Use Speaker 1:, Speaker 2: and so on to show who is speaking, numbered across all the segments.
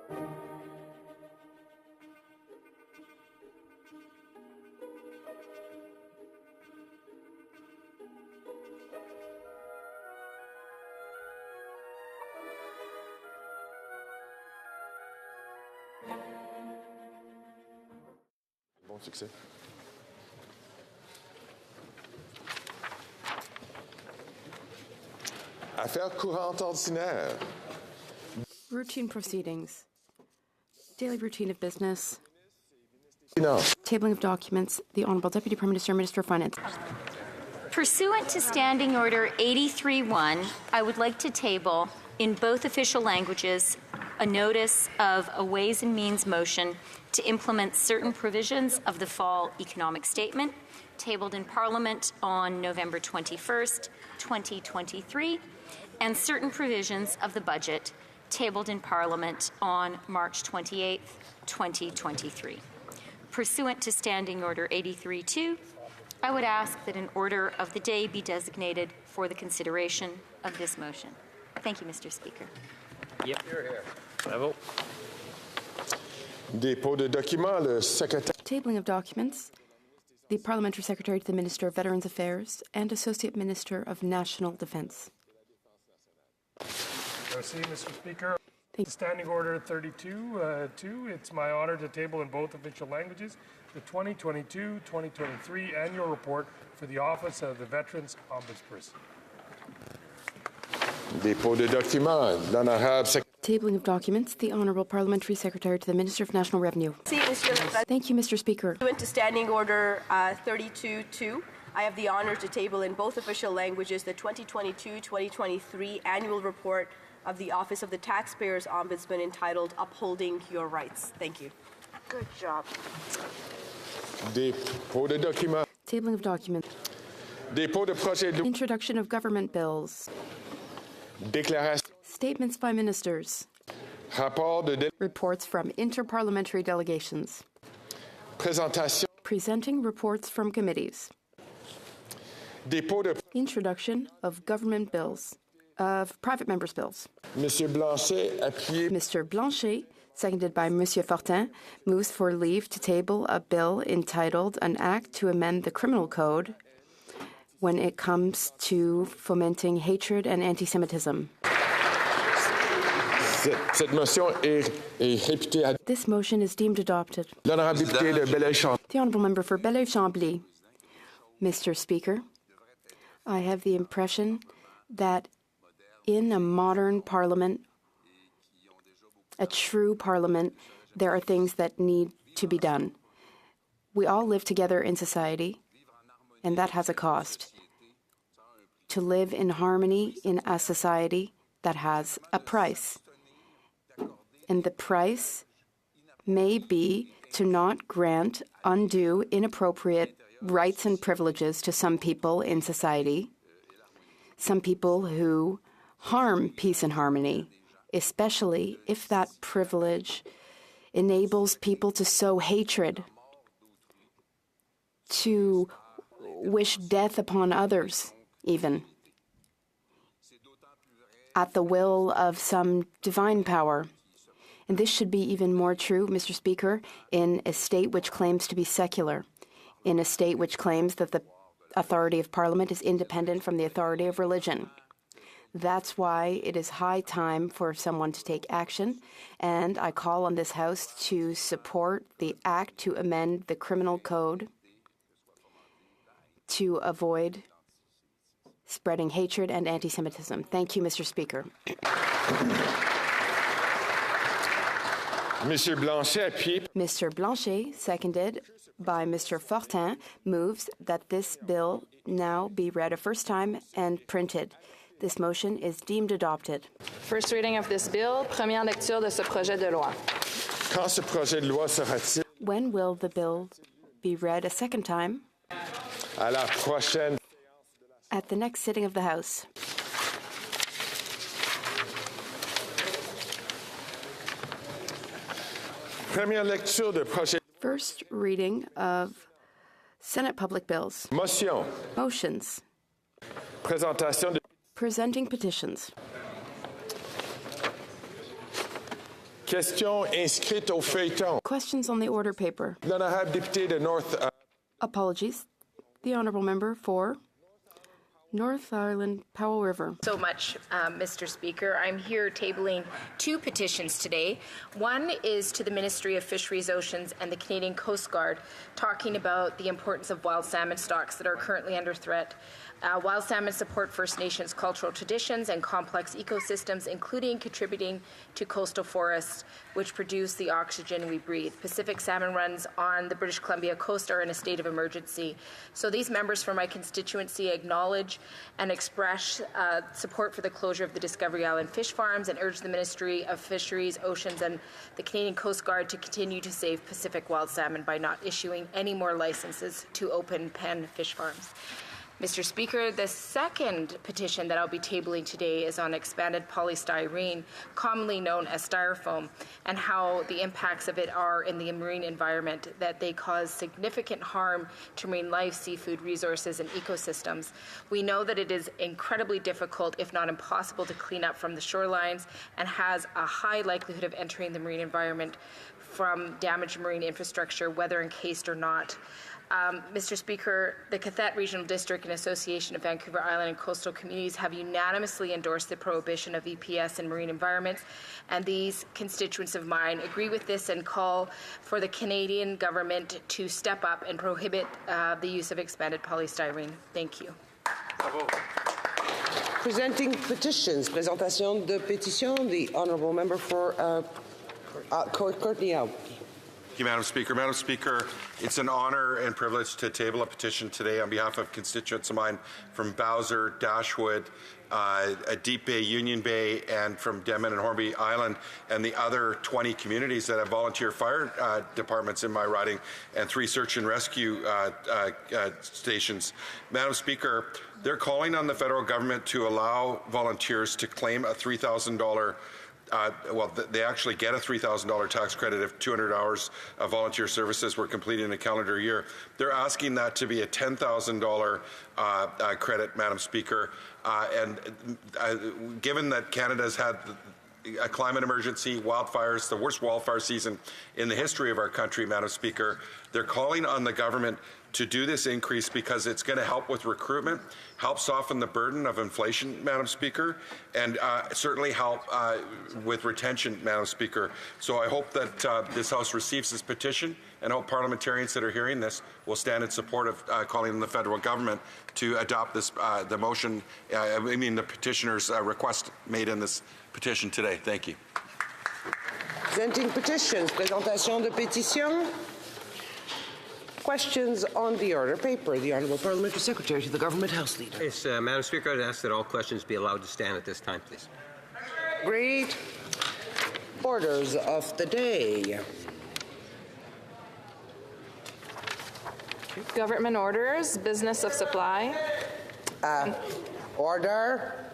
Speaker 1: Bon succès. Affaires courantes ordinaires.
Speaker 2: Routine proceedings. Daily routine of business.
Speaker 1: No.
Speaker 2: Tabling of documents. The Honourable Deputy Prime Minister, Minister of Finance.
Speaker 3: Pursuant to Standing Order 83-1, I would like to table, in both official languages, a notice of a Ways and Means motion to implement certain provisions of the Fall Economic Statement, tabled in Parliament on November 21st, 2023, and certain provisions of the budget, tabled in Parliament on March 28th, 2023. Pursuant to Standing Order 83-2, I would ask that an order of the day be designated for the consideration of this motion. Thank you, Mr. Speaker.
Speaker 4: Yep. Here. Bravo.
Speaker 1: Dépôt de documents, le secrétaire.
Speaker 2: Tabling of documents. The Parliamentary Secretary to the Minister of Veterans Affairs and Associate Minister of National Defence.
Speaker 5: Merci, Mr. Speaker. Standing Order 32-2, it's my honor to table in both official languages the 2022-2023 Annual Report for the Office of the Veterans Ombudsperson.
Speaker 1: Dépôt de documents, l'honorable secrétaire.
Speaker 2: Tabling of documents. The Honourable Parliamentary Secretary to the Minister of National Revenue. Thank you, Mr. Speaker.
Speaker 6: Pursuant to Standing Order 32-2, I have the honour to table in both official languages the 2022-2023 Annual Report of the Office of the Taxpayers Ombudsman entitled Upholding Your Rights. Thank you.
Speaker 7: Good job.
Speaker 1: Dépôt de documents.
Speaker 2: Tabling of documents.
Speaker 1: Dépôt de projet de loi.
Speaker 2: Introduction of government bills.
Speaker 1: Déclaration.
Speaker 2: Statements by ministers.
Speaker 1: Rapport de
Speaker 2: Reports from interparliamentary delegations.
Speaker 1: présentation.
Speaker 2: Presenting reports from committees.
Speaker 1: Dépôt de.
Speaker 2: Introduction of government bills. Of private members' bills.
Speaker 1: Monsieur Blanchet, appuyé.
Speaker 2: Mr. Blanchet, seconded by Monsieur Fortin, moves for leave to table a bill entitled An Act to Amend the Criminal Code when it comes to fomenting hatred and anti-Semitism.
Speaker 1: Cette motion est réputée à.
Speaker 2: This motion is deemed adopted.
Speaker 1: L'honorable député de Belleuil-Chambly.
Speaker 2: The Honourable Member for Belleuil-Chambly. Mr. Speaker, I have the impression that in a modern parliament, a true parliament, there are things that need to be done. We all live together in society, and that has a cost. To live in harmony in a society, that has a price. And the price may be to not grant undue, inappropriate rights and privileges to some people in society, some people who harm peace and harmony, especially if that privilege enables people to sow hatred, to wish death upon others, even, at the will of some divine power. And this should be even more true, Mr. Speaker, in a state which claims to be secular, in a state which claims that the authority of Parliament is independent from the authority of religion. That's why it is high time for someone to take action, and I call on this House to support the Act to amend the Criminal Code to avoid spreading hatred and anti-Semitism. Thank you, Mr. Speaker.
Speaker 1: Monsieur Blanchet, appuyé.
Speaker 2: Mr. Blanchet, seconded by Mr. Fortin, moves that this bill now be read a first time and printed. This motion is deemed adopted.
Speaker 7: First reading of this bill, première lecture de ce projet de loi.
Speaker 1: Quand ce projet de loi sera-t-il?
Speaker 2: When will the bill be read a second time?
Speaker 1: À la prochaine.
Speaker 2: At the next sitting of the House.
Speaker 1: Première lecture de projet.
Speaker 2: First reading of Senate public bills.
Speaker 1: Motion.
Speaker 2: Motions.
Speaker 1: Présentation de.
Speaker 2: Presenting petitions.
Speaker 1: Question inscrite au feuilleton.
Speaker 2: Questions on the order paper.
Speaker 1: L'honorable député de North
Speaker 2: Apologies. The honourable member for North Island Powell River.
Speaker 8: So much, Mr. Speaker. I'm here tabling two petitions today. One is to the Ministry of Fisheries, Oceans and the Canadian Coast Guard, talking about the importance of wild salmon stocks that are currently under threat. Wild salmon support First Nations cultural traditions and complex ecosystems, including contributing to coastal forests, which produce the oxygen we breathe. Pacific salmon runs on the British Columbia coast are in a state of emergency. So these members from my constituency acknowledge and express support for the closure of the Discovery Island fish farms and urge the Ministry of Fisheries, Oceans and the Canadian Coast Guard to continue to save Pacific wild salmon by not issuing any more licenses to open pen fish farms. Mr. Speaker, the second petition that I'll be tabling today is on expanded polystyrene, commonly known as styrofoam, and how the impacts of it are in the marine environment, that they cause significant harm to marine life, seafood resources, and ecosystems. We know that it is incredibly difficult, if not impossible, to clean up from the shorelines and has a high likelihood of entering the marine environment from damaged marine infrastructure, whether encased or not. Mr. Speaker, the Cathet Regional District and Association of Vancouver Island and Coastal Communities have unanimously endorsed the prohibition of EPS in marine environments, and these constituents of mine agree with this and call for the Canadian government to step up and prohibit the use of expanded polystyrene. Thank you.
Speaker 9: Presenting petitions, présentation de pétition, the honourable member for Courtney Howe.
Speaker 10: Thank you, Madam Speaker. Madam Speaker, it's an honour and privilege to table a petition today on behalf of constituents of mine from Bowser, Dashwood, Deep Bay, Union Bay, and from Denman and Hornby Island, and the other 20 communities that have volunteer fire departments in my riding, and 3 search and rescue stations. Madam Speaker, they're calling on the federal government to allow volunteers to claim a $3,000 they actually get a $3,000 tax credit if 200 hours of volunteer services were completed in a calendar year. They're asking that to be a $10,000 credit, Madam Speaker. Given that Canada's had a climate emergency, wildfires, the worst wildfire season in the history of our country, Madam Speaker, they're calling on the government to do this increase because it's going to help with recruitment, help soften the burden of inflation, Madam Speaker, and certainly help with retention, Madam Speaker. So I hope that this House receives this petition, and hope parliamentarians that are hearing this will stand in support of calling on the federal government to adopt this, the petitioner's request made in this petition today. Thank you.
Speaker 9: Presenting petitions, présentation de pétition. Questions on the order paper. The Honourable Parliamentary Secretary to the Government House Leader.
Speaker 11: Yes, Madam Speaker, I'd ask that all questions be allowed to stand at this time, please.
Speaker 9: Great. Orders of the day.
Speaker 7: Government orders, business of supply.
Speaker 9: Order.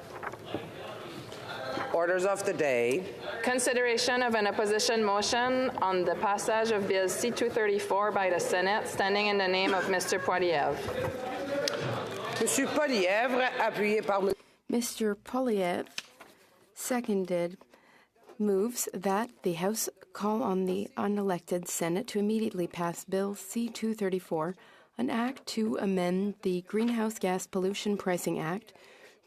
Speaker 9: Orders of the day.
Speaker 7: Consideration of an opposition motion on the passage of Bill C-234 by the Senate, standing in the name of Mr. Poilievre.
Speaker 9: Monsieur Poilievre, appuyé par
Speaker 2: Mr. Poilievre, seconded, moves that the House call on the unelected Senate to immediately pass Bill C-234, an act to amend the Greenhouse Gas Pollution Pricing Act,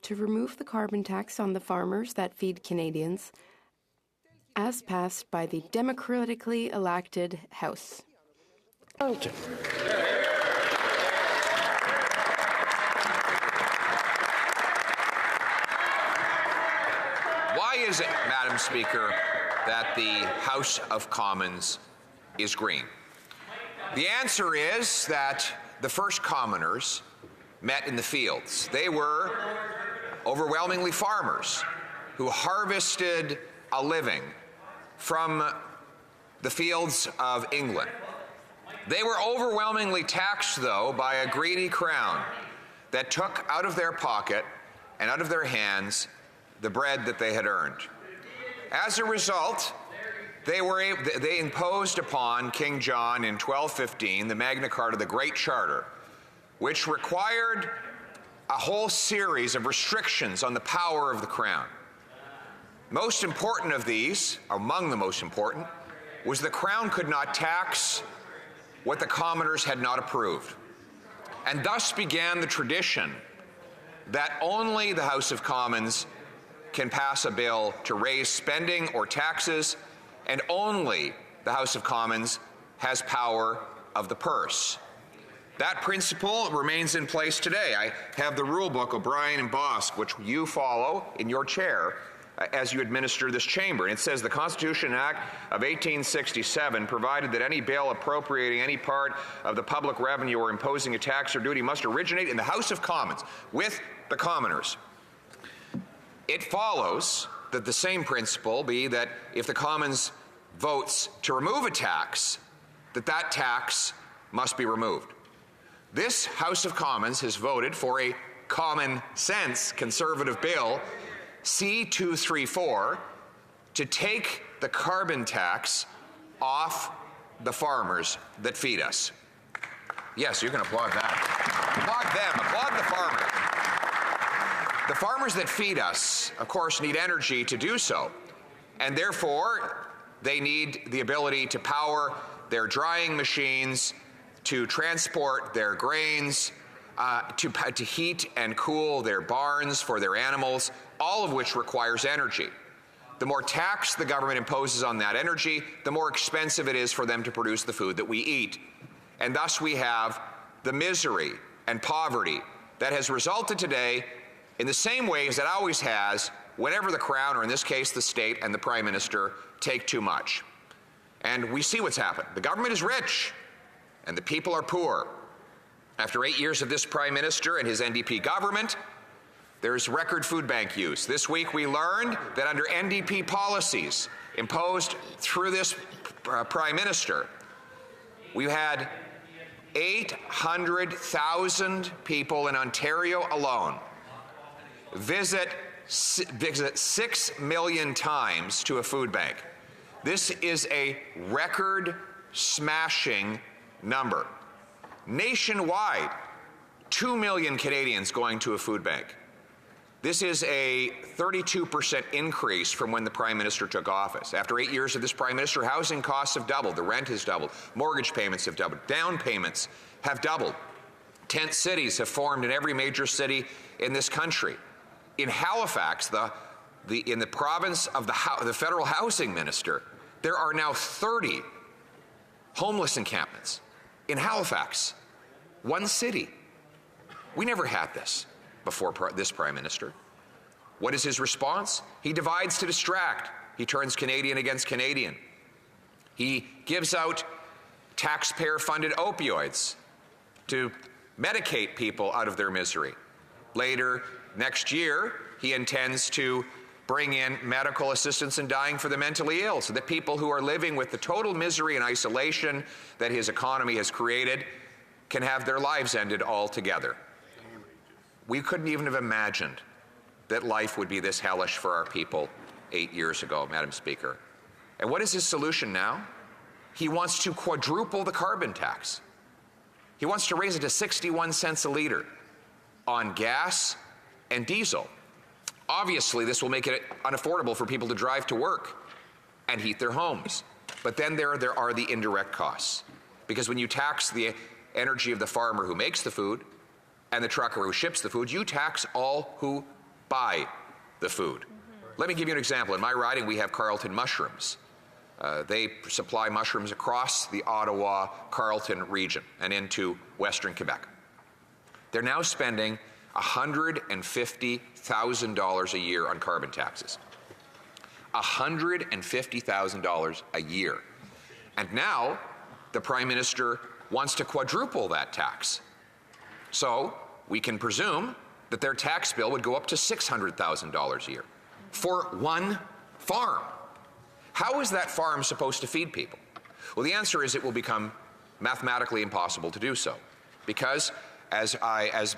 Speaker 2: to remove the carbon tax on the farmers that feed Canadians, as passed by the democratically elected House.
Speaker 12: Why is it, Madam Speaker, that the House of Commons is green? The answer is that the first commoners met in the fields. They were overwhelmingly farmers who harvested a living from the fields of England. They were overwhelmingly taxed, though, by a greedy crown that took out of their pocket and out of their hands the bread that they had earned. As a result, they imposed upon King John in 1215 the Magna Carta, the Great Charter, which required a whole series of restrictions on the power of the crown. Most important of these, among the most important, was the Crown could not tax what the commoners had not approved. And thus began the tradition that only the House of Commons can pass a bill to raise spending or taxes, and only the House of Commons has power of the purse. That principle remains in place today. I have the rule book, O'Brien and Bosk, which you follow in your chair as you administer this chamber. And it says the Constitution Act of 1867 provided that any bill appropriating any part of the public revenue or imposing a tax or duty must originate in the House of Commons with the commoners. It follows that the same principle be that if the Commons votes to remove a tax, that tax must be removed. This House of Commons has voted for a common sense conservative bill, C-234, to take the carbon tax off the farmers that feed us. Yes, you can applaud that. Applaud them, applaud the farmers. The farmers that feed us, of course, need energy to do so, and therefore they need the ability to power their drying machines, to transport their grains, to heat and cool their barns for their animals, all of which requires energy. The more tax the government imposes on that energy, the more expensive it is for them to produce the food that we eat. And thus we have the misery and poverty that has resulted today in the same ways it always has whenever the Crown, or in this case the state and the Prime Minister, take too much. And we see what's happened. The government is rich and the people are poor. After 8 years of this Prime Minister and his NDP government, there's record food bank use. This week we learned that under NDP policies imposed through this Prime Minister, we had 800,000 people in Ontario alone visit 6 million times to a food bank. This is a record-smashing number. Nationwide, 2 million Canadians going to a food bank. This is a 32% increase from when the Prime Minister took office. After 8 years of this Prime Minister, housing costs have doubled, the rent has doubled, mortgage payments have doubled, down payments have doubled. Tent cities have formed in every major city in this country. In Halifax, in the province of the federal housing minister, there are now 30 homeless encampments in Halifax, one city. We never had this before this Prime Minister. What is his response? He divides to distract. He turns Canadian against Canadian. He gives out taxpayer-funded opioids to medicate people out of their misery. Later, next year, he intends to bring in medical assistance in dying for the mentally ill so that people who are living with the total misery and isolation that his economy has created can have their lives ended altogether. We couldn't even have imagined that life would be this hellish for our people 8 years ago, Madam Speaker. And what is his solution now? He wants to quadruple the carbon tax. He wants to raise it to 61 cents a litre on gas and diesel. Obviously, this will make it unaffordable for people to drive to work and heat their homes. But then there are the indirect costs. Because when you tax the energy of the farmer who makes the food and the trucker who ships the food, you tax all who buy the food. Let me give you an example. In my riding, we have Carleton Mushrooms. They supply mushrooms across the Ottawa-Carleton region and into Western Quebec. They're now spending $150,000 a year on carbon taxes. $150,000 a year. And now the Prime Minister wants to quadruple that tax. So we can presume that their tax bill would go up to $600,000 a year for one farm. How is that farm supposed to feed people? Well, the answer is it will become mathematically impossible to do so, because as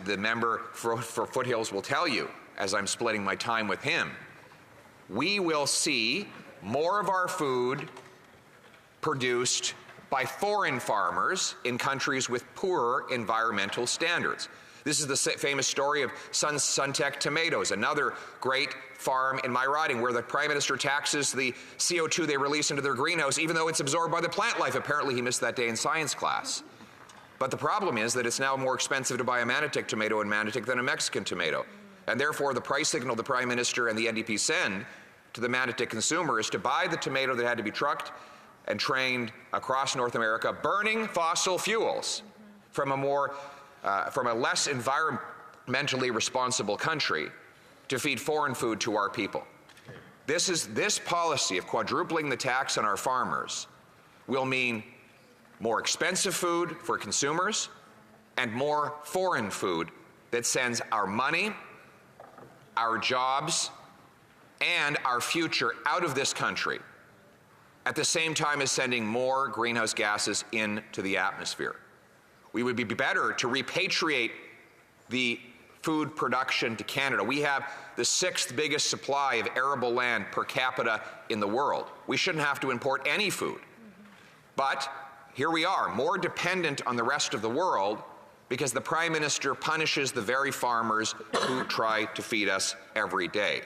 Speaker 12: the member for Foothills will tell you, as I'm splitting my time with him, we will see more of our food produced by foreign farmers in countries with poorer environmental standards. This is the famous story of Suntech Tomatoes, another great farm in my riding where the Prime Minister taxes the CO2 they release into their greenhouse, even though it's absorbed by the plant life. Apparently he missed that day in science class. But the problem is that it's now more expensive to buy a Manotick tomato in Manotick than a Mexican tomato. And therefore the price signal the Prime Minister and the NDP send to the Manotick consumer is to buy the tomato that had to be trucked and trained across North America, burning fossil fuels from a less environmentally responsible country to feed foreign food to our people. This policy of quadrupling the tax on our farmers will mean more expensive food for consumers and more foreign food that sends our money, our jobs, and our future out of this country at the same time as sending more greenhouse gases into the atmosphere. We would be better to repatriate the food production to Canada. We have the 6th biggest supply of arable land per capita in the world. We shouldn't have to import any food. But here we are, more dependent on the rest of the world because the Prime Minister punishes the very farmers who try to feed us every day.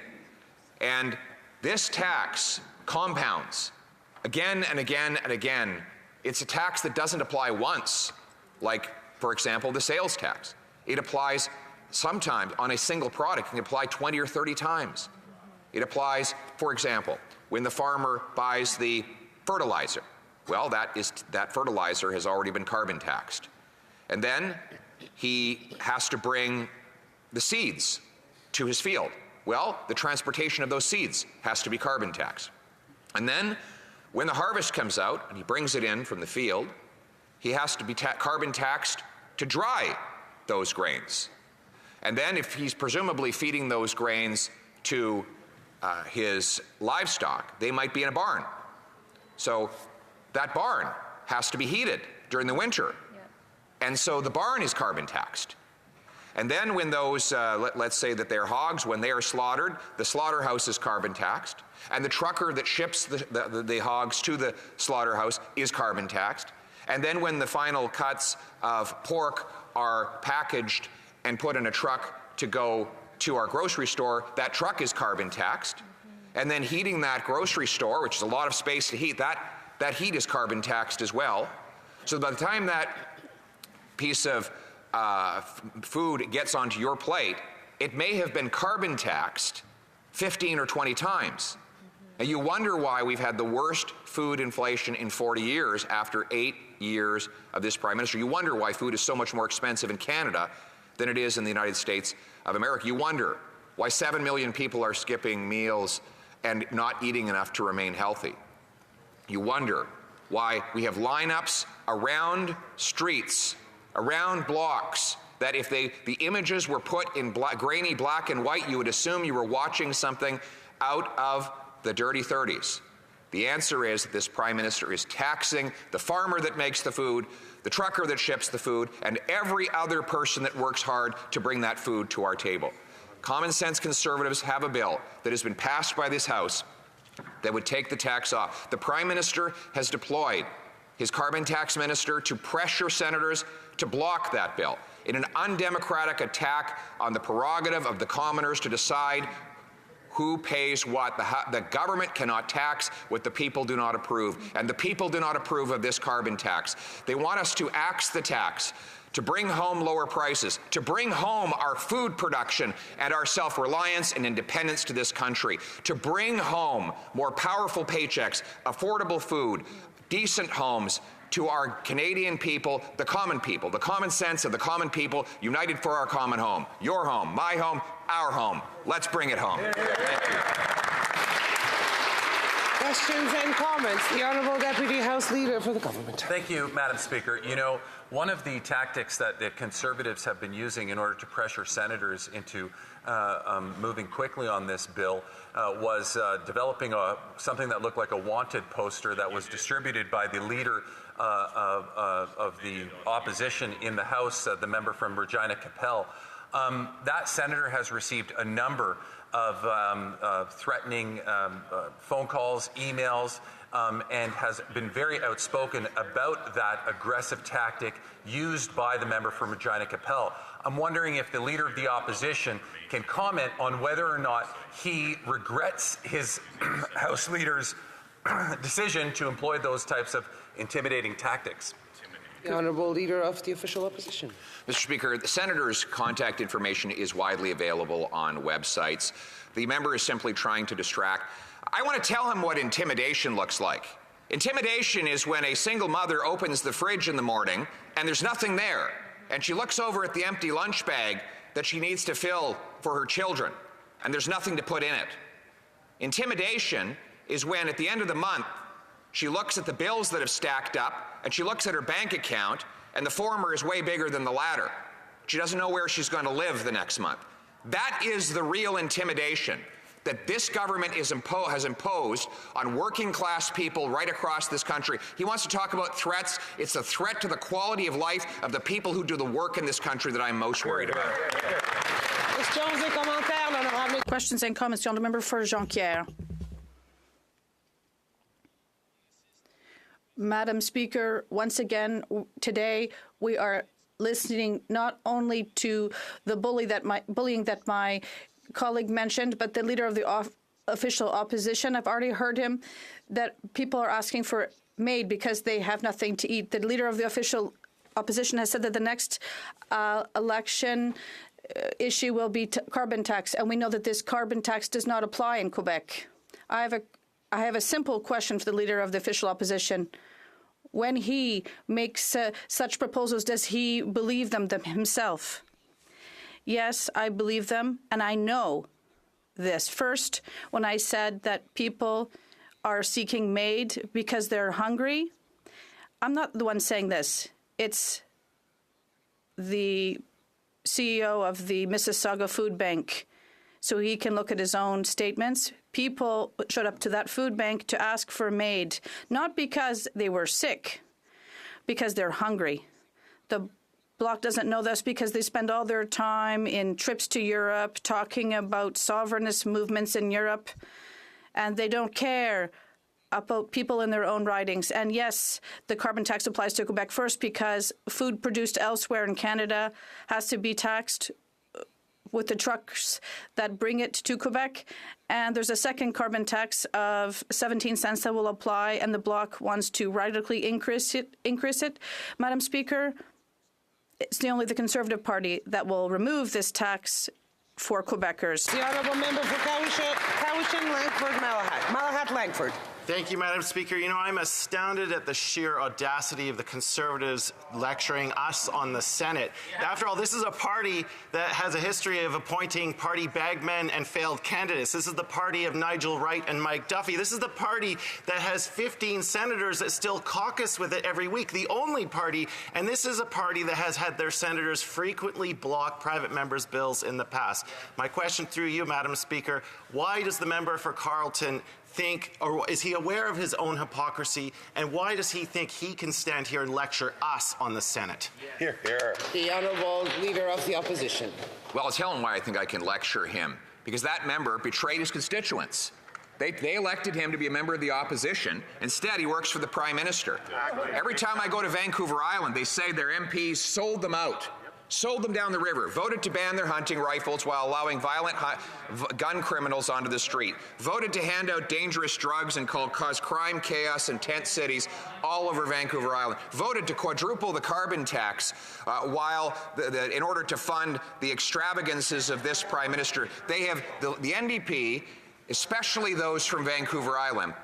Speaker 12: And this tax compounds again and again and again. It's a tax that doesn't apply once, like, for example, the sales tax. It applies sometimes on a single product. It can apply 20 or 30 times. It applies, for example, when the farmer buys the fertilizer. Well, that fertilizer has already been carbon taxed. And then he has to bring the seeds to his field. Well, the transportation of those seeds has to be carbon taxed. And then when the harvest comes out and he brings it in from the field, he has to be carbon taxed to dry those grains. And then if he's presumably feeding those grains to his livestock, they might be in a barn. So that barn has to be heated during the winter. And so the barn is carbon taxed. And then when those, let's say that they're hogs, when they are slaughtered, the slaughterhouse is carbon taxed. And the trucker that ships the hogs to the slaughterhouse is carbon taxed. And then when the final cuts of pork are packaged and put in a truck to go to our grocery store, that truck is carbon taxed. And then heating that grocery store, which is a lot of space to heat, that heat is carbon taxed as well. So by the time that piece of food gets onto your plate, it may have been carbon taxed 15 or 20 times. And you wonder why we've had the worst food inflation in 40 years after 8 years of this Prime Minister. You wonder why food is so much more expensive in Canada than it is in the United States of America. You wonder why 7 million people are skipping meals and not eating enough to remain healthy. You wonder why we have lineups around streets, around blocks, that if the images were put in grainy black and white, you would assume you were watching something out of the dirty 30s. The answer is that this Prime Minister is taxing the farmer that makes the food, the trucker that ships the food, and every other person that works hard to bring that food to our table. Common sense Conservatives have a bill that has been passed by this House that would take the tax off. The Prime Minister has deployed his carbon tax minister to pressure senators to block that bill in an undemocratic attack on the prerogative of the commoners to decide who pays what. The government cannot tax what the people do not approve, and the people do not approve of this carbon tax. They want us to axe the tax, to bring home lower prices, to bring home our food production and our self-reliance and independence to this country, to bring home more powerful paychecks, affordable food, decent homes to our Canadian people, the common sense of the common people, united for our common home. Your home, my home, our home. Let's bring it home.
Speaker 9: Questions and comments. The Honourable Deputy House Leader for the Government.
Speaker 13: Thank you, Madam Speaker. You know, one of the tactics that the Conservatives have been using in order to pressure senators into moving quickly on this bill was developing something that looked like a wanted poster that was distributed by the leader of the opposition in the House, the member from Regina Capel. That senator has received a number of threatening phone calls, emails, and has been very outspoken about that aggressive tactic used by the member for Regina Capel. I'm wondering if the Leader of the Opposition can comment on whether or not he regrets his House Leader's decision to employ those types of intimidating tactics.
Speaker 9: The Honourable Leader of the Official Opposition.
Speaker 12: Mr. Speaker, the Senator's contact information is widely available on websites. The member is simply trying to distract. I want to tell him what intimidation looks like. Intimidation is when a single mother opens the fridge in the morning and there's nothing there, and she looks over at the empty lunch bag that she needs to fill for her children, and there's nothing to put in it. Intimidation is when, at the end of the month, she looks at the bills that have stacked up, and she looks at her bank account, and the former is way bigger than the latter. She doesn't know where she's going to live the next month. That is the real intimidation that this government has imposed on working class people right across this country. He wants to talk about threats. It's a threat to the quality of life of the people who do the work in this country that I'm most worried about.
Speaker 14: Questions and comments. The honourable member for Jonquière. Madam Speaker, once again today we are listening not only to the bullying that my colleague mentioned, but the Leader of the Official Opposition. I've already heard him that people are asking for aid because they have nothing to eat. The Leader of the Official Opposition has said that the next election issue will be carbon tax, and we know that this carbon tax does not apply in Quebec. I have a simple question for the Leader of the Official Opposition. When he makes such proposals, does he believe them himself? Yes, I believe them, and I know this. First, when I said that people are seeking aid because they're hungry, I'm not the one saying this. It's the CEO of the Mississauga Food Bank, so he can look at his own statements. People showed up to that food bank to ask for aid, not because they were sick, because they're hungry. The Bloc doesn't know this because they spend all their time in trips to Europe talking about sovereignist movements in Europe, and they don't care about people in their own ridings. And yes, the carbon tax applies to Quebec first because food produced elsewhere in Canada has to be taxed with the trucks that bring it to Quebec. And there's a second carbon tax of 17 cents that will apply, and the Bloc wants to radically increase it. Madam Speaker, it's only the Conservative Party that will remove this tax for Quebecers.
Speaker 9: The Honourable Member for Cowichan, Langford, Malahat Langford.
Speaker 15: Thank you, Madam Speaker. You know, I'm astounded at the sheer audacity of the Conservatives lecturing us on the Senate. After all, this is a party that has a history of appointing party bagmen and failed candidates. This is the party of Nigel Wright and Mike Duffy. This is the party that has 15 senators that still caucus with it every week, the only party, and this is a party that has had their senators frequently block private members' bills in the past. My question through you, Madam Speaker, why does the member for Carleton think, or is he aware of his own hypocrisy, and why does he think he can stand here and lecture us on the Senate?
Speaker 9: Here, here. The Honourable Leader of the Opposition.
Speaker 12: Well, I'll tell him why I think I can lecture him, because that member betrayed his constituents. They elected him to be a member of the opposition. Instead, he works for the Prime Minister. Every time I go to Vancouver Island, they say their MPs sold them out. Sold them down the river, voted to ban their hunting rifles while allowing violent gun criminals onto the street, voted to hand out dangerous drugs and cause crime, chaos, in tent cities all over Vancouver Island, voted to quadruple the carbon tax while, in order to fund the extravagances of this Prime Minister. They have, the NDP, especially those from Vancouver Island,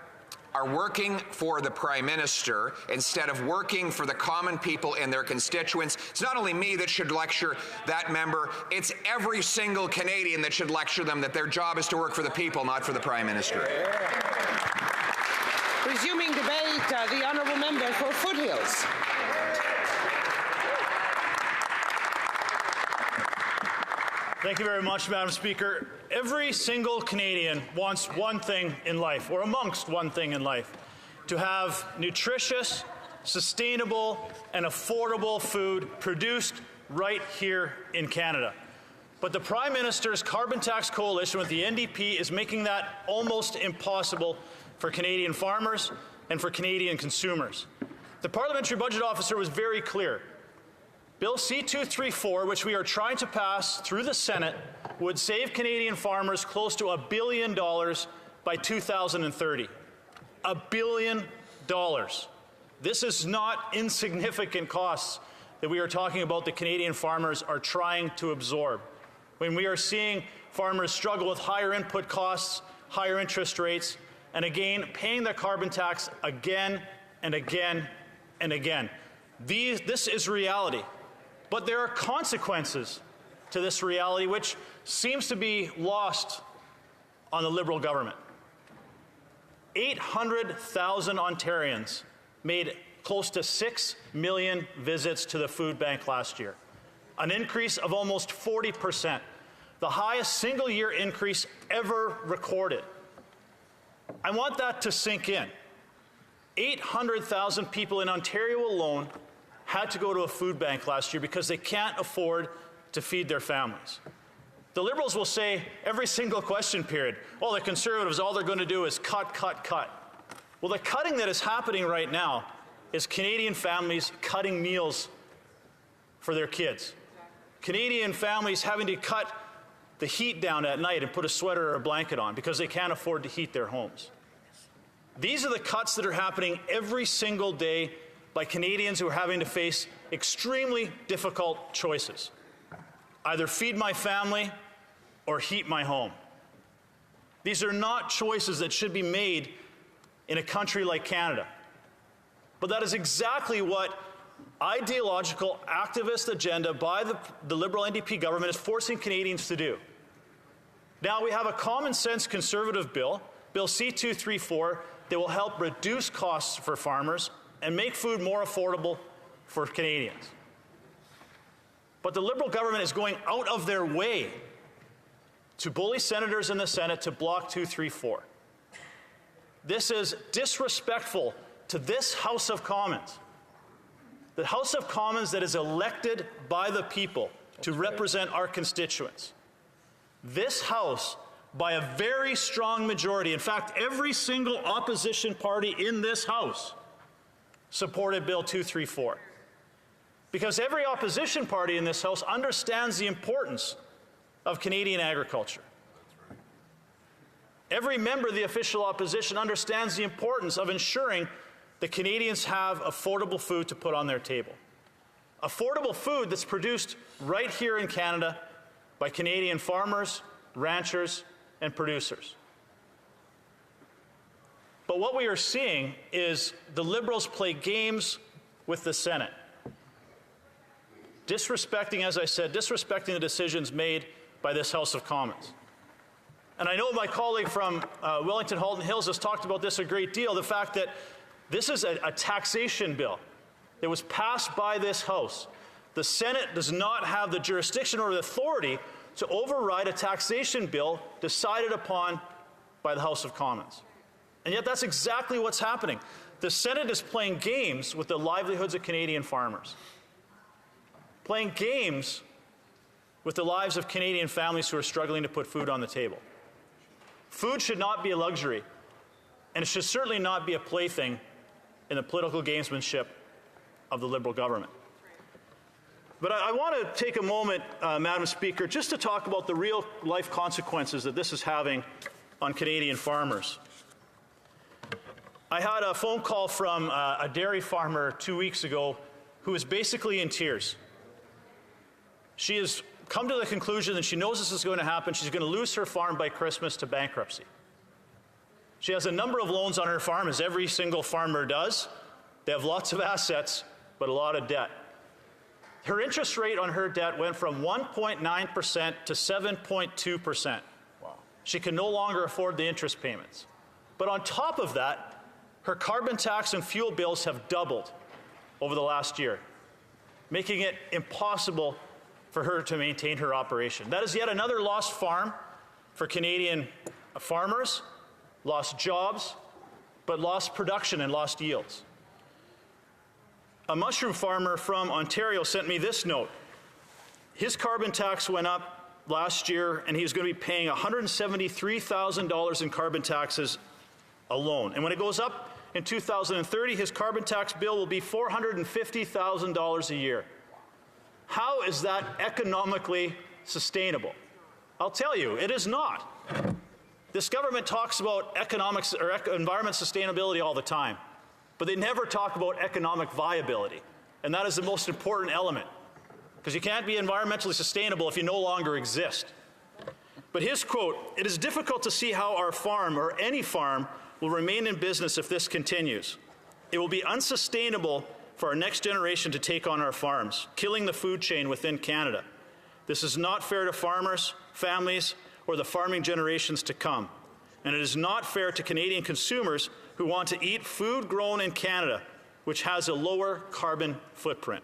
Speaker 12: are working for the Prime Minister instead of working for the common people and their constituents. It's not only me that should lecture that member, it's every single Canadian that should lecture them that their job is to work for the people, not for the Prime Minister.
Speaker 9: Resuming debate, the Honourable Member for Foothills.
Speaker 16: Thank you very much, Madam Speaker. Every single Canadian wants one thing in life, or amongst one thing in life, to have nutritious, sustainable, and affordable food produced right here in Canada. But the Prime Minister's carbon tax coalition with the NDP is making that almost impossible for Canadian farmers, and for Canadian consumers. The Parliamentary Budget Officer was very clear. Bill C-234, which we are trying to pass through the Senate, would save Canadian farmers close to $1 billion by 2030. $1 billion. This is not insignificant costs that we are talking about that Canadian farmers are trying to absorb. When we are seeing farmers struggle with higher input costs, higher interest rates, and again, paying their carbon tax again and again and again. This is reality. But there are consequences to this reality which seems to be lost on the Liberal government. 800,000 Ontarians made close to 6 million visits to the food bank last year, an increase of almost 40%, the highest single-year increase ever recorded. I want that to sink in. 800,000 people in Ontario alone had to go to a food bank last year because they can't afford to feed their families. The Liberals will say every single question period, oh, the Conservatives, all they're going to do is cut, cut, cut. Well, the cutting that is happening right now is Canadian families cutting meals for their kids. Canadian families having to cut the heat down at night and put a sweater or a blanket on because they can't afford to heat their homes. These are the cuts that are happening every single day by Canadians who are having to face extremely difficult choices. Either feed my family or heat my home. These are not choices that should be made in a country like Canada. But that is exactly what ideological activist agenda by the Liberal NDP government is forcing Canadians to do. Now we have a common sense Conservative bill, Bill C-234, that will help reduce costs for farmers and make food more affordable for Canadians. But the Liberal government is going out of their way to bully senators in the Senate to block 234. This is disrespectful to this House of Commons. The House of Commons that is elected by the people to represent our constituents. This House, by a very strong majority, in fact, every single opposition party in this House supported Bill 234. Because every opposition party in this House understands the importance of Canadian agriculture. Every member of the official opposition understands the importance of ensuring that Canadians have affordable food to put on their table. Affordable food that's produced right here in Canada by Canadian farmers, ranchers, and producers. But what we are seeing is the Liberals play games with the Senate, disrespecting, as I said, disrespecting the decisions made by this House of Commons. And I know my colleague from Wellington Halton Hills has talked about this a great deal, the fact that this is a taxation bill that was passed by this House. The Senate does not have the jurisdiction or the authority to override a taxation bill decided upon by the House of Commons. And yet that's exactly what's happening. The Senate is playing games with the livelihoods of Canadian farmers, playing games with the lives of Canadian families who are struggling to put food on the table. Food should not be a luxury, and it should certainly not be a plaything in the political gamesmanship of the Liberal government. But I want to take a moment, Madam Speaker, just to talk about the real-life consequences that this is having on Canadian farmers. I had a phone call from a dairy farmer 2 weeks ago who is basically in tears. She has come to the conclusion that she knows this is going to happen. She's going to lose her farm by Christmas to bankruptcy. She has a number of loans on her farm, as every single farmer does. They have lots of assets, but a lot of debt. Her interest rate on her debt went from 1.9% to 7.2%. Wow. She can no longer afford the interest payments. But on top of that, her carbon tax and fuel bills have doubled over the last year, making it impossible for her to maintain her operation. That is yet another lost farm for Canadian farmers, lost jobs, but lost production and lost yields. A mushroom farmer from Ontario sent me this note. His carbon tax went up last year, and he was going to be paying $173,000 in carbon taxes alone. And when it goes up in 2030, his carbon tax bill will be $450,000 a year. How is that economically sustainable? I'll tell you, it is not. This government talks about economics or environment sustainability all the time, but they never talk about economic viability. And that is the most important element, because you can't be environmentally sustainable if you no longer exist. But his quote, "It is difficult to see how our farm, or any farm, will remain in business if this continues. It will be unsustainable for our next generation to take on our farms, killing the food chain within Canada. This is not fair to farmers, families, or the farming generations to come. And it is not fair to Canadian consumers who want to eat food grown in Canada, which has a lower carbon footprint."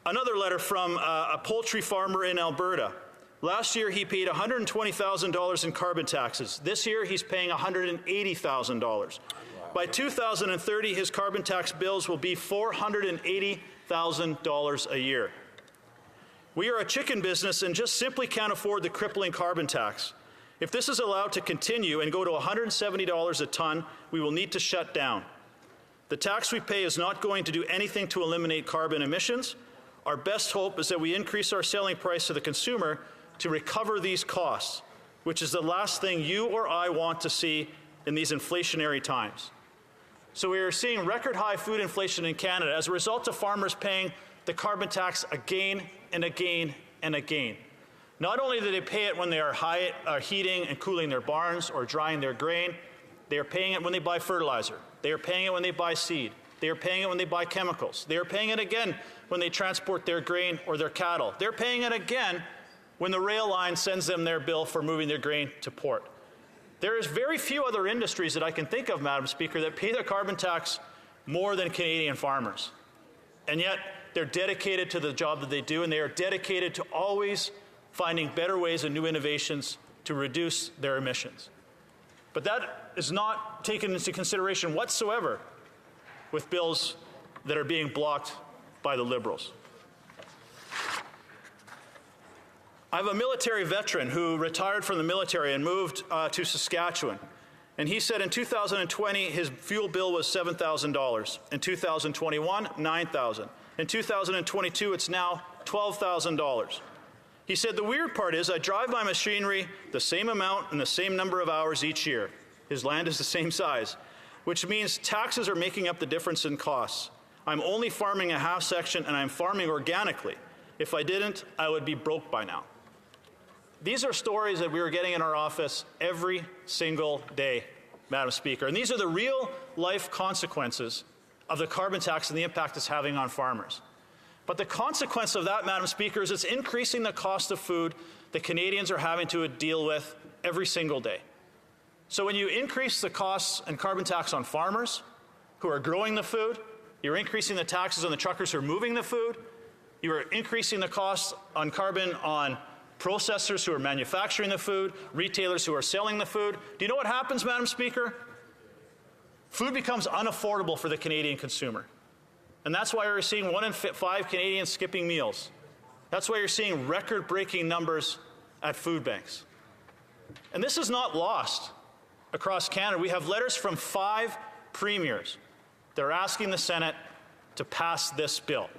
Speaker 16: Another letter from a poultry farmer in Alberta. Last year, he paid $120,000 in carbon taxes. This year, he's paying $180,000. By 2030, his carbon tax bills will be $480,000 a year. We are a chicken business and just simply can't afford the crippling carbon tax. If this is allowed to continue and go to $170 a ton, we will need to shut down. The tax we pay is not going to do anything to eliminate carbon emissions. Our best hope is that we increase our selling price to the consumer to recover these costs, which is the last thing you or I want to see in these inflationary times. So we are seeing record high food inflation in Canada as a result of farmers paying the carbon tax again and again and again. Not only do they pay it when they are heating and cooling their barns or drying their grain, they are paying it when they buy fertilizer. They are paying it when they buy seed. They are paying it when they buy chemicals. They are paying it again when they transport their grain or their cattle. They're paying it again when the rail line sends them their bill for moving their grain to port. There is very few other industries that I can think of, Madam Speaker, that pay their carbon tax more than Canadian farmers. And yet, they're dedicated to the job that they do, and they are dedicated to always finding better ways and new innovations to reduce their emissions. But that is not taken into consideration whatsoever with bills that are being blocked by the Liberals. I have a military veteran who retired from the military and moved to Saskatchewan. And he said in 2020, his fuel bill was $7,000. In 2021, $9,000. In 2022, it's now $12,000. He said, "The weird part is I drive my machinery the same amount and the same number of hours each year. His land is the same size, which means taxes are making up the difference in costs. I'm only farming a half section and I'm farming organically. If I didn't, I would be broke by now." These are stories that we are getting in our office every single day, Madam Speaker. And these are the real life consequences of the carbon tax and the impact it's having on farmers. But the consequence of that, Madam Speaker, is it's increasing the cost of food that Canadians are having to deal with every single day. So when you increase the costs and carbon tax on farmers who are growing the food, you're increasing the taxes on the truckers who are moving the food, you are increasing the costs on carbon on processors who are manufacturing the food, retailers who are selling the food. Do you know what happens, Madam Speaker? Food becomes unaffordable for the Canadian consumer. And that's why we're seeing 1 in 5 Canadians skipping meals. That's why you're seeing record-breaking numbers at food banks. And this is not lost across Canada. We have letters from 5 premiers that are asking the Senate to pass this bill.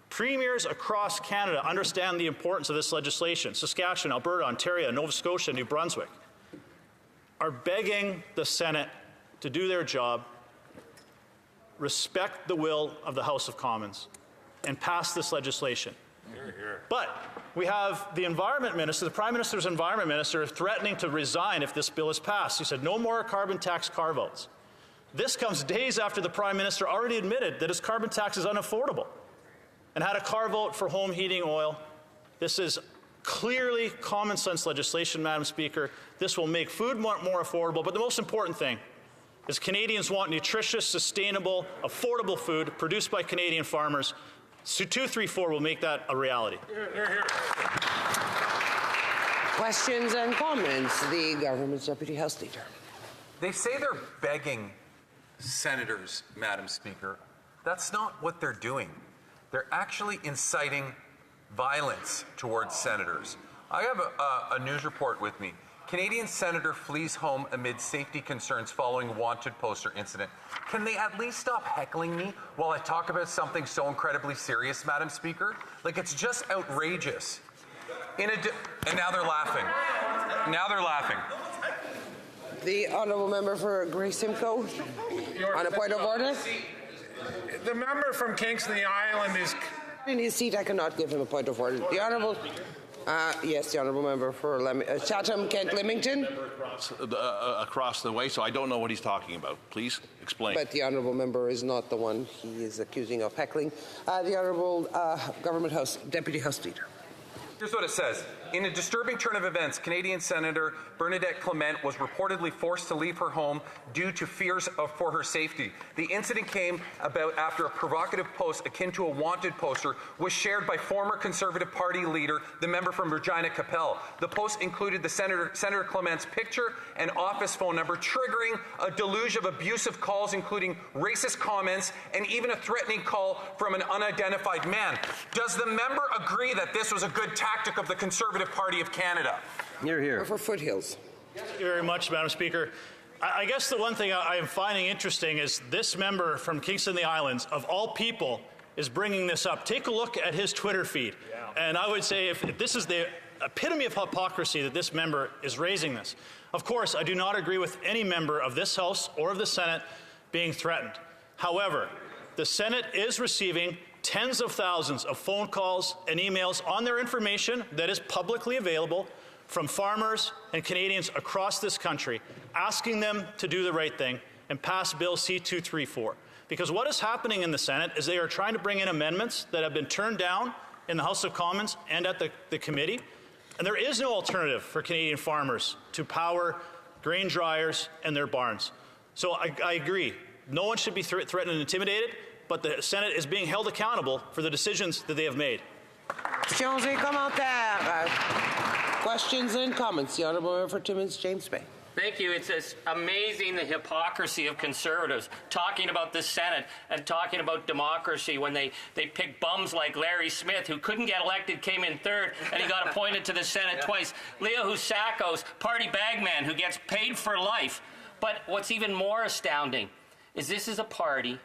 Speaker 16: Premiers across Canada understand the importance of this legislation. Saskatchewan, Alberta, Ontario, Nova Scotia, New Brunswick are begging the Senate to do their job, respect the will of the House of Commons, and pass this legislation. But we have the Environment Minister, the Prime Minister's Environment Minister, threatening to resign if this bill is passed. He said no more carbon tax carve-outs. This comes days after the Prime Minister already admitted that his carbon tax is unaffordable and had a carve-out for home heating oil. This is clearly common sense legislation, Madam Speaker. This will make food more affordable, but the most important thing is Canadians want nutritious, sustainable, affordable food produced by Canadian farmers. So 234 will make that a reality.
Speaker 9: Questions and comments. The government's Deputy House Leader.
Speaker 13: They say they're begging senators, Madam Speaker. That's not what they're doing. They're actually inciting violence towards senators. I have a news report with me Canadian senator flees home amid safety concerns following wanted poster incident. Can they at least stop heckling me while I talk about something so incredibly serious, Madam Speaker? Like, it's just outrageous. And now they're laughing. Now they're laughing.
Speaker 9: The honourable member for Grey Simcoe on a point of order.
Speaker 17: The member from Kingston Island is
Speaker 9: in his seat. I cannot give him a point of order. The honourable. Yes, the honourable member for Chatham, Kent, Leamington.
Speaker 18: Across the way, so I don't know what he's talking about. Please explain.
Speaker 9: But the honourable member is not the one he is accusing of heckling. The honourable Government House Deputy House Leader.
Speaker 13: Here's what it says. In a disturbing turn of events, Canadian Senator Bernadette Clement was reportedly forced to leave her home due to fears for her safety. The incident came about after a provocative post akin to a wanted poster was shared by former Conservative Party leader, the member from Regina Capel. The post included the Senator Clement's picture and office phone number, triggering a deluge of abusive calls, including racist comments and even a threatening call from an unidentified man. Does the member agree that this was a good tactic of the Conservative Party of Canada?
Speaker 11: You're here.
Speaker 9: For Foothills.
Speaker 16: Thank you very much, Madam Speaker. I guess the one thing I am finding interesting is this member from Kingston the Islands, of all people, is bringing this up. Take a look at his Twitter feed. And I would say if this is the epitome of hypocrisy that this member is raising this. Of course, I do not agree with any member of this House or of the Senate being threatened. However, the Senate is receiving tens of thousands of phone calls and emails on their information that is publicly available from farmers and Canadians across this country, asking them to do the right thing and pass Bill C-234. Because what is happening in the Senate is they are trying to bring in amendments that have been turned down in the House of Commons and at the committee, and there is no alternative for Canadian farmers to power grain dryers and their barns. So I agree. No one should be threatened and intimidated, but the Senate is being held accountable for the decisions that they have made.
Speaker 9: Questions et commentaires. Questions and comments. The honourable member for Timmins, James Bay.
Speaker 4: Thank you. It's amazing the hypocrisy of Conservatives talking about the Senate and talking about democracy when they pick bums like Larry Smith, who couldn't get elected, came in third, and he got appointed to the Senate twice. Leo Housakos, party bagman who gets paid for life. But what's even more astounding is this is a party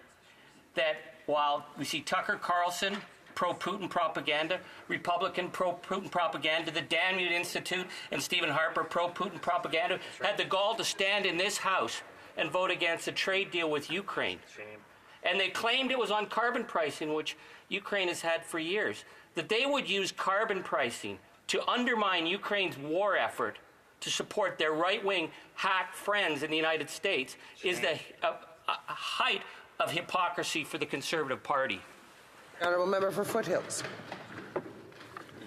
Speaker 4: that, while we see Tucker Carlson, pro-Putin propaganda, Republican pro-Putin propaganda, the Danmute Institute and Stephen Harper, pro-Putin propaganda, had the gall to stand in this House and vote against a trade deal with Ukraine. Shame. And they claimed it was on carbon pricing, which Ukraine has had for years, that they would use carbon pricing to undermine Ukraine's war effort to support their right-wing hack friends in the United States is the height of hypocrisy for the Conservative Party.
Speaker 9: Honourable member for Foothills.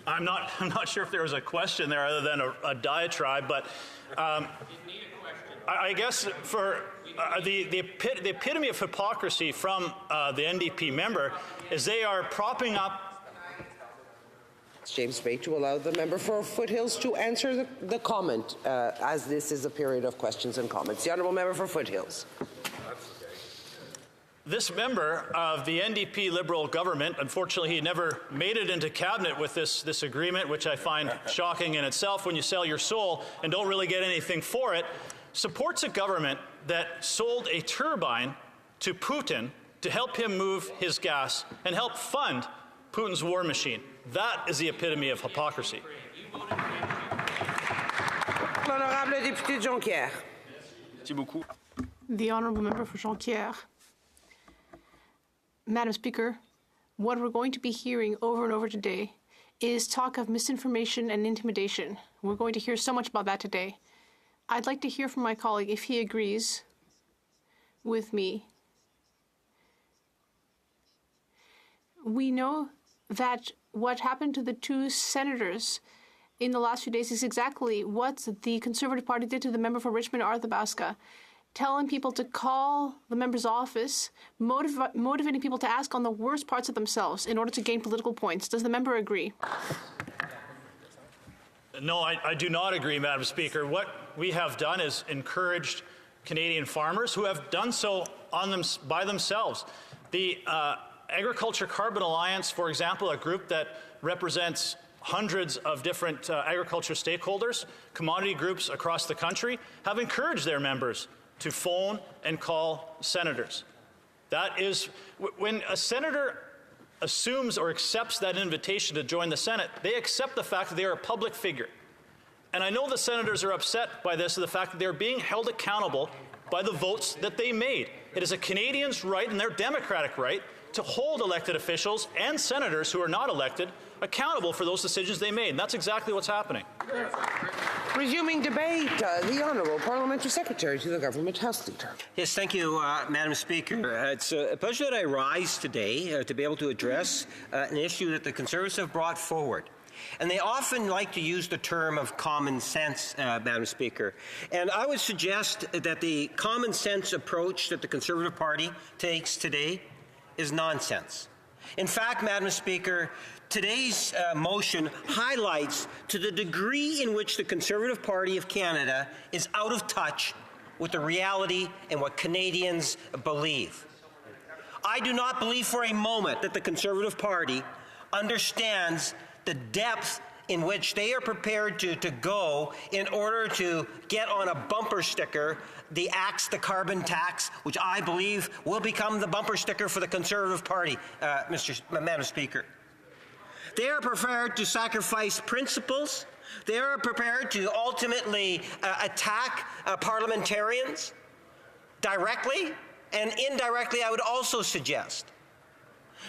Speaker 16: I'm not sure if there was a question there other than a diatribe, but I guess for the epitome of hypocrisy from the NDP member is they are propping up
Speaker 9: James Bay to allow the member for Foothills to answer the comment, as this is a period of questions and comments. The honourable member for Foothills.
Speaker 16: This member of the NDP Liberal government, unfortunately, he never made it into cabinet with this agreement, which I find shocking in itself when you sell your soul and don't really get anything for it, supports a government that sold a turbine to Putin to help him move his gas and help fund Putin's war machine. That is the epitome of hypocrisy.
Speaker 9: L'honorable député Jonquière.
Speaker 19: Merci beaucoup.
Speaker 20: The honourable member for Jonquière. Madam Speaker, what we're going to be hearing over and over today is talk of misinformation and intimidation. We're going to hear so much about that today. I'd like to hear from my colleague if he agrees with me. We know that what happened to the two senators in the last few days is exactly what the Conservative Party did to the member for Richmond, Arthabaska, telling people to call the member's office, motivating people to ask on the worst parts of themselves in order to gain political points. Does the member agree?
Speaker 16: No, I do not agree, Madam Speaker. What we have done is encouraged Canadian farmers who have done so by themselves. The Agriculture Carbon Alliance, for example, a group that represents hundreds of different agriculture stakeholders, commodity groups across the country have encouraged their members to phone and call senators. That is, when a senator assumes or accepts that invitation to join the Senate, they accept the fact that they are a public figure. And I know the senators are upset by this, the fact that they're being held accountable by the votes that they made. It is a Canadian's right and their democratic right to hold elected officials and senators who are not elected accountable for those decisions they made. And that's exactly what's happening.
Speaker 9: Resuming debate, the Honourable Parliamentary Secretary to the Government House Leader.
Speaker 11: Yes, thank you, Madam Speaker. It's a pleasure that I rise today to be able to address an issue that the Conservatives have brought forward. And they often like to use the term of common sense, Madam Speaker. And I would suggest that the common sense approach that the Conservative Party takes today is nonsense. In fact, Madam Speaker, today's motion highlights to the degree in which the Conservative Party of Canada is out of touch with the reality and what Canadians believe. I do not believe for a moment that the Conservative Party understands the depth in which they are prepared to go in order to get on a bumper sticker the Axe the Carbon Tax, which I believe will become the bumper sticker for the Conservative Party, Madam Speaker. They are prepared to sacrifice principles. They are prepared to ultimately attack parliamentarians directly and indirectly, I would also suggest.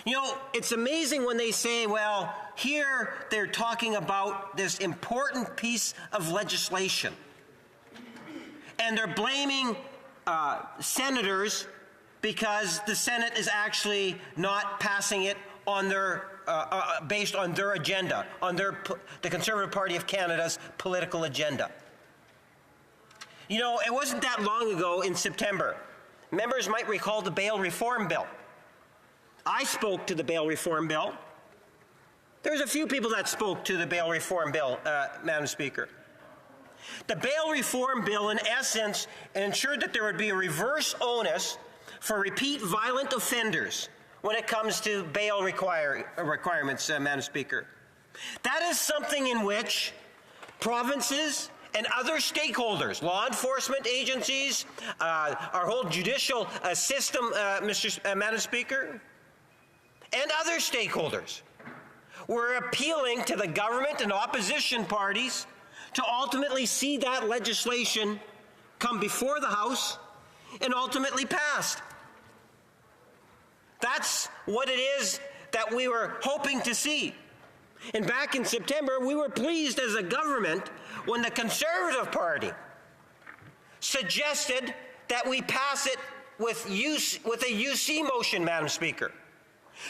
Speaker 11: You know, it's amazing when they say, well, here they're talking about this important piece of legislation. And they're blaming senators because the Senate is actually not passing it on their, based on their agenda, on the Conservative Party of Canada's political agenda. You know, it wasn't that long ago in September. Members might recall the bail reform bill. I spoke to the bail reform bill. There's a few people that spoke to the bail reform bill, Madam Speaker. The bail reform bill, in essence, ensured that there would be a reverse onus for repeat violent offenders when it comes to bail requirements, Madam Speaker. That is something in which provinces and other stakeholders, law enforcement agencies, our whole judicial system, Madam Speaker, and other stakeholders were appealing to the government and opposition parties to ultimately see that legislation come before the House and ultimately passed. That's what it is that we were hoping to see. And back in September, we were pleased as a government when the Conservative Party suggested that we pass it with a UC motion, Madam Speaker.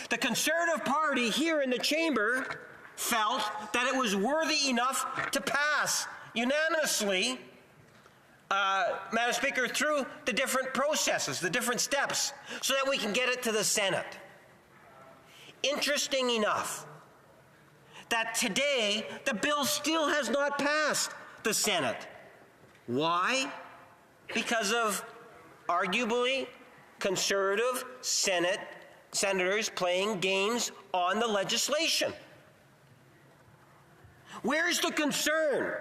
Speaker 11: The Conservative Party here in the chamber felt that it was worthy enough to pass unanimously, Madam Speaker, through the different processes, the different steps, so that we can get it to the Senate. Interesting enough that today the bill still has not passed the Senate. Why? Because of, arguably, Conservative senators playing games on the legislation. Where's the concern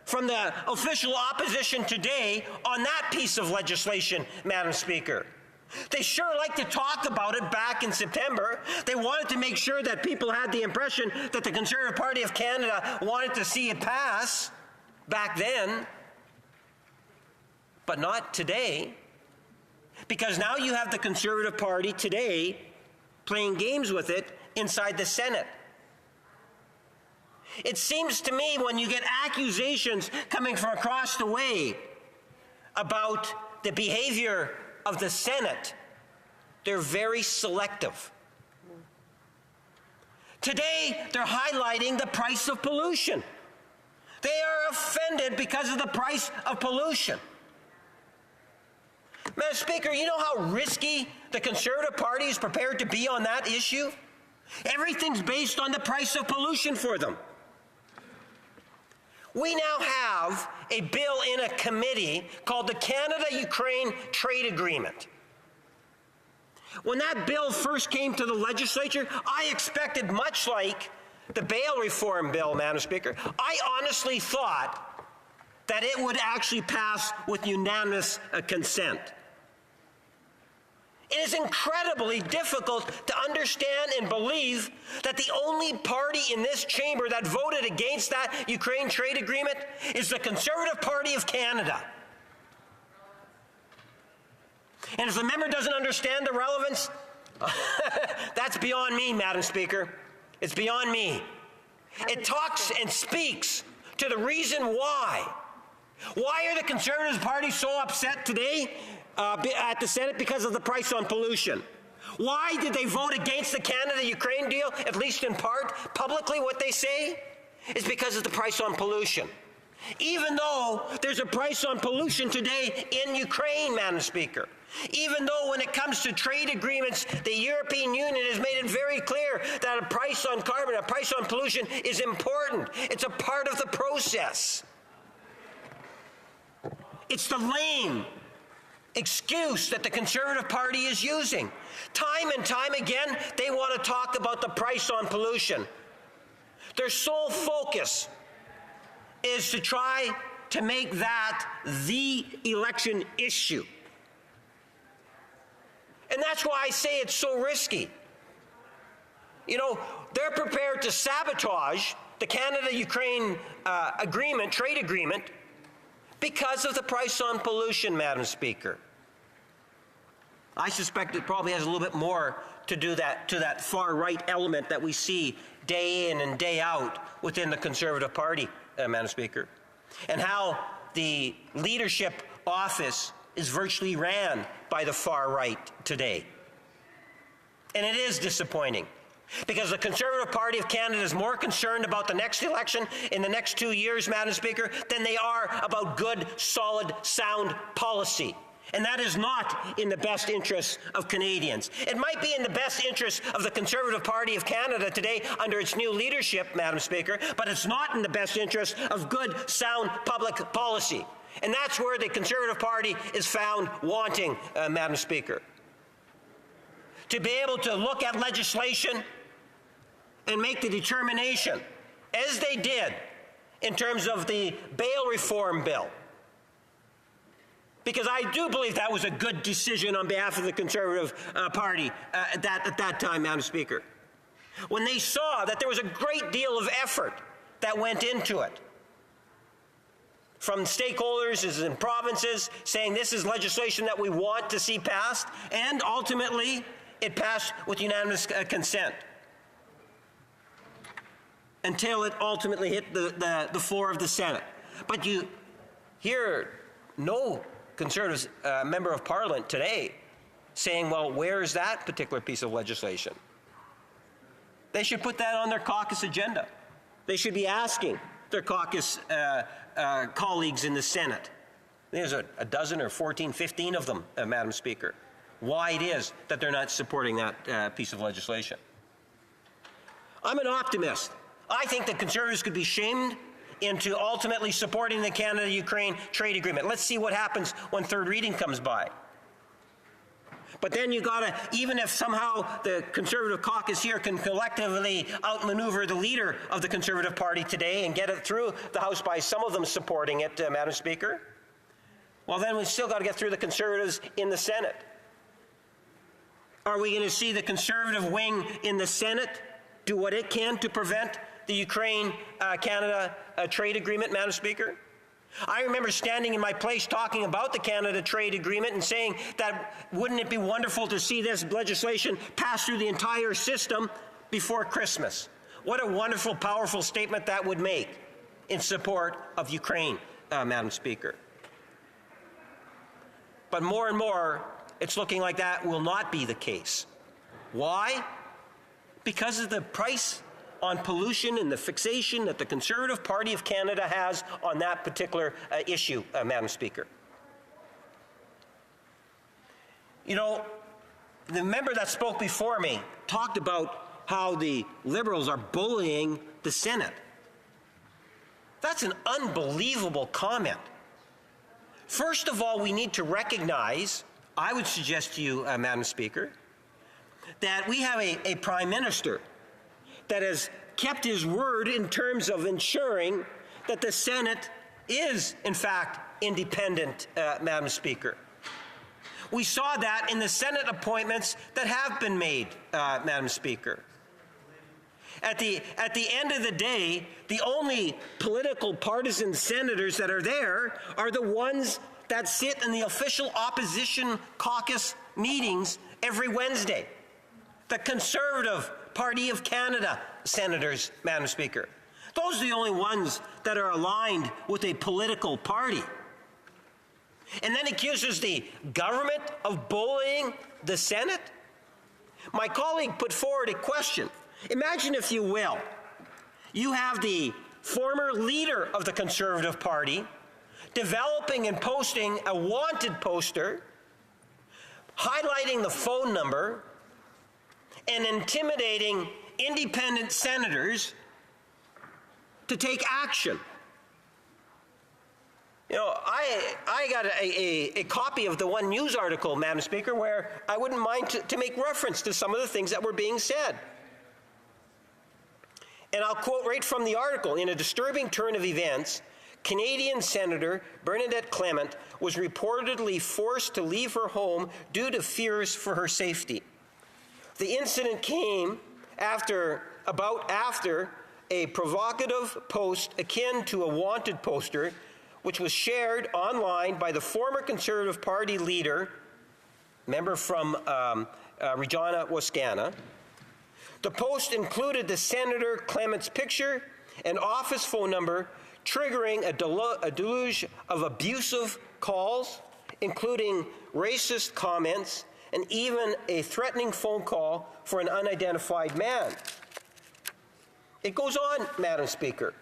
Speaker 11: from the official opposition today on that piece of legislation, Madam Speaker? They sure like to talk about it back in September. They wanted to make sure that people had the impression that the Conservative Party of Canada wanted to see it pass back then, but not today. Because now you have the Conservative Party today playing games with it inside the Senate. It seems to me when you get accusations coming from across the way about the behavior of the Senate, they're very selective. Today, they're highlighting the price of pollution. They are offended because of the price of pollution. Madam Speaker, you know how risky the Conservative Party is prepared to be on that issue? Everything's based on the price of pollution for them. We now have a bill in a committee called the Canada-Ukraine Trade Agreement. When that bill first came to the legislature, I expected, much like the bail reform bill, Madam Speaker, I honestly thought that it would actually pass with unanimous consent. It is incredibly difficult to understand and believe that the only party in this chamber that voted against that Ukraine trade agreement is the Conservative Party of Canada. And if the member doesn't understand the relevance, that's beyond me, Madam Speaker. It's beyond me. It talks and speaks to the reason why. Why are the Conservative Party so upset today at the Senate? Because of the price on pollution. Why did they vote against the Canada-Ukraine deal, at least in part? Publicly, what they say is because of the price on pollution. Even though there's a price on pollution today in Ukraine, Madam Speaker. Even though when it comes to trade agreements, the European Union has made it very clear that a price on carbon, a price on pollution is important. It's a part of the process. It's the lame excuse that the Conservative Party is using. Time and time again, they want to talk about the price on pollution. Their sole focus is to try to make that the election issue. And that's why I say it's so risky. You know, they're prepared to sabotage the Canada-Ukraine agreement, trade agreement, because of the price on pollution, Madam Speaker. I suspect it probably has a little bit more to do to that far-right element that we see day in and day out within the Conservative Party, Madam Speaker, and how the leadership office is virtually ran by the far right today. And it is disappointing, because the Conservative Party of Canada is more concerned about the next election in the next 2 years, Madam Speaker, than they are about good, solid, sound policy. And that is not in the best interests of Canadians. It might be in the best interests of the Conservative Party of Canada today under its new leadership, Madam Speaker, but it's not in the best interest of good, sound public policy. And that's where the Conservative Party is found wanting, Madam Speaker. To be able to look at legislation and make the determination, as they did in terms of the bail reform bill, because I do believe that was a good decision on behalf of the Conservative Party at that time, Madam Speaker, when they saw that there was a great deal of effort that went into it, from stakeholders in provinces saying this is legislation that we want to see passed, and ultimately it passed with unanimous consent until it ultimately hit the floor of the Senate. But you hear no Conservative member of Parliament today saying, well, where's that particular piece of legislation? They should put that on their caucus agenda. They should be asking their caucus colleagues in the Senate. There's a dozen or 14, 15 of them, Madam Speaker, why it is that they're not supporting that piece of legislation. I'm an optimist. I think that Conservatives could be shamed into ultimately supporting the Canada-Ukraine trade agreement. Let's see what happens when third reading comes by. But then you gotta, even if somehow the Conservative caucus here can collectively outmaneuver the leader of the Conservative Party today and get it through the House by some of them supporting it, Madam Speaker, well then we've still got to get through the Conservatives in the Senate. Are we going to see the Conservative wing in the Senate do what it can to prevent the Ukraine-Canada trade agreement, Madam Speaker? I remember standing in my place talking about the Canada trade agreement and saying that wouldn't it be wonderful to see this legislation pass through the entire system before Christmas? What a wonderful, powerful statement that would make in support of Ukraine, Madam Speaker. But more and more, it's looking like that will not be the case. Why? Because of the price on pollution and the fixation that the Conservative Party of Canada has on that particular issue, Madam Speaker. You know, the member that spoke before me talked about how the Liberals are bullying the Senate. That's an unbelievable comment. First of all, we need to recognize, I would suggest to you, Madam Speaker, that we have a Prime Minister that has kept his word in terms of ensuring that the Senate is, in fact, independent, Madam Speaker. We saw that in the Senate appointments that have been made, Madam Speaker. At the end of the day, the only political partisan senators that are there are the ones that sit in the official opposition caucus meetings every Wednesday. The Conservative Party of Canada senators, Madam Speaker. Those are the only ones that are aligned with a political party. And then accuses the government of bullying the Senate? My colleague put forward a question. Imagine, if you will, you have the former leader of the Conservative Party developing and posting a wanted poster, highlighting the phone number, and intimidating independent senators to take action. You know, I got a copy of the One News article, Madam Speaker, where I wouldn't mind to make reference to some of the things that were being said. And I'll quote right from the article. In a disturbing turn of events, Canadian Senator Bernadette Clement was reportedly forced to leave her home due to fears for her safety. The incident came after a provocative post akin to a wanted poster, which was shared online by the former Conservative Party leader, member from Regina Wascana. The post included the Senator Clement's picture and office phone number, triggering a deluge of abusive calls, including racist comments and even a threatening phone call for an unidentified man. It goes on, Madam Speaker.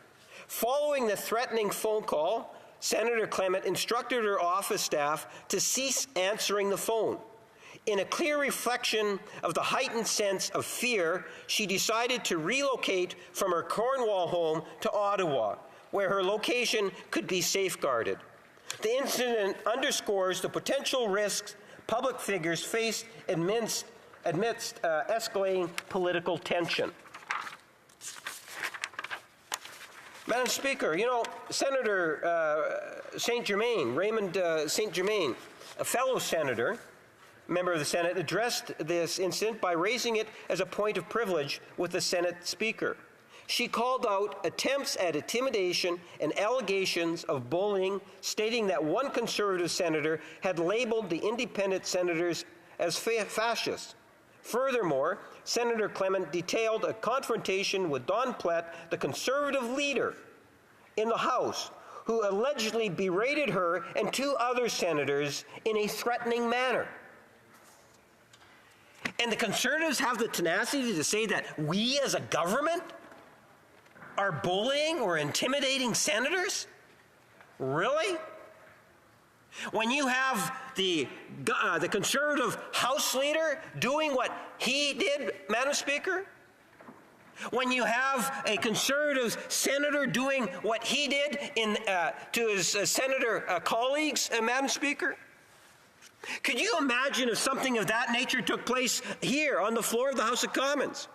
Speaker 11: Following the threatening phone call, Senator Clement instructed her office staff to cease answering the phone. In a clear reflection of the heightened sense of fear, she decided to relocate from her Cornwall home to Ottawa, where her location could be safeguarded. The incident underscores the potential risks public figures face amidst escalating political tension. Madam Speaker, you know, Senator St. Germain, Raymond St. Germain, a fellow senator, member of the Senate, addressed this incident by raising it as a point of privilege with the Senate Speaker. She called out attempts at intimidation and allegations of bullying, stating that one Conservative senator had labeled the independent senators as fascists. Furthermore, Senator Clement detailed a confrontation with Don Plett, the Conservative leader in the House, who allegedly berated her and two other senators in a threatening manner. And the Conservatives have the tenacity to say that we as a government are bullying or intimidating senators? Really? When you have the Conservative House leader doing what he did, Madam Speaker? When you have a Conservative senator doing what he did to his senator colleagues, Madam Speaker? Could you imagine if something of that nature took place here on the floor of the House of Commons?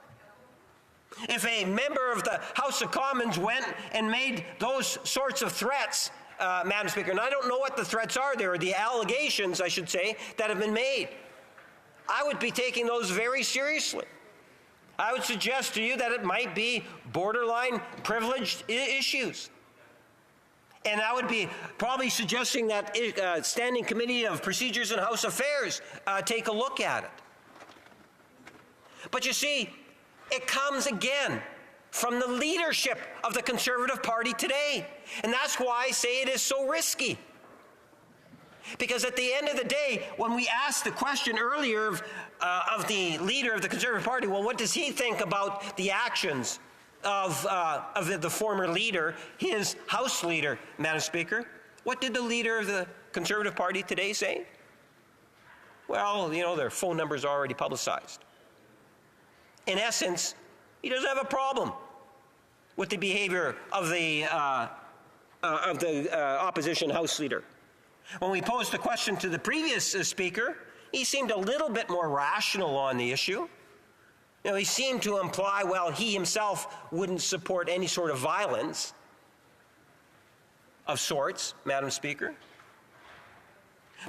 Speaker 11: If a member of the House of Commons went and made those sorts of threats, Madam Speaker, and I don't know what the threats are there, or the allegations, I should say, that have been made, I would be taking those very seriously. I would suggest to you that it might be borderline privileged issues. And I would be probably suggesting that Standing Committee of Procedures and House Affairs take a look at it. But you see, it comes again from the leadership of the Conservative Party today. And that's why I say it is so risky. Because at the end of the day, when we asked the question earlier of the leader of the Conservative Party, well, what does he think about the actions of the former leader, his House leader, Madam Speaker? What did the leader of the Conservative Party today say? Well, you know, their phone number's already publicized. In essence, he doesn't have a problem with the behavior of the opposition House leader. When we posed the question to the previous speaker, he seemed a little bit more rational on the issue. You know, he seemed to imply, well, he himself wouldn't support any sort of violence of sorts, Madam Speaker.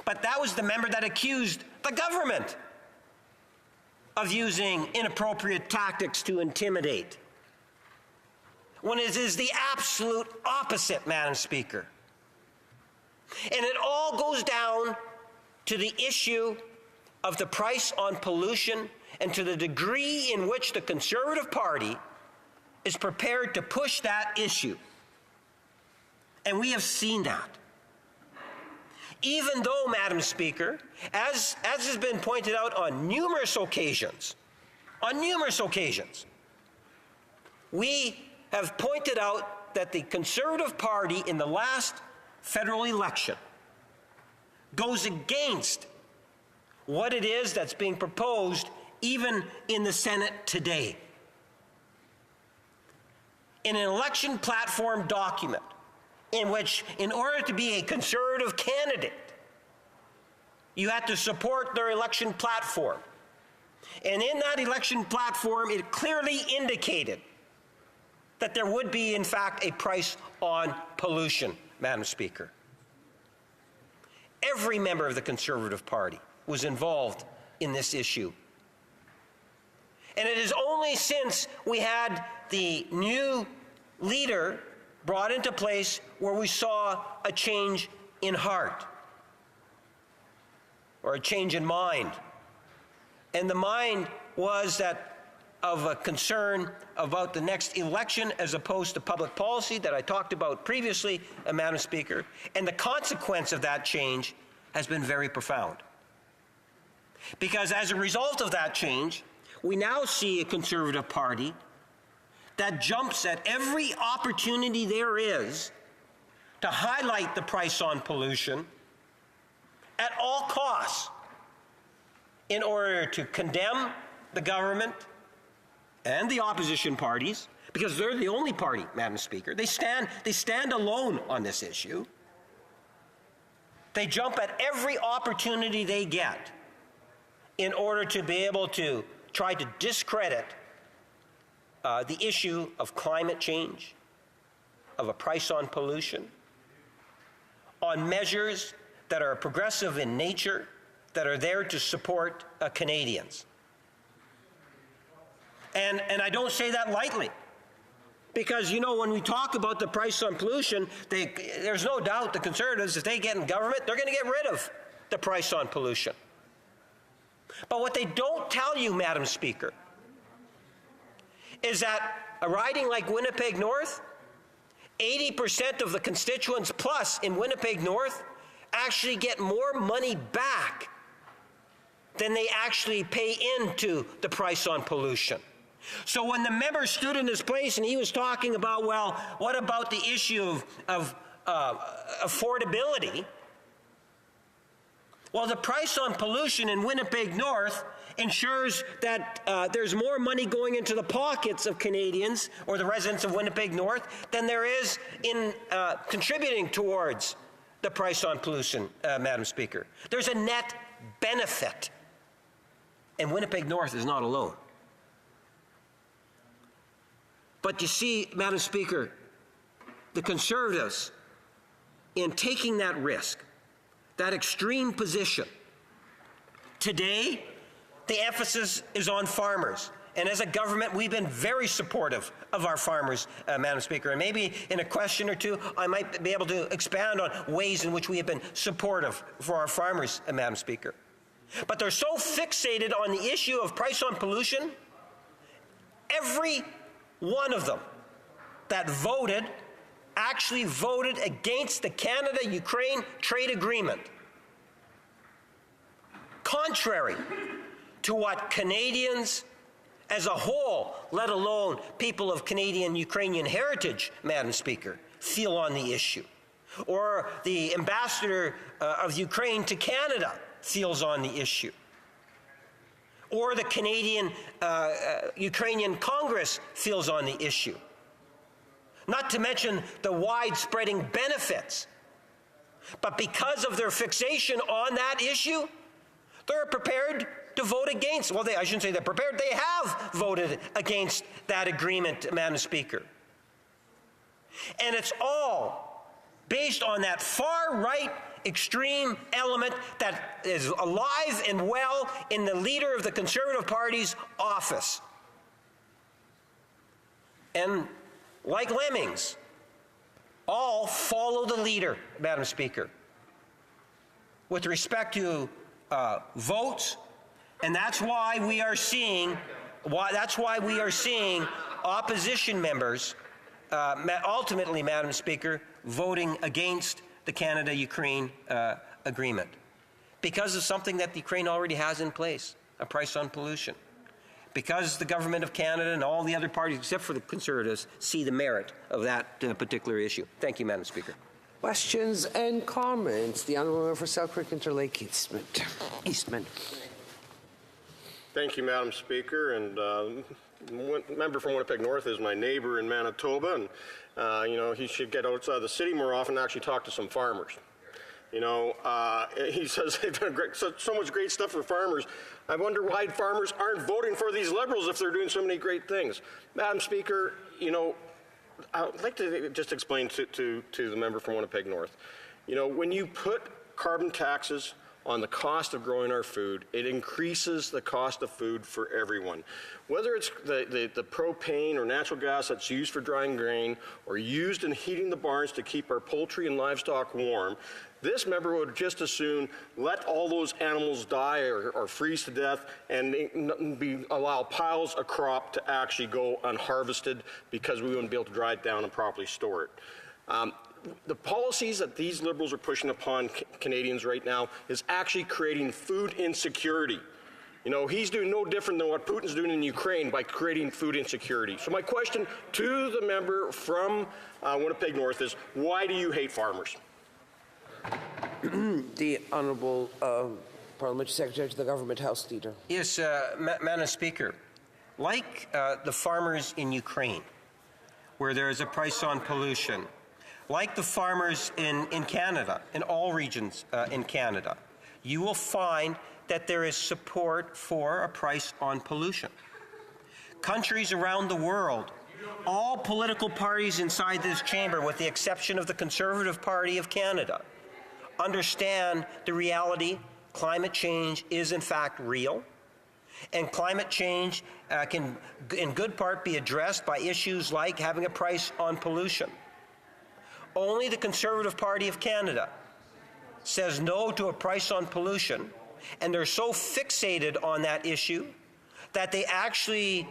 Speaker 11: But that was the member that accused the government of using inappropriate tactics to intimidate, when it is the absolute opposite, Madam Speaker. And it all goes down to the issue of the price on pollution and to the degree in which the Conservative Party is prepared to push that issue. And we have seen that. Even though, Madam Speaker, as has been pointed out on numerous occasions, we have pointed out that the Conservative Party in the last federal election goes against what it is that's being proposed even in the Senate today. In an election platform document in which, in order to be a Conservative candidate, you had to support their election platform. And in that election platform, it clearly indicated that there would be, in fact, a price on pollution, Madam Speaker. Every member of the Conservative Party was involved in this issue. And it is only since we had the new leader brought into place where we saw a change in heart or a change in mind. And the mind was that of a concern about the next election as opposed to public policy that I talked about previously, Madam Speaker. And the consequence of that change has been very profound. Because as a result of that change, we now see a Conservative Party that jumps at every opportunity there is to highlight the price on pollution at all costs in order to condemn the government and the opposition parties, because they're the only party, Madam Speaker. They stand alone on this issue. They jump at every opportunity they get in order to be able to try to discredit the issue of climate change, of a price on pollution, on measures that are progressive in nature, that are there to support Canadians. And I don't say that lightly, because, you know, when we talk about the price on pollution, there's no doubt the Conservatives, if they get in government, they're going to get rid of the price on pollution. But what they don't tell you, Madam Speaker, is that a riding like Winnipeg North, 80% of the constituents plus in Winnipeg North actually get more money back than they actually pay into the price on pollution. So when the member stood in his place and he was talking about, well, what about the issue of affordability? Well, the price on pollution in Winnipeg North ensures that there's more money going into the pockets of Canadians or the residents of Winnipeg North than there is in contributing towards the price on pollution, Madam Speaker. There's a net benefit, and Winnipeg North is not alone. But you see, Madam Speaker, the Conservatives, in taking that risk, that extreme position, today, the emphasis is on farmers. And as a government, we've been very supportive of our farmers, Madam Speaker. And maybe in a question or two, I might be able to expand on ways in which we have been supportive for our farmers, Madam Speaker. But they're so fixated on the issue of price on pollution, every one of them that voted actually voted against the Canada-Ukraine trade agreement, contrary to what Canadians as a whole, let alone people of Canadian-Ukrainian heritage, Madam Speaker, feel on the issue, or the ambassador of Ukraine to Canada feels on the issue, or the Canadian-Ukrainian Congress feels on the issue. Not to mention the widespreading benefits. But because of their fixation on that issue, they're prepared to vote against. Well, I shouldn't say they're prepared. They have voted against that agreement, Madam Speaker. And it's all based on that far-right extreme element that is alive and well in the leader of the Conservative Party's office. And like lemmings, all follow the leader, Madam Speaker, with respect to votes, and that's why we are seeing opposition members ultimately, Madam Speaker, voting against the Canada-Ukraine agreement because of something that Ukraine already has in place, a price on pollution. Because the government of Canada and all the other parties, except for the Conservatives, see the merit of that particular issue. Thank you, Madam Speaker.
Speaker 9: Questions and comments. The Honourable Member for Selkirk Interlake Eastman.
Speaker 19: Thank you, Madam Speaker. And member from Winnipeg North is my neighbour in Manitoba, and he should get outside the city more often and actually talk to some farmers. He says they've done so much great stuff for farmers. I wonder why farmers aren't voting for these Liberals if they're doing so many great things. Madam Speaker, I'd like to just explain to the member from Winnipeg North. When you put carbon taxes on the cost of growing our food, it increases the cost of food for everyone. Whether it's the propane or natural gas that's used for drying grain or used in heating the barns to keep our poultry and livestock warm, this member would just as soon let all those animals die or freeze to death and allow piles of crop to actually go unharvested because we wouldn't be able to dry it down and properly store it. The policies that these Liberals are pushing upon Canadians right now is actually creating food insecurity. He's doing no different than what Putin's doing in Ukraine by creating food insecurity. So my question to the member from Winnipeg North is, why do you hate farmers?
Speaker 9: The Honourable Parliamentary Secretary to the Government House Leader.
Speaker 11: Yes, Madam Speaker. Like the farmers in Ukraine, where there is a price on pollution, like the farmers in Canada, in all regions in Canada, you will find that there is support for a price on pollution. Countries around the world, all political parties inside this chamber, with the exception of the Conservative Party of Canada, understand the reality. Climate change is in fact real, and climate change can in good part be addressed by issues like having a price on pollution. Only the Conservative Party of Canada says no to a price on pollution, and they're so fixated on that issue that they actually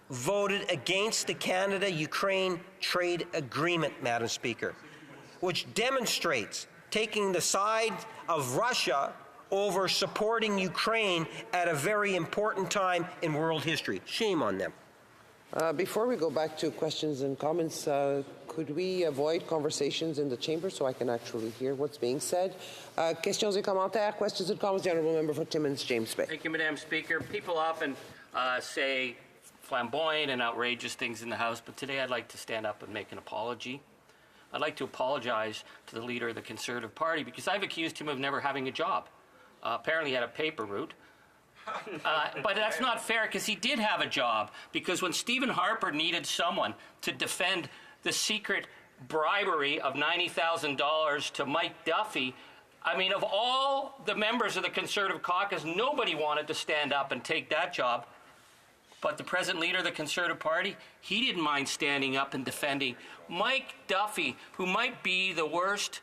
Speaker 11: voted against the Canada-Ukraine trade agreement, Madam Speaker, which demonstrates taking the side of Russia over supporting Ukraine at a very important time in world history. Shame on them.
Speaker 9: Before we go back to questions and comments, could we avoid conversations in the chamber so I can actually hear what's being said? Questions et commentaires, questions and comments. The Honourable Member for Timmins, James Bay.
Speaker 4: Thank you, Madam Speaker. People often say flamboyant and outrageous things in the House, but today I'd like to stand up and make an apology. I'd like to apologize to the leader of the Conservative Party because I've accused him of never having a job. Apparently he had a paper route. But that's not fair because he did have a job, because when Stephen Harper needed someone to defend the secret bribery of $90,000 to Mike Duffy, I mean, of all the members of the Conservative caucus, nobody wanted to stand up and take that job. But the present leader of the Conservative Party, he didn't mind standing up and defending Mike Duffy, who might be the worst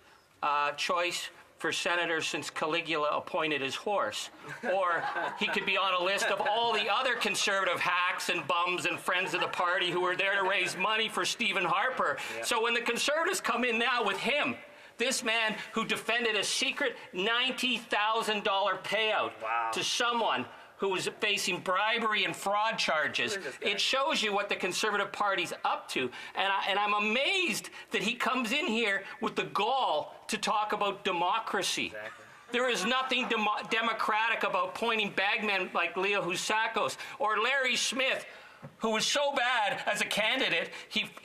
Speaker 4: choice for senator since Caligula appointed his horse. Or he could be on a list of all the other Conservative hacks and bums and friends of the party who were there to raise money for Stephen Harper. Yeah. So when the Conservatives come in now with him, this man who defended a secret $90,000 payout to someone who was facing bribery and fraud charges. It shows you what the Conservative Party's up to. And I'm amazed that he comes in here with the gall to talk about democracy. Exactly. There is nothing democratic about pointing bagmen like Leo Housakos or Larry Smith, who was so bad as a candidate.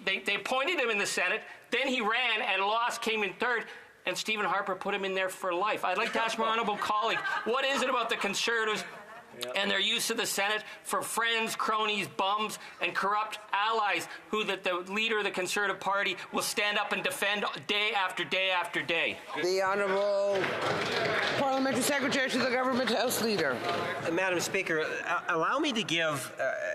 Speaker 4: They appointed him in the Senate, then he ran and lost, came in third, and Stephen Harper put him in there for life. I'd like to ask my honourable colleague, what is it about the Conservatives and their use of the Senate for friends, cronies, bums, and corrupt allies who the leader of the Conservative Party will stand up and defend day after day after day.
Speaker 9: The Honourable Parliamentary Secretary to the Government House Leader.
Speaker 11: Madam Speaker, allow me to give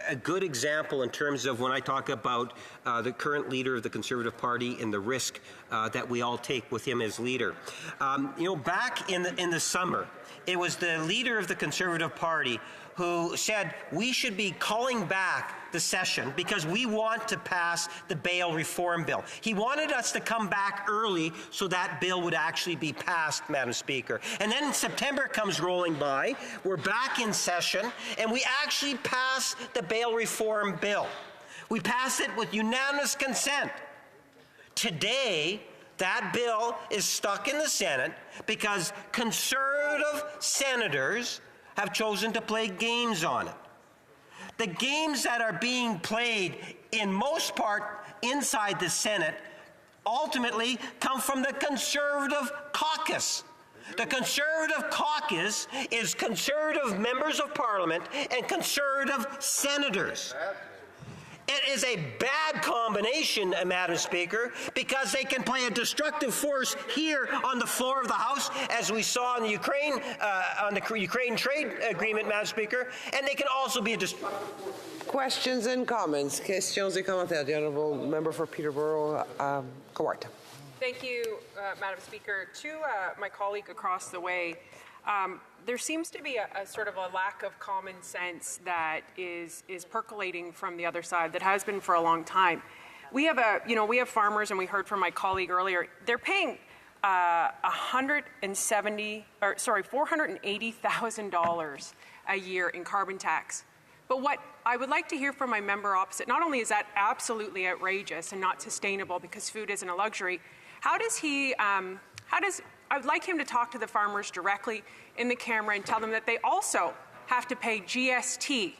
Speaker 11: a good example in terms of when I talk about the current leader of the Conservative Party and the risk that we all take with him as leader. Back in the summer, it was the leader of the Conservative Party who said we should be calling back the session because we want to pass the bail reform bill. He wanted us to come back early so that bill would actually be passed, Madam Speaker. And then September comes rolling by, we're back in session, and we actually pass the bail reform bill. We pass it with unanimous consent. Today, that bill is stuck in the Senate because Conservative senators have chosen to play games on it. The games that are being played, in most part, inside the Senate, ultimately come from the Conservative caucus. The Conservative caucus is Conservative members of Parliament and Conservative senators. It is a bad combination, Madam Speaker, because they can play a destructive force here on the floor of the House, as we saw in the Ukraine trade agreement, Madam Speaker, and they can also be a
Speaker 9: Questions and comments. Questions et commentaires. The Honourable Member for Peterborough, Kawart.
Speaker 21: Thank you, Madam Speaker. To my colleague across the way, there seems to be a sort of a lack of common sense that is percolating from the other side that has been for a long time. We have farmers, and we heard from my colleague earlier. They're paying $480,000 a year in carbon tax. But what I would like to hear from my member opposite, not only is that absolutely outrageous and not sustainable because food isn't a luxury, I would like him to talk to the farmers directly in the camera and tell them that they also have to pay GST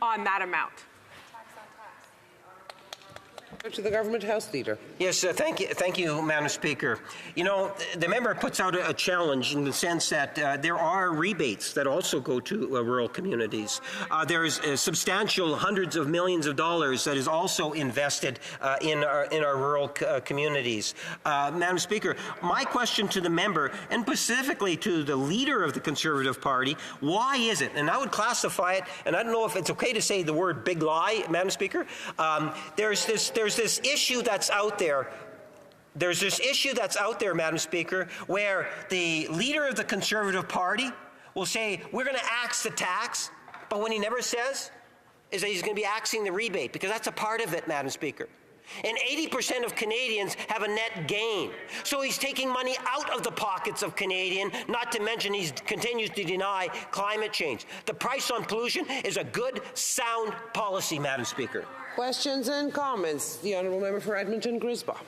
Speaker 21: on that amount.
Speaker 9: To the Government House Leader.
Speaker 11: Yes, thank you, Madam Speaker. The member puts out a challenge in the sense that there are rebates that also go to rural communities. There's substantial hundreds of millions of dollars that is also invested in our rural communities. Madam Speaker, my question to the member, and specifically to the leader of the Conservative Party, why is it, and I would classify it, and I don't know if it's okay to say the word big lie, Madam Speaker, there's this issue that's out there. There's this issue that's out there, Madam Speaker, where the leader of the Conservative Party will say, we're going to axe the tax, but what he never says is that he's going to be axing the rebate, because that's a part of it, Madam Speaker. And 80% of Canadians have a net gain. So he's taking money out of the pockets of Canadians, not to mention he continues to deny climate change. The price on pollution is a good, sound policy, Madam Speaker.
Speaker 9: Questions and comments. The Honourable Member for Edmonton Grisbaugh.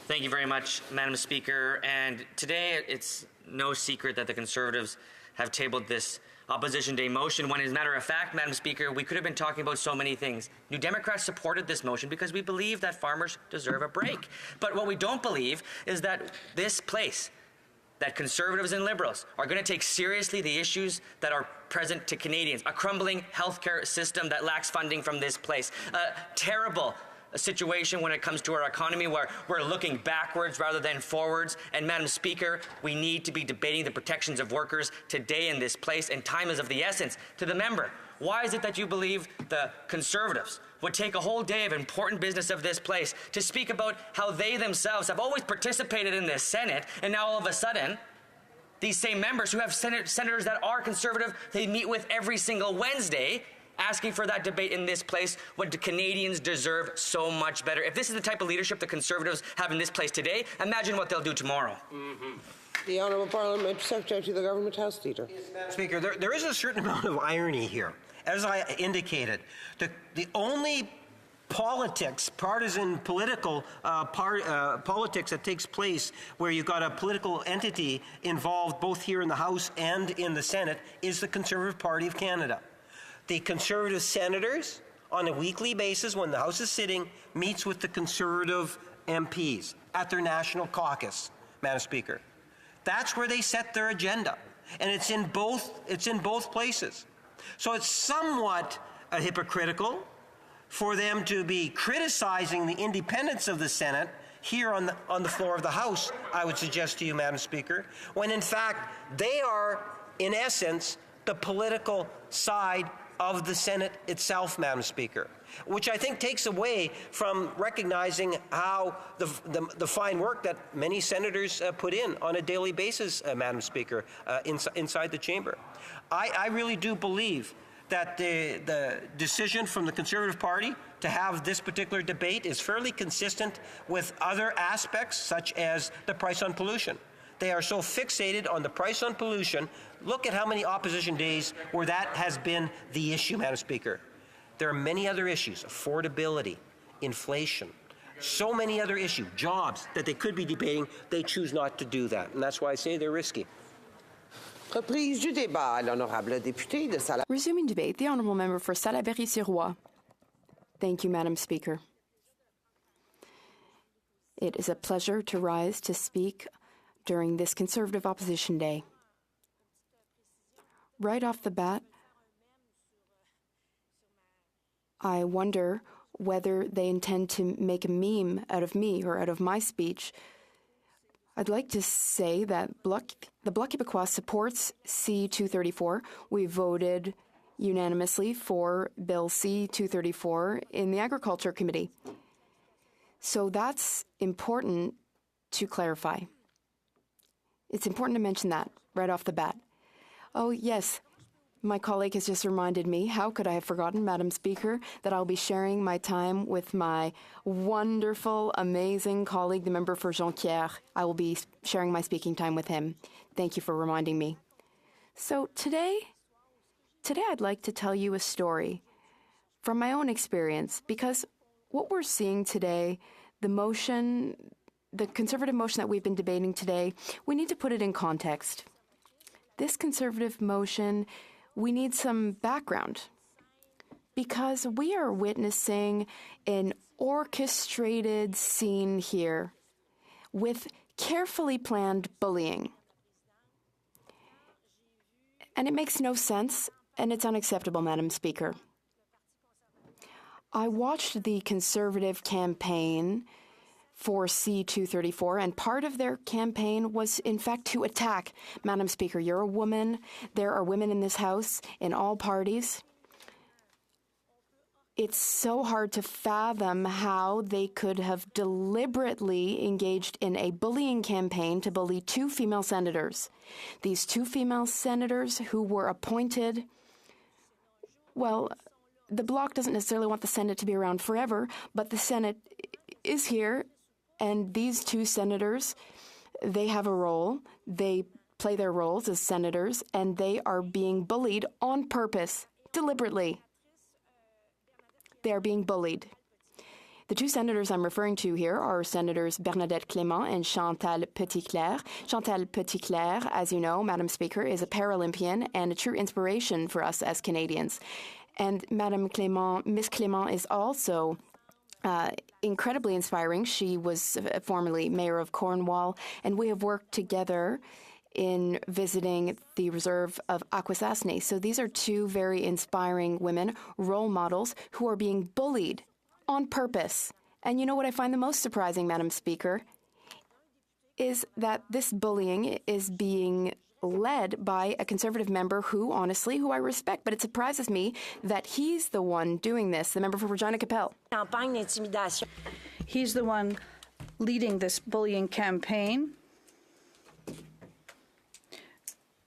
Speaker 22: Thank you very much, Madam Speaker. And today it's no secret that the Conservatives have tabled this Opposition Day motion when, as a matter of fact, Madam Speaker, we could have been talking about so many things. New Democrats supported this motion because we believe that farmers deserve a break. But what we don't believe is that this place, that Conservatives and Liberals are going to take seriously the issues that are present to Canadians. A crumbling healthcare system that lacks funding from this place. A terrible situation when it comes to our economy where we're looking backwards rather than forwards. And Madam Speaker, we need to be debating the protections of workers today in this place, and time is of the essence. To the member, why is it that you believe the Conservatives would take a whole day of important business of this place to speak about how they themselves have always participated in this Senate, and now all of a sudden, these same members who have senators that are Conservative, they meet with every single Wednesday, asking for that debate in this place when the Canadians deserve so much better. If this is the type of leadership the Conservatives have in this place today, imagine what they'll do tomorrow.
Speaker 9: The Honourable Parliamentary Secretary to the Government House Leader.
Speaker 11: Speaker, there is a certain amount of irony here. As I indicated, the only politics, partisan political politics that takes place where you've got a political entity involved both here in the House and in the Senate is the Conservative Party of Canada. The Conservative senators, on a weekly basis, when the House is sitting, meets with the Conservative MPs at their national caucus, Madam Speaker. That's where they set their agenda, and it's in both places. So it's somewhat hypocritical for them to be criticizing the independence of the Senate here on the floor of the House, I would suggest to you, Madam Speaker, when in fact they are, in essence, the political side of the Senate itself, Madam Speaker, which I think takes away from recognizing how the fine work that many senators put in on a daily basis, Madam Speaker, inside the chamber. I really do believe that the decision from the Conservative Party to have this particular debate is fairly consistent with other aspects, such as the price on pollution. They are so fixated on the price on pollution. Look at how many opposition days where that has been the issue, Madam Speaker. There are many other issues, affordability, inflation, so many other issues, jobs that they could be debating. They choose not to do that, and that's why I say they're risky.
Speaker 9: Reprise du débat, l'honorable député de Salaberry.
Speaker 2: Resuming debate, the honourable member for Salaberry-sur-Roi. Thank you, Madam Speaker. It is a pleasure to rise to speak during this Conservative Opposition Day. Right off the bat, I wonder whether they intend to make a meme out of me or out of my speech. I'd like to say that the Bloc Québécois supports C-234. We voted unanimously for Bill C-234 in the Agriculture Committee. So that's important to clarify. It's important to mention that right off the bat. Oh, yes, my colleague has just reminded me, how could I have forgotten, Madam Speaker, that I'll be sharing my time with my wonderful, amazing colleague, the member for Jonquière. I will be sharing my speaking time with him. Thank you for reminding me. So today I'd like to tell you a story from my own experience, because what we're seeing today, the Conservative motion that we've been debating today, we need to put it in context. This Conservative motion, we need some background, because we are witnessing an orchestrated scene here with carefully planned bullying. And it makes no sense, and it's unacceptable, Madam Speaker. I watched the Conservative campaign for C-234, and part of their campaign was, in fact, to attack. Madam Speaker, you're a woman. There are women in this House, in all parties. It's so hard to fathom how they could have deliberately engaged in a bullying campaign to bully two female senators. These two female senators who were appointed, well, the Bloc doesn't necessarily want the Senate to be around forever, but the Senate is here. And these two senators, they have a role. They play their roles as senators, and they are being bullied on purpose, deliberately. They are being bullied. The two senators I'm referring to here are Senators Bernadette Clément and Chantal Petitclerc. Chantal Petitclerc, as you know, Madam Speaker, is a Paralympian and a true inspiration for us as Canadians. And Madame Clément, Miss Clément, is also incredibly inspiring. She was formerly mayor of Cornwall, and we have worked together in visiting the reserve of Akwesasne. So these are two very inspiring women, role models, who are being bullied on purpose. And you know what I find the most surprising, Madam Speaker, is that this bullying is being led by a Conservative member who I respect, but it surprises me that he's the one doing this, the member for Regina Capel.
Speaker 14: He's the one leading this bullying campaign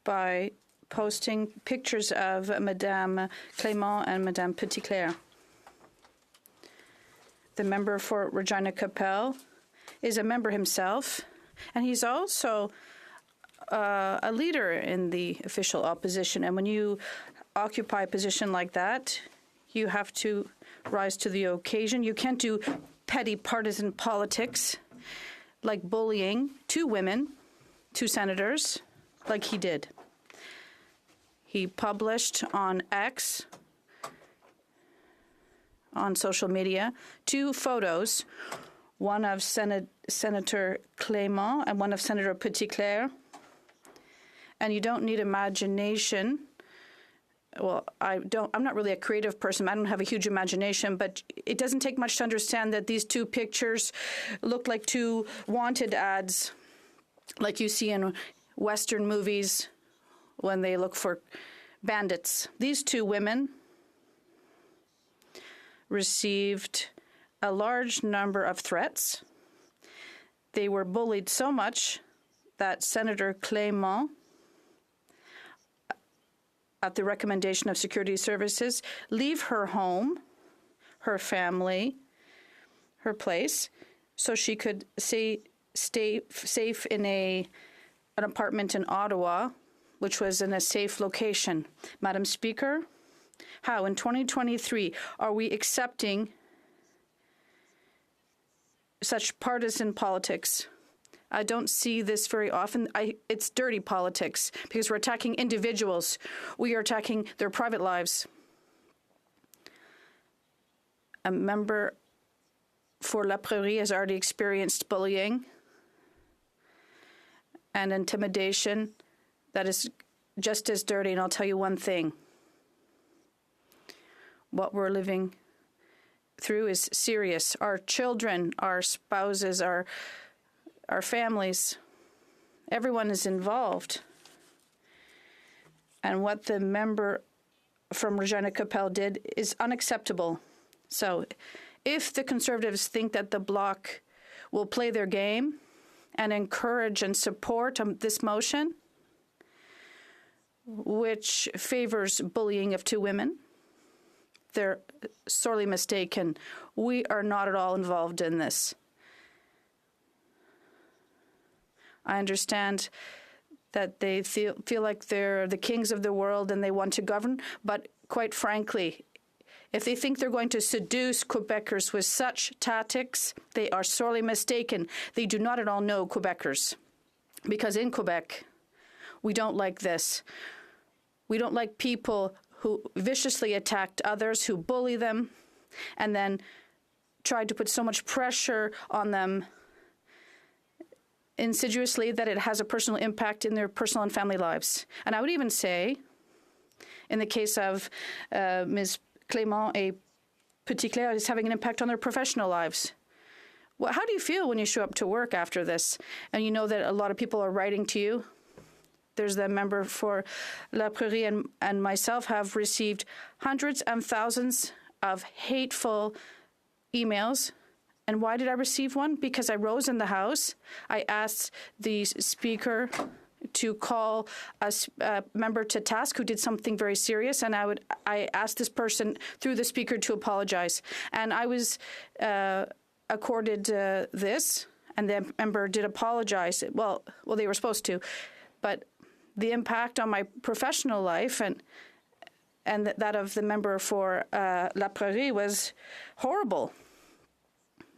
Speaker 14: by posting pictures of Madame Clément and Madame Petitclerc. The member for Regina Capel is a member himself, and he's also a leader in the official opposition. And when you occupy a position like that, you have to rise to the occasion. You can't do petty partisan politics like bullying two women, two senators, like he did. He published on X, on social media, two photos, one of Senator Clément and one of Senator Petitclerc. And you don't need imagination well, I'm not really a creative person. I don't have a huge imagination, but it doesn't take much to understand that these two pictures look like two wanted ads, like you see in Western movies when they look for bandits. These two women received a large number of threats. They were bullied so much that Senator Clément, at the recommendation of security services, leave her home, her family, her place, so she could stay safe in an apartment in Ottawa, which was in a safe location. Madam Speaker, how in 2023 are we accepting such partisan politics? I don't see this very often. It's dirty politics because we're attacking individuals. We are attacking their private lives. A member for La Prairie has already experienced bullying and intimidation that is just as dirty. And I'll tell you one thing. What we're living through is serious. Our children, our spouses, our families, everyone is involved. And what the member from Regina Capel did is unacceptable. So if the Conservatives think that the Bloc will play their game and encourage and support this motion, which favors bullying of two women, they're sorely mistaken. We are not at all involved in this. I understand that they feel like they're the kings of the world and they want to govern, but quite frankly, if they think they're going to seduce Quebecers with such tactics, they are sorely mistaken. They do not at all know Quebecers. Because in Quebec, we don't like this. We don't like people who viciously attacked others, who bully them, and then tried to put so much pressure on them insidiously that it has a personal impact in their personal and family lives. And I would even say, in the case of Ms. Clément et Petitclerc, is having an impact on their professional lives. Well, how do you feel when you show up to work after this and you know that a lot of people are writing to you? There's the member for La Prairie and myself have received hundreds and thousands of hateful emails. And why did I receive one? Because I rose in the House. I asked the Speaker to call a member to task who did something very serious, and I asked this person through the Speaker to apologize. And I was accorded this, and the member did apologize. Well, they were supposed to, but the impact on my professional life and that of the member for La Prairie was horrible.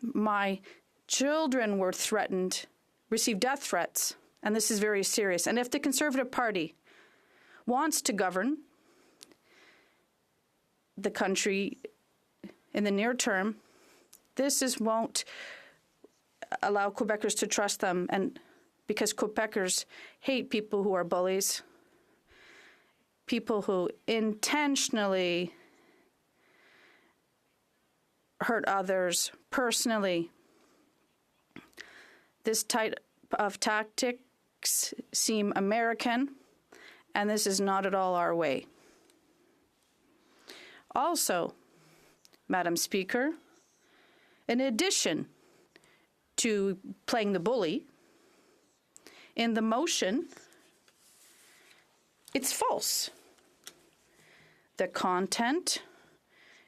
Speaker 14: My children were threatened, received death threats, and this is very serious. And if the Conservative Party wants to govern the country in the near term, this won't allow Quebecers to trust them, and because Quebecers hate people who are bullies, people who intentionally hurt others personally. This type of tactics seem American, and this is not at all our way. Also, Madam Speaker, in addition to playing the bully, in the motion, it's false. The content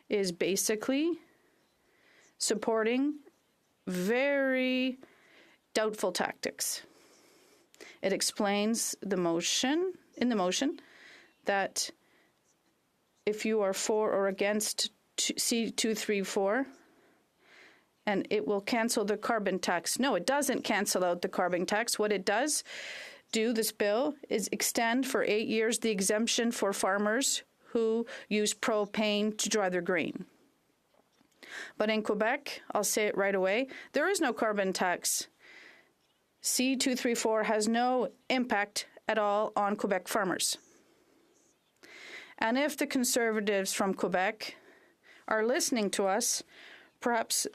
Speaker 14: is basically supporting very doubtful tactics. It explains in the motion that if you are for or against C-234, and it will cancel the carbon tax. No, it doesn't cancel out the carbon tax. What it does do, this bill, is extend for 8 years the exemption for farmers who use propane to dry their grain. But in Quebec, I'll say it right away, there is no carbon tax. C-234 has no impact at all on Quebec farmers. And if the Conservatives from Quebec are listening to us, perhaps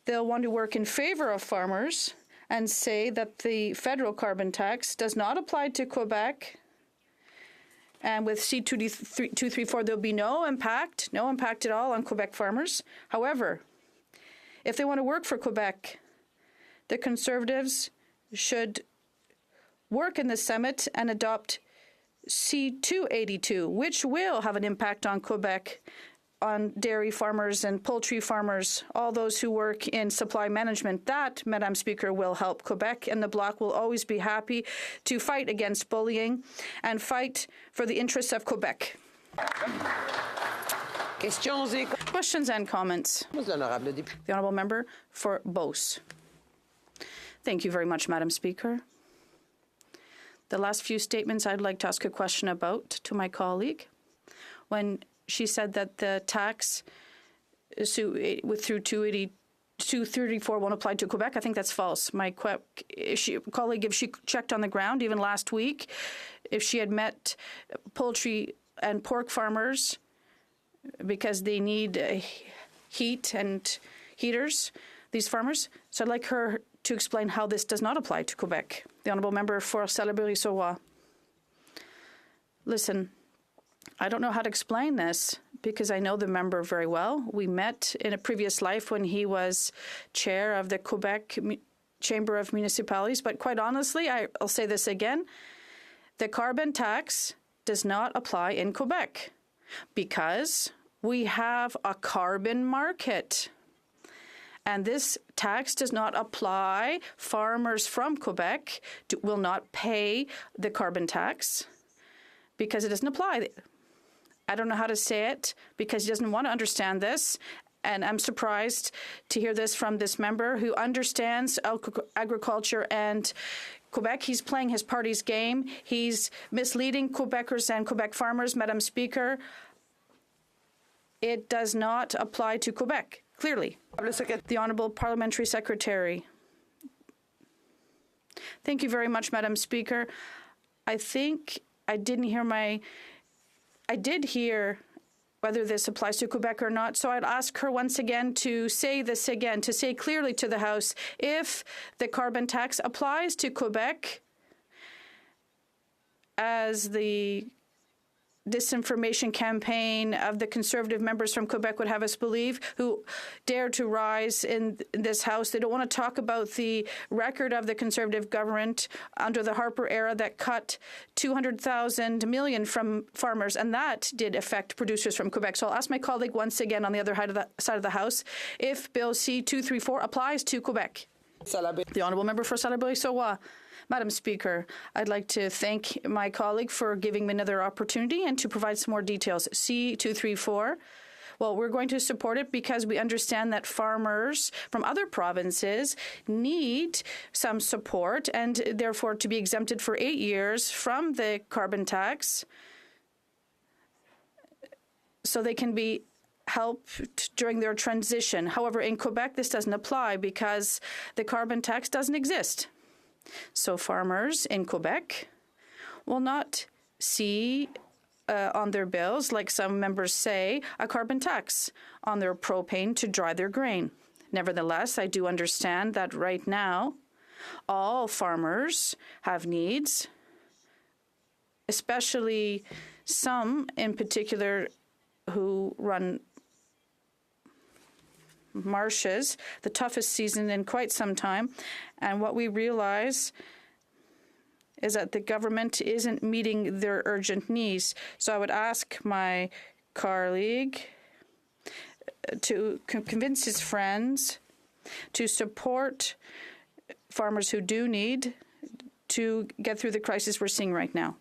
Speaker 14: they'll want to work in favor of farmers and say that the federal carbon tax does not apply to Quebec. And with C234, there'll be no impact at all on Quebec farmers. However, if they want to work for Quebec, the Conservatives should work in the summit and adopt C282, which will have an impact on Quebec, on dairy farmers and poultry farmers, all those who work in supply management. That, Madam Speaker, will help Quebec, and the Bloc will always be happy to fight against bullying and fight for the interests of Quebec. Questions and comments. The Honourable Member for Beauce. Thank you very much, Madam Speaker. The last few statements I'd like to ask a question about to my colleague. When she said that the tax through 234 won't apply to Quebec. I think that's false. My colleague, if she checked on the ground, even last week, if she had met poultry and pork farmers because they need heat and heaters, these farmers, so I'd like her to explain how this does not apply to Quebec. The Honourable Member for Salaberry-Sauroy. Listen, I don't know how to explain this because I know the member very well. We met in a previous life when he was chair of the Quebec Chamber of Municipalities. But quite honestly, I'll say this again. The carbon tax does not apply in Quebec because we have a carbon market. And this tax does not apply. Farmers from Quebec will not pay the carbon tax because it doesn't apply. I don't know how to say it because he doesn't want to understand this. And I'm surprised to hear this from this member who understands agriculture and Quebec. He's playing his party's game. He's misleading Quebecers and Quebec farmers. Madam Speaker, it does not apply to Quebec, clearly. The Honourable Parliamentary Secretary. Thank you very much, Madam Speaker. I think I didn't hear I did hear whether this applies to Quebec or not, so I'd ask her once again to say this again, to say clearly to the House, if the carbon tax applies to Quebec, as the disinformation campaign of the Conservative members from Quebec would have us believe, who dare to rise in this House. They don't want to talk about the record of the Conservative government under the Harper era that cut $200 million from farmers, and that did affect producers from Quebec. So I'll ask my colleague once again on the other side of the House if Bill C-234 applies to Quebec. The Honourable Member for Salaberry-Sauroy. Madam Speaker, I'd like to thank my colleague for giving me another opportunity and to provide some more details. C-234, well, we're going to support it because we understand that farmers from other provinces need some support and therefore to be exempted for 8 years from the carbon tax so they can be helped during their transition. However, in Quebec, this doesn't apply because the carbon tax doesn't exist. So farmers in Quebec will not see on their bills, like some members say, a carbon tax on their propane to dry their grain. Nevertheless, I do understand that right now all farmers have needs, especially some in particular who run marshes, the toughest season in quite some time. And what we realize is that the government isn't meeting their urgent needs. So I would ask my colleague to convince his friends to support farmers who do need to get through the crisis we're seeing right now.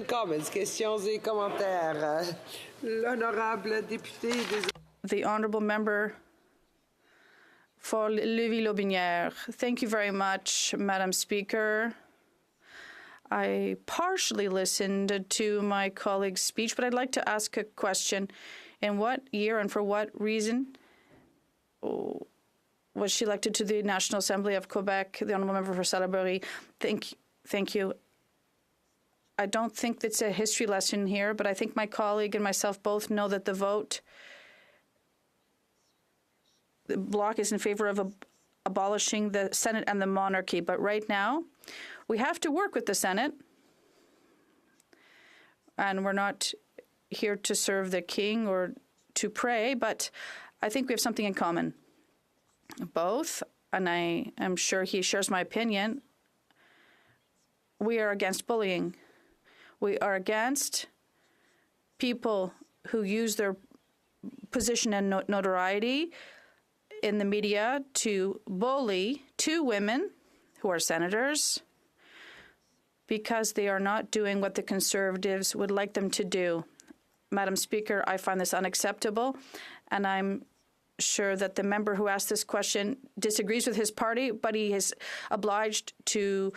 Speaker 9: Comments, questions et commentaires. L'honorable député des...
Speaker 14: The Honourable Member for Lévis-Lotbinière. Thank you very much, Madam Speaker. I partially listened to my colleague's speech, but I'd like to ask a question. In what year and for what reason was she elected to the National Assembly of Quebec? The Honourable Member for Salaberry. Thank you. I don't think it's a history lesson here, but I think my colleague and myself both know that the bloc is in favor of abolishing the Senate and the monarchy. But right now, we have to work with the Senate, and we're not here to serve the king or to pray, but I think we have something in common. Both, and I am sure he shares my opinion, we are against bullying. We are against people who use their position and notoriety in the media to bully two women who are senators because they are not doing what the Conservatives would like them to do. Madam Speaker, I find this unacceptable, and I'm sure that the member who asked this question disagrees with his party, but he is obliged to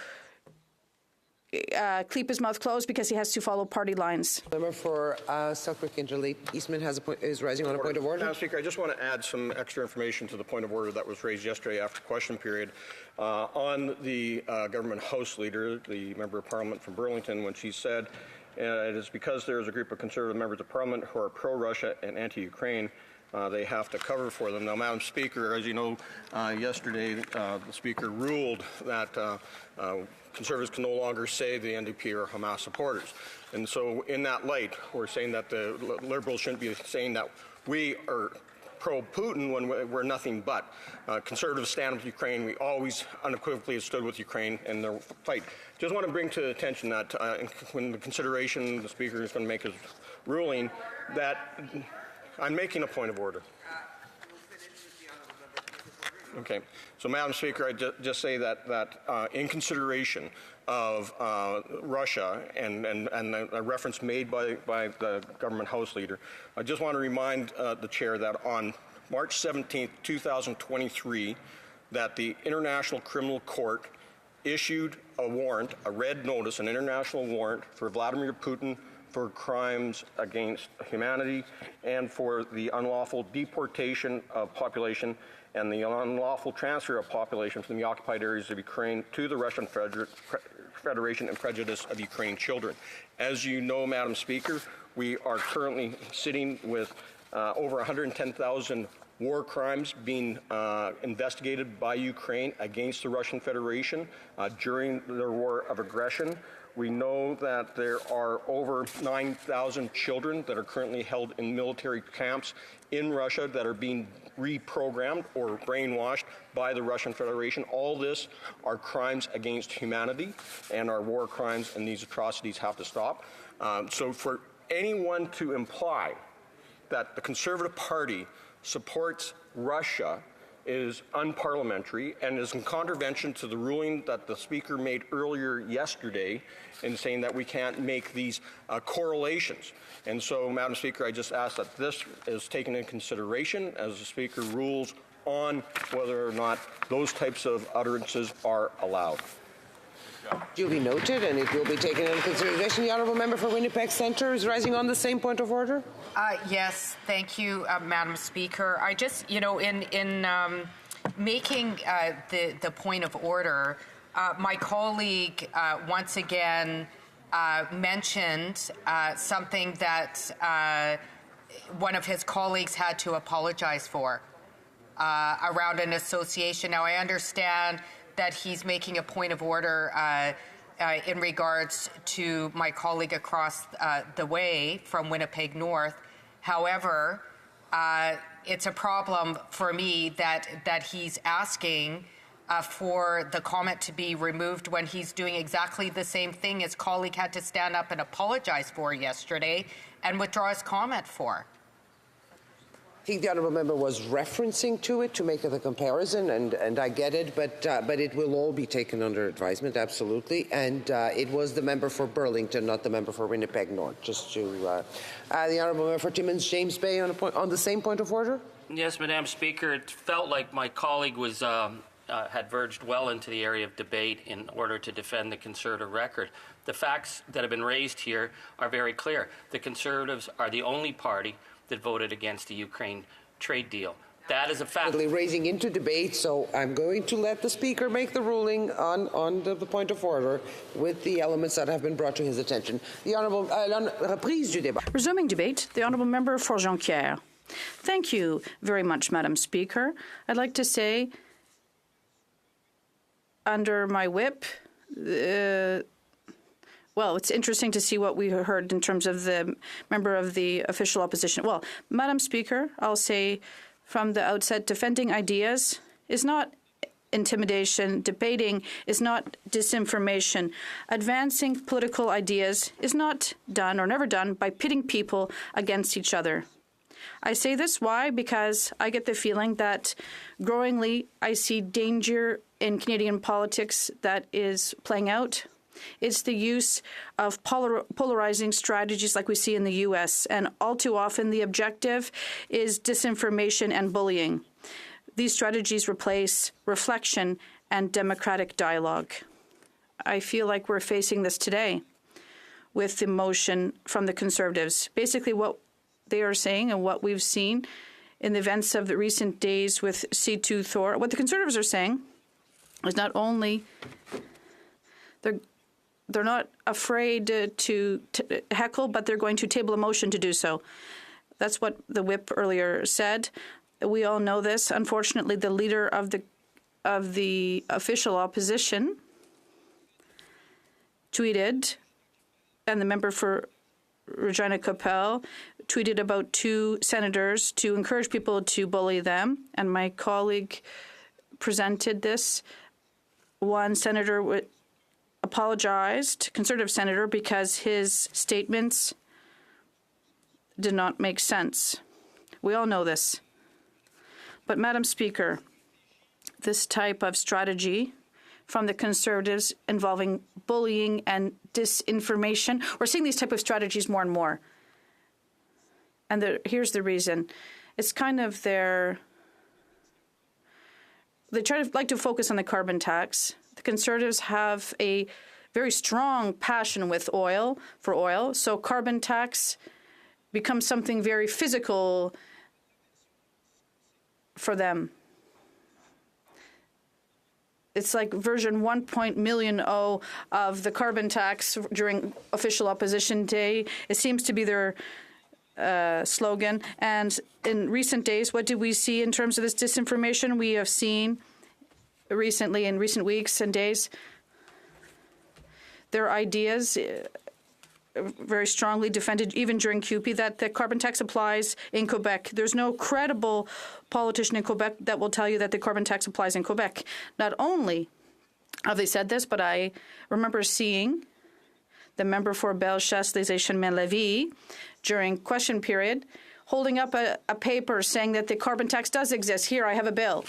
Speaker 14: keep his mouth closed because he has to follow party lines.
Speaker 9: Member for Selkirk Interlake Eastman is rising on a point of order.
Speaker 19: Madam Speaker, I just want to add some extra information to the point of order that was raised yesterday after question period on the government House Leader, the Member of Parliament from Burlington, when she said it is because there is a group of Conservative members of Parliament who are pro-Russia and anti-Ukraine, they have to cover for them. Now, Madam Speaker, as you know, yesterday the Speaker ruled that Conservatives can no longer say the NDP are Hamas supporters. And so in that light, we're saying that the Liberals shouldn't be saying that we are pro-Putin when we're nothing but. Conservatives stand with Ukraine. We always unequivocally have stood with Ukraine in their fight. Just want to bring to attention that when the consideration the Speaker is going to make his ruling, that I'm making a point of order. Okay. So, Madam Speaker, I just say that in consideration of Russia and a reference made by the government House Leader, I just want to remind the Chair that on March 17th, 2023, that the International Criminal Court issued a warrant, a red notice, an international warrant for Vladimir Putin for crimes against humanity and for the unlawful deportation of population and the unlawful transfer of population from the occupied areas of Ukraine to the Russian Federation and prejudice of Ukrainian children. As you know, Madam Speaker, we are currently sitting with over 110,000 war crimes being investigated by Ukraine against the Russian Federation during their war of aggression. We know that there are over 9,000 children that are currently held in military camps in Russia that are being reprogrammed or brainwashed by the Russian Federation. All this are crimes against humanity and are war crimes, and these atrocities have to stop. So for anyone to imply that the Conservative Party supports Russia is unparliamentary and is in contravention to the ruling that the Speaker made earlier yesterday in saying that we can't make these correlations. And so, Madam Speaker, I just ask that this is taken into consideration as the Speaker rules on whether or not those types of utterances are allowed.
Speaker 9: Duly noted, and it will be taken into consideration. The Honourable Member for Winnipeg Centre is rising on the same point of order.
Speaker 8: Yes, thank you, Madam Speaker. I just, in making the point of order, my colleague once again mentioned something that one of his colleagues had to apologize for around an association. Now, I understand that he's making a point of order in regards to my colleague across the way from Winnipeg North. However, it's a problem for me that he's asking for the comment to be removed when he's doing exactly the same thing his colleague had to stand up and apologize for yesterday and withdraw his comment for.
Speaker 9: I think the Honourable Member was referencing to it to make the comparison, and I get it, but it will all be taken under advisement, absolutely. And it was the member for Burlington, not the member for Winnipeg North. Just to the Honourable Member for Timmins, James Bay, on the same point of order.
Speaker 4: Yes, Madam Speaker. It felt like my colleague was had verged well into the area of debate in order to defend the Conservative record. The facts that have been raised here are very clear. The Conservatives are the only party that voted against the Ukraine trade deal. That is a fact.
Speaker 9: Raising into debate, so I'm going to let the Speaker make the ruling on the point of order with the elements that have been brought to his attention. The Honourable reprise du débat.
Speaker 14: Resuming debate, the Honourable Member for Jonquière. Thank you very much, Madam Speaker. I'd like to say, under my whip, well, it's interesting to see what we heard in terms of the member of the official opposition. Well, Madam Speaker, I'll say from the outset, defending ideas is not intimidation. Debating is not disinformation. Advancing political ideas is not done or never done by pitting people against each other. I say this, why? Because I get the feeling that growingly I see danger in Canadian politics that is playing out. It's the use of polarizing strategies like we see in the U.S., and all too often the objective is disinformation and bullying. These strategies replace reflection and democratic dialogue. I feel like we're facing this today with the motion from the Conservatives. Basically what they are saying and what we've seen in the events of the recent days with C2 Thor, what the Conservatives are saying is not only they're not afraid to heckle, but they're going to table a motion to do so. That's what the whip earlier said. We all know this. Unfortunately, the leader of the official opposition tweeted, and the member for Regina Coppell tweeted about two senators to encourage people to bully them. And my colleague presented this. One senator apologized, Conservative senator, because his statements did not make sense. We all know this. But, Madam Speaker, this type of strategy from the Conservatives involving bullying and disinformation, we're seeing these type of strategies more and more. And here's the reason. It's kind of they like to focus on the carbon tax. The Conservatives have a very strong passion with oil, so carbon tax becomes something very physical for them. It's like version 1.0 million of the carbon tax during official opposition day. It seems to be their slogan. And in recent days, what did we see in terms of this disinformation? We have seen recently, in recent weeks and days, their ideas very strongly defended, even during CUPE, that the carbon tax applies in Quebec. There's no credible politician in Quebec that will tell you that the carbon tax applies in Quebec. Not only have they said this, but I remember seeing the member for Bellechasse-les-Chemins-Lévis during question period holding up a paper saying that the carbon tax does exist. Here, I have a bill.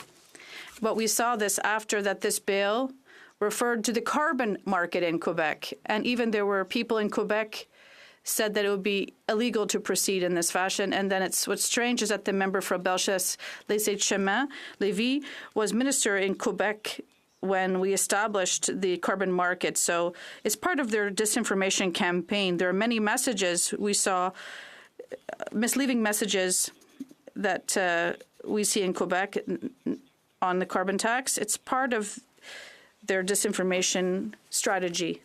Speaker 14: But we saw this after that this bill referred to the carbon market in Quebec. And even there were people in Quebec said that it would be illegal to proceed in this fashion. And then what's strange is that the member for Bellechasse-les-Chemins-Lévis was minister in Quebec when we established the carbon market. So it's part of their disinformation campaign. There are many messages we saw, misleading messages that we see in Quebec on the carbon tax. It's part of their disinformation strategy.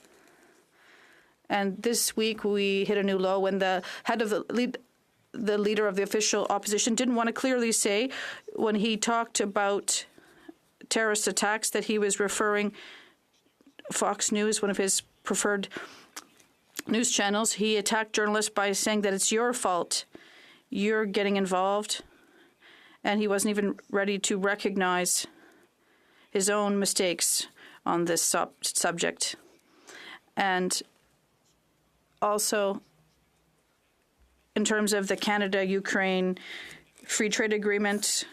Speaker 14: And this week we hit a new low when the head of the leader of the official opposition didn't want to clearly say, when he talked about terrorist attacks, that he was referring Fox News, one of his preferred news channels. He attacked journalists by saying that it's your fault, you're getting involved, and he wasn't even ready to recognize his own mistakes on this subject. And also, in terms of the Canada-Ukraine free trade agreement,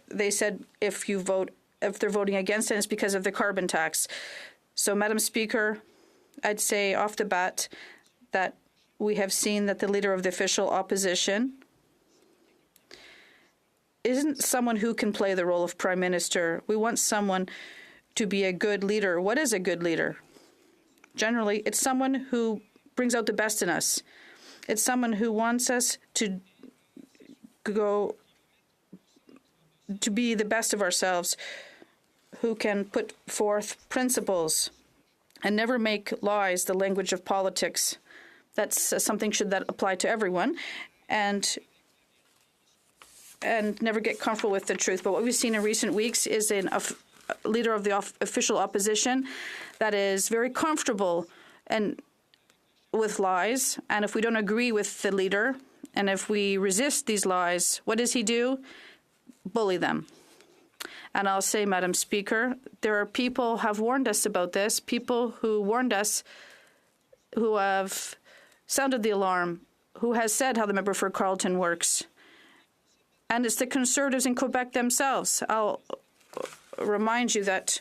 Speaker 14: they said if they're voting against it, it's because of the carbon tax. So, Madam Speaker, I'd say off the bat that we have seen that the leader of the official opposition isn't someone who can play the role of Prime Minister. We want someone to be a good leader. What is a good leader? Generally, it's someone who brings out the best in us. It's someone who wants us to go to be the best of ourselves, who can put forth principles and never make lies the language of politics. That's something that apply to everyone, and never get comfortable with the truth. But what we've seen in recent weeks is a leader of the official opposition that is very comfortable and with lies. And if we don't agree with the leader, and if we resist these lies, what does he do? Bully them. And I'll say, Madam Speaker, there are people have warned us about this, people who warned us, who have sounded the alarm, who has said how the member for Carleton works. And it's the Conservatives in Quebec themselves. I'll remind you that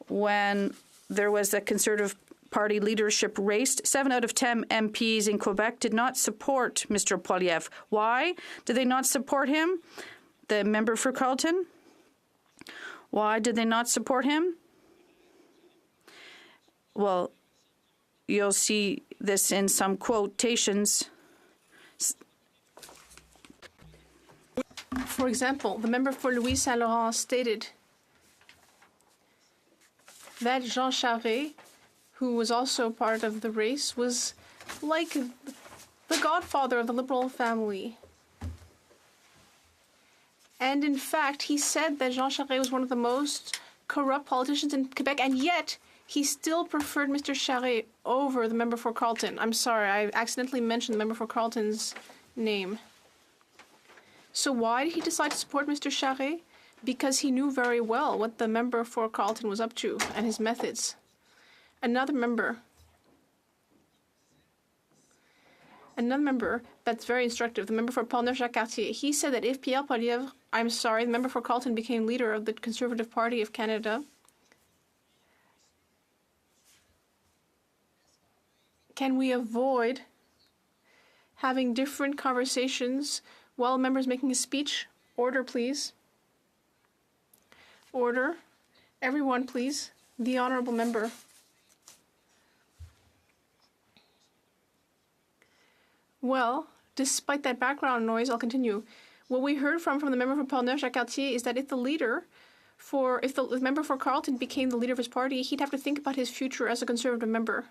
Speaker 14: when there was the Conservative Party leadership race, 7 out of 10 MPs in Quebec did not support Mr. Poilievre. Why did they not support him? The member for Carleton? Why did they not support him? Well, you'll see this in some quotations.
Speaker 20: For example, the member for Louis Saint Laurent stated that Jean Charest, who was also part of the race, was like the godfather of the Liberal family. And in fact, he said that Jean Charest was one of the most corrupt politicians in Quebec, and yet he still preferred Mr. Charest over the member for Carleton. I'm sorry, I accidentally mentioned the member for Carleton's name. So why did he decide to support Mr. Charest? Because he knew very well what the member for Carleton was up to and his methods. Another member that's very instructive, the member for Portneuf-Jacques-Cartier, he said that if Pierre Poilievre, the member for Carleton, became leader of the Conservative Party of Canada, can we avoid having different conversations while a member is making a speech? Order, please. Order. Everyone, please. The honourable member. Well, despite that background noise, I'll continue. What we heard from the member for Portneuf-Jacques-Cartier is that if the member for Carleton became the leader of his party, he'd have to think about his future as a Conservative member.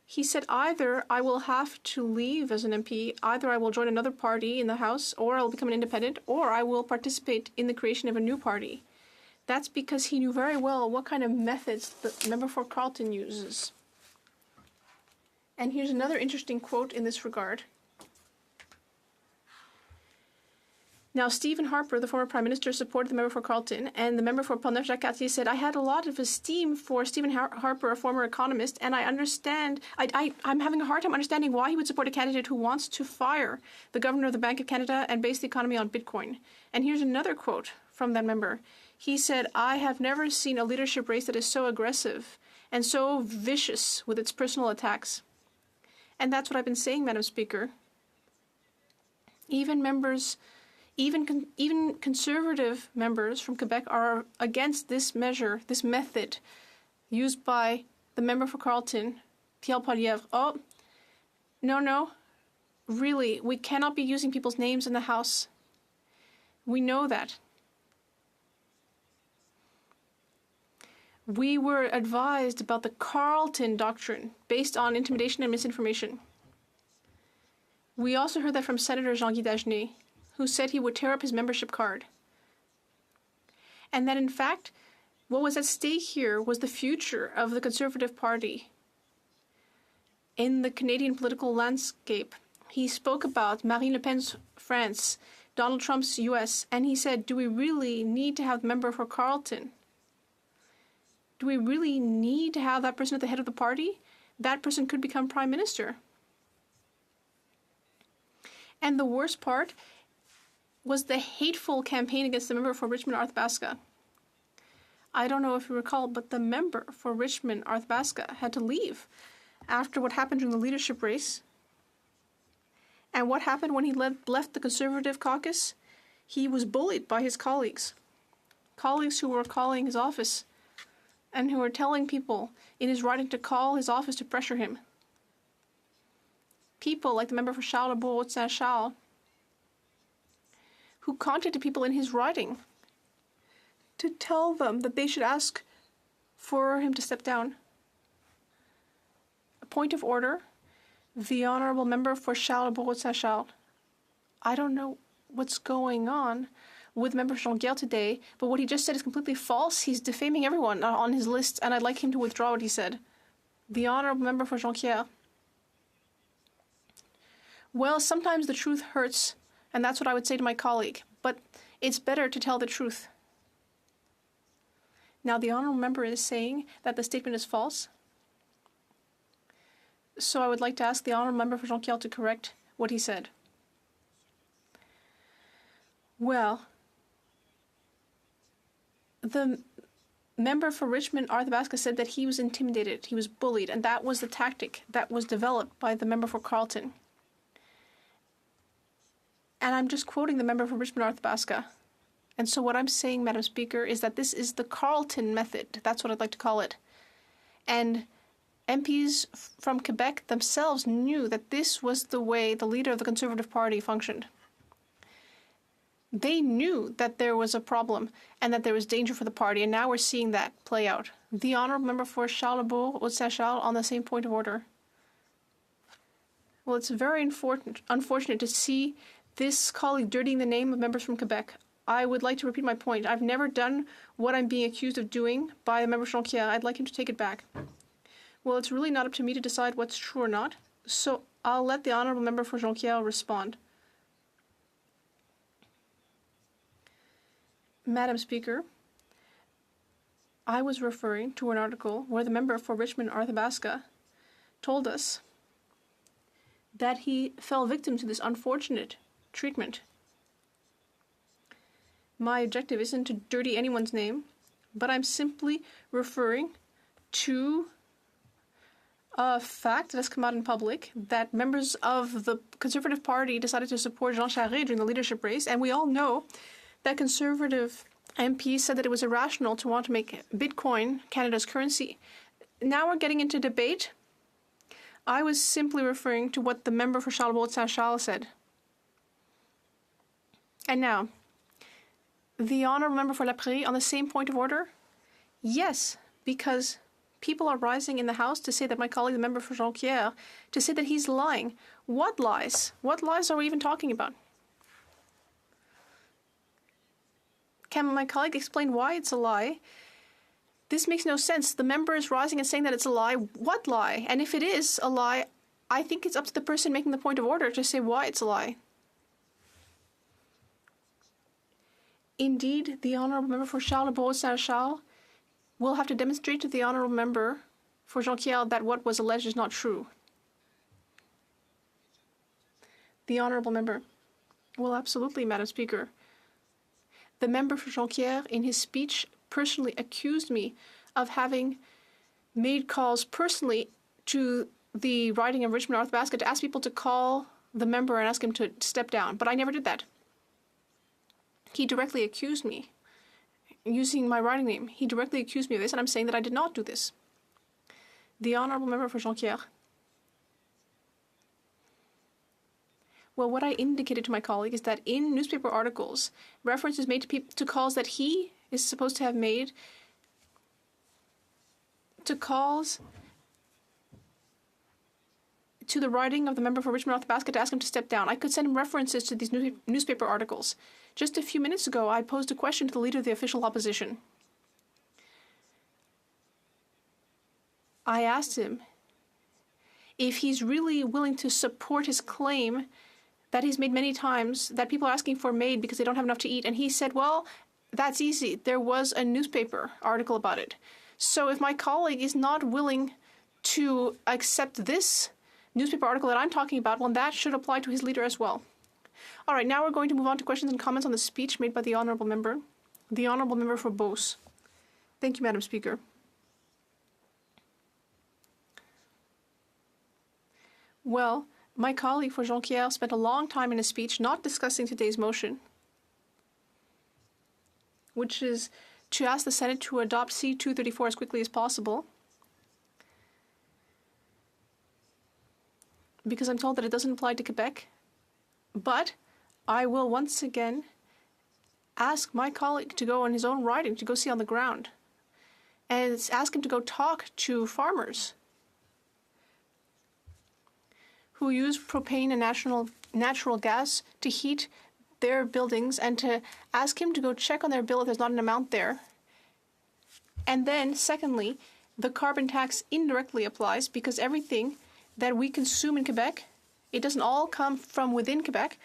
Speaker 20: He said, either I will have to leave as an MP, either I will join another party in the House, or I will become an independent, or I will participate in the creation of a new party. That's because he knew very well what kind of methods the member for Carleton uses. And here's another interesting quote in this regard. Now, Stephen Harper, the former Prime Minister, supported the member for Carleton, and the member for Portneuf-Jacques-Cartier said, I had a lot of esteem for Stephen Harper, a former economist, and I understand, I'm having a hard time understanding why he would support a candidate who wants to fire the Governor of the Bank of Canada and base the economy on Bitcoin. And here's another quote from that member. He said, I have never seen a leadership race that is so aggressive and so vicious with its personal attacks. And that's what I've been saying, Madam Speaker. Even Conservative members from Quebec are against this measure, this method used by the member for Carleton, Pierre Poilievre. Oh, no. Really, we cannot be using people's names in the House. We know that. We were advised about the Carleton doctrine based on intimidation and misinformation. We also heard that from Senator Jean-Guy Dagenet, who said he would tear up his membership card. And that, in fact, what was at stake here was the future of the Conservative Party in the Canadian political landscape. He spoke about Marine Le Pen's France, Donald Trump's U.S., and he said, do we really need to have the member for Carleton? Do we really need to have that person at the head of the party? That person could become Prime Minister. And the worst part was the hateful campaign against the member for Richmond Arthabaska. I don't know if you recall, but the member for Richmond Arthabaska had to leave after what happened during the leadership race. And what happened when he left the Conservative caucus? He was bullied by his colleagues who were calling his office and who were telling people in his riding to call his office to pressure him. People like the member for Charlesbourg-Saint-Charles, who contacted people in his riding to tell them that they should ask for him to step down. A point of order. The honourable member for Charles-Bourg-Saint-Charles. I don't know what's going on with Member Jonquière today, but what he just said is completely false. He's defaming everyone on his list, and I'd like him to withdraw what he said. The honourable member for Jonquière. Well, sometimes the truth hurts, and that's what I would say to my colleague, but it's better to tell the truth. Now, the honourable member is saying that the statement is false. So I would like to ask the honourable member for Jonquière to correct what he said. Well, the member for Richmond, Arthabaska, said that he was intimidated, he was bullied, and that was the tactic that was developed by the member for Carleton. And I'm just quoting the member for Richmond, Arthabaska. And so what I'm saying, Madam Speaker, is that this is the Carleton method. That's what I'd like to call it. And MPs from Quebec themselves knew that this was the way the leader of the Conservative Party functioned. They knew that there was a problem and that there was danger for the party, and now we're seeing that play out. The honourable member for Charles-Bourg-Saint-Charles on the same point of order. Well, it's very unfortunate to see this colleague dirtying the name of members from Quebec. I would like to repeat my point. I've never done what I'm being accused of doing by a member Jonquière. I'd like him to take it back. Well, it's really not up to me to decide what's true or not, so I'll let the honourable member for Jonquière respond. Madam Speaker, I was referring to an article where the member for Richmond, Arthabaska, told us that he fell victim to this unfortunate treatment. My objective isn't to dirty anyone's name, but I'm simply referring to a fact that has come out in public that members of the Conservative Party decided to support Jean Charest during the leadership race, and we all know that Conservative MPs said that it was irrational to want to make Bitcoin Canada's currency. Now we're getting into debate. I was simply referring to what the member for Charles-Bourg-Saint-Charles said. And now, the honourable member for La Prairie on the same point of order? Yes, because people are rising in the House to say that my colleague, the member for Jonquière, to say that he's lying. What lies? What lies are we even talking about? Can my colleague explain why it's a lie? This makes no sense. The member is rising and saying that it's a lie. What lie? And if it is a lie, I think it's up to the person making the point of order to say why it's a lie. Indeed, the honourable member for Charles-Bourg-Saint-Charles will have to demonstrate to the honourable member for Jonquière that what was alleged is not true. The honourable member. Well, absolutely, Madam Speaker. The member for Jonquière, in his speech, personally accused me of having made calls personally to the riding of Richmond Arthabaska to ask people to call the member and ask him to step down. But I never did that. He directly accused me, using my riding name. He directly accused me of this, and I'm saying that I did not do this. The honourable member for Jonquière. Well, what I indicated to my colleague is that in newspaper articles, reference is made to calls that he is supposed to have made, to calls to the writing of the member for Richmond Arthabaska to ask him to step down. I could send him references to these newspaper articles. Just a few minutes ago, I posed a question to the leader of the official opposition. I asked him if he's really willing to support his claim that he's made many times, that people are asking for made because they don't have enough to eat. And he said, well, that's easy. There was a newspaper article about it. So if my colleague is not willing to accept this newspaper article that I'm talking about, well, that should apply to his leader as well. All right, now we're going to move on to questions and comments on the speech made by the honourable member. The honourable member for Beauce. Thank you, Madam Speaker. Well, my colleague for Jonquière spent a long time in his speech not discussing today's motion, which is to ask the Senate to adopt C-234 as quickly as possible, because I'm told that it doesn't apply to Quebec. But I will once again ask my colleague to go on his own riding, to go see on the ground, and ask him to go talk to farmers who use propane and natural gas to heat their buildings, and to ask him to go check on their bill if there's not an amount there. And then, secondly, the carbon tax indirectly applies because everything that we consume in Quebec, it doesn't all come from within Quebec.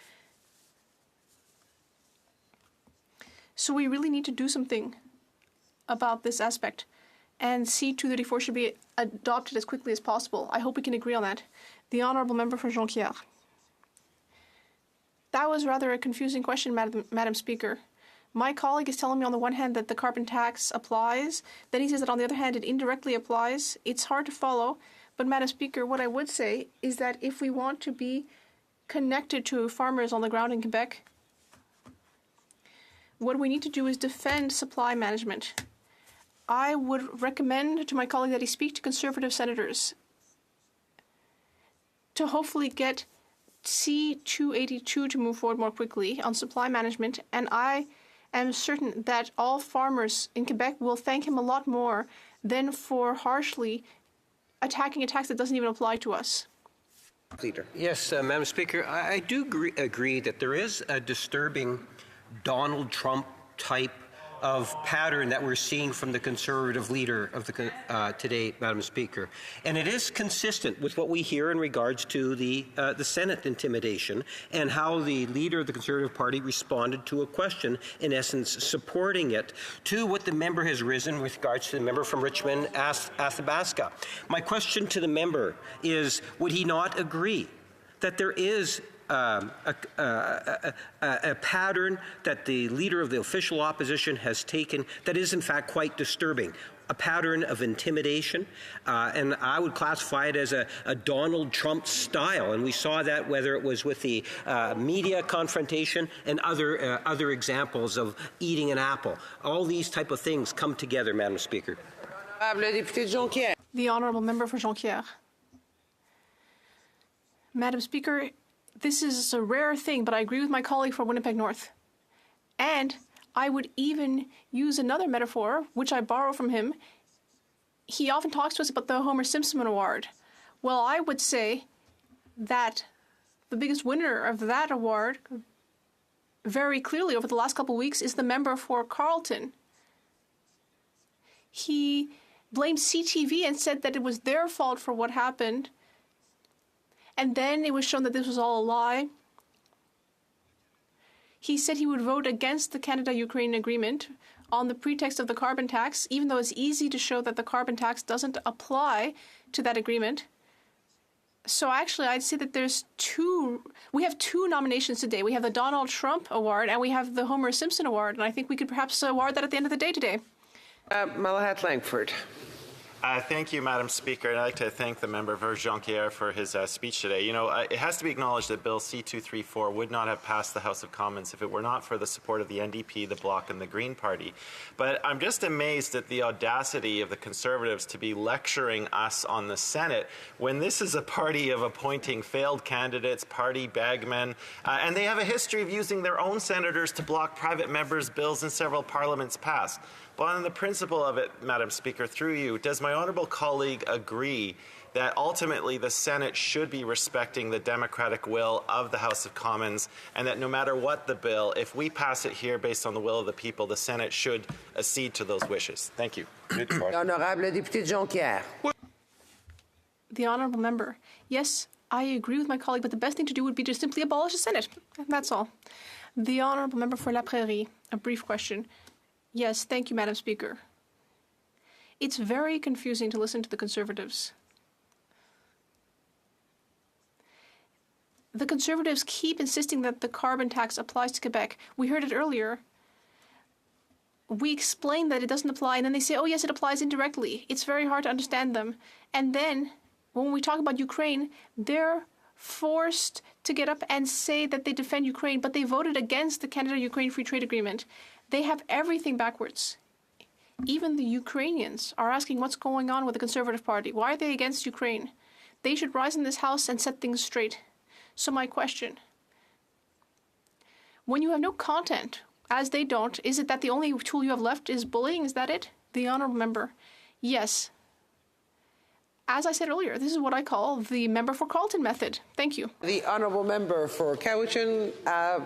Speaker 20: So we really need to do something about this aspect. And C-234 should be adopted as quickly as possible. I hope we can agree on that. The Honourable Member for Jonquière. That was rather a confusing question, Madam Speaker. My colleague is telling me on the one hand that the carbon tax applies, then he says that on the other hand it indirectly applies. It's hard to follow, but Madam Speaker, what I would say is that if we want to be connected to farmers on the ground in Quebec, what we need to do is defend supply management. I would recommend to my colleague that he speak to Conservative senators to hopefully get C-282 to move forward more quickly on supply management, and I am certain that all farmers in Quebec will thank him a lot more than for harshly attacking a tax that doesn't even apply to us.
Speaker 9: Leader.
Speaker 11: Yes, Madam Speaker, I do agree that there is a disturbing Donald Trump type of pattern that we're seeing from the Conservative leader of the today, Madam Speaker, and it is consistent with what we hear in regards to the Senate intimidation and how the leader of the Conservative Party responded to a question, in essence, supporting it, to what the member has risen with regards to the member from Richmond, Athabasca. My question to the member is: would he not agree that there is a pattern that the leader of the official opposition has taken that is in fact quite disturbing, a pattern of intimidation, and I would classify it as a Donald Trump style, and we saw that whether it was with the media confrontation and other examples of eating an apple. All these type of things come together, Madam Speaker.
Speaker 20: The Honourable Member for Jonquière. Madam Speaker, this is a rare thing, but I agree with my colleague from Winnipeg North. And I would even use another metaphor, which I borrow from him. He often talks to us about the Homer Simpson Award. Well, I would say that the biggest winner of that award, very clearly over the last couple of weeks, is the member for Carleton. He blamed CTV and said that it was their fault for what happened. And then it was shown that this was all a lie. He said he would vote against the Canada-Ukraine agreement on the pretext of the carbon tax, even though it's easy to show that the carbon tax doesn't apply to that agreement. So actually, I'd say that we have two nominations today. We have the Donald Trump Award and we have the Homer Simpson Award, and I think we could perhaps award that at the end of the day today.
Speaker 9: Malahat Langford.
Speaker 15: Thank you, Madam Speaker. And I'd like to thank the member for Jonquière for his speech today. You know, it has to be acknowledged that Bill C-234 would not have passed the House of Commons if it were not for the support of the NDP, the Bloc, and the Green Party. But I'm just amazed at the audacity of the Conservatives to be lecturing us on the Senate when this is a party of appointing failed candidates, party bagmen, and they have a history of using their own senators to block private members' bills in several parliaments past. But on the principle of it, Madam Speaker, through you, does my honourable colleague agree that ultimately the Senate should be respecting the democratic will of the House of Commons, and that no matter what the bill, if we pass it here based on the will of the people, the Senate should accede to those wishes? Thank you.
Speaker 9: Honorable député Jonquière.
Speaker 20: The Honourable Member. Yes, I agree with my colleague, but the best thing to do would be to simply abolish the Senate. That's all. The Honourable Member for La Prairie. A brief question. Yes, thank you, Madam Speaker. It's very confusing to listen to the Conservatives. The Conservatives keep insisting that the carbon tax applies to Quebec. We heard it earlier. We explain that it doesn't apply, and then they say, oh yes, it applies indirectly. It's very hard to understand them. And then, when we talk about Ukraine, they're forced to get up and say that they defend Ukraine, but they voted against the Canada-Ukraine Free Trade Agreement. They have everything backwards. Even the Ukrainians are asking what's going on with the Conservative Party. Why are they against Ukraine? They should rise in this House and set things straight. So my question, when you have no content as they don't. Is it that the only tool you have left is bullying? Is that it? The honourable member. Yes. As I said earlier, this is what I call the member for Carleton method. Thank you.
Speaker 9: The honourable member for Cowichan,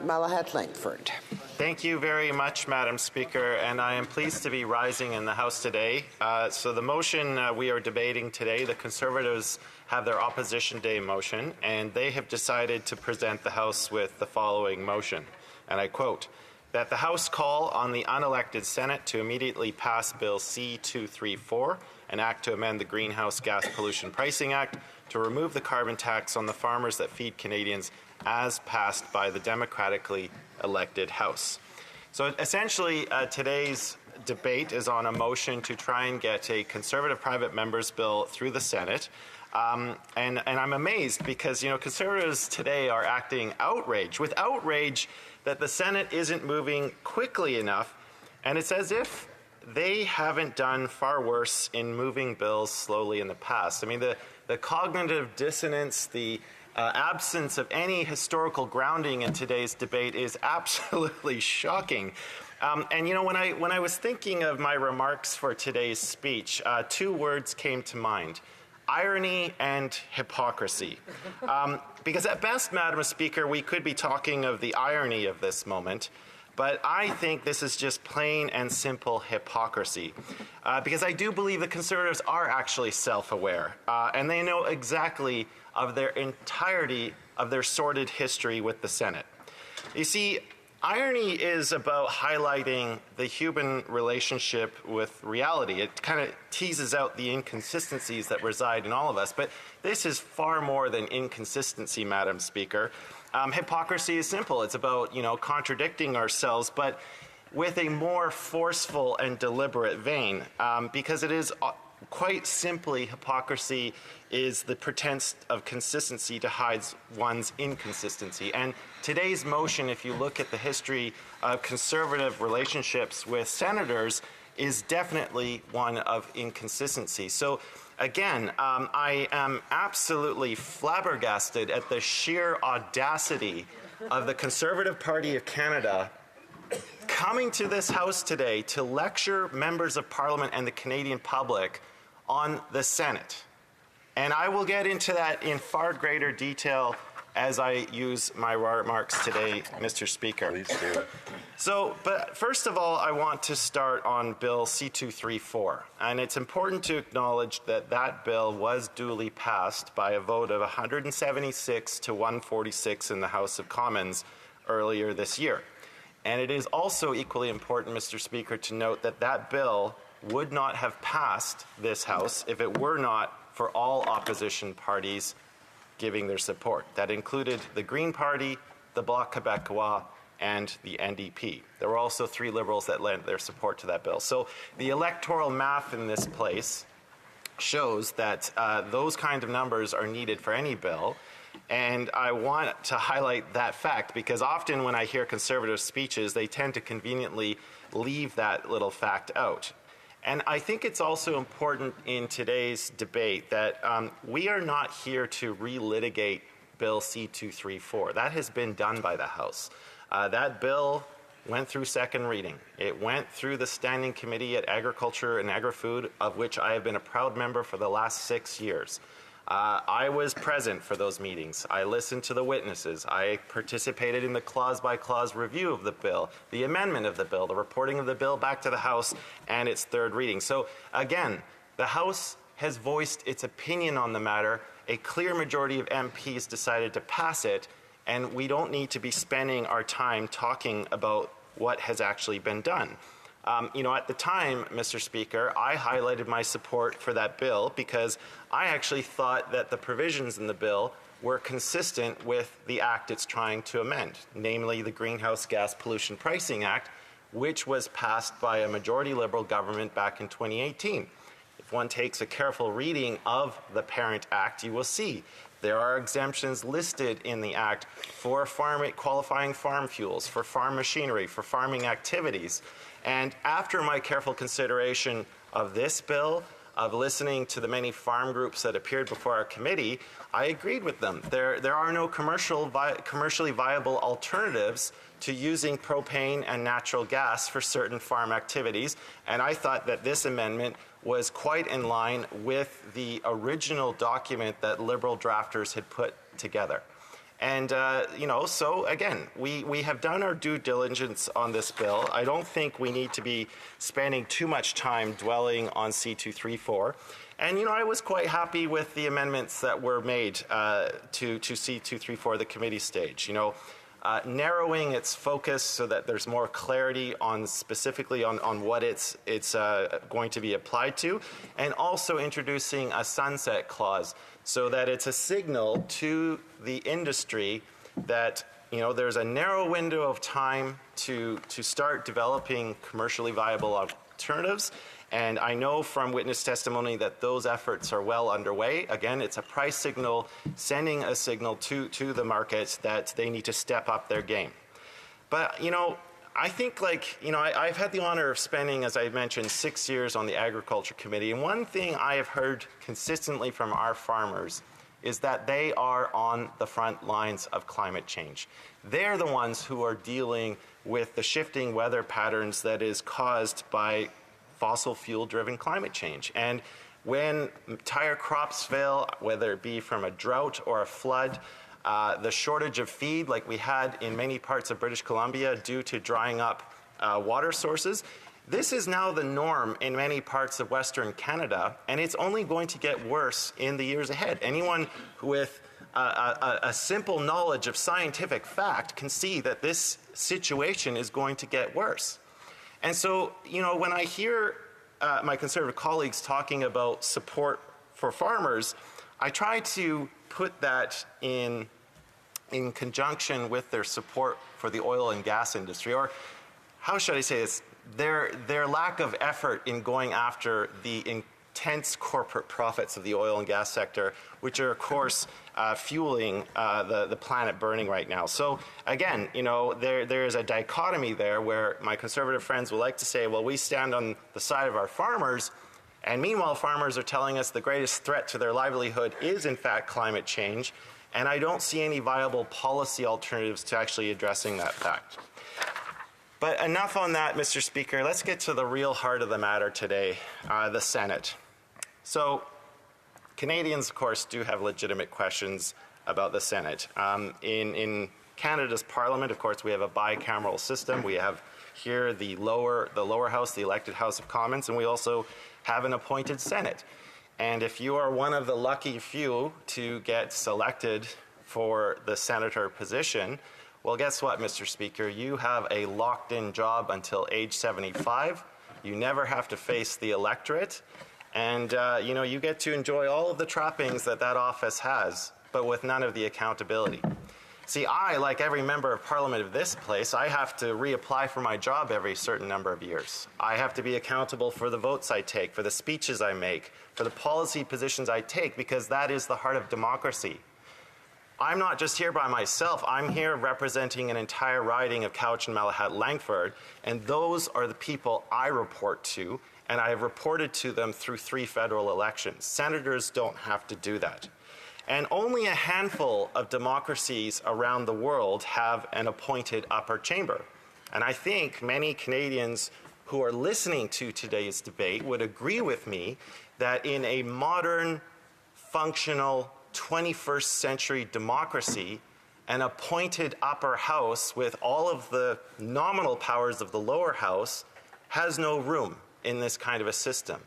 Speaker 9: Malahat Langford.
Speaker 15: Thank you very much, Madam Speaker, and I am pleased to be rising in the House today. So the motion we are debating today, the Conservatives have their Opposition Day motion, and they have decided to present the House with the following motion, and I quote, that the House call on the unelected Senate to immediately pass Bill C-234, an act to amend the Greenhouse Gas Pollution Pricing Act to remove the carbon tax on the farmers that feed Canadians, as passed by the democratically elected House. So essentially, today's debate is on a motion to try and get a Conservative private member's bill through the Senate. And I'm amazed because, you know, Conservatives today are acting with outrage that the Senate isn't moving quickly enough, and it's as if they haven't done far worse in moving bills slowly in the past. I mean, the cognitive dissonance, the absence of any historical grounding in today's debate is absolutely shocking. And you know, when I was thinking of my remarks for today's speech, two words came to mind: irony and hypocrisy. Because at best, Madam Speaker, we could be talking of the irony of this moment, but I think this is just plain and simple hypocrisy. Because I do believe the Conservatives are actually self-aware, and they know exactly of their entirety of their sordid history with the Senate. You see, irony is about highlighting the human relationship with reality. It kind of teases out the inconsistencies that reside in all of us. But this is far more than inconsistency, Madam Speaker. Hypocrisy is simple. It's about, you know, contradicting ourselves, but with a more forceful and deliberate vein, because it is quite simply, hypocrisy is the pretense of consistency to hide one's inconsistency. And today's motion, if you look at the history of Conservative relationships with senators, is definitely one of inconsistency. So again, I am absolutely flabbergasted at the sheer audacity of the Conservative Party of Canada coming to this House today to lecture members of Parliament and the Canadian public on the Senate. And I will get into that in far greater detail as I use my remarks today, Mr. Speaker. Please do. So, but first of all, I want to start on Bill C-234. And it's important to acknowledge that that bill was duly passed by a vote of 176 to 146 in the House of Commons earlier this year. And it is also equally important, Mr. Speaker, to note that that bill would not have passed this House if it were not for all opposition parties giving their support. That included the Green Party, the Bloc Québécois, and the NDP. There were also 3 Liberals that lent their support to that bill. So the electoral math in this place shows that those kind of numbers are needed for any bill. And I want to highlight that fact because often when I hear Conservative speeches, they tend to conveniently leave that little fact out. And I think it's also important in today's debate that we are not here to relitigate Bill C-234. That has been done by the House. That bill went through second reading. It went through the Standing Committee at Agriculture and Agri-Food, of which I have been a proud member for the last 6 years. I was present for those meetings. I listened to the witnesses. I participated in the clause-by-clause review of the bill, the amendment of the bill, the reporting of the bill back to the House, and its third reading. So, again, the House has voiced its opinion on the matter. A clear majority of MPs decided to pass it, and we don't need to be spending our time talking about what has actually been done. You know, at the time, Mr. Speaker, I highlighted my support for that bill because I actually thought that the provisions in the bill were consistent with the act it's trying to amend, namely the Greenhouse Gas Pollution Pricing Act, which was passed by a majority Liberal government back in 2018. If one takes a careful reading of the parent act, you will see there are exemptions listed in the act for qualifying farm fuels, for farm machinery, for farming activities. And after my careful consideration of this bill, of listening to the many farm groups that appeared before our committee, I agreed with them. There are no commercially viable alternatives to using propane and natural gas for certain farm activities, and I thought that this amendment was quite in line with the original document that Liberal drafters had put together. And, so again, we have done our due diligence on this bill. I don't think we need to be spending too much time dwelling on C-234. And, I was quite happy with the amendments that were made to C-234, the committee stage. Narrowing its focus so that there's more clarity on specifically on what it's going to be applied to, and also introducing a sunset clause so that it's a signal to the industry that there's a narrow window of time to start developing commercially viable alternatives. And I know from witness testimony that those efforts are well underway. Again, it's a price signal, sending a signal to the markets that they need to step up their game. But, I think I've had the honor of spending, as I mentioned, 6 years on the Agriculture Committee. And one thing I have heard consistently from our farmers is that they are on the front lines of climate change. They're the ones who are dealing with the shifting weather patterns that is caused by fossil fuel-driven climate change. And when entire crops fail, whether it be from a drought or a flood, the shortage of feed like we had in many parts of British Columbia due to drying up water sources, this is now the norm in many parts of Western Canada, and it's only going to get worse in the years ahead. Anyone with a simple knowledge of scientific fact can see that this situation is going to get worse. And so, when I hear my Conservative colleagues talking about support for farmers, I try to put that in conjunction with their support for the oil and gas industry, or how should I say this, their lack of effort in going after the intense corporate profits of the oil and gas sector, which are, of course, fueling the planet burning right now. So again, there is a dichotomy there where my Conservative friends will like to say, well, we stand on the side of our farmers, and meanwhile farmers are telling us the greatest threat to their livelihood is in fact climate change, and I don't see any viable policy alternatives to actually addressing that fact. But enough on that, Mr. Speaker. Let's get to the real heart of the matter today, the Senate. So Canadians, of course, do have legitimate questions about the Senate. In Canada's Parliament, of course, we have a bicameral system. We have here the lower house, the elected House of Commons, and we also have an appointed Senate. And if you are one of the lucky few to get selected for the senator position, well, guess what, Mr. Speaker? You have a locked-in job until age 75. You never have to face the electorate. And, you get to enjoy all of the trappings that office has, but with none of the accountability. See, I, like every member of Parliament of this place, I have to reapply for my job every certain number of years. I have to be accountable for the votes I take, for the speeches I make, for the policy positions I take, because that is the heart of democracy. I'm not just here by myself. I'm here representing an entire riding of Cowichan, Malahat, Langford, and those are the people I report to, and I have reported to them through 3 federal elections. Senators don't have to do that. And only a handful of democracies around the world have an appointed upper chamber. And I think many Canadians who are listening to today's debate would agree with me that in a modern, functional, 21st century democracy, an appointed upper house with all of the nominal powers of the lower house has no room in this kind of a system.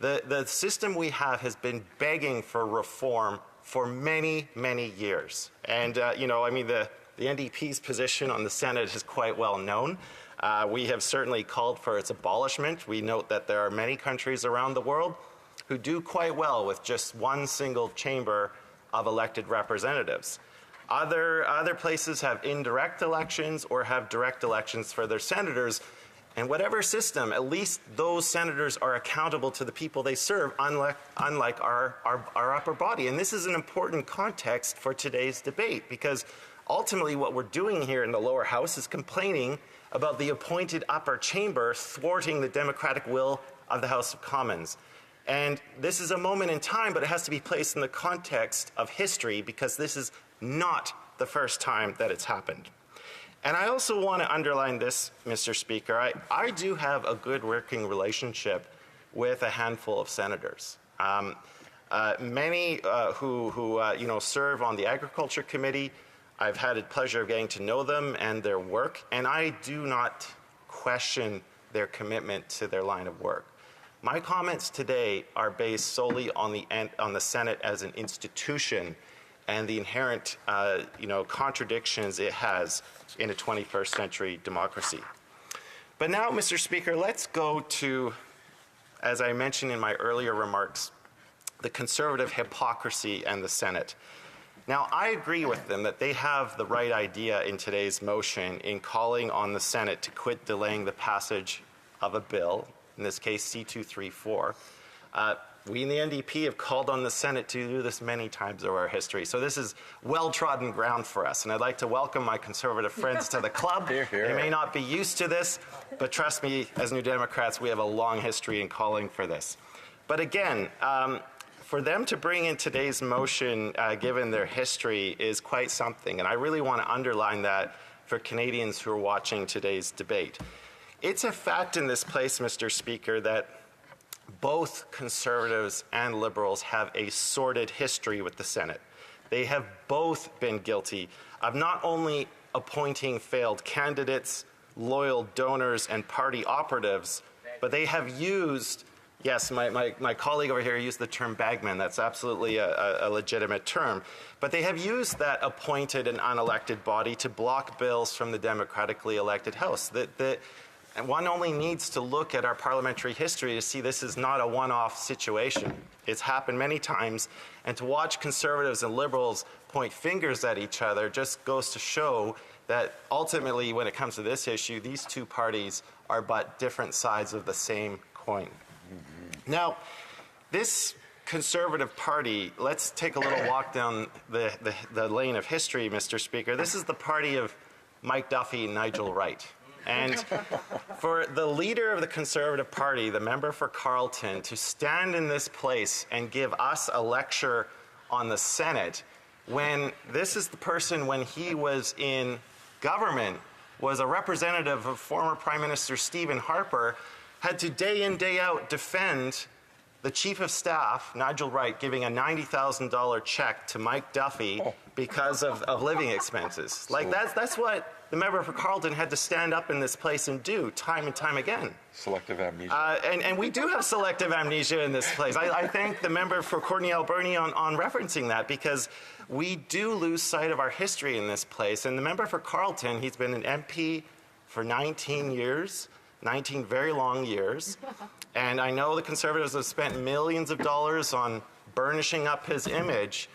Speaker 15: The system we have has been begging for reform for many, many years. And, the NDP's position on the Senate is quite well known. We have certainly called for its abolishment. We note that there are many countries around the world who do quite well with just one single chamber of elected representatives. Other places have indirect elections or have direct elections for their senators. And whatever system, at least those senators are accountable to the people they serve, unlike our upper body. And this is an important context for today's debate, because ultimately what we're doing here in the lower house is complaining about the appointed upper chamber thwarting the democratic will of the House of Commons. And this is a moment in time, but it has to be placed in the context of history because this is not the first time that it's happened. And I also want to underline this, Mr. Speaker. I do have a good working relationship with a handful of senators. Many who serve on the Agriculture Committee. I've had the pleasure of getting to know them and their work, and I do not question their commitment to their line of work. My comments today are based solely on the Senate as an institution and the inherent contradictions it has in a 21st century democracy. But now, Mr. Speaker, let's go to, as I mentioned in my earlier remarks, the Conservative hypocrisy and the Senate. Now, I agree with them that they have the right idea in today's motion in calling on the Senate to quit delaying the passage of a bill, in this case C-234. We in the NDP have called on the Senate to do this many times over our history, so this is well-trodden ground for us, and I'd like to welcome my Conservative friends to the club. Hear, hear. They may not be used to this, but trust me, as New Democrats, we have a long history in calling for this. But again, for them to bring in today's motion, given their history, is quite something, and I really want to underline that for Canadians who are watching today's debate. It's a fact in this place, Mr. Speaker, that both Conservatives and Liberals have a sordid history with the Senate. They have both been guilty of not only appointing failed candidates, loyal donors, and party operatives, but they have used, yes, my colleague over here used the term bagman. That's absolutely a legitimate term. But they have used that appointed and unelected body to block bills from the democratically elected House. And one only needs to look at our parliamentary history to see this is not a one-off situation. It's happened many times, and to watch Conservatives and Liberals point fingers at each other just goes to show that ultimately, when it comes to this issue, these two parties are but different sides of the same coin. Now, this Conservative Party, let's take a little walk down the lane of history, Mr. Speaker. This is the party of Mike Duffy and Nigel Wright. And for the leader of the Conservative Party, the member for Carleton, to stand in this place and give us a lecture on the Senate, when this is the person, when he was in government, was a representative of former Prime Minister Stephen Harper, had to day in, day out defend the Chief of Staff, Nigel Wright, giving a $90,000 check to Mike Duffy because of living expenses. Like, that's what the member for Carleton had to stand up in this place and do time and time again.
Speaker 10: Selective amnesia.
Speaker 15: And we do have selective amnesia in this place. I thank the member for Courtney Alberni on referencing that, because we do lose sight of our history in this place. And the member for Carleton, he's been an MP for 19 years, 19 very long years. And I know the Conservatives have spent millions of dollars on burnishing up his image,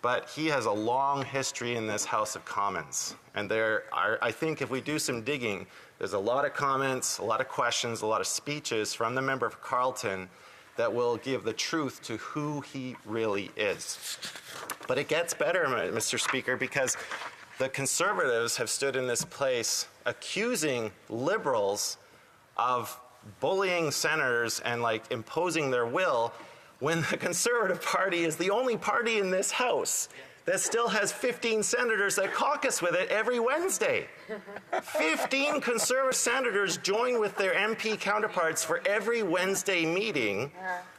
Speaker 15: but he has a long history in this House of Commons. And there are, I think if we do some digging, there's a lot of comments, a lot of questions, a lot of speeches from the member for Carleton that will give the truth to who he really is. But it gets better, Mr. Speaker, because the Conservatives have stood in this place accusing Liberals of bullying senators and imposing their will, when the Conservative Party is the only party in this House that still has 15 senators that caucus with it every Wednesday. 15 Conservative senators join with their MP counterparts for every Wednesday meeting,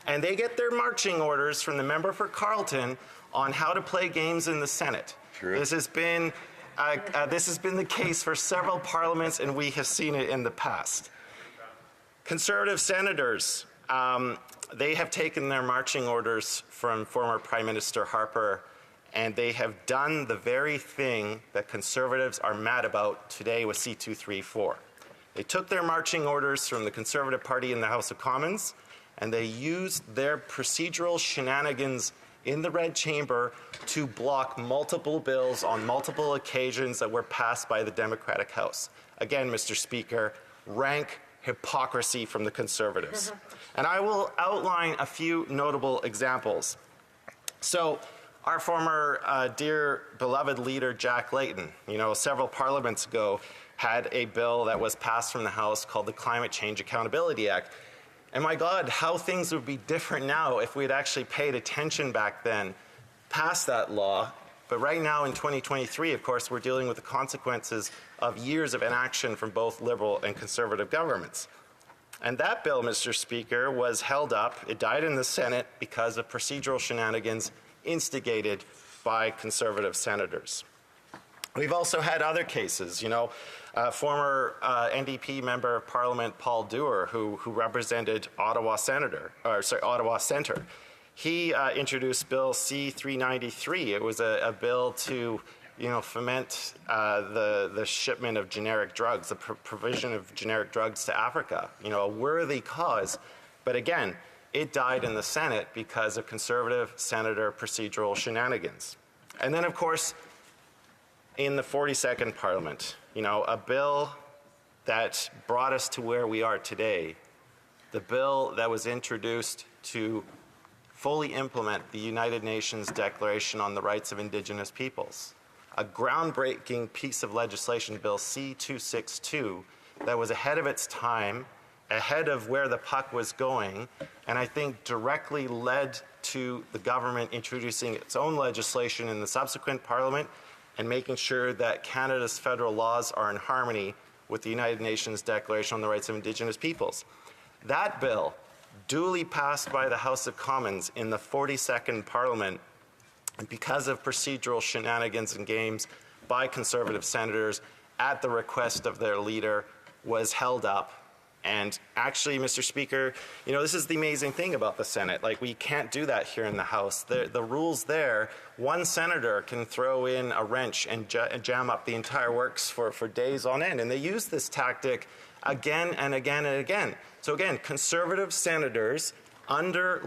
Speaker 15: and they get their marching orders from the member for Carleton on how to play games in the Senate. True. This has been the case for several parliaments, and we have seen it in the past. Conservative senators, they have taken their marching orders from former Prime Minister Harper, and they have done the very thing that Conservatives are mad about today with C-234. They took their marching orders from the Conservative Party in the House of Commons, and they used their procedural shenanigans in the Red Chamber to block multiple bills on multiple occasions that were passed by the Democratic House. Again, Mr. Speaker, rank hypocrisy from the Conservatives. And I will outline a few notable examples. So, our former dear beloved leader, Jack Layton, several parliaments ago, had a bill that was passed from the House called the Climate Change Accountability Act. And my God, how things would be different now if we had actually paid attention back then, passed that law. But right now in 2023, of course, we're dealing with the consequences of years of inaction from both Liberal and Conservative governments. And that bill, Mr. Speaker, was held up. It died in the Senate because of procedural shenanigans instigated by Conservative senators. We've also had other cases, former NDP member of Parliament Paul Dewar, who represented Ottawa Centre. He introduced Bill C-393. It was a bill to, foment the shipment of generic drugs, the provision of generic drugs to Africa. A worthy cause, but again, it died in the Senate because of Conservative senator procedural shenanigans. And then, of course, in the 42nd Parliament, a bill that brought us to where we are today, the bill that was introduced to fully implement the United Nations Declaration on the Rights of Indigenous Peoples, a groundbreaking piece of legislation, Bill C-262, that was ahead of its time, ahead of where the puck was going, and I think directly led to the government introducing its own legislation in the subsequent Parliament and making sure that Canada's federal laws are in harmony with the United Nations Declaration on the Rights of Indigenous Peoples. That bill, duly passed by the House of Commons in the 42nd Parliament, and because of procedural shenanigans and games by Conservative senators at the request of their leader, was held up. And actually, Mr. Speaker, this is the amazing thing about the Senate. We can't do that here in the House. The rules there, one senator can throw in a wrench and jam up the entire works for days on end. And they use this tactic again and again and again. So again, Conservative senators under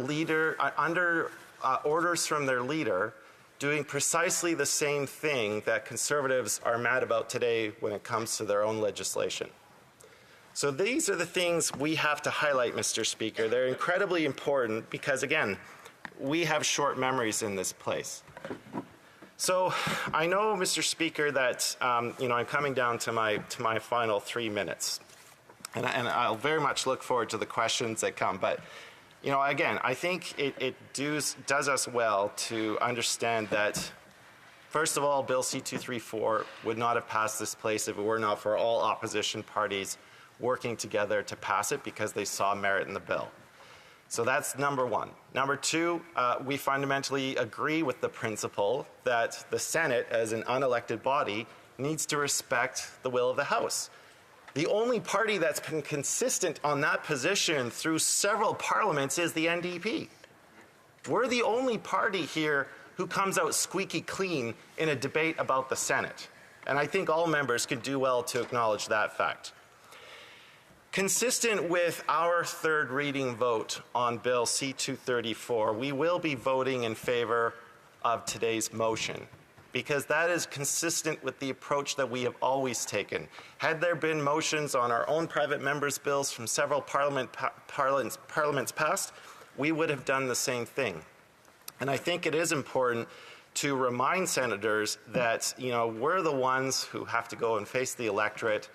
Speaker 15: orders from their leader doing precisely the same thing that Conservatives are mad about today when it comes to their own legislation. So these are the things we have to highlight, Mr. Speaker. They're incredibly important because, again, we have short memories in this place. So I know, Mr. Speaker, that I'm coming down to my final 3 minutes, and I'll very much look forward to the questions that come. But again, I think it does us well to understand that, first of all, Bill C-234 would not have passed this place if it were not for all opposition parties working together to pass it because they saw merit in the bill. So that's number one. Number two, we fundamentally agree with the principle that the Senate, as an unelected body, needs to respect the will of the House. The only party that's been consistent on that position through several parliaments is the NDP. We're the only party here who comes out squeaky clean in a debate about the Senate. And I think all members can do well to acknowledge that fact. Consistent with our third reading vote on Bill C-234, we will be voting in favor of today's motion because that is consistent with the approach that we have always taken. Had there been motions on our own private members' bills from several parliaments past, we would have done the same thing. And I think it is important to remind senators that, we're the ones who have to go and face the electorate.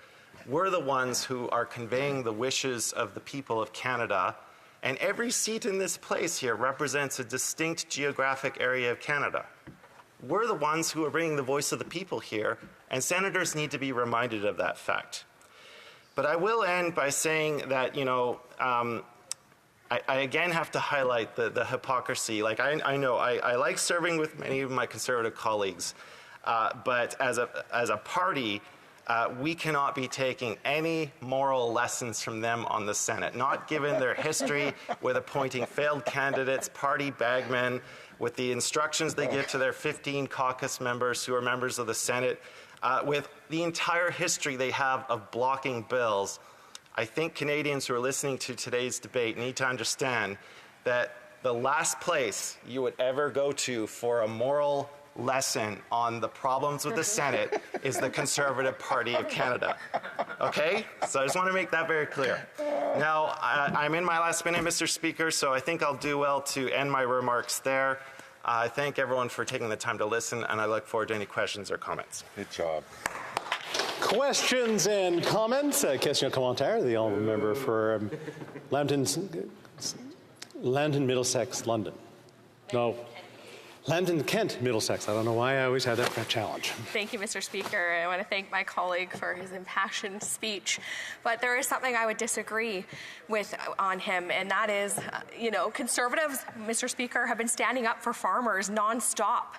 Speaker 15: We're the ones who are conveying the wishes of the people of Canada, and every seat in this place here represents a distinct geographic area of Canada. We're the ones who are bringing the voice of the people here, and senators need to be reminded of that fact. But I will end by saying that, I again have to highlight the hypocrisy. I know I like serving with many of my Conservative colleagues, but as a party, we cannot be taking any moral lessons from them on the Senate, not given their history with appointing failed candidates, party bagmen, with the instructions they give to their 15 caucus members who are members of the Senate, with the entire history they have of blocking bills. I think Canadians who are listening to today's debate need to understand that the last place you would ever go to for a moral lesson on the problems with the Senate is the Conservative Party of Canada. Okay? So I just want to make that very clear. Now, I'm in my last minute, Mr. Speaker, so I think I'll do well to end my remarks there. I thank everyone for taking the time to listen, and I look forward to any questions or comments.
Speaker 1: Good job.
Speaker 3: Questions and comments? Question commentaire. The honourable member for Lambton, Middlesex, London. No. Lambton, Kent, Middlesex. I don't know why I always have that challenge.
Speaker 5: Thank you, Mr. Speaker. I want to thank my colleague for his impassioned speech. But there is something I would disagree with on him, and that is, Conservatives, Mr. Speaker, have been standing up for farmers nonstop.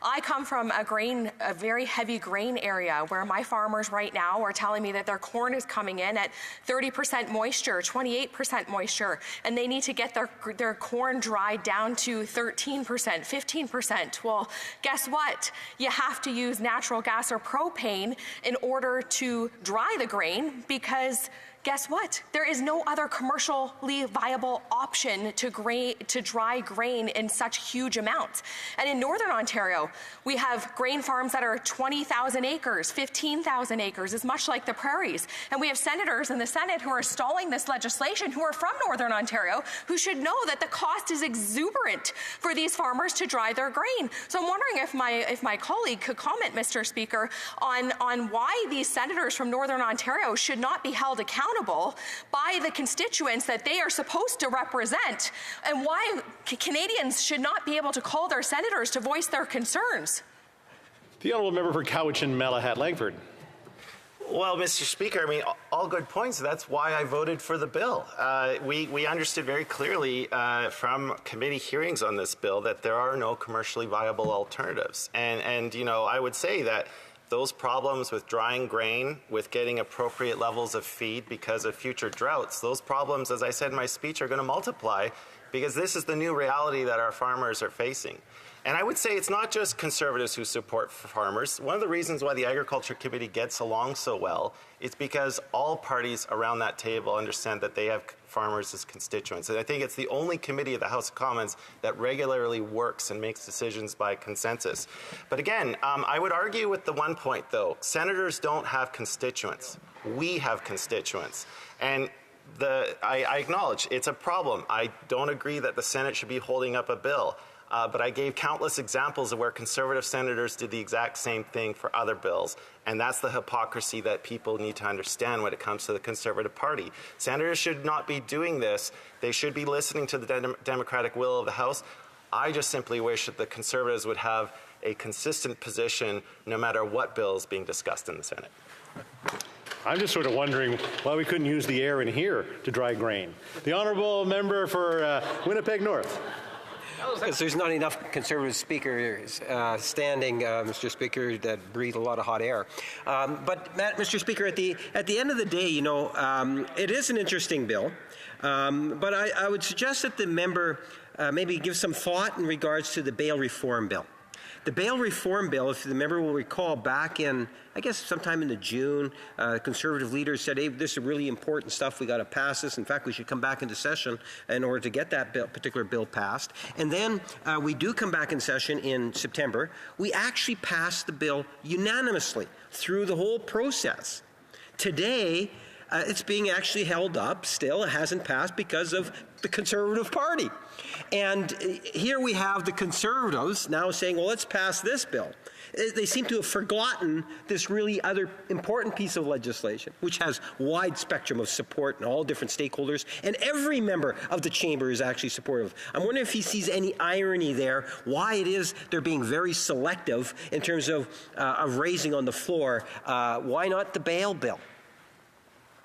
Speaker 5: I come from a very heavy grain area where my farmers right now are telling me that their corn is coming in at 30% moisture, 28% moisture, and they need to get their corn dried down to 13%, 15%. Well, guess what? You have to use natural gas or propane in order to dry the grain because guess what? There is no other commercially viable option to dry grain in such huge amounts. And in Northern Ontario, we have grain farms that are 20,000 acres, 15,000 acres, as much like the prairies. And we have senators in the Senate who are stalling this legislation who are from Northern Ontario who should know that the cost is exuberant for these farmers to dry their grain. So I'm wondering if my colleague could comment, Mr. Speaker, on why these senators from Northern Ontario should not be held accountable by the constituents that they are supposed to represent, and why Canadians should not be able to call their senators to voice their concerns.
Speaker 3: The honourable member for Cowichan, Malahat, Langford.
Speaker 15: Well, Mr. Speaker, all good points. That's why I voted for the bill. We understood very clearly from committee hearings on this bill that there are no commercially viable alternatives. And I would say that those problems with drying grain, with getting appropriate levels of feed because of future droughts, those problems, as I said in my speech, are going to multiply because this is the new reality that our farmers are facing. And I would say it's not just Conservatives who support farmers. One of the reasons why the Agriculture Committee gets along so well is because all parties around that table understand that they have farmers as constituents. And I think it's the only committee of the House of Commons that regularly works and makes decisions by consensus. But again, I would argue with the one point, though. Senators don't have constituents. We have constituents. And I acknowledge it's a problem. I don't agree that the Senate should be holding up a bill. But I gave countless examples of where Conservative senators did the exact same thing for other bills. And that's the hypocrisy that people need to understand when it comes to the Conservative Party. Senators should not be doing this. They should be listening to the democratic will of the House. I just simply wish that the Conservatives would have a consistent position no matter what bill is being discussed in the Senate.
Speaker 3: I'm just sort of wondering why we couldn't use the air in here to dry grain. The honourable member for Winnipeg North.
Speaker 11: Because there's not enough Conservative speakers standing, Mr. Speaker, that breathe a lot of hot air. But, Mr. Speaker, at the end of the day, it is an interesting bill. But I would suggest that the member maybe give some thought in regards to the bail reform bill. The bail reform bill, if the member will recall, back in, I guess, sometime in the June, Conservative leaders said, hey, this is really important stuff. We got to pass this. In fact, we should come back into session in order to get that particular bill passed. And then we do come back in session in September. We actually passed the bill unanimously through the whole process. Today, it's being actually held up still. It hasn't passed because of the Conservative Party. And here we have the Conservatives now saying, well, let's pass this bill. They seem to have forgotten this really other important piece of legislation, which has wide spectrum of support and all different stakeholders, and every member of the chamber is actually supportive. I'm wondering if he sees any irony there, why it is they're being very selective in terms of raising on the floor. Why not the bail bill?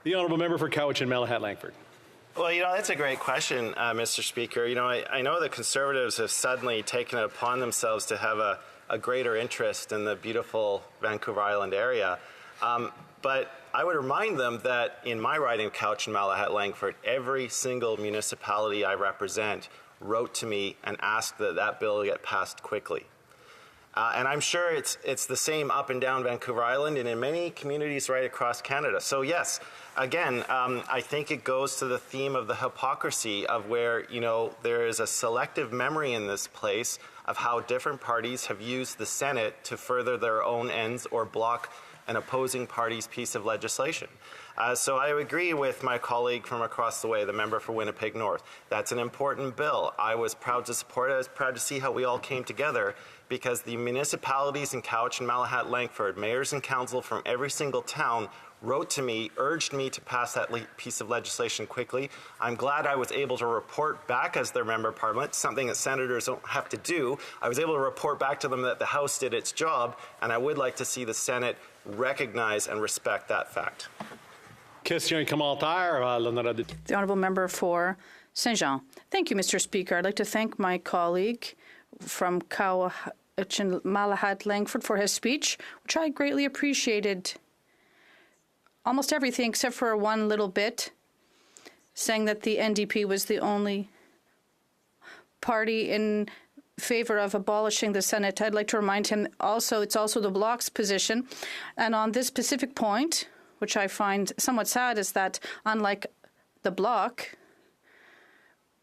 Speaker 3: The honourable member for Cowichan, Malahat, Langford.
Speaker 15: Well, that's a great question, Mr. Speaker. I know the Conservatives have suddenly taken it upon themselves to have a greater interest in the beautiful Vancouver Island area. But I would remind them that in my riding of Cowichan, Malahat, Langford, every single municipality I represent wrote to me and asked that that bill get passed quickly. And I'm sure it's the same up and down Vancouver Island and in many communities right across Canada. So yes, again, I think it goes to the theme of the hypocrisy of where, there is a selective memory in this place of how different parties have used the Senate to further their own ends or block an opposing party's piece of legislation. So I agree with my colleague from across the way, the member for Winnipeg North. That's an important bill. I was proud to support it. I was proud to see how we all came together, because the municipalities in Cowichan, Malahat, Langford, mayors and council from every single town wrote to me, urged me to pass that piece of legislation quickly. I'm glad I was able to report back as their member of parliament, something that senators don't have to do. I was able to report back to them that the House did its job, and I would like to see the Senate recognize and respect that fact.
Speaker 3: Question et commentaire, l'honorable.
Speaker 14: The honourable member for Saint Jean. Thank you, Mr. Speaker. I'd like to thank my colleague from Cowichan, Malahat, Langford for his speech, which I greatly appreciated. Almost everything except for one little bit, saying that the NDP was the only party in favor of abolishing the Senate. I'd like to remind him also it's also the Bloc's position. And on this specific point, which I find somewhat sad, is that unlike the Bloc,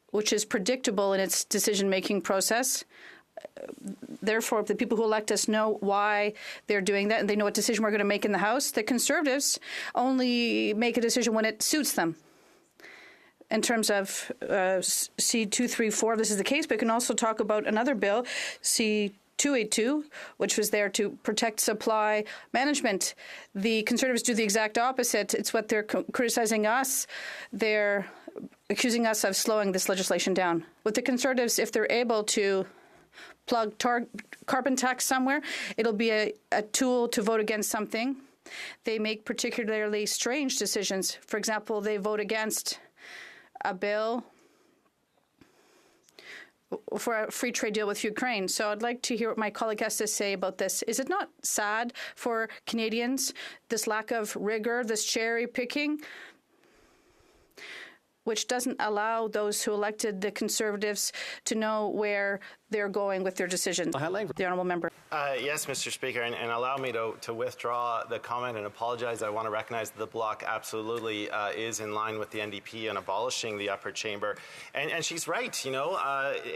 Speaker 14: which is predictable in its decision-making process, therefore, the people who elect us know why they're doing that, and they know what decision we're going to make in the House. The Conservatives only make a decision when it suits them. In terms of C-234, this is the case, but we can also talk about another bill, C-282, which was there to protect supply management. The Conservatives do the exact opposite. It's what they're criticizing us. They're accusing us of slowing this legislation down. With the Conservatives, if they're able to plug carbon tax somewhere, it'll be a tool to vote against something. They make particularly strange decisions. For example, they vote against a bill for a free trade deal with Ukraine. So I'd like to hear what my colleague has to say about this. Is it not sad for Canadians, this lack of rigor, this cherry picking, which doesn't allow those who elected the Conservatives to know where they're going with their decisions? The honourable member.
Speaker 15: Yes, Mr. Speaker, and allow me to withdraw the comment and apologize. I want to recognize that the Bloc absolutely is in line with the NDP in abolishing the upper chamber. And she's right, you know,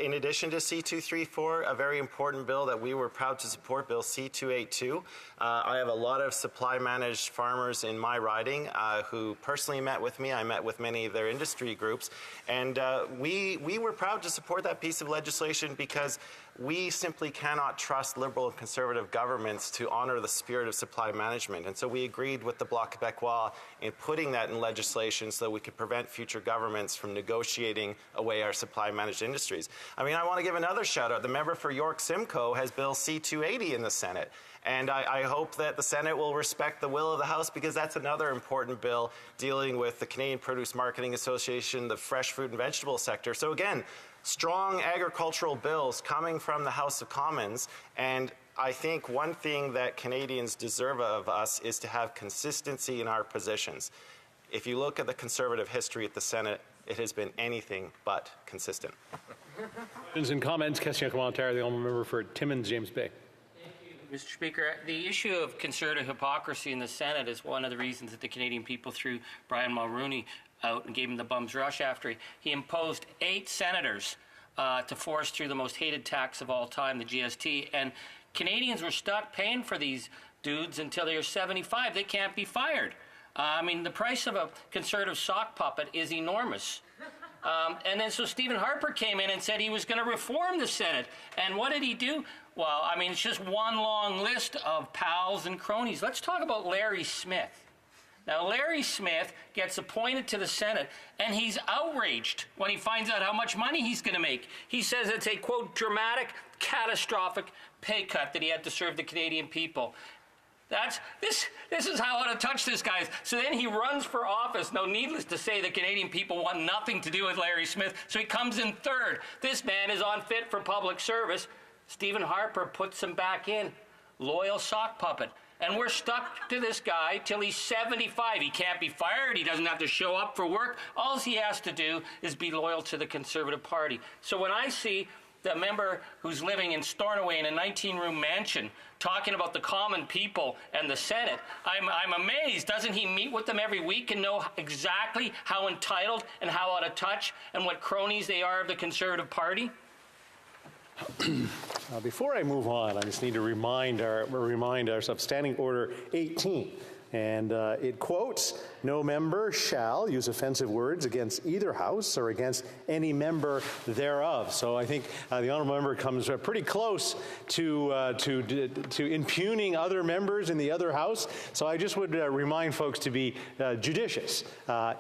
Speaker 15: in addition to C-234, a very important bill that we were proud to support, Bill C-282. I have a lot of supply-managed farmers in my riding who personally met with me. I met with many of their industry groups. And we were proud to support that piece of legislation because we simply cannot trust Liberal and Conservative governments to honour the spirit of supply management. And so we agreed with the Bloc Québécois in putting that in legislation so that we could prevent future governments from negotiating away our supply-managed industries. I mean, I want to give another shout-out. The member for York Simcoe has Bill C-280 in the Senate. And I hope that the Senate will respect the will of the House, because that's another important bill dealing with the Canadian Produce Marketing Association, the fresh fruit and vegetable sector. So again, strong agricultural bills coming from the House of Commons. And I think one thing that Canadians deserve of us is to have consistency in our positions. If you look at the Conservative history at the Senate, it has been anything but consistent.
Speaker 3: Questions and comments. Question commentaire. The honourable member for Timmins, James Bay.
Speaker 4: Mr. Speaker, the issue of Conservative hypocrisy in the Senate is one of the reasons that the Canadian people threw Brian Mulroney out and gave him the bum's rush after he imposed 8 senators to force through the most hated tax of all time, the GST. And Canadians were stuck paying for these dudes until they are 75. They can't be fired. I mean, the price of a Conservative sock puppet is enormous. And then so Stephen Harper came in and said he was going to reform the Senate. And what did he do? Well, I mean, it's just one long list of pals and cronies. Let's talk about Larry Smith. Now, Larry Smith gets appointed to the Senate, and he's outraged when he finds out how much money he's going to make. He says it's a, quote, dramatic, catastrophic pay cut that he had to serve the Canadian people. This is how out of touch this guy is. So then he runs for office. Now, needless to say, the Canadian people want nothing to do with Larry Smith, so he comes in third. This man is unfit for public service. Stephen Harper puts him back in. Loyal sock puppet. And we're stuck to this guy till he's 75. He can't be fired. He doesn't have to show up for work. All he has to do is be loyal to the Conservative Party. So when I see the member who's living in Stornoway in a 19-room mansion talking about the common people and the Senate, I'm amazed. Doesn't he meet with them every week and know exactly how entitled and how out of touch and what cronies they are of the Conservative Party?
Speaker 3: Before I move on, I just need to remind ourselves of Standing Order 18. And it quotes, "No member shall use offensive words against either house or against any member thereof." So I think the honourable member comes pretty close to impugning other members in the other house. So I just would remind folks to be judicious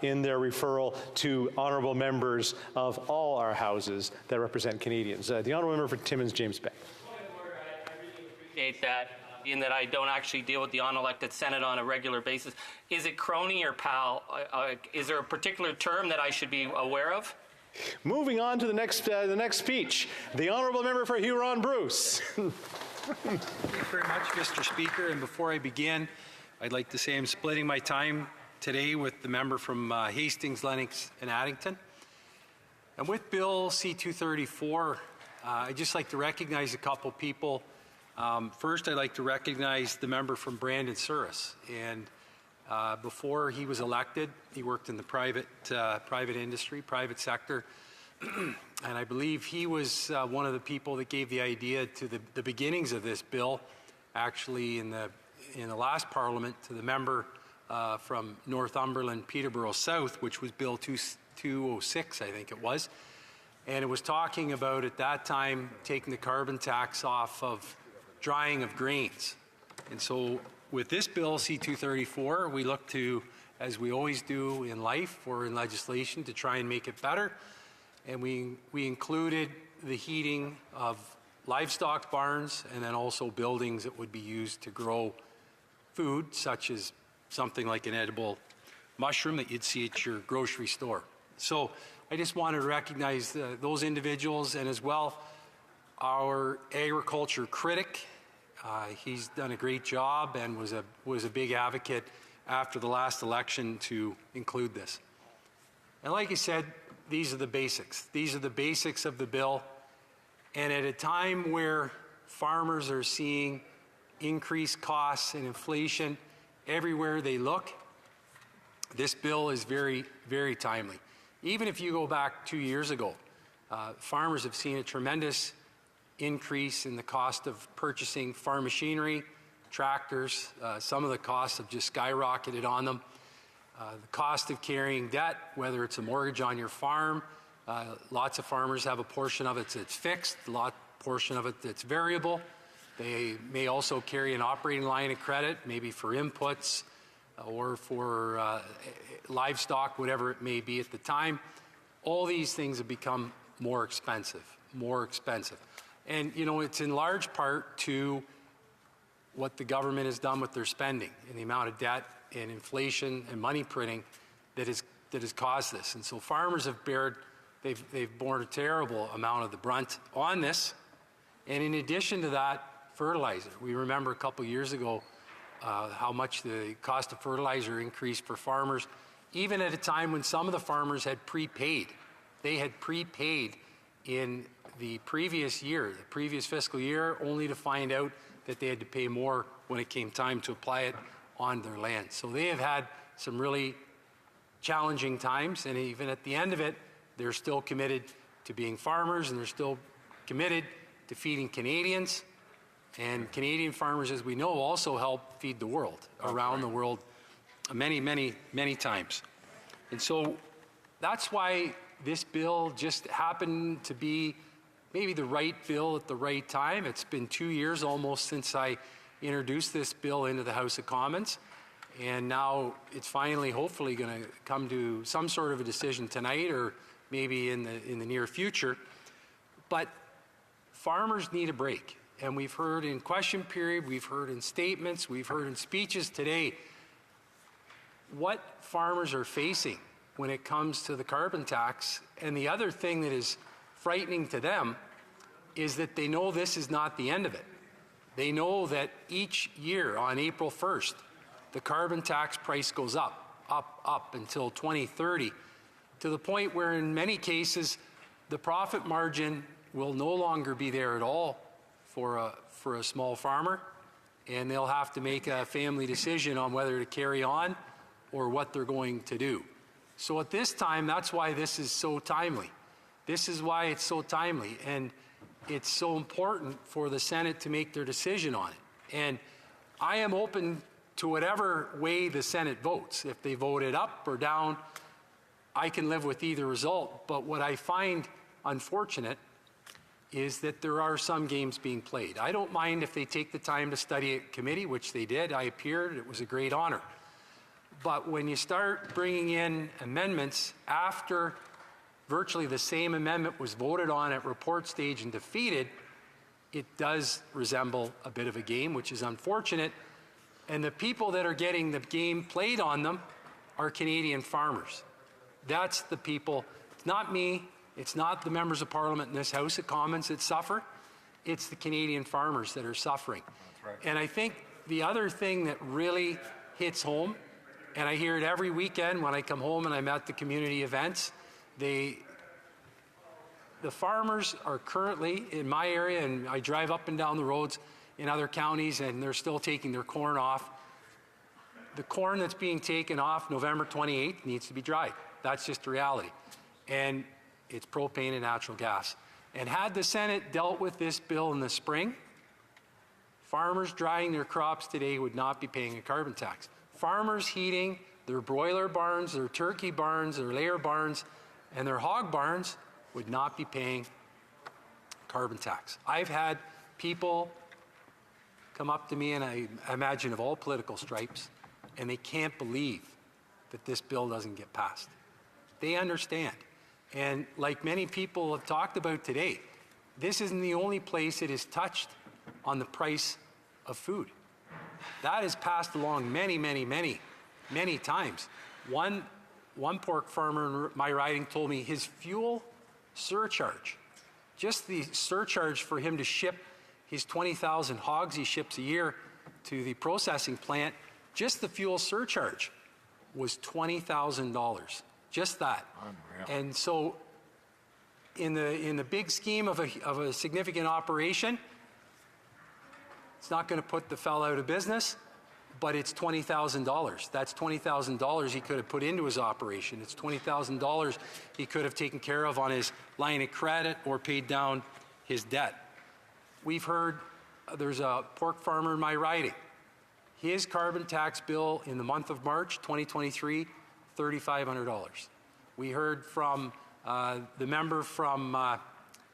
Speaker 3: in their referral to honourable members of all our houses that represent Canadians. The honourable member for Timmins James Bay.
Speaker 4: I really appreciate that. In that I don't actually deal with the unelected Senate on a regular basis. Is it crony or pal? Is there a particular term that I should be aware of?
Speaker 3: Moving on to the next speech, the honourable member for Huron-Bruce.
Speaker 6: Thank you very much, Mr. Speaker. And before I begin, I'd like to say I'm splitting my time today with the member from Hastings, Lennox, and Addington. And with Bill C-234, I'd just like to recognize a couple people. First, I'd like to recognize the member from Brandon Souris. And before he was elected, he worked in the private industry, private sector. And I believe he was one of the people that gave the idea to the beginnings of this bill, actually in the last Parliament, to the member from Northumberland, Peterborough South, which was Bill 206, I think it was. And it was talking about, at that time, taking the carbon tax off of drying of grains. And so with this bill, C-234, we look to, as we always do in life or in legislation, to try and make it better. And we included the heating of livestock barns and then also buildings that would be used to grow food, such as something like an edible mushroom that you'd see at your grocery store. So I just wanted to recognize those individuals, and as well our agriculture critic. He's done a great job and was a big advocate after the last election to include this. And like I said, these are the basics. These are the basics of the bill. And at a time where farmers are seeing increased costs and inflation everywhere they look, this bill is very, very timely. Even if you go back 2 years ago, farmers have seen a tremendous increase in the cost of purchasing farm machinery, tractors. Some of the costs have just skyrocketed on them. The cost of carrying debt, whether it's a mortgage on your farm, lots of farmers have a portion of it that's fixed, a portion of it that's variable. They may also carry an operating line of credit, maybe for inputs or for livestock, whatever it may be at the time. All these things have become more expensive. And, you know, it's in large part to what the government has done with their spending and the amount of debt and inflation and money printing that has caused this. And so farmers have they've borne a terrible amount of the brunt on this. And in addition to that, fertilizer. We remember a couple years ago how much the cost of fertilizer increased for farmers, even at a time when some of the farmers had prepaid. They had prepaid in the previous year, the previous fiscal year, only to find out that they had to pay more when it came time to apply it on their land. So they have had some really challenging times, and even at the end of it, they're still committed to being farmers, and they're still committed to feeding Canadians. And Canadian farmers, as we know, also help feed the world, around the world, many, many, many times. And so that's why this bill just happened to be maybe the right bill at the right time. It's been 2 years almost since I introduced this bill into the House of Commons, and now it's finally, hopefully, going to come to some sort of a decision tonight or maybe in the near future. But farmers need a break, and we've heard in question period, we've heard in statements, we've heard in speeches today what farmers are facing when it comes to the carbon tax. And the other thing that is frightening to them is that they know this is not the end of it. They know that each year on April 1st, the carbon tax price goes up until 2030, to the point where in many cases the profit margin will no longer be there at all for a small farmer, and they'll have to make a family decision on whether to carry on or what they're going to do. So at this time, that's why this is so timely. This is why it's so timely. And it's so important for the Senate to make their decision on it. And I am open to whatever way the Senate votes. If they vote it up or down, I can live with either result. But what I find unfortunate is that there are some games being played. I don't mind if they take the time to study at committee, which they did. I appeared. It was a great honor. But when you start bringing in amendments after virtually the same amendment was voted on at report stage and defeated, it does resemble a bit of a game, which is unfortunate. And the people that are getting the game played on them are Canadian farmers. That's the people. It's not me. It's not the members of Parliament in this House of Commons that suffer. It's the Canadian farmers that are suffering. That's right. And I think the other thing that really hits home, and I hear it every weekend when I come home and I'm at the community events, the farmers are currently in my area, and I drive up and down the roads in other counties, and they're still taking their corn off. The corn that's being taken off November 28th needs to be dried. That's just the reality. And it's propane and natural gas. And had the Senate dealt with this bill in the spring, farmers drying their crops today would not be paying a carbon tax. Farmers heating their broiler barns, their turkey barns, their layer barns, and their hog barns would not be paying carbon tax. I've had people come up to me, and I imagine of all political stripes, and they can't believe that this bill doesn't get passed. They understand. And like many people have talked about today, this isn't the only place it is touched on the price of food. That is passed along many, many, many, many times. One pork farmer in my riding told me his fuel surcharge, just the surcharge for him to ship his 20,000 hogs he ships a year to the processing plant, just the fuel surcharge was $20,000. Just that. Unreal. And so in the big scheme of a significant operation, it's not going to put the fellow out of business, but it's $20,000. That's $20,000 he could have put into his operation. It's $20,000 he could have taken care of on his line of credit or paid down his debt. We've heard there's a pork farmer in my riding. His carbon tax bill in the month of March 2023, $3,500. We heard from the member from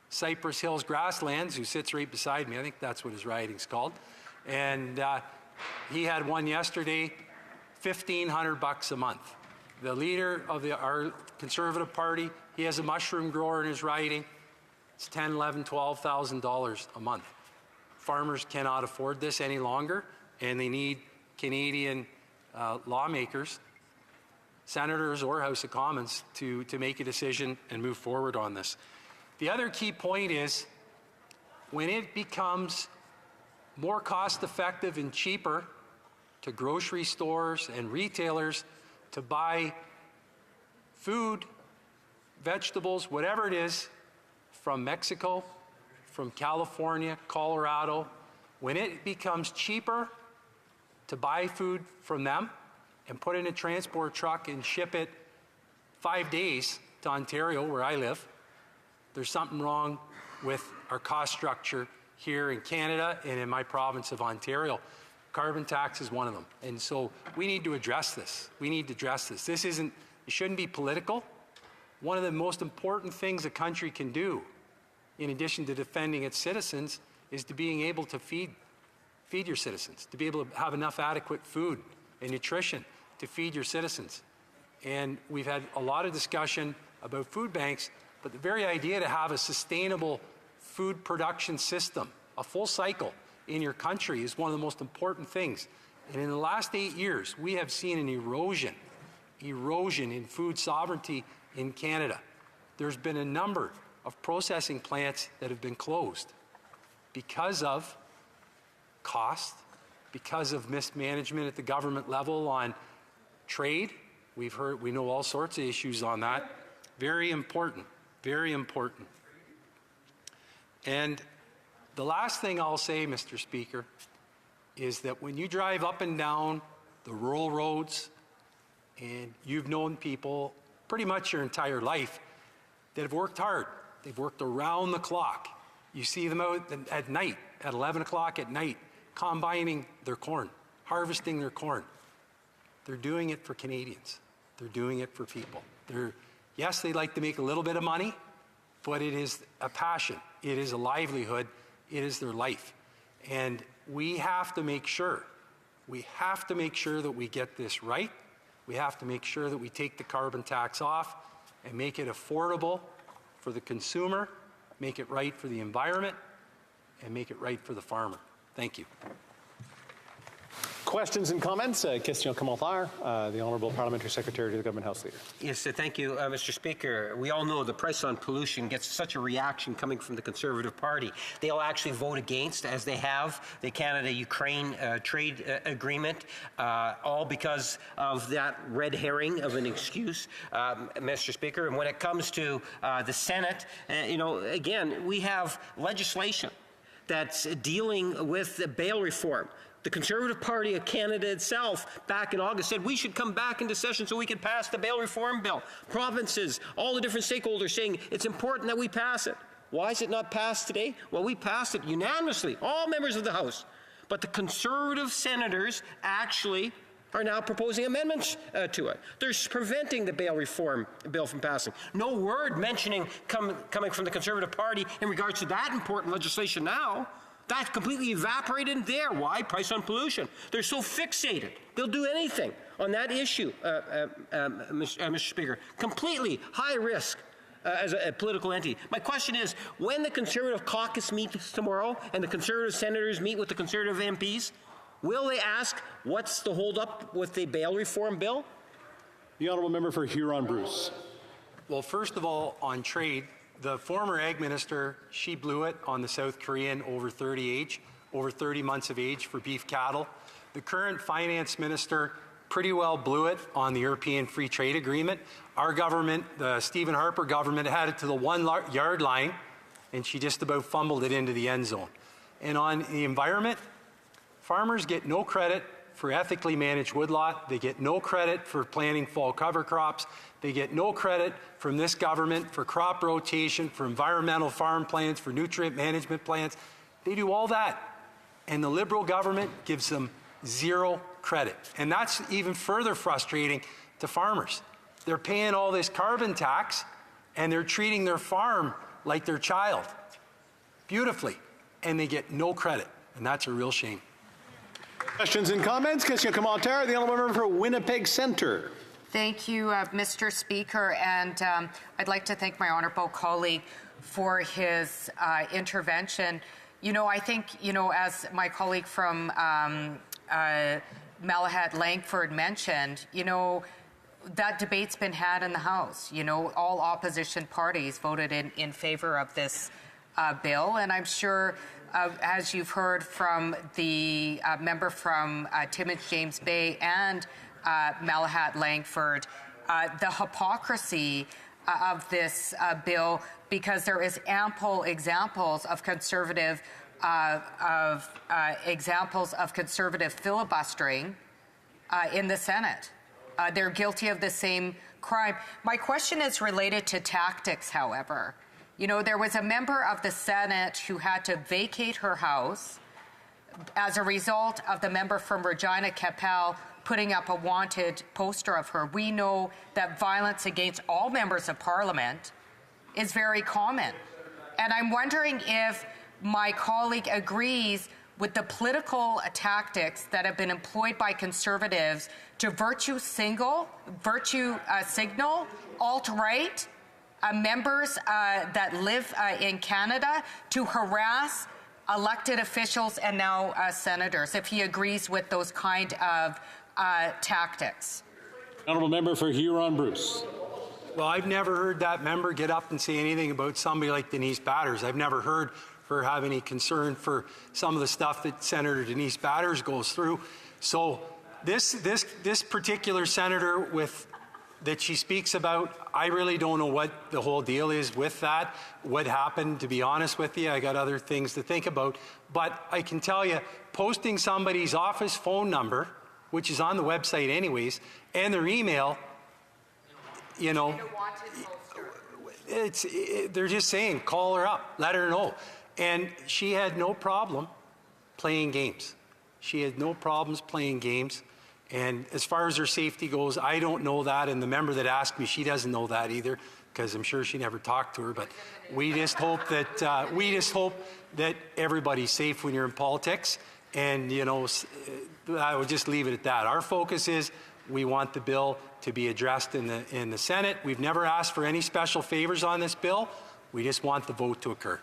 Speaker 6: Cypress Hills Grasslands, who sits right beside me. I think that's what his riding's called. And he had one yesterday, $1,500 a month. The leader of our Conservative Party, he has a mushroom grower in his riding. It's $10,000, $11,000, $12,000 a month. Farmers cannot afford this any longer, and they need Canadian lawmakers, senators or House of Commons, to make a decision and move forward on this. The other key point is when it becomes more cost-effective and cheaper to grocery stores and retailers to buy food, vegetables, whatever it is, from Mexico, from California, Colorado, when it becomes cheaper to buy food from them and put in a transport truck and ship it 5 days to Ontario, where I live, there's something wrong with our cost structure here in Canada and in my province of Ontario. Carbon tax is one of them. And so we need to address this. We need to address this. It shouldn't be political. One of the most important things a country can do, in addition to defending its citizens, is to being able to feed your citizens, to be able to have enough adequate food and nutrition to feed your citizens. And we've had a lot of discussion about food banks, but the very idea to have a sustainable food production system, a full cycle in your country, is one of the most important things. And in the last 8 years, we have seen an erosion in food sovereignty in Canada. There's been a number of processing plants that have been closed because of cost, because of mismanagement at the government level on trade. We know all sorts of issues on that. Very important, very important. And the last thing I'll say, Mr. Speaker, is that when you drive up and down the rural roads, and you've known people pretty much your entire life that have worked hard, they've worked around the clock You see them out at night, at 11 o'clock at night, combining their corn, harvesting their corn. They're doing it for Canadians. They're doing it for people. Yes, they like to make a little bit of money, but it is a passion. It is a livelihood. It is their life. And we have to make sure that we get this right. We have to make sure that we take the carbon tax off and make it affordable for the consumer, make it right for the environment, and make it right for the farmer. Thank you.
Speaker 3: Questions and comments? Question commentaire. The Honourable Parliamentary Secretary to the Government House Leader.
Speaker 11: Yes, thank you, Mr. Speaker. We all know the price on pollution gets such a reaction coming from the Conservative Party. They'll actually vote against, as they have, the Canada-Ukraine trade agreement, all because of that red herring of an excuse, Mr. Speaker. And when it comes to the Senate, again, we have legislation that's dealing with the bail reform. The Conservative Party of Canada itself, back in August, said we should come back into session so we can pass the bail reform bill. Provinces, all the different stakeholders saying it's important that we pass it. Why is it not passed today? Well, we passed it unanimously, all members of the House. But the Conservative senators actually are now proposing amendments to it. They're preventing the bail reform bill from passing. No word mentioning coming from the Conservative Party in regards to that important legislation now. That's completely evaporated there. Why? Price on pollution. They're so fixated. They'll do anything on that issue, Mr. Speaker. Completely high risk as a political entity. My question is, when the Conservative caucus meets tomorrow and the Conservative senators meet with the Conservative MPs, will they ask what's the hold-up with the bail reform bill?
Speaker 3: The Honourable Member for Huron-Bruce.
Speaker 6: Well, first of all, on trade, the former Ag Minister, she blew it on the South Korean over 30 months of age for beef cattle. The current Finance Minister pretty well blew it on the European Free Trade Agreement. Our government, the Stephen Harper government, had it to the 1 yard line, and she just about fumbled it into the end zone. And on the environment, farmers get no credit for ethically managed woodlot. They get no credit for planting fall cover crops. They get no credit from this government for crop rotation, for environmental farm plans, for nutrient management plans. They do all that. And the Liberal government gives them zero credit. And that's even further frustrating to farmers. They're paying all this carbon tax and they're treating their farm like their child. Beautifully. And they get no credit. And that's a real shame.
Speaker 3: Questions and comments? Question commentaire. The Honourable Member for Winnipeg Centre.
Speaker 7: Thank you, Mr. Speaker, and I'd like to thank my honourable colleague for his intervention. I think, as my colleague from Malahat Langford mentioned, that debate's been had in the House. All opposition parties voted in favour of this bill, and I'm sure, as you've heard from the member from Timmins James Bay and Malahat Langford, the hypocrisy of this bill, because there is ample examples of conservative filibustering in the Senate. They're guilty of the same crime. My question is related to tactics, however. There was a member of the Senate who had to vacate her house as a result of the member from Regina Qu'Appelle putting up a wanted poster of her. We know that violence against all members of Parliament is very common. And I'm wondering if my colleague agrees with the political tactics that have been employed by Conservatives to virtue signal alt-right members that live in Canada to harass elected officials and now senators, if he agrees with those kind of tactics.
Speaker 3: Honourable Member for Huron-Bruce.
Speaker 6: Well, I've never heard that member get up and say anything about somebody like Denise Batters. I've never heard her have any concern for some of the stuff that Senator Denise Batters goes through. So this particular senator that she speaks about, I really don't know what the whole deal is with that, what happened, to be honest with you. I got other things to think about. But I can tell you, posting somebody's office phone number, which is on the website anyways, and their email, they're just saying, call her up, let her know. And she had no problem playing games. She had no problems playing games. And as far as her safety goes, I don't know that. And the member that asked me, she doesn't know that either, because I'm sure she never talked to her. But we just hope that everybody's safe when you're in politics. And, you know, I would just leave it at that. Our focus is we want the bill to be addressed in the Senate. We've never asked for any special favors on this bill. We just want the vote to occur.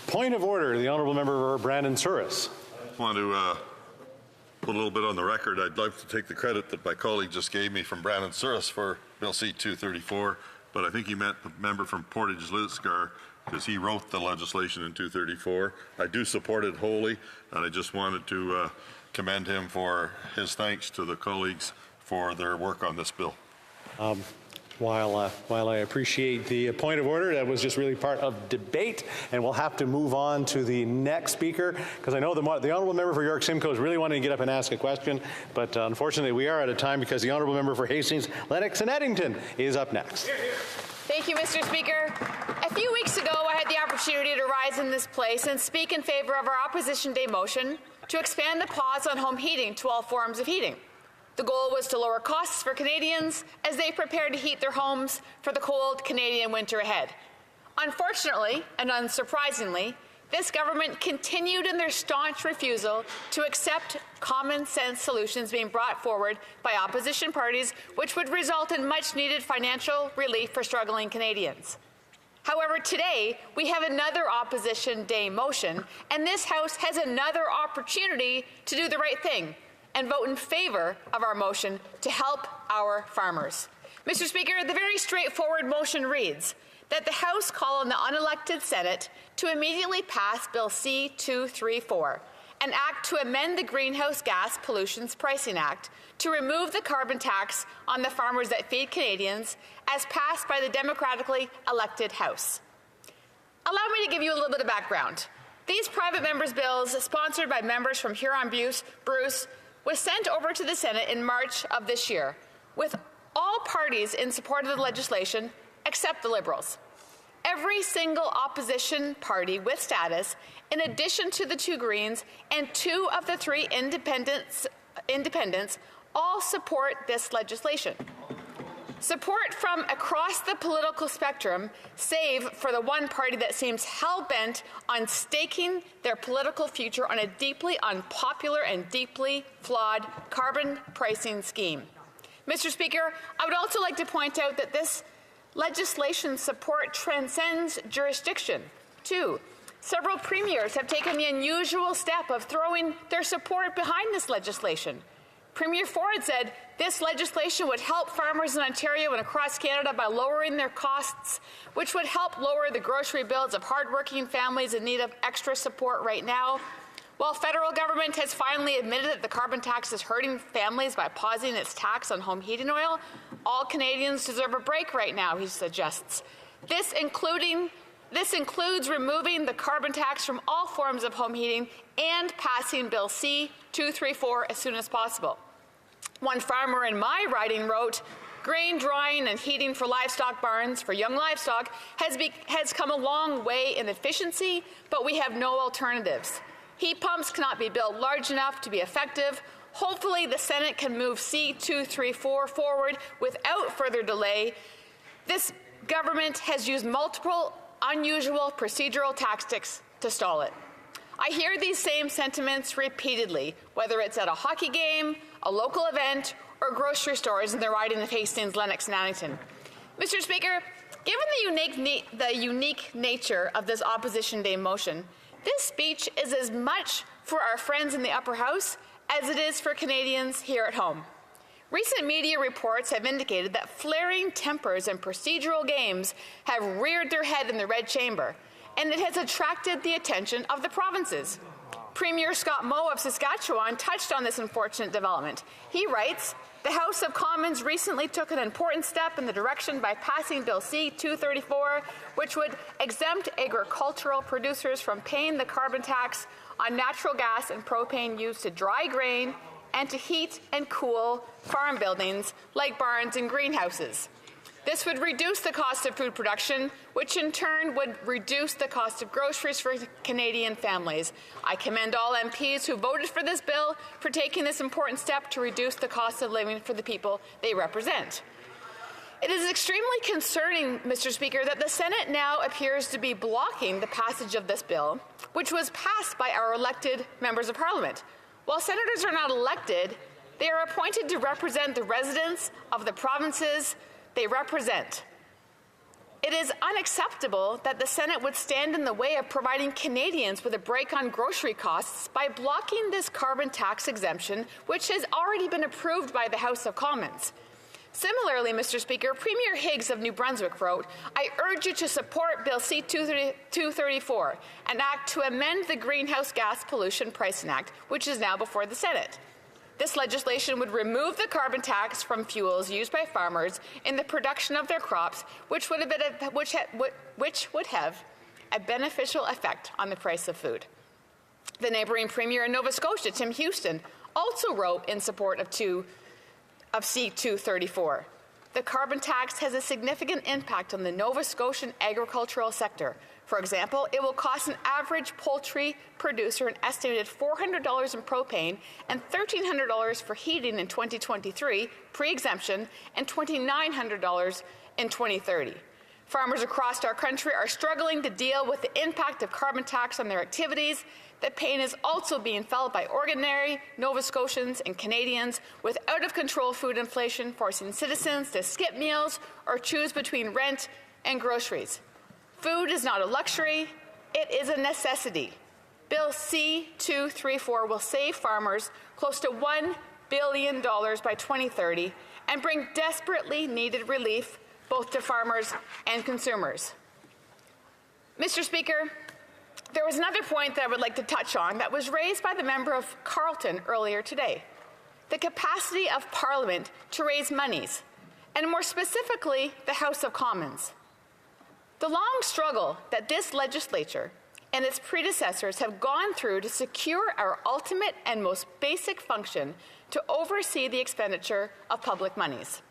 Speaker 3: Point of order, the honourable member Brandon Souris.
Speaker 12: I want to put a little bit on the record. I'd like to take the credit that my colleague just gave me from Brandon Souris for Bill C-234, but I think he meant the member from Portage-Lisgar because he wrote the legislation in 234. I do support it wholly, and I just wanted to commend him for his thanks to the colleagues for their work on this bill.
Speaker 3: While I appreciate the point of order, that was just really part of debate, and we'll have to move on to the next speaker, because I know the honourable member for York Simcoe is really wanting to get up and ask a question, but unfortunately we are out of time because the honourable member for Hastings, Lennox and Eddington is up next.
Speaker 17: Thank you, Mr. Speaker. A few weeks ago, I had the opportunity to rise in this place and speak in favour of our Opposition Day motion to expand the pause on home heating to all forms of heating. The goal was to lower costs for Canadians as they prepare to heat their homes for the cold Canadian winter ahead. Unfortunately, and unsurprisingly, this government continued in their staunch refusal to accept common-sense solutions being brought forward by opposition parties, which would result in much-needed financial relief for struggling Canadians. However, today, we have another Opposition Day motion, and this House has another opportunity to do the right thing and vote in favour of our motion to help our farmers. Mr. Speaker, the very straightforward motion reads that the House call on the unelected Senate to immediately pass Bill C-234, an act to amend the Greenhouse Gas Pollutions Pricing Act to remove the carbon tax on the farmers that feed Canadians, as passed by the democratically elected House. Allow me to give you a little bit of background. These private members' bills, sponsored by members from Huron-Bruce, was sent over to the Senate in March of this year, with all parties in support of the legislation except the Liberals. Every single opposition party with status, in addition to the two Greens and 2 of the 3 independents, all support this legislation. Support from across the political spectrum, save for the one party that seems hell-bent on staking their political future on a deeply unpopular and deeply flawed carbon pricing scheme. Mr. Speaker, I would also like to point out that this legislation support transcends jurisdiction, too. Several premiers have taken the unusual step of throwing their support behind this legislation. Premier Ford said this legislation would help farmers in Ontario and across Canada by lowering their costs, which would help lower the grocery bills of hardworking families in need of extra support right now. While federal government has finally admitted that the carbon tax is hurting families by pausing its tax on home heating oil, all Canadians deserve a break right now, he suggests. This includes removing the carbon tax from all forms of home heating and passing Bill C-234 as soon as possible. One farmer in my riding wrote, "Grain drying and heating for livestock barns for young livestock has come a long way in efficiency, but we have no alternatives. Heat pumps cannot be built large enough to be effective. Hopefully the Senate can move C-234 forward without further delay. This government has used multiple unusual procedural tactics to stall it." I hear these same sentiments repeatedly, whether it's at a hockey game, a local event, or grocery stores in the riding of Hastings, Lennox, and Addington. Mr. Speaker, given the unique nature of this Opposition Day motion, this speech is as much for our friends in the upper house as it is for Canadians here at home. Recent media reports have indicated that flaring tempers and procedural games have reared their head in the Red Chamber, and it has attracted the attention of the provinces. Premier Scott Moe of Saskatchewan touched on this unfortunate development. He writes, "The House of Commons recently took an important step in the direction by passing Bill C-234, which would exempt agricultural producers from paying the carbon tax on natural gas and propane used to dry grain and to heat and cool farm buildings like barns and greenhouses. This would reduce the cost of food production, which in turn would reduce the cost of groceries for Canadian families. I commend all MPs who voted for this bill for taking this important step to reduce the cost of living for the people they represent. It is extremely concerning, Mr. Speaker, that the Senate now appears to be blocking the passage of this bill, which was passed by our elected members of Parliament. While senators are not elected, they are appointed to represent the residents of the provinces they represent. It is unacceptable that the Senate would stand in the way of providing Canadians with a break on grocery costs by blocking this carbon tax exemption, which has already been approved by the House of Commons. Similarly, Mr. Speaker, Premier Higgs of New Brunswick wrote, "I urge you to support Bill C-234, an act to amend the Greenhouse Gas Pollution Pricing Act, which is now before the Senate. This legislation would remove the carbon tax from fuels used by farmers in the production of their crops, which would have a beneficial effect on the price of food." The neighbouring Premier in Nova Scotia, Tim Houston, also wrote in support of C-234. The carbon tax has a significant impact on the Nova Scotian agricultural sector. For example, it will cost an average poultry producer an estimated $400 in propane and $1,300 for heating in 2023, pre-exemption, and $2,900 in 2030. Farmers across our country are struggling to deal with the impact of carbon tax on their activities. The pain is also being felt by ordinary Nova Scotians and Canadians with out-of-control food inflation, forcing citizens to skip meals or choose between rent and groceries. Food is not a luxury, it is a necessity. Bill C-234 will save farmers close to $1 billion by 2030 and bring desperately needed relief both to farmers and consumers. Mr. Speaker, there was another point that I would like to touch on that was raised by the member of Carleton earlier today. The capacity of Parliament to raise monies, and more specifically, the House of Commons. The long struggle that this legislature and its predecessors have gone through to secure our ultimate and most basic function to oversee the expenditure of public monies.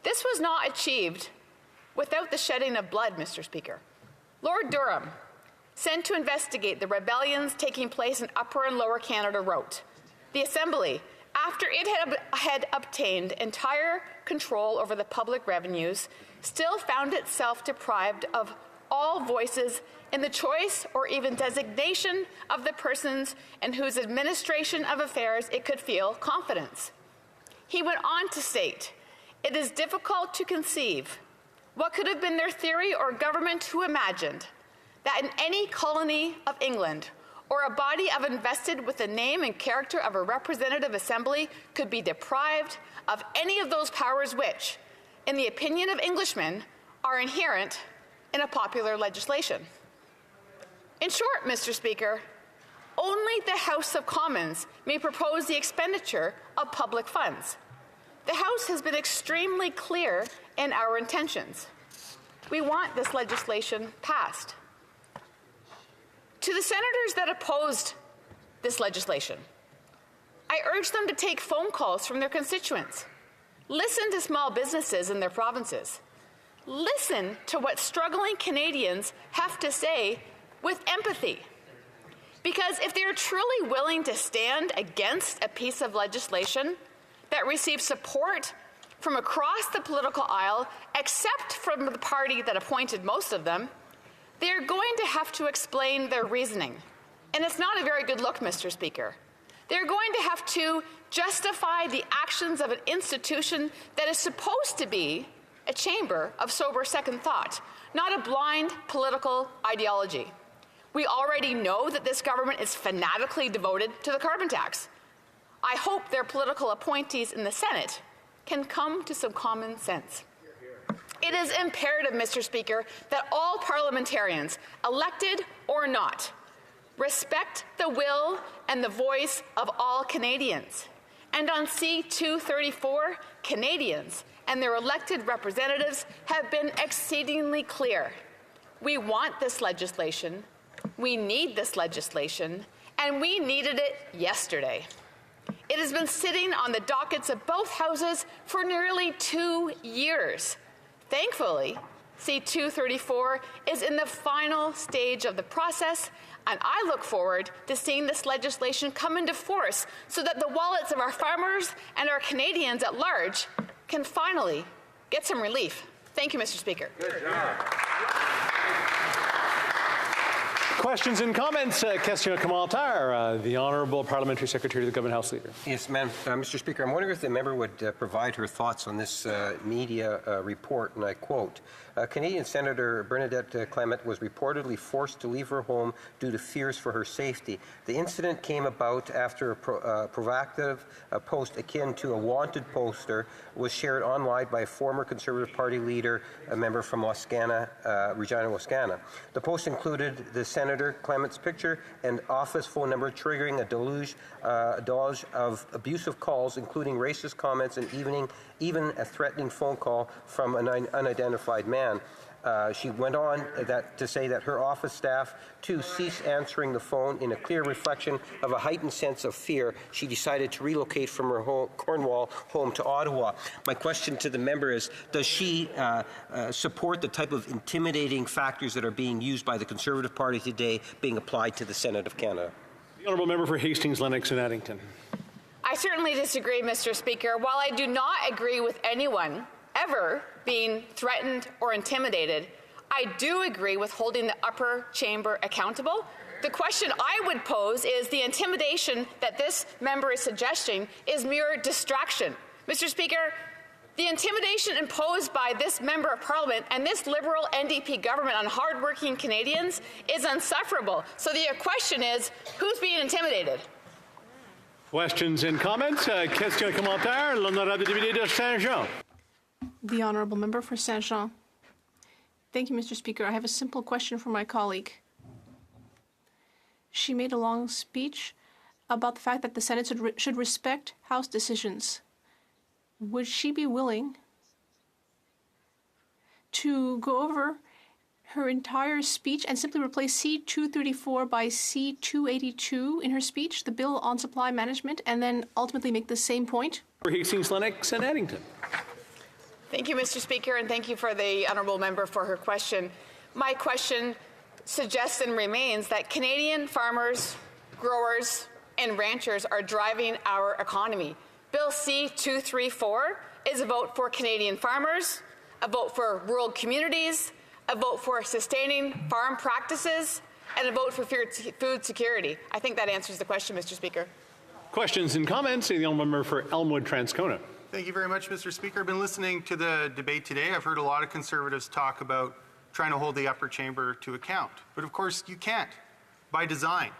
Speaker 17: This was not achieved without the shedding of blood, Mr. Speaker. Lord Durham, sent to investigate the rebellions taking place in Upper and Lower Canada, wrote, "The Assembly, after it had obtained entire control over the public revenues, still found itself deprived of all voices in the choice or even designation of the persons in whose administration of affairs it could feel confidence." He went on to state, "It is difficult to conceive what could have been their theory or government who imagined that in any colony of England or a body of invested with the name and character of a representative assembly could be deprived of any of those powers which, in the opinion of Englishmen, are inherent in a popular legislation." In short, Mr. Speaker, only the House of Commons may propose the expenditure of public funds. The House has been extremely clear in our intentions. We want this legislation passed. To the senators that opposed this legislation, I urge them to take phone calls from their constituents. Listen to small businesses in their provinces. Listen to what struggling Canadians have to say with empathy. Because if they are truly willing to stand against a piece of legislation that receives support from across the political aisle, except from the party that appointed most of them, they are going to have to explain their reasoning. And it's not a very good look, Mr. Speaker. They're going to have to justify the actions of an institution that is supposed to be a chamber of sober second thought, not a blind political ideology. We already know that this government is fanatically devoted to the carbon tax. I hope their political appointees in the Senate can come to some common sense. It is imperative, Mr. Speaker, that all parliamentarians, elected or not, respect the will and the voice of all Canadians. And on C-234, Canadians and their elected representatives have been exceedingly clear. We want this legislation, we need this legislation, and we needed it yesterday. It has been sitting on the dockets of both houses for nearly 2 years. Thankfully, C-234 is in the final stage of the process, and I look forward to seeing this legislation come into force so that the wallets of our farmers and our Canadians at large can finally get some relief. Thank you, Mr. Speaker.
Speaker 3: Good job. Questions and comments? Question commentaire. The Honourable Parliamentary Secretary to the Government House Leader.
Speaker 11: Yes, Mr. Speaker, I'm wondering if the member would provide her thoughts on this media report, and I quote, Canadian Senator Bernadette Clement was reportedly forced to leave her home due to fears for her safety. The incident came about after a provocative post akin to a wanted poster was shared online by a former Conservative Party leader, a member from Wascana, Regina Wascana. The post included the Senator Clement's picture and office phone number, triggering a deluge of abusive calls, including racist comments and even a threatening phone call from an unidentified man. She went on to say that her office staff, too, ceased answering the phone. In a clear reflection of a heightened sense of fear, she decided to relocate from her Cornwall home to Ottawa. My question to the member is, does she support the type of intimidating factors that are being used by the Conservative Party today being applied to the Senate of Canada?
Speaker 3: The Honourable Member for Hastings, Lennox and Addington.
Speaker 17: I certainly disagree, Mr. Speaker. While I do not agree with anyone ever being threatened or intimidated, I do agree with holding the upper chamber accountable. The question I would pose is the intimidation that this member is suggesting is mere distraction. Mr. Speaker, the intimidation imposed by this member of Parliament and this Liberal NDP government on hardworking Canadians is insufferable. So the question is, who's being intimidated?
Speaker 3: Questions and comments? Question commentaire. L'honorable député de Saint-Jean.
Speaker 20: The Honourable Member for Saint-Jean. Thank you, Mr. Speaker. I have a simple question for my colleague. She made a long speech about the fact that the Senate should respect House decisions. Would she be willing to go over her entire speech and simply replace C-234 by C-282 in her speech, the bill on supply management, and then ultimately make the same point?
Speaker 3: For Hastings, Lennox and Addington.
Speaker 17: Thank you, Mr. Speaker, and thank you for the honourable member for her question. My question suggests and remains that Canadian farmers, growers, and ranchers are driving our economy. Bill C-234 is a vote for Canadian farmers, a vote for rural communities, a vote for sustaining farm practices, and a vote for food security. I think that answers the question, Mr. Speaker.
Speaker 3: Questions and comments? The honourable member for Elmwood Transcona.
Speaker 13: Thank you very much, Mr. Speaker. I've been listening to the debate today. I've heard a lot of Conservatives talk about trying to hold the upper chamber to account. But of course, you can't, by design,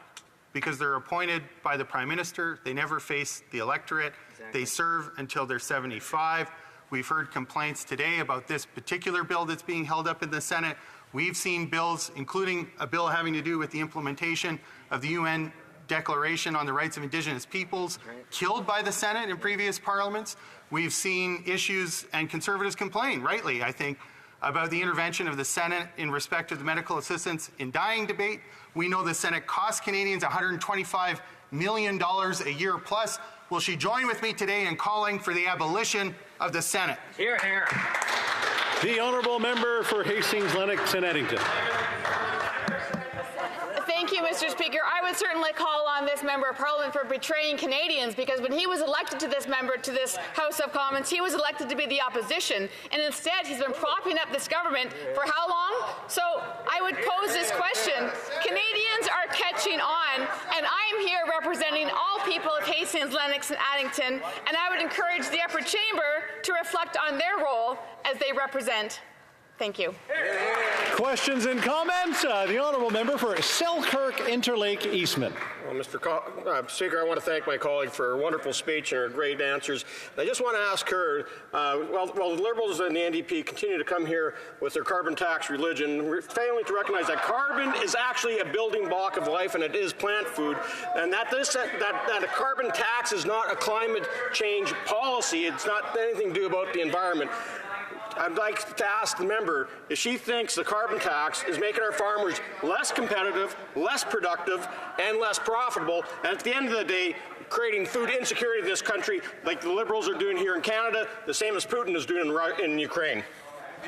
Speaker 13: because they're appointed by the Prime Minister. They never face the electorate. Exactly. They serve until they're 75. We've heard complaints today about this particular bill that's being held up in the Senate. We've seen bills, including a bill having to do with the implementation of the UN Declaration on the Rights of Indigenous Peoples, killed by the Senate in previous parliaments. We've seen issues, and Conservatives complain, rightly, I think, about the intervention of the Senate in respect to the medical assistance in dying debate. We know the Senate costs Canadians $125 million a year plus. Will she join with me today in calling for the abolition of the Senate?
Speaker 4: Hear, hear.
Speaker 3: The honourable member for Hastings, Lennox and Addington.
Speaker 17: Thank you, Mr. Speaker. I would certainly call on this member of Parliament for betraying Canadians, because when he was elected to this House of Commons, he was elected to be the opposition, and instead he's been propping up this government for how long? So I would pose this question. Canadians are catching on, and I'm here representing all people of Hastings, Lennox and Addington, and I would encourage the upper chamber to reflect on their role as they represent. Thank you.
Speaker 3: Questions and comments? The honourable member for Selkirk, Interlake, Eastman.
Speaker 19: Well, Mr. Speaker, I want to thank my colleague for her wonderful speech and her great answers. I just want to ask her, while the Liberals and the NDP continue to come here with their carbon tax religion, we're failing to recognize that carbon is actually a building block of life, and it is plant food, and that a carbon tax is not a climate change policy. It's not anything to do about the environment. I'd like to ask the member if she thinks the carbon tax is making our farmers less competitive, less productive, and less profitable, and at the end of the day, creating food insecurity in this country like the Liberals are doing here in Canada, the same as Putin is doing in Ukraine.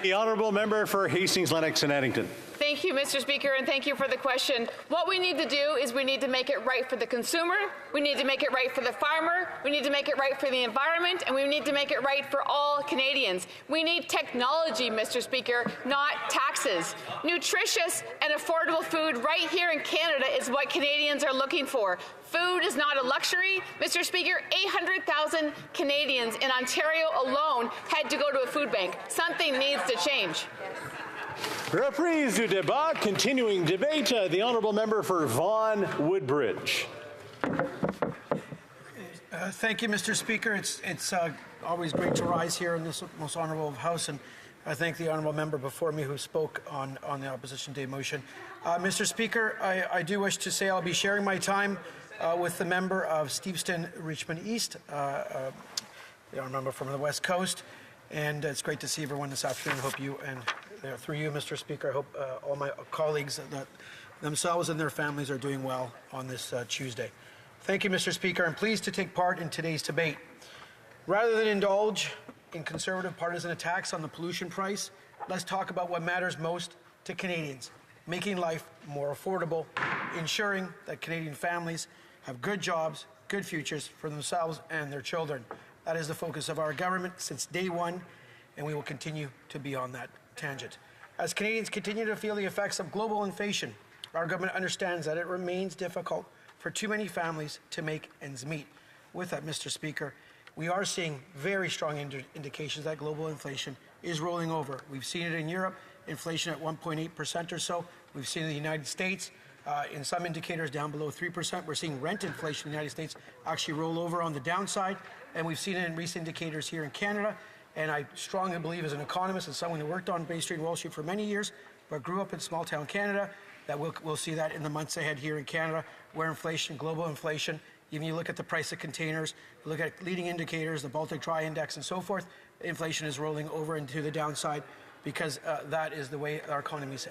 Speaker 3: The honourable member for Hastings, Lennox and Addington.
Speaker 17: Thank you, Mr. Speaker, and thank you for the question. What we need to do is we need to make it right for the consumer, we need to make it right for the farmer, we need to make it right for the environment, and we need to make it right for all Canadians. We need technology, Mr. Speaker, not taxes. Nutritious and affordable food right here in Canada is what Canadians are looking for. Food is not a luxury. Mr. Speaker, 800,000 Canadians in Ontario alone had to go to a food bank. Something needs to change.
Speaker 3: Reprise du débat, continuing debate. The honourable member for Vaughan Woodbridge.
Speaker 16: Thank you, Mr. Speaker. It's always great to rise here in this most honourable House, and I thank the honourable member before me who spoke on the Opposition Day motion. Mr. Speaker, I do wish to say I'll be sharing my time with the member of Steveston Richmond East, the honourable member from the West Coast, and it's great to see everyone this afternoon. I hope you and through you, Mr. Speaker, I hope all my colleagues that themselves and their families are doing well on this Tuesday. Thank you, Mr. Speaker. I'm pleased to take part in today's debate. Rather than indulge in Conservative partisan attacks on the pollution price, let's talk about what matters most to Canadians, making life more affordable, ensuring that Canadian families have good jobs, good futures for themselves and their children. That is the focus of our government since day one, and we will continue to be on that tangent. As Canadians continue to feel the effects of global inflation, our government understands that it remains difficult for too many families to make ends meet. With that, Mr. Speaker, we are seeing very strong indications that global inflation is rolling over. We've seen it in Europe, inflation at 1.8% or so. We've seen it in the United States, in some indicators down below 3%. We're seeing rent inflation in the United States actually roll over on the downside, and we've seen it in recent indicators here in Canada. And I strongly believe, as an economist and someone who worked on Bay Street and Wall Street for many years, but grew up in small town Canada, that we'll see that in the months ahead here in Canada, where inflation, global inflation, even you look at the price of containers, you look at leading indicators, the Baltic Dry Index and so forth, inflation is rolling over into the downside because that is the way our economy is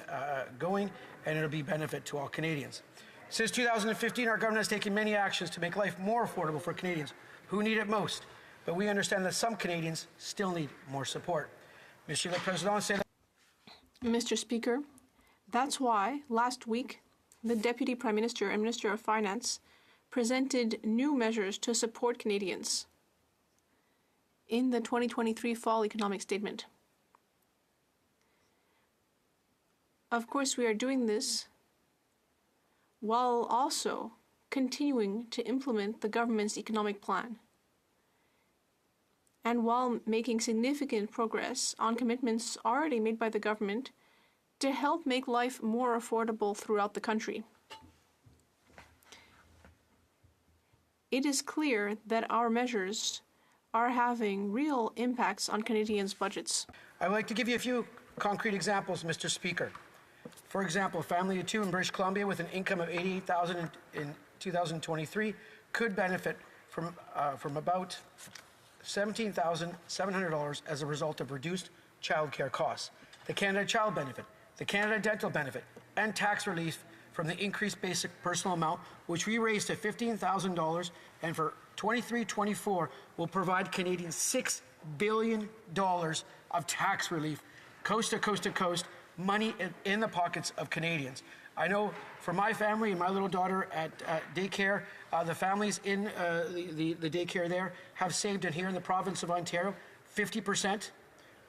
Speaker 16: going, and it'll be benefit to all Canadians. Since 2015, our government has taken many actions to make life more affordable for Canadians who need it most. But we understand that some Canadians still need more support. Monsieur le Président,
Speaker 20: Mr. Speaker, that's why last week the Deputy Prime Minister and Minister of Finance presented new measures to support Canadians in the 2023 Fall Economic Statement. Of course, we are doing this while also continuing to implement the government's economic plan, and while making significant progress on commitments already made by the government to help make life more affordable throughout the country. It is clear that our measures are having real impacts on Canadians' budgets.
Speaker 16: I would like to give you a few concrete examples, Mr. Speaker. For example, a family of two in British Columbia with an income of $88,000 in 2023 could benefit from about $17,700 as a result of reduced childcare costs, the Canada Child Benefit, the Canada Dental Benefit, and tax relief from the increased basic personal amount, which we raised to $15,000, and for 23-24 will provide Canadians $6 billion of tax relief, coast to coast to coast, money in the pockets of Canadians. I know for my family and my little daughter at daycare, the families in the daycare there have saved in here in the province of Ontario 50%,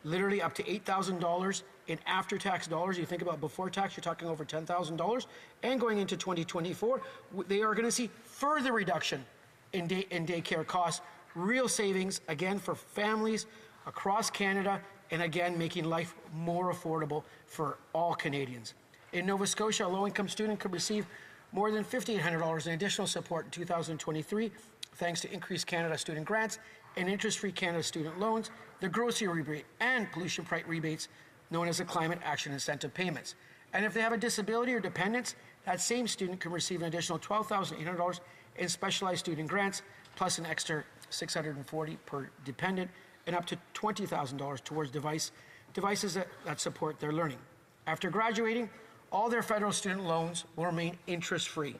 Speaker 16: literally up to $8,000 in after-tax dollars. You think about before tax, you're talking over $10,000. And going into 2024, they are going to see further reduction in daycare costs, real savings, again, for families across Canada, and again, making life more affordable for all Canadians. In Nova Scotia, a low-income student could receive more than $1,500 in additional support in 2023, thanks to increased Canada student grants and interest-free Canada student loans, the grocery rebate, and pollution price rebates known as the Climate Action Incentive payments. And if they have a disability or dependence, that same student can receive an additional $12,800 in specialized student grants, plus an extra $640 per dependent, and up to $20,000 towards devices that support their learning. After graduating, all their federal student loans will remain interest-free.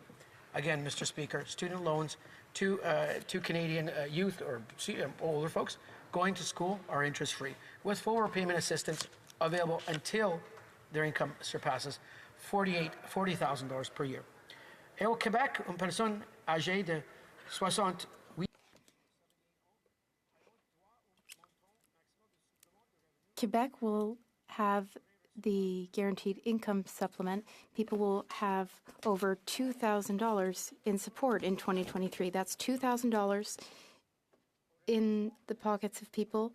Speaker 16: Again, Mr. Speaker, student loans to Canadian youth or older folks going to school are interest-free, with full repayment assistance available until their income surpasses $40,000 per year. Et au Québec, une personne âgée de 68
Speaker 2: Quebec will have the guaranteed income supplement. People will have over $2,000 in support in 2023. That's $2,000 in the pockets of people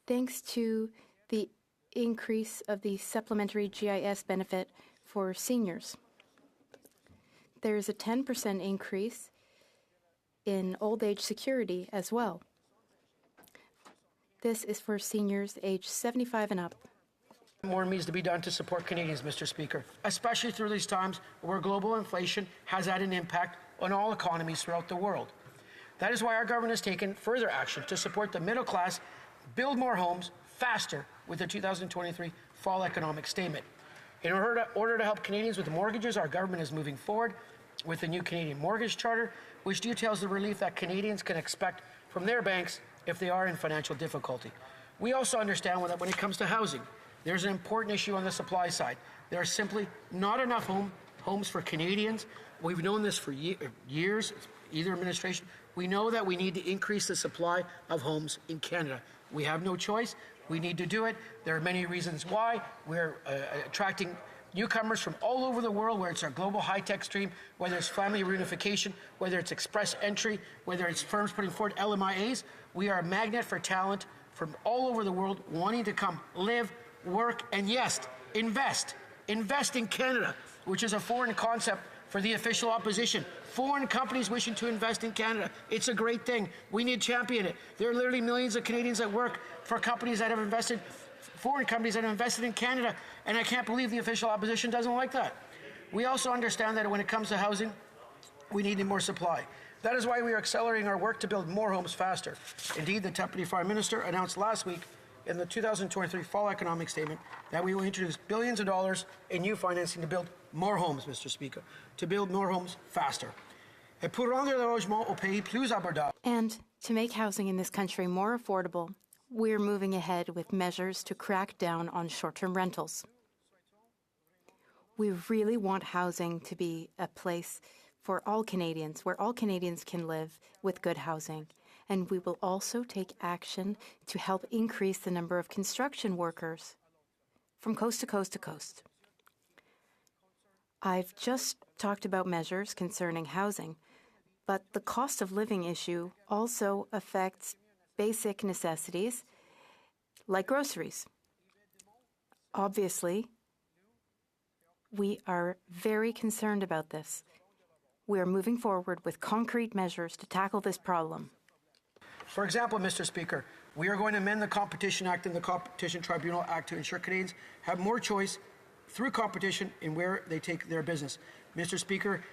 Speaker 2: thanks to the increase of the supplementary GIS benefit for seniors. There's a 10% increase in old age security as well. This is for seniors aged 75 and up.
Speaker 16: More needs to be done to support Canadians, Mr. Speaker, especially through these times where global inflation has had an impact on all economies throughout the world. That is why our government has taken further action to support the middle class, build more homes faster with the 2023 Fall Economic Statement. In order to help Canadians with mortgages, our government is moving forward with the new Canadian Mortgage Charter, which details the relief that Canadians can expect from their banks if they are in financial difficulty. We also understand that when it comes to housing, there's an important issue on the supply side. There are simply not enough homes for Canadians. We've known this for years, either administration. We know that we need to increase the supply of homes in Canada. We have no choice. We need to do it. There are many reasons why. We're attracting newcomers from all over the world, whether it's our global high-tech stream, whether it's family reunification, whether it's express entry, whether it's firms putting forward LMIAs. We are a magnet for talent from all over the world wanting to come live, work, and yes, invest. Invest in Canada, which is a foreign concept for the official opposition. Foreign companies wishing to invest in Canada. It's a great thing. We need to champion it. There are literally millions of Canadians that work for companies that have invested, foreign companies that have invested in Canada, and I can't believe the official opposition doesn't like that. We also understand that when it comes to housing, we need more supply. That is why we are accelerating our work to build more homes faster. Indeed, the Deputy Prime Minister announced last week in the 2023 Fall Economic Statement that we will introduce billions of dollars in new financing to build more homes, Mr. Speaker, to build more homes faster. And
Speaker 2: to make housing in this country more affordable, we're moving ahead with measures to crack down on short-term rentals. We really want housing to be a place for all Canadians, where all Canadians can live with good housing. And we will also take action to help increase the number of construction workers from coast to coast to coast. I've just talked about measures concerning housing, but the cost of living issue also affects basic necessities like groceries. Obviously, we are very concerned about this. We are moving forward with concrete measures to tackle this problem.
Speaker 16: For example, Mr. Speaker, we are going to amend the Competition Act and the Competition Tribunal Act to ensure Canadians have more choice through competition in where they take their business. Mr. Speaker,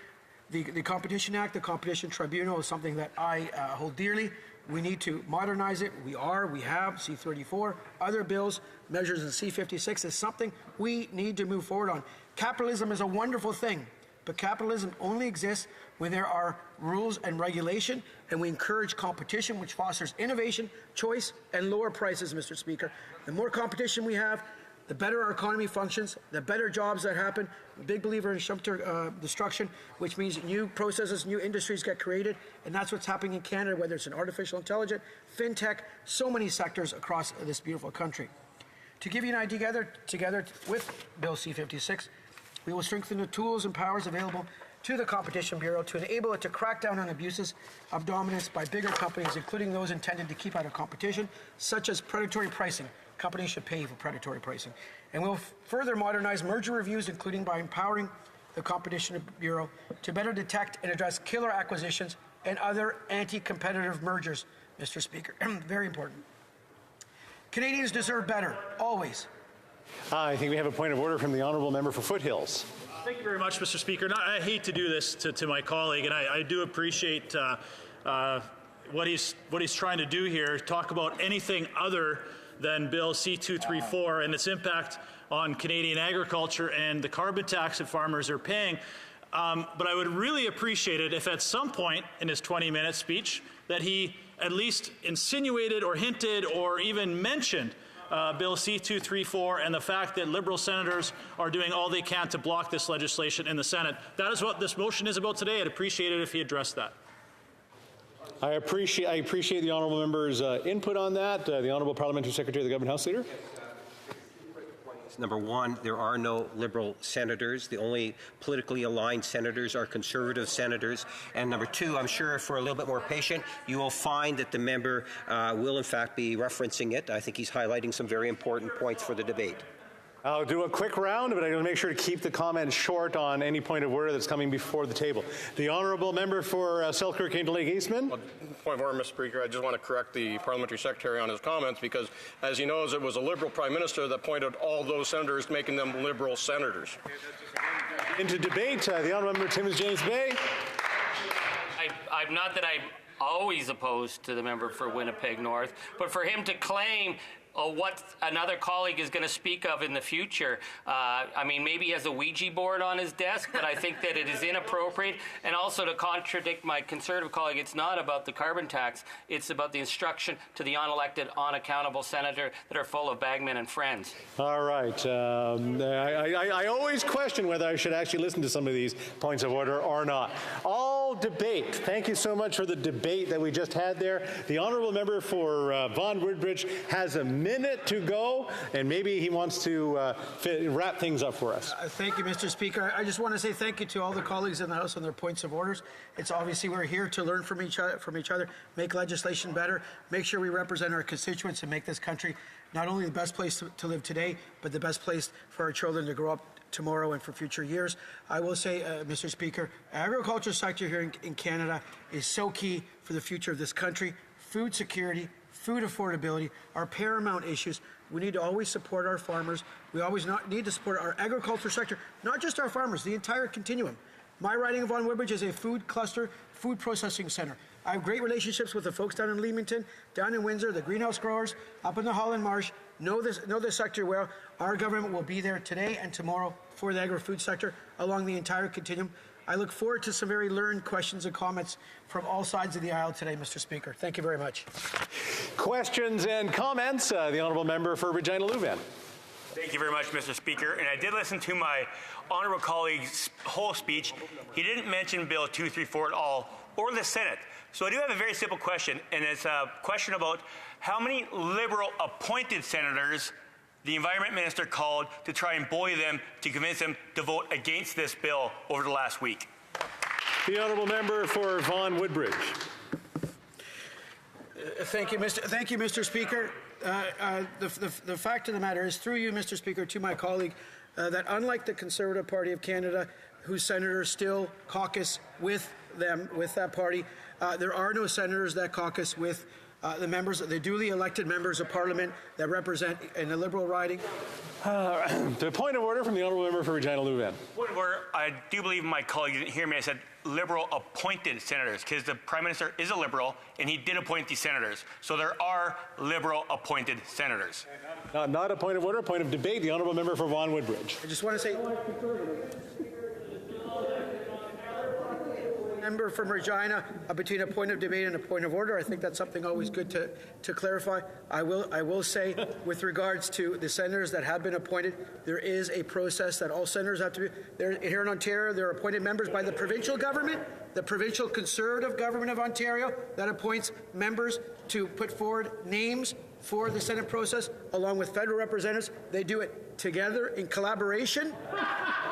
Speaker 16: the Competition Act, the Competition Tribunal is something that I hold dearly. We need to modernize it. We have C-34, other bills, measures in C-56 is something we need to move forward on. Capitalism is a wonderful thing, but capitalism only exists when there are rules and regulation, and we encourage competition, which fosters innovation, choice, and lower prices, Mr. Speaker. The more competition we have, the better our economy functions, the better jobs that happen. I'm a big believer in shelter destruction, which means new processes, new industries get created, and that's what's happening in Canada, whether it's in artificial intelligence, fintech, so many sectors across this beautiful country. To give you an idea, together with Bill C-56, we will strengthen the tools and powers available to the Competition Bureau to enable it to crack down on abuses of dominance by bigger companies, including those intended to keep out of competition, such as predatory pricing. Companies should pay for predatory pricing. And we'll further modernize merger reviews, including by empowering the Competition Bureau to better detect and address killer acquisitions and other anti-competitive mergers, Mr. Speaker. Very important. Canadians deserve better, always.
Speaker 3: I think we have a point of order from the Honourable Member for Foothills.
Speaker 18: Thank you very much, Mr. Speaker. I hate to do this to my colleague, and I do appreciate what he's trying to do here, talk about anything other than Bill C-234 and its impact on Canadian agriculture and the carbon tax that farmers are paying. But I would really appreciate it if at some point in his 20-minute speech that he at least insinuated or hinted or even mentioned Bill C-234 and the fact that Liberal senators are doing all they can to block this legislation in the Senate. That is what this motion is about today. I'd appreciate it if he addressed that.
Speaker 3: I appreciate the honourable member's input on that. The Honourable Parliamentary Secretary of the Government House Leader.
Speaker 11: Number one, there are no Liberal senators. The only politically aligned senators are Conservative senators. And number two, I'm sure if we're a little bit more patient, you will find that the member will in fact be referencing it. I think he's highlighting some very important points for the debate.
Speaker 3: I'll do a quick round, but I'm going to make sure to keep the comments short on any point of order that's coming before the table. The honourable member for Selkirk Interlake Eastman.
Speaker 19: Well, point of order, Mr. Speaker. I just want to correct the parliamentary secretary on his comments because, as he knows, it was a Liberal Prime Minister that appointed all those senators, making them Liberal senators.
Speaker 3: Into debate, the honourable member Timmins James Bay.
Speaker 4: I'm not that I'm always opposed to the member for Winnipeg North, but for him to claim what another colleague is going to speak of in the future. I mean, maybe he has a Ouija board on his desk, but I think that it is inappropriate. And also to contradict my Conservative colleague, it's not about the carbon tax. It's about the instruction to the unelected, unaccountable senator that are full of bagmen and friends.
Speaker 3: All right. I always question whether I should actually listen to some of these points of order or not. All debate. Thank you so much for the debate that we just had there. The honourable member for Vaughan Woodbridge has a minute to go, and maybe he wants to wrap things up for us.
Speaker 16: Thank you, Mr. Speaker. I just want to say thank you to all the colleagues in the House on their points of orders. It's obviously we're here to learn from each other, make legislation better, make sure we represent our constituents and make this country not only the best place to live today, but the best place for our children to grow up tomorrow and for future years. I will say, Mr. Speaker, agriculture sector here in Canada is so key for the future of this country. Food security, food affordability are paramount issues. We need to always support our farmers. We always need to support our agriculture sector, not just our farmers, the entire continuum. My riding of Vaughan Woodbridge is a food cluster, food processing center. I have great relationships with the folks down in Leamington, down in Windsor, the greenhouse growers, up in the Holland Marsh, know this sector well. Our government will be there today and tomorrow for the agri-food sector along the entire continuum. I look forward to some very learned questions and comments from all sides of the aisle today, Mr. Speaker. Thank you very much.
Speaker 3: Questions and comments? The honourable member for Regina Lewvan.
Speaker 21: Thank you very much, Mr. Speaker. And I did listen to my honourable colleague's whole speech. He didn't mention Bill 234 at all, or the Senate. So I do have a very simple question, and it's a question about how many Liberal appointed senators the Environment Minister called to try and bully them to convince them to vote against this bill over the last week.
Speaker 3: The honourable member for Vaughan Woodbridge.
Speaker 16: Thank you, Mr. Speaker. The fact of the matter is, through you, Mr. Speaker, to my colleague, that unlike the Conservative Party of Canada, whose senators still caucus with that party, there are no senators that caucus with the duly elected members of Parliament that represent in a Liberal riding.
Speaker 3: The point of order from the honourable member for Regina Lewvan.
Speaker 21: I do believe my colleague didn't hear me. I said Liberal appointed senators because the Prime Minister is a Liberal and he did appoint these senators. So there are Liberal appointed senators.
Speaker 3: Not a point of order, a point of debate. The honourable member for Vaughan Woodbridge.
Speaker 16: I just want to say, member from Regina, between a point of debate and a point of order. I think that's something always good to clarify. I will say, with regards to the senators that have been appointed, there is a process that all senators have to be. Here in Ontario, they're appointed members by the provincial government, the provincial Conservative government of Ontario, that appoints members to put forward names for the Senate process, along with federal representatives. They do it together in collaboration.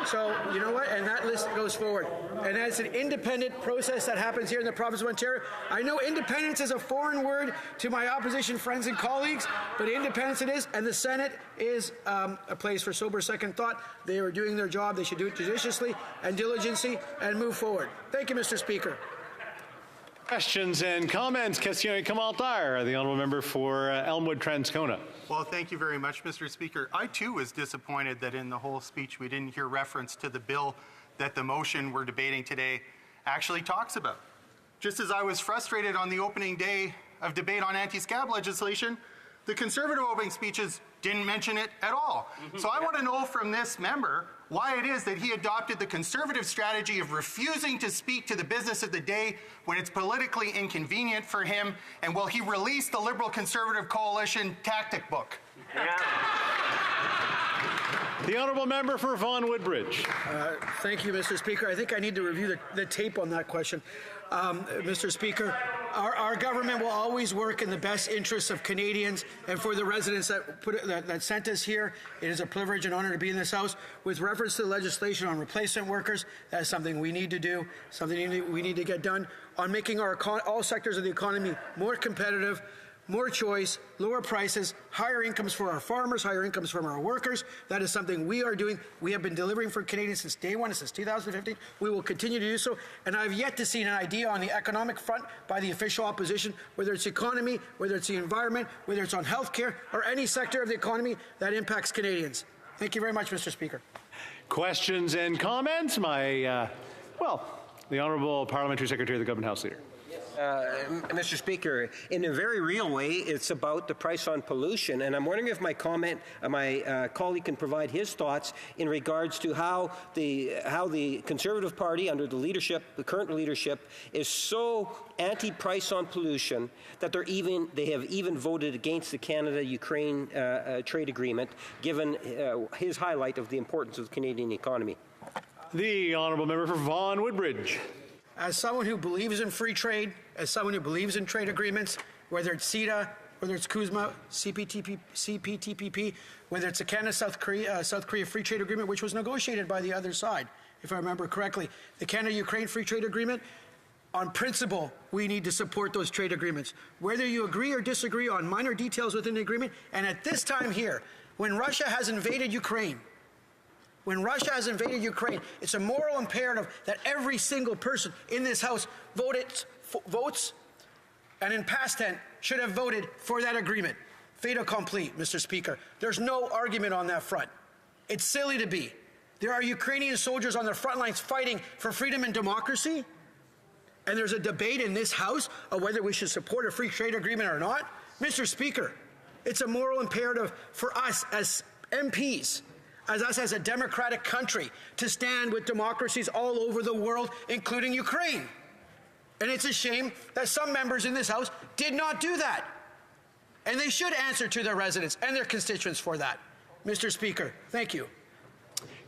Speaker 16: So, you know what? And that list goes forward. And as an independent process that happens here in the province of Ontario, I know independence is a foreign word to my opposition friends and colleagues, but independence it is, and the Senate is a place for sober second thought. They are doing their job. They should do it judiciously and diligently and move forward. Thank you, Mr. Speaker.
Speaker 3: Questions and comments. Question commentaire. The honourable member for Elmwood Transcona.
Speaker 13: Well, thank you very much, Mr. Speaker. I, too, was disappointed that in the whole speech we didn't hear reference to the bill that the motion we're debating today actually talks about. Just as I was frustrated on the opening day of debate on anti-scab legislation, the Conservative opening speeches didn't mention it at all. So I want to know from this member why it is that he adopted the Conservative strategy of refusing to speak to the business of the day when it's politically inconvenient for him, and will he release the Liberal-Conservative coalition tactic book?
Speaker 3: The honourable member for Vaughan Woodbridge.
Speaker 16: Thank you, Mr. Speaker. I think I need to review the tape on that question. Mr. Speaker, our government will always work in the best interests of Canadians and for the residents that sent us here. It is a privilege and honor to be in this House. With reference to the legislation on replacement workers, that is something we need to do, something we need to get done on making all sectors of the economy more competitive, more choice, lower prices, higher incomes for our farmers, higher incomes from our workers. That is something we are doing. We have been delivering for Canadians since day one, since 2015. We will continue to do so. And I have yet to see an idea on the economic front by the official opposition, whether it's economy, whether it's the environment, whether it's on health care, or any sector of the economy that impacts Canadians. Thank you very much, Mr. Speaker.
Speaker 3: Questions and comments? The Honourable Parliamentary Secretary of the Government House Leader.
Speaker 11: Mr. Speaker, in a very real way, it's about the price on pollution, and I'm wondering if my colleague can provide his thoughts in regards to how the Conservative Party, under the current leadership, is so anti-price on pollution that they have even voted against the Canada-Ukraine trade agreement, given his highlight of the importance of the Canadian economy.
Speaker 3: The honourable member for Vaughan Woodbridge.
Speaker 16: As someone who believes in free trade, as someone who believes in trade agreements, whether it's CETA, whether it's CUSMA, CPTPP, whether it's the Canada-South Korea Free Trade Agreement, which was negotiated by the other side, if I remember correctly, the Canada-Ukraine Free Trade Agreement, on principle, we need to support those trade agreements. Whether you agree or disagree on minor details within the agreement, and at this time here, when Russia has invaded Ukraine, it's a moral imperative that every single person in this House votes, and in past tense, should have voted for that agreement. Fait accompli, Mr. Speaker. There's no argument on that front. It's silly to be. There are Ukrainian soldiers on the front lines fighting for freedom and democracy, and there's a debate in this House of whether we should support a free trade agreement or not. Mr. Speaker, it's a moral imperative for us as MPs, as a democratic country, to stand with democracies all over the world, including Ukraine. And it's a shame that some members in this House did not do that. And they should answer to their residents and their constituents for that. Mr. Speaker, thank you.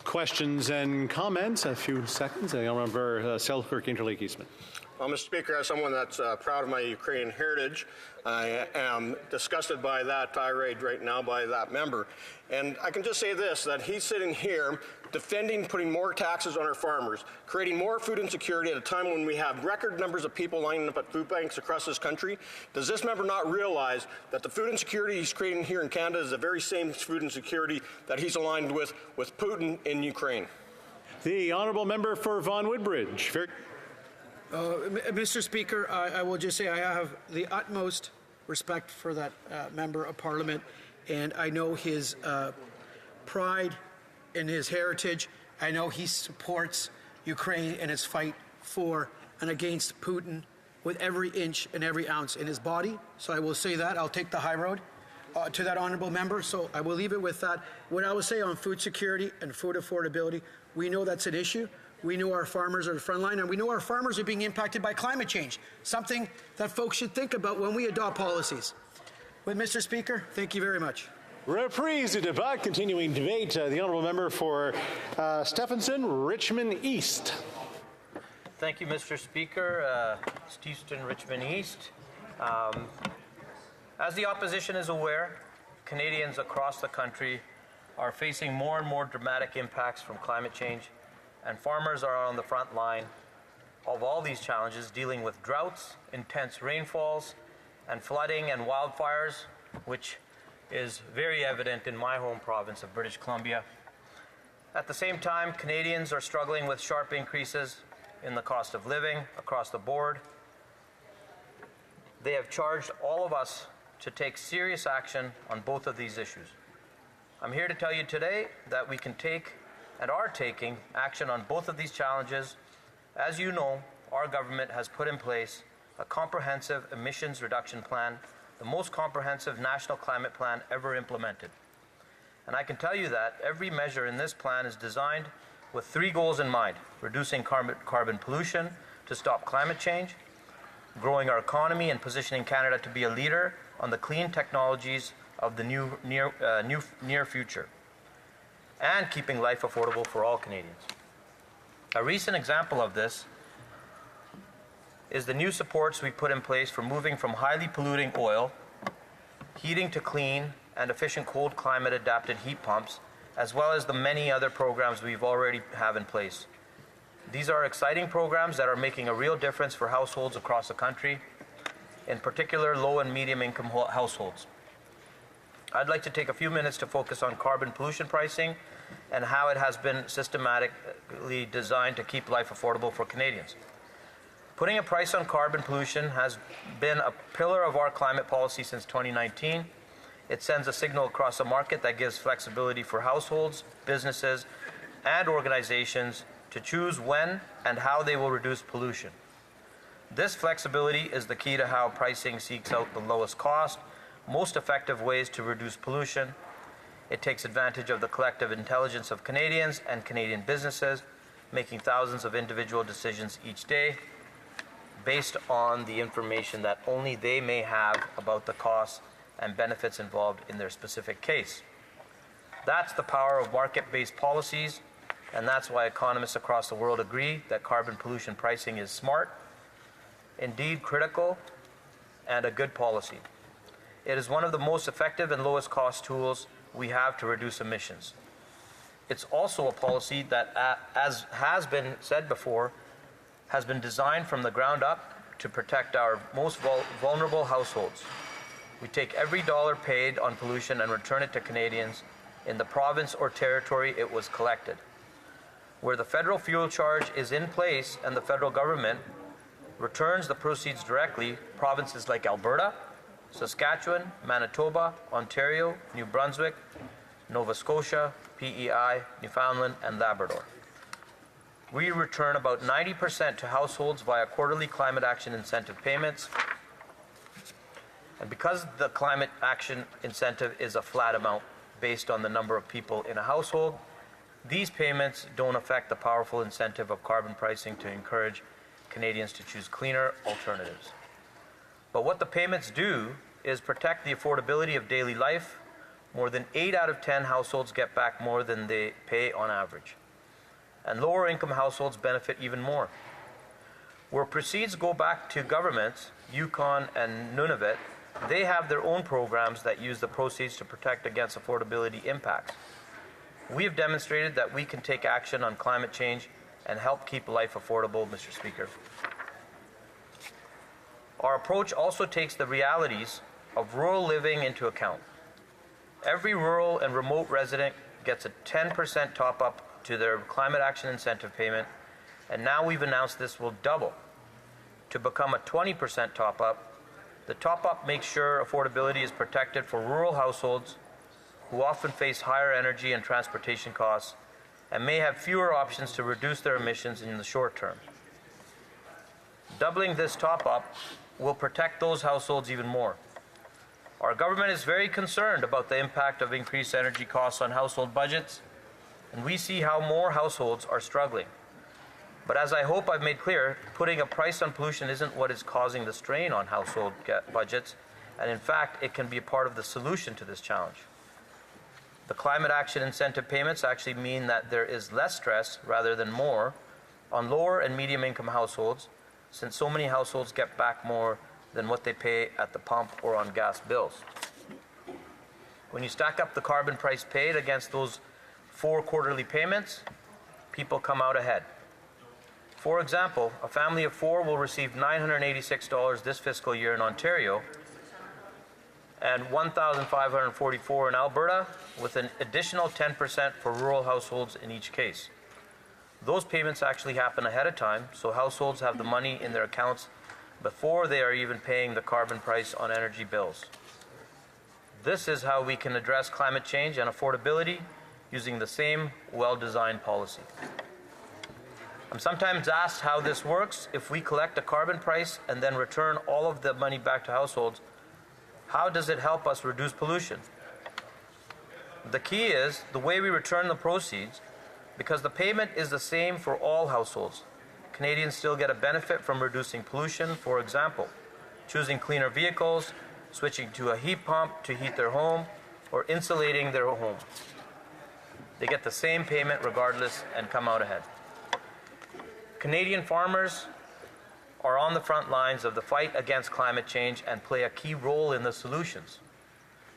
Speaker 3: Questions and comments? A few seconds. The honourable member Selkirk Interlake Eastman.
Speaker 19: Well, Mr. Speaker, as someone that's proud of my Ukrainian heritage, I am disgusted by that tirade right now by that member. And I can just say this, that he's sitting here defending putting more taxes on our farmers, creating more food insecurity at a time when we have record numbers of people lining up at food banks across this country. Does this member not realize that the food insecurity he's creating here in Canada is the very same food insecurity that he's aligned with Putin in Ukraine?
Speaker 3: The honourable member for Vaughan Woodbridge.
Speaker 16: Mr. Speaker, I will just say I have the utmost respect for that member of Parliament, and I know his pride in his heritage. I know he supports Ukraine in its fight for and against Putin with every inch and every ounce in his body. So I will say that. I'll take the high road to that honourable member, so I will leave it with that. What I will say on food security and food affordability, we know that's an issue. We know our farmers are the front line, and we know our farmers are being impacted by climate change, something that folks should think about when we adopt policies. But, Mr. Speaker, thank you very much.
Speaker 3: Reprise du débat, continuing debate. The honourable member for Stephenson, Richmond East.
Speaker 8: Thank you, Mr. Speaker. Stephenson, Richmond East. As the opposition is aware, Canadians across the country are facing more and more dramatic impacts from climate change, and farmers are on the front line of all these challenges, dealing with droughts, intense rainfalls, and flooding and wildfires, which is very evident in my home province of British Columbia. At the same time, Canadians are struggling with sharp increases in the cost of living across the board. They have charged all of us to take serious action on both of these issues. I'm here to tell you today that we can take and are taking action on both of these challenges. As you know, our government has put in place a comprehensive emissions reduction plan, the most comprehensive national climate plan ever implemented. And I can tell you that every measure in this plan is designed with three goals in mind: reducing carbon pollution to stop climate change, growing our economy and positioning Canada to be a leader on the clean technologies of the near future, and keeping life affordable for all Canadians. A recent example of this is the new supports we put in place for moving from highly polluting oil, heating to clean and efficient cold climate adapted heat pumps, as well as the many other programs we've already have in place. These are exciting programs that are making a real difference for households across the country, in particular low and medium income households. I'd like to take a few minutes to focus on carbon pollution pricing and how it has been systematically designed to keep life affordable for Canadians. Putting a price on carbon pollution has been a pillar of our climate policy since 2019. It sends a signal across the market that gives flexibility for households, businesses, and organizations to choose when and how they will reduce pollution. This flexibility is the key to how pricing seeks out the lowest cost, most effective ways to reduce pollution. It takes advantage of the collective intelligence of Canadians and Canadian businesses, making thousands of individual decisions each day based on the information that only they may have about the costs and benefits involved in their specific case. That's the power of market-based policies, and that's why economists across the world agree that carbon pollution pricing is smart, indeed critical, and a good policy. It is one of the most effective and lowest cost tools we have to reduce emissions. It's also a policy that, as has been said before, has been designed from the ground up to protect our most vulnerable households. We take every dollar paid on pollution and return it to Canadians in the province or territory it was collected. Where the federal fuel charge is in place and the federal government returns the proceeds directly, provinces like Alberta, Saskatchewan, Manitoba, Ontario, New Brunswick, Nova Scotia, PEI, Newfoundland, and Labrador. We return about 90% to households via quarterly climate action incentive payments. And because the climate action incentive is a flat amount based on the number of people in a household, these payments don't affect the powerful incentive of carbon pricing to encourage Canadians to choose cleaner alternatives. But what the payments do is protect the affordability of daily life. More than 8 out of 10 households get back more than they pay on average. And lower income households benefit even more. Where proceeds go back to governments, Yukon and Nunavut, they have their own programs that use the proceeds to protect against affordability impacts. We have demonstrated that we can take action on climate change and help keep life affordable, Mr. Speaker. Our approach also takes the realities of rural living into account. Every rural and remote resident gets a 10% top-up to their climate action incentive payment, and now we've announced this will double to become a 20% top-up. The top-up makes sure affordability is protected for rural households who often face higher energy and transportation costs and may have fewer options to reduce their emissions in the short term. Doubling this top-up will protect those households even more. Our government is very concerned about the impact of increased energy costs on household budgets, and we see how more households are struggling. But as I hope I've made clear, putting a price on pollution isn't what is causing the strain on household budgets, and in fact, it can be a part of the solution to this challenge. The climate action incentive payments actually mean that there is less stress, rather than more, on lower and medium income households, since so many households get back more than what they pay at the pump or on gas bills. When you stack up the carbon price paid against those 4 quarterly payments, people come out ahead. For example, a family of 4 will receive $986 this fiscal year in Ontario and $1,544 in Alberta, with an additional 10% for rural households in each case. Those payments actually happen ahead of time, so households have the money in their accounts before they are even paying the carbon price on energy bills. This is how we can address climate change and affordability using the same well-designed policy. I'm sometimes asked how this works. If we collect a carbon price and then return all of the money back to households, how does it help us reduce pollution? The key is the way we return the proceeds, because the payment is the same for all households. Canadians still get a benefit from reducing pollution, for example, choosing cleaner vehicles, switching to a heat pump to heat their home, or insulating their home. They get the same payment regardless and come out ahead. Canadian farmers are on the front lines of the fight against climate change and play a key role in the solutions.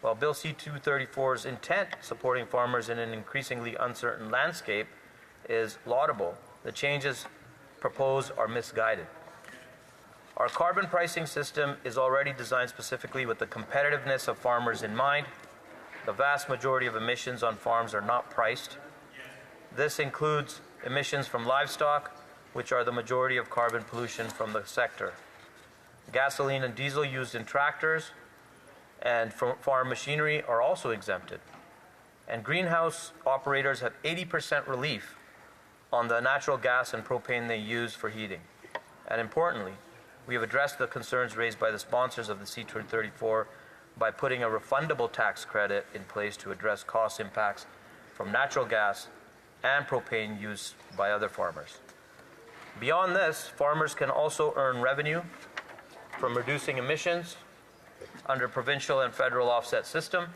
Speaker 8: While Bill C-234's intent supporting farmers in an increasingly uncertain landscape is laudable, the changes proposed are misguided. Our carbon pricing system is already designed specifically with the competitiveness of farmers in mind. The vast majority of emissions on farms are not priced. This includes emissions from livestock, which are the majority of carbon pollution from the sector. Gasoline and diesel used in tractors and farm machinery are also exempted. And greenhouse operators have 80% relief on the natural gas and propane they use for heating. And importantly, we have addressed the concerns raised by the sponsors of the C-234 by putting a refundable tax credit in place to address cost impacts from natural gas and propane use by other farmers. Beyond this, farmers can also earn revenue from reducing emissions under provincial and federal offset system,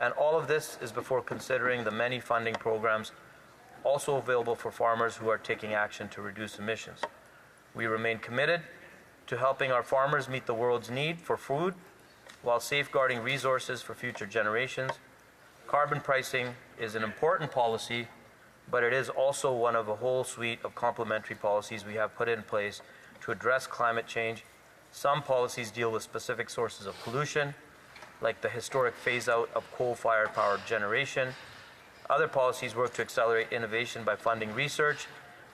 Speaker 8: and all of this is before considering the many funding programs also available for farmers who are taking action to reduce emissions. We remain committed to helping our farmers meet the world's need for food while safeguarding resources for future generations. Carbon pricing is an important policy, but it is also one of a whole suite of complementary policies we have put in place to address climate change. Some policies deal with specific sources of pollution, like the historic phase-out of coal-fired power generation. Other policies work to accelerate innovation by funding research,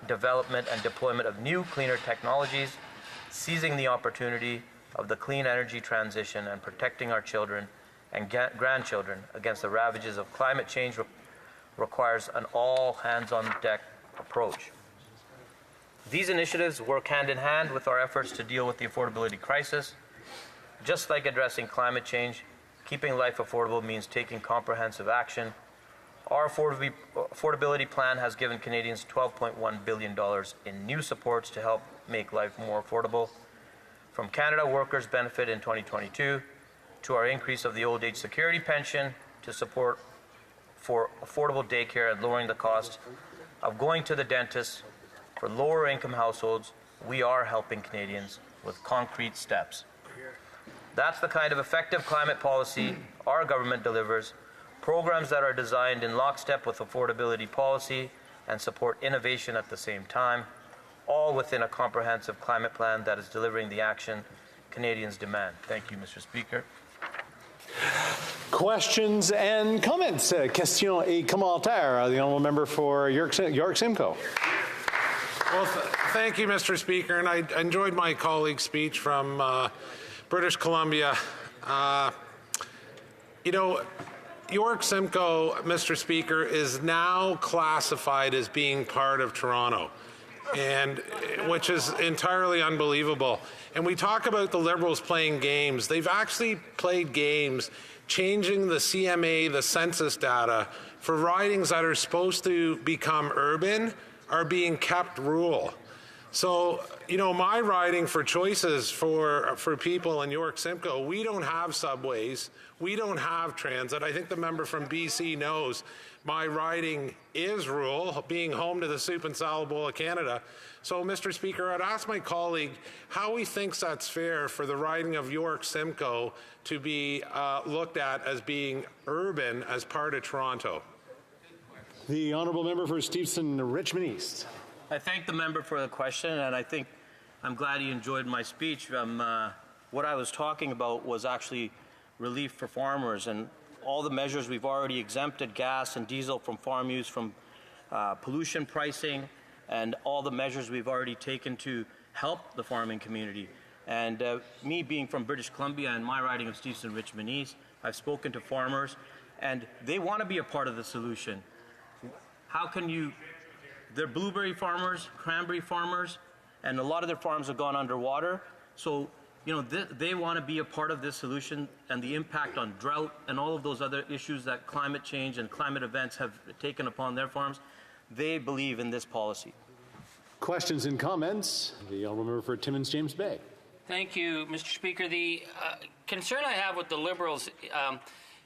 Speaker 8: development, and deployment of new, cleaner technologies, seizing the opportunity of the clean energy transition and protecting our children and grandchildren against the ravages of climate change requires an all-hands-on-deck approach. These initiatives work hand in hand with our efforts to deal with the affordability crisis. Just like addressing climate change, keeping life affordable means taking comprehensive action. Our affordability plan has given Canadians $12.1 billion in new supports to help make life more affordable. From Canada Workers' Benefit in 2022 to our increase of the old age security pension to support for affordable daycare and lowering the cost of going to the dentist for lower income households, we are helping Canadians with concrete steps. That's the kind of effective climate policy our government delivers, programs that are designed in lockstep with affordability policy and support innovation at the same time, all within a comprehensive climate plan that is delivering the action Canadians demand. Thank you, Mr. Speaker.
Speaker 3: Questions and comments. Questions et commentaires. The honourable member for York Simcoe.
Speaker 9: Well, thank you, Mr. Speaker, and I enjoyed my colleague's speech from British Columbia. You know, York Simcoe, Mr. Speaker, is now classified as being part of Toronto, and which is entirely unbelievable. And we talk about the Liberals playing games. They've actually played games changing the CMA, the census data, for ridings that are supposed to become urban are being kept rural. So, you know, my riding for choices for people in York Simcoe, we don't have subways, we don't have transit. I think the member from BC knows my riding is rural, being home to the soup and salad bowl of Canada. So, Mr. Speaker, I'd ask my colleague how he thinks that's fair for the riding of York Simcoe to be looked at as being urban as part of Toronto.
Speaker 3: The honourable member for Steveston, Richmond East.
Speaker 8: I thank the member for the question, and I think I'm glad he enjoyed my speech. What I was talking about was actually relief for farmers and all the measures we've already exempted gas and diesel from farm use, from pollution pricing, and all the measures we've already taken to help the farming community. And me being from British Columbia and my riding of Steveston, Richmond East, I've spoken to farmers, and they want to be a part of the solution. How can you? They're blueberry farmers, cranberry farmers, and a lot of their farms have gone underwater. So, you know, they want to be a part of this solution, and the impact on drought and all of those other issues that climate change and climate events have taken upon their farms. They believe in this policy.
Speaker 3: Questions and comments? The honourable member for Timmins James Bay.
Speaker 4: Thank you, Mr. Speaker. The concern I have with the Liberals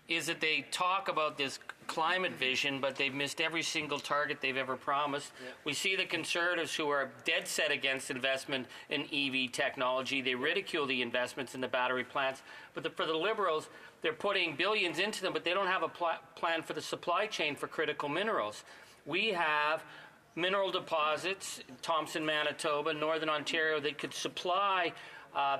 Speaker 4: is that they talk about this climate vision, but they've missed every single target they've ever promised. Yeah. We see the Conservatives who are dead set against investment in EV technology. They ridicule the investments in the battery plants. But for the Liberals, they're putting billions into them, but they don't have a plan for the supply chain for critical minerals. We have mineral deposits, Thompson, Manitoba, Northern Ontario, that could supply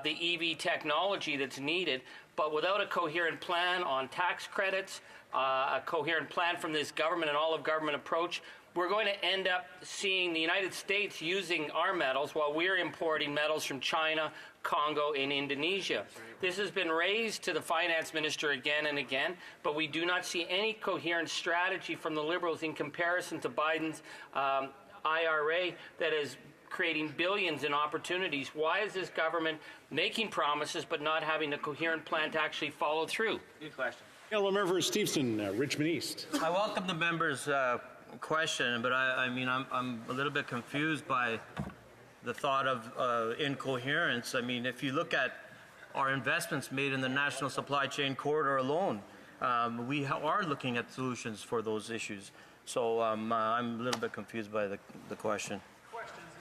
Speaker 4: the EV technology that's needed, but without a coherent plan on tax credits, a coherent plan from this government, an all-of-government approach, we're going to end up seeing the United States using our metals while we're importing metals from China, Congo, and Indonesia. This has been raised to the finance minister again and again, but we do not see any coherent strategy from the Liberals in comparison to Biden's IRA that is creating billions in opportunities. Why is this government making promises but not having a coherent plan to actually follow through?
Speaker 8: Good question.
Speaker 3: Yellow member Stevenson, Richmond East.
Speaker 8: I welcome the member's question, but I'm a little bit confused by the thought of incoherence. I mean, if you look at our investments made in the National Supply Chain Corridor alone, we are looking at solutions for those issues. So I'm a little bit confused by the question.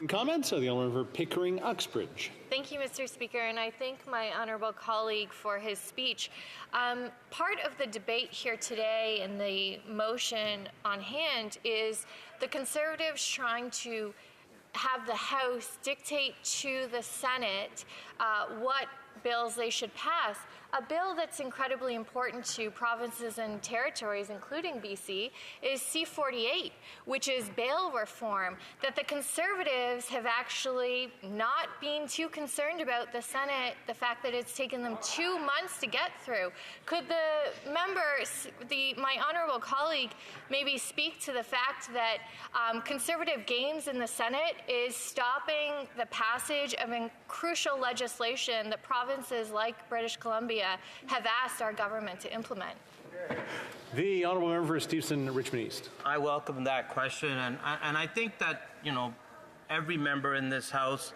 Speaker 3: Comments of the Honourable Pickering Uxbridge.
Speaker 10: Thank you, Mr. Speaker, and I thank my honourable colleague for his speech. Part of the debate here today and the motion on hand is the Conservatives trying to have the House dictate to the Senate what bills they should pass. A bill that's incredibly important to provinces and territories, including BC, is C-48, which is bail reform, that the Conservatives have actually not been too concerned about the Senate, the fact that it's taken them 2 months to get through. Could the member, my honourable colleague, maybe speak to the fact that Conservative gains in the Senate is stopping the passage of crucial legislation that provinces like British Columbia have asked our government to implement?
Speaker 3: The honourable member for Stevenson, Richmond East.
Speaker 8: I welcome that question, and I think that every member in this House,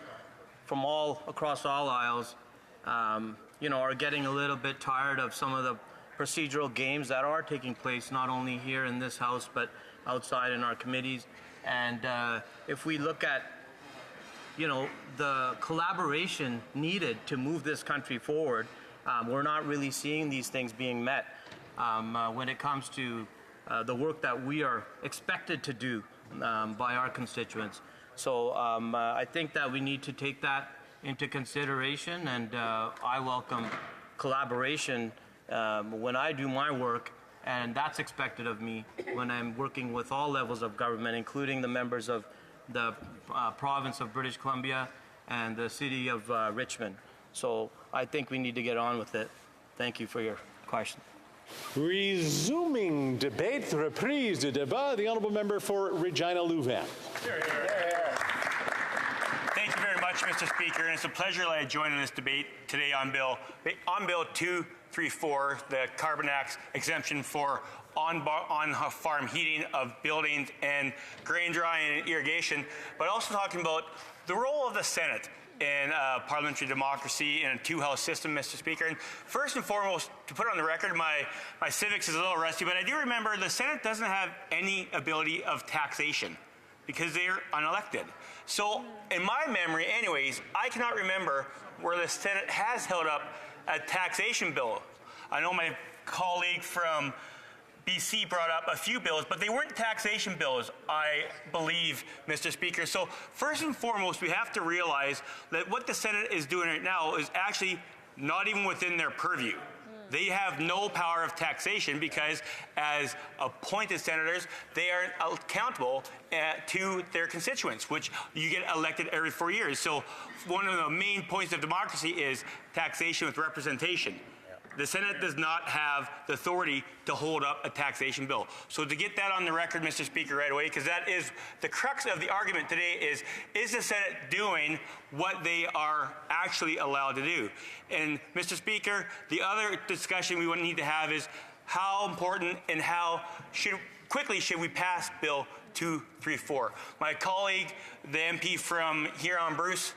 Speaker 8: from across all aisles, are getting a little bit tired of some of the procedural games that are taking place not only here in this House but outside in our committees. And if we look at the collaboration needed to move this country forward, we're not really seeing these things being met when it comes to the work that we are expected to do by our constituents. So I think that we need to take that into consideration, and I welcome collaboration when I do my work, and that's expected of me when I'm working with all levels of government, including the members of the province of British Columbia and the city of Richmond. So I think we need to get on with it. Thank you for your question.
Speaker 3: Resuming debate, reprise de débat, the honourable member for Regina Louvain.
Speaker 21: Thank you very much, Mr. Speaker, and it's a pleasure that I join in this debate today on Bill 234, the Carbon Tax exemption for on-farm heating of buildings and grain drying and irrigation, but also talking about the role of the Senate in parliamentary democracy in a two-house system, Mr. Speaker. And first and foremost, to put it on the record, my civics is a little rusty, but I do remember the Senate doesn't have any ability of taxation because they're unelected. So in my memory, anyways, I cannot remember where the Senate has held up a taxation bill. I know my colleague from BC brought up a few bills, but they weren't taxation bills, I believe, Mr. Speaker. So first and foremost, we have to realize that what the Senate is doing right now is actually not even within their purview. They have no power of taxation because as appointed senators, they are accountable to their constituents, which you get elected every 4 years. So one of the main points of democracy is taxation with representation. The Senate does not have the authority to hold up a taxation bill. So to get that on the record, Mr. Speaker, right away, because that is the crux of the argument today is the Senate doing what they are actually allowed to do? And Mr. Speaker, the other discussion we would need to have is how important and how quickly should we pass Bill 234? My colleague, the MP from Huron Bruce,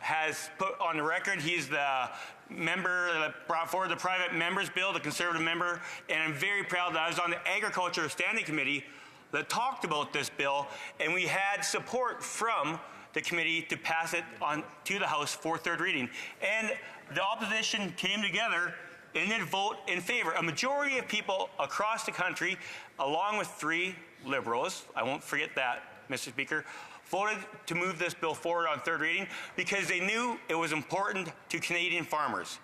Speaker 21: has put on the record he's the member that brought forward the private members bill, the Conservative member, and I'm very proud that I was on the Agriculture Standing Committee that talked about this bill, and we had support from the committee to pass it on to the House for third reading. And the opposition came together and did vote in favor. A majority of people across the country, along with 3 Liberals, I won't forget that, Mr. Speaker, voted to move this bill forward on third reading because they knew it was important to Canadian farmers,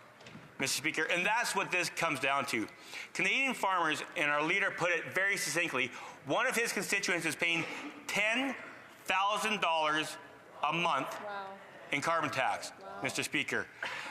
Speaker 21: Mr. Speaker, and that's what this comes down to. Canadian farmers, and our leader put it very succinctly, one of his constituents is paying $10,000 a month in carbon tax, Mr. Speaker.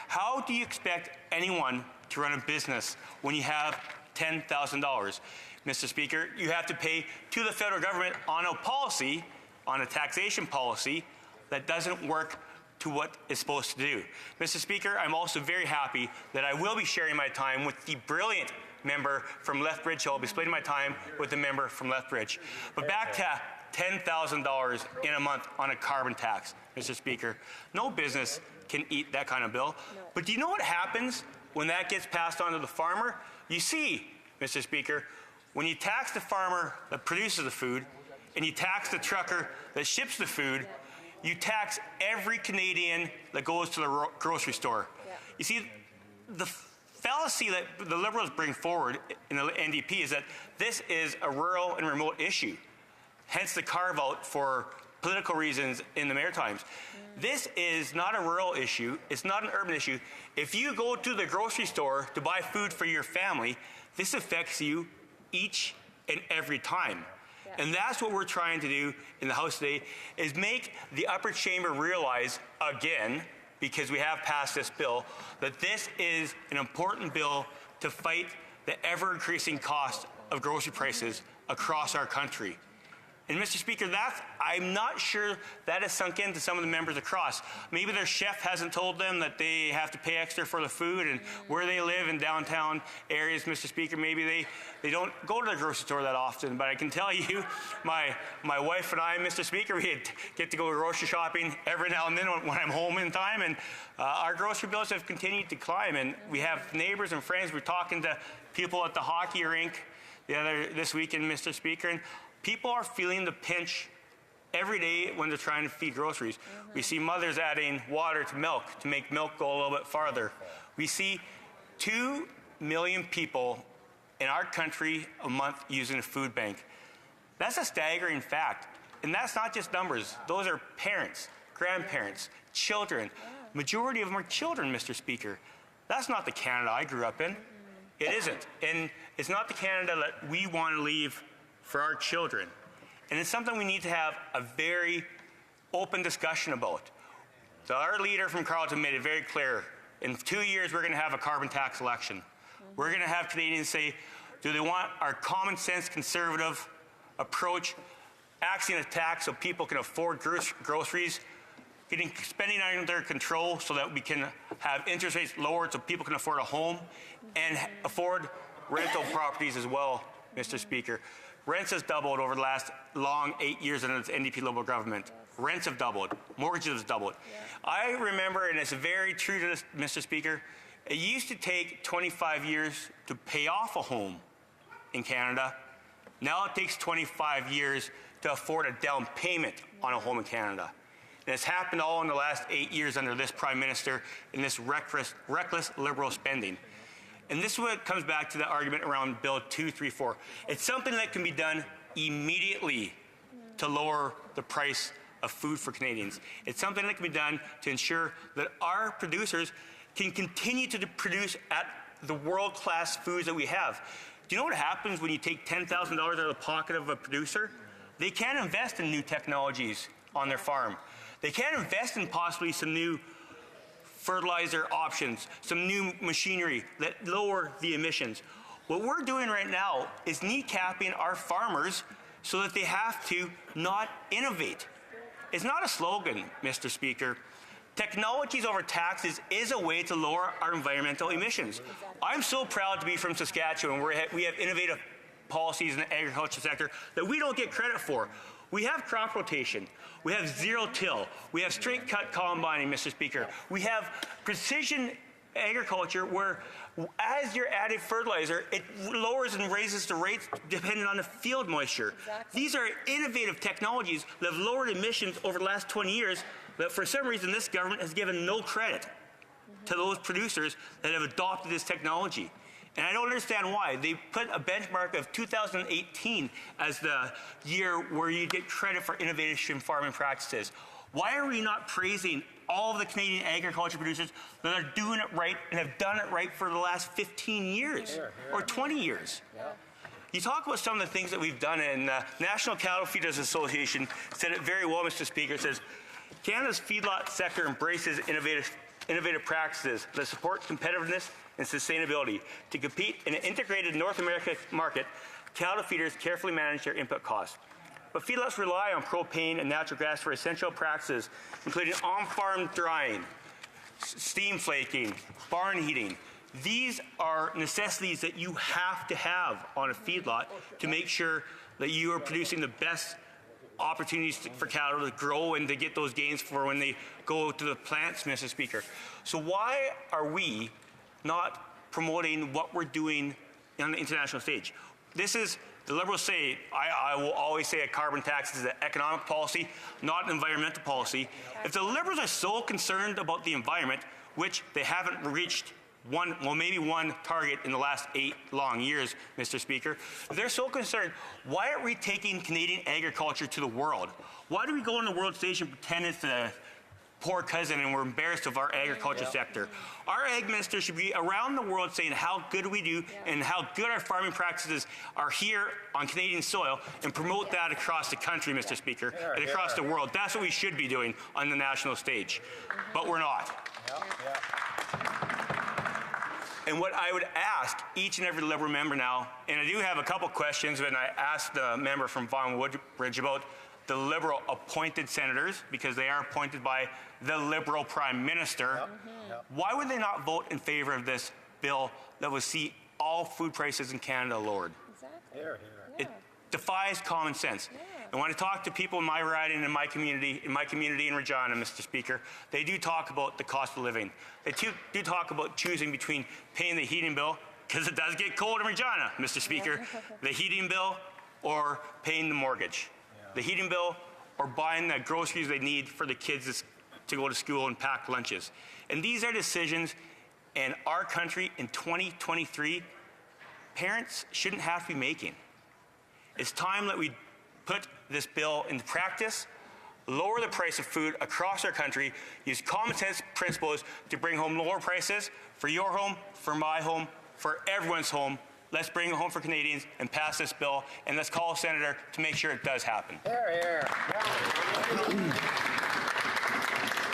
Speaker 21: How do you expect anyone to run a business when you have $10,000? Mr. Speaker, you have to pay to the federal government on a policy, on a taxation policy, that doesn't work to what it's supposed to do. Mr. Speaker, I'm also very happy that I will be sharing my time with the brilliant member from Lethbridge. I'll be splitting my time with the member from Lethbridge. But back to $10,000 in a month on a carbon tax, Mr. Speaker. No business can eat that kind of bill. But do you know what happens when that gets passed on to the farmer? You see, Mr. Speaker, when you tax the farmer that produces the food and you tax the trucker that ships the food, you tax every Canadian that goes to the grocery store. You see, the fallacy that the Liberals bring forward in the NDP is that this is a rural and remote issue, hence the carve-out for political reasons in the Maritimes. This is not a rural issue. It's not an urban issue. If you go to the grocery store to buy food for your family, this affects you each and every time. And that's what we're trying to do in the House today, is make the upper chamber realize again, because we have passed this bill, that this is an important bill to fight the ever-increasing cost of grocery prices across our country. And Mr. Speaker, I'm not sure that has sunk into some of the members across. Maybe their chef hasn't told them that they have to pay extra for the food, and where they live in downtown areas, Mr. Speaker, maybe they don't go to the grocery store that often. But I can tell you, my wife and I, Mr. Speaker, we get to go grocery shopping every now and then when I'm home in time, and our grocery bills have continued to climb. And we have neighbors and friends. We're talking to people at the hockey rink this weekend, Mr. Speaker, and people are feeling the pinch every day when they're trying to feed groceries. We see mothers adding water to milk to make milk go a little bit farther. We see 2 million people in our country a month using a food bank. That's a staggering fact. And that's not just numbers. Those are parents, grandparents, children. Majority of them are children, Mr. Speaker. That's not the Canada I grew up in. It isn't. And it's not the Canada that we want to leave for our children. And it's something we need to have a very open discussion about. So our leader from Carleton made it very clear. In 2 years, we're going to have a carbon tax election. We're going to have Canadians say, do they want our common sense conservative approach, axing a tax so people can afford groceries, getting spending under control so that we can have interest rates lowered so people can afford a home and afford rental properties as well, Mr. Speaker. Rents has doubled over the last 8 years under the NDP Liberal government. Rents have doubled. Mortgages have doubled. I remember, and it's very true to this, Mr. Speaker, it used to take 25 years to pay off a home in Canada. Now it takes 25 years to afford a down payment on a home in Canada. And it's happened all in the last 8 years under this Prime Minister in this reckless Liberal spending. And this is what comes back to the argument around Bill 234. It's something that can be done immediately to lower the price of food for Canadians. It's something that can be done to ensure that our producers can continue to produce at the world-class foods that we have. Do you know what happens when you take $10,000 out of the pocket of a producer? They can't invest in new technologies on their farm. They can't invest in possibly some new fertilizer options, some new machinery that lower the emissions. What we're doing right now is kneecapping our farmers so that they have to not innovate. It's not a slogan, Mr. Speaker. Technologies over taxes is a way to lower our environmental emissions. I'm so proud to be from Saskatchewan, where we have innovative policies in the agriculture sector that we don't get credit for. We have crop rotation. We have zero-till. We have straight-cut combining, Mr. Speaker. We have precision agriculture where as you're adding fertilizer, it lowers and raises the rates depending on the field moisture. Exactly. These are innovative technologies that have lowered emissions over the last 20 years that for some reason this government has given no credit to those producers that have adopted this technology. And I don't understand why. They put a benchmark of 2018 as the year where you get credit for innovation farming practices. Why are we not praising all of the Canadian agriculture producers that are doing it right and have done it right for the last 15 years or 20 years? You talk about some of the things that we've done, and the National Cattle Feeders Association said it very well, Mr. Speaker. It says, Canada's feedlot sector embraces innovative practices that support competitiveness and sustainability. To compete in an integrated North American market, cattle feeders carefully manage their input costs. But feedlots rely on propane and natural gas for essential practices, including on-farm drying, steam flaking, barn heating. These are necessities that you have to have on a feedlot to make sure that you are producing the best opportunities for cattle to grow and to get those gains for when they go to the plants, Mr. Speaker. So why are we not promoting what we're doing on the international stage? This is, the Liberals say, I will always say a carbon tax is an economic policy, not an environmental policy. If the Liberals are so concerned about the environment, which they haven't reached maybe one target in the last 8 long years, Mr. Speaker. If they're so concerned, why aren't we taking Canadian agriculture to the world? Why do we go on the world stage and pretend it's a poor cousin and we're embarrassed of our agriculture sector? Our ag minister should be around the world saying how good we do and how good our farming practices are here on Canadian soil and promote that across the country, Mr. Speaker, and across the world. That's what we should be doing on the national stage, but we're not. And what I would ask each and every Liberal member now, and I do have a couple questions, and I asked the member from Vaughan Woodbridge about the Liberal appointed senators, because they are appointed by the Liberal Prime Minister. Why would they not vote in favor of this bill that would see all food prices in Canada lowered? It defies common sense. And when I talk to people in my riding, in my community in Regina, Mr. Speaker, they do talk about the cost of living. They do talk about choosing between paying the heating bill, because it does get cold in Regina, Mr. Speaker, the heating bill or paying the mortgage. The heating bill or buying the groceries they need for the kids to go to school and pack lunches. And these are decisions in our country in 2023 parents shouldn't have to be making. It's time that we put this bill into practice, lower the price of food across our country, use common sense principles to bring home lower prices for your home, for my home, for everyone's home. Let's bring it home for Canadians and pass this bill, and let's call a senator to make sure it does happen.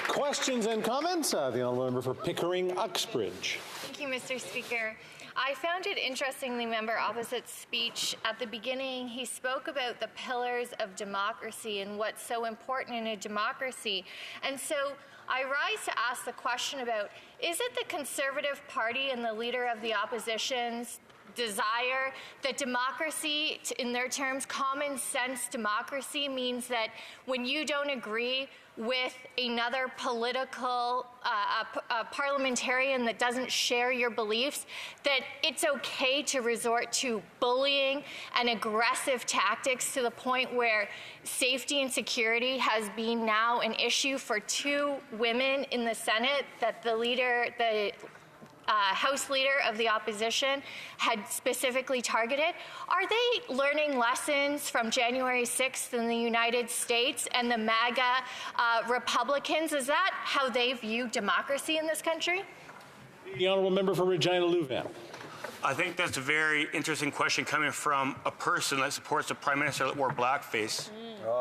Speaker 3: Questions and comments? The honourable member for Pickering-Uxbridge.
Speaker 10: Thank you, Mr. Speaker. I found it interesting, the member opposite's speech. At the beginning, he spoke about the pillars of democracy and what's so important in a democracy. And so I rise to ask the question about, is it the Conservative Party and the leader of the opposition's desire that democracy, in their terms, common sense democracy, means that when you don't agree with another political parliamentarian that doesn't share your beliefs, that it's okay to resort to bullying and aggressive tactics to the point where safety and security has been now an issue for 2 women in the Senate that the House Leader of the opposition had specifically targeted? Are they learning lessons from January 6th in the United States and the MAGA Republicans? Is that how they view democracy in this country?
Speaker 3: The honourable member for Regina Louvain.
Speaker 21: I think that's a very interesting question coming from a person that supports the Prime Minister that wore blackface.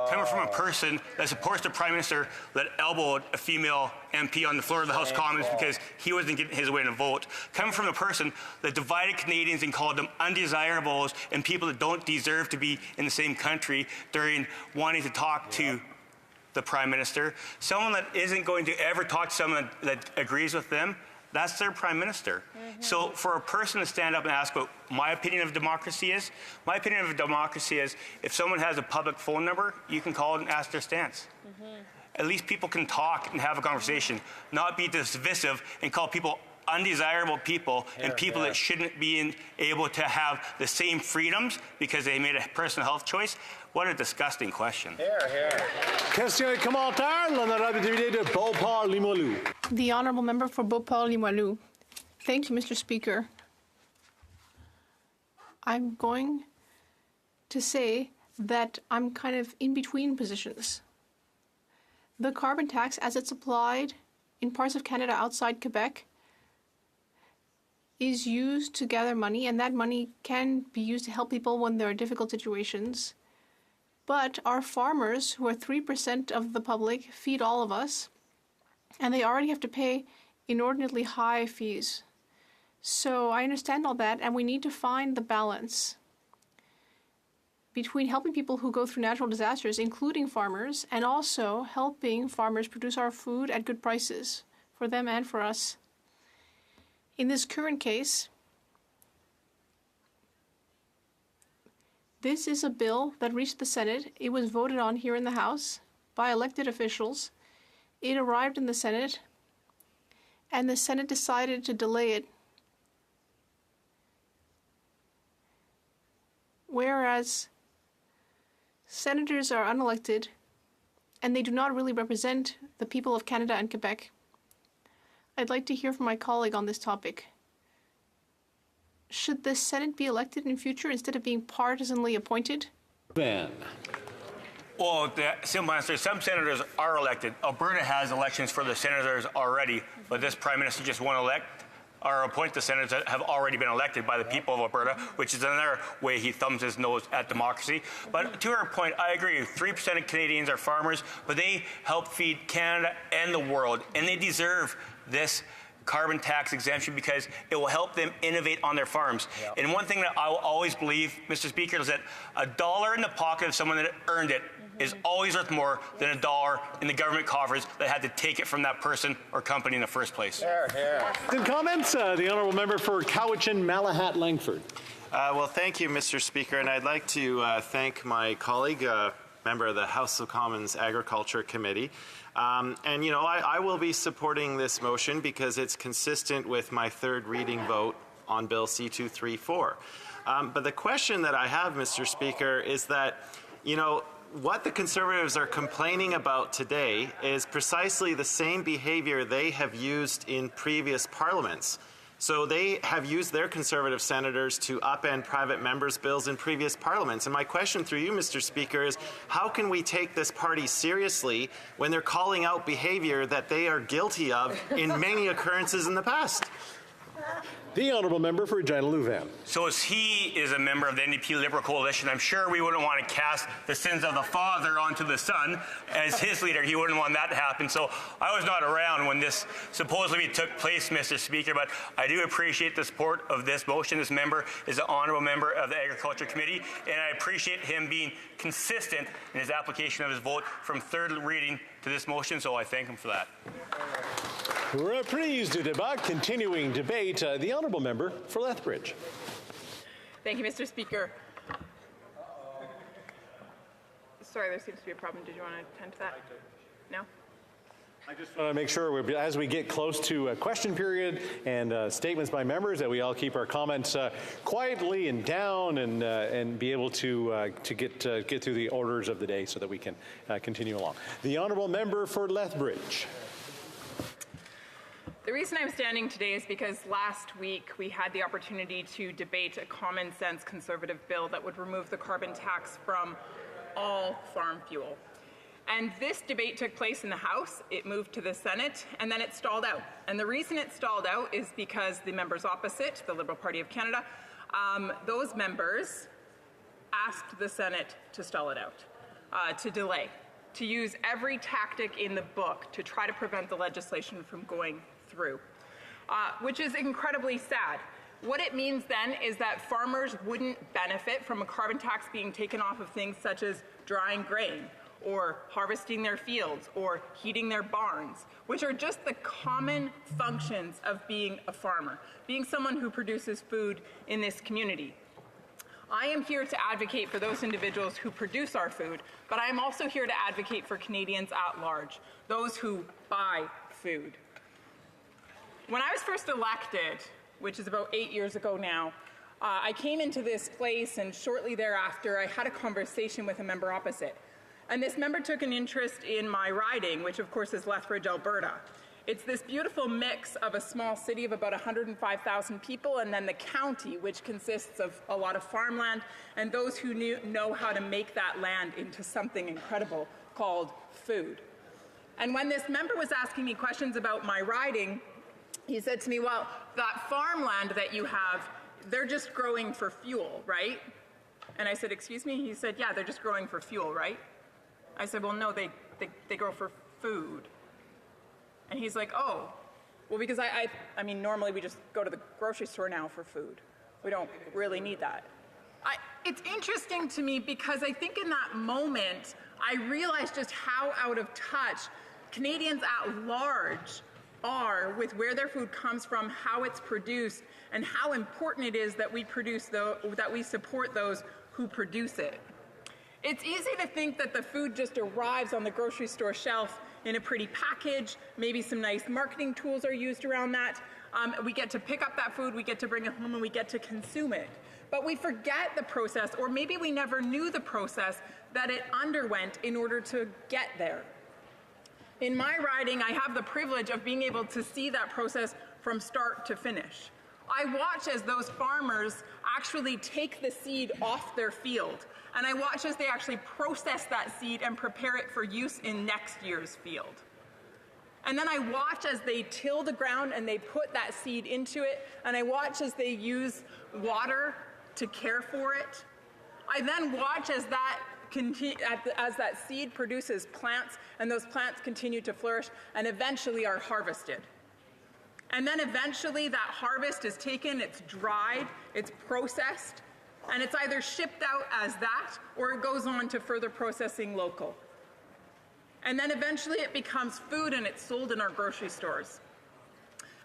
Speaker 21: Coming from a person that supports the Prime Minister that elbowed a female MP on the floor of the House of Commons because he wasn't getting his way in a vote. Coming from the person that divided Canadians and called them undesirables and people that don't deserve to be in the same country during wanting to talk to the Prime Minister. Someone that isn't going to ever talk to someone that agrees with them. That's their prime minister. So for a person to stand up and ask what my opinion of democracy is, my opinion of democracy is if someone has a public phone number, you can call it and ask their stance. At least people can talk and have a conversation, not be divisive and call people undesirable people and people that shouldn't be able to have the same freedoms because they made a personal health choice. What a disgusting question.
Speaker 3: Question et commentaire, l'honorable député de Beauport-Limoilou.
Speaker 20: The honourable member for Beauport-Limoilou. Thank you, Mr. Speaker. I'm going to say that I'm kind of in between positions. The carbon tax, as it's applied in parts of Canada outside Quebec, is used to gather money, and that money can be used to help people when there are difficult situations. But our farmers, who are 3% of the public, feed all of us, and they already have to pay inordinately high fees. So I understand all that, and we need to find the balance between helping people who go through natural disasters, including farmers, and also helping farmers produce our food at good prices for them and for us. In this current case, this is a bill that reached the Senate. It was voted on here in the House by elected officials. It arrived in the Senate, and the Senate decided to delay it. Whereas senators are unelected, and they do not really represent the people of Canada and Quebec. I'd like to hear from my colleague on this topic. Should the Senate be elected in future instead of being partisanly appointed?
Speaker 3: Ben.
Speaker 21: Well, the simple answer is some senators are elected. Alberta has elections for the senators already, but this prime minister just won't elect or appoint the senators that have already been elected by the people of Alberta, which is another way he thumbs his nose at democracy. But to her point, I agree. 3% of Canadians are farmers, but they help feed Canada and the world, and they deserve this carbon tax exemption because it will help them innovate on their farms. And one thing that I will always believe, Mr. Speaker, is that $1 in the pocket of someone that earned it is always worth more than $1 in the government coffers that had to take it from that person or company in the first place.
Speaker 3: In comments, the honourable member for Cowichan-Malahat-Langford.
Speaker 15: Well, thank you, Mr. Speaker, and I'd like to thank my colleague, member of the House of Commons Agriculture Committee. And, you know, I will be supporting this motion because it's consistent with my third reading vote on Bill C-234. But the question that I have, Mr. Speaker, is that, you know, what the Conservatives are complaining about today is precisely the same behavior they have used in previous parliaments. So they have used their Conservative senators to upend private members' bills in previous parliaments. And my question through you, Mr. Speaker, is how can we take this party seriously when they're calling out behavior that they are guilty of in many occurrences in the past?
Speaker 3: The honourable member for Regina Louvain.
Speaker 21: So as he is a member of the NDP Liberal Coalition, I'm sure we wouldn't want to cast the sins of the father onto the son. As his leader, he wouldn't want that to happen. So I was not around when this supposedly took place, Mr. Speaker, but I do appreciate the support of this motion. This member is an honourable member of the Agriculture Committee, and I appreciate him being consistent in his application of his vote from third reading to this motion, so I thank him for that.
Speaker 3: Reprise du débat, continuing debate. The honourable member for Lethbridge.
Speaker 1: Thank you, Mr. Speaker. Sorry, there seems to be a problem. Did you want to attend to that? No?
Speaker 3: I just want to make sure, as we get close to a question period and statements by members, that we all keep our comments quietly and down and be able to get through the orders of the day so that we can continue along. The honourable member for Lethbridge.
Speaker 1: The reason I'm standing today is because last week we had the opportunity to debate a common sense Conservative bill that would remove the carbon tax from all farm fuel. And this debate took place in the House, it moved to the Senate, and then it stalled out. And the reason it stalled out is because the members opposite, the Liberal Party of Canada, those members asked the Senate to stall it out, to delay, to use every tactic in the book to try to prevent the legislation from going through, which is incredibly sad. What it means then is that farmers wouldn't benefit from a carbon tax being taken off of things such as drying grain or harvesting their fields, or heating their barns, which are just the common functions of being a farmer, being someone who produces food in this community. I am here to advocate for those individuals who produce our food, but I am also here to advocate for Canadians at large, those who buy food. When I was first elected, which is about 8 years ago now, I came into this place, and shortly thereafter I had a conversation with a member opposite. And this member took an interest in my riding, which of course is Lethbridge, Alberta. It's this beautiful mix of a small city of about 105,000 people and then the county, which consists of a lot of farmland and those who know how to make that land into something incredible called food. And when this member was asking me questions about my riding, he said to me, well, that farmland that you have, they're just growing for fuel, right? And I said, excuse me? He said, yeah, they're just growing for fuel, right? I said, well, no, they grow for food. And he's like, oh, well, because I mean, normally we just go to the grocery store now for food. We don't really need that. It's interesting to me because I think in that moment, I realized just how out of touch Canadians at large are with where their food comes from, how it's produced, and how important it is that we support those who produce it. It's easy to think that the food just arrives on the grocery store shelf in a pretty package, maybe some nice marketing tools are used around that. We get to pick up that food, we get to bring it home, and we get to consume it. But we forget the process, or maybe we never knew the process that it underwent in order to get there. In my riding, I have the privilege of being able to see that process from start to finish. I watch as those farmers actually take the seed off their field, and I watch as they actually process that seed and prepare it for use in next year's field. And then I watch as they till the ground and they put that seed into it, and I watch as they use water to care for it. I then watch as that seed produces plants, and those plants continue to flourish and eventually are harvested. And then eventually that harvest is taken, it's dried, it's processed, and it's either shipped out as that or it goes on to further processing local. And then eventually it becomes food and it's sold in our grocery stores.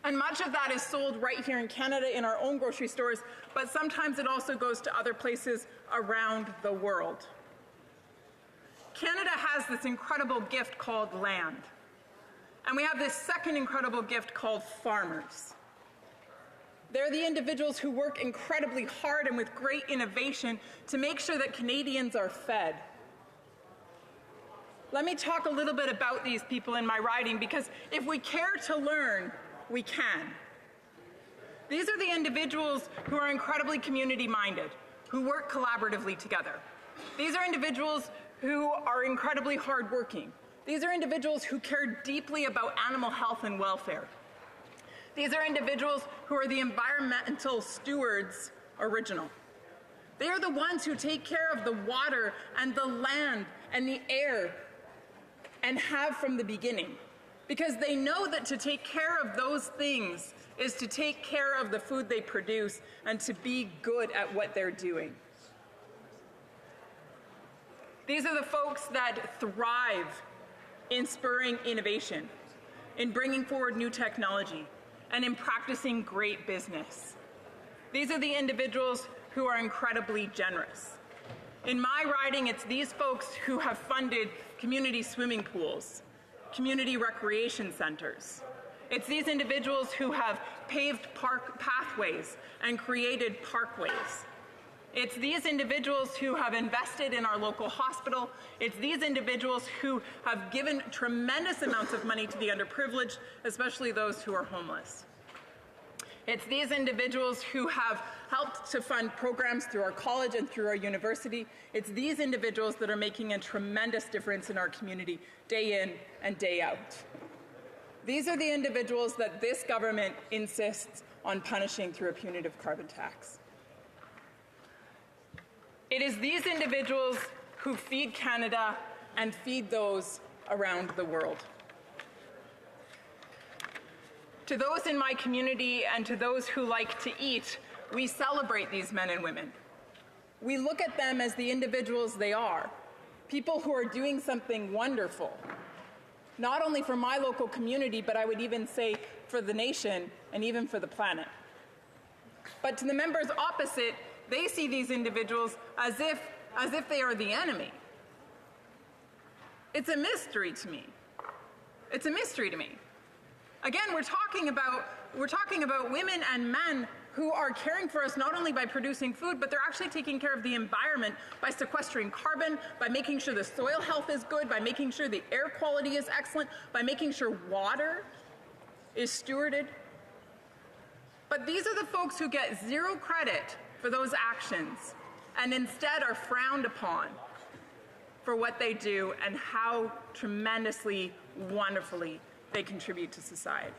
Speaker 1: And much of that is sold right here in Canada in our own grocery stores, but sometimes it also goes to other places around the world. Canada has this incredible gift called land. And we have this second incredible gift called farmers. They're the individuals who work incredibly hard and with great innovation to make sure that Canadians are fed. Let me talk a little bit about these people in my riding, because if we care to learn, we can. These are the individuals who are incredibly community-minded, who work collaboratively together. These are individuals who are incredibly hardworking. These are individuals who care deeply about animal health and welfare. These are individuals who are the environmental stewards original. They are the ones who take care of the water and the land and the air and have from the beginning, because they know that to take care of those things is to take care of the food they produce and to be good at what they're doing. These are the folks that thrive in spurring innovation, in bringing forward new technology, and in practicing great business. These are the individuals who are incredibly generous. In my riding, it's these folks who have funded community swimming pools, community recreation centers. It's these individuals who have paved park pathways and created parkways. It's these individuals who have invested in our local hospital. It's these individuals who have given tremendous amounts of money to the underprivileged, especially those who are homeless. It's these individuals who have helped to fund programs through our college and through our university. It's these individuals that are making a tremendous difference in our community day in and day out. These are the individuals that this government insists on punishing through a punitive carbon tax. It is these individuals who feed Canada and feed those around the world. To those in my community and to those who like to eat, we celebrate these men and women. We look at them as the individuals they are, people who are doing something wonderful, not only for my local community, but I would even say for the nation and even for the planet. But to the members opposite, they see these individuals as if they are the enemy. It's a mystery to me. It's a mystery to me. Again, we're talking about women and men who are caring for us not only by producing food, but they're actually taking care of the environment by sequestering carbon, by making sure the soil health is good, by making sure the air quality is excellent, by making sure water is stewarded. But these are the folks who get zero credit for those actions and instead are frowned upon for what they do and how tremendously, wonderfully they contribute to society.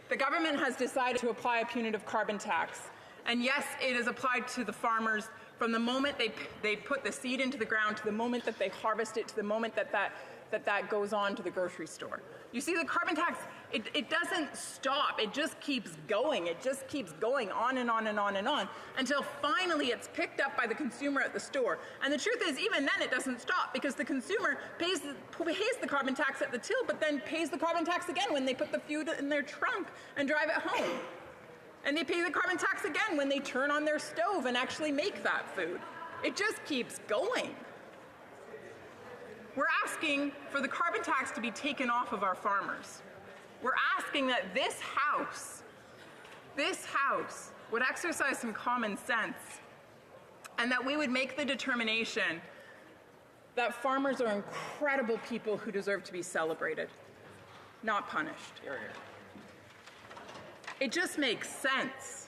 Speaker 1: The government has decided to apply a punitive carbon tax. And yes, it is applied to the farmers from the moment they put the seed into the ground to the moment that they harvest it to the moment that goes on to the grocery store. You see, the carbon tax, it doesn't stop. It just keeps going. It just keeps going on and on and on and on until finally it's picked up by the consumer at the store. And the truth is, even then it doesn't stop because the consumer pays the carbon tax at the till, but then pays the carbon tax again when they put the food in their trunk and drive it home. And they pay the carbon tax again when they turn on their stove and actually make that food. It just keeps going. We're asking for the carbon tax to be taken off of our farmers. We're asking that this House would exercise some common sense and that we would make the determination that farmers are incredible people who deserve to be celebrated, not punished. It just makes sense.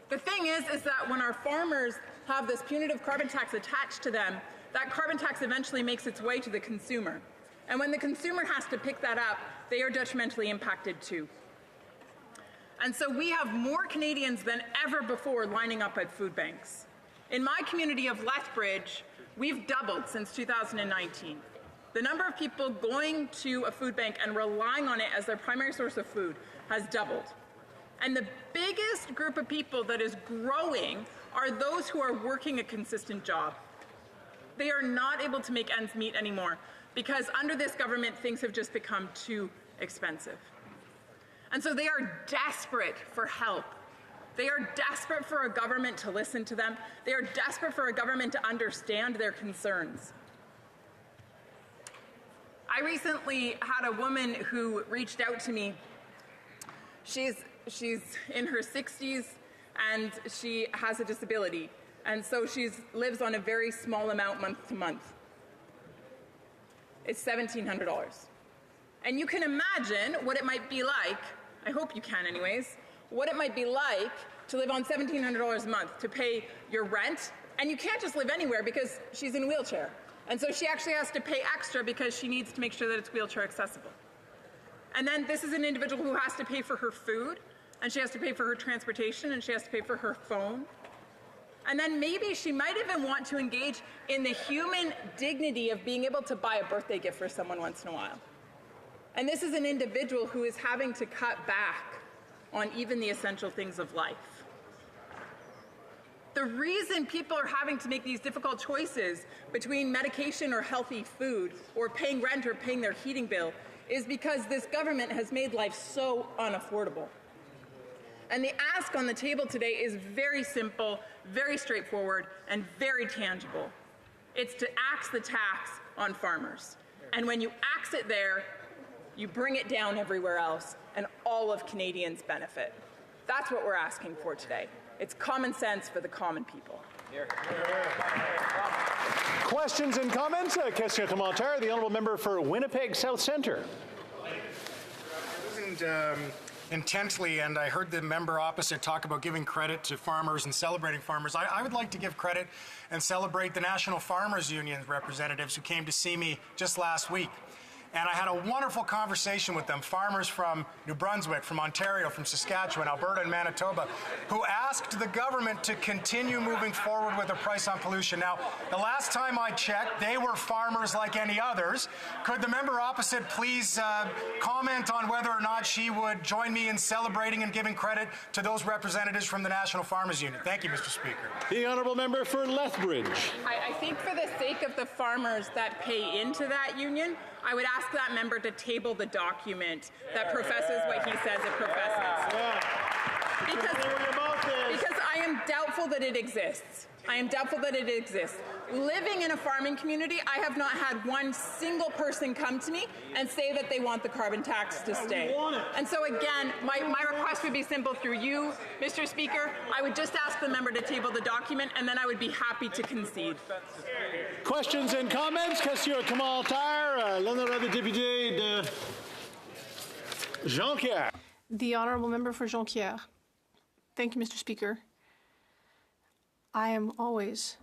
Speaker 1: The thing is that when our farmers have this punitive carbon tax attached to them, that carbon tax eventually makes its way to the consumer. And when the consumer has to pick that up, they are detrimentally impacted too. And so we have more Canadians than ever before lining up at food banks. In my community of Lethbridge, we've doubled since 2019. The number of people going to a food bank and relying on it as their primary source of food has doubled. And the biggest group of people that is growing are those who are working a consistent job. They are not able to make ends meet anymore because under this government, things have just become too expensive. And so they are desperate for help. They are desperate for a government to listen to them. They are desperate for a government to understand their concerns. I recently had a woman who reached out to me. She's in her 60s and she has a disability. And so she lives on a very small amount month to month. It's $1,700. And you can imagine what it might be like, I hope you can anyways, what it might be like to live on $1,700 a month, to pay your rent, and you can't just live anywhere because she's in a wheelchair. And so she actually has to pay extra because she needs to make sure that it's wheelchair accessible. And then this is an individual who has to pay for her food, and she has to pay for her transportation, and she has to pay for her phone. And then maybe she might even want to engage in the human dignity of being able to buy a birthday gift for someone once in a while. And this is an individual who is having to cut back on even the essential things of life. The reason people are having to make these difficult choices between medication or healthy food or paying rent or paying their heating bill is because this government has made life so unaffordable. And the ask on the table today is very simple, very straightforward, and very tangible. It's to axe the tax on farmers. And when you axe it there, you bring it down everywhere else, and all of Canadians benefit. That's what we're asking for today. It's common sense for the common people.
Speaker 3: Questions and comments? Question commentaire. The honourable member for Winnipeg South Centre.
Speaker 5: Intently, and I heard the member opposite talk about giving credit to farmers and celebrating farmers. I would like to give credit and celebrate the National Farmers Union representatives who came to see me just last week. And I had a wonderful conversation with them, farmers from New Brunswick, from Ontario, from Saskatchewan, Alberta, and Manitoba, who asked the government to continue moving forward with a price on pollution. Now, the last time I checked, they were farmers like any others. Could the member opposite please comment on whether or not she would join me in celebrating and giving credit to those representatives from the National Farmers Union? Thank you, Mr. Speaker.
Speaker 3: The honourable member for Lethbridge.
Speaker 1: I think for the sake of the farmers that pay into that union, I would ask that member to table the document that professes what he says it professes. Because I am doubtful that it exists. I am doubtful that it exists. Living in a farming community, I have not had one single person come to me and say that they want the carbon tax to stay. And so again, my request would be simple through you, Mr. Speaker. I would just ask the member to table the document, and then I would be happy to concede.
Speaker 3: Questions and comments? Question commentaire. L'honorable député de Jonquière.
Speaker 20: The honourable member for Jonquière. Thank you, Mr. Speaker. I am always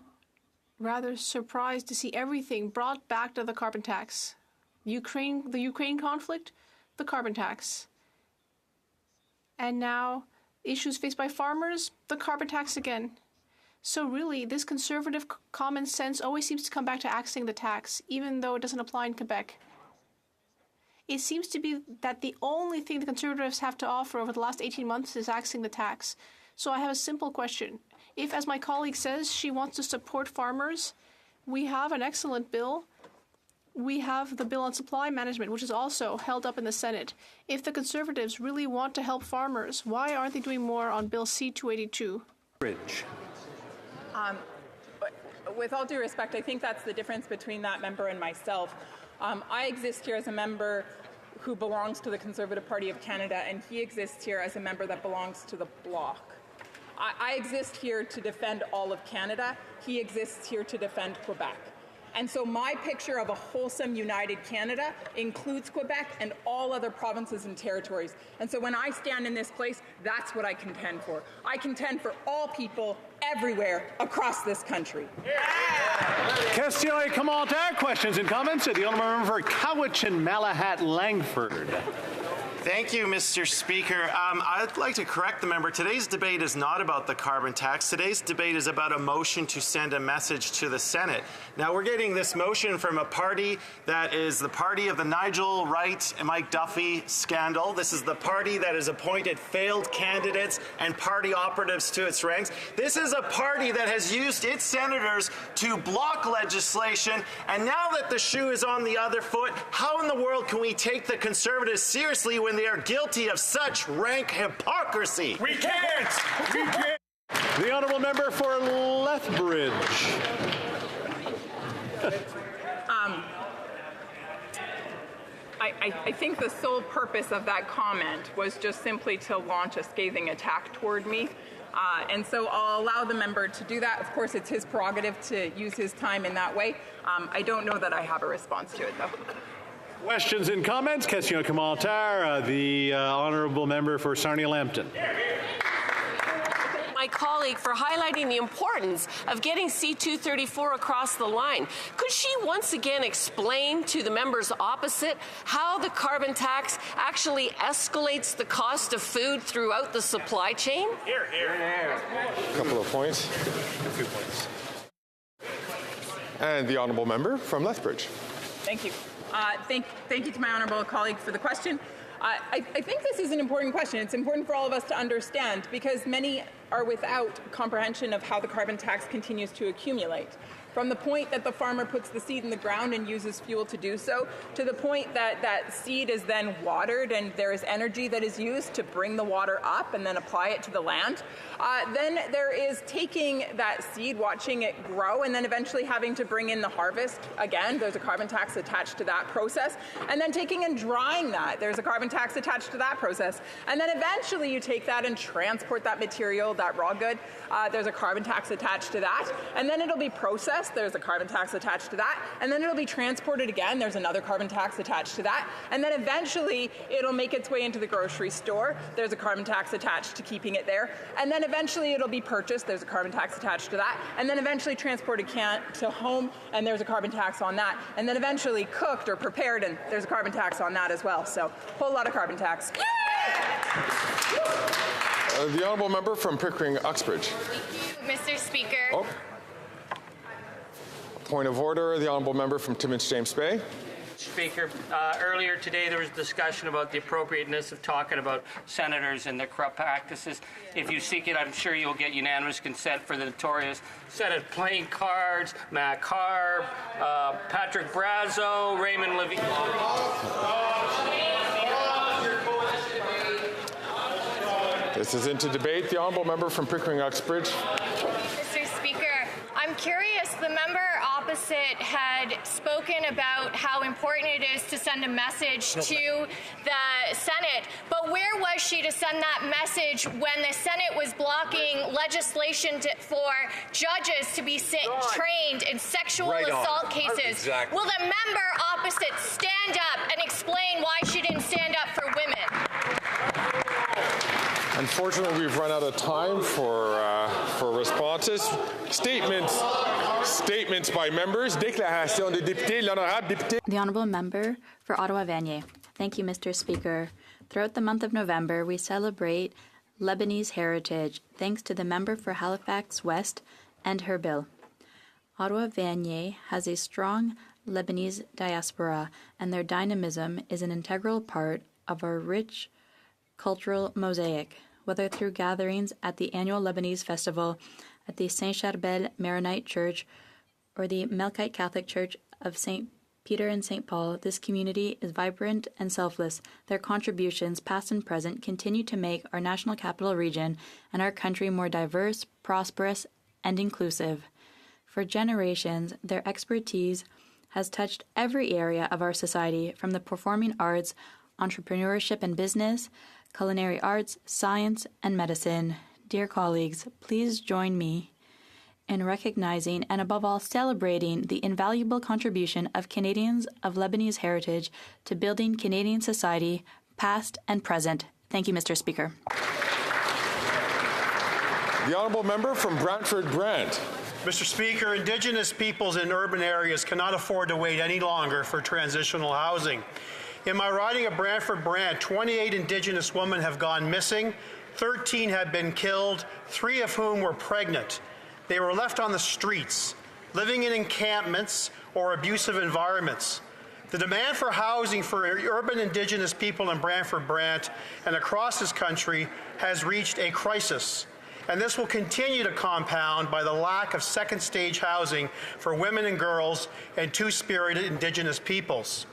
Speaker 20: rather surprised to see everything brought back to the carbon tax. The Ukraine conflict, the carbon tax. And now, issues faced by farmers, the carbon tax again. So really, this conservative common sense always seems to come back to axing the tax, even though it doesn't apply in Quebec. It seems to be that the only thing the Conservatives have to offer over the last 18 months is axing the tax. So I have a simple question. If, as my colleague says, she wants to support farmers, we have an excellent bill. We have the bill on supply management, which is also held up in the Senate. If the Conservatives really want to help farmers, why aren't they doing more on Bill C-282?
Speaker 3: Bridge.
Speaker 1: With all due respect, I think that's the difference between that member and myself. I exist here as a member who belongs to the Conservative Party of Canada, and he exists here as a member that belongs to the Bloc. I exist here to defend all of Canada. He exists here to defend Quebec. And so my picture of a wholesome, united Canada includes Quebec and all other provinces and territories. And so when I stand in this place, that's what I contend for. I contend for all people everywhere across this country.
Speaker 3: Question et commentaire. Questions and comments. The honourable member for Cowichan, Malahat, Langford.
Speaker 15: Thank you, Mr. Speaker. I'd like to correct the member. Today's debate is not about the carbon tax. Today's debate is about a motion to send a message to the Senate. Now, we're getting this motion from a party that is the party of the Nigel Wright and Mike Duffy scandal. This is the party that has appointed failed candidates and party operatives to its ranks. This is a party that has used its senators to block legislation. And now that the shoe is on the other foot, how in the world can we take the Conservatives seriously when they are guilty of such rank hypocrisy?
Speaker 9: We can't! We can't!
Speaker 3: The honourable member for Lethbridge.
Speaker 1: I think the sole purpose of that comment was just simply to launch a scathing attack toward me. And so I'll allow the member to do that. Of course, it's his prerogative to use his time in that way. I don't know that I have a response to it, though.
Speaker 3: Questions and comments? Question commentaire. The honourable member for Sarnia-Lambton.
Speaker 14: My colleague for highlighting the importance of getting C-234 across the line. Could she once again explain to the members opposite how the carbon tax actually escalates the cost of food throughout the supply chain?
Speaker 9: Here.
Speaker 22: A couple of points.
Speaker 9: 2 points.
Speaker 22: And the honourable member from Lethbridge.
Speaker 1: Thank you. Thank you to my honourable colleague for the question. I think this is an important question. It's important for all of us to understand because many are without comprehension of how the carbon tax continues to accumulate. From the point that the farmer puts the seed in the ground and uses fuel to do so, to the point that that seed is then watered and there is energy that is used to bring the water up and then apply it to the land. Then there is taking that seed, watching it grow, and then eventually having to bring in the harvest. Again, there's a carbon tax attached to that process. And then taking and drying that. There's a carbon tax attached to that process. And then eventually you take that and transport that material that raw good, there's a carbon tax attached to that. And then it'll be processed, there's a carbon tax attached to that. And then it'll be transported again, there's another carbon tax attached to that. And then eventually it'll make its way into the grocery store, there's a carbon tax attached to keeping it there. And then eventually it'll be purchased, there's a carbon tax attached to that. And then eventually transported to home, and there's a carbon tax on that. And then eventually cooked or prepared, and there's a carbon tax on that as well. So a whole lot of carbon tax.
Speaker 22: The honourable member from Pickering-Uxbridge.
Speaker 10: Mr. Speaker.
Speaker 22: Oh. Point of order, the honourable member from Timmins-James Bay.
Speaker 4: Speaker, earlier today there was discussion about the appropriateness of talking about senators and their corrupt practices. If you seek it, I'm sure you'll get unanimous consent for the notorious Senate playing cards, Matt Harb, Patrick Brazo, Raymond Levine.
Speaker 22: This is into debate. The honourable member from Pickering-Uxbridge.
Speaker 10: Mr. Speaker, I'm curious. The member opposite had spoken about how important it is to send a message to the Senate. But where was she to send that message when the Senate was blocking legislation for judges to be trained in sexual assault cases?
Speaker 22: Exactly.
Speaker 10: Will the member opposite stand up and explain why she didn't stand up for women?
Speaker 22: Unfortunately, we've run out of time for responses. Statements by members. Déclaration de député. L'honorable député.
Speaker 6: The honourable member for Ottawa-Vanier. Thank you, Mr. Speaker. Throughout the month of November, we celebrate Lebanese heritage, thanks to the member for Halifax West and her bill. Ottawa-Vanier has a strong Lebanese diaspora, and their dynamism is an integral part of our rich cultural mosaic, whether through gatherings at the annual Lebanese Festival at the Saint Charbel Maronite Church or the Melkite Catholic Church of St. Peter and St. Paul. This community is vibrant and selfless. Their contributions, past and present, continue to make our national capital region and our country more diverse, prosperous, and inclusive. For generations, their expertise has touched every area of our society, from the performing arts, entrepreneurship and business, culinary arts, science, and medicine. Dear colleagues, please join me in recognizing and above all celebrating the invaluable contribution of Canadians of Lebanese heritage to building Canadian society, past and present. Thank you, Mr. Speaker.
Speaker 22: The honourable member from Brantford-Brant.
Speaker 7: Mr. Speaker, Indigenous peoples in urban areas cannot afford to wait any longer for transitional housing. In my riding of Brantford-Brant, 28 Indigenous women have gone missing, 13 have been killed, 3 of whom were pregnant. They were left on the streets, living in encampments or abusive environments. The demand for housing for urban Indigenous people in Brantford-Brant and across this country has reached a crisis. And this will continue to compound by the lack of second-stage housing for women and girls and two-spirited Indigenous peoples.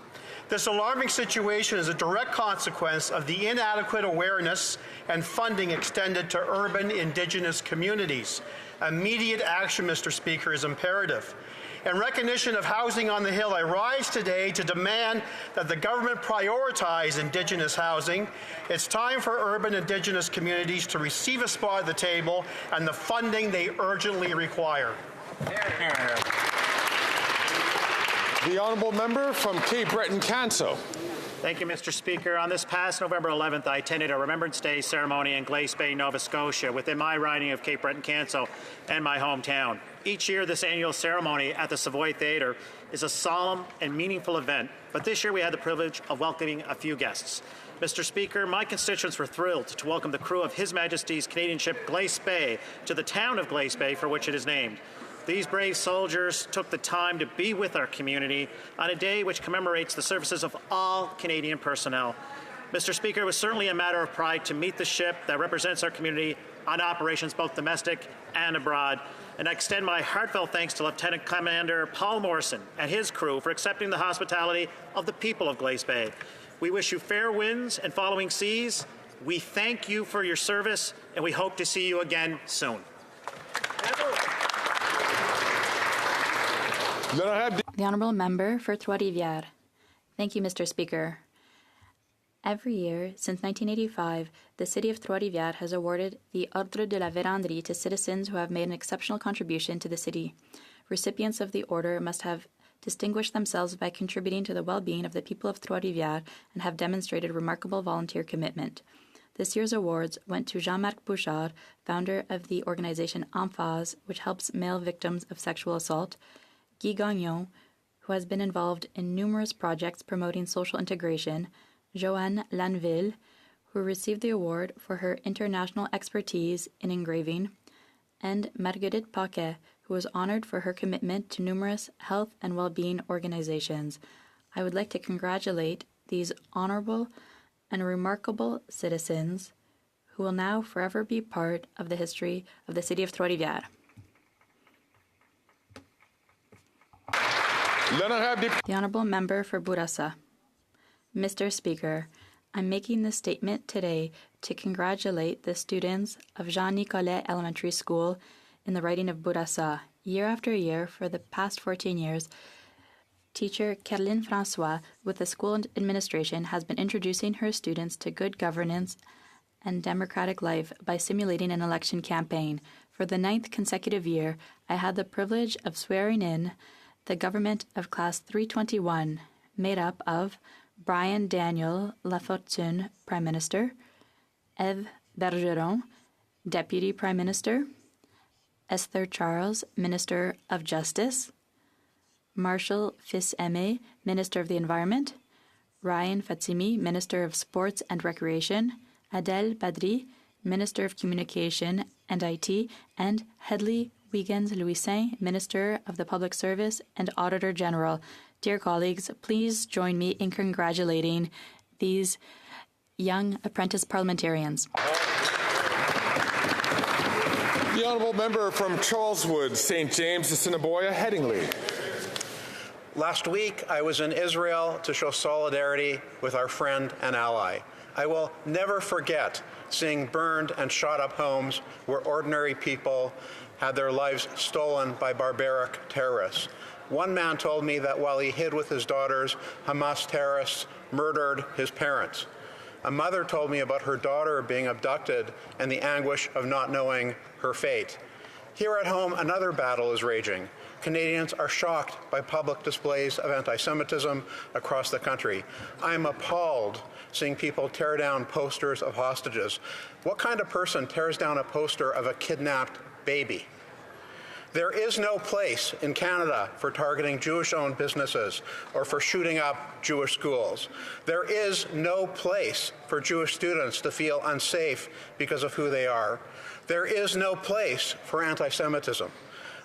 Speaker 7: This alarming situation is a direct consequence of the inadequate awareness and funding extended to urban Indigenous communities. Immediate action, Mr. Speaker, is imperative. In recognition of Housing on the Hill, I rise today to demand that the government prioritize Indigenous housing. It's time for urban Indigenous communities to receive a spot at the table and the funding they urgently require.
Speaker 22: The honourable member from Cape Breton-Canso.
Speaker 23: Thank you, Mr. Speaker. On this past November 11th, I attended a Remembrance Day ceremony in Glace Bay, Nova Scotia, within my riding of Cape Breton-Canso and my hometown. Each year, this annual ceremony at the Savoy Theatre is a solemn and meaningful event, but this year we had the privilege of welcoming a few guests. Mr. Speaker, my constituents were thrilled to welcome the crew of His Majesty's Canadian ship Glace Bay to the town of Glace Bay, for which it is named. These brave soldiers took the time to be with our community on a day which commemorates the services of all Canadian personnel. Mr. Speaker, it was certainly a matter of pride to meet the ship that represents our community on operations both domestic and abroad. And I extend my heartfelt thanks to Lieutenant Commander Paul Morrison and his crew for accepting the hospitality of the people of Glace Bay. We wish you fair winds and following seas. We thank you for your service, and we hope to see you again soon.
Speaker 6: The honourable member for Trois-Rivières. Thank you, Mr. Speaker. Every year, since 1985, the City of Trois-Rivières has awarded the Ordre de la Vérandrie to citizens who have made an exceptional contribution to the city. Recipients of the order must have distinguished themselves by contributing to the well-being of the people of Trois-Rivières and have demonstrated remarkable volunteer commitment. This year's awards went to Jean-Marc Bouchard, founder of the organization Emphase, which helps male victims of sexual assault, Guy Gagnon, who has been involved in numerous projects promoting social integration, Joanne Lanville, who received the award for her international expertise in engraving, and Marguerite Paquet, who was honored for her commitment to numerous health and well-being organizations. I would like to congratulate these honorable and remarkable citizens who will now forever be part of the history of the City of Trois-Rivières. The Honourable Member for Bourassa. Mr. Speaker, I'm making this statement today to congratulate the students of Jean Nicolet Elementary School in the riding of Bourassa. Year after year, for the past 14 years, teacher Caroline Francois with the school administration has been introducing her students to good governance and democratic life by simulating an election campaign. For the 9th consecutive year, I had the privilege of swearing in the government of Class 321, made up of Brian Daniel Lafortune, Prime Minister, Eve Bergeron, Deputy Prime Minister, Esther Charles, Minister of Justice, Marshall Fils-Aimé, Minister of the Environment, Ryan Fatimi, Minister of Sports and Recreation, Adèle Badri, Minister of Communication and IT, and Hedley Wiggins-Louisin, Minister of the Public Service and Auditor General. Dear colleagues, please join me in congratulating these young apprentice parliamentarians.
Speaker 22: The honourable member from Charleswood, St. James, Assiniboia, Headingley.
Speaker 7: Last week, I was in Israel to show solidarity with our friend and ally. I will never forget seeing burned and shot up homes where ordinary people had their lives stolen by barbaric terrorists. One man told me that while he hid with his daughters, Hamas terrorists murdered his parents. A mother told me about her daughter being abducted and the anguish of not knowing her fate. Here at home, another battle is raging. Canadians are shocked by public displays of anti-Semitism across the country. I'm appalled seeing people tear down posters of hostages. What kind of person tears down a poster of a kidnapped baby? There is no place in Canada for targeting Jewish-owned businesses or for shooting up Jewish schools. There is no place for Jewish students to feel unsafe because of who they are. There is no place for anti-Semitism.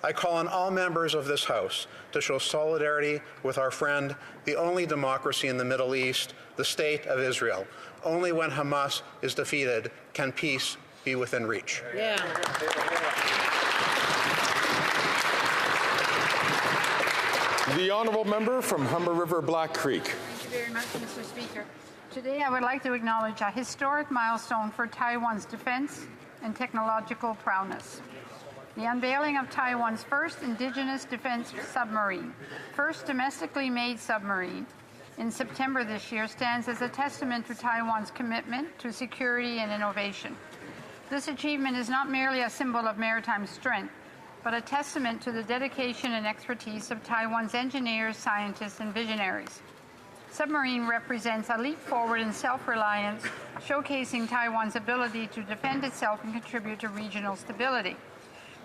Speaker 7: I call on all members of this House to show solidarity with our friend, the only democracy in the Middle East, the State of Israel. Only when Hamas is defeated can peace be within reach.
Speaker 14: Yeah.
Speaker 22: The honourable member from Humber River, Black Creek.
Speaker 2: Thank you very much, Mr. Speaker. Today I would like to acknowledge a historic milestone for Taiwan's defense and technological prowess. The unveiling of Taiwan's first indigenous defense submarine, first domestically made submarine, in September this year stands as a testament to Taiwan's commitment to security and innovation. This achievement is not merely a symbol of maritime strength, but a testament to the dedication and expertise of Taiwan's engineers, scientists, and visionaries. Submarine represents a leap forward in self-reliance, showcasing Taiwan's ability to defend itself and contribute to regional stability.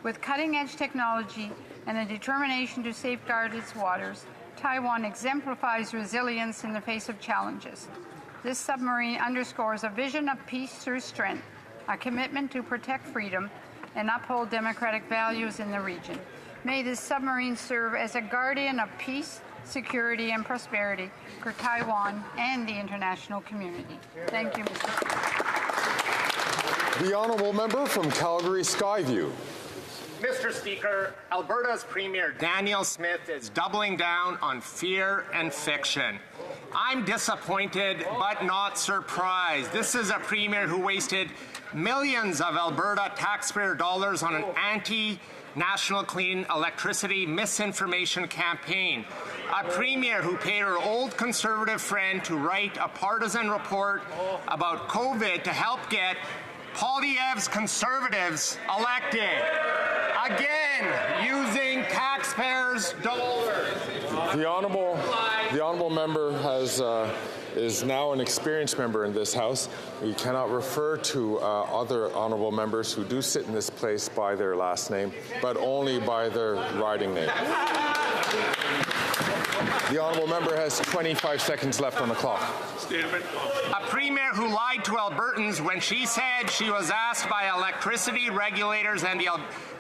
Speaker 2: With cutting-edge technology and a determination to safeguard its waters, Taiwan exemplifies resilience in the face of challenges. This submarine underscores a vision of peace through strength, a commitment to protect freedom, and uphold democratic values in the region. May this submarine serve as a guardian of peace, security, and prosperity for Taiwan and the international community. Thank you, Mr. Speaker.
Speaker 22: The honourable member from Calgary Skyview.
Speaker 12: Mr. Speaker, Alberta's Premier Danielle Smith is doubling down on fear and fiction. I'm disappointed but not surprised. This is a Premier who wasted millions of Alberta taxpayer dollars on an National Clean Electricity Misinformation Campaign. A premier who paid her old Conservative friend to write a partisan report about COVID to help get Poilievre's Conservatives elected. Again, using taxpayers' dollars.
Speaker 22: The honourable member is now an experienced member in this House. We cannot refer to other honourable members who do sit in this place by their last name, but only by their riding name. The honourable member has 25 seconds left on the clock.
Speaker 12: A premier who lied to Albertans when she said she was asked by electricity regulators and the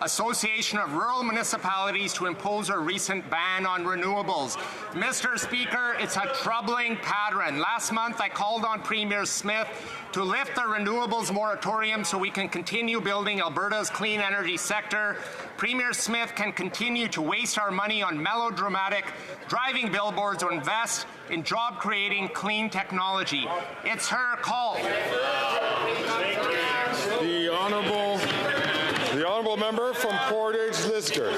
Speaker 12: Association of Rural Municipalities to impose a recent ban on renewables. Mr. Speaker, it's a troubling pattern. Last month, I called on Premier Smith to lift the renewables moratorium so we can continue building Alberta's clean energy sector. Premier Smith can continue to waste our money on melodramatic driving billboards or invest in job-creating clean technology. It's her call.
Speaker 22: The honourable member from Portage Lisgar.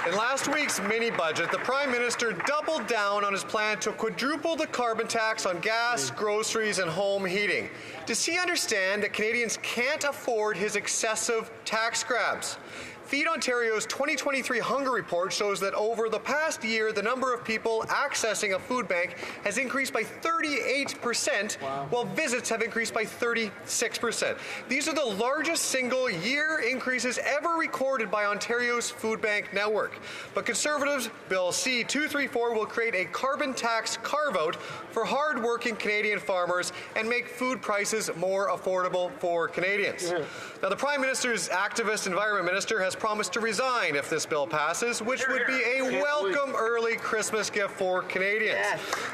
Speaker 13: In last week's mini-budget, the Prime Minister doubled down on his plan to quadruple the carbon tax on gas, groceries, and home heating. Does he understand that Canadians can't afford his excessive tax grabs? Feed Ontario's 2023 hunger report shows that over the past year, the number of people accessing a food bank has increased by 38%, while visits have increased by 36%. These are the largest single-year increases ever recorded by Ontario's food bank network. But Conservatives' Bill C-234 will create a carbon tax carve-out for hard-working Canadian farmers and make food prices more affordable for Canadians. Now, the Prime Minister's activist Environment Minister has promised to resign if this bill passes, which would be a welcome early Christmas gift for Canadians.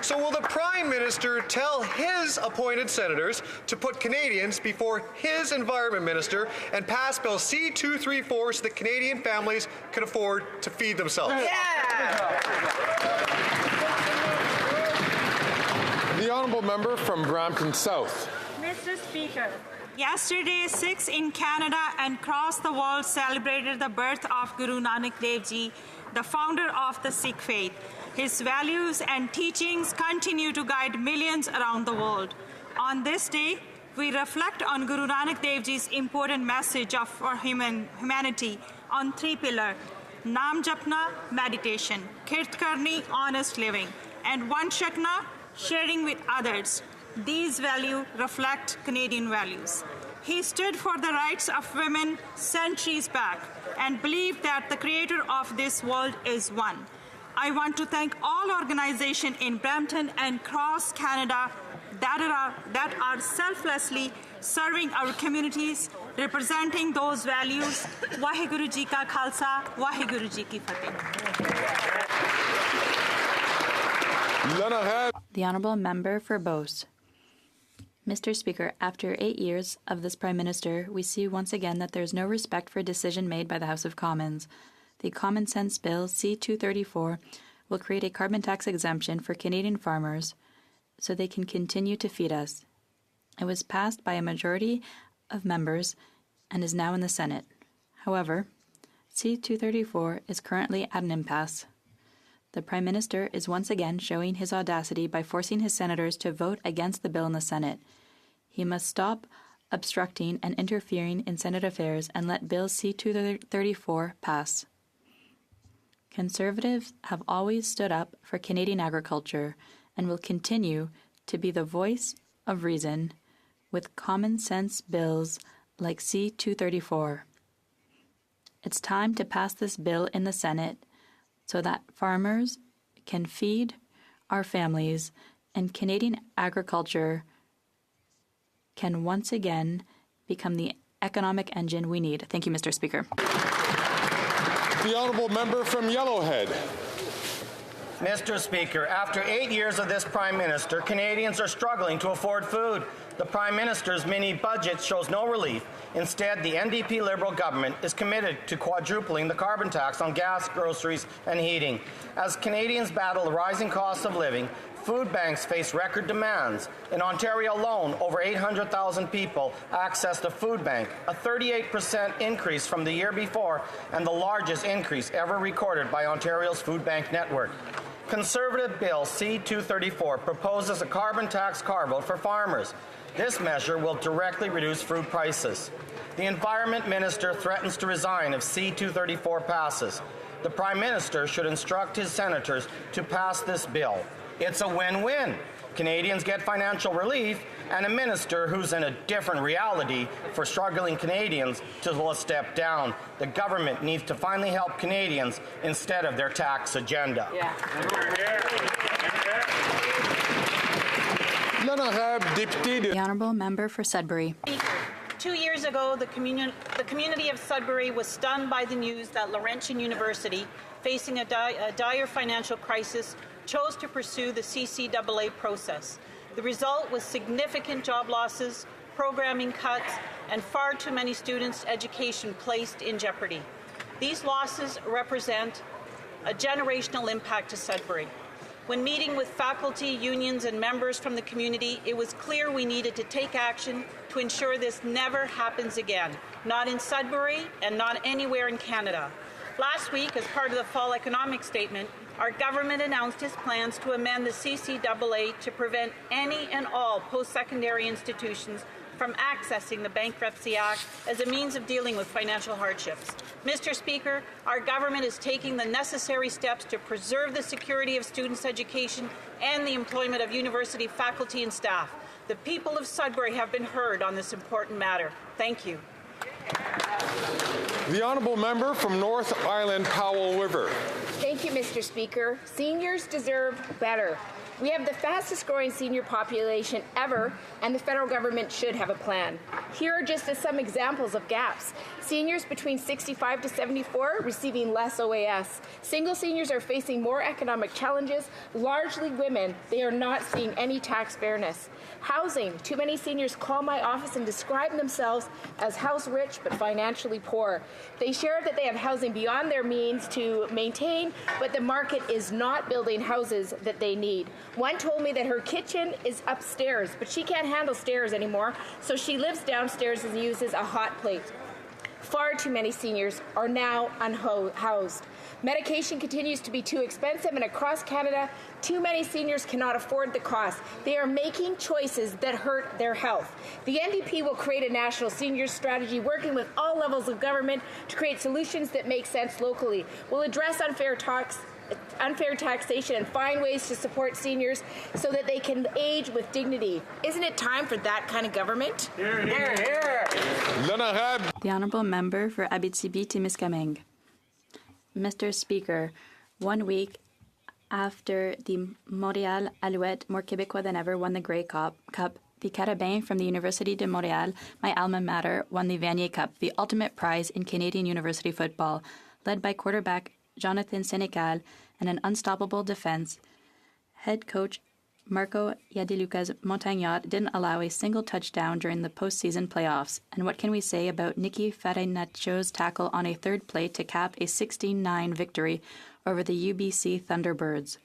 Speaker 13: So will the Prime Minister tell his appointed senators to put Canadians before his Environment Minister and pass Bill C-234 so that Canadian families can afford to feed themselves?
Speaker 22: The honourable member from Brampton South.
Speaker 17: Mr. Speaker, yesterday, Sikhs in Canada and across the world celebrated the birth of Guru Nanak Dev Ji, the founder of the Sikh faith. His values and teachings continue to guide millions around the world. On this day, we reflect on Guru Nanak Dev Ji's important message for humanity on three pillars: Naam Japna, meditation; Kirt Karni, honest living; and One Shakna, sharing with others. These values reflect Canadian values. He stood for the rights of women centuries back and believed that the creator of this world is one. I want to thank all organizations in Brampton and across Canada that are selflessly serving our communities, representing those values. Waheguru Ji Ka Khalsa, Waheguru Ji Ki Fateh.
Speaker 6: The Honourable Member for Beauce. Mr. Speaker, after 8 years of this Prime Minister, we see once again that there is no respect for a decision made by the House of Commons. The Common Sense Bill C-234 will create a carbon tax exemption for Canadian farmers so they can continue to feed us. It was passed by a majority of members and is now in the Senate. However, C-234 is currently at an impasse. The Prime Minister is once again showing his audacity by forcing his senators to vote against the bill in the Senate. He must stop obstructing and interfering in Senate affairs and let Bill C-234 pass. Conservatives have always stood up for Canadian agriculture and will continue to be the voice of reason with common sense bills like C-234. It's time to pass this bill in the Senate so that farmers can feed our families and Canadian agriculture can once again become the economic engine we need. Thank you, Mr. Speaker.
Speaker 22: The honourable member from Yellowhead.
Speaker 8: Mr. Speaker, after 8 years of this Prime Minister, Canadians are struggling to afford food.
Speaker 11: The Prime Minister's mini budget shows no relief. Instead, the NDP Liberal government is committed to quadrupling the carbon tax on gas, groceries, and heating. As Canadians battle the rising cost of living, food banks face record demands. In Ontario alone, over 800,000 people access the food bank, a 38% increase from the year before and the largest increase ever recorded by Ontario's food bank network. Conservative Bill C-234 proposes a carbon tax carve-out for farmers. This measure will directly reduce food prices. The Environment Minister threatens to resign if C-234 passes. The Prime Minister should instruct his senators to pass this bill. It's a win-win. Canadians get financial relief, and a minister who's in a different reality for struggling Canadians will step down. The government needs to finally help Canadians instead of their tax agenda.
Speaker 6: The Honourable Member for Sudbury.
Speaker 18: 2 years ago, the community of Sudbury was stunned by the news that Laurentian University, facing a dire financial crisis, chose to pursue the CCAA process. The result was significant job losses, programming cuts, and far too many students' education placed in jeopardy. These losses represent a generational impact to Sudbury. When meeting with faculty, unions, and members from the community, it was clear we needed to take action to ensure this never happens again, not in Sudbury and not anywhere in Canada. Last week, as part of the fall economic statement, our government announced its plans to amend the CCAA to prevent any and all post-secondary institutions from accessing the Bankruptcy Act as a means of dealing with financial hardships. Mr. Speaker, our government is taking the necessary steps to preserve the security of students' education and the employment of university faculty and staff. The people of Sudbury have been heard on this important matter. Thank you.
Speaker 22: The Honourable Member from North Island Powell River.
Speaker 19: Thank you, Mr. Speaker. Seniors deserve better. We have the fastest growing senior population ever, and the federal government should have a plan. Here are just some examples of gaps. Seniors between 65 to 74 receiving less OAS. Single seniors are facing more economic challenges, largely women. They are not seeing any tax fairness. Housing. Too many seniors call my office and describe themselves as house rich but financially poor. They share that they have housing beyond their means to maintain, but the market is not building houses that they need. One told me that her kitchen is upstairs, but she can't handle stairs anymore, so she lives downstairs and uses a hot plate. Far too many seniors are now unhoused. Medication continues to be too expensive, and across Canada, too many seniors cannot afford the cost. They are making choices that hurt their health. The NDP will create a national seniors strategy, working with all levels of government to create solutions that make sense locally. We'll address unfair taxation and find ways to support seniors so that they can age with dignity. Isn't it time for that kind of government? Hear, hear, hear.
Speaker 6: The Honourable Member for Abitibi-Témiscamingue. Mr. Speaker, 1 week after the Montréal Alouettes, more Québécois than ever, won the Grey Cup, the Carabins from the Université de Montréal, my alma mater, won the Vanier Cup, the ultimate prize in Canadian university football. Led by quarterback Jonathan Sénécal and an unstoppable defense, head coach Marco Yadiluca's Montagnard didn't allow a single touchdown during the postseason playoffs. And what can we say about Nicky Farinacio's tackle on a third play to cap a 16-9 victory over the UBC Thunderbirds?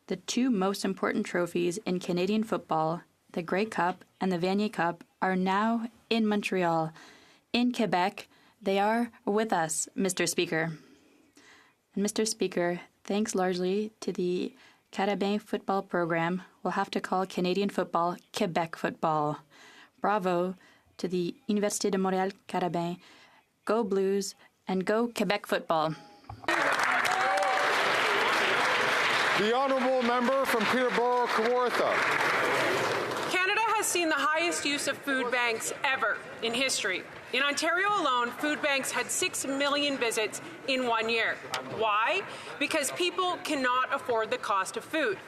Speaker 6: The two most important trophies in Canadian football, the Grey Cup and the Vanier Cup, are now in Montreal. In Quebec, they are with us, Mr. Speaker. And Mr. Speaker, thanks largely to the Carabin football program, we'll have to call Canadian football Quebec football. Bravo to the Université de Montréal Carabin. Go Blues and go Quebec football.
Speaker 22: The Honourable Member from Peterborough Kawartha.
Speaker 24: Canada has seen the highest use of food banks ever in history. In Ontario alone, food banks had 6 million visits in 1 year. Why? Because people cannot afford the cost of food.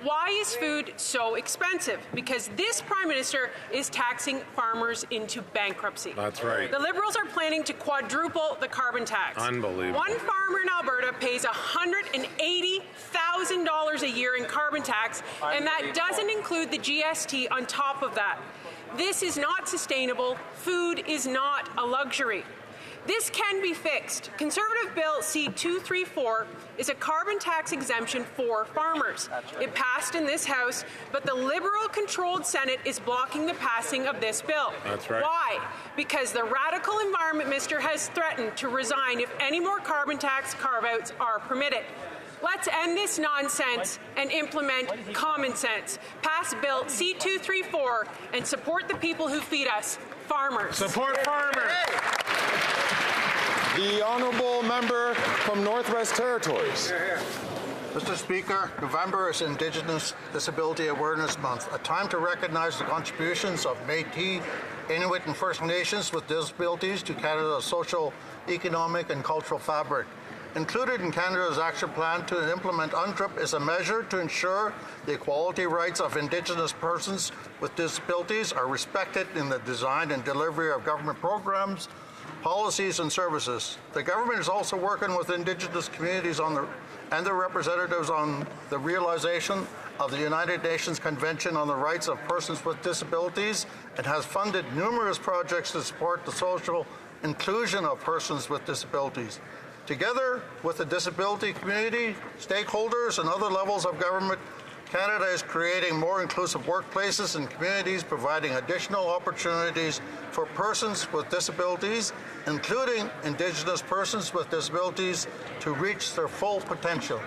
Speaker 24: Why is food so expensive? Because this Prime Minister is taxing farmers into bankruptcy.
Speaker 9: That's right.
Speaker 24: The Liberals are planning to quadruple the carbon tax.
Speaker 9: Unbelievable.
Speaker 24: One farmer in Alberta pays $180,000 a year in carbon tax, and that doesn't include the GST on top of that. This is not sustainable. Food is not a luxury. This can be fixed. Conservative Bill C-234 is a carbon tax exemption for farmers. It passed in this House, but the Liberal-controlled Senate is blocking the passing of this bill.
Speaker 9: That's right.
Speaker 24: Why? Because the radical environment minister has threatened to resign if any more carbon tax carve-outs are permitted. Let's end this nonsense and implement common sense. Pass Bill C-234 and support the people who feed us, farmers.
Speaker 9: Support farmers.
Speaker 22: The honourable member from Northwest Territories.
Speaker 5: Mr. Speaker, November is Indigenous Disability Awareness Month, a time to recognize the contributions of Métis, Inuit and First Nations with disabilities to Canada's social, economic and cultural fabric. Included in Canada's action plan to implement UNDRIP is a measure to ensure the equality rights of Indigenous persons with disabilities are respected in the design and delivery of government programs, policies and services. The government is also working with Indigenous communities and their representatives on the realization of the United Nations Convention on the Rights of Persons with Disabilities and has funded numerous projects to support the social inclusion of persons with disabilities. Together with the disability community, stakeholders, and other levels of government, Canada is creating more inclusive workplaces and communities, providing additional opportunities for persons with disabilities, including Indigenous persons with disabilities, to reach their full potential.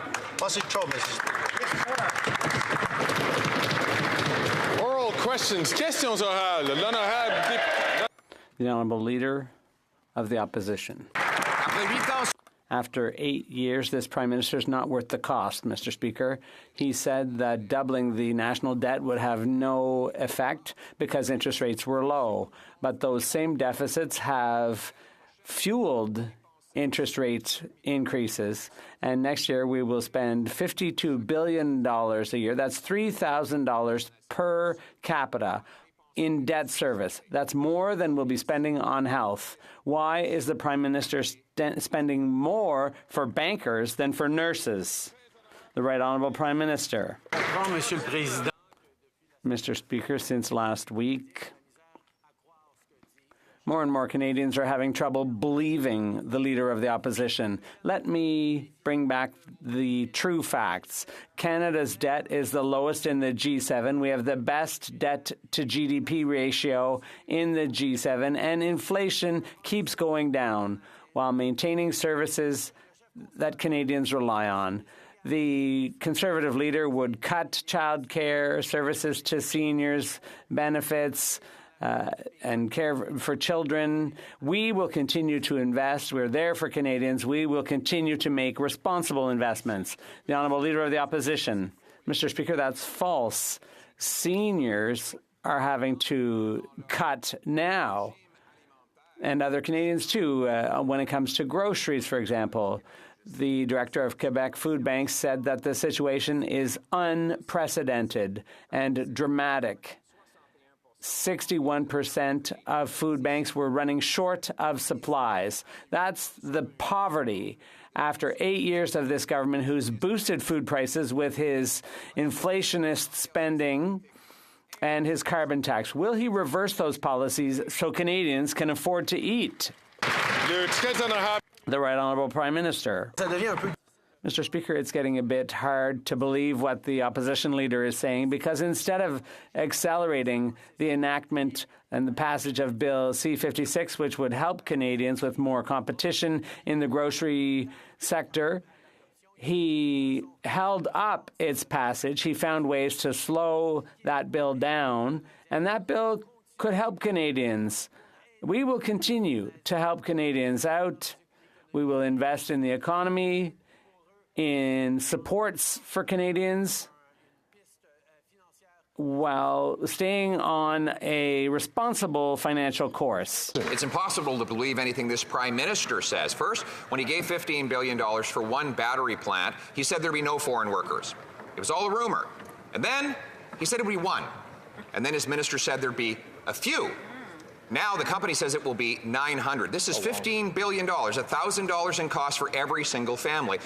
Speaker 22: Oral questions. Questions orales. L'honorable
Speaker 16: The Honourable Leader of the Opposition. After 8 years, this Prime Minister is not worth the cost, Mr. Speaker. He said that doubling the national debt would have no effect because interest rates were low. But those same deficits have fueled interest rate increases. And next year, we will spend $52 billion a year. That's $3,000 per capita in debt service. That's more than we'll be spending on health. Why is the Prime Minister spending more for bankers than for nurses? The Right Honourable Prime Minister. Mr. Speaker, since last week, more and more Canadians are having trouble believing the Leader of the Opposition. Let me bring back the true facts. Canada's debt is the lowest in the G7. We have the best debt to GDP ratio in the G7, and inflation keeps going down while maintaining services that Canadians rely on. The Conservative leader would cut childcare services to seniors, benefits, and care for children. We will continue to invest. We're there for Canadians. We will continue to make responsible investments. The Honourable Leader of the Opposition. Mr. Speaker, that's false. Seniors are having to cut now, and other Canadians too, when it comes to groceries, for example. The director of Quebec Food Banks said that the situation is unprecedented and dramatic. 61% of food banks were running short of supplies. That's the poverty after 8 years of this government who's boosted food prices with his inflationist spending and his carbon tax. Will he reverse those policies so Canadians can afford to eat? The Right Honourable Prime Minister. Mr. Speaker, it's getting a bit hard to believe what the opposition leader is saying because instead of accelerating the enactment and the passage of Bill C-56, which would help Canadians with more competition in the grocery sector, he held up its passage. He found ways to slow that bill down, and that bill could help Canadians. We will continue to help Canadians out. We will invest in the economy, in supports for Canadians, while staying on a responsible financial course.
Speaker 20: It's impossible to believe anything this Prime Minister says. First, when he gave $15 billion for one battery plant, he said there'd be no foreign workers. It was all a rumor. And then he said it would be one. And then his minister said there'd be a few. Now the company says it will be 900. This is $15 billion, $1,000 in cost for every single family.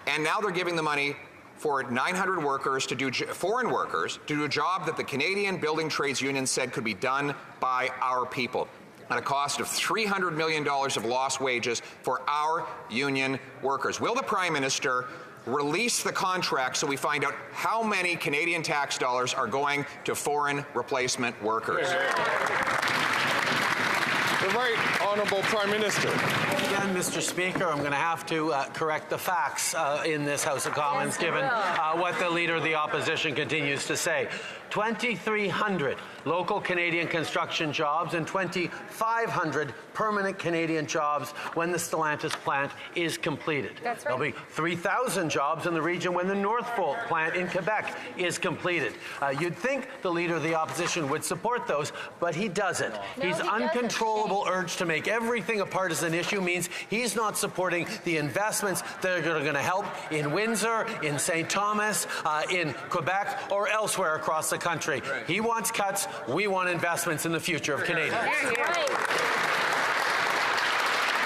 Speaker 20: And now they're giving the money for 900 workers to do foreign workers to do a job that the Canadian Building Trades Union said could be done by our people at a cost of $300 million of lost wages for our union workers. Will the Prime Minister release the contract so we find out how many Canadian tax dollars are going to foreign replacement workers?
Speaker 22: The Right Honourable Prime Minister.
Speaker 1: Again, Mr. Speaker, I'm going to have to correct the facts in this House of Commons, given what the Leader of the Opposition continues to say. 2,300 local Canadian construction jobs and 2,500 permanent Canadian jobs when the Stellantis plant is completed.
Speaker 10: That's right.
Speaker 1: There'll be 3,000 jobs in the region when the Northvolt plant in Quebec is completed. You'd think the Leader of the Opposition would support those, but he doesn't. His uncontrollable urge to make everything a partisan issue means he's not supporting the investments that are going to help in Windsor, in St. Thomas, in Quebec, or elsewhere across the country. He wants cuts. We want investments in the future of Canadians.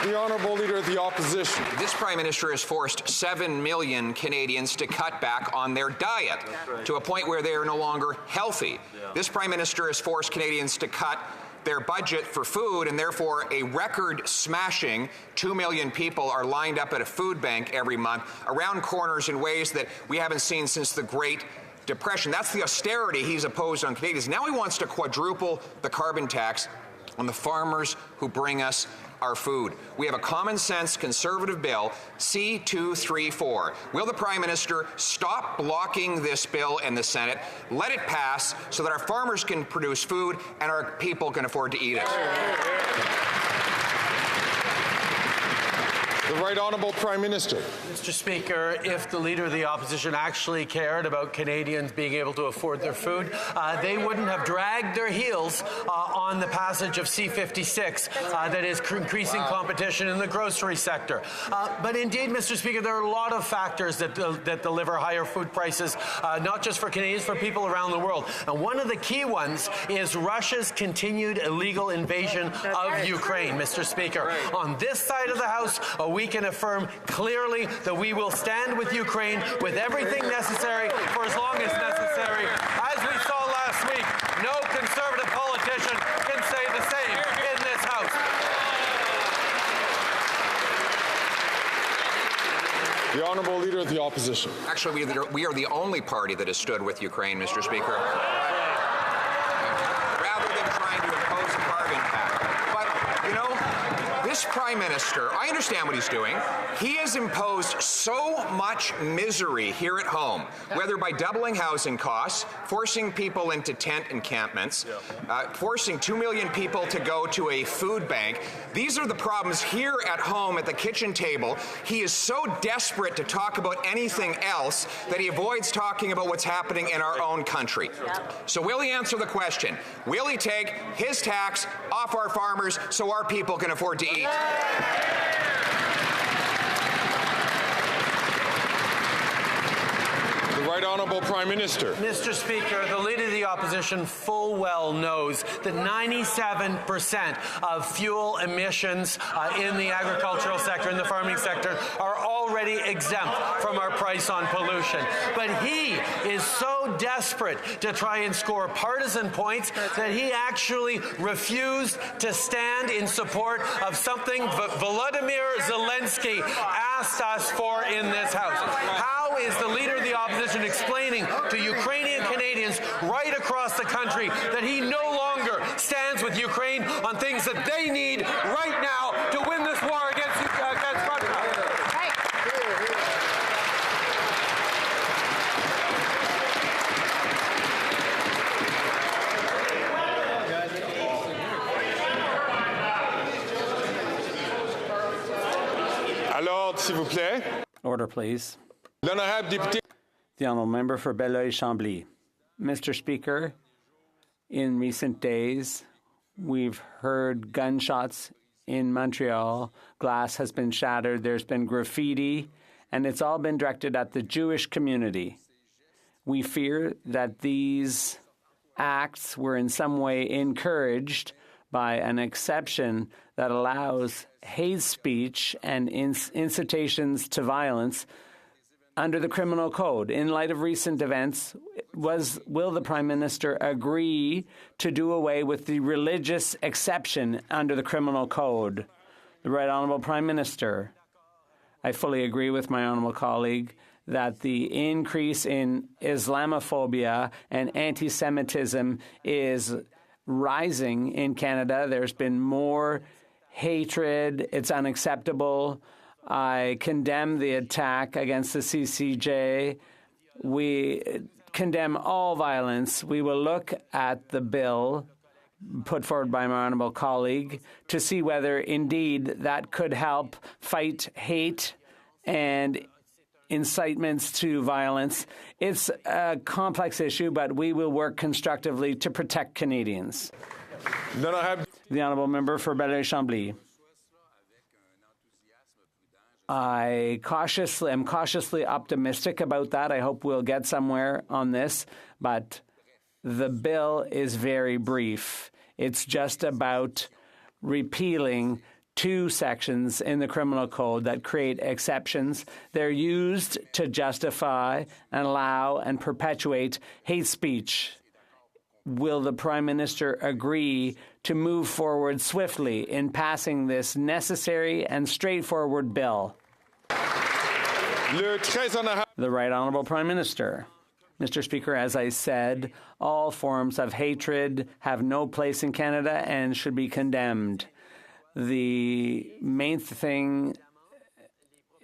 Speaker 22: The Honourable Leader of the Opposition.
Speaker 20: This Prime Minister has forced 7 million Canadians to cut back on their diet to a point where they are no longer healthy. This Prime Minister has forced Canadians to cut their budget for food, and therefore a record-smashing 2 million people are lined up at a food bank every month around corners in ways that we haven't seen since the Great Depression. That's the austerity he's imposed on Canadians. Now he wants to quadruple the carbon tax on the farmers who bring us our food. We have a common-sense Conservative bill, C-234. Will the Prime Minister stop blocking this bill in the Senate, let it pass so that our farmers can produce food and our people can afford to eat it?
Speaker 22: The Right Honourable Prime Minister.
Speaker 1: Mr. Speaker, if the Leader of the Opposition actually cared about Canadians being able to afford their food, they wouldn't have dragged their heels on the passage of C-56 that is increasing competition in the grocery sector. But indeed, Mr. Speaker, there are a lot of factors that deliver higher food prices, not just for Canadians, for people around the world. And one of the key ones is Russia's continued illegal invasion of Ukraine, Mr. Speaker. On this side of the House, we can affirm clearly that we will stand with Ukraine with everything necessary for as long as necessary. As we saw last week, no Conservative politician can say the same in this House.
Speaker 22: The Honourable Leader of the Opposition.
Speaker 20: Actually, we are the only party that has stood with Ukraine, Mr. Speaker. Rather than trying to impose a carbon tax. But, you know, this Prime Minister, I understand what he's doing. He has imposed so much misery here at home, whether by doubling housing costs, forcing people into tent encampments, forcing 2 million people to go to a food bank. These are the problems here at home at the kitchen table. He is so desperate to talk about anything else that he avoids talking about what's happening in our own country. So will he answer the question? Will he take his tax off our farmers so our people can afford to eat?
Speaker 22: The Right Honourable Prime Minister.
Speaker 1: Mr. Speaker, the Leader of the Opposition full well knows that 97% of fuel emissions in the agricultural sector, in the farming sector, are already exempt from our price on pollution. But he is so desperate to try and score partisan points that he actually refused to stand in support of something Volodymyr Zelensky asked us for in this House. How is the Leader of the Opposition explaining to Ukrainian Canadians right across the country that he no longer stands with Ukraine on things that they need right now to win this war against Russia?
Speaker 22: Alors, s'il vous plaît.
Speaker 16: Order, please.
Speaker 22: L'honorable député.
Speaker 16: The Honourable Member for Belleuil-Chambly. Mr. Speaker, in recent days, we've heard gunshots in Montreal. Glass has been shattered. There's been graffiti, and it's all been directed at the Jewish community. We fear that these acts were in some way encouraged by an exception that allows hate speech and incitations to violence under the criminal code. In light of recent events, will the Prime Minister agree to do away with the religious exception under the criminal code? The Right Honourable Prime Minister. I fully agree with my honourable colleague that the increase in Islamophobia and anti-Semitism is rising in Canada. There's been more hatred. It's unacceptable. I condemn the attack against the CCJ. We condemn all violence. We will look at the bill put forward by my honourable colleague to see whether indeed that could help fight hate and incitements to violence. It's a complex issue, but we will work constructively to protect Canadians. The honourable member for Belleuil-Chambly. I am cautiously optimistic about that. I hope we'll get somewhere on this, but the bill is very brief. It's just about repealing 2 sections in the criminal code that create exceptions. They're used to justify and allow and perpetuate hate speech. Will the Prime Minister agree to move forward swiftly in passing this necessary and straightforward bill? The Right Honourable Prime Minister. Mr. Speaker, as I said, all forms of hatred have no place in Canada and should be condemned. The main thing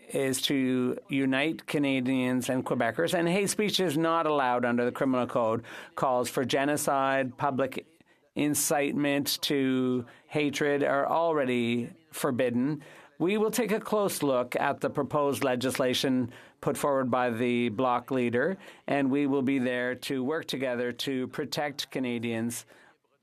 Speaker 16: is to unite Canadians and Quebecers, and hate speech is not allowed under the criminal code. Calls for genocide, public incitement to hatred are already forbidden. We will take a close look at the proposed legislation put forward by the Bloc leader, and we will be there to work together to protect Canadians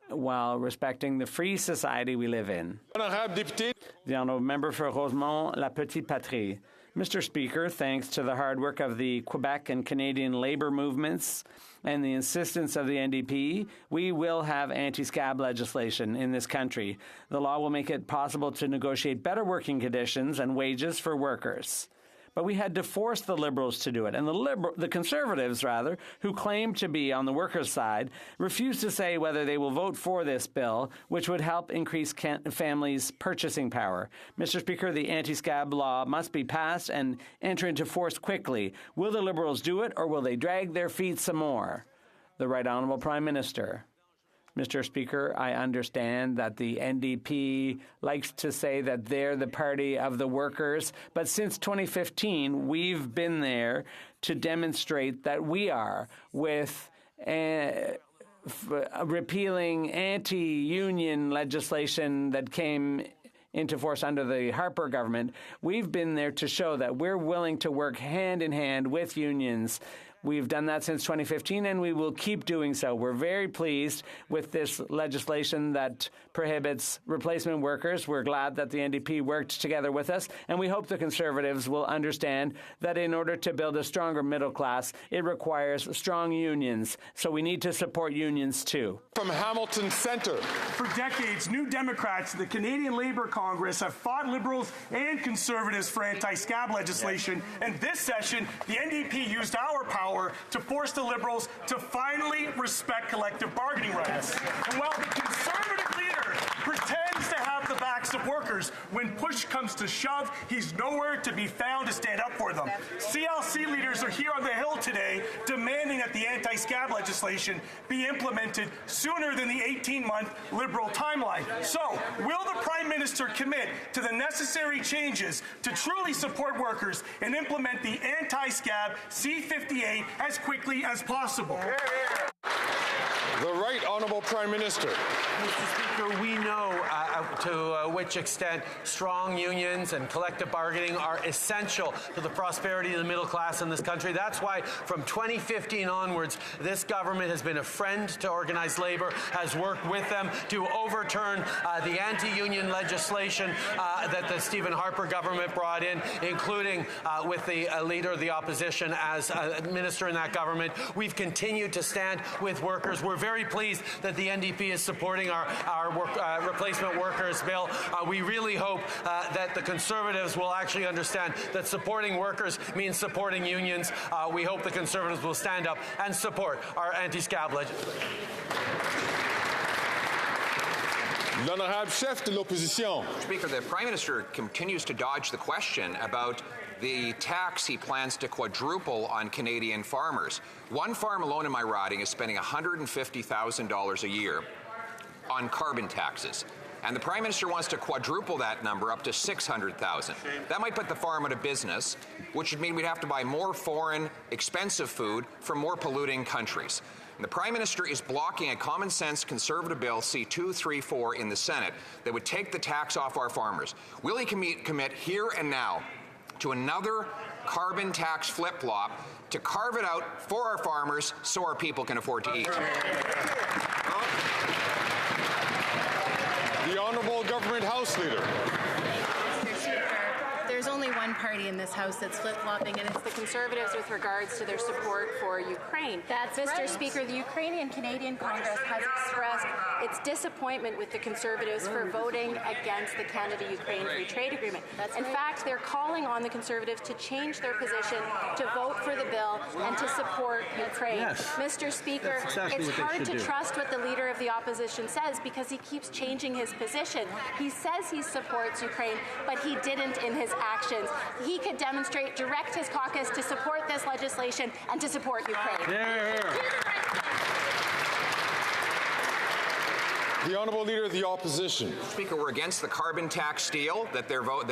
Speaker 16: while respecting the free society we live in. The honourable member for Rosemont-La Petite Patrie. Mr. Speaker, thanks to the hard work of the Quebec and Canadian labour movements and the insistence of the NDP, we will have anti-scab legislation in this country. The law will make it possible to negotiate better working conditions and wages for workers. But we had to force the Liberals to do it. And the Conservatives, who claim to be on the workers' side, refuse to say whether they will vote for this bill, which would help increase families' purchasing power. Mr. Speaker, the anti-scab law must be passed and enter into force quickly. Will the Liberals do it, or will they drag their feet some more? The Right Honourable Prime Minister. Mr. Speaker, I understand that the NDP likes to say that they're the party of the workers, but since 2015, we've been there to demonstrate that we are with repealing anti-union legislation that came into force under the Harper government. We've been there to show that we're willing to work hand in hand with unions. We've done that since 2015, and we will keep doing so. We're very pleased with this legislation that prohibits replacement workers. We're glad that the NDP worked together with us, and we hope the Conservatives will understand that in order to build a stronger middle class, it requires strong unions. So we need to support unions, too.
Speaker 3: From Hamilton Centre. For decades, New Democrats, the Canadian Labour Congress, have fought Liberals and Conservatives for anti-scab legislation, and this session, the NDP used our power to force the Liberals to finally respect collective bargaining rights. And while the Conservative leader pretends to have the backs of workers, when push comes to shove, he's nowhere to be found to stand up for them. CLC leaders are here on the Hill today demanding that the anti-scab legislation be implemented sooner than the 18-month Liberal timeline. So, will the Prime Minister commit to the necessary changes to truly support workers and implement the anti-scab C-58 as quickly as possible?
Speaker 22: The Right Honourable Prime Minister.
Speaker 1: Mr. Speaker, we know to which extent strong unions and collective bargaining are essential to the prosperity of the middle class in this country. That's why from 2015 onwards, this government has been a friend to organized labor, has worked with them to overturn the anti-union legislation that the Stephen Harper government brought in, including with the leader of the opposition as a minister in that government. We've continued to stand with workers. We're very pleased that the NDP is supporting our replacement workers bill. We really hope that the Conservatives will actually understand that supporting workers means supporting unions. We hope the Conservatives will stand up and support our anti-scab legislation.
Speaker 22: L'honorable chef de l'opposition.
Speaker 20: Speaker, the Prime Minister continues to dodge the question about the tax he plans to quadruple on Canadian farmers. One farm alone in my riding is spending $150,000 a year on carbon taxes. And the Prime Minister wants to quadruple that number up to $600,000. That might put the farm out of business, which would mean we'd have to buy more foreign, expensive food from more polluting countries. And the Prime Minister is blocking a common-sense Conservative bill, C-234, in the Senate that would take the tax off our farmers. Will he commit here and now to another carbon tax flip-flop to carve it out for our farmers so our people can afford to eat?
Speaker 22: The Honourable Government House Leader.
Speaker 4: There's only one party in this House that's flip-flopping, and it's the Conservatives with regards to their support for Ukraine.
Speaker 19: That's
Speaker 4: Mr.
Speaker 19: right.
Speaker 4: Speaker, the Ukrainian Canadian Congress has expressed its disappointment with the Conservatives for voting against the Canada-Ukraine Free Trade Agreement. In fact, they're calling on the Conservatives to change their position, to vote for the bill, and to support Ukraine.
Speaker 1: Yes.
Speaker 4: Mr. Speaker,
Speaker 1: exactly
Speaker 4: it's
Speaker 1: what they
Speaker 4: hard
Speaker 1: should
Speaker 4: to
Speaker 1: do.
Speaker 4: trust what the Leader of the Opposition says because he keeps changing his position. He says he supports Ukraine, but he didn't in his actions. He could demonstrate, direct his caucus to support this legislation and to support Ukraine.
Speaker 22: The Honourable Leader of the Opposition.
Speaker 20: Speaker, we're against the carbon tax deal that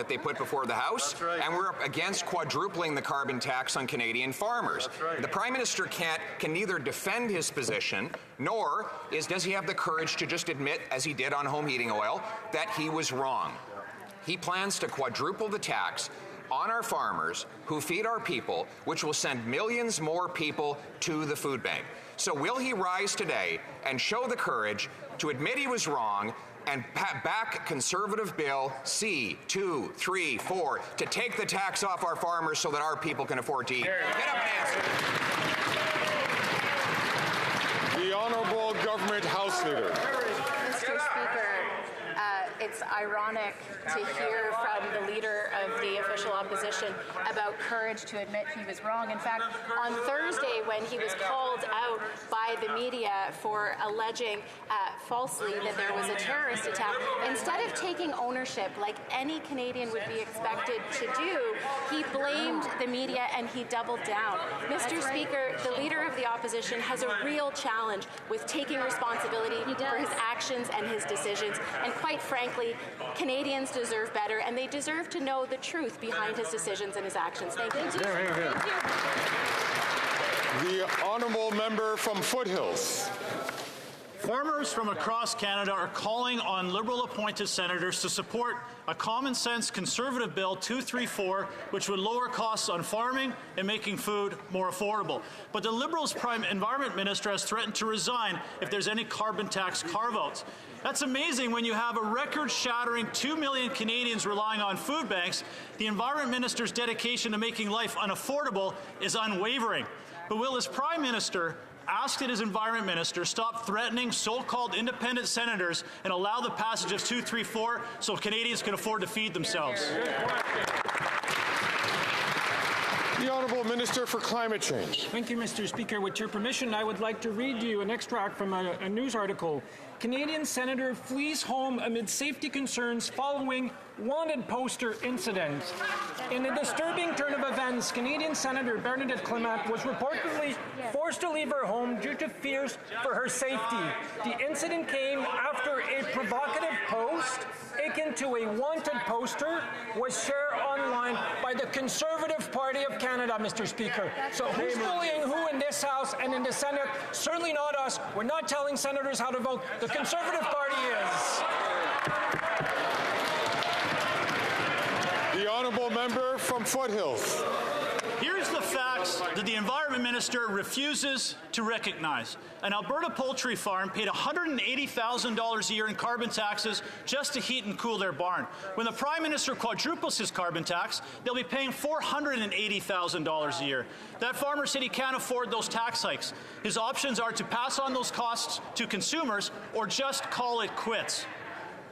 Speaker 20: they put before the House, and we're against quadrupling the carbon tax on Canadian farmers. The Prime Minister can neither defend his position, nor does he have the courage to just admit, as he did on home heating oil, that he was wrong. He plans to quadruple the tax on our farmers who feed our people, which will send millions more people to the food bank. So will he rise today and show the courage to admit he was wrong and back Conservative Bill C-234 to take the tax off our farmers so that our people can afford to eat? Get up and answer.
Speaker 22: The Honourable Government House Leader.
Speaker 4: Mr. Speaker, it's ironic to hear from the Leader of the official opposition about courage to admit he was wrong. In fact, on Thursday, when he was called out by the media for alleging falsely that there was a terrorist attack, instead of taking ownership like any Canadian would be expected to do, he blamed the media and he doubled down. Mr. Speaker, the Leader of the opposition has a real challenge with taking responsibility for his actions and his decisions. And quite frankly, Canadians deserve better, and they deserve to know the truth behind his decisions and his actions. Thank you.
Speaker 22: The Honourable Member from Foothills.
Speaker 15: Farmers from across Canada are calling on Liberal-appointed senators to support a common-sense Conservative Bill 234, which would lower costs on farming and making food more affordable. But the Liberals' Prime Environment Minister has threatened to resign if there's any carbon tax carve-outs. That's amazing when you have a record-shattering 2 million Canadians relying on food banks. The Environment Minister's dedication to making life unaffordable is unwavering. But will his Prime Minister ask that his Environment Minister stop threatening so-called independent senators and allow the passage of 234 so Canadians can afford to feed themselves?
Speaker 22: The Honourable Minister for Climate Change.
Speaker 21: Thank you, Mr. Speaker. With your permission, I would like to read you an extract from a news article. Canadian senator flees home amid safety concerns following wanted poster incident. In a disturbing turn of events, Canadian Senator Bernadette Clement was reportedly forced to leave her home due to fears for her safety. The incident came after a provocative post akin to a wanted poster was shared online by the Conservative Party of Canada, Mr. Speaker. So who's bullying who in this House and in the Senate? Certainly not us. We're not telling senators how to vote. The Conservative Party is.
Speaker 22: The Honourable Member from Foothills.
Speaker 15: Here's the facts that the Environment Minister refuses to recognize. An Alberta poultry farm paid $180,000 a year in carbon taxes just to heat and cool their barn. When the Prime Minister quadruples his carbon tax, they'll be paying $480,000 a year. That farmer said he can't afford those tax hikes. His options are to pass on those costs to consumers or just call it quits.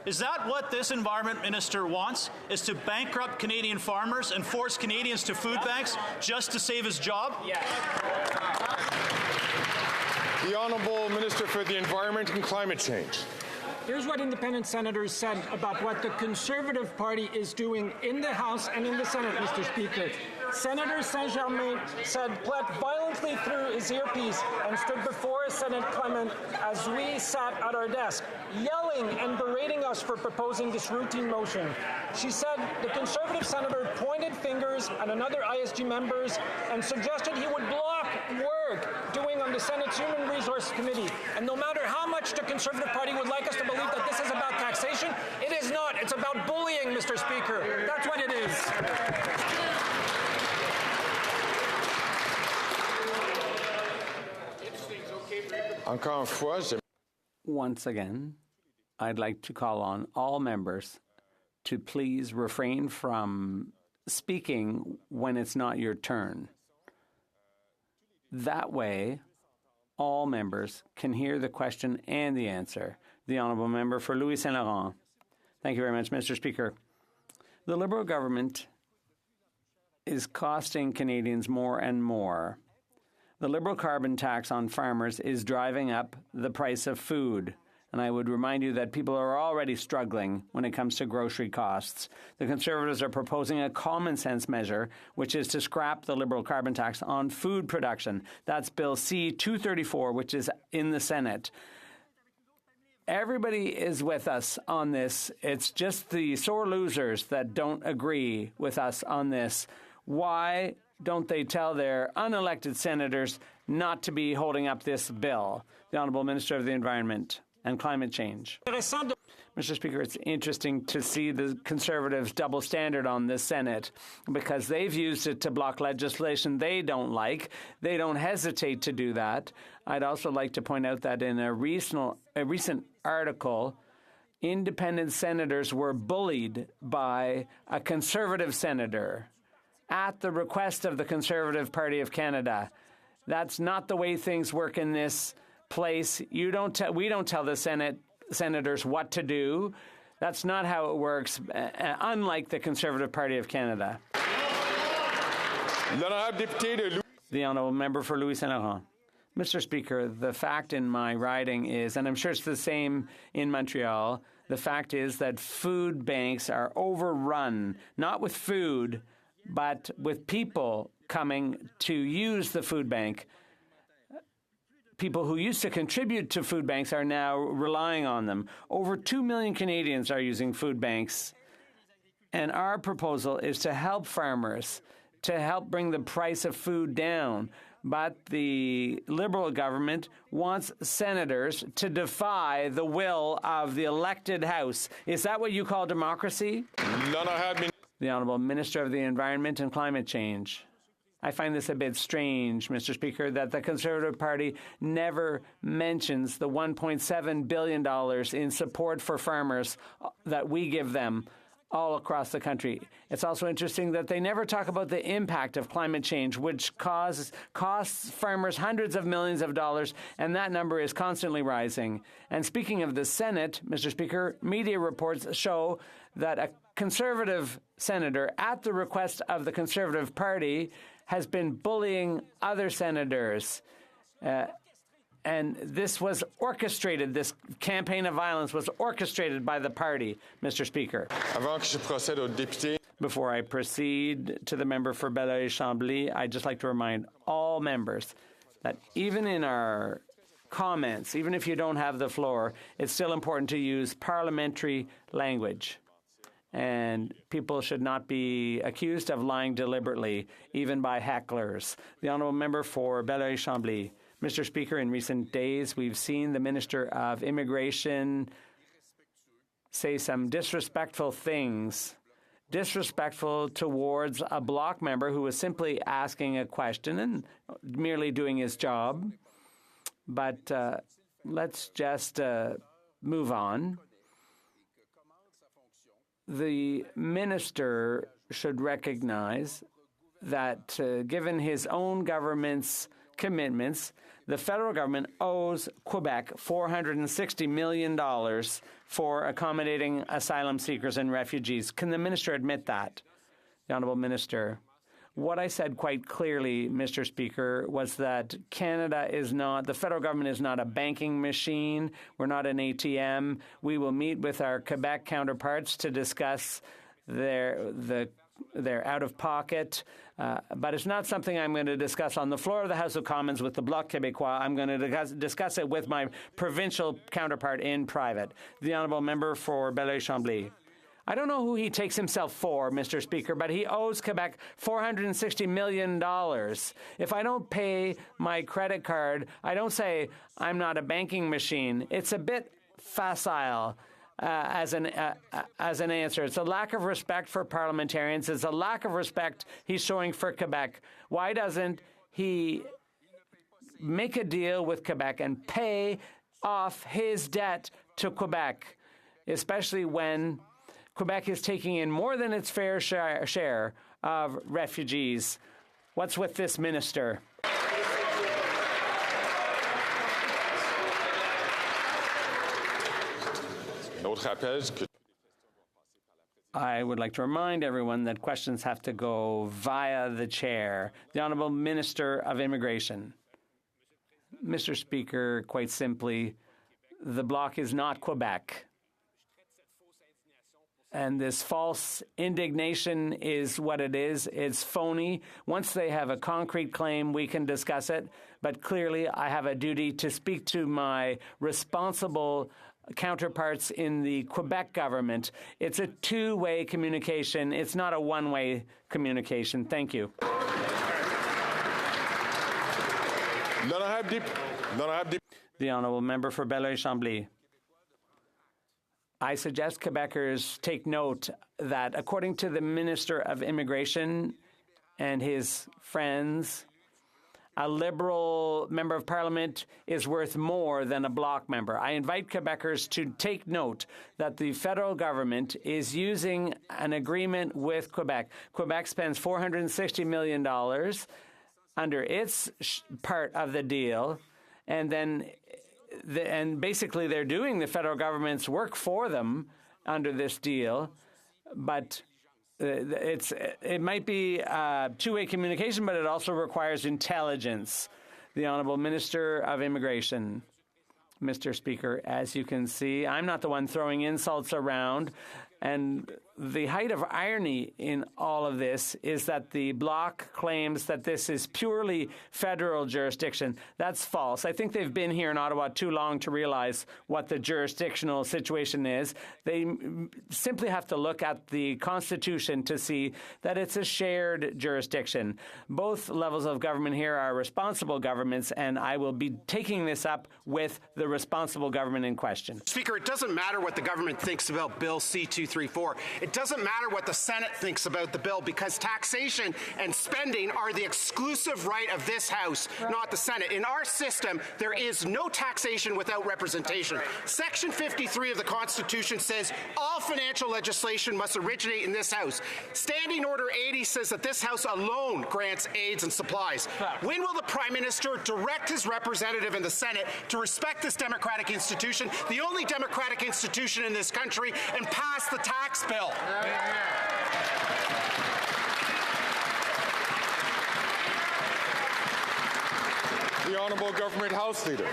Speaker 15: Is that what this Environment Minister wants, is to bankrupt Canadian farmers and force Canadians to food banks just to save his job?
Speaker 21: Yes.
Speaker 22: The Honourable Minister for the Environment and Climate Change.
Speaker 21: Here's what independent senators said about what the Conservative Party is doing in the House and in the Senate, Mr. Speaker. Senator Saint-Germain said Plett violently threw his earpiece and stood before Senate Clement as we sat at our desk, yelling and berating us for proposing this routine motion. She said the Conservative senator pointed fingers at another ISG members and suggested he would block work doing on the Senate's Human Resources Committee. And no matter how much the Conservative Party would like us to believe that this is about taxation, it is not. It's about bullying, Mr. Speaker. That's what it is.
Speaker 16: Once again, I'd like to call on all members to please refrain from speaking when it's not your turn. That way, all members can hear the question and the answer. The Honourable Member for Louis Saint Laurent. Thank you very much, Mr. Speaker. The Liberal government is costing Canadians more and more. The Liberal carbon tax on farmers is driving up the price of food. And I would remind you that people are already struggling when it comes to grocery costs. The Conservatives are proposing a common sense measure, which is to scrap the Liberal carbon tax on food production. That's Bill C-234, which is in the Senate. Everybody is with us on this. It's just the sore losers that don't agree with us on this. Why don't they tell their unelected senators not to be holding up this bill? The Honourable Minister of the Environment and Climate Change. Mr. Speaker, it's interesting to see the Conservatives' double standard on this Senate because they've used it to block legislation they don't like. They don't hesitate to do that. I'd also like to point out that in a recent article, independent senators were bullied by a Conservative senator at the request of the Conservative Party of Canada. That's not the way things work in this place. We don't tell the senators what to do. That's not how it works, unlike the Conservative Party of Canada. The Honourable Member for Louis Saint Laurent. Mr. Speaker, the fact in my riding is, and I'm sure it's the same in Montreal, the fact is that food banks are overrun, not with food, but with people coming to use the food bank. People who used to contribute to food banks are now relying on them. Over 2 million Canadians are using food banks. And our proposal is to help farmers, to help bring the price of food down. But the Liberal government wants senators to defy the will of the elected House. Is that what you call democracy? The Honourable Minister of the Environment and Climate Change. I find this a bit strange, Mr. Speaker, that the Conservative Party never mentions the $1.7 billion in support for farmers that we give them all across the country. It's also interesting that they never talk about the impact of climate change, which costs farmers hundreds of millions of dollars, and that number is constantly rising. And speaking of the Senate, Mr. Speaker, media reports show that a Conservative senator, at the request of the Conservative Party, has been bullying other senators. And this was orchestrated, this campaign of violence was orchestrated by the party, Mr. Speaker. Before I proceed to the member for Belleuil-Chambly, I'd just like to remind all members that even in our comments, even if you don't have the floor, it's still important to use parliamentary language. And people should not be accused of lying deliberately, even by hecklers. The Honourable Member for Belleuil-Chambly. Mr. Speaker, in recent days, we've seen the Minister of Immigration say some disrespectful things disrespectful towards a Bloc member who was simply asking a question and merely doing his job. But let's just move on. The minister should recognize that given his own government's commitments, the federal government owes Quebec $460 million for accommodating asylum seekers and refugees. Can the minister admit that? The Honourable Minister. What I said quite clearly, Mr. Speaker, was that Canada is not, the federal government is not a banking machine. We're not an ATM. We will meet with our Quebec counterparts to discuss their out-of-pocket, but it's not something I'm going to discuss on the floor of the House of Commons with the Bloc Québécois. I'm going to discuss it with my provincial counterpart in private. The Honourable Member for Belleuil-Chambly. I don't know who he takes himself for, Mr. Speaker, but he owes Quebec $460 million. If I don't pay my credit card, I don't say I'm not a banking machine. It's a bit facile as an answer. It's a lack of respect for parliamentarians. It's a lack of respect he's showing for Quebec. Why doesn't he make a deal with Quebec and pay off his debt to Quebec, especially when Quebec is taking in more than its fair share of refugees? What's with this minister? I would like to remind everyone that questions have to go via the chair. The Honourable Minister of Immigration. Mr. Speaker, quite simply, the Bloc is not Quebec. And this false indignation is what it is. It's phony. Once they have a concrete claim, we can discuss it. But clearly, I have a duty to speak to my responsible counterparts in the Quebec government. It's a two-way communication. It's not a one-way communication. Thank you. The Honourable Member for Belleuil-Chambly. I suggest Quebecers take note that according to the Minister of Immigration and his friends, a Liberal member of Parliament is worth more than a Bloc member. I invite Quebecers to take note that the federal government is using an agreement with Quebec. Quebec spends $460 million under its part of the deal, and then and basically they're doing the federal government's work for them under this deal, but it might be two-way communication, but it also requires intelligence. The Honourable Minister of Immigration. Mr. Speaker, as you can see, I'm not the one throwing insults around, and the height of irony in all of this is that the Bloc claims that this is purely federal jurisdiction. That's false. I think they've been here in Ottawa too long to realize what the jurisdictional situation is. They simply have to look at the Constitution to see that it's a shared jurisdiction. Both levels of government here are responsible governments, and I will be taking this up with the responsible government in question.
Speaker 2: Speaker, it doesn't matter what the government thinks about Bill C-234. It doesn't matter what the Senate thinks about the bill, because taxation and spending are the exclusive right of this House, not the Senate. In our system, there is no taxation without representation. Section 53 of the Constitution says all financial legislation must originate in this House. Standing Order 80 says that this House alone grants aids and supplies. When will the Prime Minister direct his representative in the Senate to respect this democratic institution, the only democratic institution in this country, and pass the tax bill?
Speaker 22: The Honourable Government House Leader.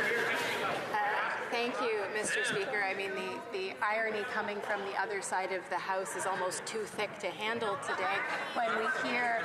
Speaker 4: Thank you, Mr. Speaker. I mean, the irony coming from the other side of the House is almost too thick to handle today when we hear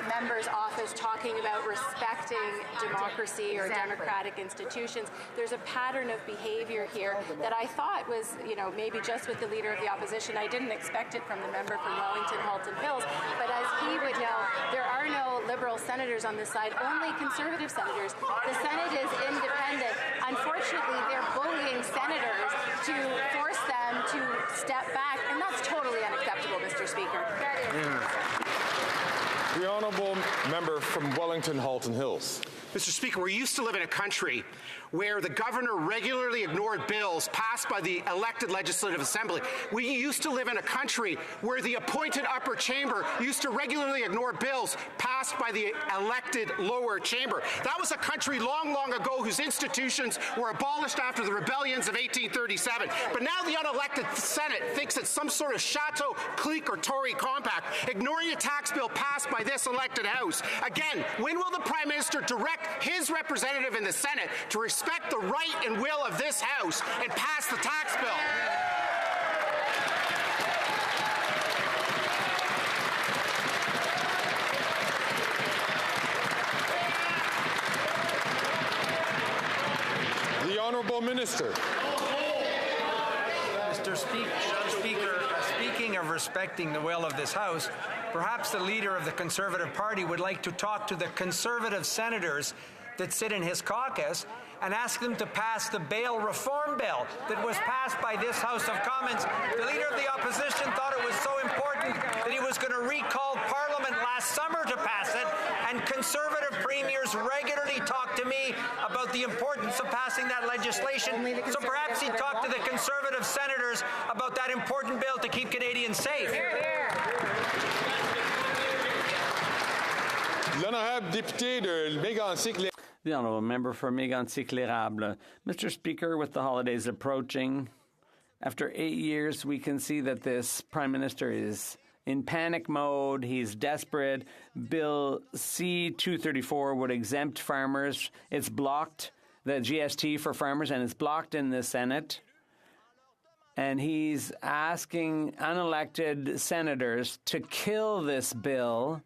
Speaker 4: members' office talking about respecting democracy or democratic institutions. There's a pattern of behavior here that I thought was, maybe just with the Leader of the Opposition. I didn't expect it from the member from Wellington Halton Hills, but as he would know, there are no Liberal senators on this side, only Conservative senators. The Senate is independent. Unfortunately, they're bullying senators to force them them to step back, and that's totally unacceptable, Mr. Speaker.
Speaker 22: The honourable member from Wellington Halton Hills.
Speaker 2: Mr. Speaker, we used to live in a country where the governor regularly ignored bills passed by the elected Legislative Assembly. We used to live in a country where the appointed upper chamber used to regularly ignore bills passed by the elected lower chamber. That was a country long, long ago whose institutions were abolished after the rebellions of 1837. But now the unelected Senate thinks it's some sort of Chateau, clique, or Tory compact, ignoring a tax bill passed by this elected House. Again, when will the Prime Minister direct his representative in the Senate to respect the right and will of this House and pass the tax bill?
Speaker 22: The Honourable Minister.
Speaker 7: Mr. Speaker, speaking of respecting the will of this House, perhaps the leader of the Conservative Party would like to talk to the Conservative senators that sit in his caucus and ask them to pass the bail reform bill that was passed by this House of Commons. The leader of the opposition thought it was so important that he was going to recall Parliament last summer to pass it, and Conservative premiers regularly talk to me about the importance of passing that legislation. So perhaps he'd talk to the Conservative senators about that important bill to keep Canadians safe.
Speaker 16: The honourable member for Mégantic-L'Érable. Mr. Speaker, with the holidays approaching, after 8 years, we can see that this Prime Minister is in panic mode. He's desperate. Bill C-234 would exempt farmers. It's blocked, the GST for farmers, and it's blocked in the Senate. And he's asking unelected senators to kill this bill,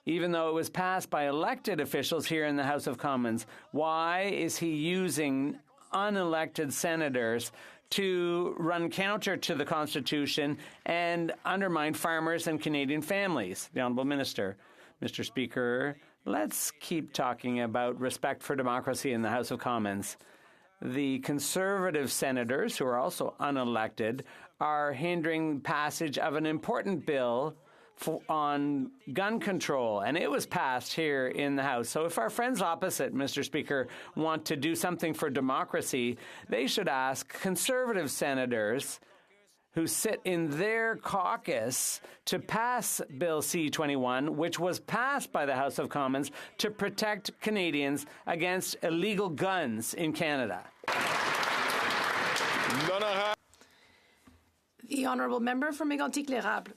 Speaker 16: even though it was passed by elected officials here in the House of Commons. Why is he using unelected senators to run counter to the Constitution and undermine farmers and Canadian families? The Honourable Minister. Mr. Speaker, let's keep talking about respect for democracy in the House of Commons. The Conservative senators, who are also unelected, are hindering passage of an important bill on gun control, and it was passed here in the House. So if our friends opposite, Mr. Speaker, want to do something for democracy, they should ask Conservative senators who sit in their caucus to pass Bill C-21, which was passed by the House of Commons to protect Canadians against illegal guns in Canada.
Speaker 12: The honourable member for Mégantic-L'Érable.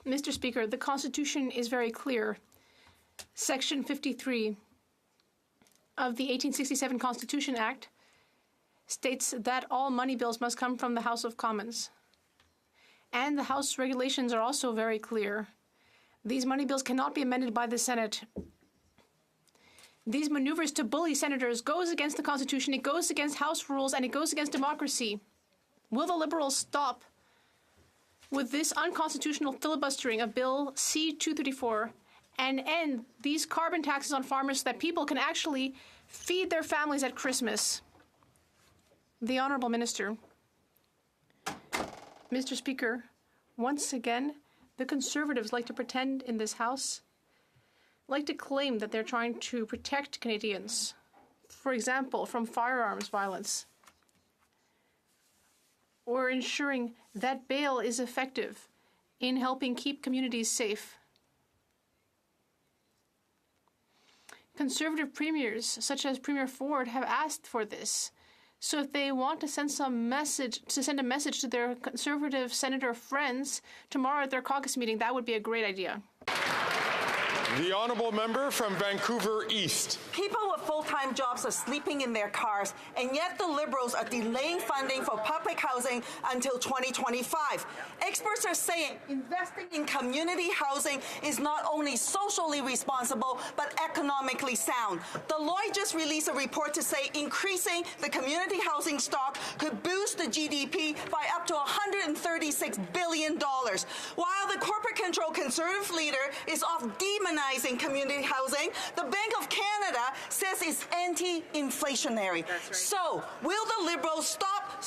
Speaker 12: Mr. Speaker, the Constitution is very clear. Section 53 of the 1867 Constitution Act states that all money bills must come from the House of Commons. And the House regulations are also very clear. These money bills cannot be amended by the Senate. These maneuvers to bully senators goes against the Constitution, it goes against House rules, and it goes against democracy. Will the Liberals stop with this unconstitutional filibustering of Bill C-234 and end these carbon taxes on farmers so that people can actually feed their families at Christmas? The Honourable Minister. Mr. Speaker, once again, the Conservatives like to pretend in this House, like to claim that they're trying to protect Canadians, for example, from firearms violence, or ensuring that bail is effective in helping keep communities safe. Conservative premiers, such as Premier Ford, have asked for this. So if they want to send a message to their Conservative senator friends tomorrow at their caucus meeting, that would be a great idea.
Speaker 22: The honourable member from Vancouver East.
Speaker 14: People with full-time jobs are sleeping in their cars, and yet the Liberals are delaying funding for public housing until 2025. Experts are saying investing in community housing is not only socially responsible, but economically sound. Deloitte just released a report to say increasing the community housing stock could boost the GDP by up to $136 billion. While the corporate-controlled Conservative leader is off demonizing community housing, the Bank of Canada Canada says it's anti-inflationary. Right. So, will the Liberals stop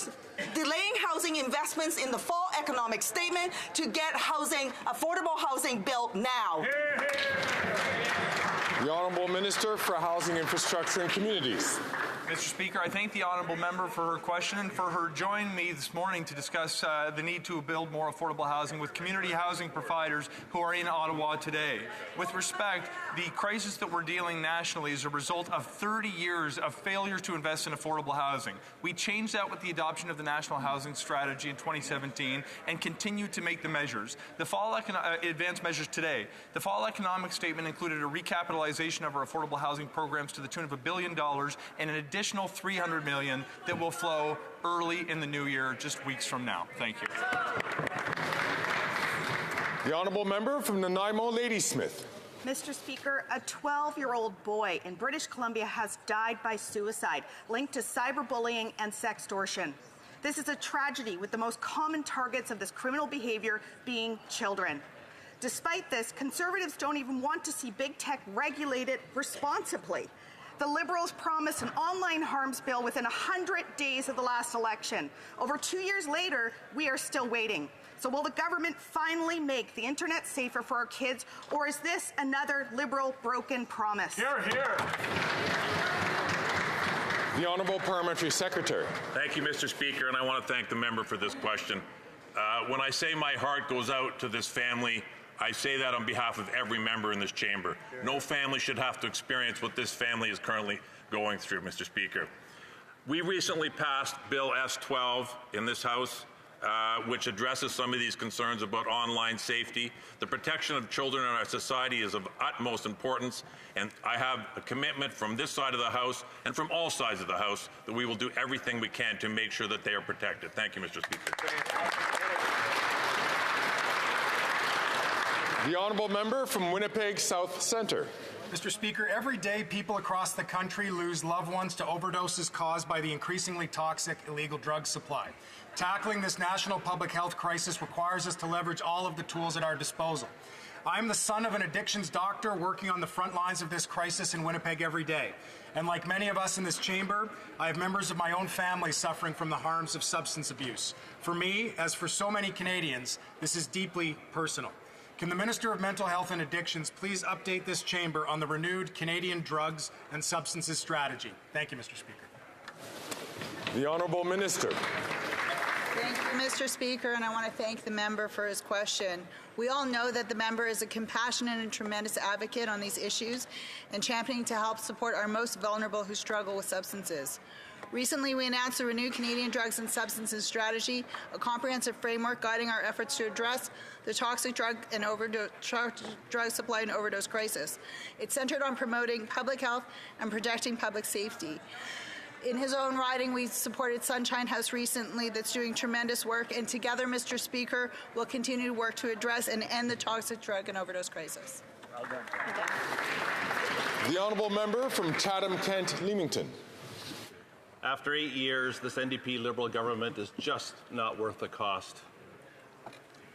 Speaker 14: delaying housing investments in the fall economic statement to get affordable housing built now?
Speaker 22: The Honourable Minister for Housing, Infrastructure and Communities.
Speaker 8: Mr. Speaker, I thank the honourable member for her question and for her joining me this morning to discuss the need to build more affordable housing with community housing providers who are in Ottawa today. With respect, the crisis that we're dealing nationally is a result of 30 years of failure to invest in affordable housing. We changed that with the adoption of the National Housing Strategy in 2017 and continue to make the measures. The fall advanced measures today. The fall economic statement included a recapitalization of our affordable housing programs to the tune of $1 billion and an additional $300 million that will flow early in the new year, just weeks from now. Thank you.
Speaker 22: The Honourable Member from Nanaimo, Ladysmith.
Speaker 13: Mr. Speaker, a 12-year-old boy in British Columbia has died by suicide linked to cyberbullying and sextortion. This is a tragedy, with the most common targets of this criminal behavior being children. Despite this, Conservatives don't even want to see big tech regulated responsibly. The Liberals promised an online harms bill within 100 days of the last election. Over 2 years later, we are still waiting. So will the government finally make the internet safer for our kids, or is this another Liberal broken promise?
Speaker 8: Hear, hear.
Speaker 22: The Honourable Parliamentary Secretary.
Speaker 17: Thank you, Mr. Speaker, and I want to thank the member for this question. When I say my heart goes out to this family, I say that on behalf of every member in this chamber. No family should have to experience what this family is currently going through, Mr. Speaker. We recently passed Bill S-12 in this House, which addresses some of these concerns about online safety. The protection of children in our society is of utmost importance, and I have a commitment from this side of the House and from all sides of the House that we will do everything we can to make sure that they are protected. Thank you, Mr. Speaker.
Speaker 22: The Honourable Member from Winnipeg South Centre.
Speaker 23: Mr. Speaker, every day people across the country lose loved ones to overdoses caused by the increasingly toxic illegal drug supply. Tackling this national public health crisis requires us to leverage all of the tools at our disposal. I'm the son of an addictions doctor working on the front lines of this crisis in Winnipeg every day. And like many of us in this chamber, I have members of my own family suffering from the harms of substance abuse. For me, as for so many Canadians, this is deeply personal. Can the Minister of Mental Health and Addictions please update this chamber on the renewed Canadian drugs and substances strategy? Thank you, Mr. Speaker.
Speaker 22: The Honourable Minister.
Speaker 25: Thank you, Mr. Speaker, and I want to thank the member for his question. We all know that the member is a compassionate and tremendous advocate on these issues and championing to help support our most vulnerable who struggle with substances. Recently, we announced the renewed Canadian Drugs and Substances Strategy, a comprehensive framework guiding our efforts to address the toxic drug supply and overdose crisis. It's centered on promoting public health and protecting public safety. In his own riding, we supported Sunshine House recently that's doing tremendous work, and together, Mr. Speaker, we'll continue to work to address and end the toxic drug and overdose crisis.
Speaker 23: Well done.
Speaker 22: The Honourable Member from Chatham-Kent, Leamington.
Speaker 26: After 8 years, this NDP Liberal government is just not worth the cost.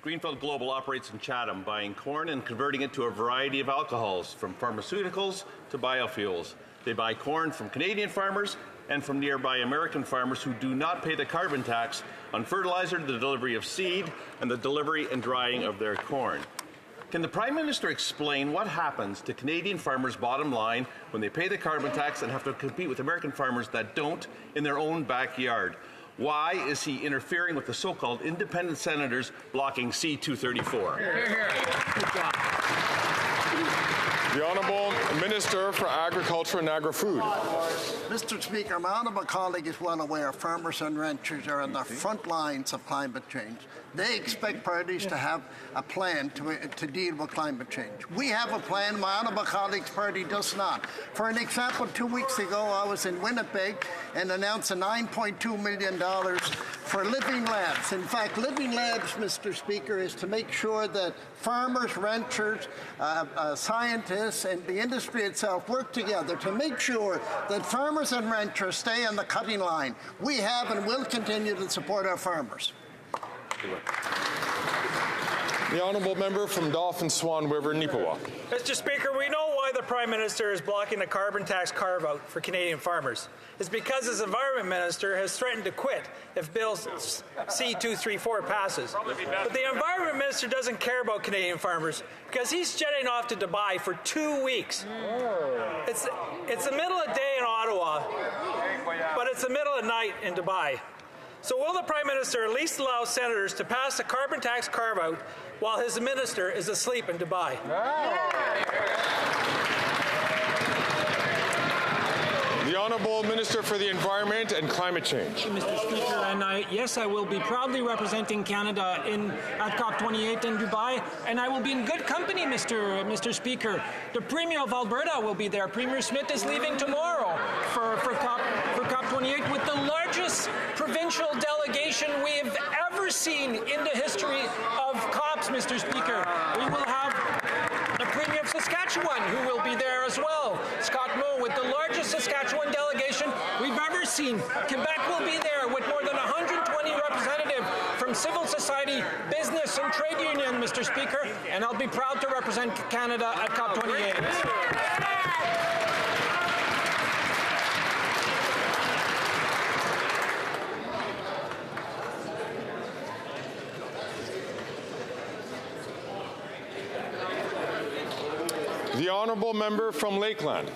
Speaker 26: Greenfield Global operates in Chatham, buying corn and converting it to a variety of alcohols, from pharmaceuticals to biofuels. They buy corn from Canadian farmers and from nearby American farmers who do not pay the carbon tax on fertilizer, the delivery of seed, and the delivery and drying of their corn. Can the Prime Minister explain what happens to Canadian farmers' bottom line when they pay the carbon tax and have to compete with American farmers that don't in their own backyard? Why is he interfering with the so-called independent senators blocking C-234?
Speaker 23: Hear, hear. Good job.
Speaker 22: The Honourable Minister for Agriculture and Agri-Food.
Speaker 27: Mr. Speaker, my honourable colleague is well aware farmers and ranchers are on the front lines of climate change. They expect parties to have a plan to deal with climate change. We have a plan. My honourable colleague's party does not. For an example, 2 weeks ago, I was in Winnipeg and announced a $9.2 million for Living Labs. In fact, Living Labs, Mr. Speaker, is to make sure that farmers, ranchers, scientists, and the industry itself work together to make sure that farmers and ranchers stay on the cutting line. We have and will continue to support our farmers.
Speaker 22: The honourable member from Dauphin Swan River, Neepawa.
Speaker 21: Mr. Speaker, we know why the Prime Minister is blocking the carbon tax carve-out for Canadian farmers. It's because his Environment Minister has threatened to quit if Bill C-234 passes. But the Environment Minister doesn't care about Canadian farmers because he's jetting off to Dubai for 2 weeks. It's the middle of the day in Ottawa, but it's the middle of the night in Dubai. So will the Prime Minister at least allow senators to pass the carbon tax carve-out while his minister is asleep in Dubai?
Speaker 22: The Honourable Minister for the Environment and Climate Change.
Speaker 21: Mr. Speaker, and I will be proudly representing Canada at COP28 in Dubai, and I will be in good company, Mr. Speaker. The Premier of Alberta will be there. Premier Smith is leaving tomorrow for COP28 with the largest provincial delegation we have ever seen in the history of COPs, Mr. Speaker. We will have the Premier of Saskatchewan, who will be there as well, Scott Moe, with the largest Saskatchewan delegation we've ever seen. Quebec will be there with more than 120 representatives from civil society, business, and trade union, Mr. Speaker, and I'll be proud to represent Canada at COP28.
Speaker 22: The honourable member from Lakeland.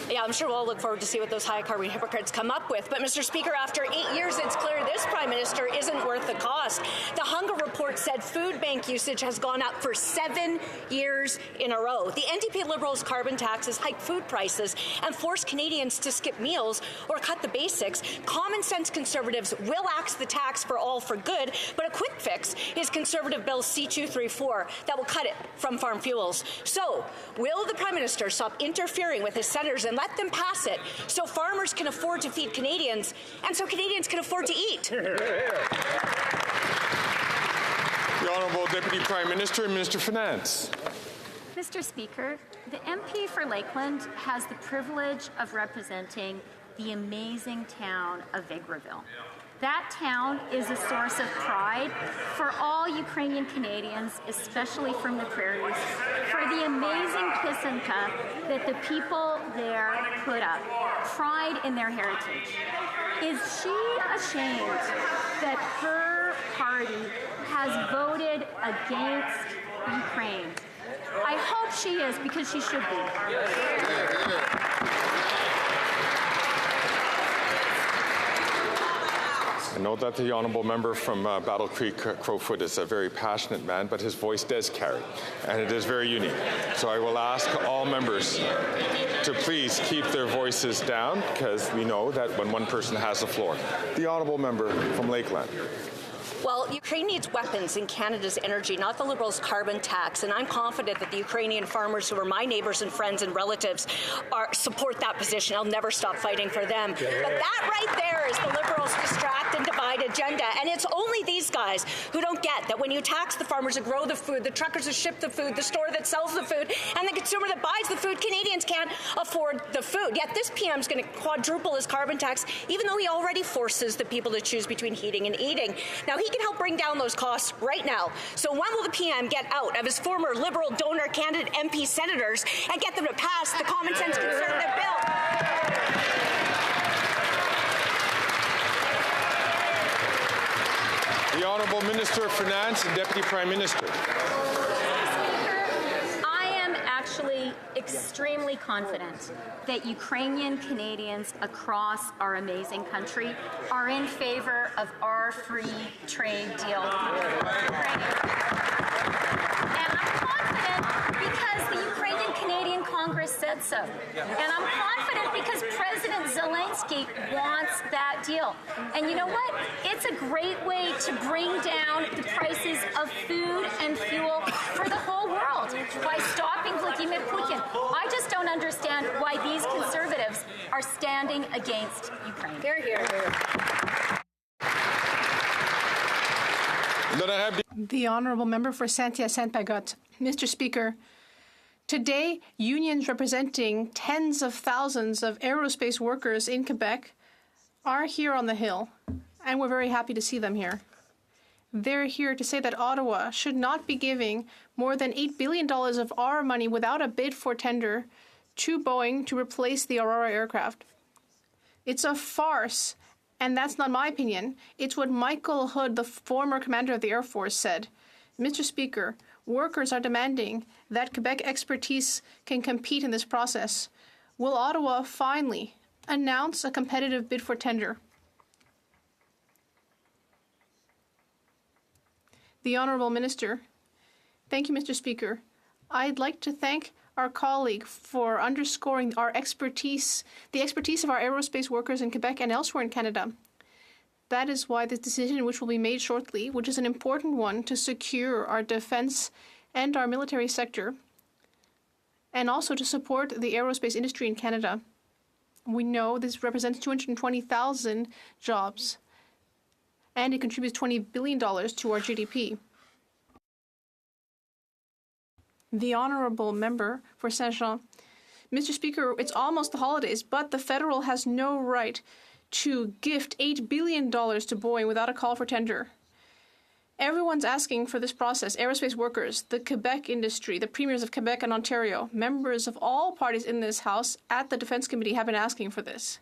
Speaker 5: Yeah, I'm sure we'll look forward to see what those high-carbon hypocrites come up with. But, Mr. Speaker, after 8 years, it's clear this Prime Minister isn't worth the cost. The Hunger Report said food bank usage has gone up for 7 years in a row. The NDP Liberals' carbon taxes hike food prices and force Canadians to skip meals or cut the basics. Common sense Conservatives will axe the tax for all for good, but a quick fix is Conservative Bill C-234 that will cut it from farm fuels. So, will the Prime Minister stop interfering with his senators and let them pass it so farmers can afford to feed Canadians and so Canadians can afford to eat?
Speaker 22: The Honourable Deputy Prime Minister and Minister of Finance.
Speaker 6: Mr. Speaker, the MP for Lakeland has the privilege of representing the amazing town of Vegreville. That town is a source of pride for all Ukrainian Canadians, especially from the prairies, for the amazing pisanka that the people there put up, pride in their heritage. Is she ashamed that her party has voted against Ukraine? I hope she is, because she should be.
Speaker 22: I know that the honourable member from Battle Creek, Crowfoot, is a very passionate man, but his voice does carry, and it is very unique. So I will ask all members to please keep their voices down, because we know that when one person has the floor. The honourable member from Lakeland.
Speaker 5: Well, Ukraine needs weapons in Canada's energy, not the Liberals' carbon tax. And I'm confident that the Ukrainian farmers, who are my neighbours and friends and relatives, support that position. I'll never stop fighting for them. But that right there is the Liberals' distract and divide agenda. And it's only these guys who don't get that when you tax the farmers who grow the food, the truckers who ship the food, the store that sells the food, and the consumer that buys the food, Canadians can't afford the food. Yet this PM is going to quadruple his carbon tax, even though he already forces the people to choose between heating and eating. Now, he can help bring down those costs right now. So when will the PM get out of his former Liberal donor candidate MP senators and get them to pass the common sense Conservative bill?
Speaker 22: The Honourable Minister of Finance and Deputy Prime Minister.
Speaker 6: Actually extremely confident that Ukrainian Canadians across our amazing country are in favor of our free trade deal. And I'm confident because the Ukrainian Canadian Congress said so. And I'm confident because President Zelensky wants that deal. And you know what? It's a great way to bring down the prices of food and fuel for the whole world by stopping Vladimir Putin. I just don't understand why these Conservatives are standing against Ukraine.
Speaker 5: They're here.
Speaker 12: The Honourable Member for Saint-Hyacinthe-Bagotte. Mr. Speaker, today, unions representing tens of thousands of aerospace workers in Quebec are here on the Hill, and we're very happy to see them here. They're here to say that Ottawa should not be giving more than $8 billion of our money without a bid for tender to Boeing to replace the Aurora aircraft. It's a farce, and that's not my opinion. It's what Michael Hood, the former commander of the Air Force, said. Mr. Speaker, workers are demanding that Quebec expertise can compete in this process. Will Ottawa finally announce a competitive bid for tender? The Honourable Minister. Thank you, Mr. Speaker. I'd like to thank our colleague for underscoring our expertise, the expertise of our aerospace workers in Quebec and elsewhere in Canada. That is why this decision, which will be made shortly, which is an important one to secure our defence and our military sector, and also to support the aerospace industry in Canada. We know this represents 220,000 jobs, and it contributes $20 billion to our GDP. The Honourable Member for Saint-Jean. Mr. Speaker, it's almost the holidays, but the federal has no right to gift $8 billion to Boeing without a call for tender. Everyone's asking for this process. Aerospace workers, the Quebec industry, the premiers of Quebec and Ontario, members of all parties in this House at the Defence Committee have been asking for this.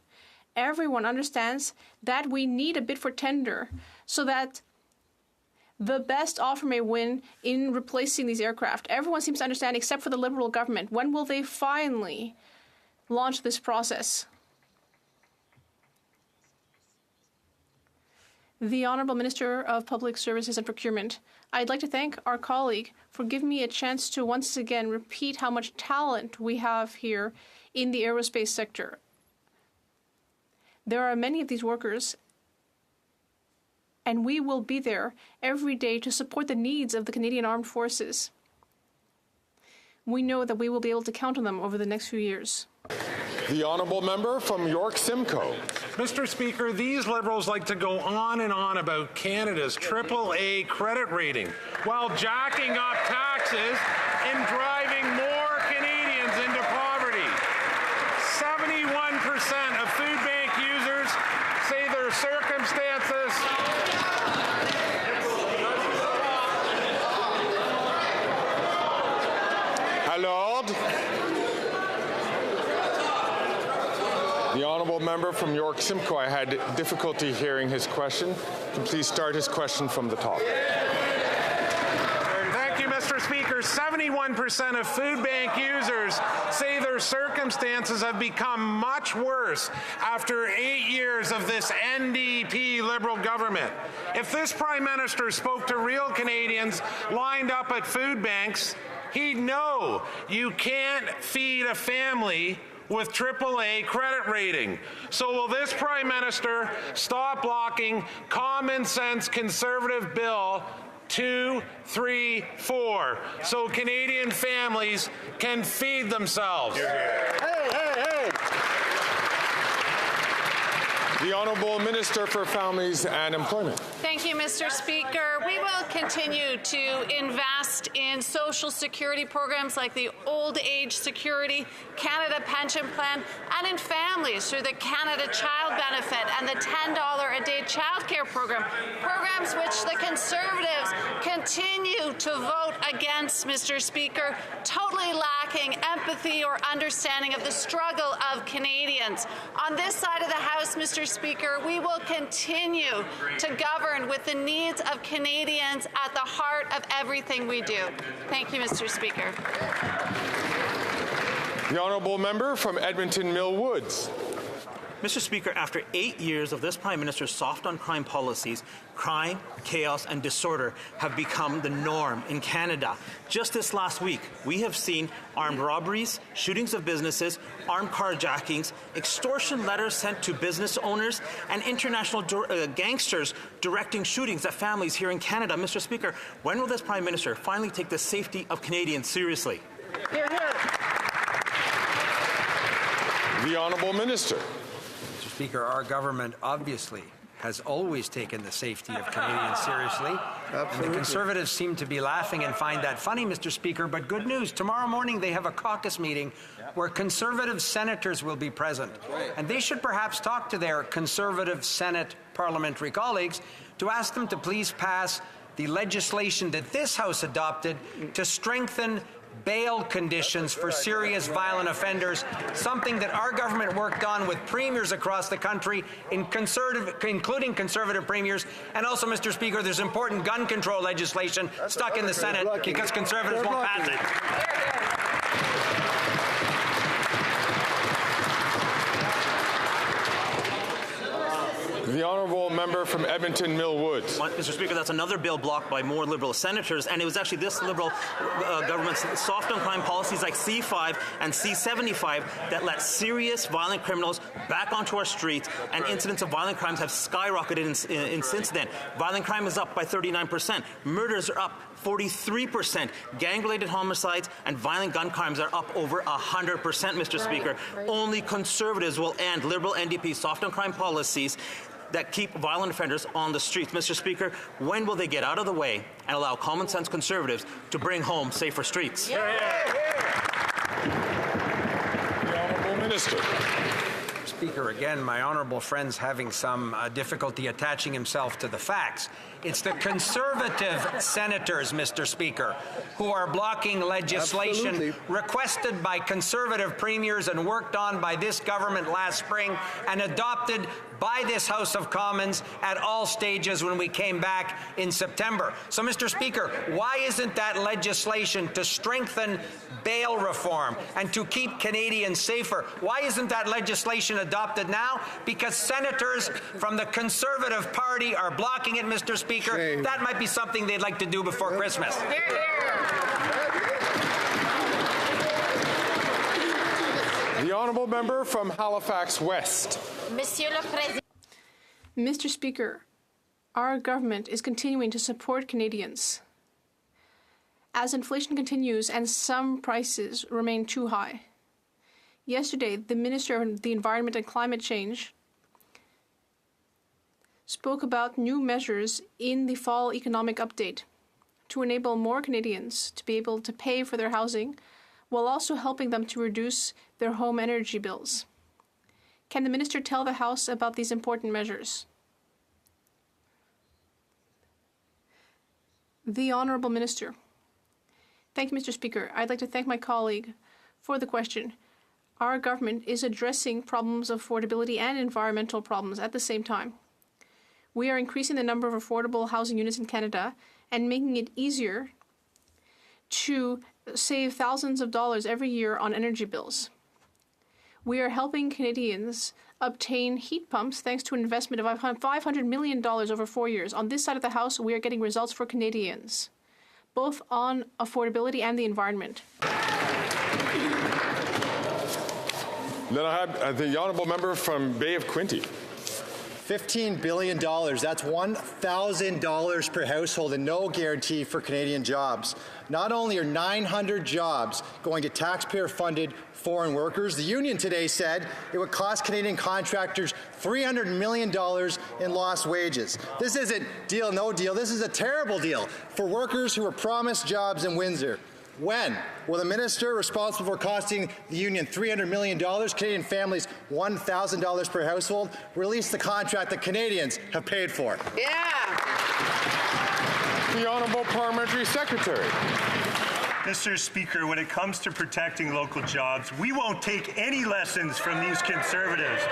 Speaker 12: Everyone understands that we need a bid for tender so that the best offer may win in replacing these aircraft. Everyone seems to understand except for the Liberal government. When will they finally launch this process? The Honourable Minister of Public Services and Procurement. I'd like to thank our colleague for giving me a chance to once again repeat how much talent we have here in the aerospace sector. There are many of these workers, and we will be there every day to support the needs of the Canadian Armed Forces. We know that we will be able to count on them over the next few years.
Speaker 22: The Honourable Member from York Simcoe.
Speaker 3: Mr. Speaker, these Liberals like to go on and on about Canada's AAA credit rating while jacking up taxes and driving more Canadians into poverty. 71% of food bank users say their circumstances
Speaker 22: The Honourable Member from York Simcoe, I had difficulty hearing his question. Can you please start his question from the top?
Speaker 3: Thank you, Mr. Speaker. 71% of food bank users say their circumstances have become much worse after 8 years of this NDP Liberal government. If this Prime Minister spoke to real Canadians lined up at food banks, he'd know you can't feed a family with AAA credit rating. So will this Prime Minister stop blocking common sense Conservative Bill 234 so Canadian families can feed themselves?
Speaker 22: The Honourable Minister for Families and Employment.
Speaker 9: Thank you, Mr. Speaker. We will continue to invest in social security programs like the Old Age Security, Canada Pension Plan, and in families through the Canada Child Benefit and the $10 a day childcare program, programs which the Conservatives continue to vote against, Mr. Speaker, totally lacking empathy or understanding of the struggle of Canadians. On this side of the House, Mr. Speaker, we will continue to govern with the needs of Canadians at the heart of everything we do. Thank you, Mr. Speaker.
Speaker 22: The Honourable Member from Edmonton Mill Woods.
Speaker 10: Mr. Speaker, after 8 years of this Prime Minister's soft-on-crime policies, crime, chaos, and disorder have become the norm in Canada. Just this last week, we have seen armed robberies, shootings of businesses, armed carjackings, extortion letters sent to business owners, and international gangsters directing shootings at families here in Canada. Mr. Speaker, when will this Prime Minister finally take the safety of Canadians seriously?
Speaker 22: Hear, hear. The Honourable Minister.
Speaker 7: Mr. Speaker, our government obviously has always taken the safety of Canadians seriously. Absolutely. And the Conservatives seem to be laughing and find that funny, Mr. Speaker, but good news. Tomorrow morning they have a caucus meeting where Conservative senators will be present. And they should perhaps talk to their Conservative Senate parliamentary colleagues to ask them to please pass the legislation that this House adopted to strengthen bail conditions for serious violent offenders, something that our government worked on with premiers across the country, including conservative premiers. And also, Mr. Speaker, there's important gun control legislation stuck in the Senate because conservatives won't pass it.
Speaker 22: The honourable member from Edmonton Mill Woods.
Speaker 10: Mr. Speaker, that's another bill blocked by more Liberal senators, and it was actually this Liberal government's soft on crime policies like C5 and C75 that let serious violent criminals back onto our streets, and incidents of violent crimes have skyrocketed since then. Violent crime is up by 39%. Murders are up 43%. Gang-related homicides and violent gun crimes are up over 100%, Mr. Speaker. Only Conservatives will end Liberal NDP soft on crime policies that keep violent offenders on the streets. Mr. Speaker, when will they get out of the way and allow common sense Conservatives to bring home safer streets?
Speaker 22: The Honourable Minister.
Speaker 7: Speaker, again, my honourable friend's having some difficulty attaching himself to the facts. It's the Conservative senators, Mr. Speaker, who are blocking legislation requested by Conservative premiers and worked on by this government last spring and adopted by this House of Commons at all stages when we came back in September. So, Mr. Speaker, why isn't that legislation to strengthen bail reform and to keep Canadians safer? Why isn't that legislation adopted now? Because senators from the Conservative Party are blocking it, Mr. Speaker. That might be something they'd like to do before Christmas.
Speaker 22: The honourable member from Halifax West.
Speaker 12: Mr. Speaker, our government is continuing to support Canadians. As inflation continues and some prices remain too high. Yesterday, the Minister of the Environment and Climate Change spoke about new measures in the fall economic update to enable more Canadians to be able to pay for their housing while also helping them to reduce their home energy bills. Can the Minister tell the House about these important measures? The Honourable Minister. Thank you, Mr. Speaker. I'd like to thank my colleague for the question. Our government is addressing problems of affordability and environmental problems at the same time. We are increasing the number of affordable housing units in Canada and making it easier to save thousands of dollars every year on energy bills. We are helping Canadians obtain heat pumps thanks to an investment of $500 million over 4 years. On this side of the House, we are getting results for Canadians, both on affordability and the environment.
Speaker 22: Then I have the honourable member from Bay of Quinte.
Speaker 1: $15 billion. That's $1,000 per household and no guarantee for Canadian jobs. Not only are 900 jobs going to taxpayer-funded foreign workers, the union today said it would cost Canadian contractors $300 million in lost wages. This isn't deal, no deal. This is a terrible deal for workers who were promised jobs in Windsor. When will the minister responsible for costing the union $300 million, Canadian families $1,000 per household, release the contract that Canadians have paid for?
Speaker 22: The Honourable Parliamentary Secretary.
Speaker 11: Mr. Speaker, when it comes to protecting local jobs, we won't take any lessons from these Conservatives.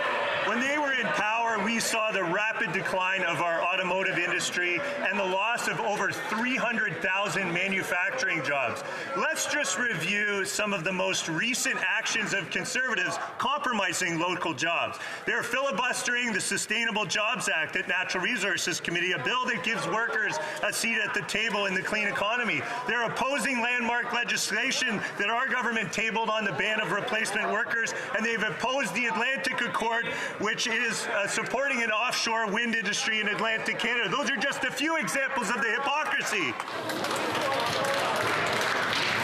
Speaker 11: When they were in power, we saw the rapid decline of our automotive industry and the loss of over 300,000 manufacturing jobs. Let's just review some of the most recent actions of Conservatives compromising local jobs. They're filibustering the Sustainable Jobs Act at Natural Resources Committee, a bill that gives workers a seat at the table in the clean economy. They're opposing landmark legislation that our government tabled on the ban of replacement workers, and they've opposed the Atlantic Accord, which is supporting an offshore wind industry in Atlantic Canada. Those are just a few examples of the hypocrisy.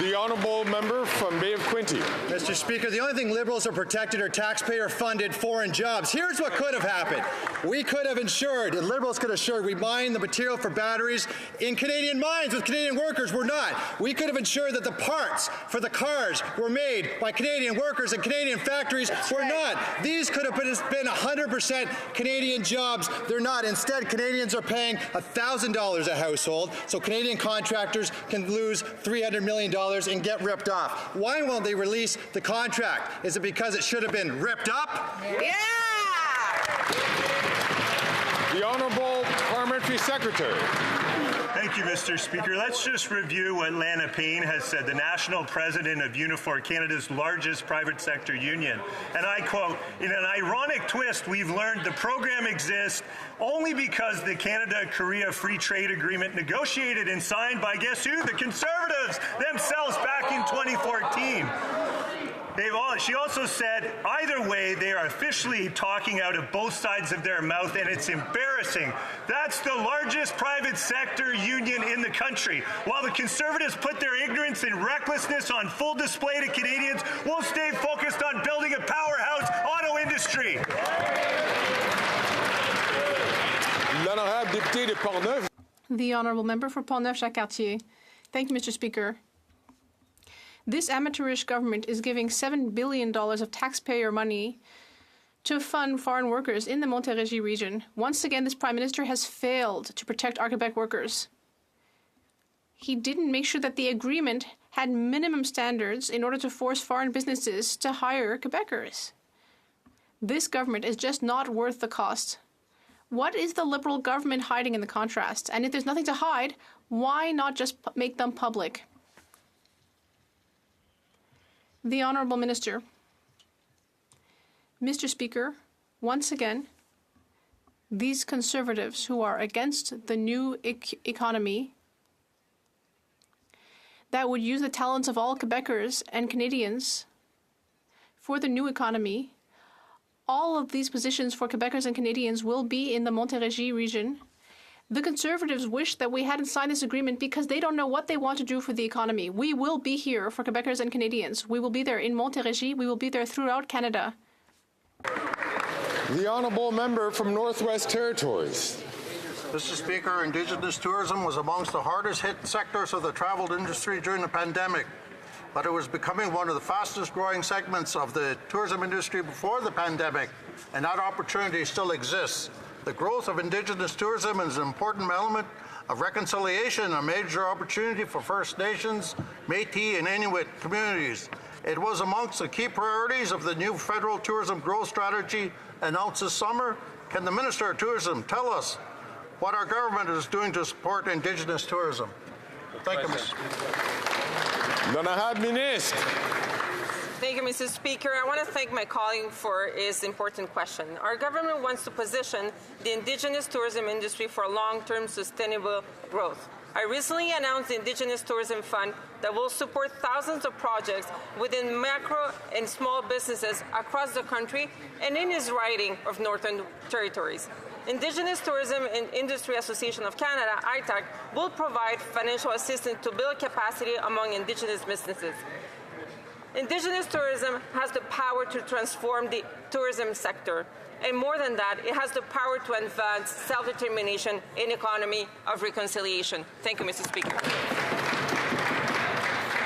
Speaker 22: The honourable member from Bay of Quinte.
Speaker 1: Mr. Speaker, the only thing Liberals are protected are taxpayer-funded foreign jobs. Here's what could have happened. We could have ensured, and Liberals could have ensured, we mine the material for batteries in Canadian mines with Canadian workers. We're not. We could have ensured that the parts for the cars were made by Canadian workers and Canadian factories. We're not. These could have been 100% Canadian jobs. They're not. Instead, Canadians are paying $1,000 a household, so Canadian contractors can lose $300 million and get ripped off. Why won't they release the contract? Is it because it should have been ripped up?
Speaker 14: Yeah!
Speaker 22: The Honourable Parliamentary Secretary.
Speaker 11: Thank you, Mr. Speaker. Let's just review what Lana Payne has said, the national president of Unifor, Canada's largest private sector union. And I quote, "In an ironic twist, we've learned the program exists only because the Canada-Korea Free Trade Agreement negotiated and signed by, guess who? The Conservatives themselves back in 2014. She also said, either way, they are officially talking out of both sides of their mouth, and it's embarrassing. That's the largest private sector union in the country. While the Conservatives put their ignorance and recklessness on full display to Canadians, we'll stay focused on building a powerhouse auto industry."
Speaker 12: The honourable member for Portneuf-Jacques-Cartier. Thank you, Mr. Speaker. This amateurish government is giving $7 billion of taxpayer money to fund foreign workers in the Montérégie region. Once again, this Prime Minister has failed to protect our Quebec workers. He didn't make sure that the agreement had minimum standards in order to force foreign businesses to hire Quebecers. This government is just not worth the cost. What is the Liberal government hiding in the contrast? And if there's nothing to hide, why not just make them public? The Honourable Minister. Mr. Speaker, once again, these Conservatives who are against the new economy that would use the talents of all Quebecers and Canadians for the new economy, all of these positions for Quebecers and Canadians will be in the Montérégie region. The Conservatives wish that we hadn't signed this agreement because they don't know what they want to do for the economy. We will be here for Quebecers and Canadians. We will be there in Montérégie. We will be there throughout Canada.
Speaker 22: The honourable member from Northwest Territories.
Speaker 27: Mr. Speaker, Indigenous tourism was amongst the hardest hit sectors of the travel industry during the pandemic, but it was becoming one of the fastest growing segments of the tourism industry before the pandemic, and that opportunity still exists. The growth of Indigenous tourism is an important element of reconciliation, a major opportunity for First Nations, Métis, and Inuit communities. It was amongst the key priorities of the new federal tourism growth strategy announced this summer. Can the Minister of Tourism tell us what our government is doing to support Indigenous tourism? Thank you, Mr.
Speaker 22: L'honorable ministre.
Speaker 2: Thank you, Mr. Speaker. I want to thank my colleague for his important question. Our government wants to position the Indigenous tourism industry for long-term sustainable growth. I recently announced the Indigenous Tourism Fund that will support thousands of projects within macro and small businesses across the country and in his riding of Northern Territories. Indigenous Tourism and Industry Association of Canada, ITAC, will provide financial assistance to build capacity among Indigenous businesses. Indigenous tourism has the power to transform the tourism sector. And more than that, it has the power to advance self-determination in economy of reconciliation. Thank you, Mr. Speaker.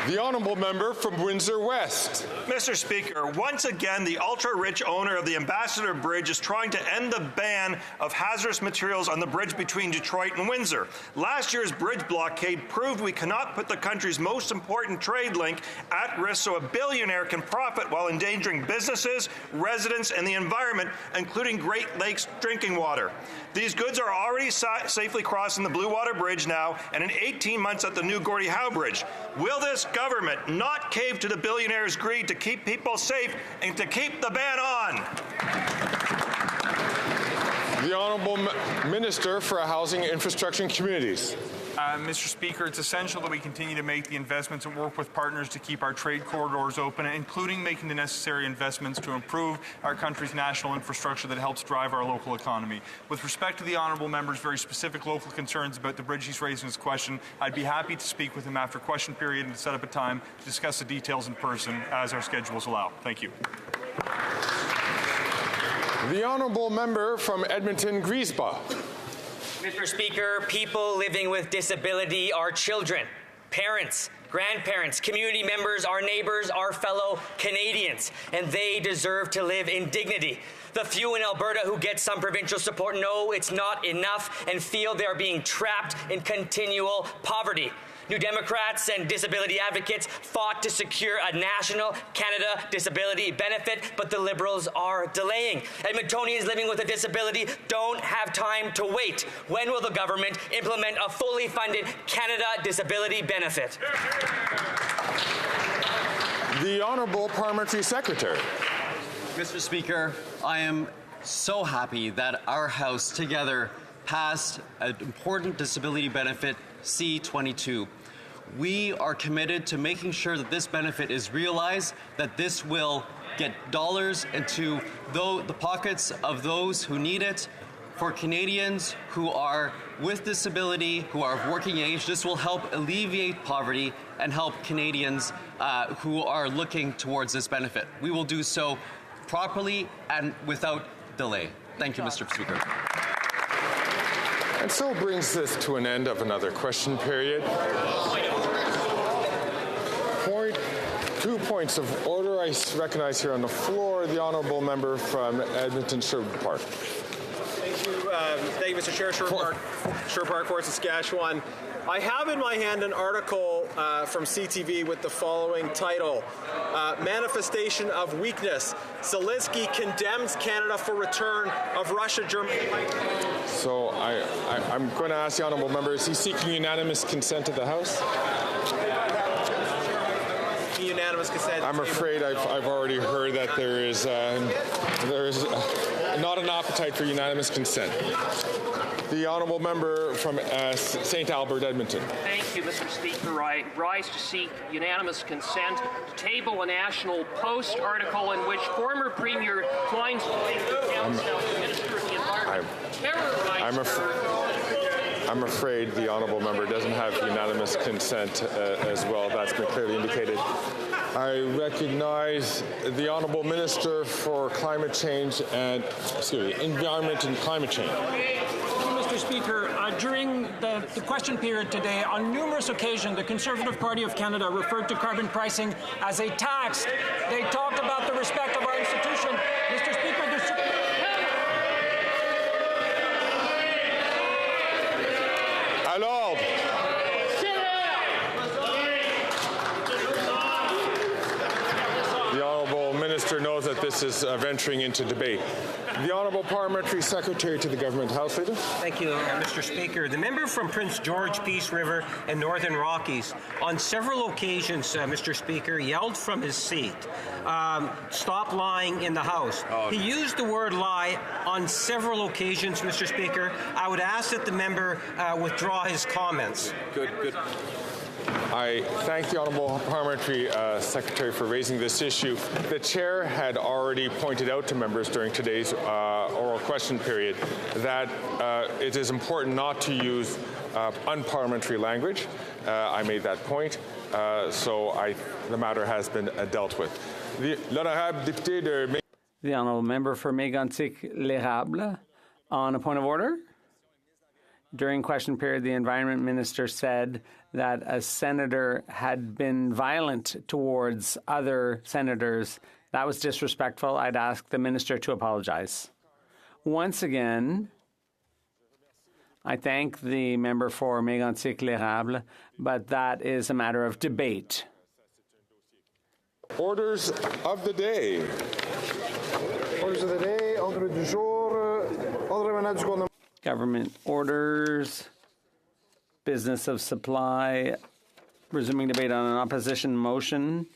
Speaker 22: The honourable member from Windsor West.
Speaker 4: Mr. Speaker, once again, the ultra-rich owner of the Ambassador Bridge is trying to end the ban of hazardous materials on the bridge between Detroit and Windsor. Last year's bridge blockade proved we cannot put the country's most important trade link at risk so a billionaire can profit while endangering businesses, residents, and the environment, including Great Lakes drinking water. These goods are already safely crossing the Blue Water Bridge now, and in 18 months at the new Gordie Howe Bridge. Will this government not cave to the billionaires' greed to keep people safe and to keep the ban on?
Speaker 22: The Honourable Minister for Housing, Infrastructure and Communities.
Speaker 8: Mr. Speaker, it's essential that we continue to make the investments and work with partners to keep our trade corridors open, including making the necessary investments to improve our country's national infrastructure that helps drive our local economy. With respect to the honourable member's very specific local concerns about the bridge he's raised in his question, I'd be happy to speak with him after question period and set up a time to discuss the details in person as our schedules allow. Thank you.
Speaker 22: The honourable member from Edmonton Griesbach.
Speaker 13: Mr. Speaker, people living with disability are children, parents, grandparents, community members, our neighbours, our fellow Canadians, and they deserve to live in dignity. The few in Alberta who get some provincial support know it's not enough and feel they're being trapped in continual poverty. New Democrats and disability advocates fought to secure a national Canada disability benefit, but the Liberals are delaying. Edmontonians living with a disability don't have time to wait. When will the government implement a fully funded Canada disability benefit?
Speaker 22: The Honourable Parliamentary Secretary.
Speaker 15: Mr. Speaker, I am so happy that our House together passed an important disability benefit, C-22. We are committed to making sure that this benefit is realized, that this will get dollars into the pockets of those who need it. For Canadians who are with disability, who are of working age, this will help alleviate poverty and help Canadians who are looking towards this benefit. We will do so properly and without delay. Thank you, Mr. Speaker.
Speaker 22: And so brings this to an end of another question period. 2 points of order. I recognize here on the floor the honourable member from Edmonton Sherwood Park.
Speaker 16: Thank you, Mr. Chair. Sherwood Park, Fort Saskatchewan. I have in my hand an article from CTV with the following title, Manifestation of Weakness. Zelensky condemns Canada for return of Russia, Germany.
Speaker 22: So I'm going to ask the honourable member, is he seeking unanimous consent of the House?
Speaker 16: Unanimous consent.
Speaker 22: I'm afraid I've already heard that there is not an appetite for unanimous consent. The honourable member from St. Albert, Edmonton.
Speaker 18: Thank you, Mr. Speaker. I rise to seek unanimous consent to table a National Post article in which former Premier Klein Minister of the Environment terrorized.
Speaker 22: I'm afraid the honourable member doesn't have unanimous consent as well. That's been clearly indicated. I recognize the Honourable Minister for Climate Change and, Environment and Climate Change.
Speaker 21: Mr. Speaker, during the question period today, on numerous occasions, the Conservative Party of Canada referred to carbon pricing as a tax. They talked about the respect of our institution. Mr. Speaker,
Speaker 22: Alors, the Honourable Minister knows that this is venturing into debate. The Honourable Parliamentary Secretary to the Government House Leader.
Speaker 19: Thank you, Mr. Speaker. The member from Prince George, Peace River and Northern Rockies on several occasions, Mr. Speaker, yelled from his seat, stop lying in the House. He used the word lie on several occasions, Mr. Speaker. I would ask that the member withdraw his comments.
Speaker 22: Good. I thank the Honourable Parliamentary Secretary for raising this issue. The Chair had already pointed out to members during today's oral question period that it is important not to use unparliamentary language. I made that point, so the matter has been dealt with.
Speaker 20: The Honourable Member for Mégantic-L'Érable on a point of order. During question period, the Environment Minister said that a senator had been violent towards other senators. That was disrespectful. I'd ask the Minister to apologize. Once again, I thank the member for Mégantic-L'Érable, but that is a matter of debate.
Speaker 22: Orders of the day.
Speaker 24: Orders of the day. Ordre du jour. Ordre du gouvernement.
Speaker 20: Government orders, business of supply, resuming debate on an opposition motion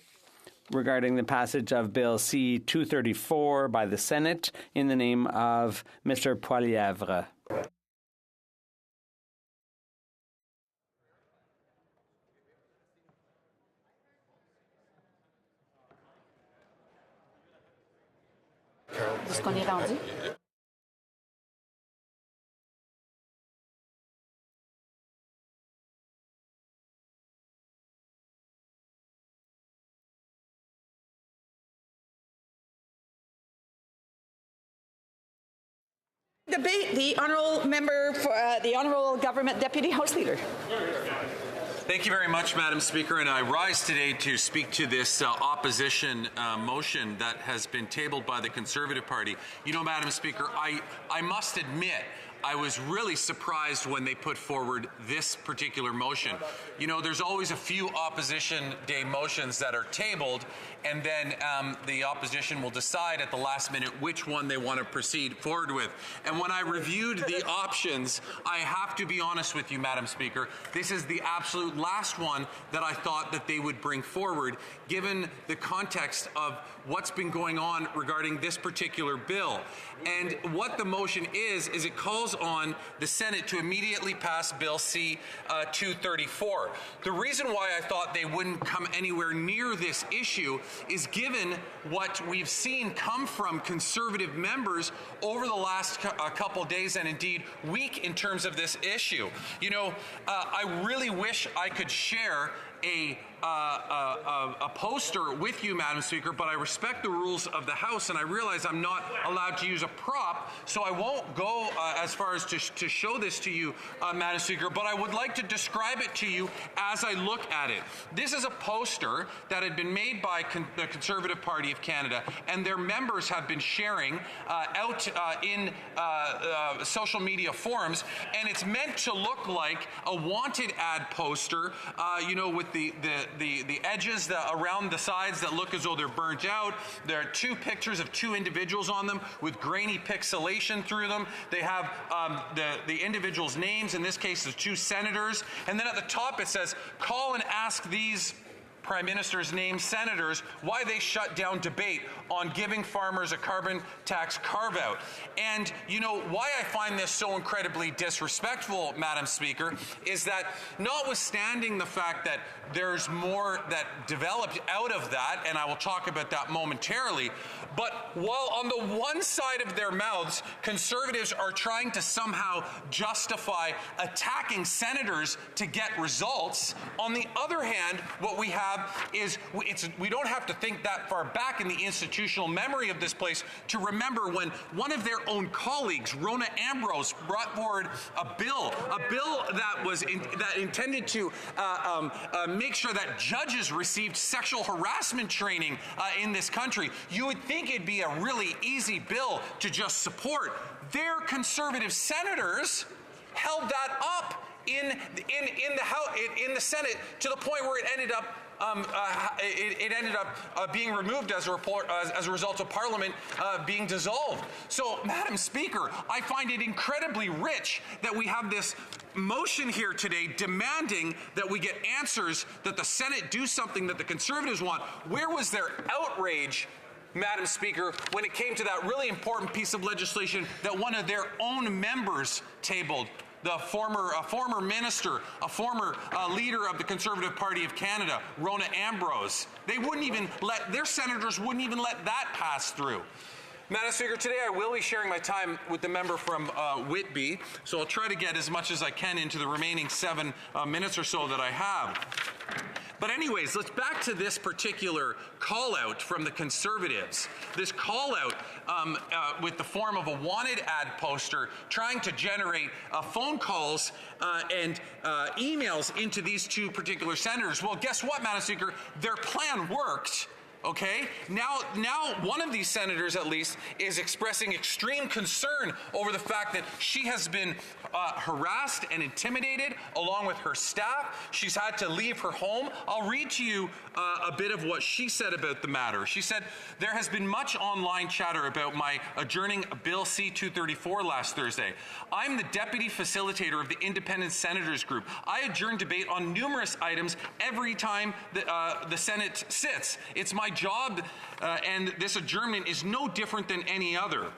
Speaker 20: regarding the passage of Bill C-234 by the Senate in the name of Mr. Poilievre.
Speaker 3: de ce qu'on est rendu.
Speaker 5: Debate the honourable member for the honourable government deputy House Leader.
Speaker 6: Thank you very much, Madam Speaker, and I rise today to speak to this opposition motion that has been tabled by the Conservative Party. You know, Madam Speaker, I must admit I was really surprised when they put forward this particular motion. You know, there's always a few opposition day motions that are tabled, and then the opposition will decide at the last minute which one they want to proceed forward with. And when I reviewed the options, I have to be honest with you, Madam Speaker, this is the absolute last one that I thought that they would bring forward, given the context of what's been going on regarding this particular bill. And what the motion is it calls on the Senate to immediately pass Bill C-234. The reason why I thought they wouldn't come anywhere near this issue is given what we've seen come from Conservative members over the last couple days and indeed week in terms of this issue. You know, I really wish I could share a poster with you, Madam Speaker, but I respect the rules of the House, and I realize I'm not allowed to use a prop, so I won't go as far as to show this to you, Madam Speaker, but I would like to describe it to you as I look at it. This is a poster that had been made by the Conservative Party of Canada, and their members have been sharing out in social media forums, and it's meant to look like a wanted ad poster, you know, with the edges around the sides that look as though they're burnt out. There are two pictures of two individuals on them with grainy pixelation through them. They have the individuals' names, in this case the two senators, and then at the top it says, call and ask these Prime Minister's named senators why they shut down debate on giving farmers a carbon tax carve-out. And you know, why I find this so incredibly disrespectful, Madam Speaker, is that notwithstanding the fact that there's more that developed out of that, and I will talk about that momentarily, but while on the one side of their mouths, Conservatives are trying to somehow justify attacking senators to get results, on the other hand, what we have is we don't have to think that far back in the institutional memory of this place to remember when one of their own colleagues, Rona Ambrose, brought forward a bill that was that intended to make sure that judges received sexual harassment training in this country. You would think it'd be a really easy bill to just support. Their Conservative senators held that up in the House, in the Senate, to the point where it ended up being removed as a result of Parliament being dissolved. So, Madam Speaker, I find it incredibly rich that we have this motion here today demanding that we get answers, that the Senate do something that the Conservatives want. Where was their outrage, Madam Speaker, when it came to that really important piece of legislation that one of their own members tabled? A former minister, a former leader of the Conservative Party of Canada, Rona Ambrose. Their senators wouldn't even let that pass through. Madam Speaker, today I will be sharing my time with the member from Whitby, so I'll try to get as much as I can into the remaining 7 minutes or so that I have. But anyways, let's back to this particular call-out from the Conservatives. This call-out with the form of a wanted ad poster trying to generate phone calls and emails into these two particular senators. Well, guess what, Madam Speaker? Their plan worked. Okay, now one of these senators, at least, is expressing extreme concern over the fact that she has been harassed and intimidated along with her staff. She's had to leave her home. I'll read to you a bit of what she said about the matter. She said, there has been much online chatter about my adjourning Bill C-234 last Thursday. I'm the deputy facilitator of the Independent Senators Group. I adjourn debate on numerous items every time the Senate sits. It's my job, and this adjournment is no different than any other.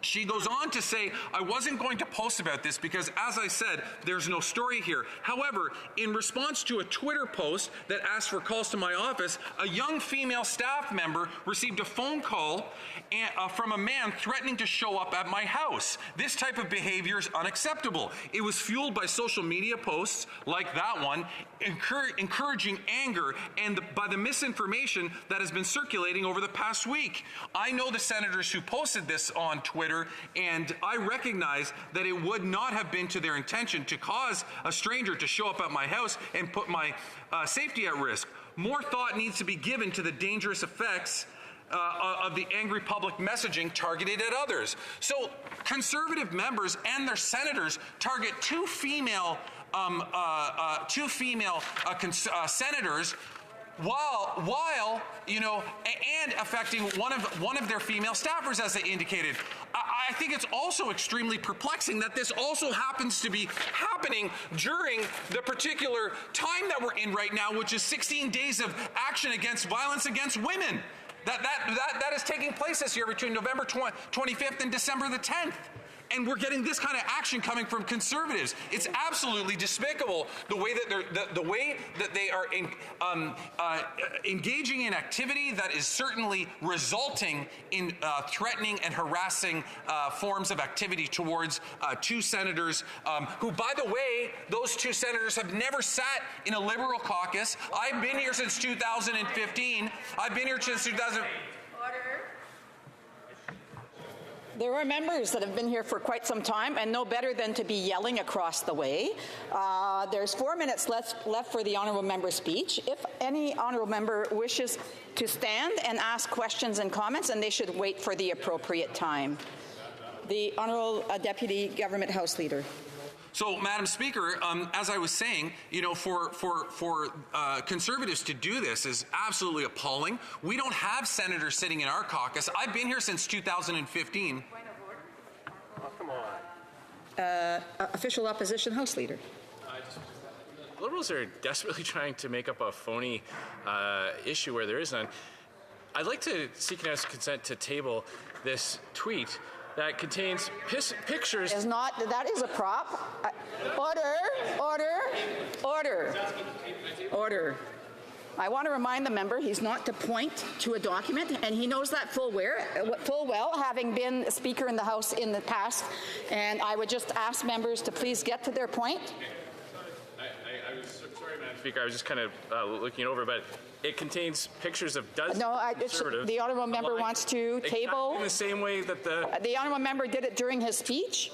Speaker 6: She goes on to say, I wasn't going to post about this because, as I said, there's no story here. However, in response to a Twitter post that asked for calls to my office, a young female staff member received a phone call from a man threatening to show up at my house. This type of behavior is unacceptable. It was fueled by social media posts like that one, encouraging anger and by the misinformation that has been circulating over the past week. I know the senators who posted this on Twitter, and I recognize that it would not have been to their intention to cause a stranger to show up at my house and put my safety at risk. More thought needs to be given to the dangerous effects of the angry public messaging targeted at others. So Conservative members and their senators target two female senators while you know, and affecting one of their female staffers, as they indicated. I think it's also extremely perplexing that this also happens to be happening during the particular time that we're in right now, which is 16 days of action against violence against women. That is taking place this year between November 25th and December the 10th. And we're getting this kind of action coming from Conservatives. It's absolutely despicable the way that they are engaging in activity that is certainly resulting in threatening and harassing forms of activity towards two senators who, by the way, those two senators have never sat in a Liberal caucus. I've been here since 2015. I've been here since 2000.
Speaker 5: There are members that have been here for quite some time and know better than to be yelling across the way. There's 4 minutes left for the honourable member's speech. If any honourable member wishes to stand and ask questions and comments, and they should wait for the appropriate time. The Honourable Deputy Government House Leader.
Speaker 6: So, Madam Speaker, as I was saying, you know, for Conservatives to do this is absolutely appalling. We don't have senators sitting in our caucus. I've been here since 2015.
Speaker 5: Oh, come on. Official Opposition House Leader.
Speaker 3: Liberals are desperately trying to make up a phony issue where there is none. I'd like to seek an consent to table this tweet that contains pictures.
Speaker 5: Is not, that is a prop. Order. I want to remind the member he's not to point to a document, and he knows that full well, having been Speaker in the House in the past. And I would just ask members to please get to their point.
Speaker 3: I was sorry, Madam Speaker. I was just kind of looking over, but it contains pictures of dozens of Conservatives.
Speaker 5: The honourable member wants to table.
Speaker 3: In the same way that
Speaker 5: the honourable member did it during his speech.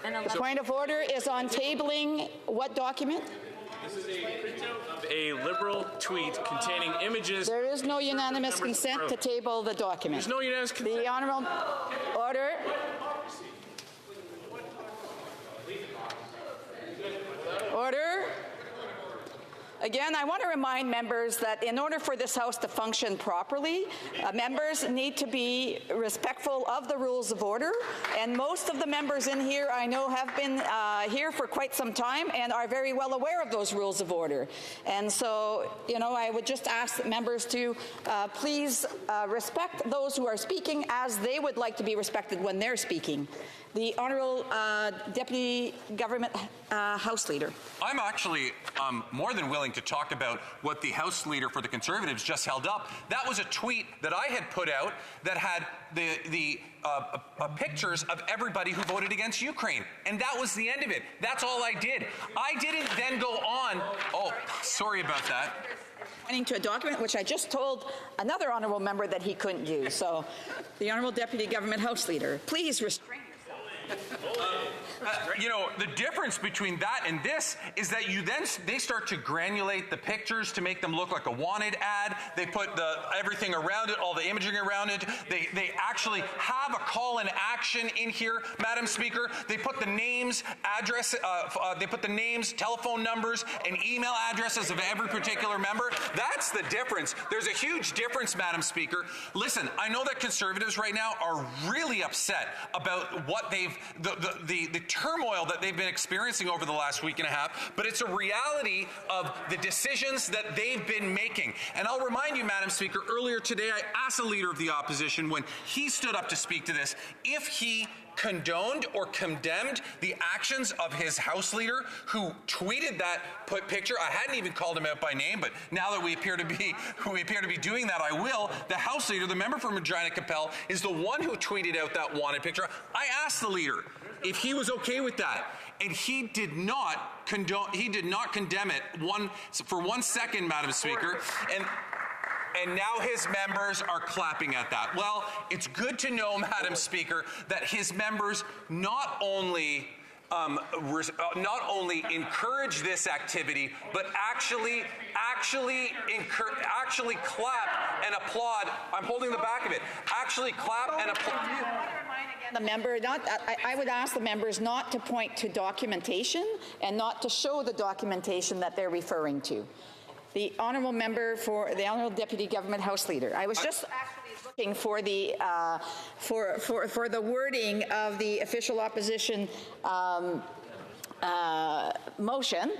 Speaker 5: The point of order is on tabling what document?
Speaker 3: This is a printout of a Liberal tweet containing images.
Speaker 5: There is no unanimous consent to table the document.
Speaker 3: There's no unanimous consent.
Speaker 5: The honourable order. Order. Again, I want to remind members that in order for this House to function properly, members need to be respectful of the rules of order. And most of the members in here, I know, have been here for quite some time and are very well aware of those rules of order. And so, you know, I would just ask members to please respect those who are speaking as they would like to be respected when they're speaking. The Honourable Deputy Government House Leader.
Speaker 6: I'm actually more than willing to talk about what the House Leader for the Conservatives just held up. That was a tweet that I had put out that had the pictures of everybody who voted against Ukraine. And that was the end of it. That's all I did. I didn't then go on. Oh, sorry about that.
Speaker 5: Pointing to a document which I just told another honourable member that he couldn't use. So, the Honourable Deputy Government House Leader, please restrain.
Speaker 6: You know, the difference between that and this is that they start to granulate the pictures to make them look like a wanted ad. They put everything around it, all the imaging around it. They actually have a call and action in here, Madam Speaker. They put the names, telephone numbers, and email addresses of every particular member. That's the difference. There's a huge difference, Madam Speaker. Listen, I know that Conservatives right now are really upset about what they've the turmoil that they've been experiencing over the last week and a half, but it's a reality of the decisions that they've been making. And I'll remind you, Madam Speaker, earlier today I asked a leader of the opposition when he stood up to speak to this if he condoned or condemned the actions of his House leader who tweeted that picture. I hadn't even called him out by name, but now that we appear to be doing that, I will. The House leader, the member from Regina Capel, is the one who tweeted out that wanted picture. I asked the leader if he was okay with that, and he did not condemn it for 1 second, Madam Speaker. And now his members are clapping at that. Well, it's good to know, Madam Speaker, that his members not only encourage this activity, but actually clap and applaud. I'm holding the back of it. Actually clap and applaud.
Speaker 5: The member, I would ask the members not to point to documentation and not to show the documentation that they're referring to. The honourable member for the honourable deputy government House leader. I was just actually looking for the for the wording of the official opposition motion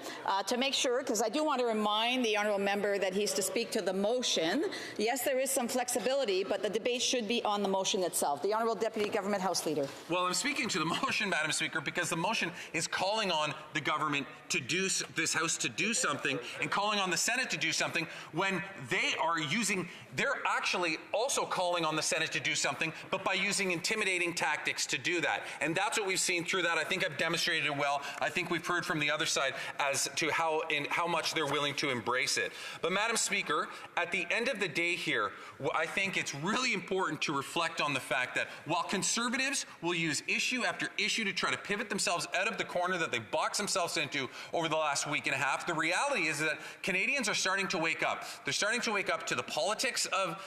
Speaker 5: to make sure, because I do want to remind the honourable member that he's to speak to the motion. Yes, there is some flexibility, but the debate should be on the motion itself. The honourable deputy government House leader.
Speaker 6: Well, I'm speaking to the motion, Madam Speaker, because the motion is calling on the government to do this House to do something and calling on the Senate to do something when they're actually also calling on the Senate to do something, but by using intimidating tactics to do that. And that's what we've seen through that. I think I've demonstrated it well. I think we've heard from the other side as to how much they're willing to embrace it. But Madam Speaker, at the end of the day here, I think it's really important to reflect on the fact that while Conservatives will use issue after issue to try to pivot themselves out of the corner that they boxed themselves into over the last week and a half, the reality is that Canadians are starting to wake up. They're starting to wake up to the politics of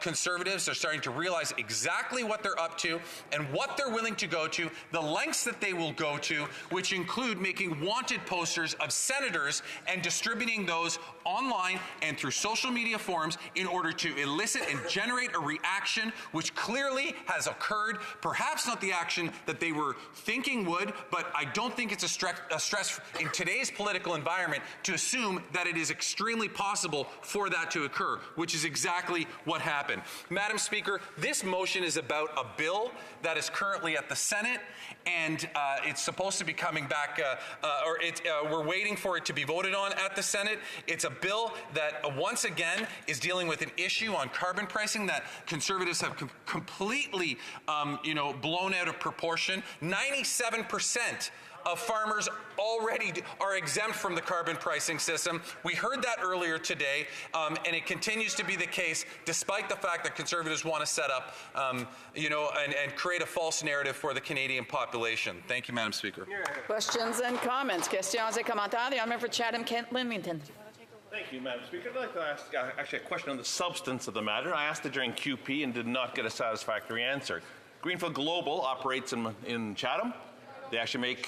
Speaker 6: Conservatives. They're starting to realize exactly what they're up to and what they're willing to go to, the lengths that they will go to, which include making wanted posters of senators and distributing those online and through social media forums in order to elicit and generate a reaction which clearly has occurred. Perhaps not the action that they were thinking would, but I don't think it's a stress in today's political environment to assume that it is extremely possible for that to occur, which is exactly what happened. Madam Speaker, this motion is about a bill that is currently at the Senate, and it's supposed to be coming back, we're waiting for it to be voted on at the Senate. It's a bill that once again is dealing with an issue on carbon pricing that Conservatives have completely, blown out of proportion. 97% of farmers already are exempt from the carbon pricing system. We heard that earlier today, and it continues to be the case despite the fact that Conservatives want to set up, and create a false narrative for the Canadian population. Thank you, Madam Speaker.
Speaker 5: Questions and comments. Questions et commentaires. The honourable for Chatham-Kent-Leamington.
Speaker 7: Thank you, Madam Speaker. I'd like to ask actually a question on the substance of the matter. I asked it during QP and did not get a satisfactory answer. Greenfield Global operates in Chatham. They actually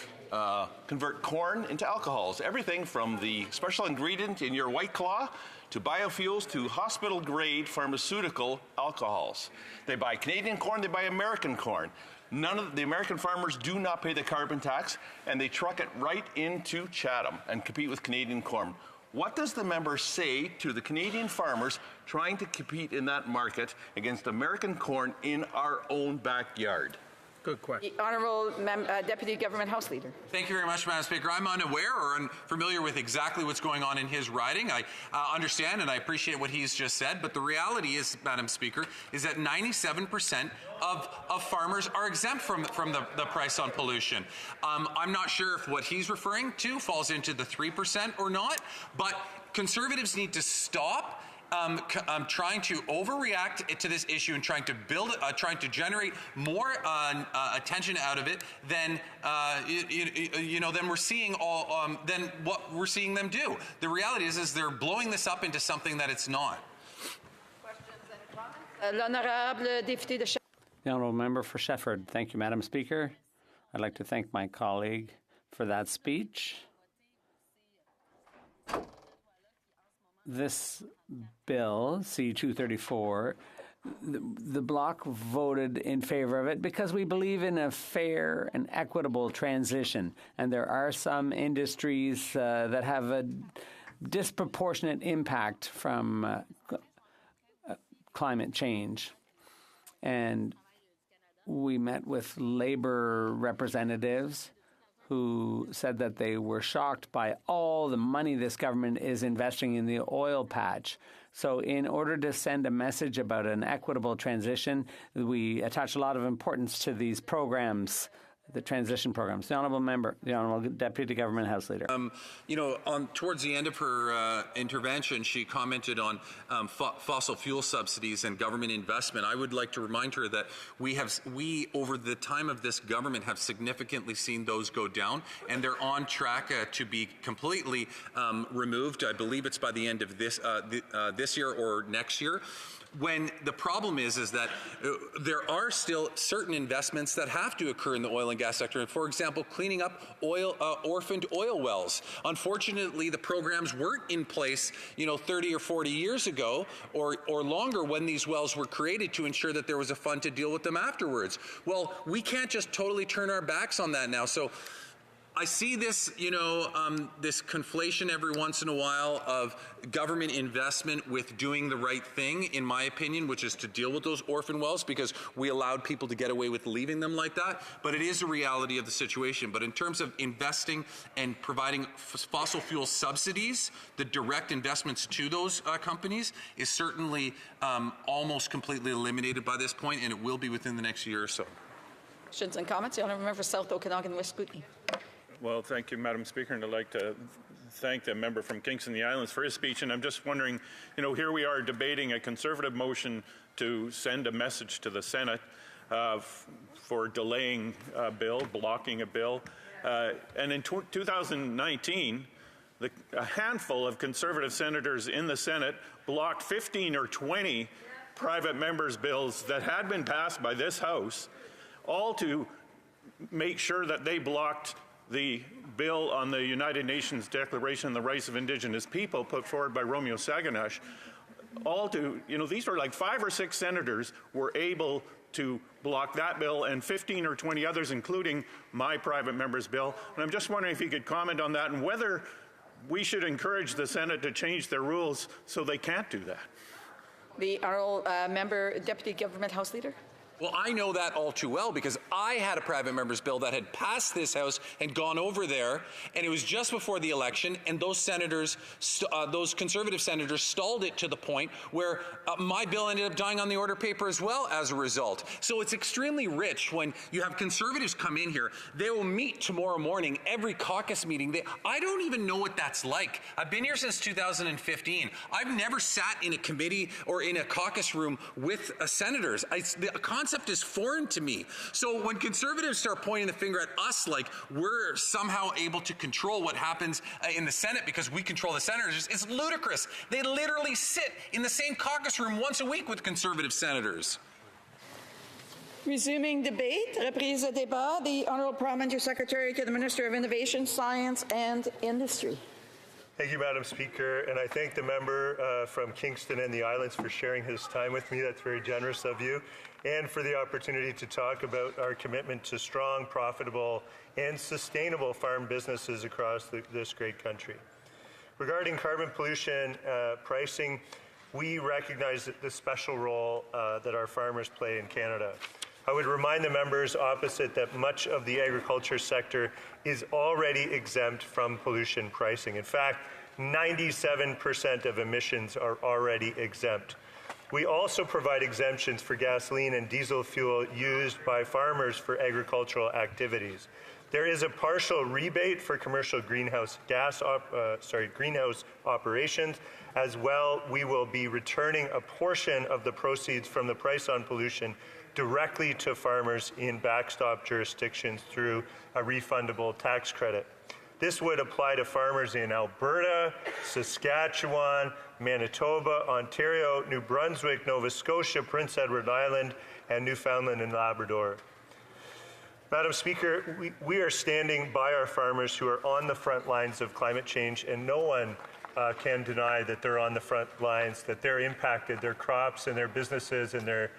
Speaker 7: convert corn into alcohols. Everything from the special ingredient in your White Claw to biofuels to hospital-grade pharmaceutical alcohols. They buy Canadian corn, they buy American corn. None of the American farmers do not pay the carbon tax, and they truck it right into Chatham and compete with Canadian corn. What does the member say to the Canadian farmers trying to compete in that market against American corn in our own backyard?
Speaker 5: Good question. The Honourable Deputy Government House Leader.
Speaker 6: Thank you very much, Madam Speaker. I'm unaware or unfamiliar with exactly what's going on in his riding. I understand and I appreciate what he's just said, but the reality is, Madam Speaker, is that 97% of farmers are exempt from the price on pollution. I'm not sure if what he's referring to falls into the 3% or not, but Conservatives need to stop trying to overreact to this issue and trying to trying to generate more attention out of it than than we're seeing than what we're seeing them do. The reality is they're blowing this up into something that it's not.
Speaker 20: The honourable member for Shefford. Thank you, Madam Speaker. I'd like to thank my colleague for that speech. This bill, C-234, the Bloc voted in favor of it because we believe in a fair and equitable transition. And there are some industries that have a disproportionate impact from climate change. And we met with labor representatives who said that they were shocked by all the money this government is investing in the oil patch. So in order to send a message about an equitable transition, we attach a lot of importance to these programs, the transition programs. The Honourable Member, the Honourable Deputy Government House Leader.
Speaker 6: Towards the end of her intervention, she commented on fossil fuel subsidies and government investment. I would like to remind her that we, over the time of this government, have significantly seen those go down, and they're on track to be completely removed. I believe it's by the end of this year or next year. When the problem is that there are still certain investments that have to occur in the oil and gas sector. For example, cleaning up orphaned oil wells. Unfortunately, the programs weren't in place, 30 or 40 years ago or longer when these wells were created to ensure that there was a fund to deal with them afterwards. Well, we can't just totally turn our backs on that now. So I see this, this conflation every once in a while of government investment with doing the right thing, in my opinion, which is to deal with those orphan wells because we allowed people to get away with leaving them like that. But it is a reality of the situation. But in terms of investing and providing fossil fuel subsidies, the direct investments to those companies is certainly almost completely eliminated by this point, and it will be within the next year or so.
Speaker 5: Questions and comments? The Honourable Member for South Okanagan West Kootenay.
Speaker 1: Well, thank you, Madam Speaker, and I'd like to thank the member from Kingston and the Islands for his speech. And I'm just wondering, here we are debating a Conservative motion to send a message to the Senate for delaying a bill, blocking a bill. And in 2019, a handful of Conservative senators in the Senate blocked 15 or 20 private members' bills that had been passed by this House, all to make sure that they blocked the bill on the United Nations Declaration on the Rights of Indigenous People put forward by Romeo Saganash. These were like 5 or 6 senators were able to block that bill and 15 or 20 others, including my private member's bill. And I'm just wondering if you could comment on that and whether we should encourage the Senate to change their rules so they can't do that.
Speaker 5: The Honourable Member, Deputy Government House Leader.
Speaker 6: Well, I know that all too well because I had a private member's bill that had passed this House and gone over there, and it was just before the election, and those senators, those Conservative senators, stalled it to the point where my bill ended up dying on the order paper as well as a result. So it's extremely rich when you have Conservatives come in here. They will meet tomorrow morning, every caucus meeting. I don't even know what that's like. I've been here since 2015. I've never sat in a committee or in a caucus room with senators. The concept is foreign to me. So when Conservatives start pointing the finger at us like we're somehow able to control what happens in the Senate because we control the senators, it's ludicrous. They literally sit in the same caucus room once a week with Conservative senators.
Speaker 5: Resuming debate, reprise débat, the Honourable Parliamentary Secretary to the Minister of Innovation, Science and Industry.
Speaker 11: Thank you, Madam Speaker, and I thank the member from Kingston and the Islands for sharing his time with me. That's very generous of you, and for the opportunity to talk about our commitment to strong, profitable, and sustainable farm businesses across this great country. Regarding carbon pollution pricing, we recognize the special role that our farmers play in Canada. I would remind the members opposite that much of the agriculture sector is already exempt from pollution pricing. In fact, 97% of emissions are already exempt. We also provide exemptions for gasoline and diesel fuel used by farmers for agricultural activities. There is a partial rebate for commercial greenhouse operations. As well, we will be returning a portion of the proceeds from the price on pollution directly to farmers in backstop jurisdictions through a refundable tax credit. This would apply to farmers in Alberta, Saskatchewan, Manitoba, Ontario, New Brunswick, Nova Scotia, Prince Edward Island, and Newfoundland and Labrador. Madam Speaker, we are standing by our farmers who are on the front lines of climate change, and no one can deny that they're on the front lines, that they're impacted. Their crops and their businesses and their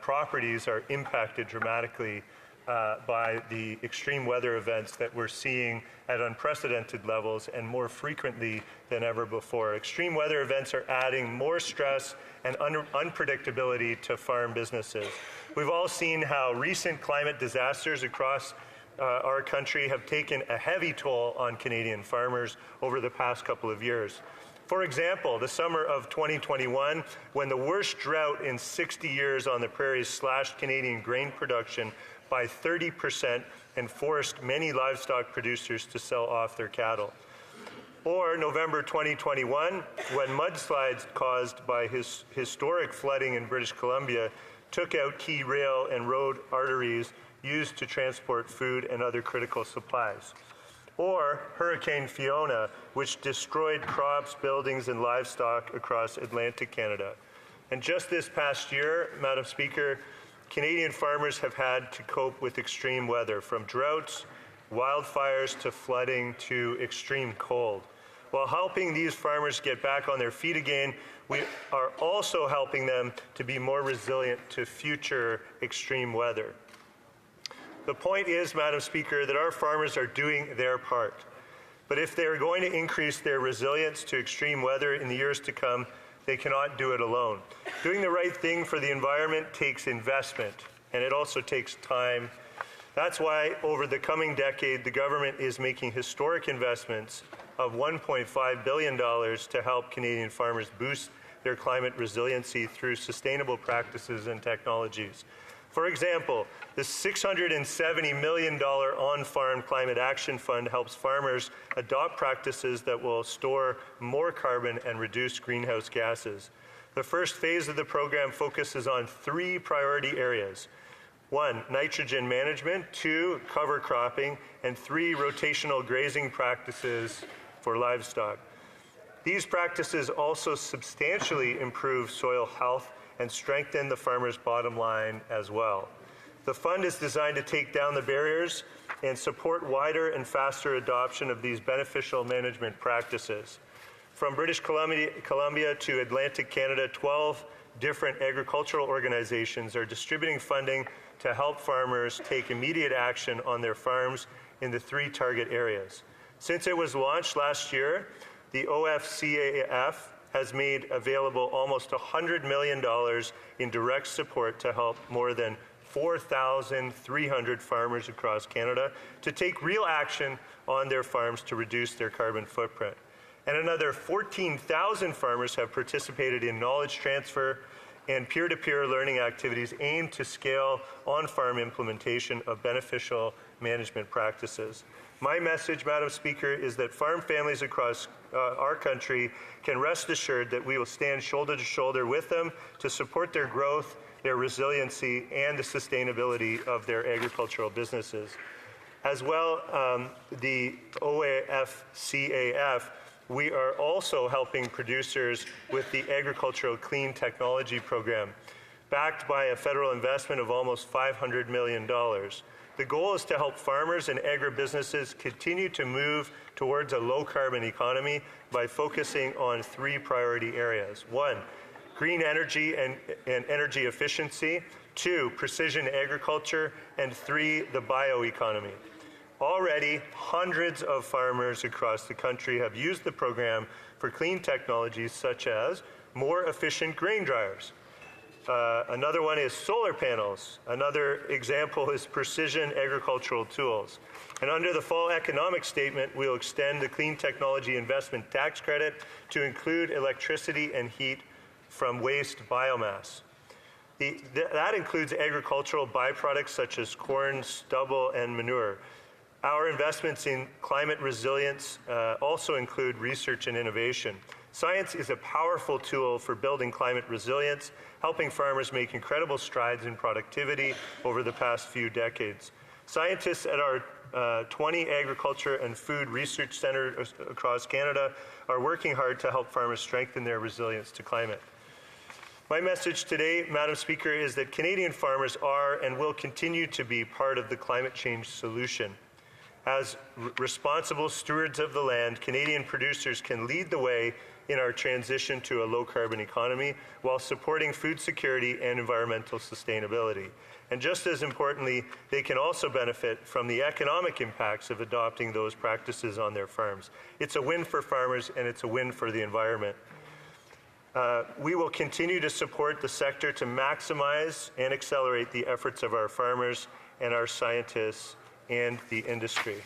Speaker 11: properties are impacted dramatically by the extreme weather events that we're seeing at unprecedented levels and more frequently than ever before. Extreme weather events are adding more stress and unpredictability to farm businesses. We've all seen how recent climate disasters across our country have taken a heavy toll on Canadian farmers over the past couple of years. For example, the summer of 2021, when the worst drought in 60 years on the prairies slashed Canadian grain production by 30% and forced many livestock producers to sell off their cattle. Or November 2021, when mudslides caused by historic flooding in British Columbia took out key rail and road arteries used to transport food and other critical supplies. Or Hurricane Fiona, which destroyed crops, buildings, and livestock across Atlantic Canada. And just this past year, Madam Speaker, Canadian farmers have had to cope with extreme weather, from droughts, wildfires, to flooding, to extreme cold. While helping these farmers get back on their feet again, we are also helping them to be more resilient to future extreme weather. The point is, Madam Speaker, that our farmers are doing their part. But if they are going to increase their resilience to extreme weather in the years to come, they cannot do it alone. Doing the right thing for the environment takes investment, and it also takes time. That's why over the coming decade, the government is making historic investments of $1.5 billion to help Canadian farmers boost their climate resiliency through sustainable practices and technologies. For example, the $670 million On-Farm Climate Action Fund helps farmers adopt practices that will store more carbon and reduce greenhouse gases. The first phase of the program focuses on 3 priority areas. 1, nitrogen management, 2, cover cropping, and 3, rotational grazing practices for livestock. These practices also substantially improve soil health and strengthen the farmer's bottom line as well. The fund is designed to take down the barriers and support wider and faster adoption of these beneficial management practices. From British Columbia to Atlantic Canada, 12 different agricultural organizations are distributing funding to help farmers take immediate action on their farms in the 3 target areas. Since it was launched last year, the OFCAF has made available almost $100 million in direct support to help more than 4,300 farmers across Canada to take real action on their farms to reduce their carbon footprint. And another 14,000 farmers have participated in knowledge transfer and peer-to-peer learning activities aimed to scale on-farm implementation of beneficial management practices. My message, Madam Speaker, is that farm families across our country can rest assured that we will stand shoulder to shoulder with them to support their growth, their resiliency, and the sustainability of their agricultural businesses. As well, the OFCAF, we are also helping producers with the Agricultural Clean Technology Program, backed by a federal investment of almost $500 million. The goal is to help farmers and agribusinesses continue to move towards a low-carbon economy by focusing on 3 priority areas. 1, green energy and energy efficiency. 2, precision agriculture. And 3, the bioeconomy. Already, hundreds of farmers across the country have used the program for clean technologies such as more efficient grain dryers. Another one is solar panels. Another example is precision agricultural tools. And under the fall economic statement, we'll extend the Clean Technology Investment Tax Credit to include electricity and heat from waste biomass. That includes agricultural byproducts such as corn, stubble, and manure. Our investments in climate resilience also include research and innovation. Science is a powerful tool for building climate resilience, helping farmers make incredible strides in productivity over the past few decades. Scientists at our 20 agriculture and food research centers across Canada are working hard to help farmers strengthen their resilience to climate. My message today, Madam Speaker, is that Canadian farmers are and will continue to be part of the climate change solution. As responsible stewards of the land, Canadian producers can lead the way in our transition to a low-carbon economy while supporting food security and environmental sustainability. And just as importantly, they can also benefit from the economic impacts of adopting those practices on their farms. It's a win for farmers and it's a win for the environment. We will continue to support the sector to maximize and accelerate the efforts of our farmers and our scientists and the industry.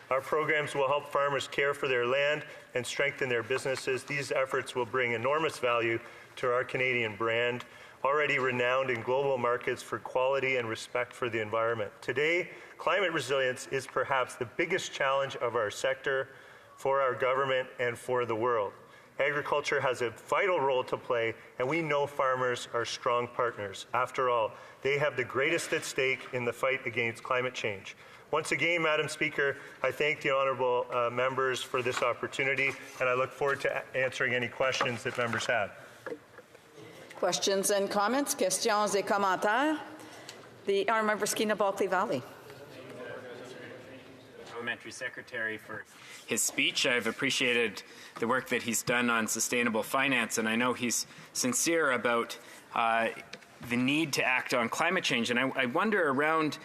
Speaker 11: Our programs will help farmers care for their land and strengthen their businesses. These efforts will bring enormous value to our Canadian brand, already renowned in global markets for quality and respect for the environment. Today, climate resilience is perhaps the biggest challenge of our sector, for our government, and for the world. Agriculture has a vital role to play, and we know farmers are strong partners. After all, they have the greatest at stake in the fight against climate change. Once again, Madam Speaker, I thank the honourable members for this opportunity, and I look forward to answering any questions that members have.
Speaker 5: Questions and comments? Questions et commentaires? The honourable member Skeena Bulkley Valley.
Speaker 9: Parliamentary Secretary for his speech. I've appreciated the work that he's done on sustainable finance, and I know he's sincere about the need to act on climate change. And I wonder around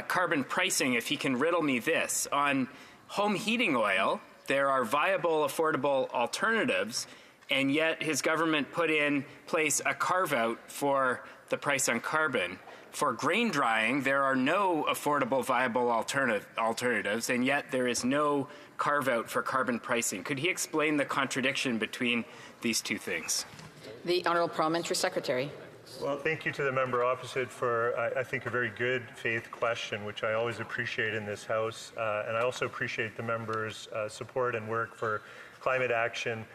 Speaker 9: carbon pricing, if he can riddle me this. On home heating oil, there are viable, affordable alternatives, and yet his government put in place a carve-out for the price on carbon. For grain drying, there are no affordable, viable alternatives, and yet there is no carve-out for carbon pricing. Could he explain the contradiction between these two things?
Speaker 5: The Honourable Parliamentary Secretary.
Speaker 11: Well, thank you to the member opposite for, I think, a very good faith question, which I always appreciate in this House. And I also appreciate the member's support and work for climate action,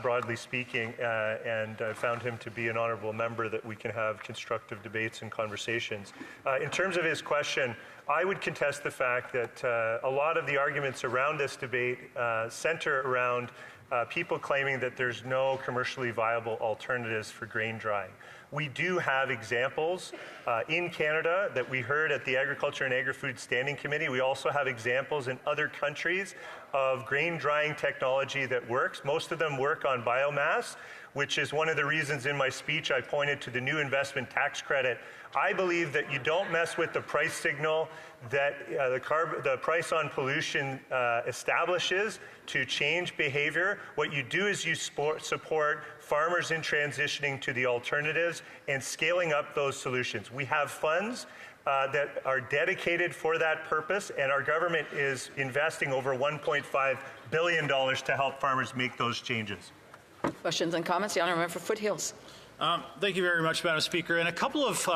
Speaker 11: broadly speaking, and I found him to be an honourable member that we can have constructive debates and conversations. In terms of his question, I would contest the fact that a lot of the arguments around this debate center around people claiming that there's no commercially viable alternatives for grain drying. We do have examples in Canada that we heard at the Agriculture and Agri-Food Standing Committee. We also have examples in other countries of grain drying technology that works. Most of them work on biomass, which is one of the reasons in my speech I pointed to the new investment tax credit. I believe that you don't mess with the price signal that the price on pollution establishes to change behavior. What you do is you support farmers in transitioning to the alternatives and scaling up those solutions. We have funds that are dedicated for that purpose, and our government is investing over $1.5 billion to help farmers make those changes.
Speaker 5: Questions and comments? The honourable member for Foothills.
Speaker 10: Thank you very much, Madam Speaker. And a couple of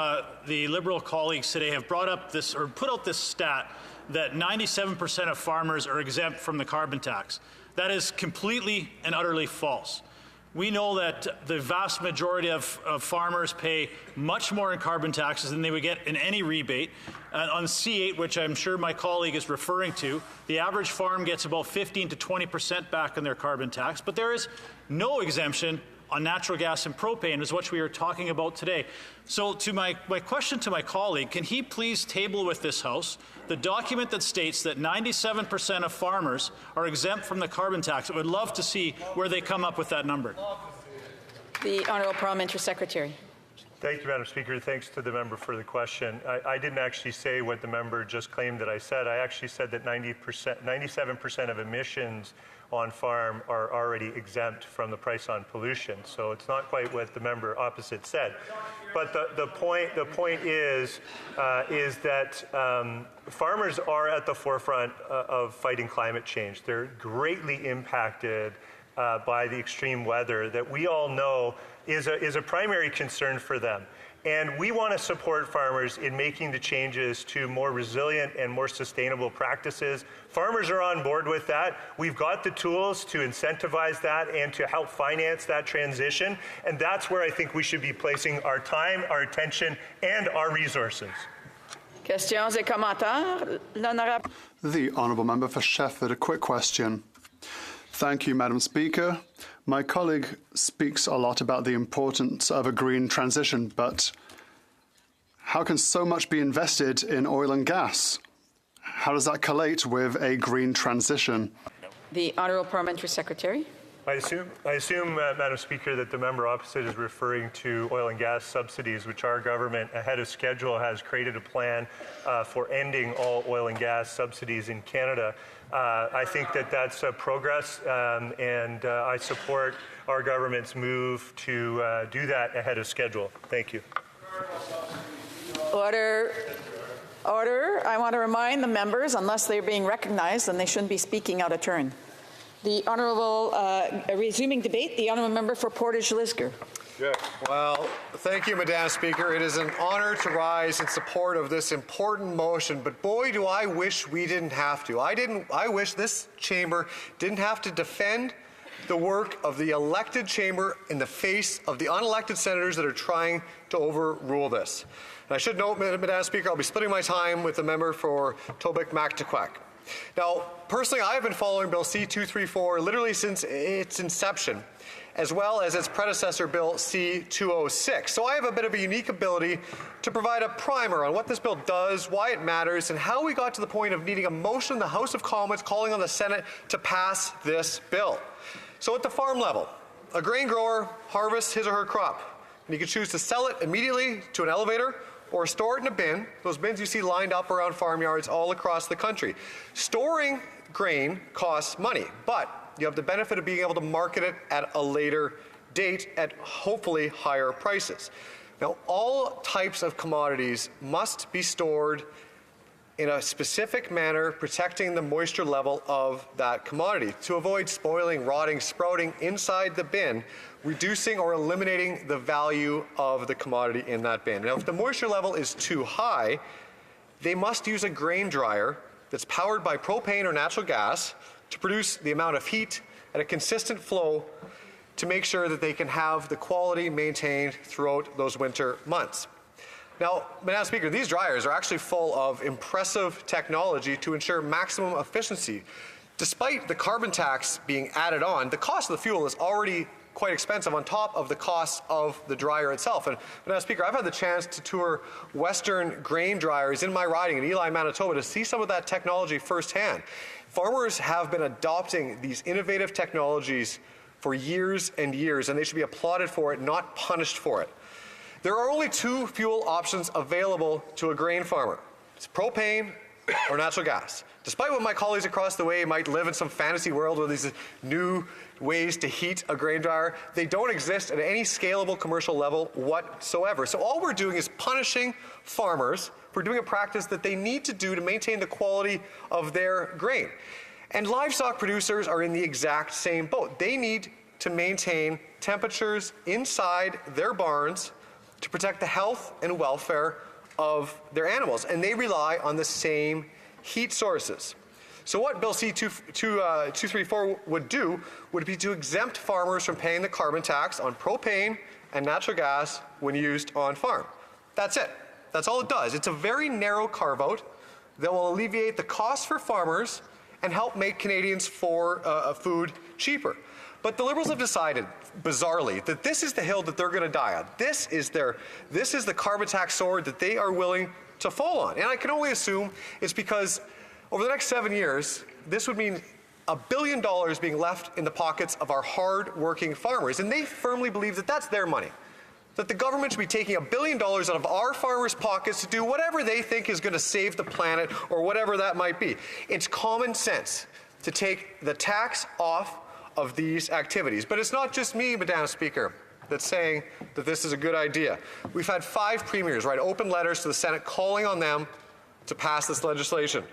Speaker 10: the Liberal colleagues today have brought up this, or put out this stat, that 97% of farmers are exempt from the carbon tax. That is completely and utterly false. We know that the vast majority of farmers pay much more in carbon taxes than they would get in any rebate. On C8, which I'm sure my colleague is referring to, the average farm gets about 15 to 20% back on their carbon tax, but there is no exemption on natural gas and propane, is what we are talking about today. So to my question to my colleague, can he please table with this House the document that states that 97% of farmers are exempt from the carbon tax? I would love to see where they come up with that number.
Speaker 5: The Honourable Parliamentary Secretary.
Speaker 11: Thank you, Madam Speaker. Thanks to the member for the question. I didn't actually say what the member just claimed that I said. I actually said that 97% of emissions on farm are already exempt from the price on pollution. So it's not quite what the member opposite said. But the point is that farmers are at the forefront of fighting climate change. They're greatly impacted by the extreme weather that we all know is a primary concern for them. And we want to support farmers in making the changes to more resilient and more sustainable practices. Farmers are on board with that. We've got the tools to incentivize that and to help finance that transition. And that's where I think we should be placing our time, our attention, and our resources.
Speaker 5: Questions et commentaires. L'honorable.
Speaker 14: The honourable member for Shefford, a quick question. Thank you, Madam Speaker. My colleague speaks a lot about the importance of a green transition, but how can so much be invested in oil and gas? How does that collate with a green transition?
Speaker 5: The Honourable Parliamentary Secretary.
Speaker 11: I assume, Madam Speaker, that the member opposite is referring to oil and gas subsidies, which our government, ahead of schedule, has created a plan for ending all oil and gas subsidies in Canada. I think that that's progress, and I support our government's move to do that ahead of schedule. Thank you.
Speaker 5: Order. Order. I want to remind the members, unless they're being recognized, then they shouldn't be speaking out of turn. The Honourable, resuming debate, the Honourable Member for Portage-Lisgar.
Speaker 24: Yeah. Well, thank you, Madam Speaker. It is an honour to rise in support of this important motion, but boy, do I wish we didn't have to. I wish this chamber didn't have to defend the work of the elected chamber in the face of the unelected senators that are trying to overrule this. And I should note, Madam Speaker, I'll be splitting my time with the member for Tobic-Mactaquac. Now, personally, I have been following Bill C-234 literally since its inception, as well as its predecessor, Bill C-206. So I have a bit of a unique ability to provide a primer on what this bill does, why it matters, and how we got to the point of needing a motion in the House of Commons calling on the Senate to pass this bill. So at the farm level, a grain grower harvests his or her crop, and he can choose to sell it immediately to an elevator or store it in a bin, those bins you see lined up around farmyards all across the country. Storing grain costs money, but you have the benefit of being able to market it at a later date at hopefully higher prices. Now, all types of commodities must be stored in a specific manner, protecting the moisture level of that commodity to avoid spoiling, rotting, sprouting inside the bin, reducing or eliminating the value of the commodity in that bin. Now, if the moisture level is too high, they must use a grain dryer that's powered by propane or natural gas to produce the amount of heat at a consistent flow to make sure that they can have the quality maintained throughout those winter months. Now, Madam Speaker, these dryers are actually full of impressive technology to ensure maximum efficiency. Despite the carbon tax being added on, the cost of the fuel is already quite expensive on top of the cost of the dryer itself. And Madam Speaker, I've had the chance to tour Western grain dryers in my riding in Ely, Manitoba to see some of that technology firsthand. Farmers have been adopting these innovative technologies for years and years, and they should be applauded for it, not punished for it. There are only two fuel options available to a grain farmer. It's propane or natural gas. Despite what my colleagues across the way might live in some fantasy world where these new ways to heat a grain dryer, they don't exist at any scalable commercial level whatsoever. So all we're doing is punishing farmers for doing a practice that they need to do to maintain the quality of their grain. And livestock producers are in the exact same boat. They need to maintain temperatures inside their barns to protect the health and welfare of their animals, and they rely on the same heat sources. So what Bill C-234 would do would be to exempt farmers from paying the carbon tax on propane and natural gas when used on farm. That's it. That's all it does. It's a very narrow carve-out that will alleviate the cost for farmers and help make Canadians' food cheaper. But the Liberals have decided, bizarrely, that this is the hill that they're going to die on. This is the carbon tax sword that they are willing to fall on. And I can only assume it's because over the next 7 years, this would mean $1 billion being left in the pockets of our hard-working farmers. And they firmly believe that that's their money, that the government should be taking $1 billion out of our farmers' pockets to do whatever they think is going to save the planet or whatever that might be. It's common sense to take the tax off of these activities. But it's not just me, Madam Speaker, that's saying that this is a good idea. We've had 5 premiers write open letters to the Senate calling on them to pass this legislation.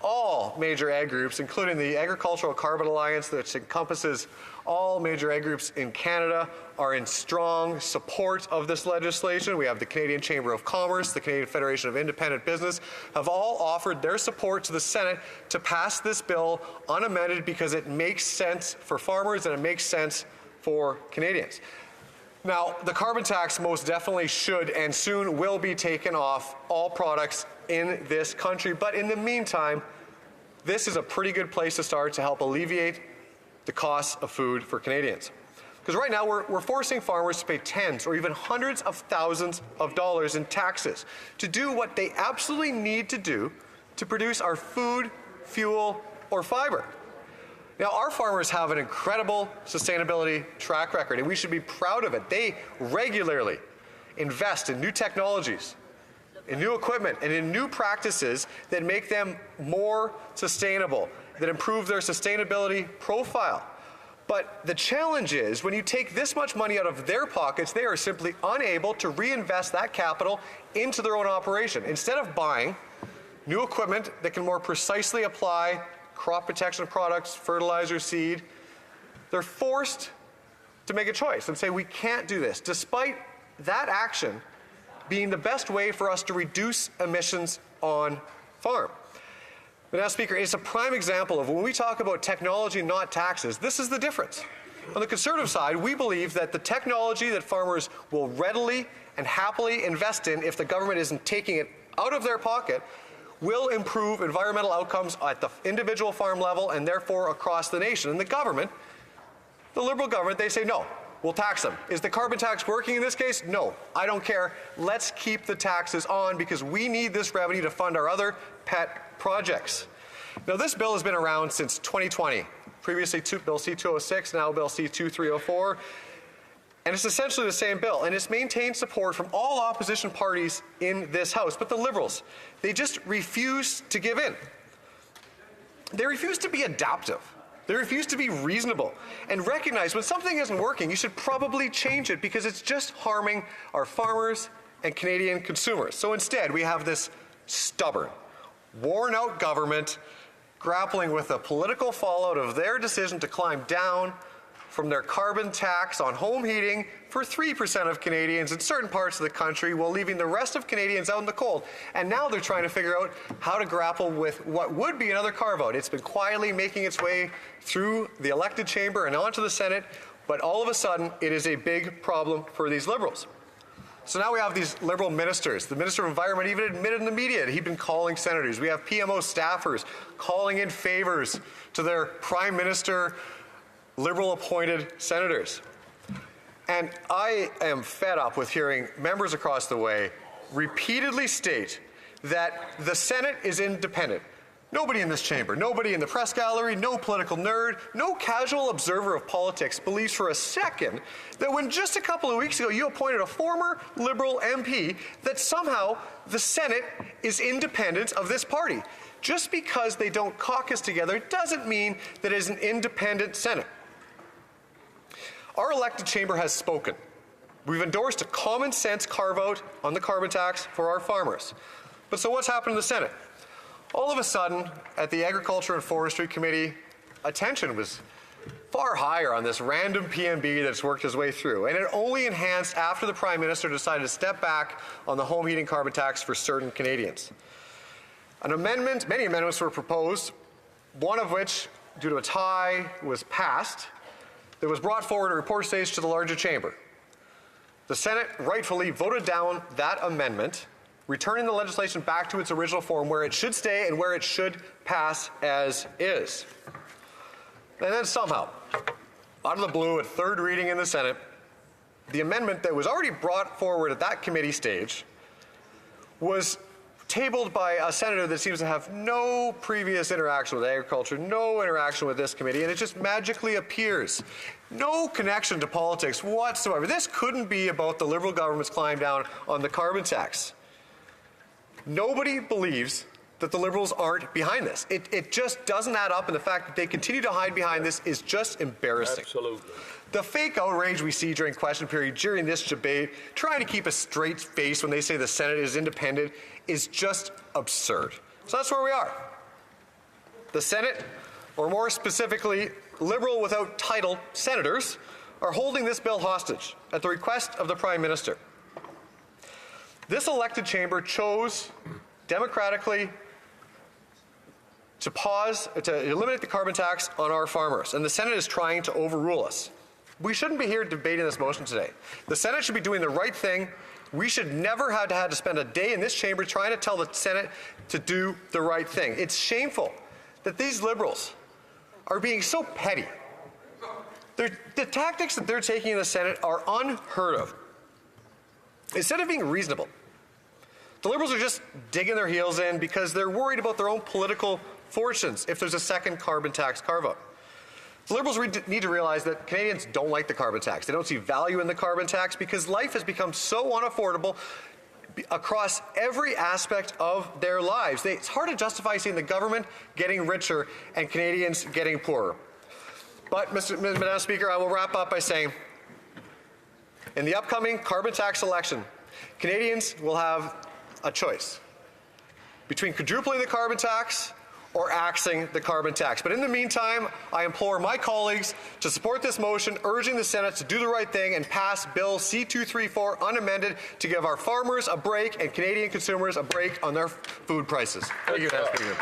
Speaker 24: All major ag groups, including the Agricultural Carbon Alliance, which encompasses all major ag groups in Canada, are in strong support of this legislation. We have the Canadian Chamber of Commerce, the Canadian Federation of Independent Business, have all offered their support to the Senate to pass this bill unamended because it makes sense for farmers and it makes sense for Canadians. Now, the carbon tax most definitely should and soon will be taken off all products in this country. But in the meantime, this is a pretty good place to start to help alleviate the cost of food for Canadians. Because right now we're forcing farmers to pay tens or even hundreds of thousands of dollars in taxes to do what they absolutely need to do to produce our food, fuel, or fiber. Now, our farmers have an incredible sustainability track record, and we should be proud of it. They regularly invest in new technologies, in new equipment, and in new practices that make them more sustainable, that improve their sustainability profile. But the challenge is, when you take this much money out of their pockets, they are simply unable to reinvest that capital into their own operation. Instead of buying new equipment that can more precisely apply crop protection products, fertilizer, seed, they're forced to make a choice and say, we can't do this, despite that action being the best way for us to reduce emissions on farm. Madam Speaker, it's a prime example of when we talk about technology, not taxes, this is the difference. On the Conservative side, we believe that the technology that farmers will readily and happily invest in, if the government isn't taking it out of their pocket, will improve environmental outcomes at the individual farm level and therefore across the nation. And the government, the Liberal government, they say, no, we'll tax them. Is the carbon tax working in this case? No, I don't care. Let's keep the taxes on because we need this revenue to fund our other pet projects. Now, this bill has been around since 2020. Previously, Bill C-206, now Bill C-2304. And it's essentially the same bill, and it's maintained support from all opposition parties in this House. But the Liberals, they just refuse to give in. They refuse to be adaptive. They refuse to be reasonable and recognize when something isn't working, you should probably change it because it's just harming our farmers and Canadian consumers. So instead, we have this stubborn, worn-out government grappling with the political fallout of their decision to climb down from their carbon tax on home heating for 3% of Canadians in certain parts of the country while leaving the rest of Canadians out in the cold. And now they're trying to figure out how to grapple with what would be another carve-out. It's been quietly making its way through the elected chamber and onto the Senate, but all of a sudden it is a big problem for these Liberals. So now we have these Liberal ministers. The Minister of Environment even admitted in the media that he'd been calling senators. We have PMO staffers calling in favors to their Prime Minister, Liberal-appointed senators. And I am fed up with hearing members across the way repeatedly state that the Senate is independent. Nobody in this chamber, nobody in the press gallery, no political nerd, no casual observer of politics believes for a second that when just a couple of weeks ago you appointed a former Liberal MP that somehow the Senate is independent of this party. Just because they don't caucus together doesn't mean that it is an independent Senate. Our elected chamber has spoken. We've endorsed a common sense carve-out on the carbon tax for our farmers. But so what's happened in the Senate? All of a sudden, at the Agriculture and Forestry Committee, attention was far higher on this random PMB that's worked his way through. And it only enhanced after the Prime Minister decided to step back on the home heating carbon tax for certain Canadians. Many amendments were proposed, one of which, due to a tie, was passed. That was brought forward at report stage to the larger chamber. The Senate rightfully voted down that amendment, returning the legislation back to its original form where it should stay and where it should pass as is. And then somehow, out of the blue, at third reading in the Senate, the amendment that was already brought forward at that committee stage was tabled by a senator that seems to have no previous interaction with agriculture, no interaction with this committee, and it just magically appears. No connection to politics whatsoever. This couldn't be about the Liberal government's climb down on the carbon tax. Nobody believes that the Liberals aren't behind this. It just doesn't add up, and the fact that they continue to hide behind this is just embarrassing.
Speaker 2: Absolutely.
Speaker 24: The fake outrage we see during question period, during this debate, trying to keep a straight face when they say the Senate is independent, is just absurd. So that's where we are. The Senate, or more specifically, Liberal without title senators, are holding this bill hostage at the request of the Prime Minister. This elected chamber chose democratically to eliminate the carbon tax on our farmers, and the Senate is trying to overrule us. We shouldn't be here debating this motion today. The Senate should be doing the right thing. We should never have to spend a day in this chamber trying to tell the Senate to do the right thing. It's shameful that these Liberals are being so petty. The tactics that they're taking in the Senate are unheard of. Instead of being reasonable, The Liberals are just digging their heels in because they're worried about their own political fortunes if there's a second carbon tax carve-out. The Liberals need to realize that Canadians don't like the carbon tax. They don't see value in the carbon tax because life has become so unaffordable across every aspect of their lives. It's hard to justify seeing the government getting richer and Canadians getting poorer. But, Madam Speaker, I will wrap up by saying, in the upcoming carbon tax election, Canadians will have a choice between quadrupling the carbon tax or axing the carbon tax. But in the meantime, I implore my colleagues to support this motion, urging the Senate to do the right thing and pass Bill C-234 unamended to give our farmers a break and Canadian consumers a break on their food prices. Thank you, Madam Speaker.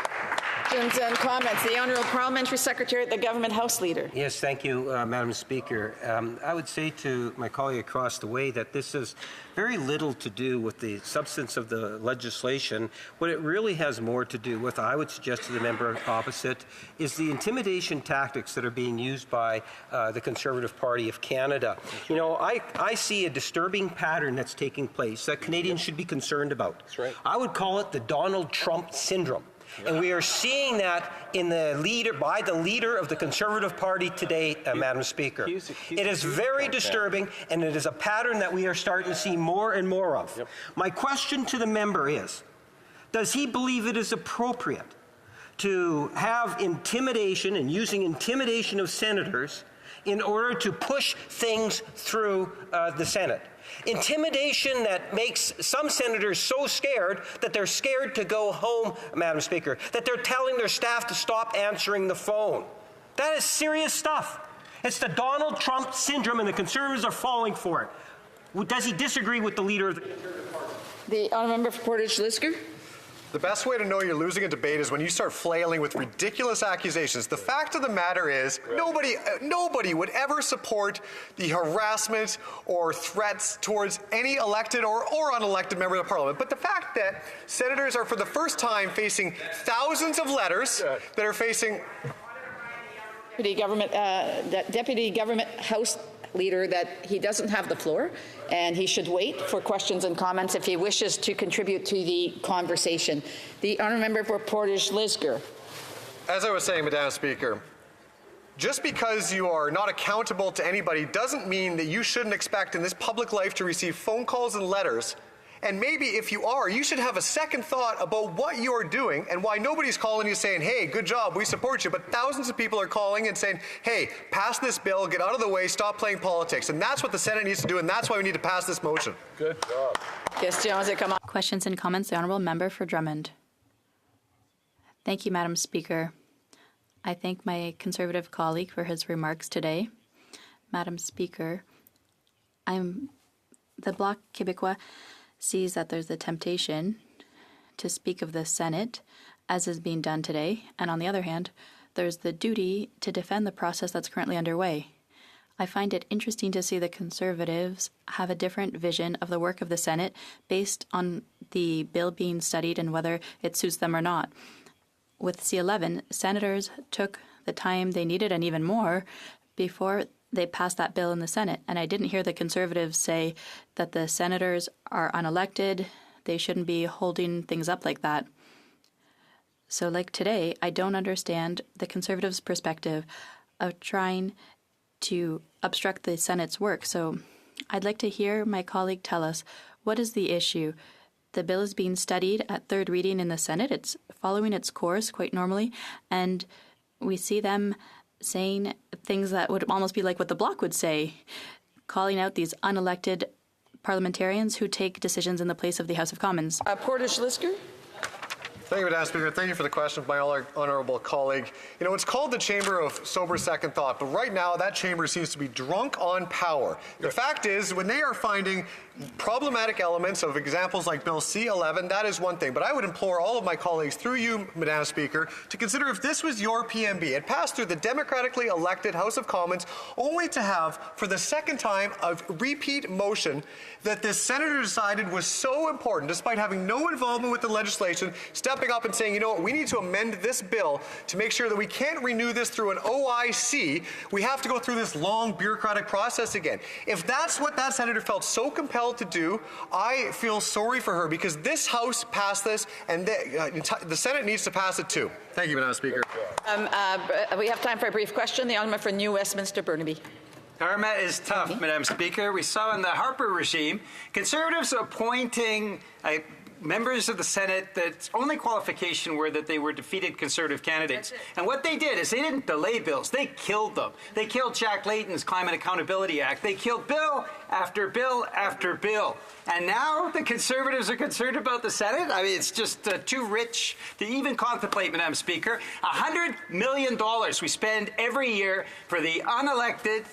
Speaker 5: Questions and comments. The Honourable Parliamentary Secretary, the Government House Leader.
Speaker 19: Yes, thank you, Madam Speaker. I would say to my colleague across the way that this has very little to do with the substance of the legislation. What it really has more to do with, I would suggest to the member opposite, is the intimidation tactics that are being used by the Conservative Party of Canada. You know, I see a disturbing pattern that's taking place that Canadians should be concerned about. That's right. I would call it the Donald Trump syndrome. And we are seeing that in by the leader of the Conservative Party today, Madam Speaker. It is very disturbing, and it is a pattern that we are starting to see more and more of. Yep. My question to the member is, does he believe it is appropriate to have intimidation and using intimidation of senators in order to push things through the Senate? Intimidation that makes some senators so scared that they're scared to go home, Madam Speaker, that they're telling their staff to stop answering the phone. That is serious stuff. It's the Donald Trump syndrome, and the Conservatives are falling for it. Does he disagree with the leader of the Conservative Party?
Speaker 5: The honourable member for Portage-Lisgar.
Speaker 24: The best way to know you're losing a debate is when you start flailing with ridiculous accusations. The fact of the matter is, nobody would ever support the harassment or threats towards any elected or unelected member of Parliament. But the fact that senators are for the first time facing thousands of letters that are facing
Speaker 5: Deputy Government House Leader, that he doesn't have the floor and he should wait for questions and comments if he wishes to contribute to the conversation. The honourable member for Portage-Lisgar.
Speaker 24: As I was saying, Madam Speaker, just because you are not accountable to anybody doesn't mean that you shouldn't expect in this public life to receive phone calls and letters. And maybe if you are, you should have a second thought about what you're doing and why nobody's calling you saying, hey, good job, we support you. But thousands of people are calling and saying, hey, pass this bill, get out of the way, stop playing politics. And that's what the Senate needs to do, and that's why we need to pass this motion.
Speaker 5: Good job. Yes, Jones, come on.
Speaker 2: Questions and comments. The Honourable Member for Drummond. Thank you, Madam Speaker. I thank my Conservative colleague for his remarks today. Madam Speaker, the Bloc Québécois sees that there's the temptation to speak of the Senate, as is being done today, and on the other hand, there's the duty to defend the process that's currently underway. I find it interesting to see the Conservatives have a different vision of the work of the Senate based on the bill being studied and whether it suits them or not. With C-11, senators took the time they needed and even more before they passed that bill in the Senate. And I didn't hear the Conservatives say that the senators are unelected, they shouldn't be holding things up like that. So like today, I don't understand the Conservatives' perspective of trying to obstruct the Senate's work. So I'd like to hear my colleague tell us, what is the issue? The bill is being studied at third reading in the Senate. It's following its course quite normally, and we see them saying things that would almost be like what the Bloc would say, calling out these unelected parliamentarians who take decisions in the place of the House of Commons.
Speaker 5: Portage-Lisgar.
Speaker 24: Thank you, Madam Speaker. Thank you for the question, my honourable colleague. You know, it's called the Chamber of Sober Second Thought, but right now that chamber seems to be drunk on power. The fact is, when they are finding problematic elements of examples like Bill C-11, that is one thing. But I would implore all of my colleagues, through you, Madam Speaker, to consider if this was your PMB. It passed through the democratically elected House of Commons, only to have, for the second time, a repeat motion that this senator decided was so important, despite having no involvement with the legislation, step jumping up and saying, you know what, we need to amend this bill to make sure that we can't renew this through an OIC. We have to go through this long bureaucratic process again. If that's what that senator felt so compelled to do, I feel sorry for her, because this House passed this, and the Senate needs to pass it too. Thank you, Madam Speaker.
Speaker 5: We have time for a brief question. The honourable for New Westminster Burnaby.
Speaker 4: Karma is tough, Madam Speaker. We saw in the Harper regime, Conservatives appointing members of the Senate that's only qualification were that they were defeated Conservative candidates. And what they did is they didn't delay bills. They killed them. They killed Jack Layton's Climate Accountability Act. They killed bill after bill after bill. And now the Conservatives are concerned about the Senate? I mean, it's just too rich to even contemplate, Madam Speaker. $100 million we spend every year for the unelected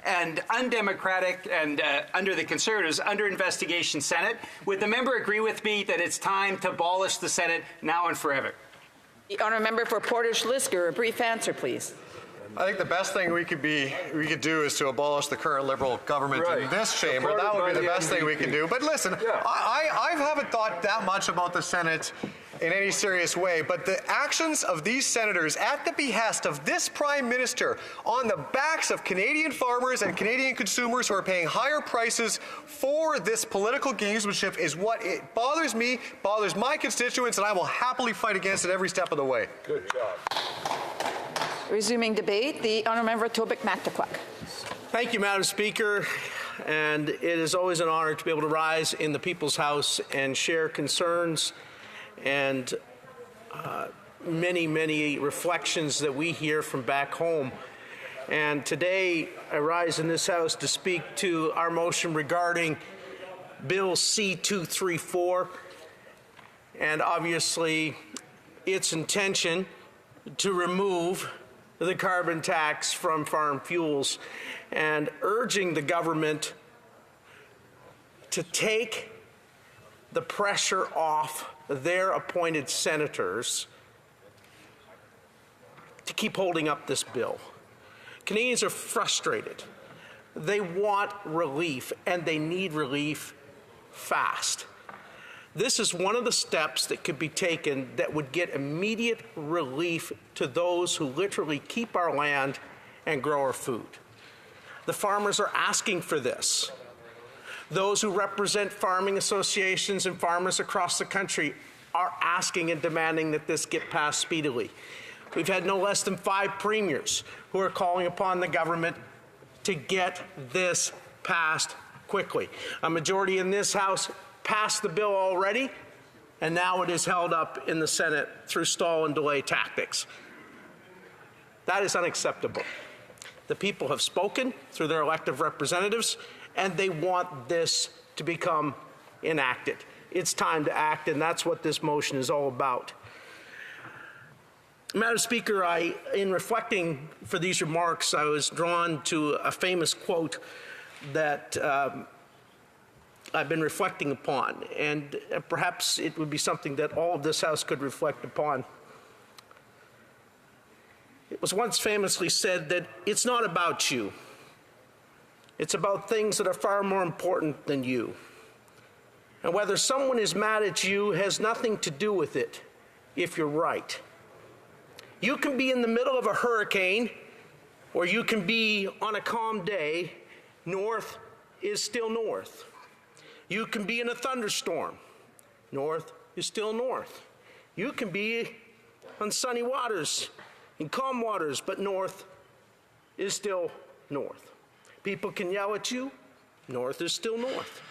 Speaker 4: and undemocratic and under the Conservatives, under investigation Senate. Would the member agree with me that it's time to abolish the Senate now and forever?
Speaker 5: The honourable member for Portage-Lisgar, a brief answer, please.
Speaker 24: I think the best thing we could do is to abolish the current Liberal government in this chamber. That would be the best thing we can do. But listen, I haven't thought that much about the Senate in any serious way, but the actions of these senators at the behest of this Prime Minister on the backs of Canadian farmers and Canadian consumers who are paying higher prices for this political gamesmanship is what it bothers me, bothers my constituents, and I will happily fight against it every step of the way.
Speaker 4: Good job.
Speaker 5: Resuming debate, the honourable member Tobic-Mactaquac.
Speaker 12: Thank you, Madam Speaker. And it is always an honor to be able to rise in the People's House and share concerns and many, many reflections that we hear from back home. And today I rise in this House to speak to our motion regarding Bill C-234 and obviously its intention to remove the carbon tax from farm fuels, and urging the government to take the pressure off their appointed senators to keep holding up this bill. Canadians are frustrated. They want relief, and they need relief fast. This is one of the steps that could be taken that would get immediate relief to those who literally keep our land and grow our food. The farmers are asking for this. Those who represent farming associations and farmers across the country are asking and demanding that this get passed speedily. We've had no less than 5 premiers who are calling upon the government to get this passed quickly. A majority in this House passed the bill already, and now it is held up in the Senate through stall and delay tactics. That is unacceptable. The people have spoken through their elected representatives, and they want this to become enacted. It's time to act, and that's what this motion is all about. Madam Speaker, in reflecting for these remarks, I was drawn to a famous quote that I've been reflecting upon, and perhaps it would be something that all of this House could reflect upon. It was once famously said that it's not about you. It's about things that are far more important than you. And whether someone is mad at you has nothing to do with it if you're right. You can be in the middle of a hurricane, or you can be on a calm day. North is still north. You can be in a thunderstorm. North is still north. You can be on sunny waters, in calm waters, but north is still north. People can yell at you. North is still north.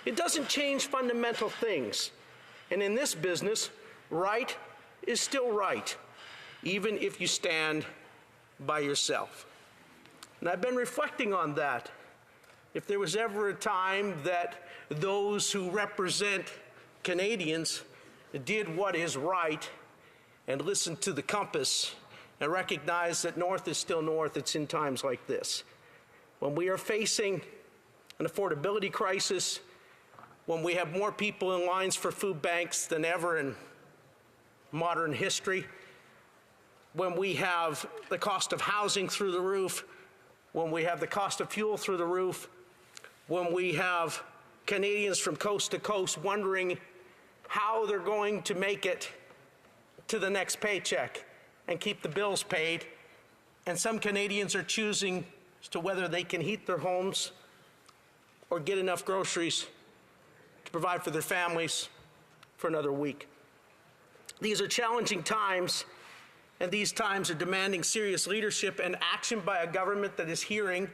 Speaker 12: It doesn't change fundamental things. And in this business, right is still right, even if you stand by yourself. And I've been reflecting on that. If there was ever a time that those who represent Canadians did what is right and listened to the compass and recognized that north is still north, it's in times like this. When we are facing an affordability crisis, when we have more people in lines for food banks than ever in modern history, when we have the cost of housing through the roof, when we have the cost of fuel through the roof, when we have Canadians from coast to coast wondering how they're going to make it to the next paycheck and keep the bills paid. And some Canadians are choosing as to whether they can heat their homes or get enough groceries to provide for their families for another week. These are challenging times, and these times are demanding serious leadership and action by a government that is hearing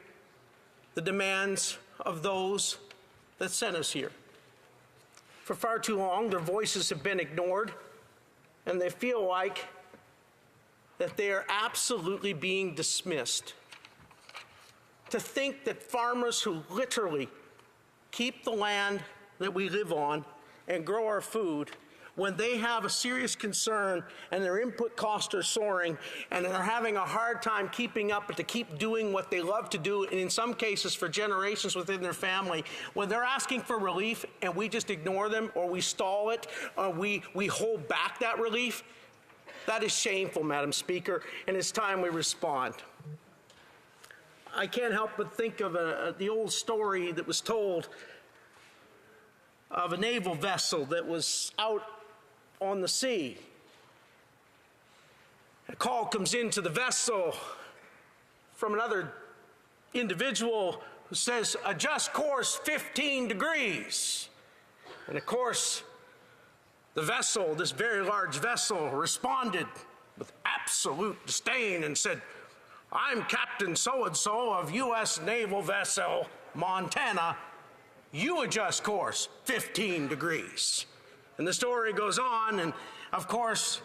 Speaker 12: the demands of those that sent us here. For far too long, their voices have been ignored, and they feel like that they are absolutely being dismissed. To think that farmers who literally keep the land that we live on and grow our food, when they have a serious concern and their input costs are soaring and they're having a hard time keeping up, but to keep doing what they love to do, and in some cases for generations within their family, when they're asking for relief and we just ignore them or we stall it or we hold back that relief, that is shameful, Madam Speaker, and it's time we respond. I can't help but think of the old story that was told of a naval vessel that was out on the sea. A call comes into the vessel from another individual who says, adjust course 15 degrees. And of course, the vessel, this very large vessel, responded with absolute disdain and said, I'm Captain so-and-so of U.S. Naval Vessel Montana. You adjust course 15 degrees. And the story goes on, and of course,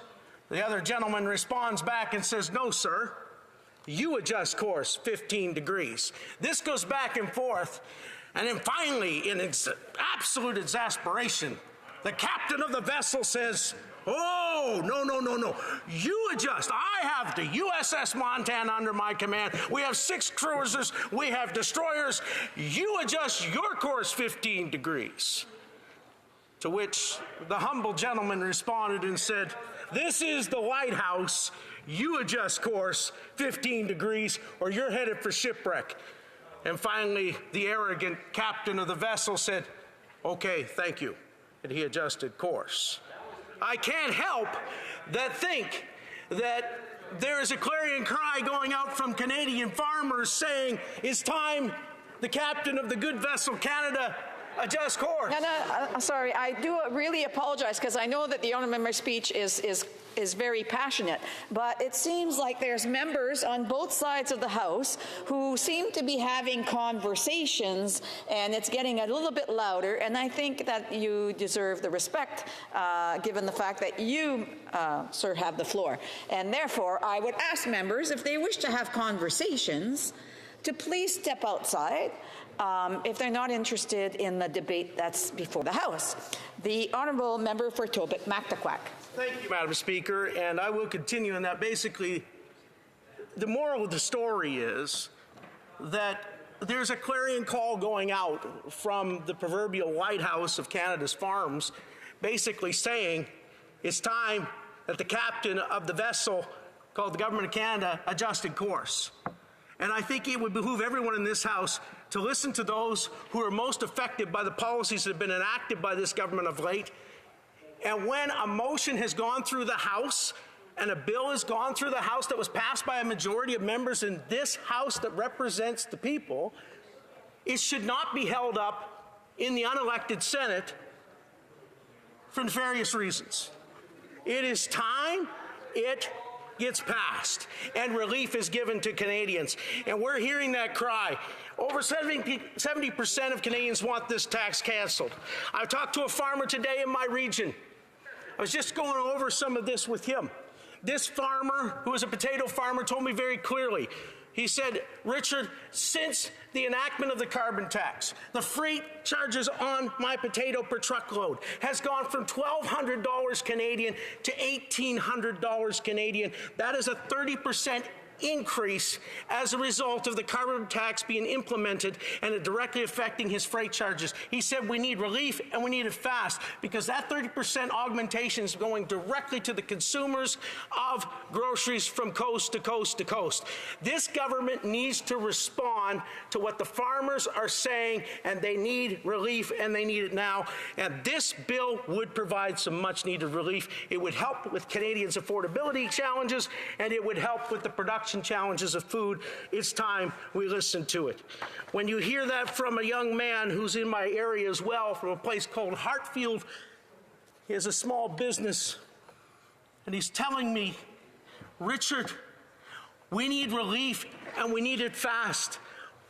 Speaker 12: the other gentleman responds back and says, no, sir, you adjust course 15 degrees. This goes back and forth, and then finally, in absolute exasperation, the captain of the vessel says, oh, no. You adjust. I have the USS Montana under my command. We have 6 cruisers. We have destroyers. You adjust your course 15 degrees. To which the humble gentleman responded and said, this is the White House. You adjust course 15 degrees or you're headed for shipwreck. And finally, the arrogant captain of the vessel said, okay, thank you. And he adjusted course. I can't help but think that there is a clarion cry going out from Canadian farmers saying, it's time the captain of the good vessel Canada adjust course.
Speaker 5: No, sorry, I do really apologize because I know that the honourable member's speech is very passionate, but it seems like there's members on both sides of the House who seem to be having conversations, and it's getting a little bit louder, and I think that you deserve the respect given the fact that you, sir, have the floor. And therefore, I would ask members, if they wish to have conversations, to please step outside if they're not interested in the debate that's before the House. The honourable member for Tobique-Mactaquac.
Speaker 12: Thank you, Madam Speaker, and I will continue in that. Basically, the moral of the story is that there's a clarion call going out from the proverbial White House of Canada's farms, basically saying it's time that the captain of the vessel called the Government of Canada adjusted course. And I think it would behoove everyone in this House to listen to those who are most affected by the policies that have been enacted by this government of late. And when a motion has gone through the House and a bill has gone through the House that was passed by a majority of members in this House that represents the people, it should not be held up in the unelected Senate for nefarious reasons. It is time it gets passed and relief is given to Canadians. And we're hearing that cry. Over 70% of Canadians want this tax canceled. I talked to a farmer today in my region. I was just going over some of this with him. This farmer, who is a potato farmer, told me very clearly. He said, Richard, since the enactment of the carbon tax, the freight charges on my potato per truckload has gone from $1,200 Canadian to $1,800 Canadian. That is a 30% increase as a result of the carbon tax being implemented and it directly affecting his freight charges. He said we need relief and we need it fast because that 30% augmentation is going directly to the consumers of groceries from coast to coast to coast. This government needs to respond to what the farmers are saying, and they need relief and they need it now. And this bill would provide some much needed relief. It would help with Canadians' affordability challenges and it would help with the production challenges of food. It's time we listen to it. When you hear that from a young man who's in my area as well, from a place called Hartfield, he has a small business, and he's telling me, Richard, we need relief and we need it fast.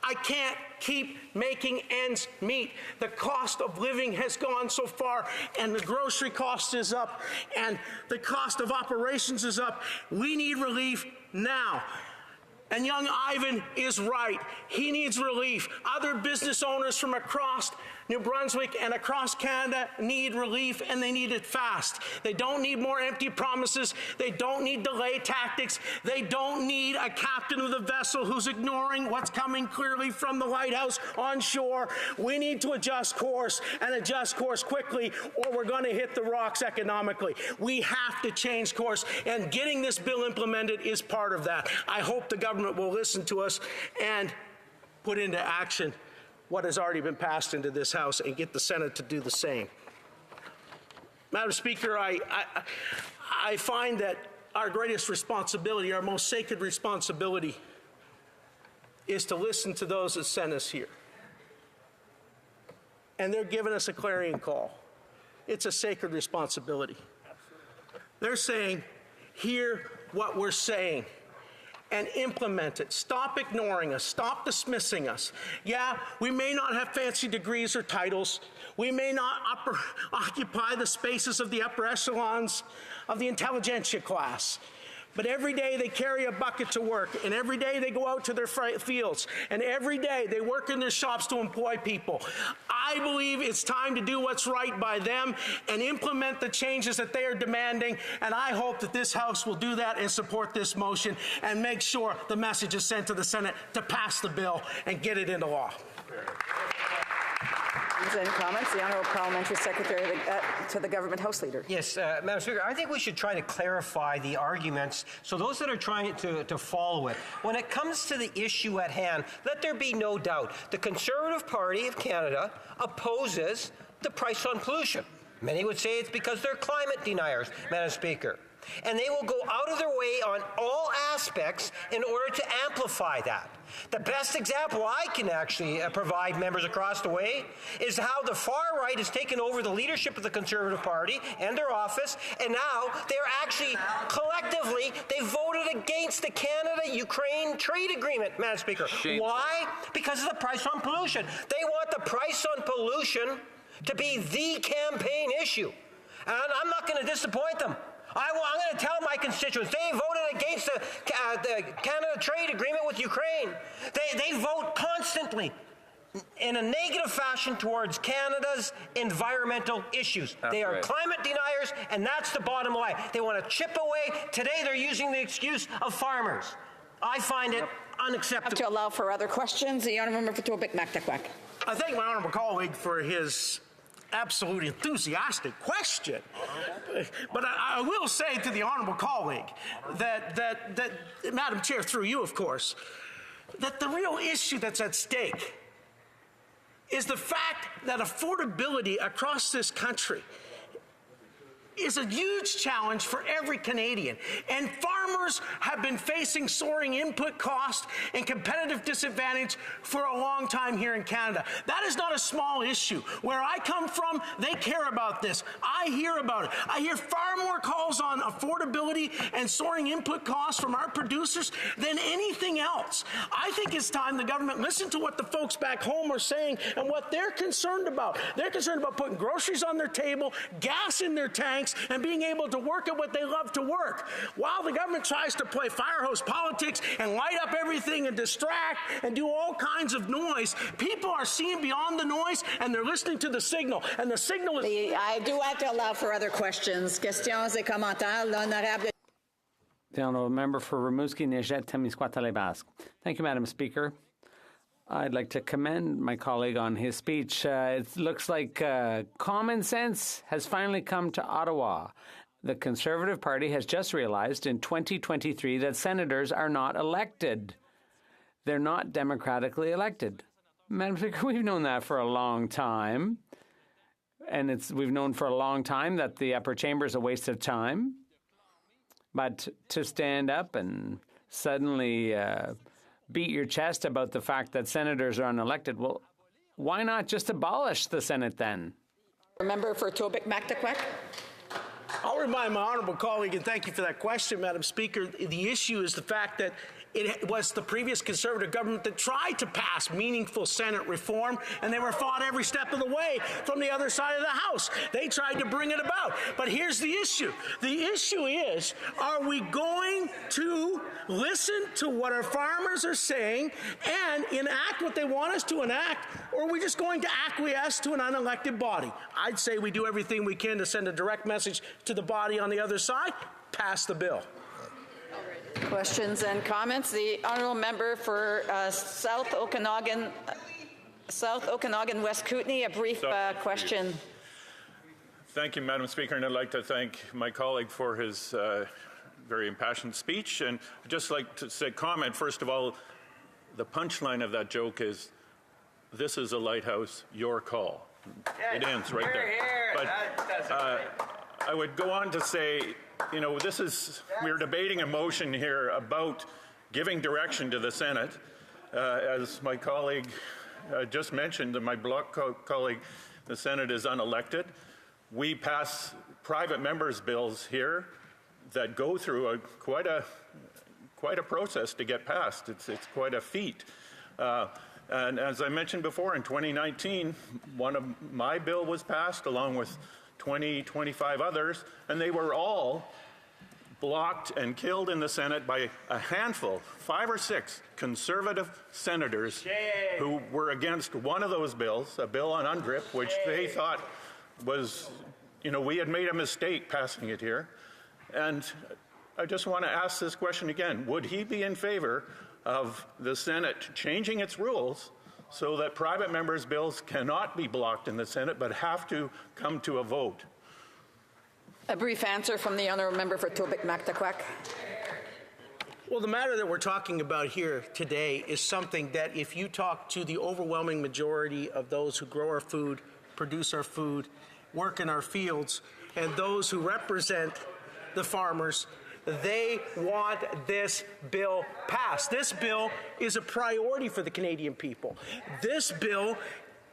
Speaker 12: I can't keep making ends meet. The cost of living has gone so far, and the grocery cost is up, and the cost of operations is up. We need relief now. And young Ivan is right. He needs relief. Other business owners from across New Brunswick and across Canada need relief, and they need it fast. They don't need more empty promises. They don't need delay tactics. They don't need a captain of the vessel who's ignoring what's coming clearly from the lighthouse on shore. We need to adjust course, and adjust course quickly, or we're going to hit the rocks economically. We have to change course, and getting this bill implemented is part of that. I hope the government will listen to us and put into action what has already been passed into this House and get the Senate to do the same. Madam Speaker, I find that our greatest responsibility, our most sacred responsibility, is to listen to those that sent us here. And they're giving us a clarion call. It's a sacred responsibility. They're saying, hear what we're saying and implement it. Stop ignoring us. Stop dismissing us. Yeah, we may not have fancy degrees or titles. We may not occupy the spaces of the upper echelons of the intelligentsia class. But every day they carry a bucket to work, and every day they go out to their fields, and every day they work in their shops to employ people. I believe it's time to do what's right by them and implement the changes that they are demanding, and I hope that this House will do that and support this motion and make sure the message is sent to the Senate to pass the bill and get it into law.
Speaker 5: Any comments? The Honourable Parliamentary Secretary to the Government House Leader.
Speaker 19: Yes, Madam Speaker, I think we should try to clarify the arguments so those that are trying to follow it. When it comes to the issue at hand, let there be no doubt. The Conservative Party of Canada opposes the price on pollution. Many would say it's because they're climate deniers, Madam Speaker. And they will go out of their way on all aspects in order to amplify that. The best example I can actually provide members across the way is how the far right has taken over the leadership of the Conservative Party and their office, and now they're actually collectively, they voted against the Canada-Ukraine trade agreement, Madam Speaker. Shameful. Why? Because of the price on pollution. They want the price on pollution to be the campaign issue. And I'm not going to disappoint them. I'm going to tell my constituents, they voted against the Canada trade agreement with Ukraine. They vote constantly in a negative fashion towards Canada's environmental issues. They are climate deniers, and that's the bottom line. They want to chip away. Today they're using the excuse of farmers. I find it unacceptable.
Speaker 5: To allow for other questions, the Honourable Member for Tobic-Mactaquac.
Speaker 12: I thank my honourable colleague for his absolutely enthusiastic question. But I will say to the honourable colleague that Madam Chair, through you, of course, that the real issue that's at stake is the fact that affordability across this country is a huge challenge for every Canadian. And farmers have been facing soaring input costs and competitive disadvantage for a long time here in Canada. That is not a small issue. Where I come from, they care about this. I hear about it. I hear far more calls on affordability and soaring input costs from our producers than anything else. I think it's time the government listen to what the folks back home are saying and what they're concerned about. They're concerned about putting groceries on their table, gas in their tanks, and being able to work at what they love to work. While the government tries to play fire hose politics and light up everything and distract and do all kinds of noise, people are seeing beyond the noise and they're listening to the signal. And the signal is...
Speaker 5: I do have to allow for other questions. Questions et commentaires. L'honorable...
Speaker 20: The Honourable Member for Rimouski, Neigette, Témiscouata-les-Basques. Thank you, Madam Speaker. I'd like to commend my colleague on his speech. It looks like common sense has finally come to Ottawa. The Conservative Party has just realized in 2023 that senators are not elected. They're not democratically elected. Madam Speaker, we've known that for a long time. And we've known for a long time that the upper chamber is a waste of time. But to stand up and suddenly beat your chest about the fact that senators are unelected, well, why not just abolish the Senate then?
Speaker 5: Member for Tobic-Mactaquac.
Speaker 12: I'll remind my honourable colleague, and thank you for that question, Madam Speaker. The issue is the fact that it was the previous Conservative government that tried to pass meaningful Senate reform, and they were fought every step of the way from the other side of the House. They tried to bring it about. But here's the issue. The issue is, are we going to listen to what our farmers are saying and enact what they want us to enact, or are we just going to acquiesce to an unelected body? I'd say we do everything we can to send a direct message to the body on the other side. Pass the bill.
Speaker 5: Questions and comments. The honourable member for South Okanagan, West Kootenay. A brief question.
Speaker 1: Thank you, Madam Speaker, and I'd like to thank my colleague for his very impassioned speech. And I'd just like to say, comment first of all, the punchline of that joke is, "This is a lighthouse. Your call." It ends right there. But I would go on to say, you know, we're debating a motion here about giving direction to the Senate. As my colleague just mentioned, my bloc colleague, the Senate is unelected. We pass private members' bills here that go through quite a process to get passed. It's quite a feat. And as I mentioned before, in 2019, one of my bill was passed along with 25 others, and they were all blocked and killed in the Senate by a handful, 5 or 6 Conservative senators who were against one of those bills, a bill on UNDRIP, which they thought was, you know, we had made a mistake passing it here. And I just want to ask this question again. Would he be in favor of the Senate changing its rules so that private members' bills cannot be blocked in the Senate but have to come to a vote?
Speaker 5: A brief answer from the honourable member for Tobic-Mactaquac.
Speaker 12: Well, the matter that we're talking about here today is something that if you talk to the overwhelming majority of those who grow our food, produce our food, work in our fields, and those who represent the farmers, they want this bill passed. This bill is a priority for the Canadian people. This bill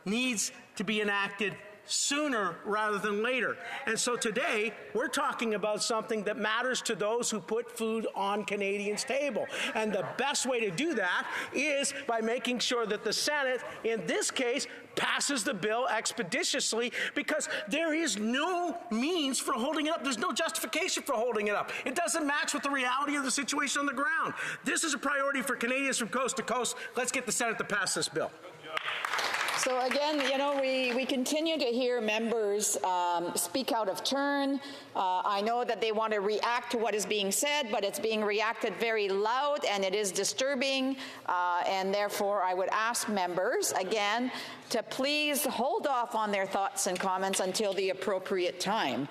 Speaker 12: needs to be enacted sooner rather than later. And so today, we're talking about something that matters to those who put food on Canadians' table. And the best way to do that is by making sure that the Senate, in this case, passes the bill expeditiously, because there is no means for holding it up. There's no justification for holding it up. It doesn't match with the reality of the situation on the ground. This is a priority for Canadians from coast to coast. Let's get the Senate to pass this bill.
Speaker 5: So again, you know, we continue to hear members speak out of turn. I know that they want to react to what is being said, but it's being reacted very loud, and it is disturbing. And therefore, I would ask members, again, to please hold off on their thoughts and comments until the appropriate time.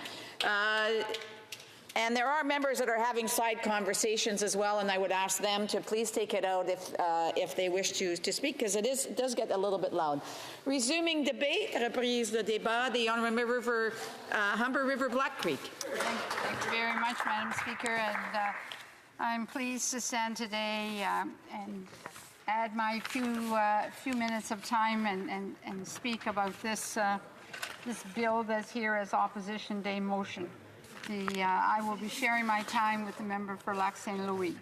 Speaker 5: And there are members that are having side conversations as well, and I would ask them to please take it out if they wish to speak, because it does get a little bit loud. Resuming debate, reprise de débat, the honourable member for Humber River Black Creek.
Speaker 8: Thank you very much, Madam Speaker, and I'm pleased to stand today and add my few minutes of time and speak about this bill that's here as Opposition Day motion. I will be sharing my time with the member for Lac St. Louis.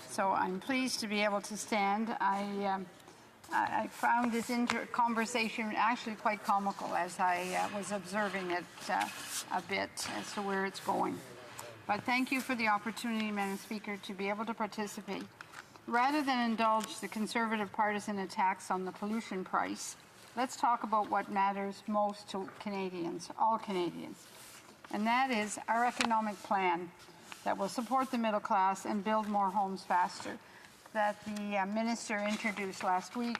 Speaker 8: So I'm pleased to be able to stand. I found this conversation actually quite comical as I was observing it a bit as to where it's going. But thank you for the opportunity, Madam Speaker, to be able to participate. Rather than indulge the Conservative partisan attacks on the pollution price, let's talk about what matters most to Canadians, all Canadians. And that is our economic plan that will support the middle class and build more homes faster, that the minister introduced last week,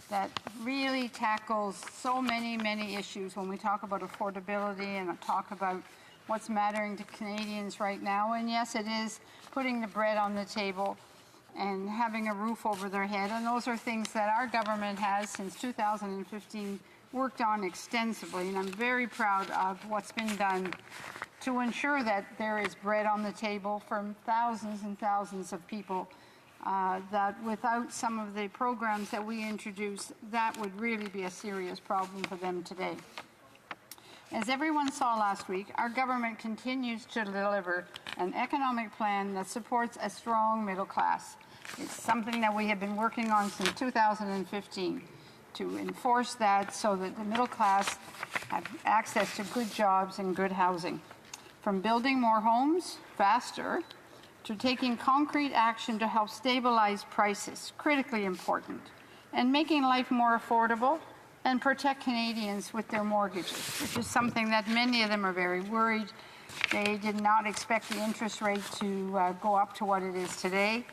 Speaker 8: that really tackles so many, many issues when we talk about affordability and talk about what's mattering to Canadians right now. And yes, it is putting the bread on the table and having a roof over their head. And those are things that our government has, since 2015, worked on extensively. And I'm very proud of what's been done to ensure that there is bread on the table for thousands and thousands of people, that without some of the programs that we introduced, that would really be a serious problem for them today. As everyone saw last week, our government continues to deliver an economic plan that supports a strong middle class. It's something that we have been working on since 2015 to enforce that so that the middle class have access to good jobs and good housing. From building more homes faster to taking concrete action to help stabilize prices, critically important, and making life more affordable and protect Canadians with their mortgages, which is something that many of them are very worried. They did not expect the interest rate to go up to what it is today.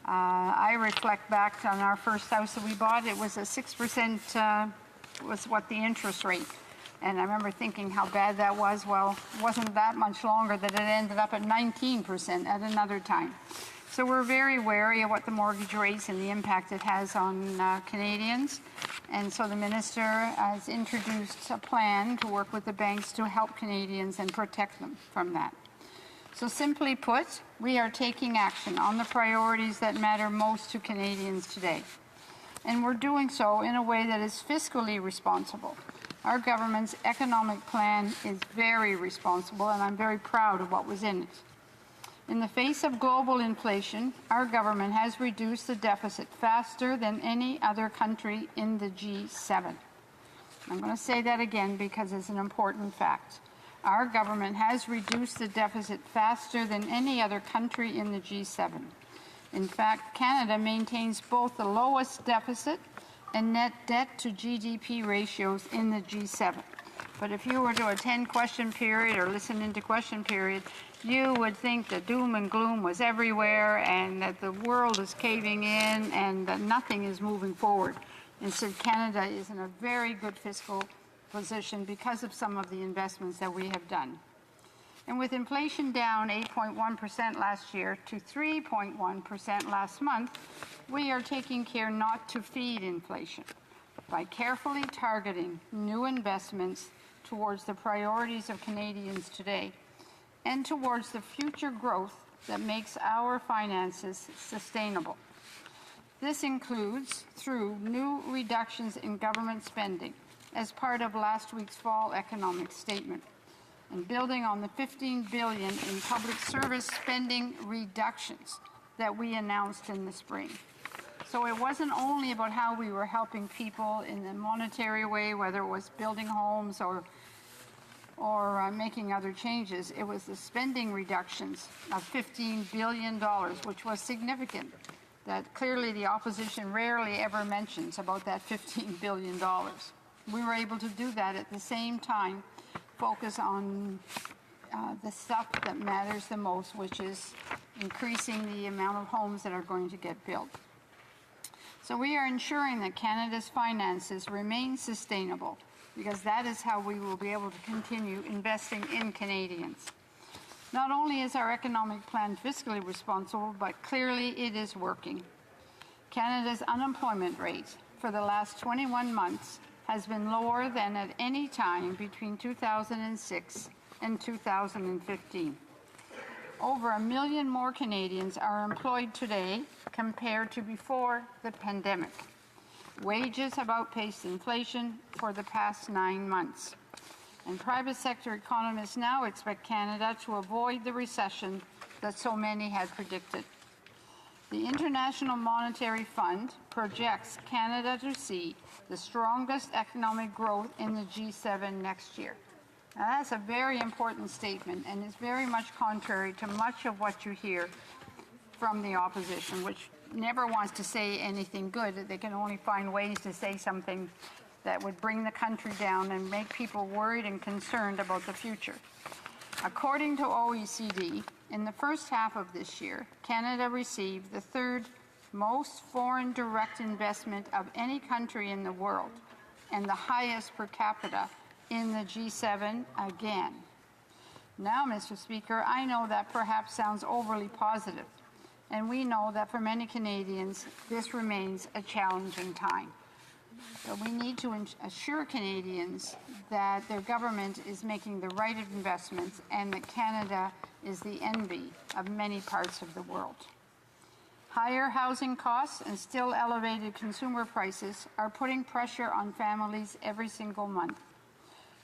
Speaker 8: I reflect back on our first house that we bought. It was a 6% was what the interest rate. And I remember thinking how bad that was. Well, it wasn't that much longer that it ended up at 19% at another time. So we're very wary of what the mortgage rates and the impact it has on Canadians. And so the minister has introduced a plan to work with the banks to help Canadians and protect them from that. So simply put, we are taking action on the priorities that matter most to Canadians today. And we're doing so in a way that is fiscally responsible. Our government's economic plan is very responsible, and I'm very proud of what was in it. In the face of global inflation, our government has reduced the deficit faster than any other country in the G7. I'm going to say that again because it's an important fact. Our government has reduced the deficit faster than any other country in the G7. In fact, Canada maintains both the lowest deficit and net debt to GDP ratios in the G7. But if you were to attend question period or listen into question period, you would think that doom and gloom was everywhere and that the world is caving in and that nothing is moving forward. Instead, Canada is in a very good fiscal position because of some of the investments that we have done. And with inflation down 8.1% last year to 3.1% last month, we are taking care not to feed inflation by carefully targeting new investments towards the priorities of Canadians today and towards the future growth that makes our finances sustainable. This includes through new reductions in government spending as part of last week's fall economic statement, and building on the $15 billion in public service spending reductions that we announced in the spring. So it wasn't only about how we were helping people in the monetary way, whether it was building homes or making other changes. It was the spending reductions of $15 billion, which was significant, that clearly the opposition rarely ever mentions about that $15 billion. We were able to do that at the same time, focus on the stuff that matters the most, which is increasing the amount of homes that are going to get built. So we are ensuring that Canada's finances remain sustainable, because that is how we will be able to continue investing in Canadians. Not only is our economic plan fiscally responsible, but clearly it is working. Canada's unemployment rate for the last 21 months has been lower than at any time between 2006 and 2015. Over 1 million more Canadians are employed today compared to before the pandemic. Wages have outpaced inflation for the past 9 months. And private sector economists now expect Canada to avoid the recession that so many had predicted. The International Monetary Fund projects Canada to see the strongest economic growth in the G7 next year. Now, that's a very important statement, and it's very much contrary to much of what you hear from the opposition, which never wants to say anything good. They can only find ways to say something that would bring the country down and make people worried and concerned about the future. According to OECD, in the first half of this year, Canada received the third most foreign direct investment of any country in the world and the highest per capita in the G7 again. Now, Mr. Speaker, I know that perhaps sounds overly positive, and we know that for many Canadians, this remains a challenging time. But we need to assure Canadians that their government is making the right investments and that Canada is the envy of many parts of the world. Higher housing costs and still elevated consumer prices are putting pressure on families every single month.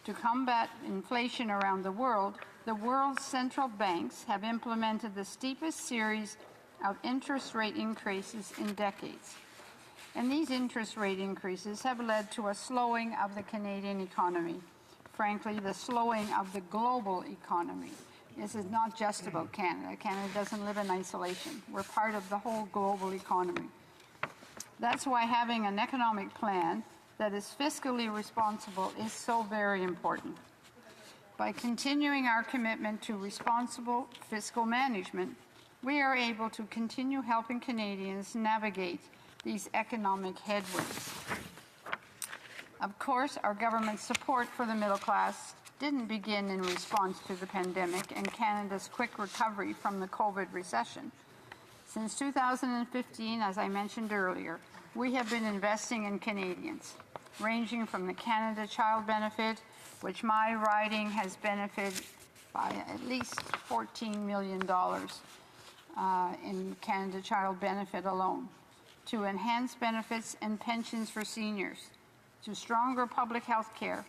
Speaker 8: To combat inflation around the world's central banks have implemented the steepest series of interest rate increases in decades. And these interest rate increases have led to a slowing of the Canadian economy. Frankly, the slowing of the global economy. This is not just about Canada. Canada doesn't live in isolation. We're part of the whole global economy. That's why having an economic plan that is fiscally responsible is so very important. By continuing our commitment to responsible fiscal management, we are able to continue helping Canadians navigate these economic headwinds. Of course, our government's support for the middle class didn't begin in response to the pandemic and Canada's quick recovery from the COVID recession. Since 2015, as I mentioned earlier, we have been investing in Canadians, ranging from the Canada Child Benefit, which my riding has benefited by at least $14 million in Canada Child Benefit alone, to enhanced benefits and pensions for seniors, to stronger public health care,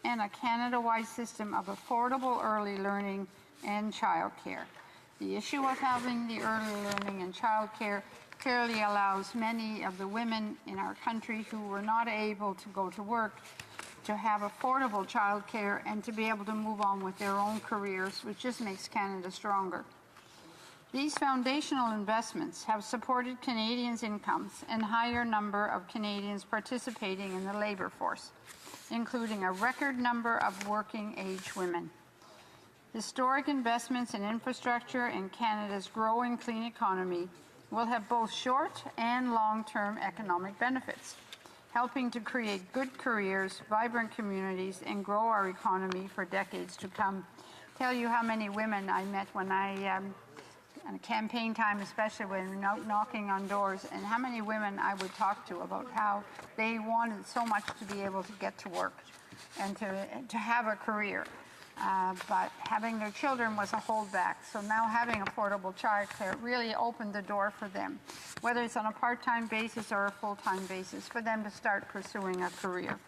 Speaker 8: and a Canada-wide system of affordable early learning and childcare. The issue of having the early learning and childcare clearly allows many of the women in our country who were not able to go to work to have affordable childcare and to be able to move on with their own careers, which just makes Canada stronger. These foundational investments have supported Canadians' incomes and higher number of Canadians participating in the labour force, including a record number of working-age women. Historic investments in infrastructure and Canada's growing clean economy will have both short and long-term economic benefits, helping to create good careers, vibrant communities, and grow our economy for decades to come. Tell you how many women I met when in campaign time, especially when knocking on doors, and how many women I would talk to about how they wanted so much to be able to get to work and to have a career. But having their children was a holdback. So now having affordable childcare really opened the door for them, whether it's on a part-time basis or a full-time basis, for them to start pursuing a career.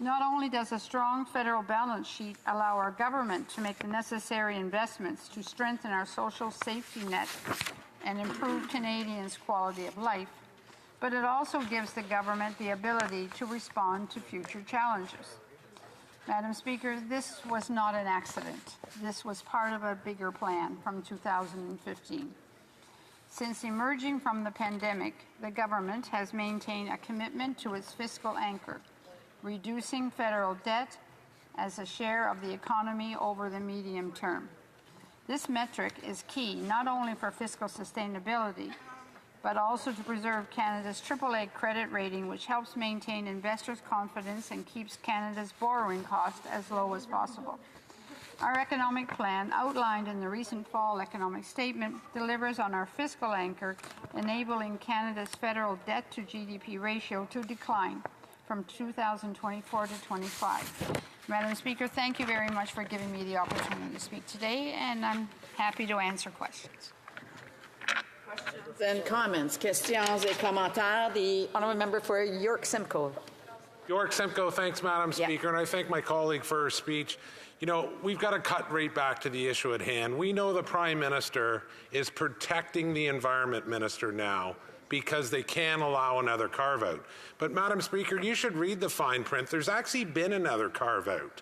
Speaker 8: Not only does a strong federal balance sheet allow our government to make the necessary investments to strengthen our social safety net and improve Canadians' quality of life, but it also gives the government the ability to respond to future challenges. Madam Speaker, this was not an accident. This was part of a bigger plan from 2015. Since emerging from the pandemic, the government has maintained a commitment to its fiscal anchor, reducing federal debt as a share of the economy over the medium term. This metric is key not only for fiscal sustainability, but also to preserve Canada's AAA credit rating, which helps maintain investors' confidence and keeps Canada's borrowing cost as low as possible. Our economic plan, outlined in the recent fall economic statement, delivers on our fiscal anchor, enabling Canada's federal debt to GDP ratio to decline from 2024 to 25. Madam Speaker, thank you very much for giving me the opportunity to speak today, and I'm happy to answer questions.
Speaker 5: Questions and comments. Questions et commentaires. The honourable member for York Simcoe.
Speaker 6: York Simcoe, thanks, Madam Speaker, and I thank my colleague for her speech. You know, we've got to cut right back to the issue at hand. We know the Prime Minister is protecting the Environment Minister now because they can't allow another carve-out. But, Madam Speaker, you should read the fine print. There's actually been another carve-out.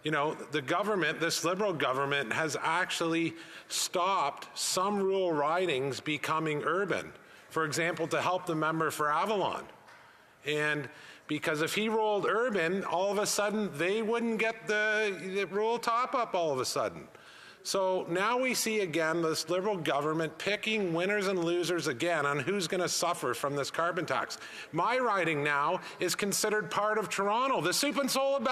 Speaker 6: You know, the government, this Liberal government, has actually stopped some rural ridings becoming urban. For example, to help the member for Avalon. And Because if he rolled urban, all of a sudden they wouldn't get the rural top-up all of a sudden. So now we see again this Liberal government picking winners and losers again on who's going to suffer from this carbon tax. My riding now is considered part of Toronto, the soup and salad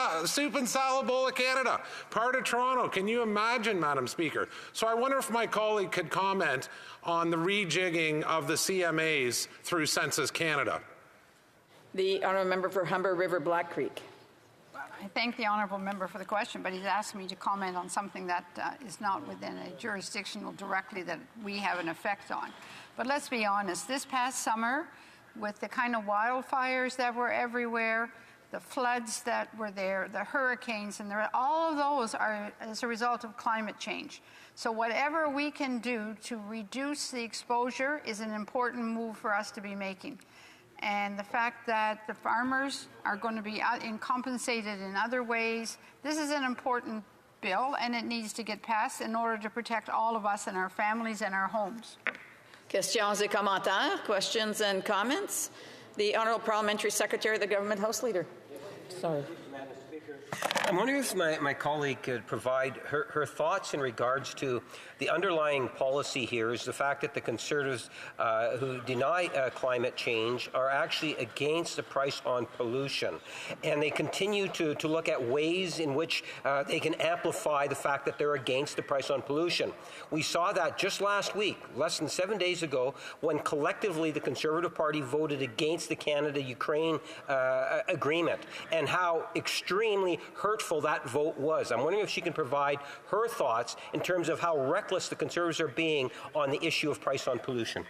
Speaker 6: bowl of Canada, part of Toronto. Can you imagine, Madam Speaker? So I wonder if my colleague could comment on the rejigging of the CMAs through Census Canada.
Speaker 5: The honourable member for Humber River Black Creek.
Speaker 8: I thank the honourable member for the question, but he's asked me to comment on something that is not within a jurisdictional directly that we have an effect on. But let's be honest, this past summer, with the kind of wildfires that were everywhere, the floods that were there, the hurricanes, and all of those are as a result of climate change. So whatever we can do to reduce the exposure is an important move for us to be making. And the fact that the farmers are going to be compensated in other ways, this is an important bill, and it needs to get passed in order to protect all of us and our families and our homes.
Speaker 5: Questions et commentaires, questions and comments. The Honourable Parliamentary Secretary of the Government House Leader. Sorry.
Speaker 19: I'm wondering if my colleague could provide her thoughts in regards to the underlying policy here is the fact that the Conservatives who deny climate change are actually against the price on pollution. And they continue to look at ways in which they can amplify the fact that they're against the price on pollution. We saw that just last week, less than 7 days ago, when collectively the Conservative Party voted against the Canada-Ukraine agreement, and how extremely hurtful that vote was. I'm wondering if she can provide her thoughts in terms of how reckless the Conservatives are being on the issue of price on pollution.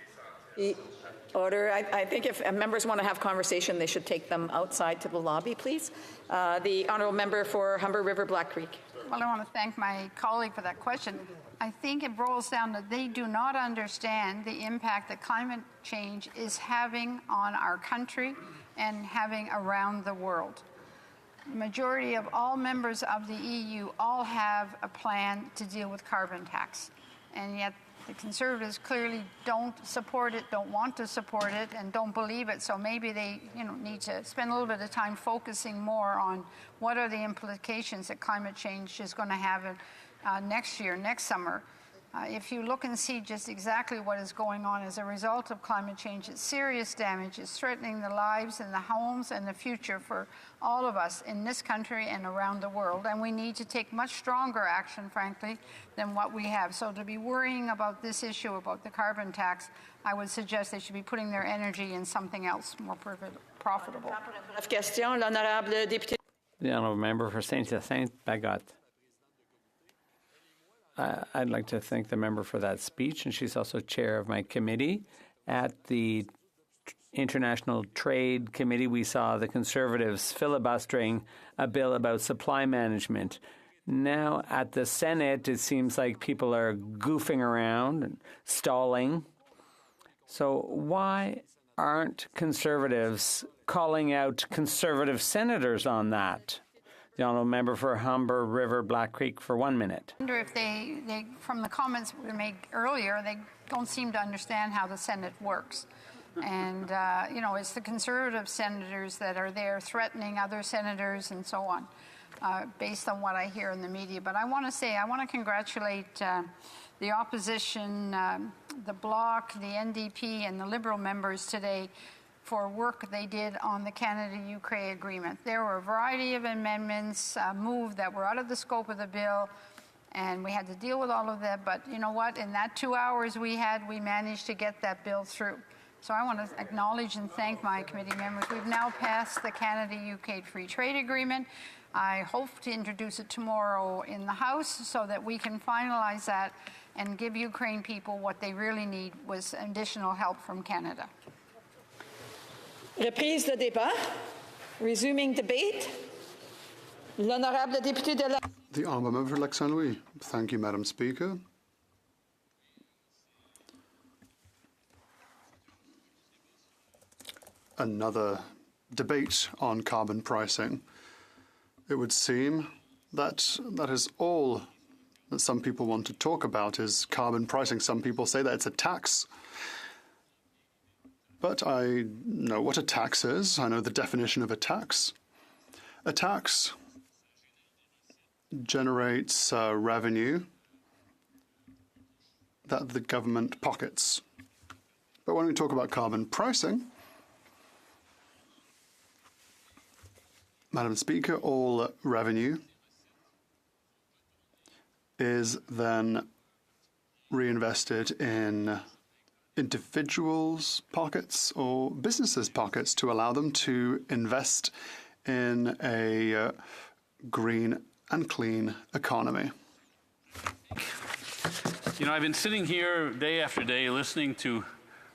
Speaker 5: Order. I think if members want to have conversation, they should take them outside to the lobby, please. The honourable member for Humber River Black Creek.
Speaker 8: Well, I want to thank my colleague for that question. I think it boils down that they do not understand the impact that climate change is having on our country and having around the world. The majority of all members of the EU all have a plan to deal with carbon tax, and yet the Conservatives clearly don't support it, don't want to support it, and don't believe it. So maybe they, need to spend a little bit of time focusing more on what are the implications that climate change is going to have next year, next summer. If you look and see just exactly what is going on as a result of climate change, it's serious damage. It's threatening the lives and the homes and the future for all of us in this country and around the world. And we need to take much stronger action, frankly, than what we have. So to be worrying about this issue, about the carbon tax, I would suggest they should be putting their energy in something else more profitable.
Speaker 20: The honourable member for Saint-Hyacinthe-Bagotte. I'd like to thank the member for that speech, and she's also chair of my committee. At the International Trade Committee, we saw the Conservatives filibustering a bill about supply management. Now at the Senate, it seems like people are goofing around and stalling. So why aren't Conservatives calling out Conservative senators on that? The honourable member for Humber River Black Creek for 1 minute.
Speaker 8: I wonder if they, from the comments we made earlier, they don't seem to understand how the Senate works. And, it's the Conservative senators that are there threatening other senators and so on, based on what I hear in the media. But I want to congratulate the opposition, the Bloc, the NDP, and the Liberal members today for work they did on the Canada-Ukraine agreement. There were a variety of amendments moved that were out of the scope of the bill, and we had to deal with all of that. But you know what? In that 2 hours we managed to get that bill through. So I want to acknowledge and thank my committee members. We've now passed the Canada-UK Free Trade Agreement. I hope to introduce it tomorrow in the House so that we can finalize that and give Ukraine people what they really need was additional help from Canada.
Speaker 5: Reprise de débat. Resuming debate. L'honorable député de la...
Speaker 14: The honourable member for Lac-Saint-Louis. Thank you, Madam Speaker. Another debate on carbon pricing. It would seem that that is all that some people want to talk about is carbon pricing. Some people say that it's a tax. but I know what a tax is. I know the definition of a tax. A tax generates revenue that the government pockets. But when we talk about carbon pricing, Madam Speaker, all revenue is then reinvested in individuals' pockets or businesses' pockets to allow them to invest in a green and clean economy.
Speaker 13: You know, I've been sitting here day after day listening to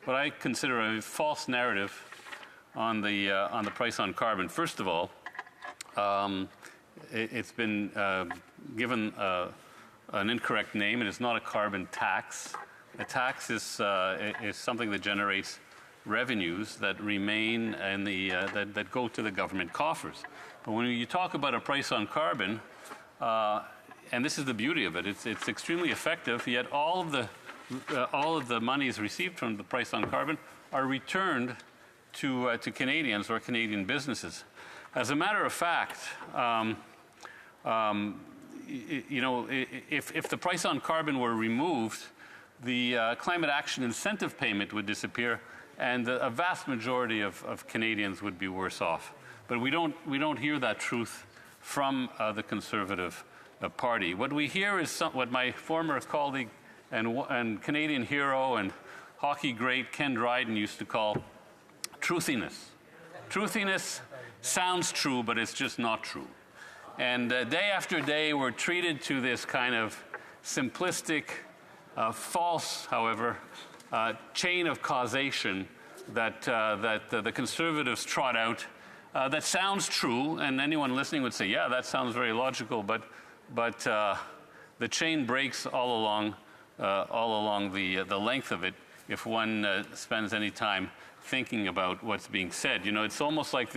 Speaker 13: what I consider a false narrative on the price on carbon. First of all, it's been given an incorrect name. It is not a carbon tax. A tax is something that generates revenues that remain in the that go to the government coffers. But when you talk about a price on carbon, and this is the beauty of it, it's extremely effective. Yet all of the monies received from the price on carbon are returned to Canadians or Canadian businesses. As a matter of fact, you know, if the price on carbon were removed, the climate action incentive payment would disappear, and a vast majority of Canadians would be worse off. But we don't hear that truth from the Conservative Party. What we hear is what my former colleague and Canadian hero and hockey great Ken Dryden used to call truthiness. Truthiness sounds true, but it's just not true. And day after day, we're treated to this kind of simplistic, false, however, chain of causation that the Conservatives trot out. That sounds true, and anyone listening would say, "Yeah, that sounds very logical." But the chain breaks all along the length of it if one spends any time thinking about what's being said. You know, it's almost like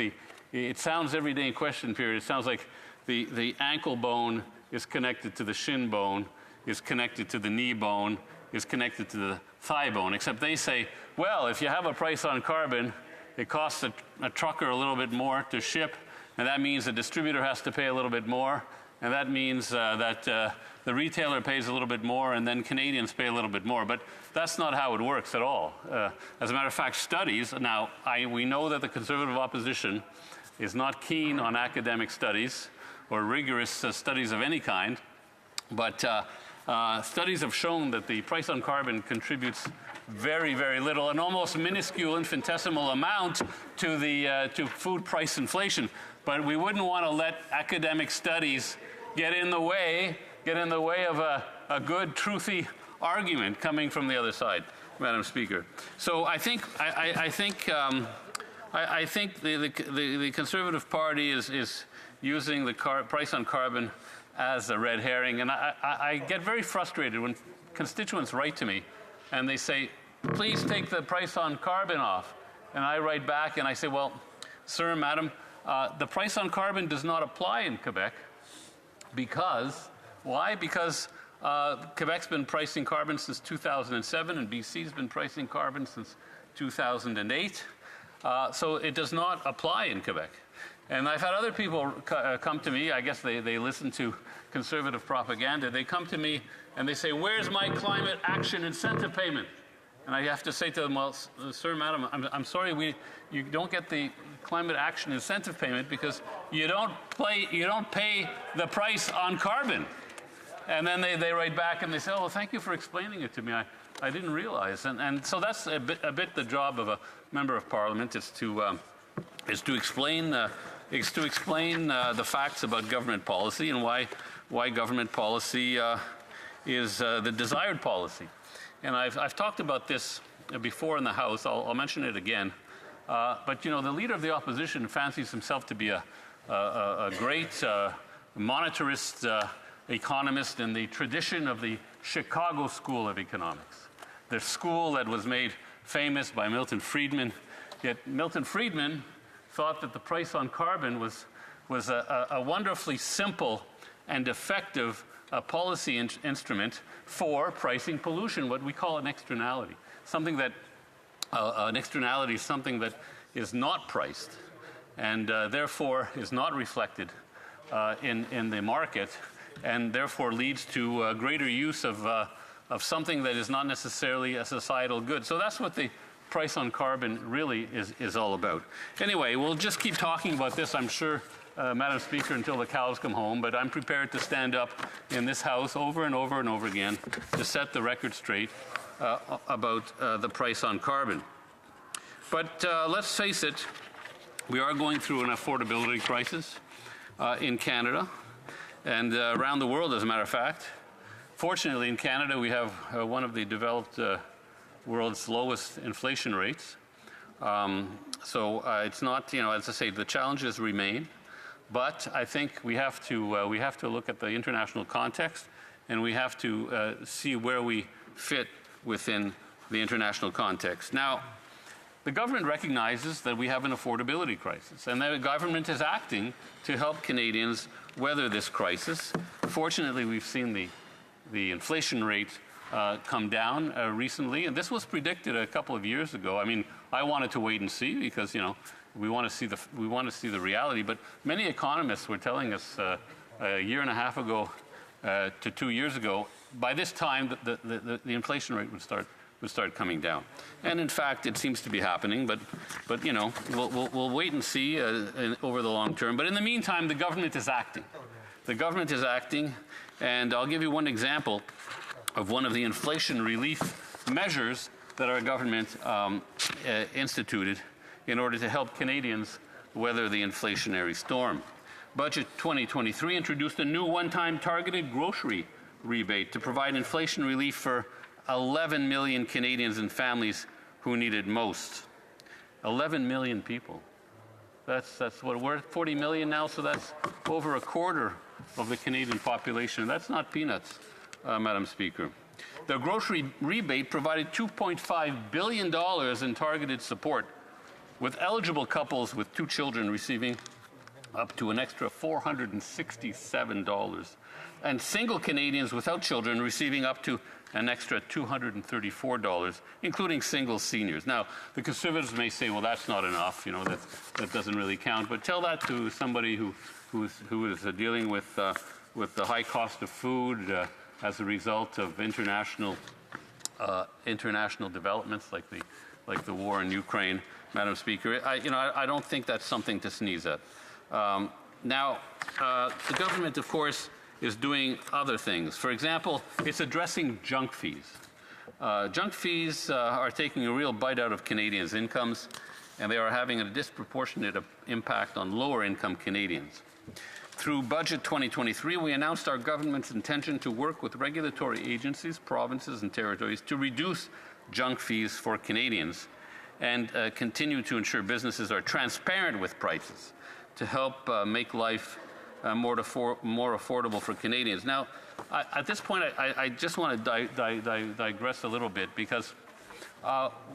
Speaker 13: it sounds every day in question period. It sounds like the ankle bone is connected to the shin bone, is connected to the knee bone, is connected to the thigh bone, except they say, well, if you have a price on carbon, it costs a trucker a little bit more to ship, and that means the distributor has to pay a little bit more, and that means that the retailer pays a little bit more, and then Canadians pay a little bit more. But that's not how it works at all. As a matter of fact, studies, now we know that the Conservative opposition is not keen on academic studies or rigorous studies of any kind, but studies have shown that the price on carbon contributes very, very little, an almost minuscule infinitesimal amount to food price inflation. But we wouldn't want to let academic studies get in the way of a good, truthy argument coming from the other side, Madam Speaker. So I think the Conservative Party is using the price on carbon as a red herring, and I get very frustrated when constituents write to me and they say, please take the price on carbon off. And I write back and I say, well, sir, madam, the price on carbon does not apply in Quebec because, why? Because Quebec's been pricing carbon since 2007 and BC's been pricing carbon since 2008. So it does not apply in Quebec. And I've had other people come to me, I guess they listen to Conservative propaganda. They come to me and they say, where's my climate action incentive payment? And I have to say to them, well, sir, madam, I'm sorry, you don't get the climate action incentive payment because you don't pay the price on carbon. And then they write back and they say, oh, well, thank you for explaining it to me. I didn't realize. And so that's a bit the job of a member of Parliament is to explain the facts about government policy and why government policy is the desired policy. And I've talked about this before in the House. I'll mention it again. But you know, the leader of the opposition fancies himself to be a great monetarist economist in the tradition of the Chicago School of Economics, the school that was made famous by Milton Friedman. Yet Milton Friedman thought that the price on carbon was a wonderfully simple and effective policy instrument for pricing pollution, what we call an externality, something that an externality is something that is not priced and therefore is not reflected in the market, and therefore leads to greater use of something that is not necessarily a societal good. So that's what the price on carbon really is all about. Anyway, we'll just keep talking about this, I'm sure, Madam Speaker, until the cows come home, but I'm prepared to stand up in this House over and over and over again to set the record straight about the price on carbon. But let's face it, we are going through an affordability crisis in Canada and around the world, as a matter of fact. Fortunately, in Canada, we have one of the developed world's lowest inflation rates. So it's not, as I say, the challenges remain, but I think we have to look at the international context, and we have to see where we fit within the international context. Now, the government recognizes that we have an affordability crisis, and the government is acting to help Canadians weather this crisis. Fortunately, we've seen the inflation rate come down recently, and this was predicted a couple of years ago. I mean, I wanted to wait and see because we want to see the reality. But many economists were telling us a year and a half ago to 2 years ago, by this time the inflation rate would start coming down. And in fact, it seems to be happening. But we'll wait and see over the long term. But in the meantime, the government is acting. The government is acting, and I'll give you one example of one of the inflation relief measures that our government instituted in order to help Canadians weather the inflationary storm. Budget 2023 introduced a new one-time targeted grocery rebate to provide inflation relief for 11 million Canadians and families who need it most. 11 million people. That's what we're at 40 million now, so that's over a quarter of the Canadian population. That's not peanuts, Madam Speaker. The grocery rebate provided $2.5 billion in targeted support, with eligible couples with 2 children receiving up to an extra $467, and single Canadians without children receiving up to an extra $234, including single seniors. Now, the Conservatives may say, well, that's not enough, that doesn't really count, but tell that to somebody who is dealing with the high cost of food as a result of international developments like the war in Ukraine, Madam Speaker. I don't think that's something to sneeze at. Now, the government, of course, is doing other things. For example, it's addressing junk fees. Junk fees are taking a real bite out of Canadians' incomes, and they are having a disproportionate impact on lower-income Canadians. Through Budget 2023, we announced our government's intention to work with regulatory agencies, provinces, and territories to reduce junk fees for Canadians and continue to ensure businesses are transparent with prices to help make life more affordable for Canadians. Now, at this point, I just want to digress a little bit because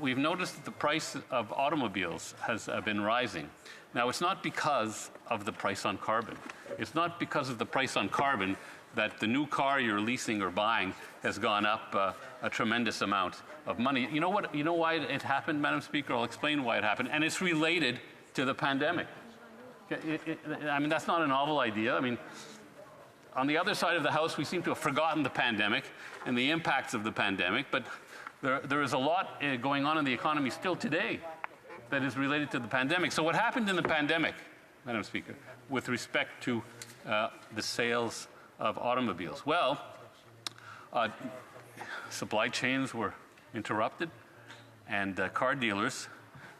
Speaker 13: we've noticed that the price of automobiles has been rising. Now, it's not because of the price on carbon. It's not because of the price on carbon that the new car you're leasing or buying has gone up a tremendous amount of money. You know what? You know why it happened, Madam Speaker? I'll explain why it happened, and it's related to the pandemic. I mean, that's not a novel idea. I mean, on the other side of the House, we seem to have forgotten the pandemic and the impacts of the pandemic, but there is a lot going on in the economy still today that is related to the pandemic. So what happened in the pandemic, Madam Speaker, with respect to the sales of automobiles? Well, supply chains were interrupted, and car dealers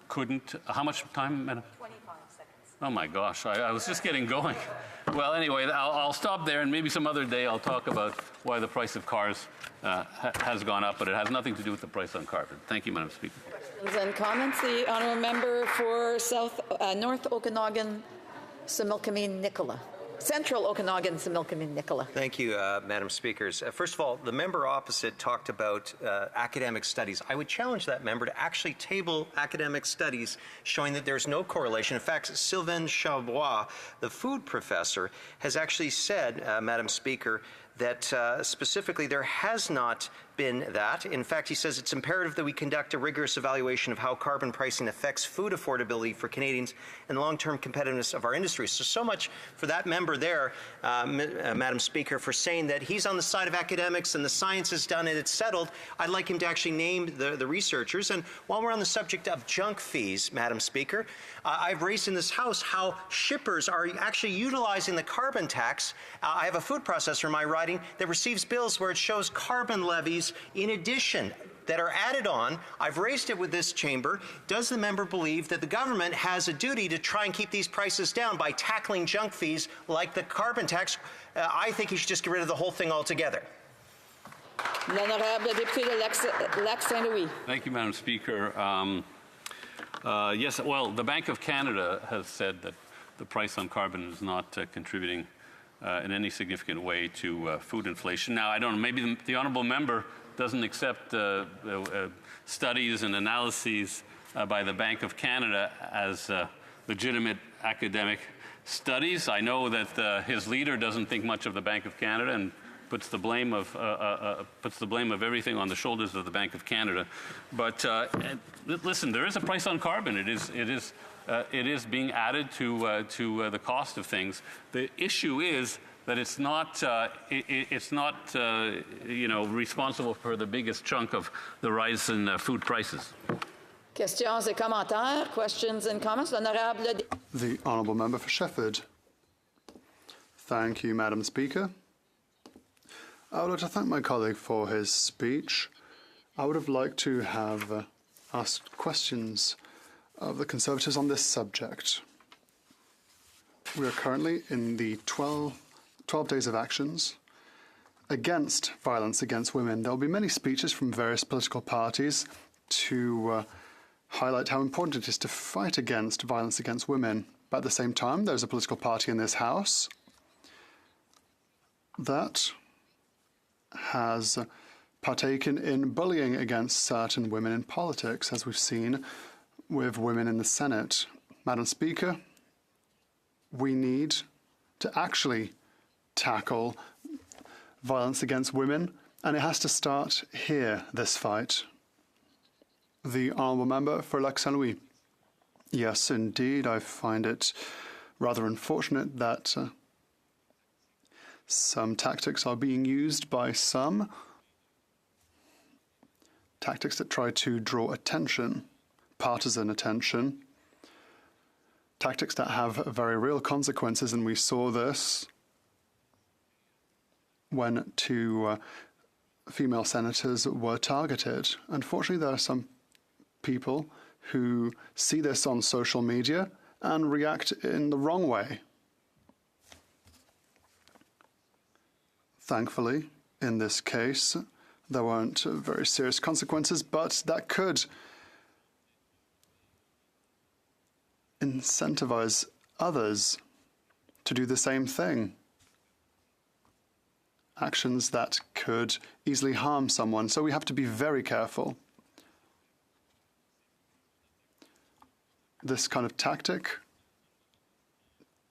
Speaker 13: couldn't. How much time, Madam?
Speaker 5: 25 seconds.
Speaker 13: Oh my gosh, I was just getting going. Well, anyway, I'll stop there, and maybe some other day I'll talk about why the price of cars has gone up, but it has nothing to do with the price on carbon. Thank you, Madam Speaker.
Speaker 5: Questions and comments. The honourable member for North Okanagan, Similkameen Nicola. Central Okanagan, Similkameen Nicola.
Speaker 15: Thank you, Madam Speakers. First of all, the member opposite talked about academic studies. I would challenge that member to actually table academic studies showing that there's no correlation. In fact, Sylvain Chaubois, the food professor, has actually said, Madam Speaker, that specifically there has not been that. In fact, he says it's imperative that we conduct a rigorous evaluation of how carbon pricing affects food affordability for Canadians and the long-term competitiveness of our industry. So much for that member there, Madam Speaker, for saying that he's on the side of academics and the science is done and it's settled. I'd like him to actually name the researchers. And while we're on the subject of junk fees, Madam Speaker, I've raised in this House how shippers are actually utilizing the carbon tax. I have a food processor in my riding that receives bills where it shows carbon levies in addition that are added on. I've raised it with this chamber. Does the member believe that the government has a duty to try and keep these prices down by tackling junk fees like the carbon tax? I think he should just get rid of the whole thing altogether.
Speaker 5: L'honorable député de Lac-Saint-Louis.
Speaker 13: Thank you, Madam Speaker. Yes, well, the Bank of Canada has said that the price on carbon is not contributing in any significant way to food inflation. Now, I don't know, maybe the honourable member doesn't accept studies and analyses by the Bank of Canada as legitimate academic studies. I know that his leader doesn't think much of the Bank of Canada and puts the blame of everything on the shoulders of the Bank of Canada. But listen, there is a price on carbon. It is being added to the cost of things. The issue is that it's not responsible for the biggest chunk of the rise in food prices.
Speaker 5: Questions et commentaires, questions and comments. L'honorable.
Speaker 14: The honourable member for Shefford. Thank you, Madam Speaker. I would like to thank my colleague for his speech. I would have liked to have asked questions of the Conservatives on this subject. We are currently in the 12 days of actions against violence against women. There will be many speeches from various political parties to highlight how important it is to fight against violence against women. But at the same time, there's a political party in this House that has partaken in bullying against certain women in politics, as we've seen with women in the Senate. Madam Speaker, we need to actually tackle violence against women, and it has to start here, this fight. The honourable member for Lac-Saint-Louis. Yes, indeed, I find it rather unfortunate that some tactics are being used by some, tactics that try to draw attention, partisan attention, tactics that have very real consequences, and we saw this when two female senators were targeted. Unfortunately, there are some people who see this on social media and react in the wrong way. Thankfully, in this case, there weren't very serious consequences, but that could incentivize others to do the same thing. Actions that could easily harm someone, so we have to be very careful. This kind of tactic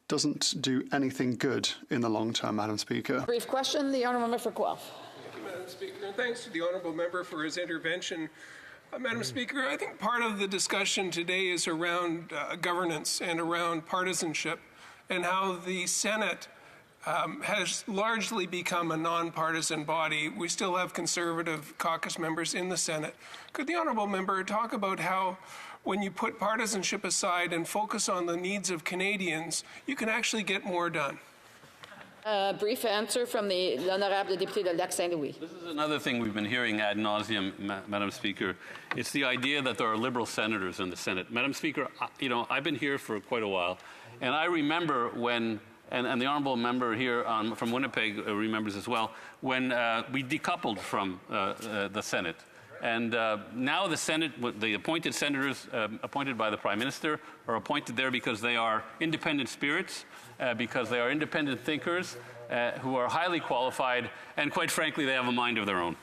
Speaker 14: doesn't do anything good in the long term, Madam Speaker.
Speaker 5: Brief question, the honourable member for Guelph.
Speaker 16: Thank you, Madam Speaker, and thanks to the honourable member for his intervention. Madam Speaker, I think part of the discussion today is around governance and around partisanship and how the Senate has largely become a nonpartisan body. We still have Conservative caucus members in the Senate. Could the honourable member talk about how, when you put partisanship aside and focus on the needs of Canadians, you can actually get more done?
Speaker 5: Brief answer from the l'honorable député de Lac-Saint-Louis.
Speaker 13: This is another thing we've been hearing ad nauseum, Madam Speaker. It's the idea that there are Liberal senators in the Senate. Madam Speaker, I've been here for quite a while, and I remember when, and the honourable member here from Winnipeg remembers as well, when we decoupled from the Senate. And now the Senate, the appointed senators appointed by the Prime Minister are appointed there because they are independent spirits, because they are independent thinkers who are highly qualified, and quite frankly, they have a mind of their own.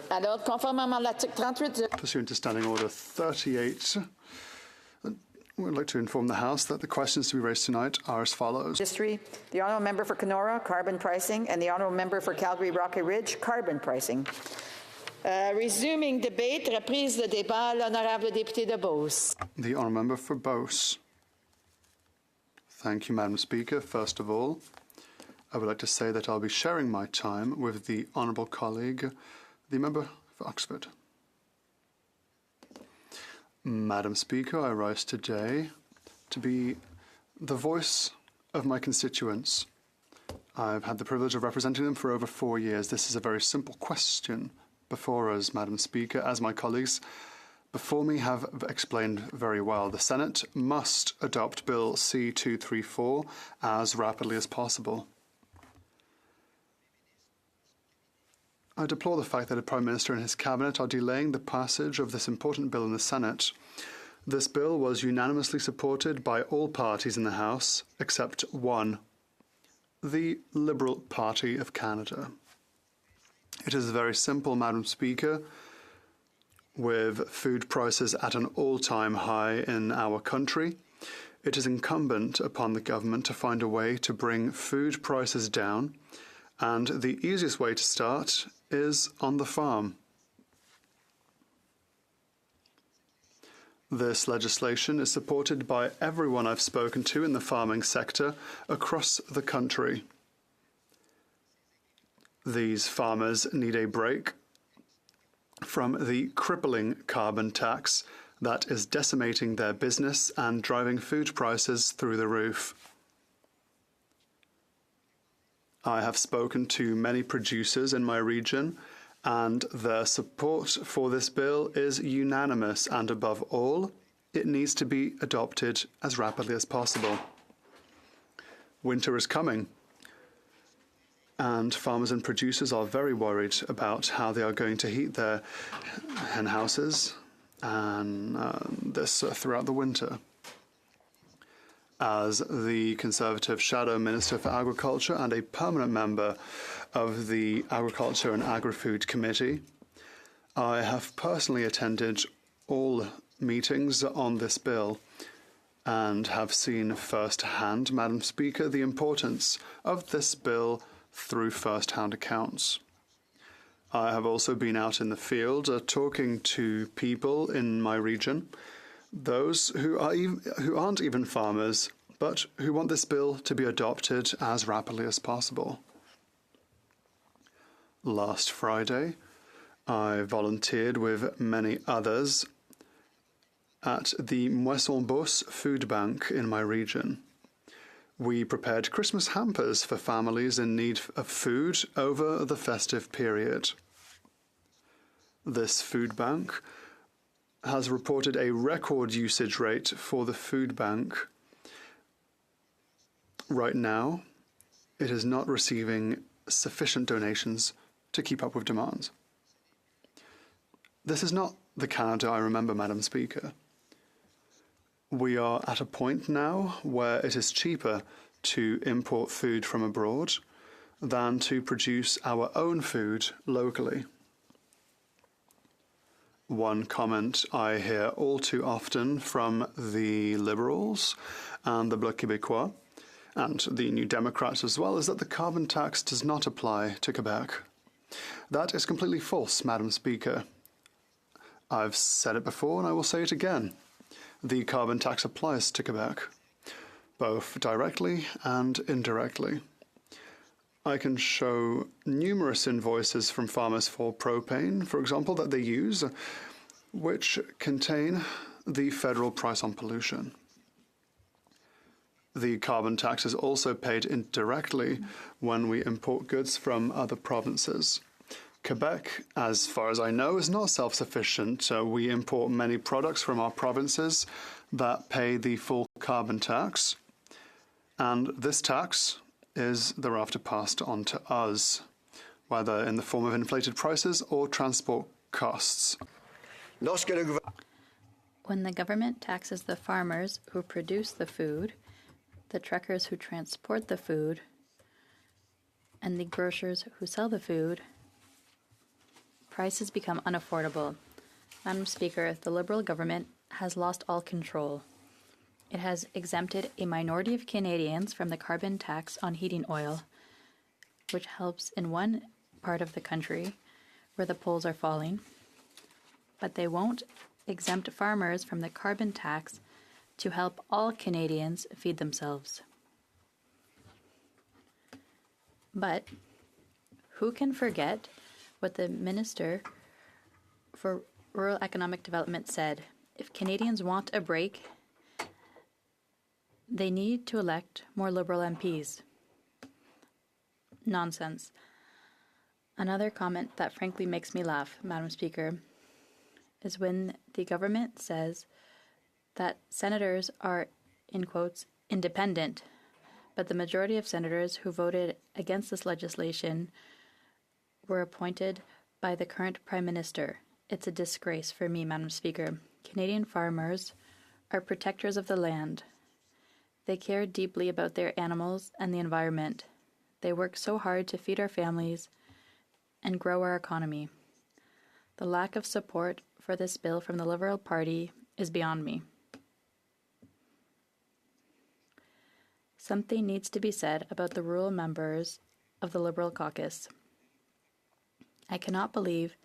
Speaker 5: Alors, conformément à l'article 38...
Speaker 14: Pursuant to Standing Order 38, would like to inform the House that the questions to be raised tonight are as follows.
Speaker 5: History, the Honourable Member for Kenora, carbon pricing, and the Honourable Member for Calgary Rocky Ridge, carbon pricing. Resuming debate, reprise de débat, l'Honourable député de Beauce.
Speaker 14: The Honourable Member for Beauce. Thank you, Madam Speaker. First of all, I would like to say that I'll be sharing my time with the Honourable colleague, the Member for Oxford. Madam Speaker, I rise today to be the voice of my constituents. I've had the privilege of representing them for over 4 years. This is a very simple question before us, Madam Speaker, as my colleagues before me have explained very well. The Senate must adopt Bill C-234 as rapidly as possible. I deplore the fact that the Prime Minister and his Cabinet are delaying the passage of this important bill in the Senate. This bill was unanimously supported by all parties in the House except one, the Liberal Party of Canada. It is very simple, Madam Speaker. With food prices at an all-time high in our country, it is incumbent upon the government to find a way to bring food prices down, and the easiest way to start is on the farm. This legislation is supported by everyone I've spoken to in the farming sector across the country. These farmers need a break from the crippling carbon tax that is decimating their business and driving food prices through the roof. I have spoken to many producers in my region, and their support for this bill is unanimous, and above all, it needs to be adopted as rapidly as possible. Winter is coming, and farmers and producers are very worried about how they are going to heat their hen houses and this throughout the winter. As the Conservative Shadow Minister for Agriculture and a permanent member of the Agriculture and Agri-Food Committee, I have personally attended all meetings on this bill and have seen firsthand, Madam Speaker, the importance of this bill through first-hand accounts. I have also been out in the field talking to people in my region, those who aren't even farmers, but who want this bill to be adopted as rapidly as possible. Last Friday, I volunteered with many others at the Moisson-Beauce Food Bank in my region. We prepared Christmas hampers for families in need of food over the festive period. This food bank has reported a record usage rate for the food bank. Right now, it is not receiving sufficient donations to keep up with demands. This is not the Canada I remember, Madam Speaker. We are at a point now where it is cheaper to import food from abroad than to produce our own food locally. One comment I hear all too often from the Liberals and the Bloc Québécois and the New Democrats as well is that the carbon tax does not apply to Quebec. That is completely false, Madam Speaker. I've said it before and I will say it again. The carbon tax applies to Quebec, both directly and indirectly. I can show numerous invoices from farmers for propane, for example, that they use, which contain the federal price on pollution. The carbon tax is also paid indirectly when we import goods from other provinces. Quebec, as far as I know, is not self-sufficient. We import many products from our provinces that pay the full carbon tax, and this tax is thereafter passed on to us, whether in the form of inflated prices or transport costs.
Speaker 2: When the government taxes the farmers who produce the food, the truckers who transport the food, and the grocers who sell the food, prices become unaffordable. Madam Speaker, the Liberal government has lost all control. It has exempted a minority of Canadians from the carbon tax on heating oil, which helps in one part of the country where the polls are falling, but they won't exempt farmers from the carbon tax to help all Canadians feed themselves. But who can forget what the Minister for Rural Economic Development said? If Canadians want a break, they need to elect more Liberal MPs. Nonsense. Another comment that frankly makes me laugh, Madam Speaker, is when the government says that senators are, in quotes, independent, but the majority of senators who voted against this legislation were appointed by the current Prime Minister. It's a disgrace for me, Madam Speaker. Canadian farmers are protectors of the land. They care deeply about their animals and the environment. They work so hard to feed our families and grow our economy. The lack of support for this bill from the Liberal Party is beyond me. Something needs to be said about the rural members of the Liberal caucus. I cannot believe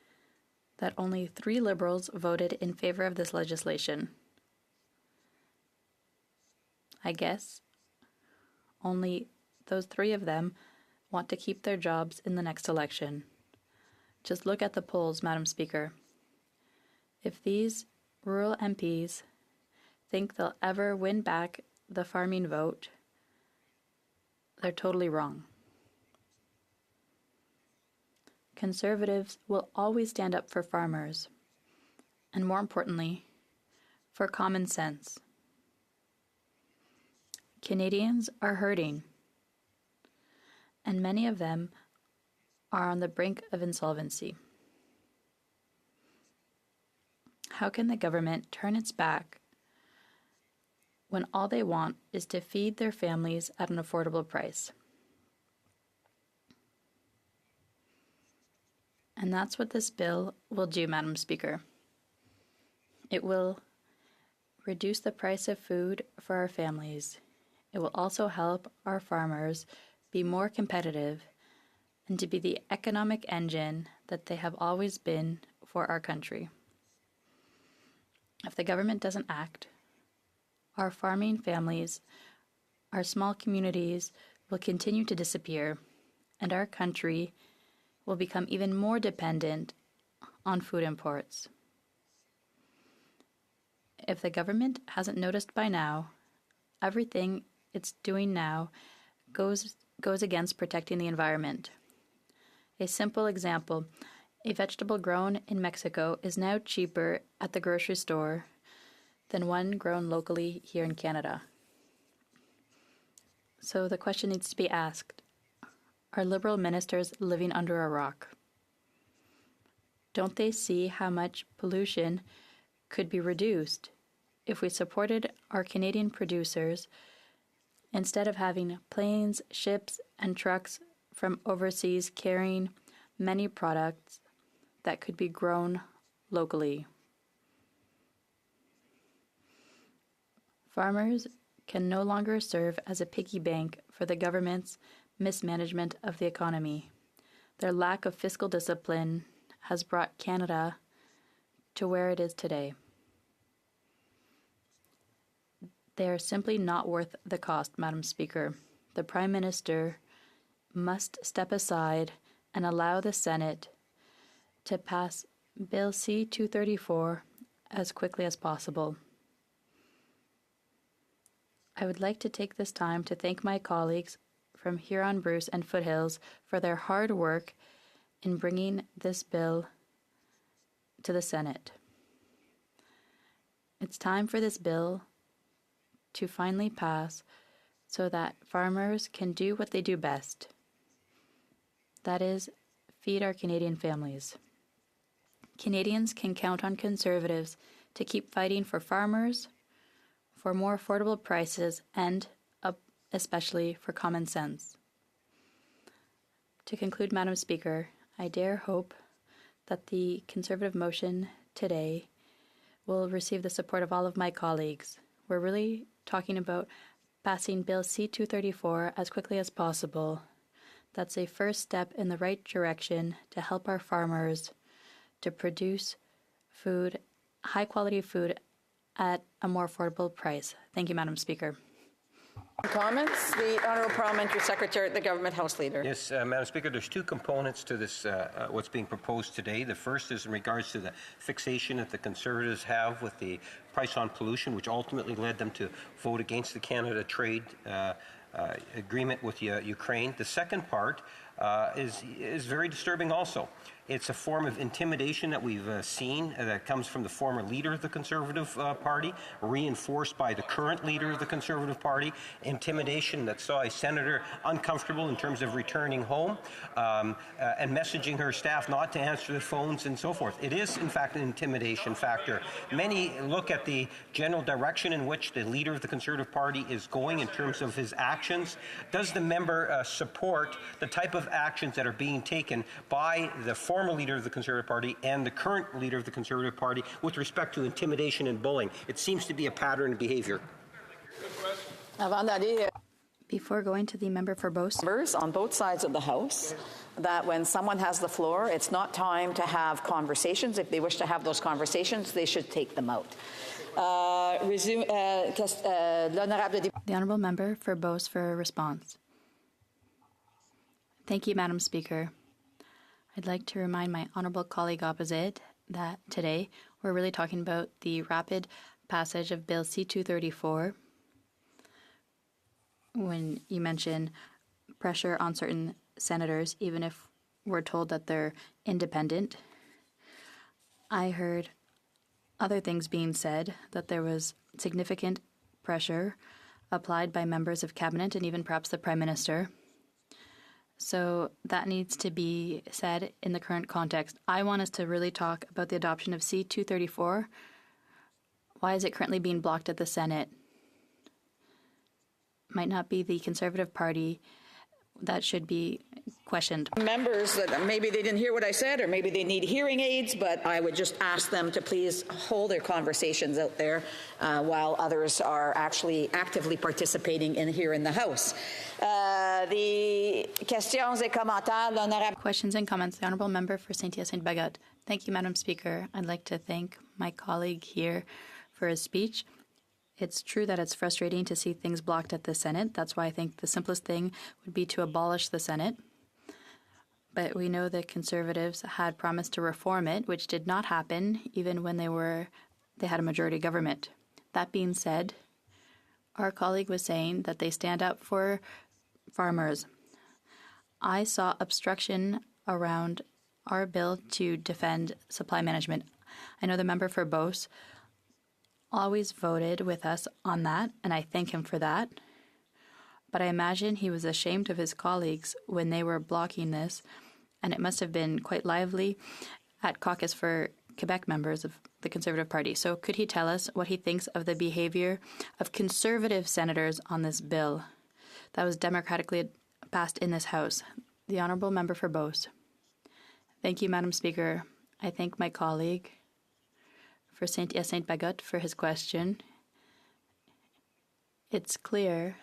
Speaker 2: that only 3 Liberals voted in favor of this legislation. I guess only those 3 of them want to keep their jobs in the next election. Just look at the polls, Madam Speaker. If these rural MPs think they'll ever win back the farming vote, they're totally wrong. Conservatives will always stand up for farmers, and more importantly, for common sense. Canadians are hurting, and many of them are on the brink of insolvency. How can the government turn its back when all they want is to feed their families at an affordable price? And that's what this bill will do, Madam Speaker. It will reduce the price of food for our families. It will also help our farmers be more competitive and to be the economic engine that they have always been for our country. If the government doesn't act, our farming families, our small communities will continue to disappear, and our country will become even more dependent on food imports. If the government hasn't noticed by now, everything it's doing now goes against protecting the environment. A simple example, a vegetable grown in Mexico is now cheaper at the grocery store than one grown locally here in Canada. So the question needs to be asked, are Liberal ministers living under a rock? Don't they see how much pollution could be reduced if we supported our Canadian producers instead of having planes, ships, and trucks from overseas carrying many products that could be grown locally? Farmers can no longer serve as a piggy bank for the government's mismanagement of the economy. Their lack of fiscal discipline has brought Canada to where it is today. They are simply not worth the cost, Madam Speaker. The Prime Minister must step aside and allow the Senate to pass Bill C-234 as quickly as possible. I would like to take this time to thank my colleagues from Huron-Bruce and Foothills for their hard work in bringing this bill to the Senate. It's time for this bill to finally pass so that farmers can do what they do best. That is, feed our Canadian families. Canadians can count on Conservatives to keep fighting for farmers, for more affordable prices, and especially for common sense. To conclude, Madam Speaker, I dare hope that the Conservative motion today will receive the support of all of my colleagues. We're really talking about passing Bill C-234 as quickly as possible. That's a first step in the right direction to help our farmers to produce food, high-quality food, at a more affordable price. Thank you, Madam Speaker.
Speaker 5: Comments? The Honourable Parliamentary Secretary, the Government House Leader.
Speaker 19: Yes, Madam Speaker, there's two components to this, what's being proposed today. The first is in regards to the fixation that the Conservatives have with the price on pollution, which ultimately led them to vote against the Canada trade agreement with Ukraine. The second part is very disturbing also. It's a form of intimidation that we've seen that comes from the former leader of the Conservative Party, reinforced by the current leader of the Conservative Party. Intimidation that saw a senator uncomfortable in terms of returning home and messaging her staff not to answer the phones and so forth. It is, in fact, an intimidation factor. Many look at the general direction in which the leader of the Conservative Party is going in terms of his actions. Does the member support the type of actions that are being taken by the former leader of the Conservative Party and the current leader of the Conservative Party with respect to intimidation and bullying? It seems to be a pattern of behavior.
Speaker 2: Before going to the member for Beauce.
Speaker 5: Members on both sides of the House, that when someone has the floor, it's not time to have conversations. If they wish to have those conversations, they should take them out. The
Speaker 2: Honourable Member for Beauce for a response. Thank you, Madam Speaker. I'd like to remind my honourable colleague opposite that today we're really talking about the rapid passage of Bill C-234. When you mention pressure on certain senators, even if we're told that they're independent, I heard other things being said, that there was significant pressure applied by members of cabinet and even perhaps the Prime Minister. So that needs to be said in the current context. I want us to really talk about the adoption of C-234. Why is it currently being blocked at the Senate? Might not be the Conservative Party that should be questioned.
Speaker 5: Members that maybe they didn't hear what I said, or maybe they need hearing aids, but I would just ask them to please hold their conversations out there while others are actually actively participating here in the House. The questions et commentaires, l'honorable.
Speaker 2: Questions and comments. The Honourable Member for Saint-Hyacinthe-Bagotte. Thank you, Madam Speaker. I'd like to thank my colleague here for his speech. It's true that it's frustrating to see things blocked at the Senate. That's why I think the simplest thing would be to abolish the Senate. But we know that Conservatives had promised to reform it, which did not happen even when they had a majority government. That being said, our colleague was saying that they stand up for farmers. I saw obstruction around our bill to defend supply management. I know the member for Beauce always voted with us on that, and I thank him for that. But I imagine he was ashamed of his colleagues when they were blocking this, and it must have been quite lively at caucus for Quebec members of the Conservative Party. So could he tell us what he thinks of the behavior of Conservative senators on this bill that was democratically passed in this House? The Honourable Member for Beauce. Thank you, Madam Speaker. I thank my colleague for Saint-Hyacinthe-Bagotte for his question. It's clear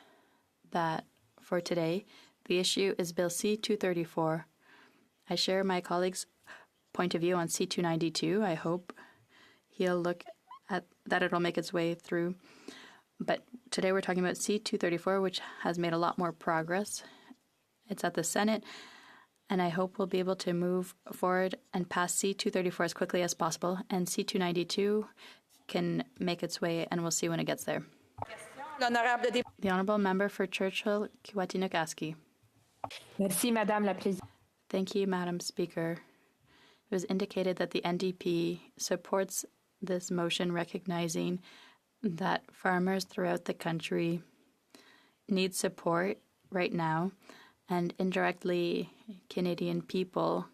Speaker 2: that for today, the issue is Bill C-234. I share my colleague's point of view on C-292. I hope he'll look at that, it'll make its way through. But today we're talking about C-234, which has made a lot more progress. It's at the Senate, and I hope we'll be able to move forward and pass C-234 as quickly as possible, and C-292 can make its way, and we'll see when it gets there. The Honourable Member for Churchill-Kiwatinuk-Aski.
Speaker 17: Merci, Madame la Présidente.
Speaker 2: Thank you, Madam Speaker. It was indicated that the NDP supports this motion, recognizing that farmers throughout the country need support right now, and indirectly Canadian people.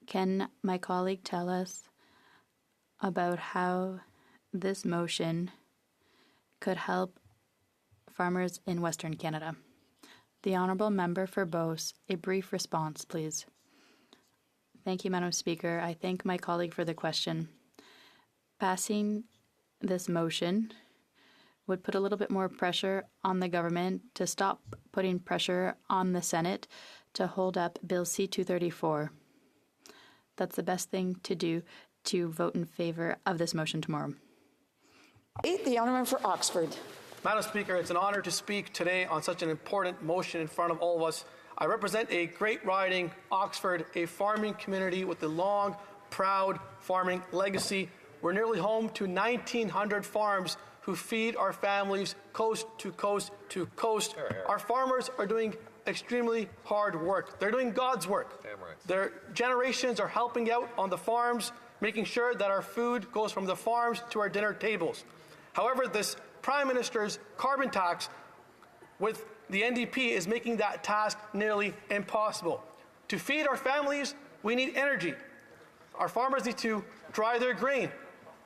Speaker 2: Can my colleague tell us about how this motion could help farmers in Western Canada? The Honourable Member for Beauce, a brief response, please. Thank you, Madam Speaker. I thank my colleague for the question. Passing this motion would put a little bit more pressure on the government to stop putting pressure on the Senate to hold up Bill C-234. That's the best thing to do to vote in favor of this motion tomorrow.
Speaker 5: The honourman for Oxford.
Speaker 18: Madam Speaker, it's an honour to speak today on such an important motion in front of all of us. I represent a great riding, Oxford, a farming community with a long, proud farming legacy. We're nearly home to 1,900 farms who feed our families coast to coast to coast. Our farmers are doing extremely hard work. They're doing God's work. Their generations are helping out on the farms, making sure that our food goes from the farms to our dinner tables. However, this Prime Minister's carbon tax with the NDP is making that task nearly impossible. To feed our families, we need energy. Our farmers need to dry their grain,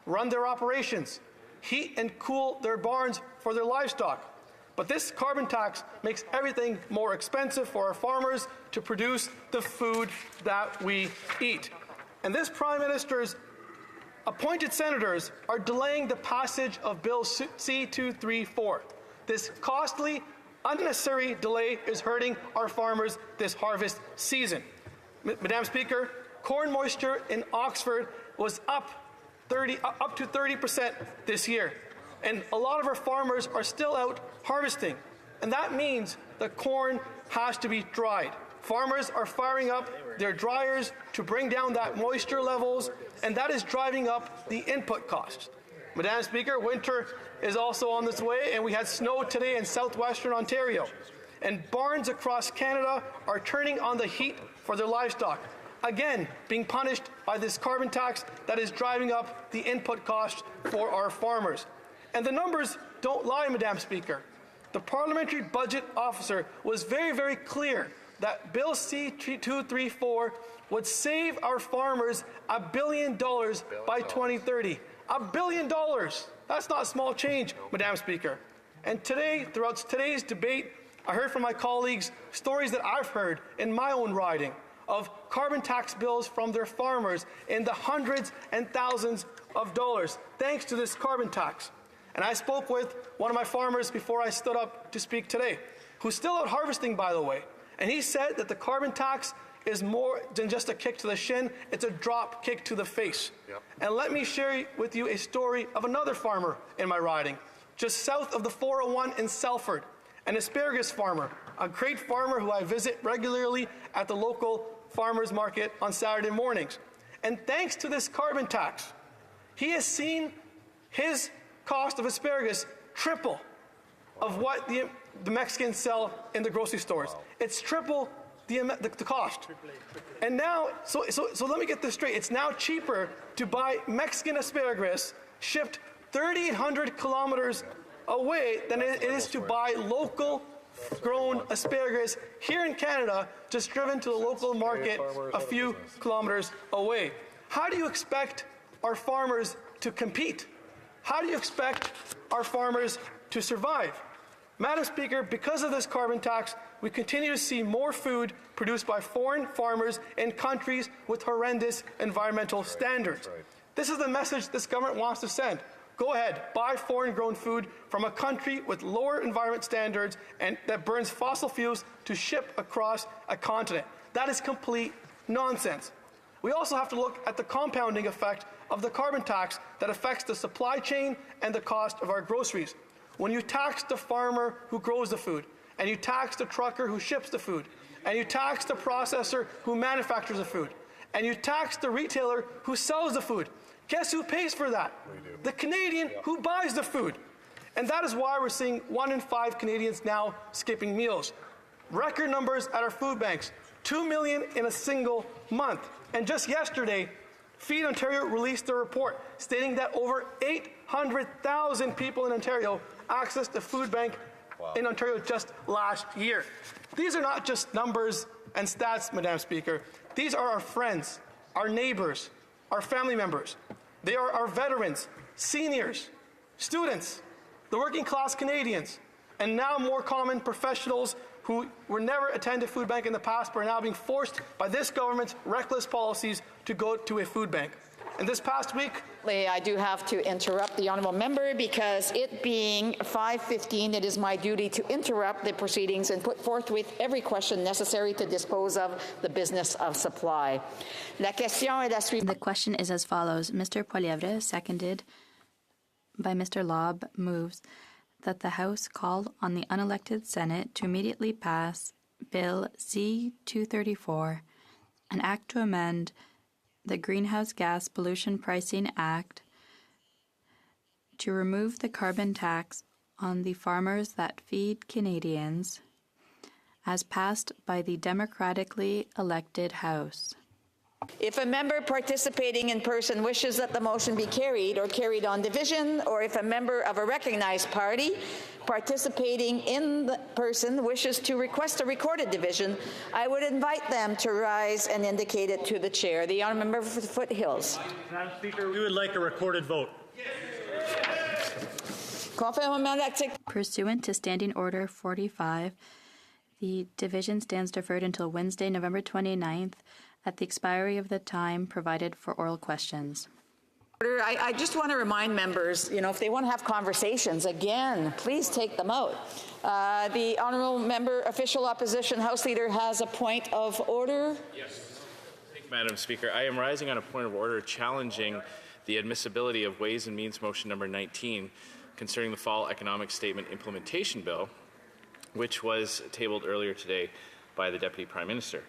Speaker 18: run their operations, heat and cool their barns for their livestock. But this carbon tax makes everything more expensive for our farmers to produce the food that we eat. And this Prime Minister's appointed senators are delaying the passage of Bill C-234. This costly, unnecessary delay is hurting our farmers this harvest season. Madam Speaker, corn moisture in Oxford was up to 30% this year. And a lot of our farmers are still out harvesting. And that means the corn has to be dried. Farmers are firing up their dryers to bring down that moisture levels, and that is driving up the input costs. Madam Speaker, winter is also on this way, and we had snow today in southwestern Ontario. And barns across Canada are turning on the heat for their livestock, again being punished by this carbon tax that is driving up the input costs for our farmers. And the numbers don't lie, Madam Speaker. The Parliamentary Budget Officer was very, very clear that Bill C-234 would save our farmers $1 billion by 2030. $1 billion. That's not small change, Madam Speaker. And today, throughout today's debate, I heard from my colleagues stories that I've heard in my own riding of carbon tax bills from their farmers in the hundreds and thousands of dollars, thanks to this carbon tax. And I spoke with one of my farmers before I stood up to speak today, who's still out harvesting, by the way. And he said that the carbon tax is more than just a kick to the shin, it's a drop kick to the face. Yep. And let me share with you a story of another farmer in my riding, just south of the 401 in Salford, an asparagus farmer, a great farmer who I visit regularly at the local farmers market on Saturday mornings. And thanks to this carbon tax, he has seen his cost of asparagus triple of what the Mexicans sell in the grocery stores. Wow. It's triple the cost. And now, so let me get this straight. It's now cheaper to buy Mexican asparagus shipped 3,800 kilometers away than it is to buy local grown asparagus here in Canada, just driven to the local market a few kilometers away. How do you expect our farmers to compete? How do you expect our farmers to survive? Madam Speaker, because of this carbon tax, we continue to see more food produced by foreign farmers in countries with horrendous environmental standards. This is the message this government wants to send. Go ahead, buy foreign-grown food from a country with lower environment standards and that burns fossil fuels to ship across a continent. That is complete nonsense. We also have to look at the compounding effect of the carbon tax that affects the supply chain and the cost of our groceries. When you tax the farmer who grows the food, and you tax the trucker who ships the food, and you tax the processor who manufactures the food, and you tax the retailer who sells the food, guess who pays for that? The Canadian who buys the food. And that is why we're seeing 1 in 5 Canadians now skipping meals. Record numbers at our food banks, 2 million in a single month. And just yesterday, Feed Ontario released a report stating that over 800,000 people in Ontario accessed the food bank in Ontario just last year. These are not just numbers and stats, Madam Speaker. These are our friends, our neighbors, our family members. They are our veterans, seniors, students, the working class Canadians, and now more common professionals who were never attended food bank in the past but are now being forced by this government's reckless policies to go to a food bank. And this past week,
Speaker 5: I do have to interrupt the honourable member because it being 5:15, it is my duty to interrupt the proceedings and put forthwith every question necessary to dispose of the business of supply.
Speaker 2: The question is as follows. Mr. Poilievre, seconded by Mr. Lobb, moves that the House call on the unelected Senate to immediately pass Bill C-234, an act to amend the Greenhouse Gas Pollution Pricing Act to remove the carbon tax on the farmers that feed Canadians, as passed by the democratically elected House.
Speaker 5: If a member participating in person wishes that the motion be carried or carried on division, or if a member of a recognized party participating in the person wishes to request a recorded division, I would invite them to rise and indicate it to the chair. The honourable member for the Foothills.
Speaker 10: Madam Speaker, we would like a recorded vote.
Speaker 2: Pursuant to Standing Order 45, the division stands deferred until Wednesday, November 29th, at the expiry of the time provided for oral questions.
Speaker 5: I just want to remind members, if they want to have conversations, again, please take them out. The honourable member, official opposition House Leader, has a point of order.
Speaker 3: Yes. Thank you, Madam Speaker. I am rising on a point of order challenging the admissibility of Ways and Means Motion number 19 concerning the Fall Economic Statement Implementation Bill, which was tabled earlier today by the Deputy Prime Minister.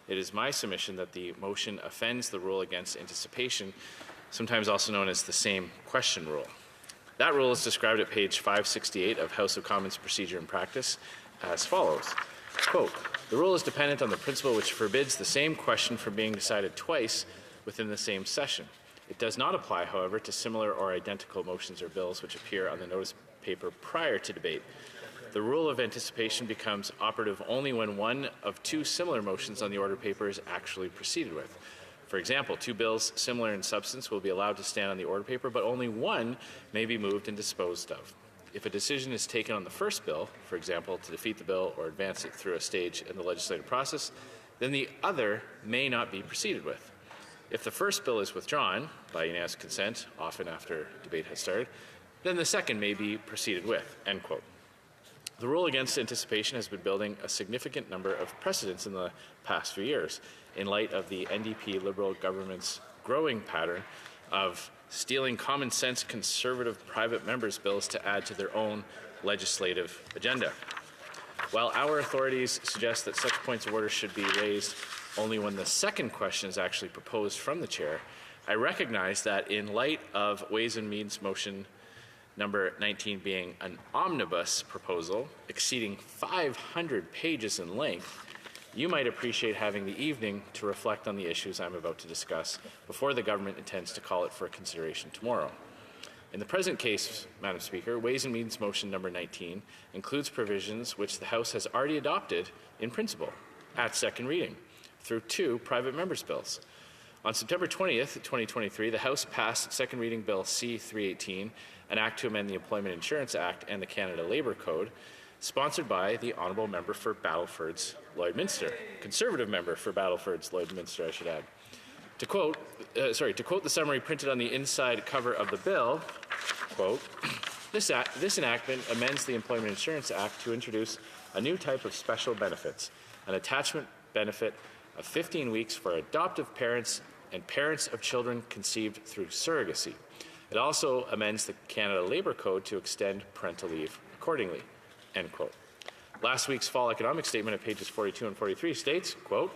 Speaker 3: It is my submission that the motion offends the rule against anticipation, sometimes also known as the same question rule. That rule is described at page 568 of House of Commons Procedure and Practice as follows. Quote, the rule is dependent on the principle which forbids the same question from being decided twice within the same session. It does not apply, however, to similar or identical motions or bills which appear on the notice paper prior to debate. The rule of anticipation becomes operative only when one of two similar motions on the order paper is actually proceeded with. For example, two bills similar in substance will be allowed to stand on the order paper, but only one may be moved and disposed of. If a decision is taken on the first bill, for example, to defeat the bill or advance it through a stage in the legislative process, then the other may not be proceeded with. If the first bill is withdrawn by unanimous consent, often after debate has started, then the second may be proceeded with, end quote. The rule against anticipation has been building a significant number of precedents in the past few years in light of the NDP Liberal government's growing pattern of stealing common sense conservative private members' bills to add to their own legislative agenda. While our authorities suggest that such points of order should be raised only when the second question is actually proposed from the chair, I recognize that in light of Ways and Means motion number 19 being an omnibus proposal exceeding 500 pages in length, you might appreciate having the evening to reflect on the issues I'm about to discuss before the government intends to call it for consideration tomorrow. In the present case, Madam Speaker, Ways and Means motion number 19 includes provisions which the House has already adopted in principle at second reading through two private members' bills. On September 20th, 2023, the House passed second reading Bill C-318, an act to amend the Employment Insurance Act and the Canada Labour Code, sponsored by the Honourable Member for Battleford's Lloydminster, Conservative Member for Battleford's Lloydminster, I should add. To quote the summary printed on the inside cover of the bill, quote, this enactment amends the Employment Insurance Act to introduce a new type of special benefits, an attachment benefit of 15 weeks for adoptive parents and parents of children conceived through surrogacy. It also amends the Canada Labour Code to extend parental leave accordingly, end quote. Last week's Fall Economic Statement at pages 42 and 43 states, quote,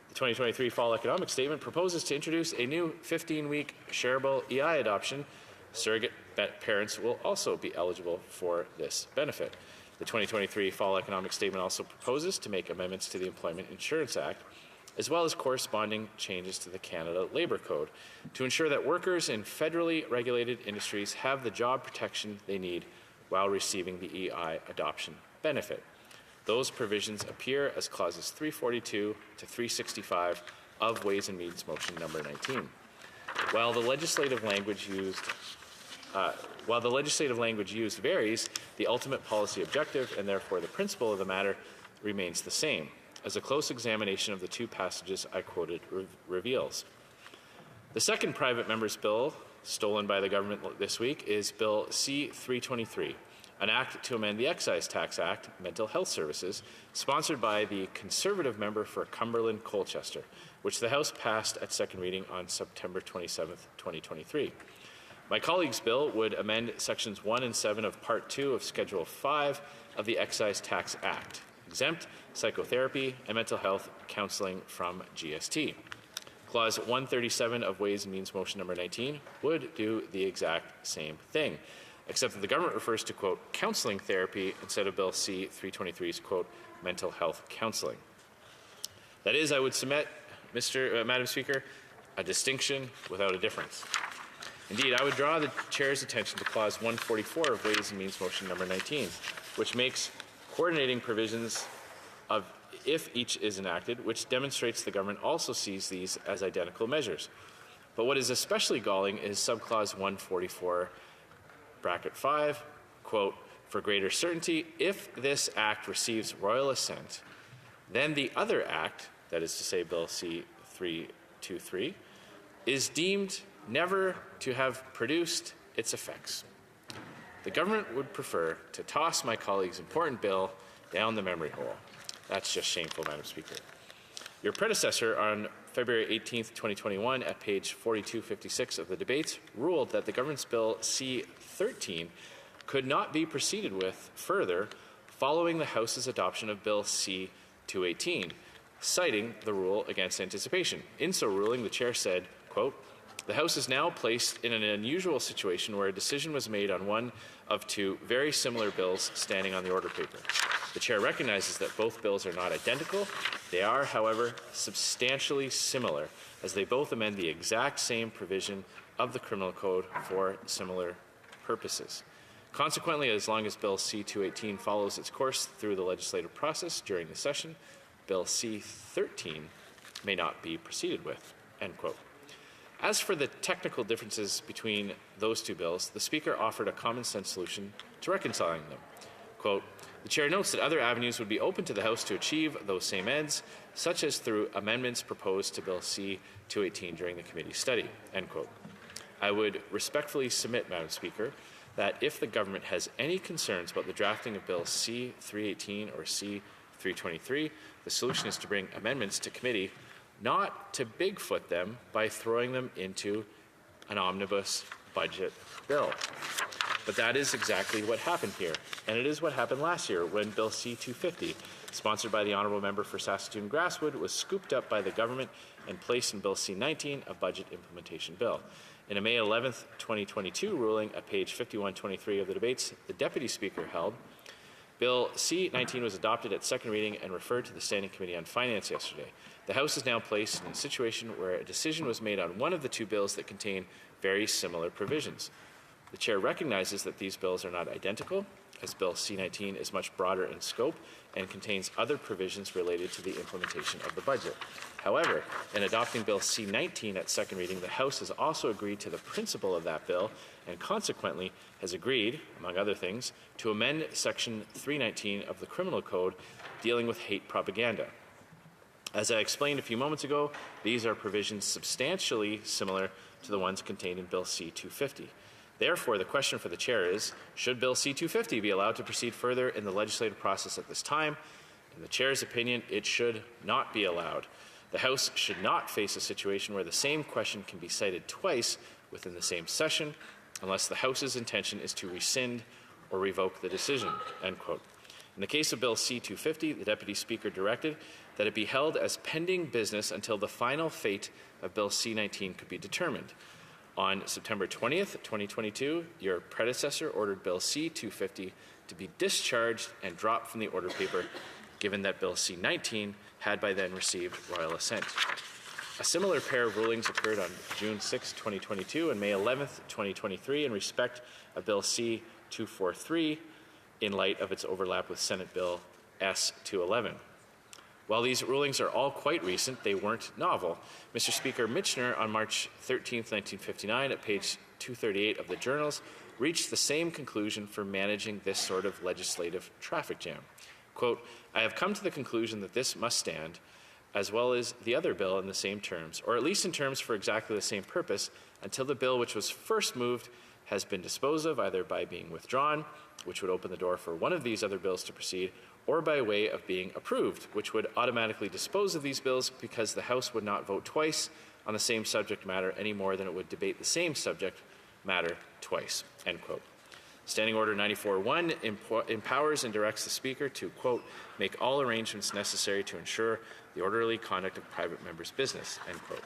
Speaker 3: the 2023 Fall Economic Statement proposes to introduce a new 15-week shareable EI adoption. Surrogate parents will also be eligible for this benefit. The 2023 Fall Economic Statement also proposes to make amendments to the Employment Insurance Act, as well as corresponding changes to the Canada Labour Code to ensure that workers in federally regulated industries have the job protection they need while receiving the EI adoption benefit. Those provisions appear as clauses 342 to 365 of Ways and Means motion number 19. While the legislative language used varies, the ultimate policy objective and therefore the principle of the matter remains the same, as a close examination of the two passages I quoted reveals. The second private member's bill stolen by the government this week is Bill C-323, an act to amend the Excise Tax Act, Mental Health Services, sponsored by the Conservative member for Cumberland Colchester, which the House passed at second reading on September 27, 2023. My colleague's bill would amend Sections 1 and 7 of Part 2 of Schedule 5 of the Excise Tax Act, exempt psychotherapy and mental health counseling from GST. Clause 137 of Ways and Means Motion number 19 would do the exact same thing, except that the government refers to, quote, counseling therapy instead of Bill C-323's, quote, mental health counseling. That is, I would submit, Madam Speaker, a distinction without a difference. Indeed, I would draw the Chair's attention to Clause 144 of Ways and Means Motion number 19, which makes coordinating provisions of if each is enacted, which demonstrates the government also sees these as identical measures. But what is especially galling is subclause 144, bracket 5, quote, for greater certainty, if this act receives royal assent, then the other act, that is to say Bill C-323, is deemed never to have produced its effects. The government would prefer to toss my colleague's important bill down the memory hole. That's just shameful, Madam Speaker. Your predecessor on February 18th, 2021, at page 4256 of the debates, ruled that the government's bill C-13 could not be proceeded with further following the House's adoption of Bill C-218, citing the rule against anticipation. In so ruling, the Chair said, quote, the House is now placed in an unusual situation where a decision was made on one of two very similar bills standing on the order paper. The Chair recognizes that both bills are not identical. They are, however, substantially similar, as they both amend the exact same provision of the Criminal Code for similar purposes. Consequently, as long as Bill C-218 follows its course through the legislative process during the session, Bill C-13 may not be proceeded with, end quote. As for the technical differences between those two bills, the Speaker offered a common-sense solution to reconciling them. Quote, the Chair notes that other avenues would be open to the House to achieve those same ends, such as through amendments proposed to Bill C-218 during the committee study, end quote. I would respectfully submit, Madam Speaker, that if the government has any concerns about the drafting of Bill C-318 or C-323, the solution is to bring amendments to committee, not to Bigfoot them by throwing them into an omnibus budget bill. But that is exactly what happened here, and it is what happened last year when Bill C-250, sponsored by the Honourable Member for Saskatoon Grasswood, was scooped up by the government and placed in Bill C-19, a budget implementation bill. In a May 11, 2022 ruling at page 5123 of the debates, the Deputy Speaker held, Bill C-19 was adopted at second reading and referred to the Standing Committee on Finance yesterday. The House is now placed in a situation where a decision was made on one of the two bills that contain very similar provisions. The Chair recognizes that these bills are not identical, as Bill C-19 is much broader in scope and contains other provisions related to the implementation of the budget. However, in adopting Bill C-19 at second reading, the House has also agreed to the principle of that bill and consequently has agreed, among other things, to amend Section 319 of the Criminal Code dealing with hate propaganda. As I explained a few moments ago, these are provisions substantially similar to the ones contained in Bill C-250. Therefore, the question for the Chair is, should Bill C-250 be allowed to proceed further in the legislative process at this time? In the Chair's opinion, it should not be allowed. The House should not face a situation where the same question can be cited twice within the same session unless the House's intention is to rescind or revoke the decision, end quote. In the case of Bill C-250, the Deputy Speaker directed that it be held as pending business until the final fate of Bill C-19 could be determined. On September 20th, 2022, your predecessor ordered Bill C-250 to be discharged and dropped from the order paper, given that Bill C-19 had by then received royal assent. A similar pair of rulings occurred on June 6, 2022 and May 11, 2023 in respect of Bill C-243 in light of its overlap with Senate Bill S-211. While these rulings are all quite recent, they weren't novel. Mr. Speaker, Michener on March 13, 1959, at page 238 of the journals, reached the same conclusion for managing this sort of legislative traffic jam. Quote, I have come to the conclusion that this must stand, as well as the other bill in the same terms, or at least in terms for exactly the same purpose, until the bill which was first moved has been disposed of, either by being withdrawn, which would open the door for one of these other bills to proceed, or by way of being approved, which would automatically dispose of these bills because the House would not vote twice on the same subject matter any more than it would debate the same subject matter twice, end quote. Standing Order 94.1 empowers and directs the Speaker to, quote, make all arrangements necessary to ensure the orderly conduct of private members' business, end quote.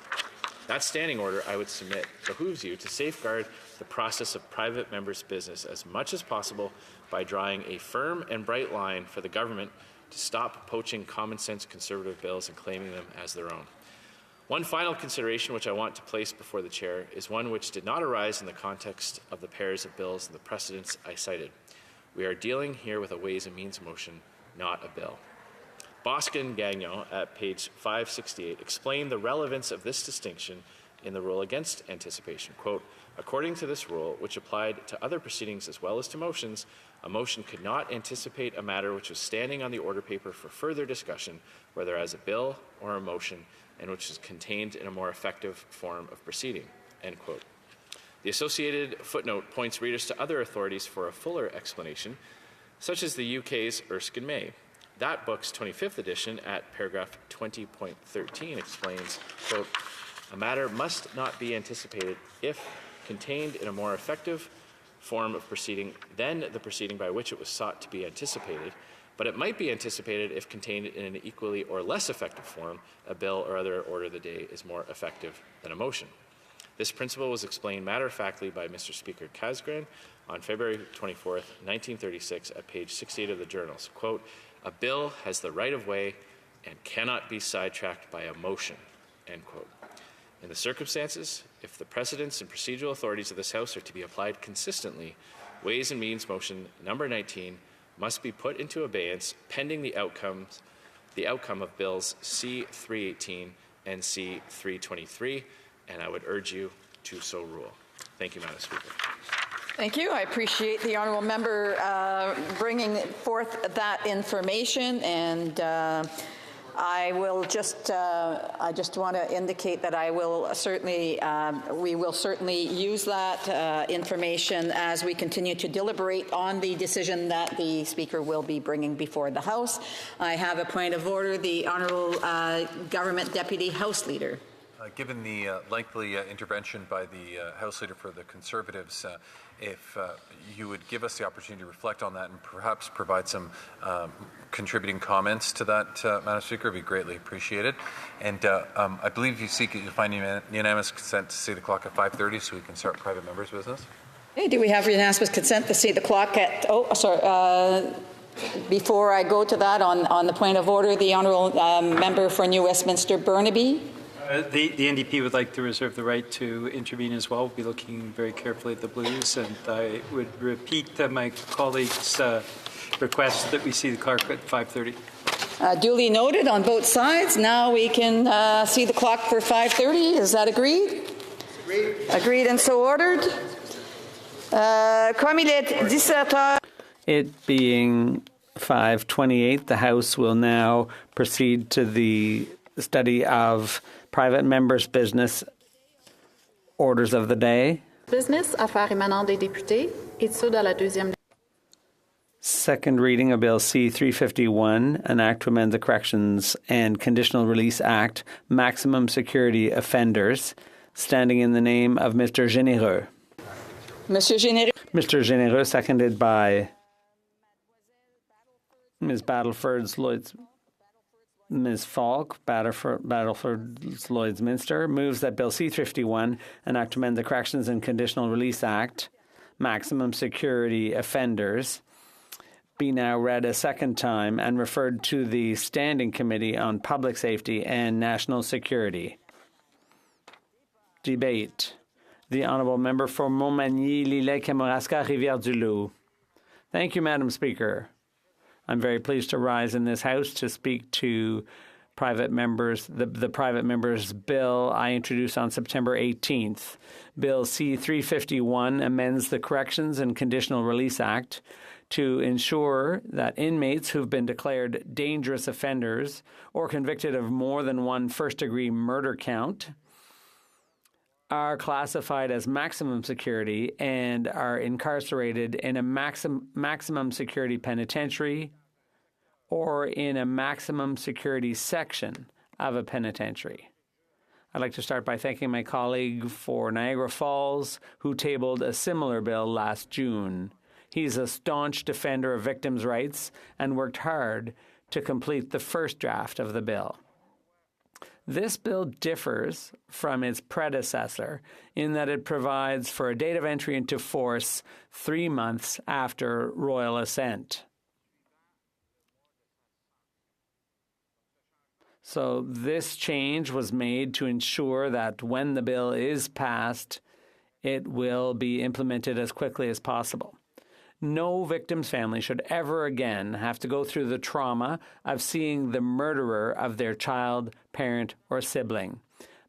Speaker 3: That standing order, I would submit, behooves you to safeguard the process of private members' business as much as possible by drawing a firm and bright line for the government to stop poaching common-sense Conservative bills and claiming them as their own. One final consideration which I want to place before the Chair is one which did not arise in the context of the pairs of bills and the precedents I cited. We are dealing here with a Ways and Means motion, not a bill. Bosca and Gagnon at page 568 explain the relevance of this distinction in the rule against anticipation. Quote, according to this rule, which applied to other proceedings as well as to motions, a motion could not anticipate a matter which was standing on the order paper for further discussion, whether as a bill or a motion, and which is contained in a more effective form of proceeding, end quote. The associated footnote points readers to other authorities for a fuller explanation, such as the UK's Erskine May. That book's 25th edition at paragraph 20.13 explains, quote, a matter must not be anticipated if contained in a more effective form of proceeding than the proceeding by which it was sought to be anticipated, but it might be anticipated if contained in an equally or less effective form. A bill or other order of the day is more effective than a motion. This principle was explained matter-of-factly by Mr. Speaker Casgrain on February 24th, 1936 at page 68 of the journals. Quote, a bill has the right of way and cannot be sidetracked by a motion, end quote. In the circumstances, if the precedents and procedural authorities of this House are to be applied consistently, Ways and Means motion number 19 must be put into abeyance pending the outcome of bills C-318 and C-323, and I would urge you to so rule. Thank you, Madam Speaker.
Speaker 5: Thank you. I appreciate the honourable member bringing forth that information, and I will just want to indicate that I will certainly we will certainly use that information as we continue to deliberate on the decision that the Speaker will be bringing before the House. I have a point of order. The Honourable Government Deputy House Leader.
Speaker 7: Given the lengthy intervention by the House Leader for the Conservatives, if you would give us the opportunity to reflect on that and perhaps provide some contributing comments to that, Madam Speaker, would be greatly appreciated. And I believe you seek to find unanimous consent to see the clock at 5:30 so we can start private members' business.
Speaker 5: Okay, do we have unanimous consent to see the clock at, before I go to that, on the point of order, the Honourable Member for New Westminster Burnaby.
Speaker 21: The NDP would like to reserve the right to intervene as well. We'll be looking very carefully at the Blues, and I would repeat my colleague's request that we see the clock at 5:30.
Speaker 5: Duly noted on both sides. Now we can see the clock for 5:30. Is that agreed? Agreed. Agreed and so ordered.
Speaker 20: It being 5:28, the House will now proceed to the study of private members' business orders of the day.
Speaker 22: Business, affaires émanant des députés, étude à la deuxième.
Speaker 20: Second reading of Bill C-351, an act to amend the Corrections and Conditional Release Act, maximum security offenders, standing in the name of Mr. Généreux.
Speaker 5: Mr.
Speaker 20: Généreux, seconded by Ms. Ms. Falk, Battleford Lloydsminster, moves that Bill C-351, an act to amend the Corrections and Conditional Release Act, maximum security offenders, be now read a second time and referred to the Standing Committee on Public Safety and National Security. Debate. The Honourable Member for Montmagny, Lillet, Kamouraska, Rivière-du-Loup. Thank you, Madam Speaker. I'm very pleased to rise in this House to speak to private members, the private members bill I introduced on September 18th. Bill C-351 amends the Corrections and Conditional Release Act to ensure that inmates who've been declared dangerous offenders or convicted of more than one first-degree murder count are classified as maximum security and are incarcerated in a maximum security penitentiary or in a maximum security section of a penitentiary. I'd like to start by thanking my colleague for Niagara Falls, who tabled a similar bill last June. He's a staunch defender of victims' rights and worked hard to complete the first draft of the bill. This bill differs from its predecessor in that it provides for a date of entry into force 3 months after royal assent. So this change was made to ensure that when the bill is passed, it will be implemented as quickly as possible. No victim's family should ever again have to go through the trauma of seeing the murderer of their child, parent, or sibling.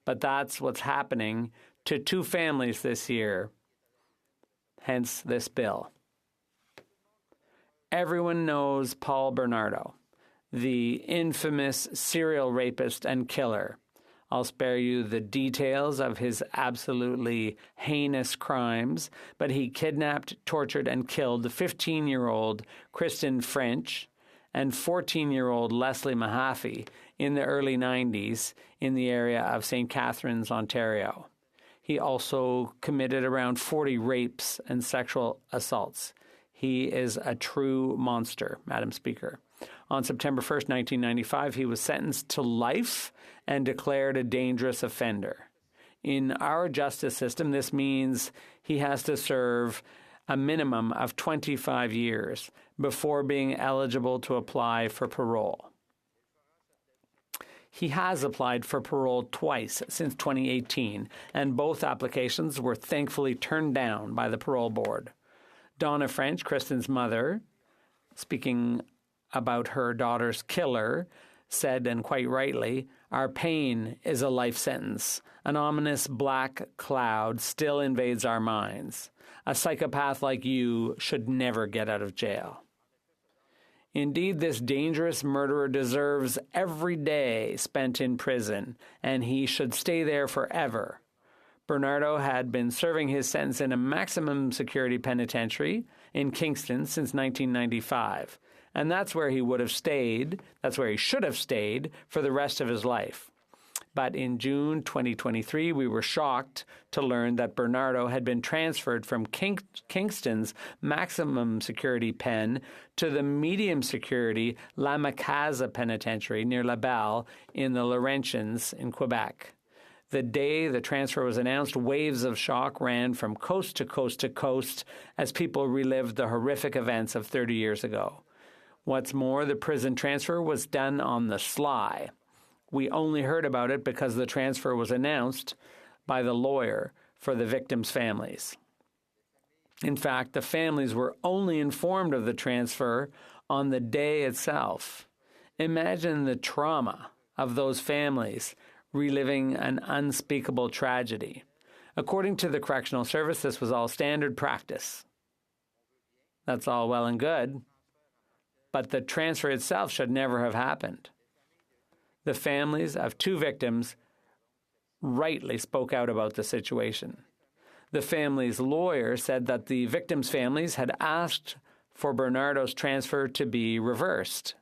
Speaker 20: But that's what's happening to 2 families this year, hence this bill. Everyone knows Paul Bernardo, the infamous serial rapist and killer. I'll spare you the details of his absolutely heinous crimes, but he kidnapped, tortured, and killed 15-year-old Kristen French and 14-year-old Leslie Mahaffey in the early 90s in the area of St. Catharines, Ontario. He also committed around 40 rapes and sexual assaults. He is a true monster, Madam Speaker. On September 1st, 1995, he was sentenced to life and declared a dangerous offender. In our justice system, this means he has to serve a minimum of 25 years before being eligible to apply for parole. He has applied for parole twice since 2018, and both applications were thankfully turned down by the parole board. Donna French, Kristen's mother, speaking about her daughter's killer, said, and quite rightly, "Our pain is a life sentence. An ominous black cloud still invades our minds. A psychopath like you should never get out of jail." Indeed, this dangerous murderer deserves every day spent in prison, and he should stay there forever. Bernardo had been serving his sentence in a maximum security penitentiary in Kingston since 1995. And that's where he would have stayed, that's where he should have stayed for the rest of his life. But in June 2023, we were shocked to learn that Bernardo had been transferred from Kingston's maximum security pen to the medium security La Macasa Penitentiary near Laval in the Laurentians in Quebec. The day the transfer was announced, waves of shock ran from coast to coast to coast as people relived the horrific events of 30 years ago. What's more, the prison transfer was done on the sly. We only heard about it because the transfer was announced by the lawyer for the victims' families. In fact, the families were only informed of the transfer on the day itself. Imagine the trauma of those families reliving an unspeakable tragedy. According to the Correctional Service, this was all standard practice. That's all well and good, but the transfer itself should never have happened. The families of 2 victims rightly spoke out about the situation. The family's lawyer said that the victims' families had asked for Bernardo's transfer to be reversed.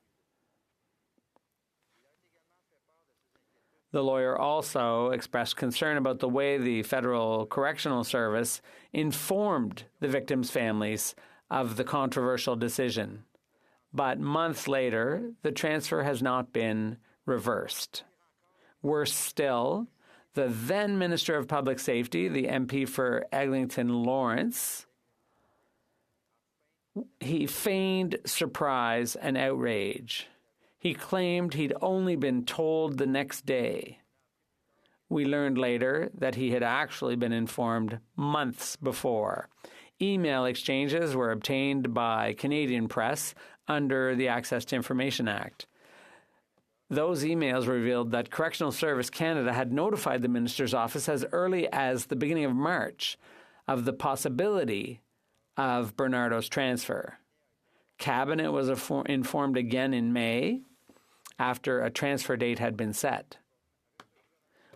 Speaker 20: The lawyer also expressed concern about the way the Federal Correctional Service informed the victims' families of the controversial decision. But months later, the transfer has not been reversed. Worse still, the then Minister of Public Safety, the MP for Eglinton Lawrence, he feigned surprise and outrage. He claimed he'd only been told the next day. We learned later that he had actually been informed months before. Email exchanges were obtained by Canadian press under the Access to Information Act. Those emails revealed that Correctional Service Canada had notified the minister's office as early as the beginning of March of the possibility of Bernardo's transfer. Cabinet was informed again in May after a transfer date had been set.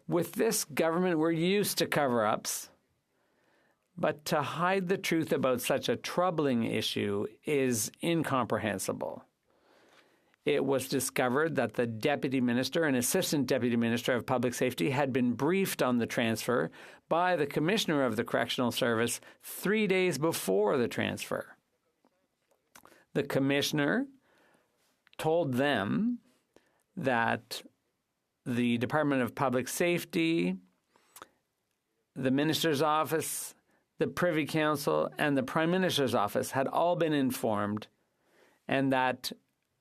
Speaker 20: With this government, we're used to cover-ups, but to hide the truth about such a troubling issue is incomprehensible. It was discovered that the Deputy Minister and Assistant Deputy Minister of Public Safety had been briefed on the transfer by the Commissioner of the Correctional Service 3 days before the transfer. The Commissioner told them that the Department of Public Safety, the Minister's Office, the Privy Council, and the Prime Minister's Office had all been informed, and that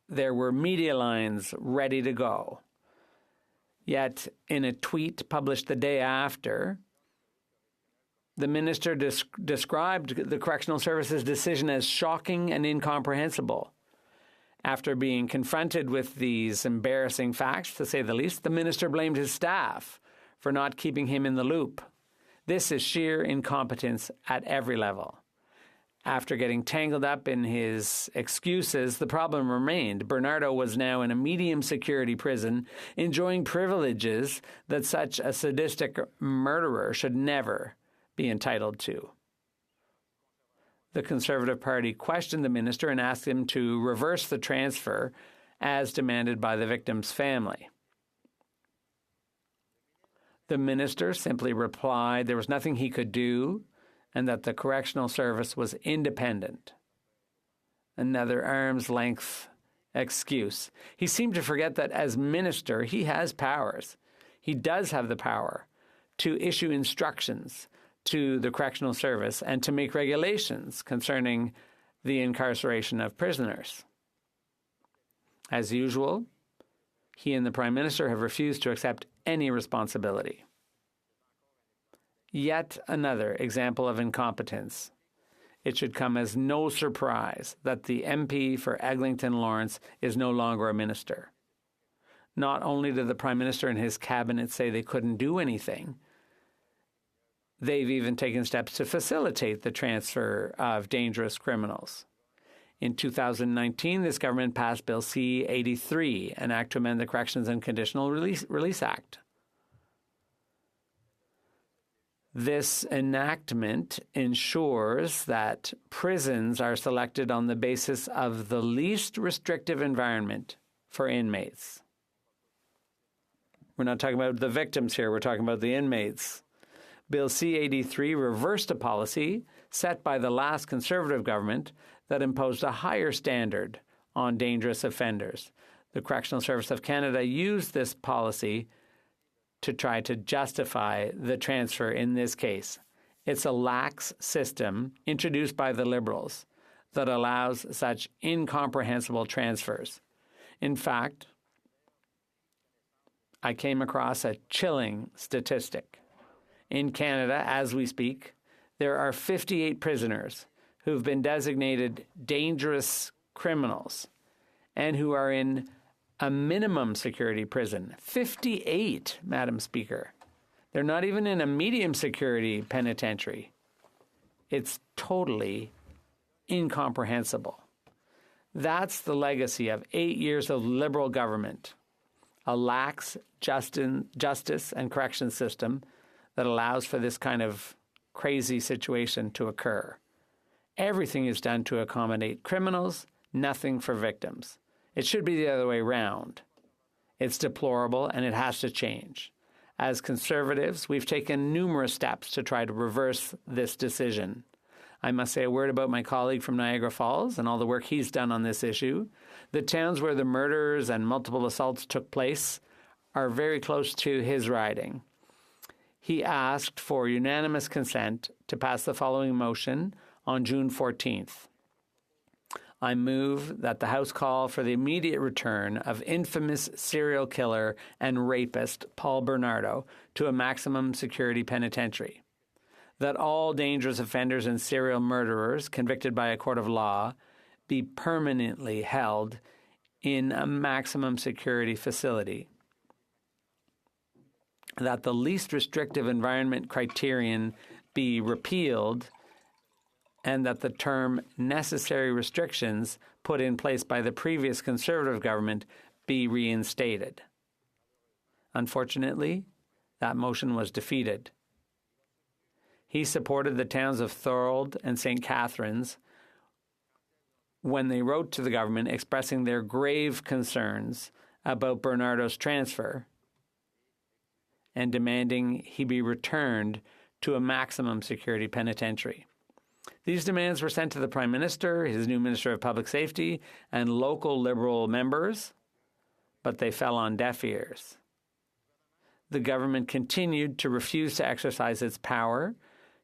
Speaker 20: there were media lines ready to go. Yet, in a tweet published the day after, the minister described the Correctional Service's decision as shocking and incomprehensible. After being confronted with these embarrassing facts, to say the least, the minister blamed his staff for not keeping him in the loop. This is sheer incompetence at every level. After getting tangled up in his excuses, the problem remained. Bernardo was now in a medium security prison, enjoying privileges that such a sadistic murderer should never be entitled to. The Conservative Party questioned the minister and asked him to reverse the transfer as demanded by the victim's family. The minister simply replied there was nothing he could do and that the Correctional Service was independent. Another arm's length excuse. He seemed to forget that as minister, he has powers. He does have the power to issue instructions to the Correctional Service and to make regulations concerning the incarceration of prisoners. As usual, he and the Prime Minister have refused to accept any responsibility. Yet another example of incompetence. It should come as no surprise that the MP for Eglinton Lawrence is no longer a minister. Not only did the Prime Minister and his cabinet say they couldn't do anything, they've even taken steps to facilitate the transfer of dangerous criminals. In 2019, this government passed Bill C-83, an act to amend the Corrections and Conditional Release Act. This enactment ensures that prisons are selected on the basis of the least restrictive environment for inmates. We're not talking about the victims here, we're talking about the inmates. Bill C-83 reversed a policy set by the last Conservative government that imposed a higher standard on dangerous offenders. The Correctional Service of Canada used this policy to try to justify the transfer in this case. It's a lax system introduced by the Liberals that allows such incomprehensible transfers. In fact, I came across a chilling statistic. In Canada, as we speak, there are 58 prisoners who've been designated dangerous criminals and who are in a minimum security prison. 58, Madam Speaker. They're not even in a medium security penitentiary. It's totally incomprehensible. That's the legacy of 8 years of Liberal government. A lax justice and correction system that allows for this kind of crazy situation to occur. Everything is done to accommodate criminals, nothing for victims. It should be the other way around. It's deplorable and it has to change. As Conservatives, we've taken numerous steps to try to reverse this decision. I must say a word about my colleague from Niagara Falls and all the work he's done on this issue. The towns where the murders and multiple assaults took place are very close to his riding. He asked for unanimous consent to pass the following motion on June 14th. I move that the House call for the immediate return of infamous serial killer and rapist Paul Bernardo to a maximum security penitentiary. That all dangerous offenders and serial murderers convicted by a court of law be permanently held in a maximum security facility. That the least restrictive environment criterion be repealed and that the term necessary restrictions put in place by the previous Conservative government be reinstated. Unfortunately, that motion was defeated. He supported the towns of Thorold and St. Catharines when they wrote to the government expressing their grave concerns about Bernardo's transfer and demanding he be returned to a maximum security penitentiary. These demands were sent to the Prime Minister, his new Minister of Public Safety, and local Liberal members, but they fell on deaf ears. The government continued to refuse to exercise its power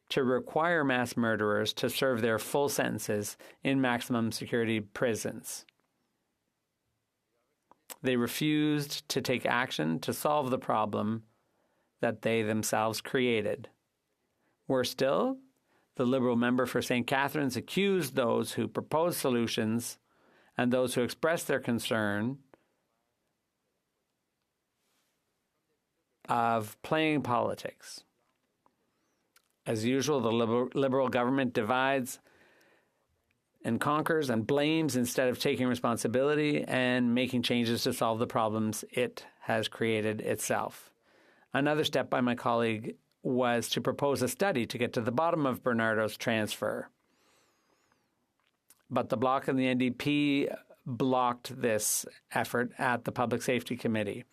Speaker 20: to require mass murderers to serve their full sentences in maximum security prisons. They refused to take action to solve the problem that they themselves created. Worse still, the Liberal member for St. Catharines accused those who proposed solutions and those who expressed their concern of playing politics. As usual, the Liberal government divides and conquers and blames instead of taking responsibility and making changes to solve the problems it has created itself. Another step by my colleague was to propose a study to get to the bottom of Bernardo's transfer. But the Bloc and the NDP blocked this effort at the Public Safety Committee.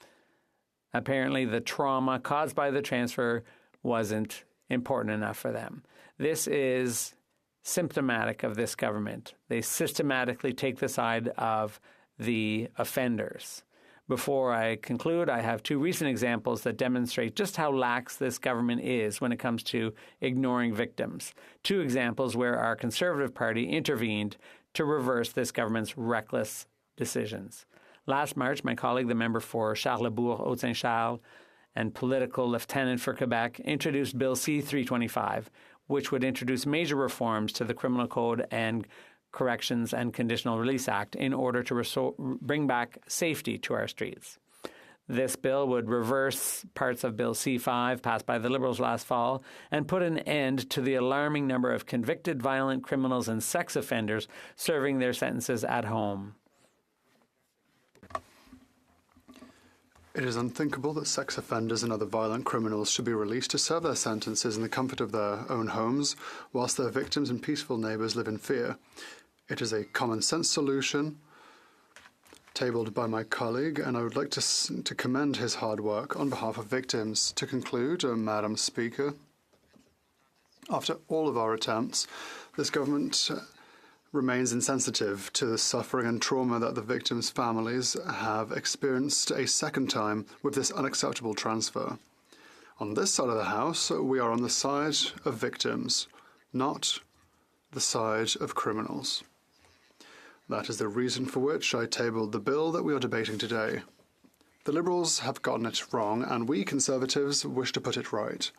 Speaker 20: Apparently, the trauma caused by the transfer wasn't important enough for them. This is symptomatic of this government. They systematically take the side of the offenders. Before I conclude, I have two recent examples that demonstrate just how lax this government is when it comes to ignoring victims. Two examples where our Conservative Party intervened to reverse this government's reckless decisions. Last March, my colleague, the member for Charlesbourg, Haute-Saint-Charles, and political lieutenant for Quebec, introduced Bill C-325, which would introduce major reforms to the Criminal Code and Corrections and Conditional Release Act in order to bring back safety to our streets. This bill would reverse parts of Bill C-5 passed by the Liberals last fall and put an end to the alarming number of convicted violent criminals and sex offenders serving their sentences at home.
Speaker 14: It is unthinkable that sex offenders and other violent criminals should be released to serve their sentences in the comfort of their own homes, whilst their victims and peaceful neighbours live in fear. It is a common-sense solution tabled by my colleague, and I would like to commend his hard work on behalf of victims. To conclude, Madam Speaker, after all of our attempts, this government remains insensitive to the suffering and trauma that the victims' families have experienced a second time with this unacceptable transfer. On this side of the House, we are on the side of victims, not the side of criminals. That is the reason for which I tabled the bill that we are debating today. The Liberals have gotten it wrong, and we Conservatives wish to put it right.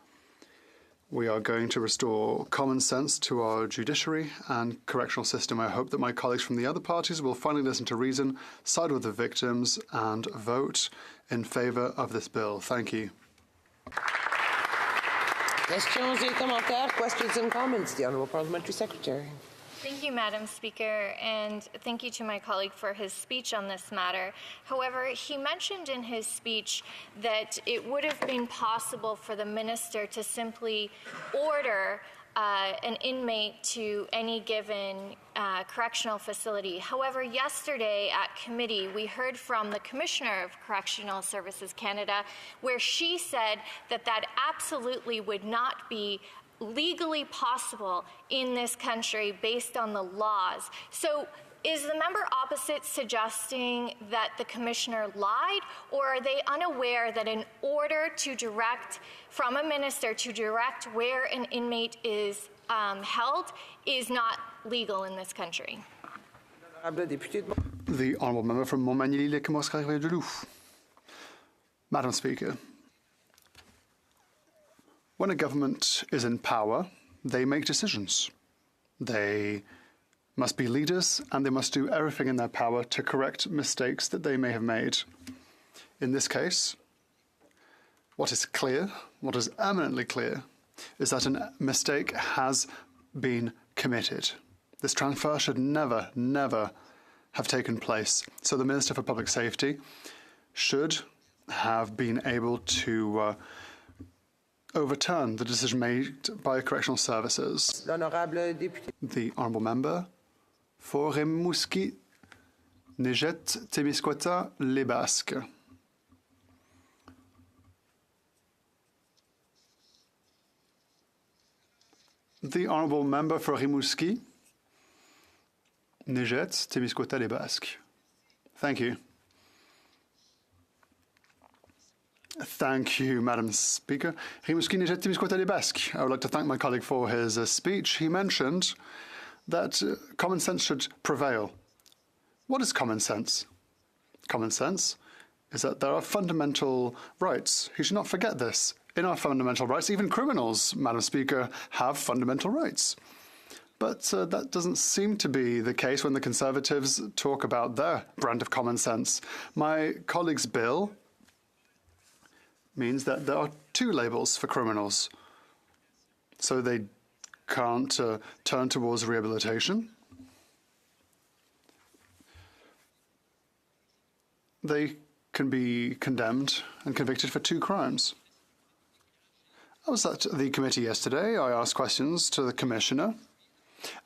Speaker 14: We are going to restore common sense to our judiciary and correctional system. I hope that my colleagues from the other parties will finally listen to reason, side with the victims, and vote in favour of this bill. Thank you.
Speaker 9: Questions et commentaires, questions and comments. The Honourable Parliamentary Secretary.
Speaker 11: Thank you, Madam Speaker, and thank you to my colleague for his speech on this matter. However, he mentioned in his speech that it would have been possible for the minister to simply order an inmate to any given correctional facility. However, yesterday at committee, we heard from the Commissioner of Correctional Services Canada, where she said that that absolutely would not be legally possible in this country based on the laws. So is the member opposite suggesting that the commissioner lied, or are they unaware that in order to direct from a minister to direct where an inmate is held is not legal in this country?
Speaker 14: The Honourable Member from Montmagny-Lille-Carmel-Duluth. Madam Speaker, when a government is in power, they make decisions. They must be leaders, and they must do everything in their power to correct mistakes that they may have made. In this case, what is clear, what is eminently clear, is that a mistake has been committed. This transfer should never, never have taken place. So the Minister for Public Safety should have been able to overturn the decision made by correctional services. The Honourable Member for Rimouski, Nejet, Témiscouata, Les Basques. The Honourable Member for Rimouski, Nejet, Témiscouata, Les Basques. Thank you. Thank you, Madam Speaker. Rimouski, Nejet, Témiscouata, Les Basques. I would like to thank my colleague for his speech. He mentioned that common sense should prevail. What is common sense? Common sense is that there are fundamental rights. He should not forget this. In our fundamental rights, even criminals, Madam Speaker, have fundamental rights. But that doesn't seem to be the case when the Conservatives talk about their brand of common sense. My colleague's bill means that there are two labels for criminals. So they can't turn towards rehabilitation. They can be condemned and convicted for two crimes. I was at the committee yesterday. I asked questions to the Commissioner,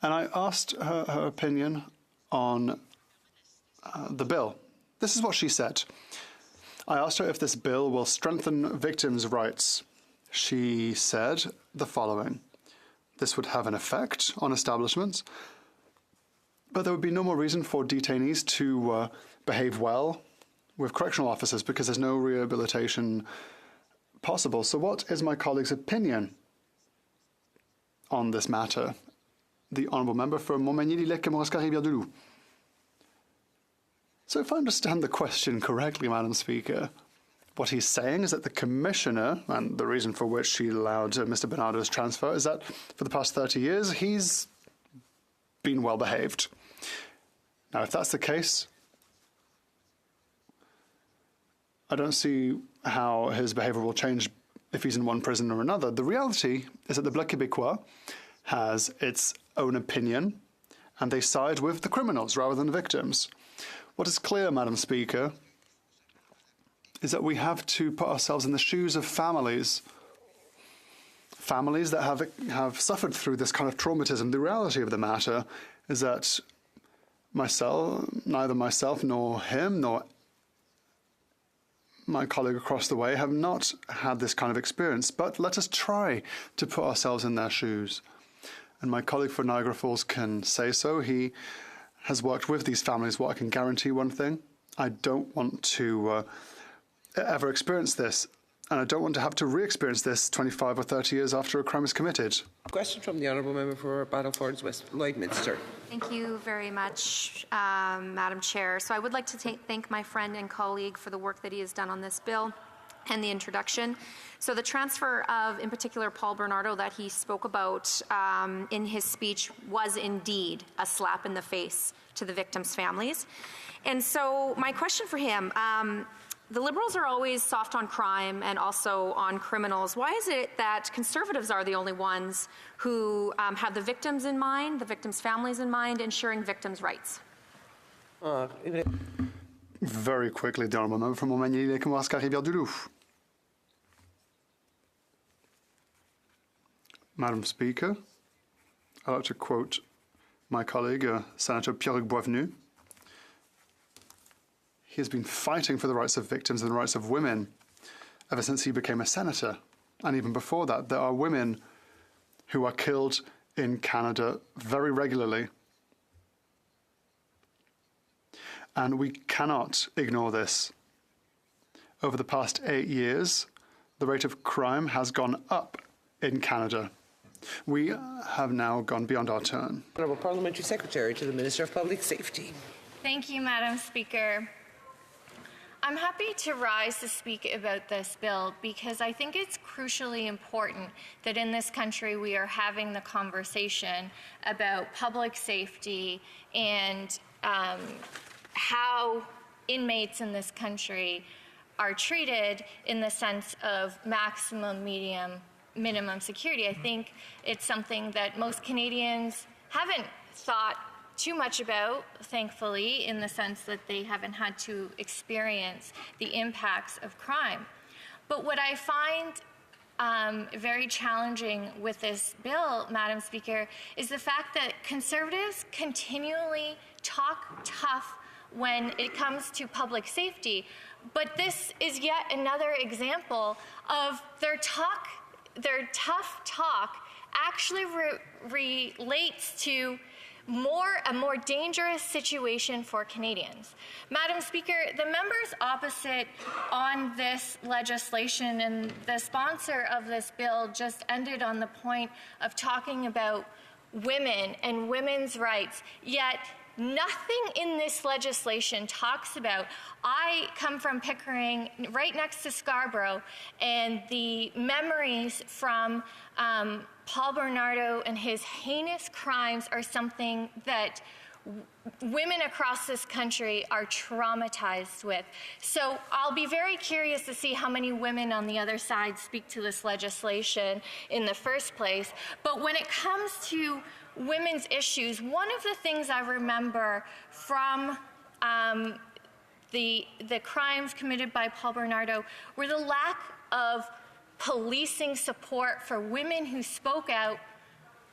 Speaker 14: and I asked her opinion on the bill. This is what she said. I asked her if this bill will strengthen victims' rights. She said the following. This would have an effect on establishments, but there would be no more reason for detainees to behave well with correctional officers because there's no rehabilitation possible. So what is my colleague's opinion on this matter? The Honourable Member for Montmagny-Lillet-Kamouraska-Rivière-du-Loup. So if I understand the question correctly, Madam Speaker, what he's saying is that the Commissioner, and the reason for which she allowed Mr. Bernardo's transfer, is that for the past 30 years he's been well behaved. Now, if that's the case, I don't see how his behaviour will change if he's in one prison or another. The reality is that the Bloc Québécois has its own opinion, and they side with the criminals rather than the victims. What is clear, Madam Speaker, is that we have to put ourselves in the shoes of families that have suffered through this kind of traumatism. The reality of the matter is that neither myself nor him nor my colleague across the way have not had this kind of experience, but let us try to put ourselves in their shoes. And my colleague for Niagara Falls can say so. He has worked with these families. What I can guarantee one thing, I don't want to ever experience this, and I don't want to have to re-experience this 25 or 30 years after a crime is committed.
Speaker 9: Question from the Honourable Member for Battlefords West Lloydminster.
Speaker 1: Thank you very much, Madam Chair. So I would like to thank my friend and colleague for the work that he has done on this bill and the introduction. So the transfer of, in particular, Paul Bernardo that he spoke about in his speech was indeed a slap in the face to the victims' families. And so my question for him, the Liberals are always soft on crime and also on criminals. Why is it that Conservatives are the only ones who have the victims in mind, the victims' families in mind, ensuring victims' rights?
Speaker 14: Very quickly, the Honourable Member from Montmagny-Lillet-Kamouraska-Rivière-du-Loup. Madam Speaker, I'd like to quote my colleague, Senator Pierre-Luc Boisvenu. He has been fighting for the rights of victims and the rights of women ever since he became a senator. And even before that, there are women who are killed in Canada very regularly. And we cannot ignore this. Over the past 8 years, the rate of crime has gone up in Canada. We have now gone beyond our turn.
Speaker 9: Honourable Parliamentary Secretary to the Minister of Public Safety.
Speaker 11: Thank you, Madam Speaker. I'm happy to rise to speak about this bill because I think it's crucially important that in this country we are having the conversation about public safety and how inmates in this country are treated in the sense of maximum, minimum security. I think it's something that most Canadians haven't thought too much about, thankfully, in the sense that they haven't had to experience the impacts of crime. But what I find very challenging with this bill, Madam Speaker, is the fact that Conservatives continually talk tough when it comes to public safety. But this is yet another example of their tough talk actually relates to a more dangerous situation for Canadians. Madam Speaker, the members opposite on this legislation and the sponsor of this bill just ended on the point of talking about women and women's rights, yet nothing in this legislation talks about. I come from Pickering, right next to Scarborough, and the memories from Paul Bernardo and his heinous crimes are something that women across this country are traumatized with. So I'll be very curious to see how many women on the other side speak to this legislation in the first place. But when it comes to women's issues, one of the things I remember from the crimes committed by Paul Bernardo were the lack of policing support for women who spoke out,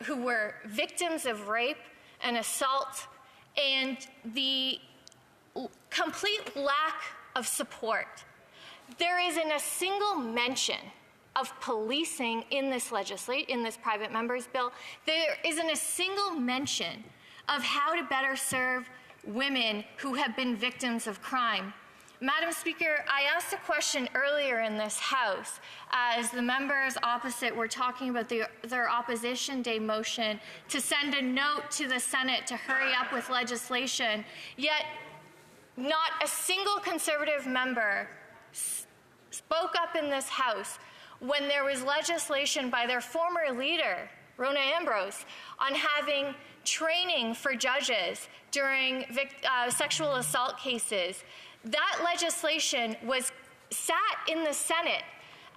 Speaker 11: who were victims of rape and assault, and the complete lack of support. There isn't a single mention of policing in this private member's bill. There isn't a single mention of how to better serve women who have been victims of crime. Madam Speaker, I asked a question earlier in this House as the members opposite were talking about their Opposition Day motion to send a note to the Senate to hurry up with legislation, yet not a single Conservative member spoke up in this House when there was legislation by their former leader, Rona Ambrose, on having training for judges during sexual assault cases. That legislation was sat in the Senate,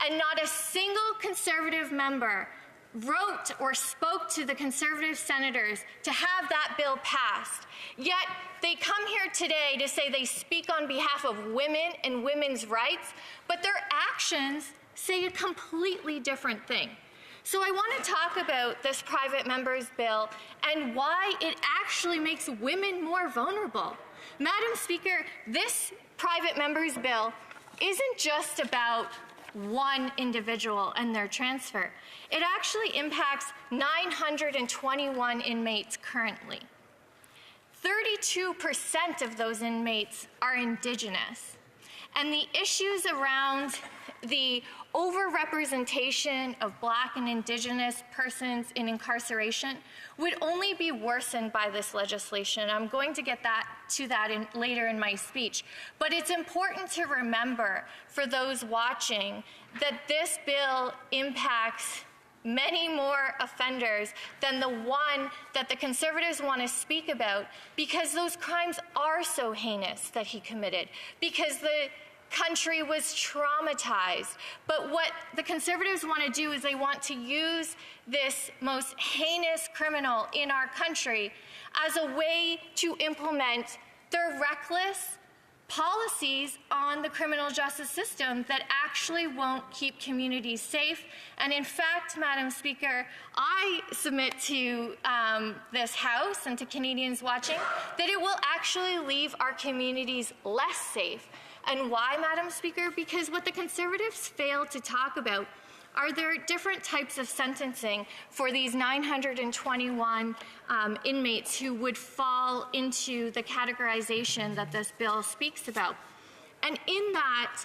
Speaker 11: and not a single Conservative member wrote or spoke to the Conservative senators to have that bill passed. Yet they come here today to say they speak on behalf of women and women's rights, but their actions say a completely different thing. So I want to talk about this private member's bill and why it actually makes women more vulnerable. Madam Speaker, this private member's bill isn't just about one individual and their transfer. It actually impacts 921 inmates currently. 32% of those inmates are Indigenous. And the issues around the overrepresentation of Black and Indigenous persons in incarceration would only be worsened by this legislation. I'm going to get to that later in my speech. But it's important to remember for those watching that this bill impacts many more offenders than the one that the Conservatives want to speak about, because those crimes are so heinous that he committed, because the country was traumatized. But what the Conservatives want to do is they want to use this most heinous criminal in our country as a way to implement their reckless policies on the criminal justice system that actually won't keep communities safe. And in fact, Madam Speaker, I submit to this House and to Canadians watching that it will actually leave our communities less safe. And why, Madam Speaker? Because what the Conservatives fail to talk about are there different types of sentencing for these 921 inmates who would fall into the categorization that this bill speaks about. And in that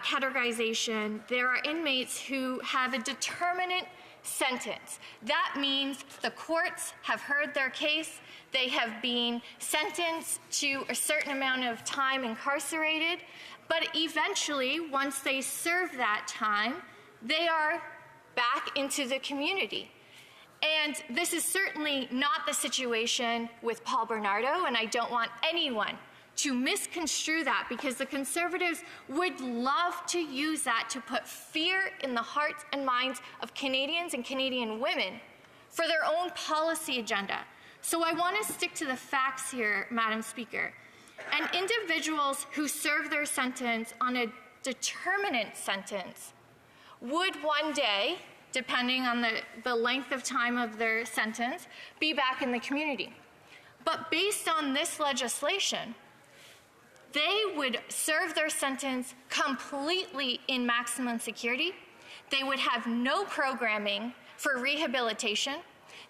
Speaker 11: categorization, there are inmates who have a determinate sentence. That means the courts have heard their case, they have been sentenced to a certain amount of time incarcerated, but eventually, once they serve that time, they are back into the community. And this is certainly not the situation with Paul Bernardo, and I don't want anyone to misconstrue that, because the Conservatives would love to use that to put fear in the hearts and minds of Canadians and Canadian women for their own policy agenda. So I want to stick to the facts here, Madam Speaker. And individuals who serve their sentence on a determinate sentence would one day, depending on the length of time of their sentence, be back in the community. But based on this legislation, they would serve their sentence completely in maximum security. They would have no programming for rehabilitation.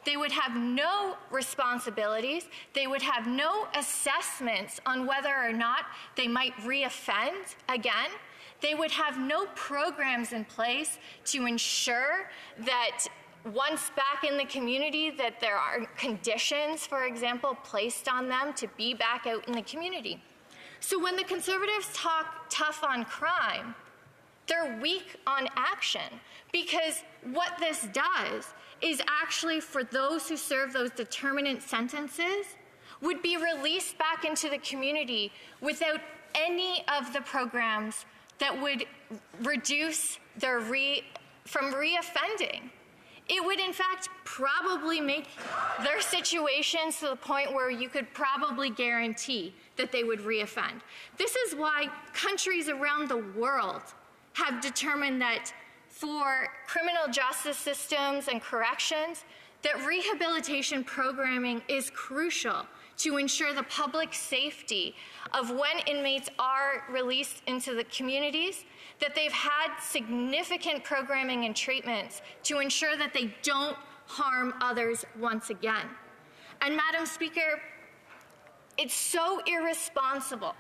Speaker 11: They would have no responsibilities. They would have no assessments on whether or not they might reoffend again. They would have no programs in place to ensure that once back in the community that there are conditions, for example, placed on them to be back out in the community. So when the Conservatives talk tough on crime, they're weak on action, because what this does is actually, for those who serve those determinate sentences, would be released back into the community without any of the programs that would reduce their from reoffending. It would, in fact, probably make their situations to the point where you could probably guarantee that they would reoffend. This is why countries around the world have determined that for criminal justice systems and corrections, that rehabilitation programming is crucial to ensure the public safety of when inmates are released into the communities, that they've had significant programming and treatments to ensure that they don't harm others once again. And Madam Speaker, it's so irresponsible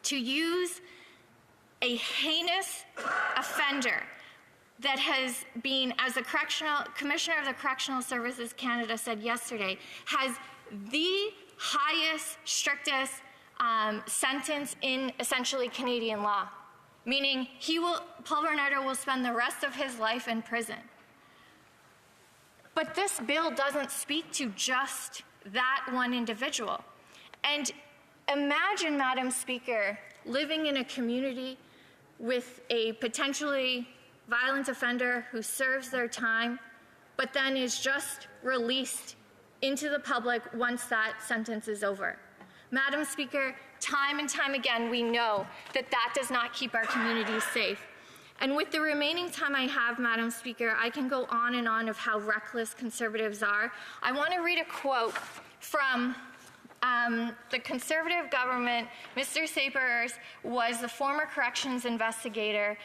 Speaker 11: to use a heinous offender that has been, as the Commissioner of the Correctional Services Canada said yesterday, has the highest, strictest sentence in essentially Canadian law, meaning Paul Bernardo will spend the rest of his life in prison. But this bill doesn't speak to just that one individual. And imagine, Madam Speaker, living in a community with a potentially violent offender who serves their time, but then is just released into the public once that sentence is over. Madam Speaker, time and time again, we know that that does not keep our communities safe. And with the remaining time I have, Madam Speaker, I can go on and on of how reckless Conservatives are. I want to read a quote from the Conservative government. Mr. Sapers was the former corrections investigator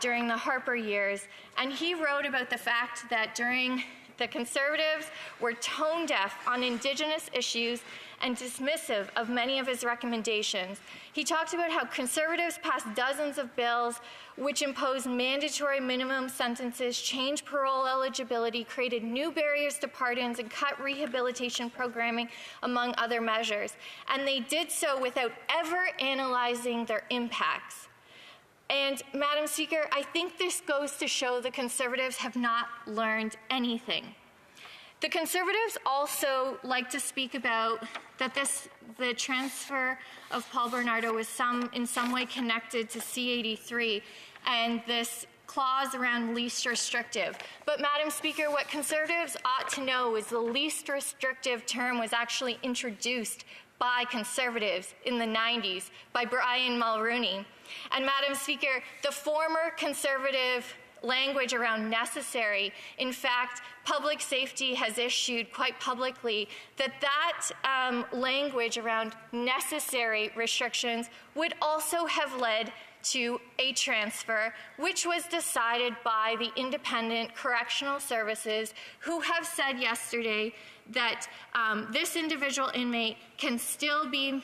Speaker 11: during the Harper years, and he wrote about the fact that during the Conservatives were tone deaf on Indigenous issues and dismissive of many of his recommendations. He talked about how Conservatives passed dozens of bills which imposed mandatory minimum sentences, changed parole eligibility, created new barriers to pardons, and cut rehabilitation programming, among other measures. And they did so without ever analyzing their impacts. And, Madam Speaker, I think this goes to show the Conservatives have not learned anything. The Conservatives also like to speak about that the transfer of Paul Bernardo was in some way connected to C-83 and this clause around least restrictive. But, Madam Speaker, what Conservatives ought to know is the least restrictive term was actually introduced by Conservatives in the 90s by Brian Mulroney. And, Madam Speaker, the former Conservative language around necessary, in fact, Public Safety has issued quite publicly that language around necessary restrictions would also have led to a transfer, which was decided by the Independent Correctional Services, who have said yesterday that this individual inmate can still be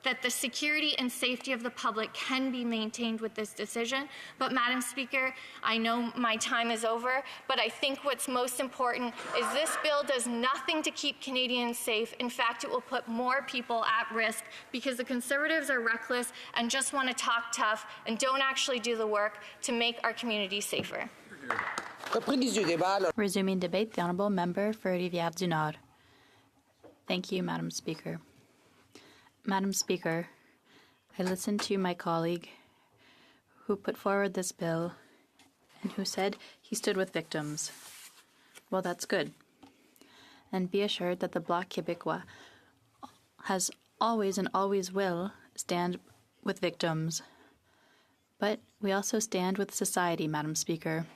Speaker 11: that the security and safety of the public can be maintained with this decision. But, Madam Speaker, I know my time is over, but I think what's most important is this bill does nothing to keep Canadians safe. In fact, it will put more people at risk because the Conservatives are reckless and just want to talk tough and don't actually do the work to make our communities safer.
Speaker 2: Resuming debate, the Honourable Member for Rivière-du-Nord. Thank you, Madam Speaker. Madam Speaker, I listened to my colleague who put forward this bill and who said he stood with victims. Well, that's good. And be assured that the Bloc Québécois has always and always will stand with victims. But we also stand with society, Madam Speaker.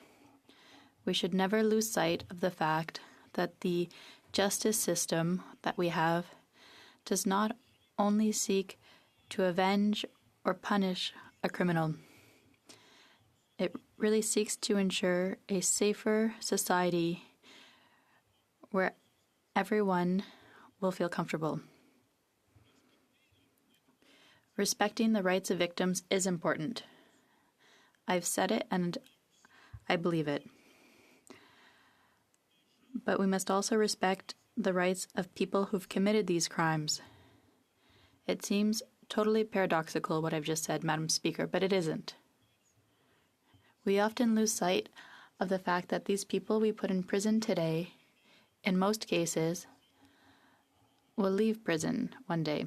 Speaker 2: We should never lose sight of the fact that the justice system that we have does not only seek to avenge or punish a criminal. It really seeks to ensure a safer society where everyone will feel comfortable. Respecting the rights of victims is important. I've said it and I believe it. But we must also respect the rights of people who've committed these crimes. It seems totally paradoxical what I've just said, Madam Speaker, but it isn't. We often lose sight of the fact that these people we put in prison today, in most cases, will leave prison one day.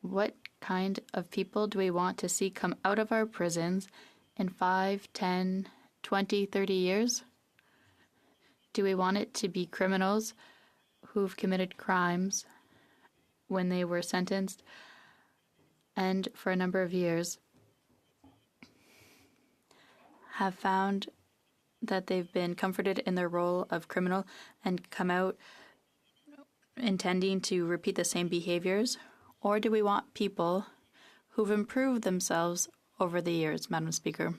Speaker 2: What kind of people do we want to see come out of our prisons in 5, 10, 20, 30 years? Do we want it to be criminals who've committed crimes when they were sentenced and for a number of years have found that they've been comforted in their role of criminal and come out intending to repeat the same behaviors? Or do we want people who've improved themselves over the years, Madam Speaker?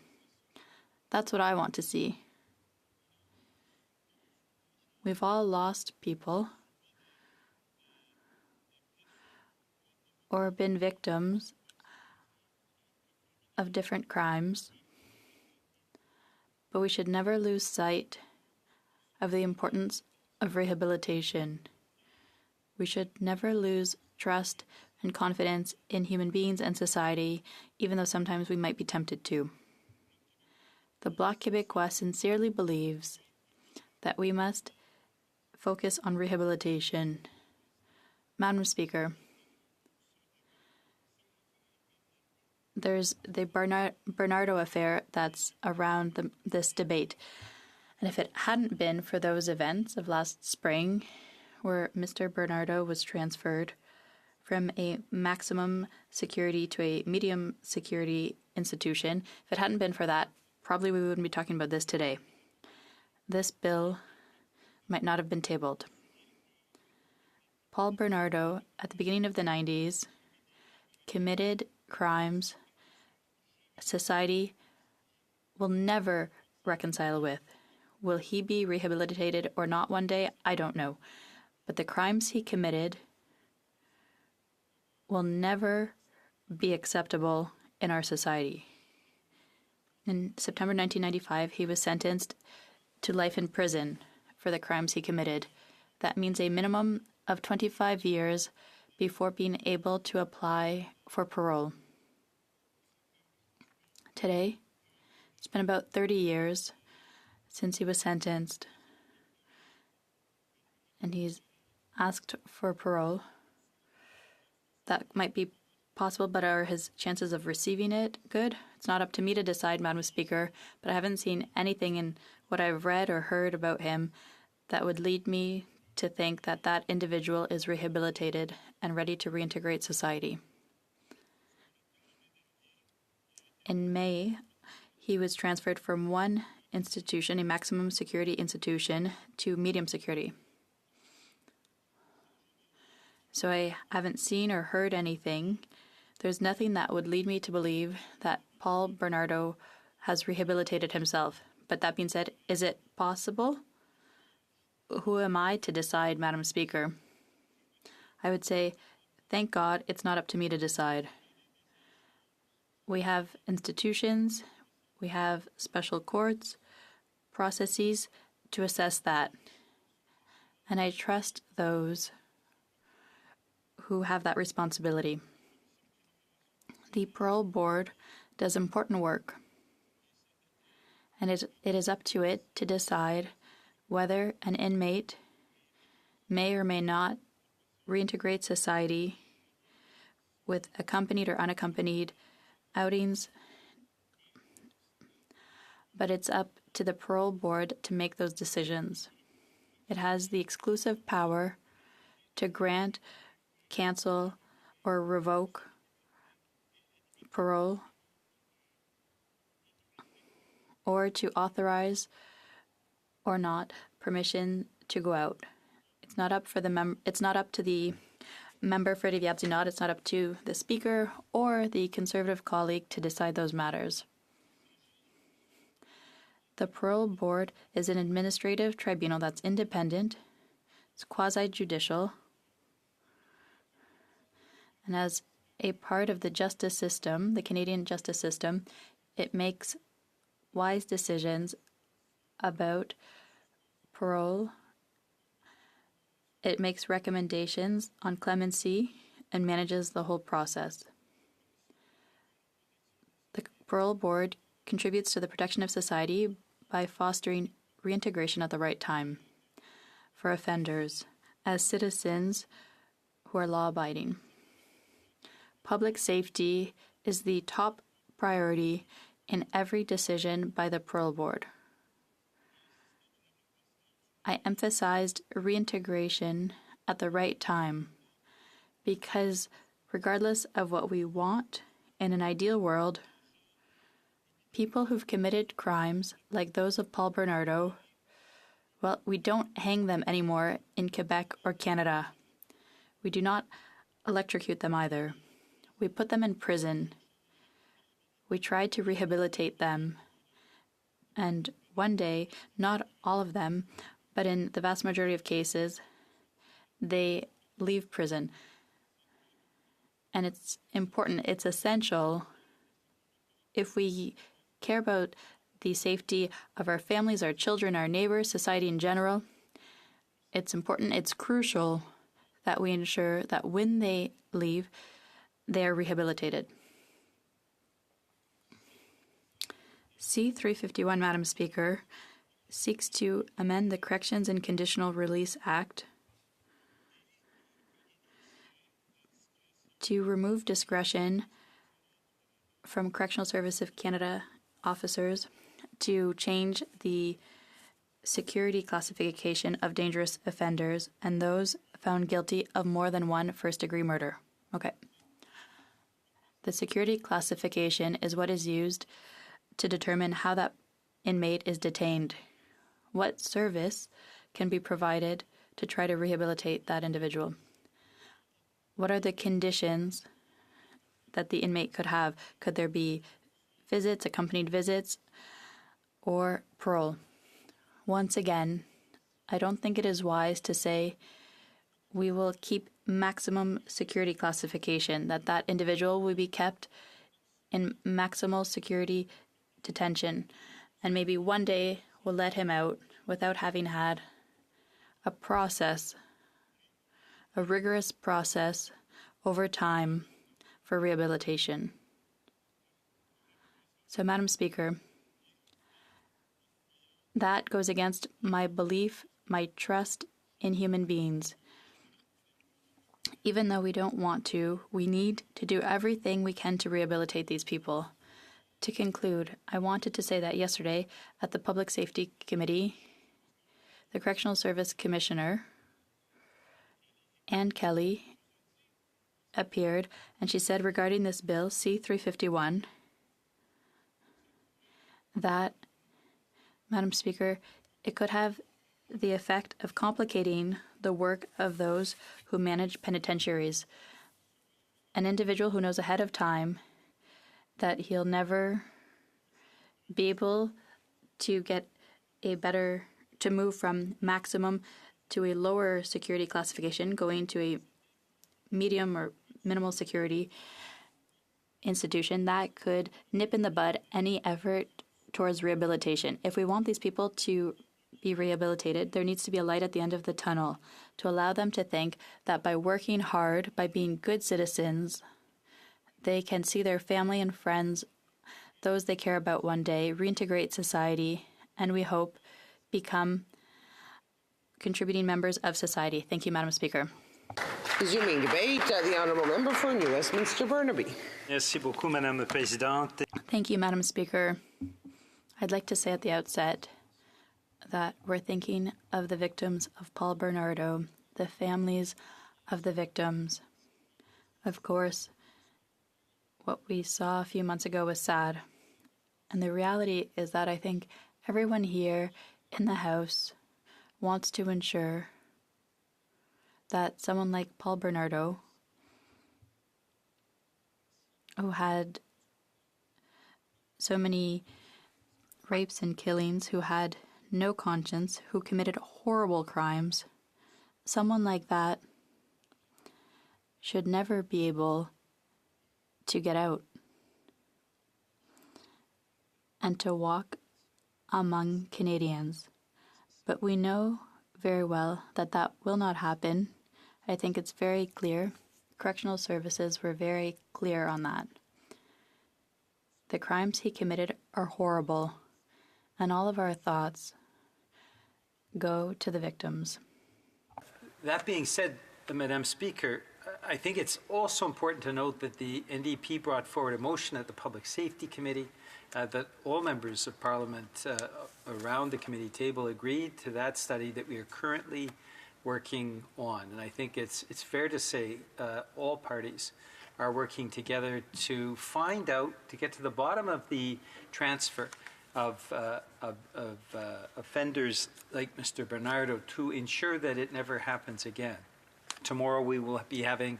Speaker 2: That's what I want to see. We've all lost people or been victims of different crimes, but we should never lose sight of the importance of rehabilitation. We should never lose trust and confidence in human beings and society, even though sometimes we might be tempted to. The Bloc Québécois sincerely believes that we must focus on rehabilitation. Madam Speaker, there's the Bernardo affair that's around this debate. And if it hadn't been for those events of last spring where Mr. Bernardo was transferred from a maximum security to a medium security institution, if it hadn't been for that, probably we wouldn't be talking about this today. This bill might not have been tabled. Paul Bernardo, at the beginning of the 90s, committed crimes society will never reconcile with. Will he be rehabilitated or not one day? I don't know. But the crimes he committed will never be acceptable in our society. In September 1995, he was sentenced to life in prison for the crimes he committed. That means a minimum of 25 years before being able to apply for parole. Today, it's been about 30 years since he was sentenced, and he's asked for parole. That might be possible, but are his chances of receiving it good? It's not up to me to decide, Madam Speaker, but I haven't seen anything in what I've read or heard about him that would lead me to think that that individual is rehabilitated and ready to reintegrate society. In May, he was transferred from one institution, a maximum security institution, to medium security. So I haven't seen or heard anything. There's nothing that would lead me to believe that Paul Bernardo has rehabilitated himself. But that being said, is it possible? Who am I to decide, Madam Speaker? I would say, thank God it's not up to me to decide. We have institutions, we have special courts, processes to assess that. And I trust those who have that responsibility. The parole board does important work, and it is up to it to decide whether an inmate may or may not reintegrate society with accompanied or unaccompanied outings. But it's up to the parole board to make those decisions. It has the exclusive power to grant, cancel, or revoke parole, or to authorize or not permission to go out. It's not up for it's not up to the member for Rivière-du-Nord. It's not up to the Speaker or the Conservative colleague to decide those matters. The Parole Board is an administrative tribunal that's independent, it's quasi-judicial, and as a part of the justice system, the Canadian justice system, it makes wise decisions about parole. It makes recommendations on clemency and manages the whole process. The Parole Board contributes to the protection of society by fostering reintegration at the right time for offenders as citizens who are law-abiding. Public safety is the top priority in every decision by the Parole Board. I emphasized reintegration at the right time because regardless of what we want in an ideal world, people who've committed crimes like those of Paul Bernardo, well, we don't hang them anymore in Quebec or Canada. We do not electrocute them either. We put them in prison. We try to rehabilitate them. And one day, not all of them, but in the vast majority of cases, they leave prison. And it's important, it's essential if we care about the safety of our families, our children, our neighbors, society in general. It's important, it's crucial that we ensure that when they leave, they are rehabilitated. C-351, Madam Speaker, seeks to amend the Corrections and Conditional Release Act to remove discretion from Correctional Service of Canada officers to change the security classification of dangerous offenders and those found guilty of more than one first-degree murder. Okay. The security classification is what is used to determine how that inmate is detained, what service can be provided to try to rehabilitate that individual. What are the conditions that the inmate could have? Could there be visits, accompanied visits, or parole? Once again, I don't think it is wise to say we will keep maximum security classification, that individual will be kept in maximal security detention, and maybe one day we'll let him out without having had a process, a rigorous process over time for rehabilitation. So, Madam Speaker, that goes against my belief, my trust in human beings. Even though we don't want to, we need to do everything we can to rehabilitate these people. To conclude, I wanted to say that yesterday at the Public Safety Committee, the Correctional Service Commissioner, Anne Kelly, appeared, and she said regarding this bill, C-351, that, Madam Speaker, it could have the effect of complicating the work of those who manage penitentiaries. An individual who knows ahead of time that he'll never be able to get to move from maximum to a lower security classification, going to a medium or minimal security institution, that could nip in the bud any effort towards rehabilitation. If we want these people to be rehabilitated, there needs to be a light at the end of the tunnel to allow them to think that by working hard, by being good citizens, they can see their family and friends, those they care about one day, reintegrate society, and we hope become contributing members of society. Thank you, Madam Speaker.
Speaker 9: Resuming debate, the Honourable Member for New Westminster Burnaby.
Speaker 4: Merci beaucoup, Madame la Présidente.
Speaker 2: Thank you, Madam Speaker. I'd like to say at the outset that we're thinking of the victims of Paul Bernardo, the families of the victims. Of course, what we saw a few months ago was sad. And the reality is that I think everyone here in the House wants to ensure that someone like Paul Bernardo, who had so many rapes and killings, who had no conscience, who committed horrible crimes, someone like that should never be able to get out and to walk among Canadians. But we know very well that that will not happen. I think it's very clear. Correctional services were very clear on that. The crimes he committed are horrible, and all of our thoughts go to the victims.
Speaker 21: That being said, Madam Speaker, I think it's also important to note that the NDP brought forward a motion at the Public Safety Committee that all members of Parliament around the committee table agreed to that study that we are currently working on. And I think it's fair to say all parties are working together to find out, to get to the bottom of the transfer of offenders like Mr. Bernardo to ensure that it never happens again. Tomorrow we will be having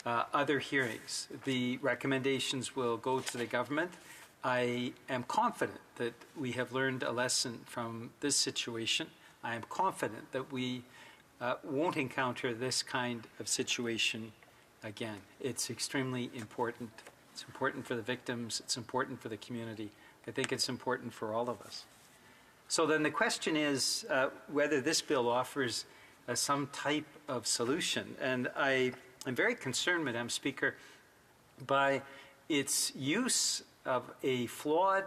Speaker 21: other hearings. The recommendations will go to the government. I am confident that we have learned a lesson from this situation. I am confident that we won't encounter this kind of situation again. It's extremely important. It's important for the victims. It's important for the community. I think it's important for all of us. So then the question is whether this bill offers some type of solution. And I am very concerned, Madam Speaker, by its use of a flawed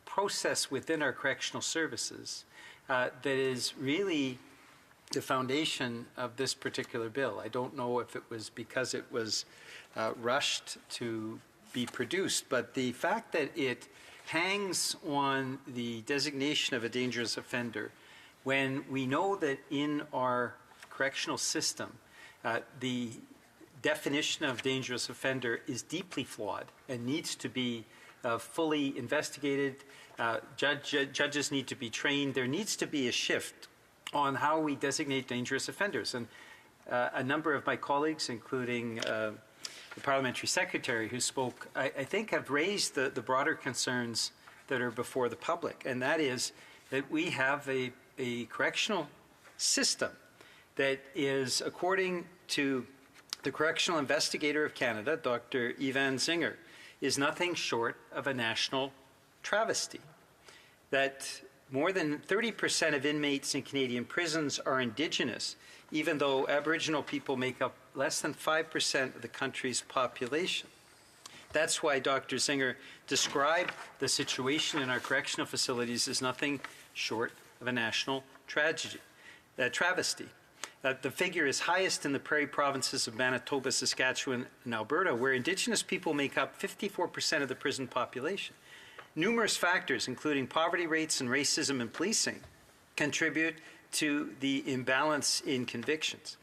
Speaker 21: process within our correctional services that is really the foundation of this particular bill. I don't know if it was because it was rushed to be produced, but the fact that it hangs on the designation of a dangerous offender when we know that in our correctional system the definition of dangerous offender is deeply flawed and needs to be fully investigated. Judges need to be trained. There needs to be a shift on how we designate dangerous offenders. And a number of my colleagues, including the parliamentary secretary who spoke, I think have raised the broader concerns that are before the public. And that is that we have a correctional system that is, according to the Correctional Investigator of Canada, Dr. Ivan Zinger, is nothing short of a national travesty. That more than 30% of inmates in Canadian prisons are Indigenous, even though Aboriginal people make up less than 5% of the country's population. That's why Dr. Zinger described the situation in our correctional facilities as nothing short of a national travesty. The figure is highest in the prairie provinces of Manitoba, Saskatchewan, and Alberta, where Indigenous people make up 54% of the prison population. Numerous factors, including poverty rates and racism in policing, contribute to the imbalance in convictions.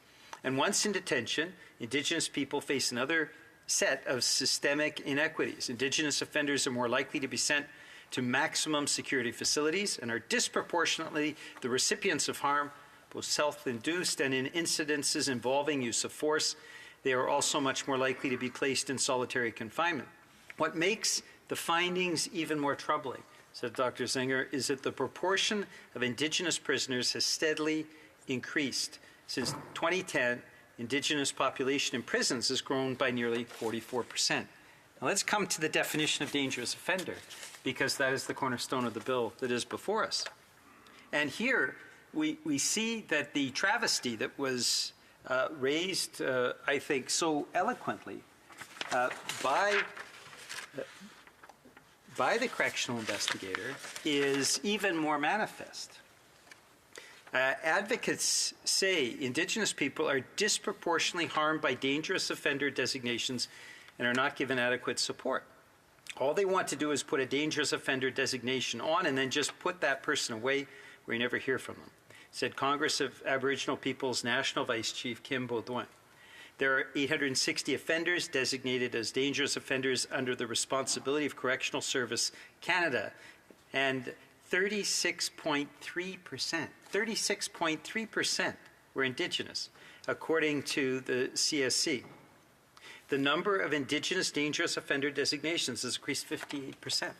Speaker 21: And once in detention, Indigenous people face another set of systemic inequities. Indigenous offenders are more likely to be sent to maximum security facilities and are disproportionately the recipients of harm, both self-induced and in incidences involving use of force. They are also much more likely to be placed in solitary confinement. What makes the findings even more troubling, said Dr. Zinger, is that the proportion of Indigenous prisoners has steadily increased. Since 2010, Indigenous population in prisons has grown by nearly 44%. Now let's come to the definition of dangerous offender, because that is the cornerstone of the bill that is before us. And here we see that the travesty that was raised, I think, so eloquently by the correctional investigator is even more manifest. Advocates say Indigenous people are disproportionately harmed by dangerous offender designations and are not given adequate support. All they want to do is put a dangerous offender designation on and then just put that person away where you never hear from them, said Congress of Aboriginal Peoples National Vice Chief Kim Baudouin. There are 860 offenders designated as dangerous offenders under the responsibility of Correctional Service Canada, and 36.3% were Indigenous, according to the CSC. The number of Indigenous dangerous offender designations has increased 58%.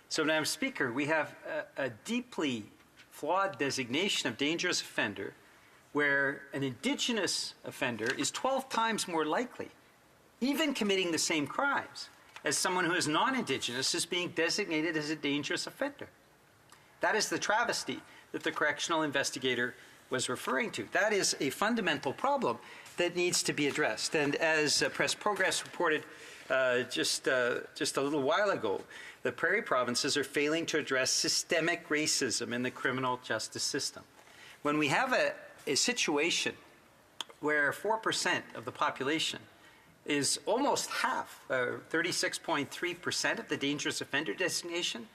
Speaker 21: So, Madam Speaker, we have a deeply flawed designation of dangerous offender where an Indigenous offender is 12 times more likely, even committing the same crimes, as someone who is non-Indigenous is being designated as a dangerous offender. That is the travesty that the correctional investigator was referring to. That is a fundamental problem that needs to be addressed. And as Press Progress reported just a little while ago, the Prairie provinces are failing to address systemic racism in the criminal justice system. When we have a situation where 4% of the population is almost half, 36.3% of the dangerous offender designation,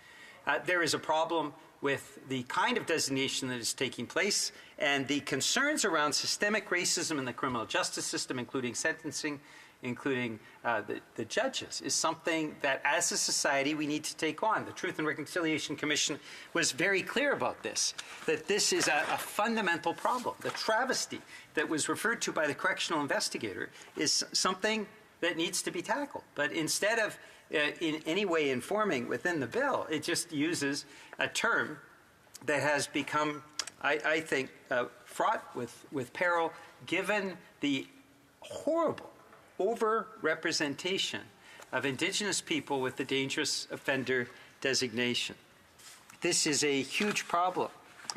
Speaker 21: there is a problem with the kind of designation that is taking place, and the concerns around systemic racism in the criminal justice system, including sentencing, including the judges, is something that as a society we need to take on. The Truth and Reconciliation Commission was very clear about this, that this is a fundamental problem. The travesty that was referred to by the correctional investigator is something that needs to be tackled. But instead of in any way informing within the bill, it just uses a term that has become, I think, fraught with peril, given the horrible over-representation of Indigenous people with the dangerous offender designation. This is a huge problem,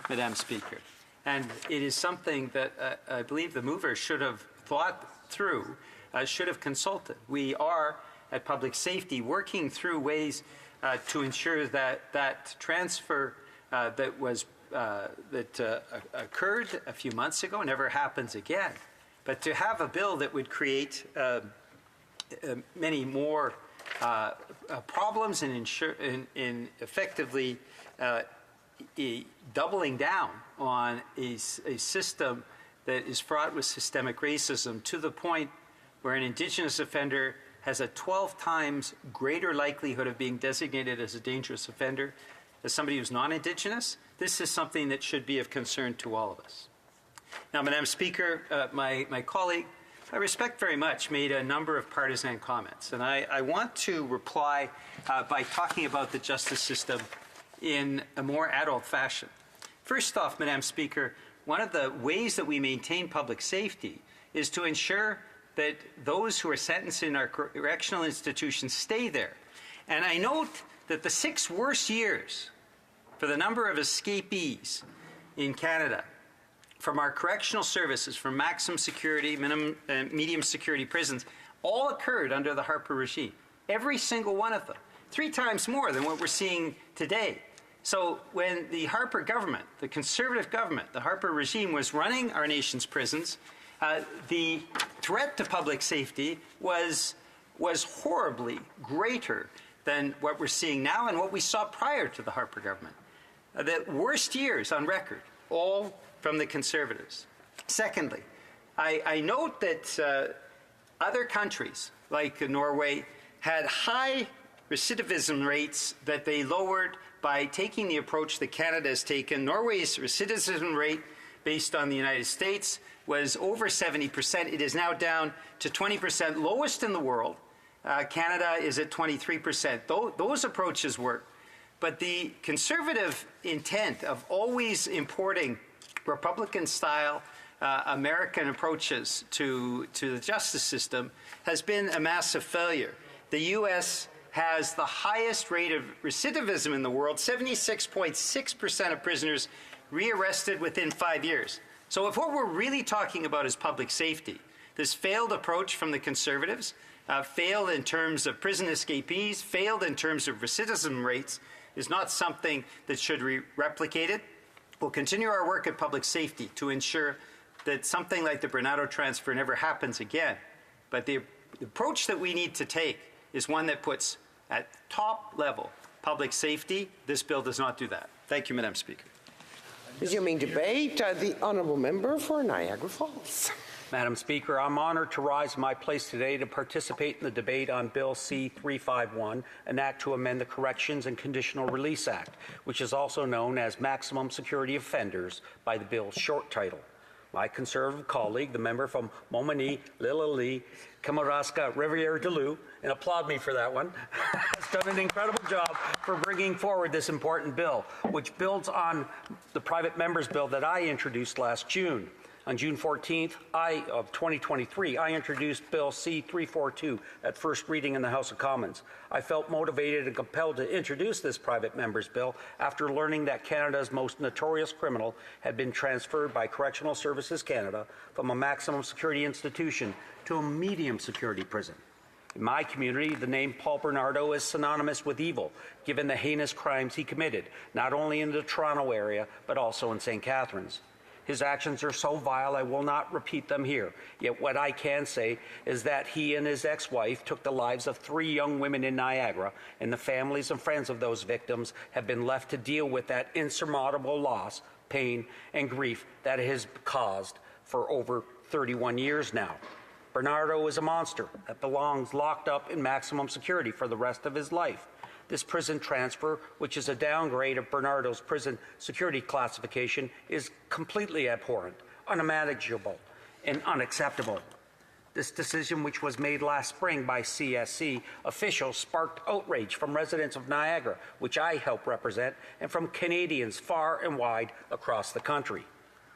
Speaker 21: Madam Speaker, and it is something that I believe the mover should have thought through, should have consulted. We are, at Public Safety, working through ways to ensure that that transfer that occurred a few months ago never happens again. But to have a bill that would create many more problems and in effectively doubling down on a system that is fraught with systemic racism, to the point where an Indigenous offender has a 12 times greater likelihood of being designated as a dangerous offender as somebody who's non-Indigenous, this is something that should be of concern to all of us. Now, Madam Speaker, my colleague, I respect very much, made a number of partisan comments, and I want to reply by talking about the justice system in a more adult fashion. First off, Madam Speaker, one of the ways that we maintain public safety is to ensure that those who are sentenced in our correctional institutions stay there. And I note that the 6 worst years for the number of escapees in Canada from our correctional services, from maximum security, minimum, medium security prisons, all occurred under the Harper regime. Every single one of them. 3 times more than what we're seeing today. So when the Harper government, the Conservative government, the Harper regime was running our nation's prisons, the threat to public safety was horribly greater than what we're seeing now and what we saw prior to the Harper government. The worst years on record, all from the Conservatives. Secondly, I note that other countries, like Norway, had high recidivism rates that they lowered by taking the approach that Canada has taken. Norway's recidivism rate, based on the United States, was over 70%. It is now down to 20%, lowest in the world. Canada is at 23%. Those approaches work. But the Conservative intent of always importing Republican-style American approaches to the justice system has been a massive failure. The U.S. has the highest rate of recidivism in the world, 76.6% of prisoners rearrested within 5 years. So if what we're really talking about is public safety, this failed approach from the Conservatives, failed in terms of prison escapees, failed in terms of recidivism rates, is not something that should be replicated. We'll continue our work at Public Safety to ensure that something like the Bernardo transfer never happens again. But the approach that we need to take is one that puts at top level public safety. This bill does not do that. Thank you, Madam Speaker.
Speaker 9: Resuming debate, the honourable member for Niagara Falls.
Speaker 19: Madam Speaker, I'm honored to rise in my place today to participate in the debate on Bill C-351, an act to amend the Corrections and Conditional Release Act, which is also known as Maximum Security Offenders by the bill's short title. My Conservative colleague, the member from Montmagny, Lillooet, Kamouraska, Rivière-du-Loup, and applaud me for that one, has done an incredible job for bringing forward this important bill, which builds on the private member's bill that I introduced last June. On June 14th of 2023, I introduced Bill C-342 at first reading in the House of Commons. I felt motivated and compelled to introduce this private member's bill after learning that Canada's most notorious criminal had been transferred by Correctional Services Canada from a maximum security institution to a medium security prison. In my community, the name Paul Bernardo is synonymous with evil, given the heinous crimes he committed, not only in the Toronto area, but also in St. Catharines. His actions are so vile, I will not repeat them here. Yet what I can say is that he and his ex-wife took the lives of 3 young women in Niagara, and the families and friends of those victims have been left to deal with that insurmountable loss, pain, and grief that it has caused for over 31 years now. Bernardo is a monster that belongs locked up in maximum security for the rest of his life. This prison transfer, which is a downgrade of Bernardo's prison security classification, is completely abhorrent, unmanageable, and unacceptable. This decision, which was made last spring by CSC officials, sparked outrage from residents of Niagara, which I help represent, and from Canadians far and wide across the country.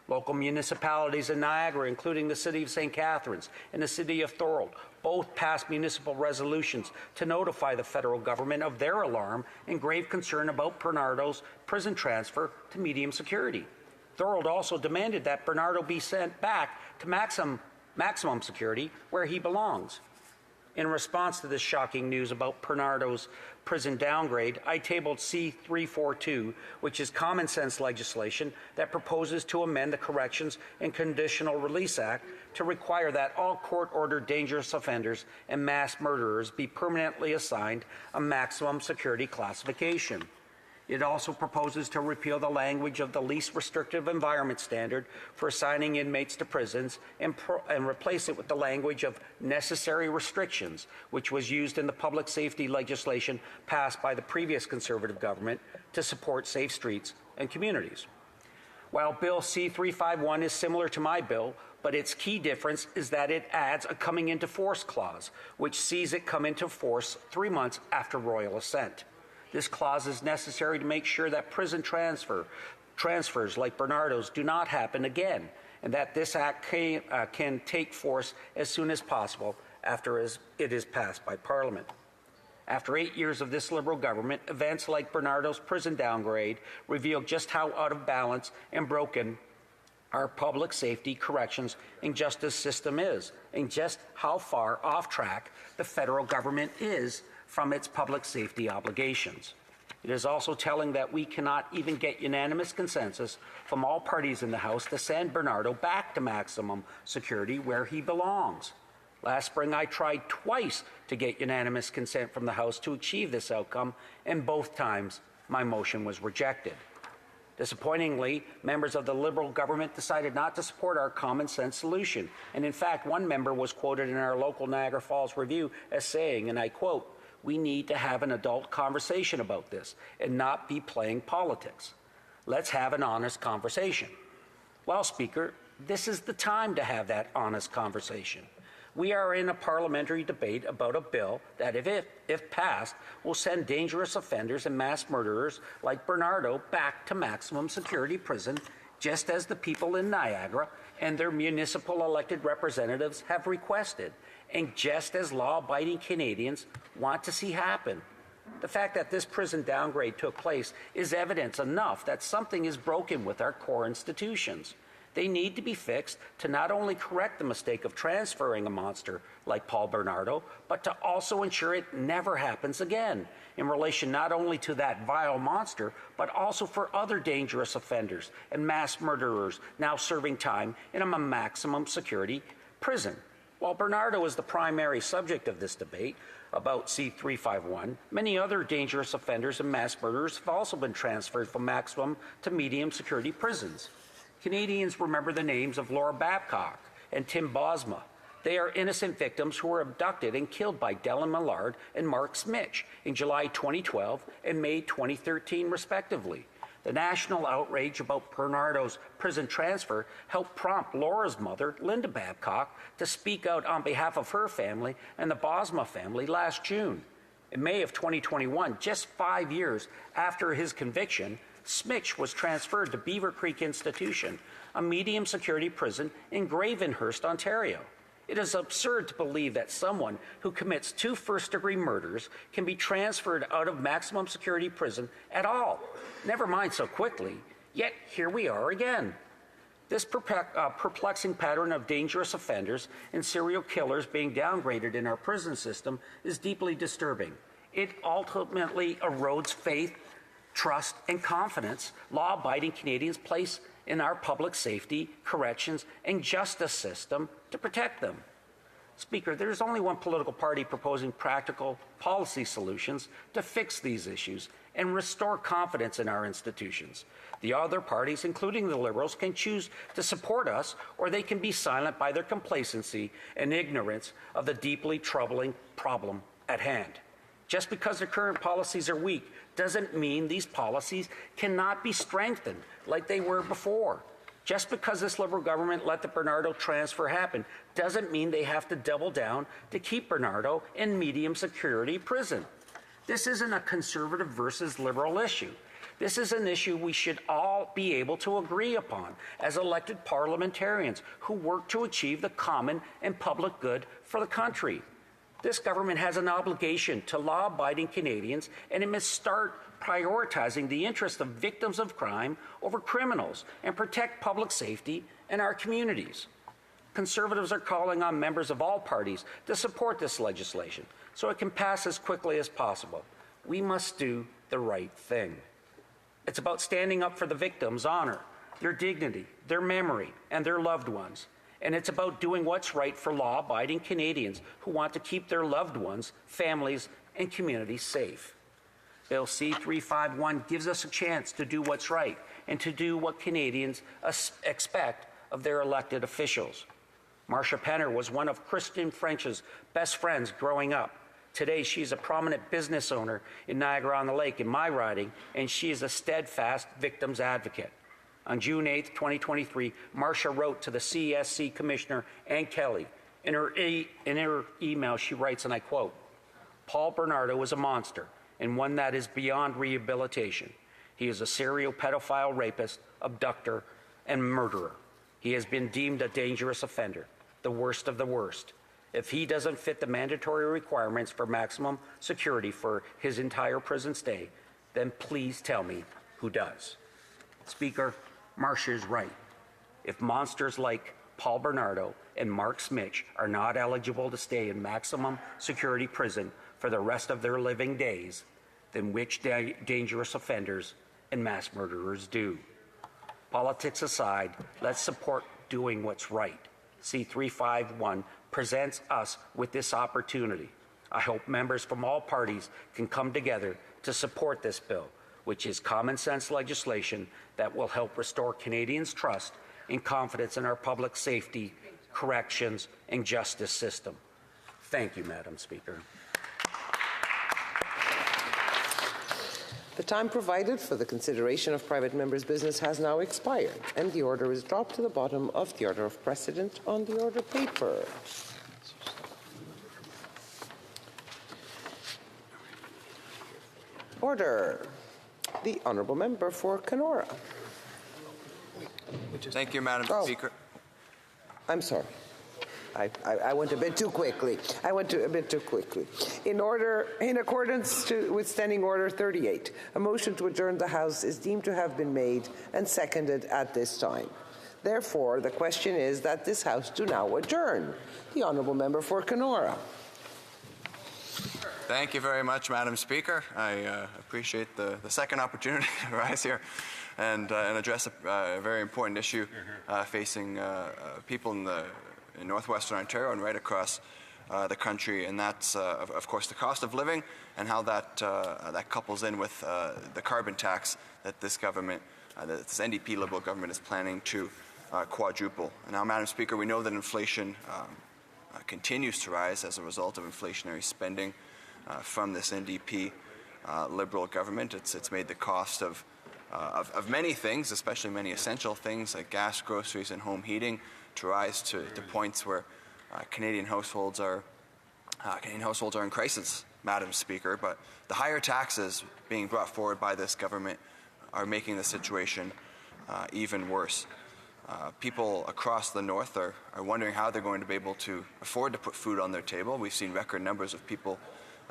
Speaker 19: Local municipalities in Niagara, including the City of St. Catharines and the City of Thorold, both passed municipal resolutions to notify the federal government of their alarm and grave concern about Bernardo's prison transfer to medium security. Thorold also demanded that Bernardo be sent back to maximum security, where he belongs. In response to this shocking news about Bernardo's prison downgrade, I tabled C-342, which is common sense legislation that proposes to amend the Corrections and Conditional Release Act to require that all court-ordered dangerous offenders and mass murderers be permanently assigned a maximum security classification. It also proposes to repeal the language of the least restrictive environment standard for assigning inmates to prisons and replace it with the language of necessary restrictions, which was used in the public safety legislation passed by the previous Conservative government to support safe streets and communities. While Bill C-351 is similar to my bill, but its key difference is that it adds a coming into force clause, which sees it come into force 3 months after royal assent. This clause is necessary to make sure that prison transfers like Bernardo's do not happen again, and that this act can take force as soon as possible after it is passed by Parliament. After 8 years of this Liberal government, events like Bernardo's prison downgrade reveal just how out of balance and broken our public safety, corrections, and justice system is, and just how far off track the federal government is from its public safety obligations. It is also telling that we cannot even get unanimous consensus from all parties in the House to send Bernardo back to maximum security where he belongs. Last spring, I tried twice to get unanimous consent from the House to achieve this outcome, and both times my motion was rejected. Disappointingly, members of the Liberal government decided not to support our common sense solution, and in fact, one member was quoted in our local Niagara Falls Review as saying, and I quote, "We need to have an adult conversation about this and not be playing politics. Let's have an honest conversation." Well, Speaker, this is the time to have that honest conversation. We are in a parliamentary debate about a bill that, if passed, will send dangerous offenders and mass murderers like Bernardo back to maximum security prison, just as the people in Niagara and their municipal elected representatives have requested, and just as law-abiding Canadians want to see happen. The fact that this prison downgrade took place is evidence enough that something is broken with our core institutions. They need to be fixed to not only correct the mistake of transferring a monster like Paul Bernardo, but to also ensure it never happens again, in relation not only to that vile monster, but also for other dangerous offenders and mass murderers now serving time in a maximum security prison
Speaker 6: While Bernardo is the primary subject of this debate about C-351, many other dangerous offenders and mass murderers have also been transferred from maximum to medium security prisons. Canadians remember the names of Laura Babcock and Tim Bosma. They are innocent victims who were abducted and killed by Dellen Millard and Mark Smitch in July 2012 and May 2013, respectively. The national outrage about Bernardo's prison transfer helped prompt Laura's mother, Linda Babcock, to speak out on behalf of her family and the Bosma family last June. In May of 2021, just 5 years after his conviction, Smitch was transferred to Beaver Creek Institution, a medium security prison in Gravenhurst, Ontario. It is absurd to believe that someone who commits 2 first-degree murders can be transferred out of maximum security prison at all, never mind so quickly, yet here we are again. This perplexing pattern of dangerous offenders and serial killers being downgraded in our prison system is deeply disturbing. It ultimately erodes faith, trust, and confidence law-abiding Canadians place in our public safety, corrections, and justice system to protect them. Speaker, there's only one political party proposing practical policy solutions to fix these issues and restore confidence in our institutions. The other parties, including the Liberals, can choose to support us, or they can be silent by their complacency and ignorance of the deeply troubling problem at hand. Just because the current policies are weak doesn't mean these policies cannot be strengthened like they were before. Just because this Liberal government let the Bernardo transfer happen doesn't mean they have to double down to keep Bernardo in medium security prison. This isn't a Conservative versus Liberal issue. This is an issue we should all be able to agree upon as elected parliamentarians who work to achieve the common and public good for the country. This government has an obligation to law-abiding Canadians, and it must start prioritizing the interests of victims of crime over criminals and protect public safety in our communities. Conservatives are calling on members of all parties to support this legislation so it can pass as quickly as possible. We must do the right thing. It's about standing up for the victims' honor, their dignity, their memory, and their loved ones. And it's about doing what's right for law-abiding Canadians who want to keep their loved ones, families, and communities safe. Bill C-351 gives us a chance to do what's right and to do what Canadians expect of their elected officials. Marcia Penner was one of Kristen French's best friends growing up. Today, she's a prominent business owner in Niagara-on-the-Lake in my riding, and she is a steadfast victims advocate. On June 8, 2023, Marcia wrote to the CSC Commissioner, Ann Kelly. In her email, she writes, and I quote, "Paul Bernardo is a monster and one that is beyond rehabilitation. He is a serial pedophile rapist, abductor, and murderer. He has been deemed a dangerous offender, the worst of the worst. If he doesn't fit the mandatory requirements for maximum security for his entire prison stay, then please tell me who does." Speaker, Marcia is right. If monsters like Paul Bernardo and Mark Smitch are not eligible to stay in maximum security prison for the rest of their living days, then which dangerous offenders and mass murderers do? Politics aside, let's support doing what's right. C-351 presents us with this opportunity. I hope members from all parties can come together to support this bill, which is common sense legislation that will help restore Canadians' trust and confidence in our public safety, corrections, and justice system. Thank you, Madam Speaker.
Speaker 9: The time provided for the consideration of private members' business has now expired, and the order is dropped to the bottom of the order of precedent on the order paper. Order. The Honourable Member for Kenora.
Speaker 12: Thank you, Madam Speaker.
Speaker 9: I'm sorry. I went a bit too quickly. In accordance with Standing Order 38, a motion to adjourn the House is deemed to have been made and seconded at this time. Therefore, the question is that this House do now adjourn. The Honourable Member for Kenora.
Speaker 12: Thank you very much, Madam Speaker. I appreciate the second opportunity to rise here and address a very important issue facing people in the in northwestern Ontario and right across the country, and that's, of course, the cost of living and how that couples in with the carbon tax that this government, that this NDP Liberal government is planning to quadruple. And now, Madam Speaker, we know that inflation continues to rise as a result of inflationary spending from this NDP Liberal government. It's made the cost of many things, especially many essential things like gas, groceries, and home heating, to rise to points where Canadian households are in crisis, Madam Speaker. But the higher taxes being brought forward by this government are making the situation even worse. People across the north are wondering how they're going to be able to afford to put food on their table. We've seen record numbers of people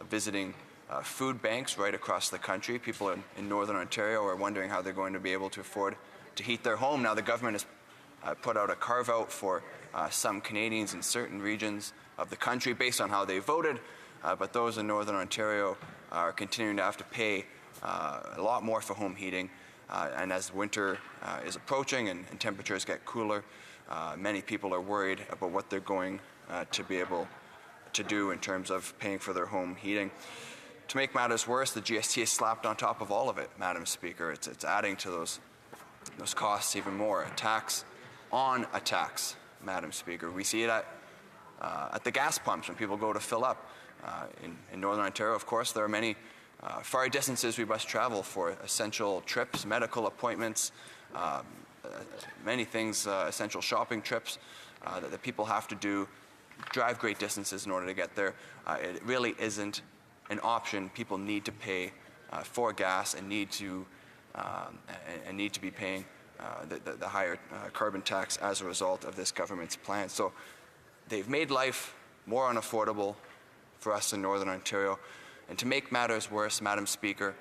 Speaker 12: visiting food banks right across the country. People in Northern Ontario are wondering how they're going to be able to afford to heat their home. Now, the government has put out a carve-out for some Canadians in certain regions of the country based on how they voted, but those in Northern Ontario are continuing to have to pay a lot more for home heating. And as winter is approaching and temperatures get cooler, many people are worried about what they're going to be able to do in terms of paying for their home heating. To make matters worse, the GST is slapped on top of all of it, Madam Speaker. It's adding to those costs even more. A tax on a tax, Madam Speaker. We see it at the gas pumps when people go to fill up. In Northern Ontario, of course, there are many far distances we must travel for essential trips, medical appointments, many things, essential shopping trips that people have to do, drive great distances in order to get there. It really isn't an option. People need to pay for gas and need to be paying the higher carbon tax as a result of this government's plan. So they've made life more unaffordable for us in Northern Ontario. And to make matters worse, Madam Speaker,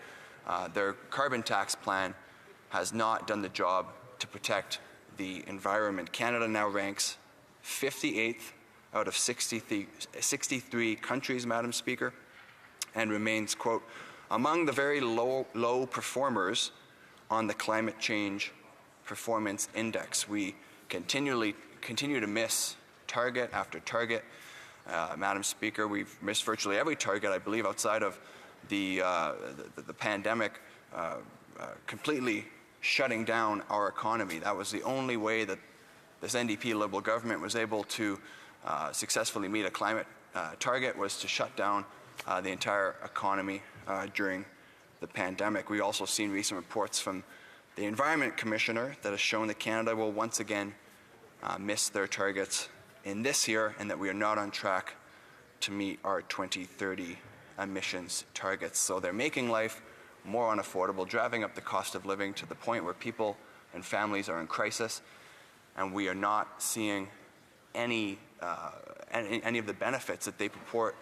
Speaker 12: their carbon tax plan has not done the job to protect the environment. Canada now ranks 58th out of 63 countries, Madam Speaker, and remains, quote, among the very low performers on the Climate Change Performance Index. We continue to miss target after target. Madam Speaker, we've missed virtually every target, I believe, outside of the pandemic, completely shutting down our economy. That was the only way that this NDP Liberal government was able to successfully meet a climate target, was to shut down the entire economy during the pandemic. We also seen recent reports from the Environment Commissioner that has shown that Canada will once again miss their targets in this year, and that we are not on track to meet our 2030 emissions targets. So they're making life more unaffordable, driving up the cost of living to the point where people and families are in crisis, and we are not seeing any of the benefits that they purport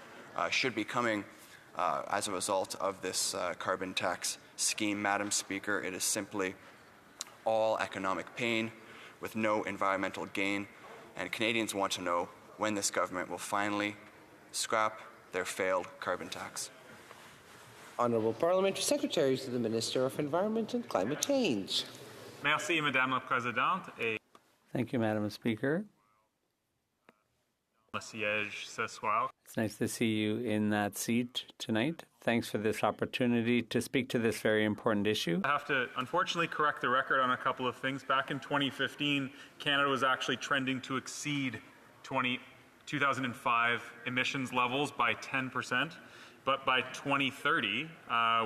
Speaker 12: should be coming as a result of this carbon tax scheme. Madam Speaker, it is simply all economic pain with no environmental gain. And Canadians want to know when this government will finally scrap their failed carbon tax.
Speaker 9: Honourable Parliamentary Secretaries to the Minister of Environment and Climate Change.
Speaker 8: Merci, Madame la Présidente. Et
Speaker 20: Thank you, Madam Speaker.
Speaker 8: le siège ce soir.
Speaker 20: It's nice to see you in that seat tonight. Thanks for this opportunity to speak to this very important issue.
Speaker 8: I have to unfortunately correct the record on a couple of things. Back in 2015, Canada was actually trending to exceed 2005 emissions levels by 10%. But by 2030,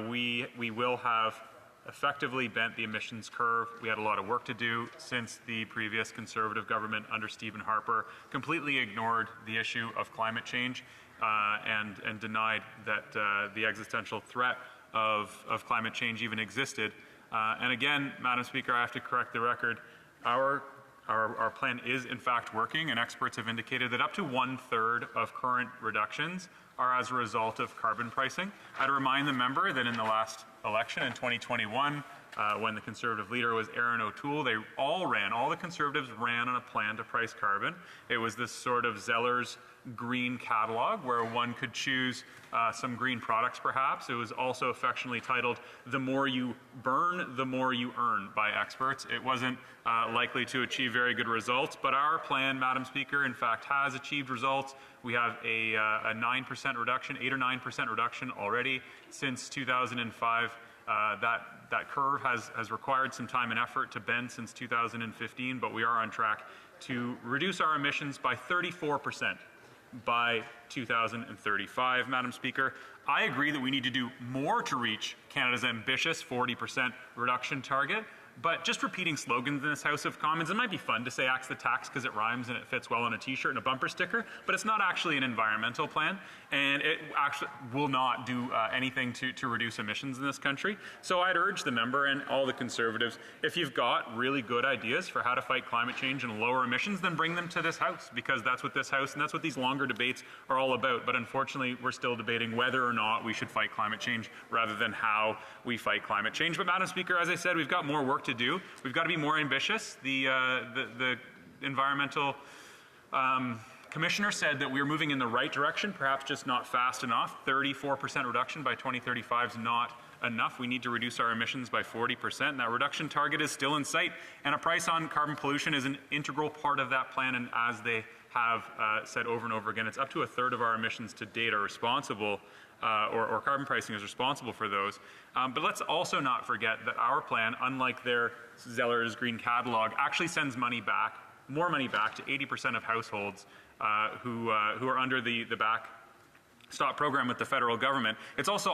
Speaker 8: we will have effectively bent the emissions curve. We had a lot of work to do since the previous Conservative government under Stephen Harper completely ignored the issue of climate change and denied that the existential threat of climate change even existed. And again, Madam Speaker, I have to correct the record. Our plan is in fact working, and experts have indicated that up to 1/3 of current reductions are as a result of carbon pricing. I'd remind the member that in the last election in 2021, when the Conservative leader was Erin O'Toole. All the Conservatives ran on a plan to price carbon. It was this sort of Zeller's green catalog where one could choose some green products perhaps. It was also affectionately titled "The More You Burn, the More You Earn" by experts. It wasn't likely to achieve very good results, but our plan, Madam Speaker, in fact has achieved results. We have a 9% reduction, 8 or 9% reduction already since 2005. That curve has required some time and effort to bend since 2015, but we are on track to reduce our emissions by 34% by 2035, Madam Speaker. I agree that we need to do more to reach Canada's ambitious 40% reduction target, but just repeating slogans in this House of Commons, it might be fun to say axe the tax because it rhymes and it fits well on a t-shirt and a bumper sticker, but it's not actually an environmental plan, and it actually will not do anything to reduce emissions in this country. So I'd urge the member and all the Conservatives, if you've got really good ideas for how to fight climate change and lower emissions, then bring them to this House, because that's what this House and that's what these longer debates are all about. But unfortunately, we're still debating whether or not we should fight climate change rather than how we fight climate change. But Madam Speaker, as I said, we've got more work to do. We've got to be more ambitious. The environmental commissioner said that we're moving in the right direction, perhaps just not fast enough. 34% reduction by 2035 is not enough. We need to reduce our emissions by 40%. And that reduction target is still in sight. And a price on carbon pollution is an integral part of that plan. And as they have said over and over again, it's up to a third of our emissions to date are responsible or carbon pricing is responsible for those. But let's also not forget that our plan, unlike their Zeller's green catalog, actually sends money back, more money back to 80% of households who are under the backstop program with the federal government. It's also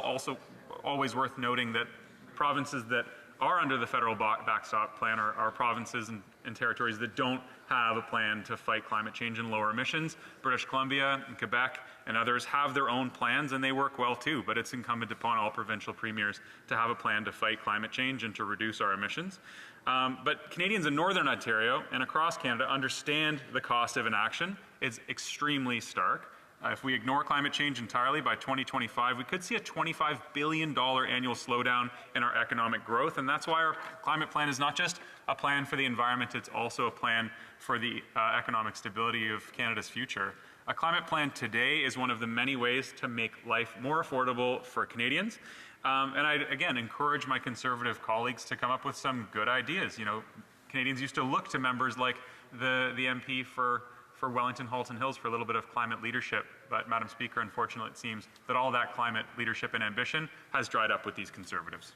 Speaker 8: always worth noting that provinces that are under the federal backstop plan are provinces and territories that don't have a plan to fight climate change and lower emissions. British Columbia and Quebec and others have their own plans, and they work well too, but it's incumbent upon all provincial premiers to have a plan to fight climate change and to reduce our emissions. But Canadians in Northern Ontario and across Canada understand the cost of inaction. It's extremely stark. If we ignore climate change entirely, by 2025, we could see a $25 billion annual slowdown in our economic growth. And that's why our climate plan is not just a plan for the environment, it's also a plan for the economic stability of Canada's future. A climate plan today is one of the many ways to make life more affordable for Canadians. And I, again, encourage my Conservative colleagues to come up with some good ideas. You know, Canadians used to look to members like the MP for Wellington Halton Hills for a little bit of climate leadership. But, Madam Speaker, unfortunately, it seems that all that climate leadership and ambition has dried up with these Conservatives.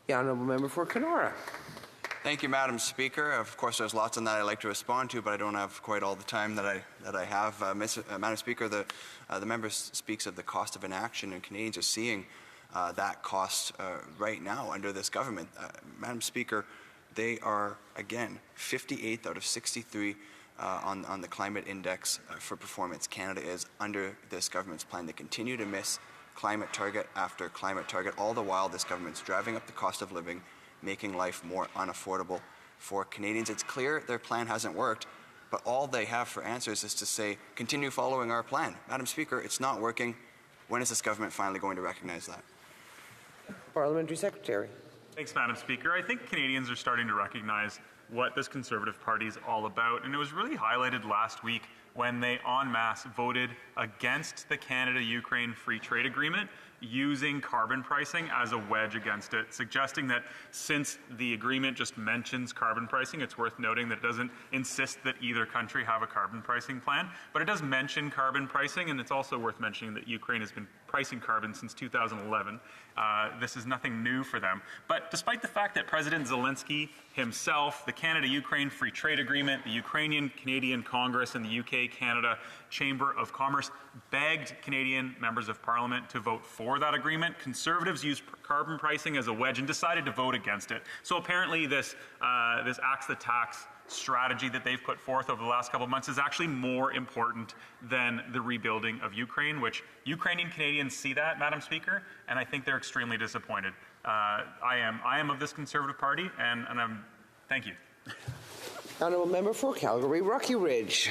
Speaker 9: The Honourable Member for Kenora.
Speaker 12: Thank you, Madam Speaker. Of course, there's lots on that I'd like to respond to, but I don't have quite all the time that I have. Madam Speaker, the member speaks of the cost of inaction, and Canadians are seeing that cost right now under this government. Madam Speaker, they are, again, 58th out of 63 on the climate index for performance. Canada is under this government's plan. They continue to miss climate target after climate target. All the while, this government's driving up the cost of living, making life more unaffordable for Canadians. It's clear their plan hasn't worked, but all they have for answers is to say, continue following our plan. Madam Speaker, it's not working. When is this government finally going to recognize that?
Speaker 9: Parliamentary Secretary.
Speaker 8: Thanks, Madam Speaker. I think Canadians are starting to recognize what this Conservative Party is all about, and it was really highlighted last week when they en masse voted against the Canada-Ukraine Free Trade Agreement, using carbon pricing as a wedge against it, suggesting that since the agreement just mentions carbon pricing, it's worth noting that it doesn't insist that either country have a carbon pricing plan, but it does mention carbon pricing, and it's also worth mentioning that Ukraine has been pricing carbon since 2011. This is nothing new for them. But despite the fact that President Zelensky himself, the Canada-Ukraine Free Trade Agreement, the Ukrainian-Canadian Congress, and the UK-Canada Chamber of Commerce begged Canadian members of Parliament to vote for that agreement, Conservatives used carbon pricing as a wedge and decided to vote against it. So apparently this axe the tax strategy that they've put forth over the last couple of months is actually more important than the rebuilding of Ukraine, which Ukrainian Canadians see that, Madam Speaker, and I think they're extremely disappointed. I am of this Conservative Party, and I'm, thank you.
Speaker 9: Honourable Member for Calgary, Rocky Ridge.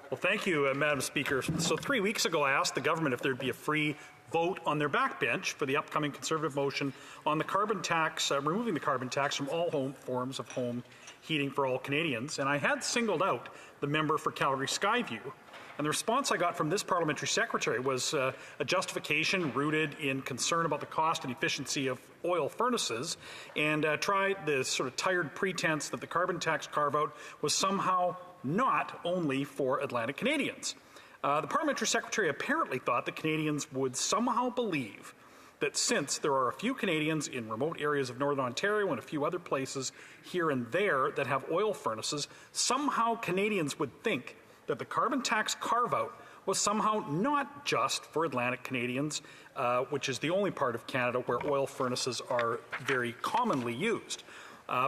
Speaker 15: Well, thank you, Madam Speaker. So 3 weeks ago, I asked the government if there'd be a free vote on their backbench for the upcoming Conservative motion on the carbon tax, removing the carbon tax from all forms of home heating for all Canadians. And I had singled out the member for Calgary Skyview. And the response I got from this parliamentary secretary was a justification rooted in concern about the cost and efficiency of oil furnaces, and tried the sort of tired pretense that the carbon tax carve-out was somehow not only for Atlantic Canadians. The parliamentary secretary apparently thought that Canadians would somehow believe that since there are a few Canadians in remote areas of Northern Ontario and a few other places here and there that have oil furnaces, somehow Canadians would think that the carbon tax carve-out was somehow not just for Atlantic Canadians, which is the only part of Canada where oil furnaces are very commonly used.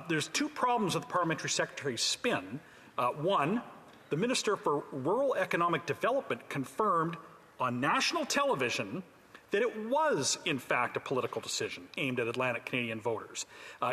Speaker 15: There's two problems with the parliamentary secretary's spin. One, the Minister for Rural Economic Development confirmed on national television that it was, in fact, a political decision aimed at Atlantic Canadian voters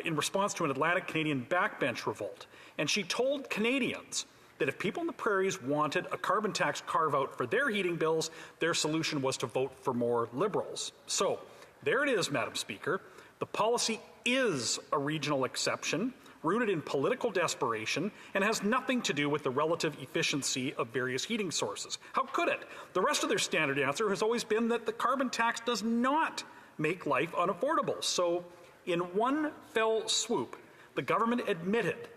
Speaker 15: in response to an Atlantic Canadian backbench revolt. And she told Canadians that if people in the prairies wanted a carbon tax carve-out for their heating bills, their solution was to vote for more Liberals. So there it is, Madam Speaker. The policy is a regional exception rooted in political desperation and has nothing to do with the relative efficiency of various heating sources. How could it? The rest of their standard answer has always been that the carbon tax does not make life unaffordable. So in one fell swoop, the government admitted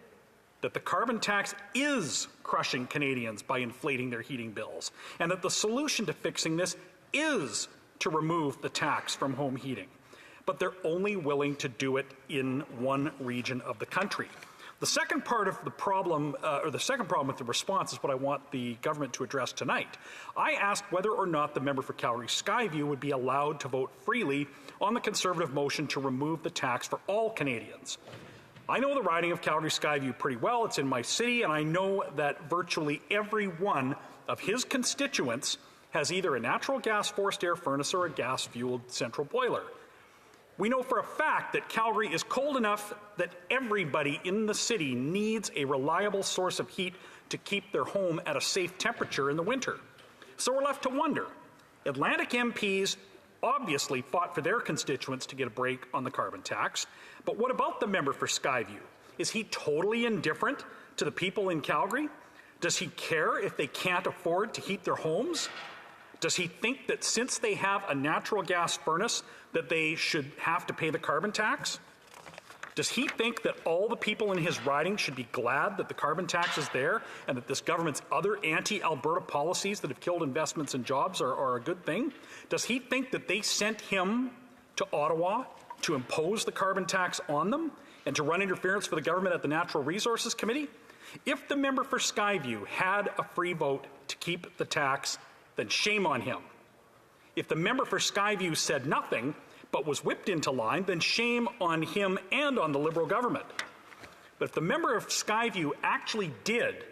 Speaker 15: that the carbon tax is crushing Canadians by inflating their heating bills, and that the solution to fixing this is to remove the tax from home heating. But they're only willing to do it in one region of the country. The second part of the problem, or the second problem with the response, is what I want the government to address tonight. I asked whether or not the member for Calgary Skyview would be allowed to vote freely on the Conservative motion to remove the tax for all Canadians. I know the riding of Calgary Skyview pretty well. It's in my city, and I know that virtually every one of his constituents has either a natural gas forced air furnace or a gas-fueled central boiler. We know for a fact that Calgary is cold enough that everybody in the city needs a reliable source of heat to keep their home at a safe temperature in the winter. So we're left to wonder. Atlantic MPs obviously fought for their constituents to get a break on the carbon tax, but what about the member for Skyview? Is he totally indifferent to the people in Calgary? Does he care if they can't afford to heat their homes? Does he think that since they have a natural gas furnace that they should have to pay the carbon tax? Does he think that all the people in his riding should be glad that the carbon tax is there and that this government's other anti-Alberta policies that have killed investments and jobs are a good thing? Does he think that they sent him to Ottawa to impose the carbon tax on them and to run interference for the government at the Natural Resources Committee? If the member for Skyview had a free vote to keep the tax, then shame on him. If the member for Skyview said nothing but was whipped into line, then shame on him and on the Liberal government. But if the member of Skyview actually did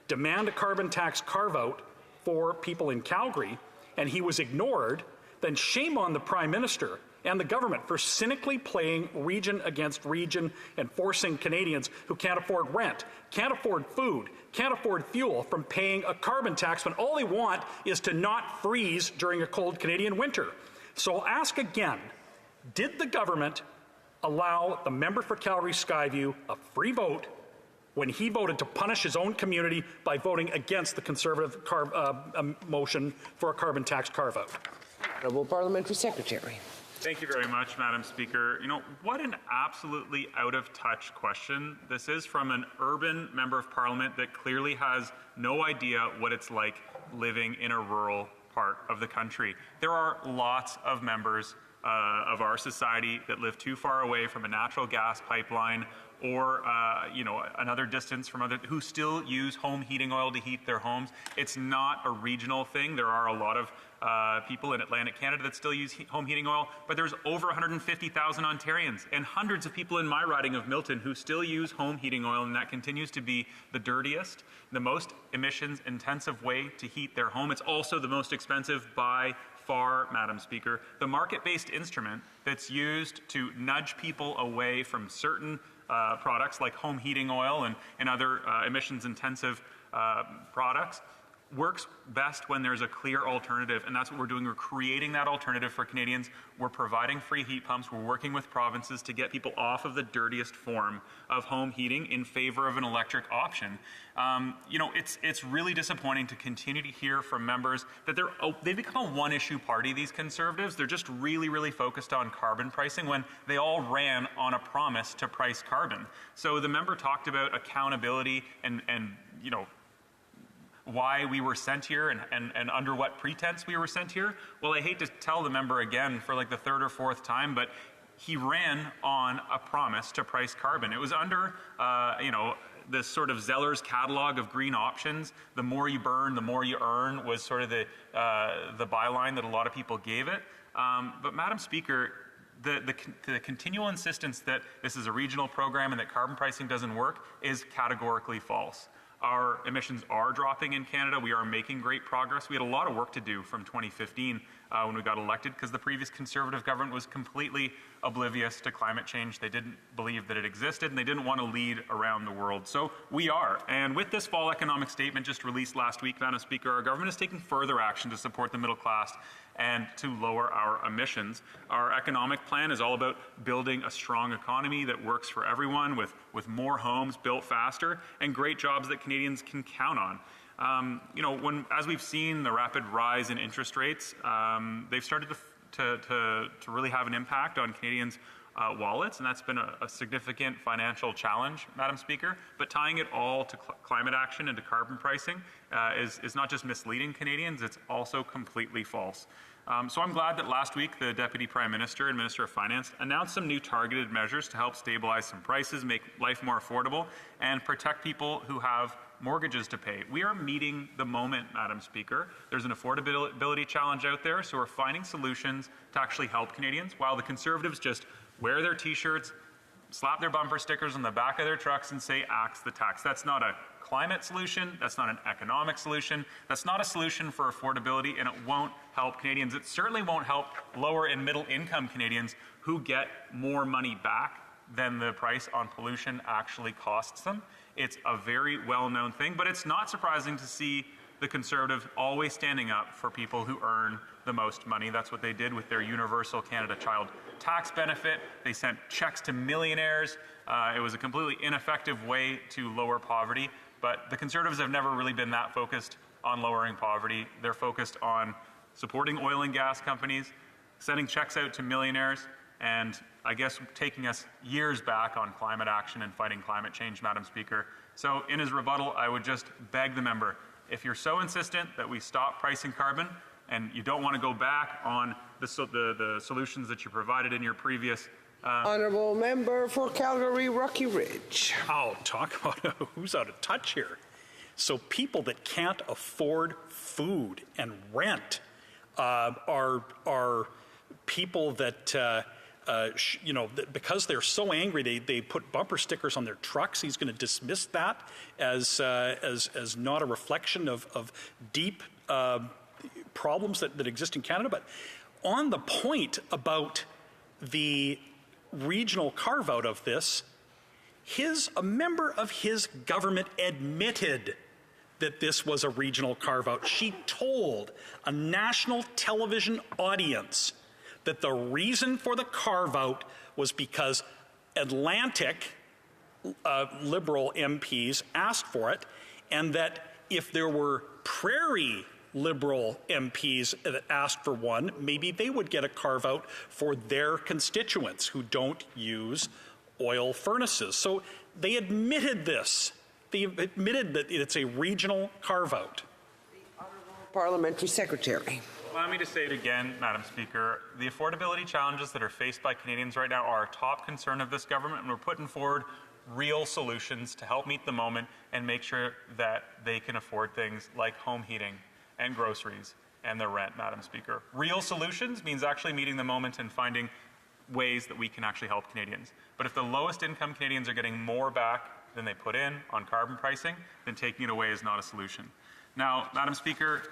Speaker 15: demand a carbon tax carve-out for people in Calgary, and he was ignored, then shame on the Prime Minister and the government for cynically playing region against region and forcing Canadians who can't afford rent, can't afford food, can't afford fuel from paying a carbon tax when all they want is to not freeze during a cold Canadian winter. So I'll ask again, did the government allow the member for Calgary Skyview a free vote when he voted to punish his own community by voting against the Conservative motion for a carbon tax carve-out?
Speaker 9: Honourable Parliamentary Secretary.
Speaker 8: Thank you very much, Madam Speaker. You know, what an absolutely out-of-touch question. This is from an urban member of Parliament that clearly has no idea what it's like living in a rural part of the country. There are lots of members of our society that live too far away from a natural gas pipeline or another distance from other who still use home heating oil to heat their homes. It's not a regional thing. There are a lot of people in Atlantic Canada that still use home heating oil, but there's over 150,000 Ontarians and hundreds of people in my riding of Milton who still use home heating oil, and that continues to be the dirtiest, the most emissions-intensive way to heat their home. It's also the most expensive by far, Madam Speaker. The market-based instrument that's used to nudge people away from certain products like home heating oil and other emissions-intensive products works best when there's a clear alternative, and that's what we're doing. We're creating that alternative for Canadians. We're providing free heat pumps. We're working with provinces to get people off of the dirtiest form of home heating in favor of an electric option. You know, it's really disappointing to continue to hear from members that they've become a one-issue party, these Conservatives. They're just really focused on carbon pricing when they all ran on a promise to price carbon. So the member talked about accountability and you know, why we were sent here and under what pretense we were sent here. Well, I hate to tell the member again for like the third or fourth time, but he ran on a promise to price carbon. It was under, you know, this sort of Zeller's catalog of green options. The more you burn, the more you earn was sort of the byline that a lot of people gave it. But Madam Speaker, the continual insistence that this is a regional program and that carbon pricing doesn't work is categorically false. Our emissions are dropping in Canada. We are making great progress. We had a lot of work to do from 2015 when we got elected because the previous Conservative government was completely oblivious to climate change. They didn't believe that it existed, and they didn't want to lead around the world. So we are. And with this fall economic statement just released last week, Madam Speaker, our government is taking further action to support the middle class and to lower our emissions. Our economic plan is all about building a strong economy that works for everyone with more homes built faster and great jobs that Canadians can count on. You know, as we've seen the rapid rise in interest rates, they've started to really have an impact on Canadians' wallets, and that's been a significant financial challenge, Madam Speaker. But tying it all to climate action and to carbon pricing is not just misleading Canadians, it's also completely false. So I'm glad that last week the Deputy Prime Minister and Minister of Finance announced some new targeted measures to help stabilize some prices, make life more affordable, and protect people who have mortgages to pay. We are meeting the moment, Madam Speaker. There's an affordability challenge out there, so we're finding solutions to actually help Canadians, while the Conservatives just wear their T-shirts, slap their bumper stickers on the back of their trucks and say, axe the tax. That's not a climate solution. That's not an economic solution. That's not a solution for affordability, and it won't help Canadians. It certainly won't help lower and middle income Canadians who get more money back than the price on pollution actually costs them. It's a very well-known thing, but it's not surprising to see the Conservatives always standing up for people who earn the most money. That's what they did with their Universal Canada Child Tax benefit. They sent checks to millionaires. It was a completely ineffective way to lower poverty, but the Conservatives have never really been that focused on lowering poverty. They're focused on supporting oil and gas companies, sending checks out to millionaires, and I guess taking us years back on climate action and fighting climate change, Madam Speaker. So in his rebuttal, I would just beg the member, if you're so insistent that we stop pricing carbon and you don't want to go back on the solutions that you provided in your previous
Speaker 9: Honourable Member for Calgary Rocky Ridge.
Speaker 15: Oh, talk about who's out of touch here. So people that can't afford food and rent are people that you know, because they're so angry, they put bumper stickers on their trucks. He's going to dismiss that as not a reflection of deep problems that exist in Canada. But on the point about the regional carve-out of this, a member of his government admitted that this was a regional carve-out. She told a national television audience that the reason for the carve-out was because Atlantic Liberal MPs asked for it, and that if there were Prairie Liberal MPs that asked for one, maybe they would get a carve-out for their constituents who don't use oil furnaces. So they admitted this. They admitted that it's a regional carve-out.
Speaker 9: Parliamentary Secretary.
Speaker 8: Allow me to say it again, Madam Speaker. The affordability challenges that are faced by Canadians right now are a top concern of this government, and we're putting forward real solutions to help meet the moment and make sure that they can afford things like home heating and groceries and their rent, Madam Speaker. Real solutions means actually meeting the moment and finding ways that we can actually help Canadians. But if the lowest income Canadians are getting more back than they put in on carbon pricing, then taking it away is not a solution. Now, Madam Speaker,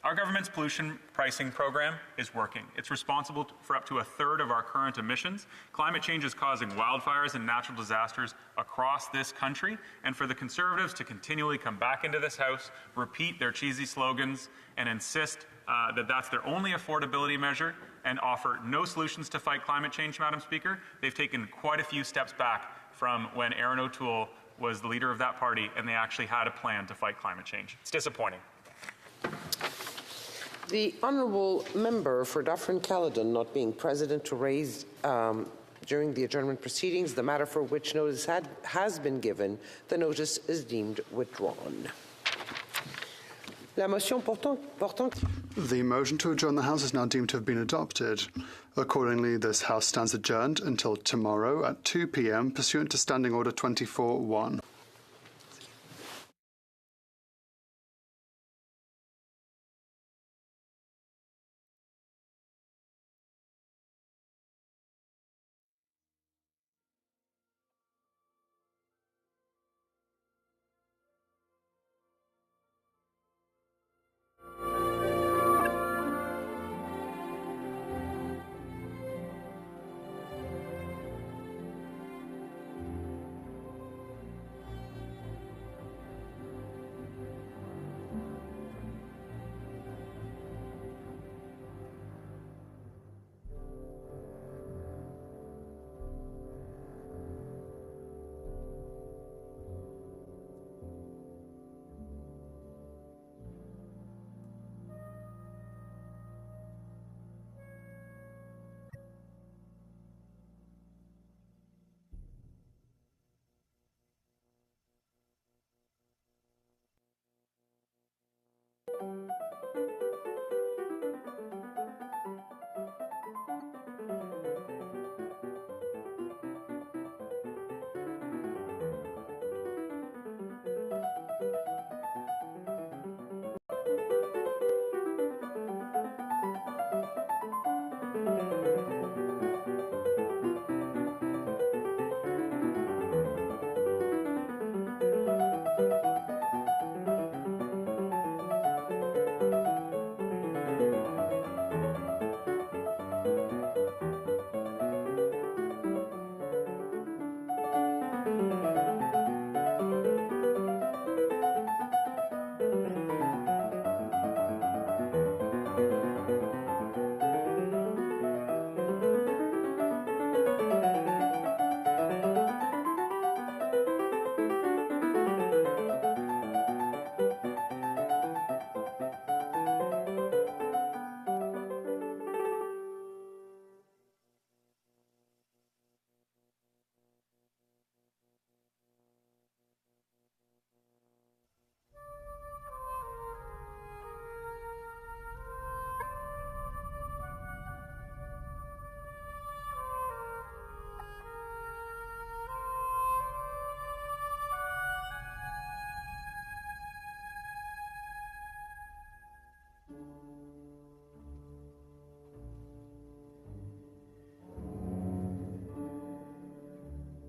Speaker 8: Our government's pollution pricing program is working. It's responsible for up to a third of our current emissions. Climate change is causing wildfires and natural disasters across this country, and for the Conservatives to continually come back into this House, repeat their cheesy slogans, and insist that that's their only affordability measure and offer no solutions to fight climate change, Madam Speaker, they've taken quite a few steps back from when Erin O'Toole was the leader of that party and they actually had a plan to fight climate change. It's disappointing.
Speaker 9: The honourable member for Dufferin-Caledon not being present to raise during the adjournment proceedings the matter for which notice has been given, the notice is deemed withdrawn. La motion portant.
Speaker 14: The motion to adjourn the House is now deemed to have been adopted. Accordingly, this House stands adjourned until tomorrow at 2 p.m. pursuant to Standing Order 24-1.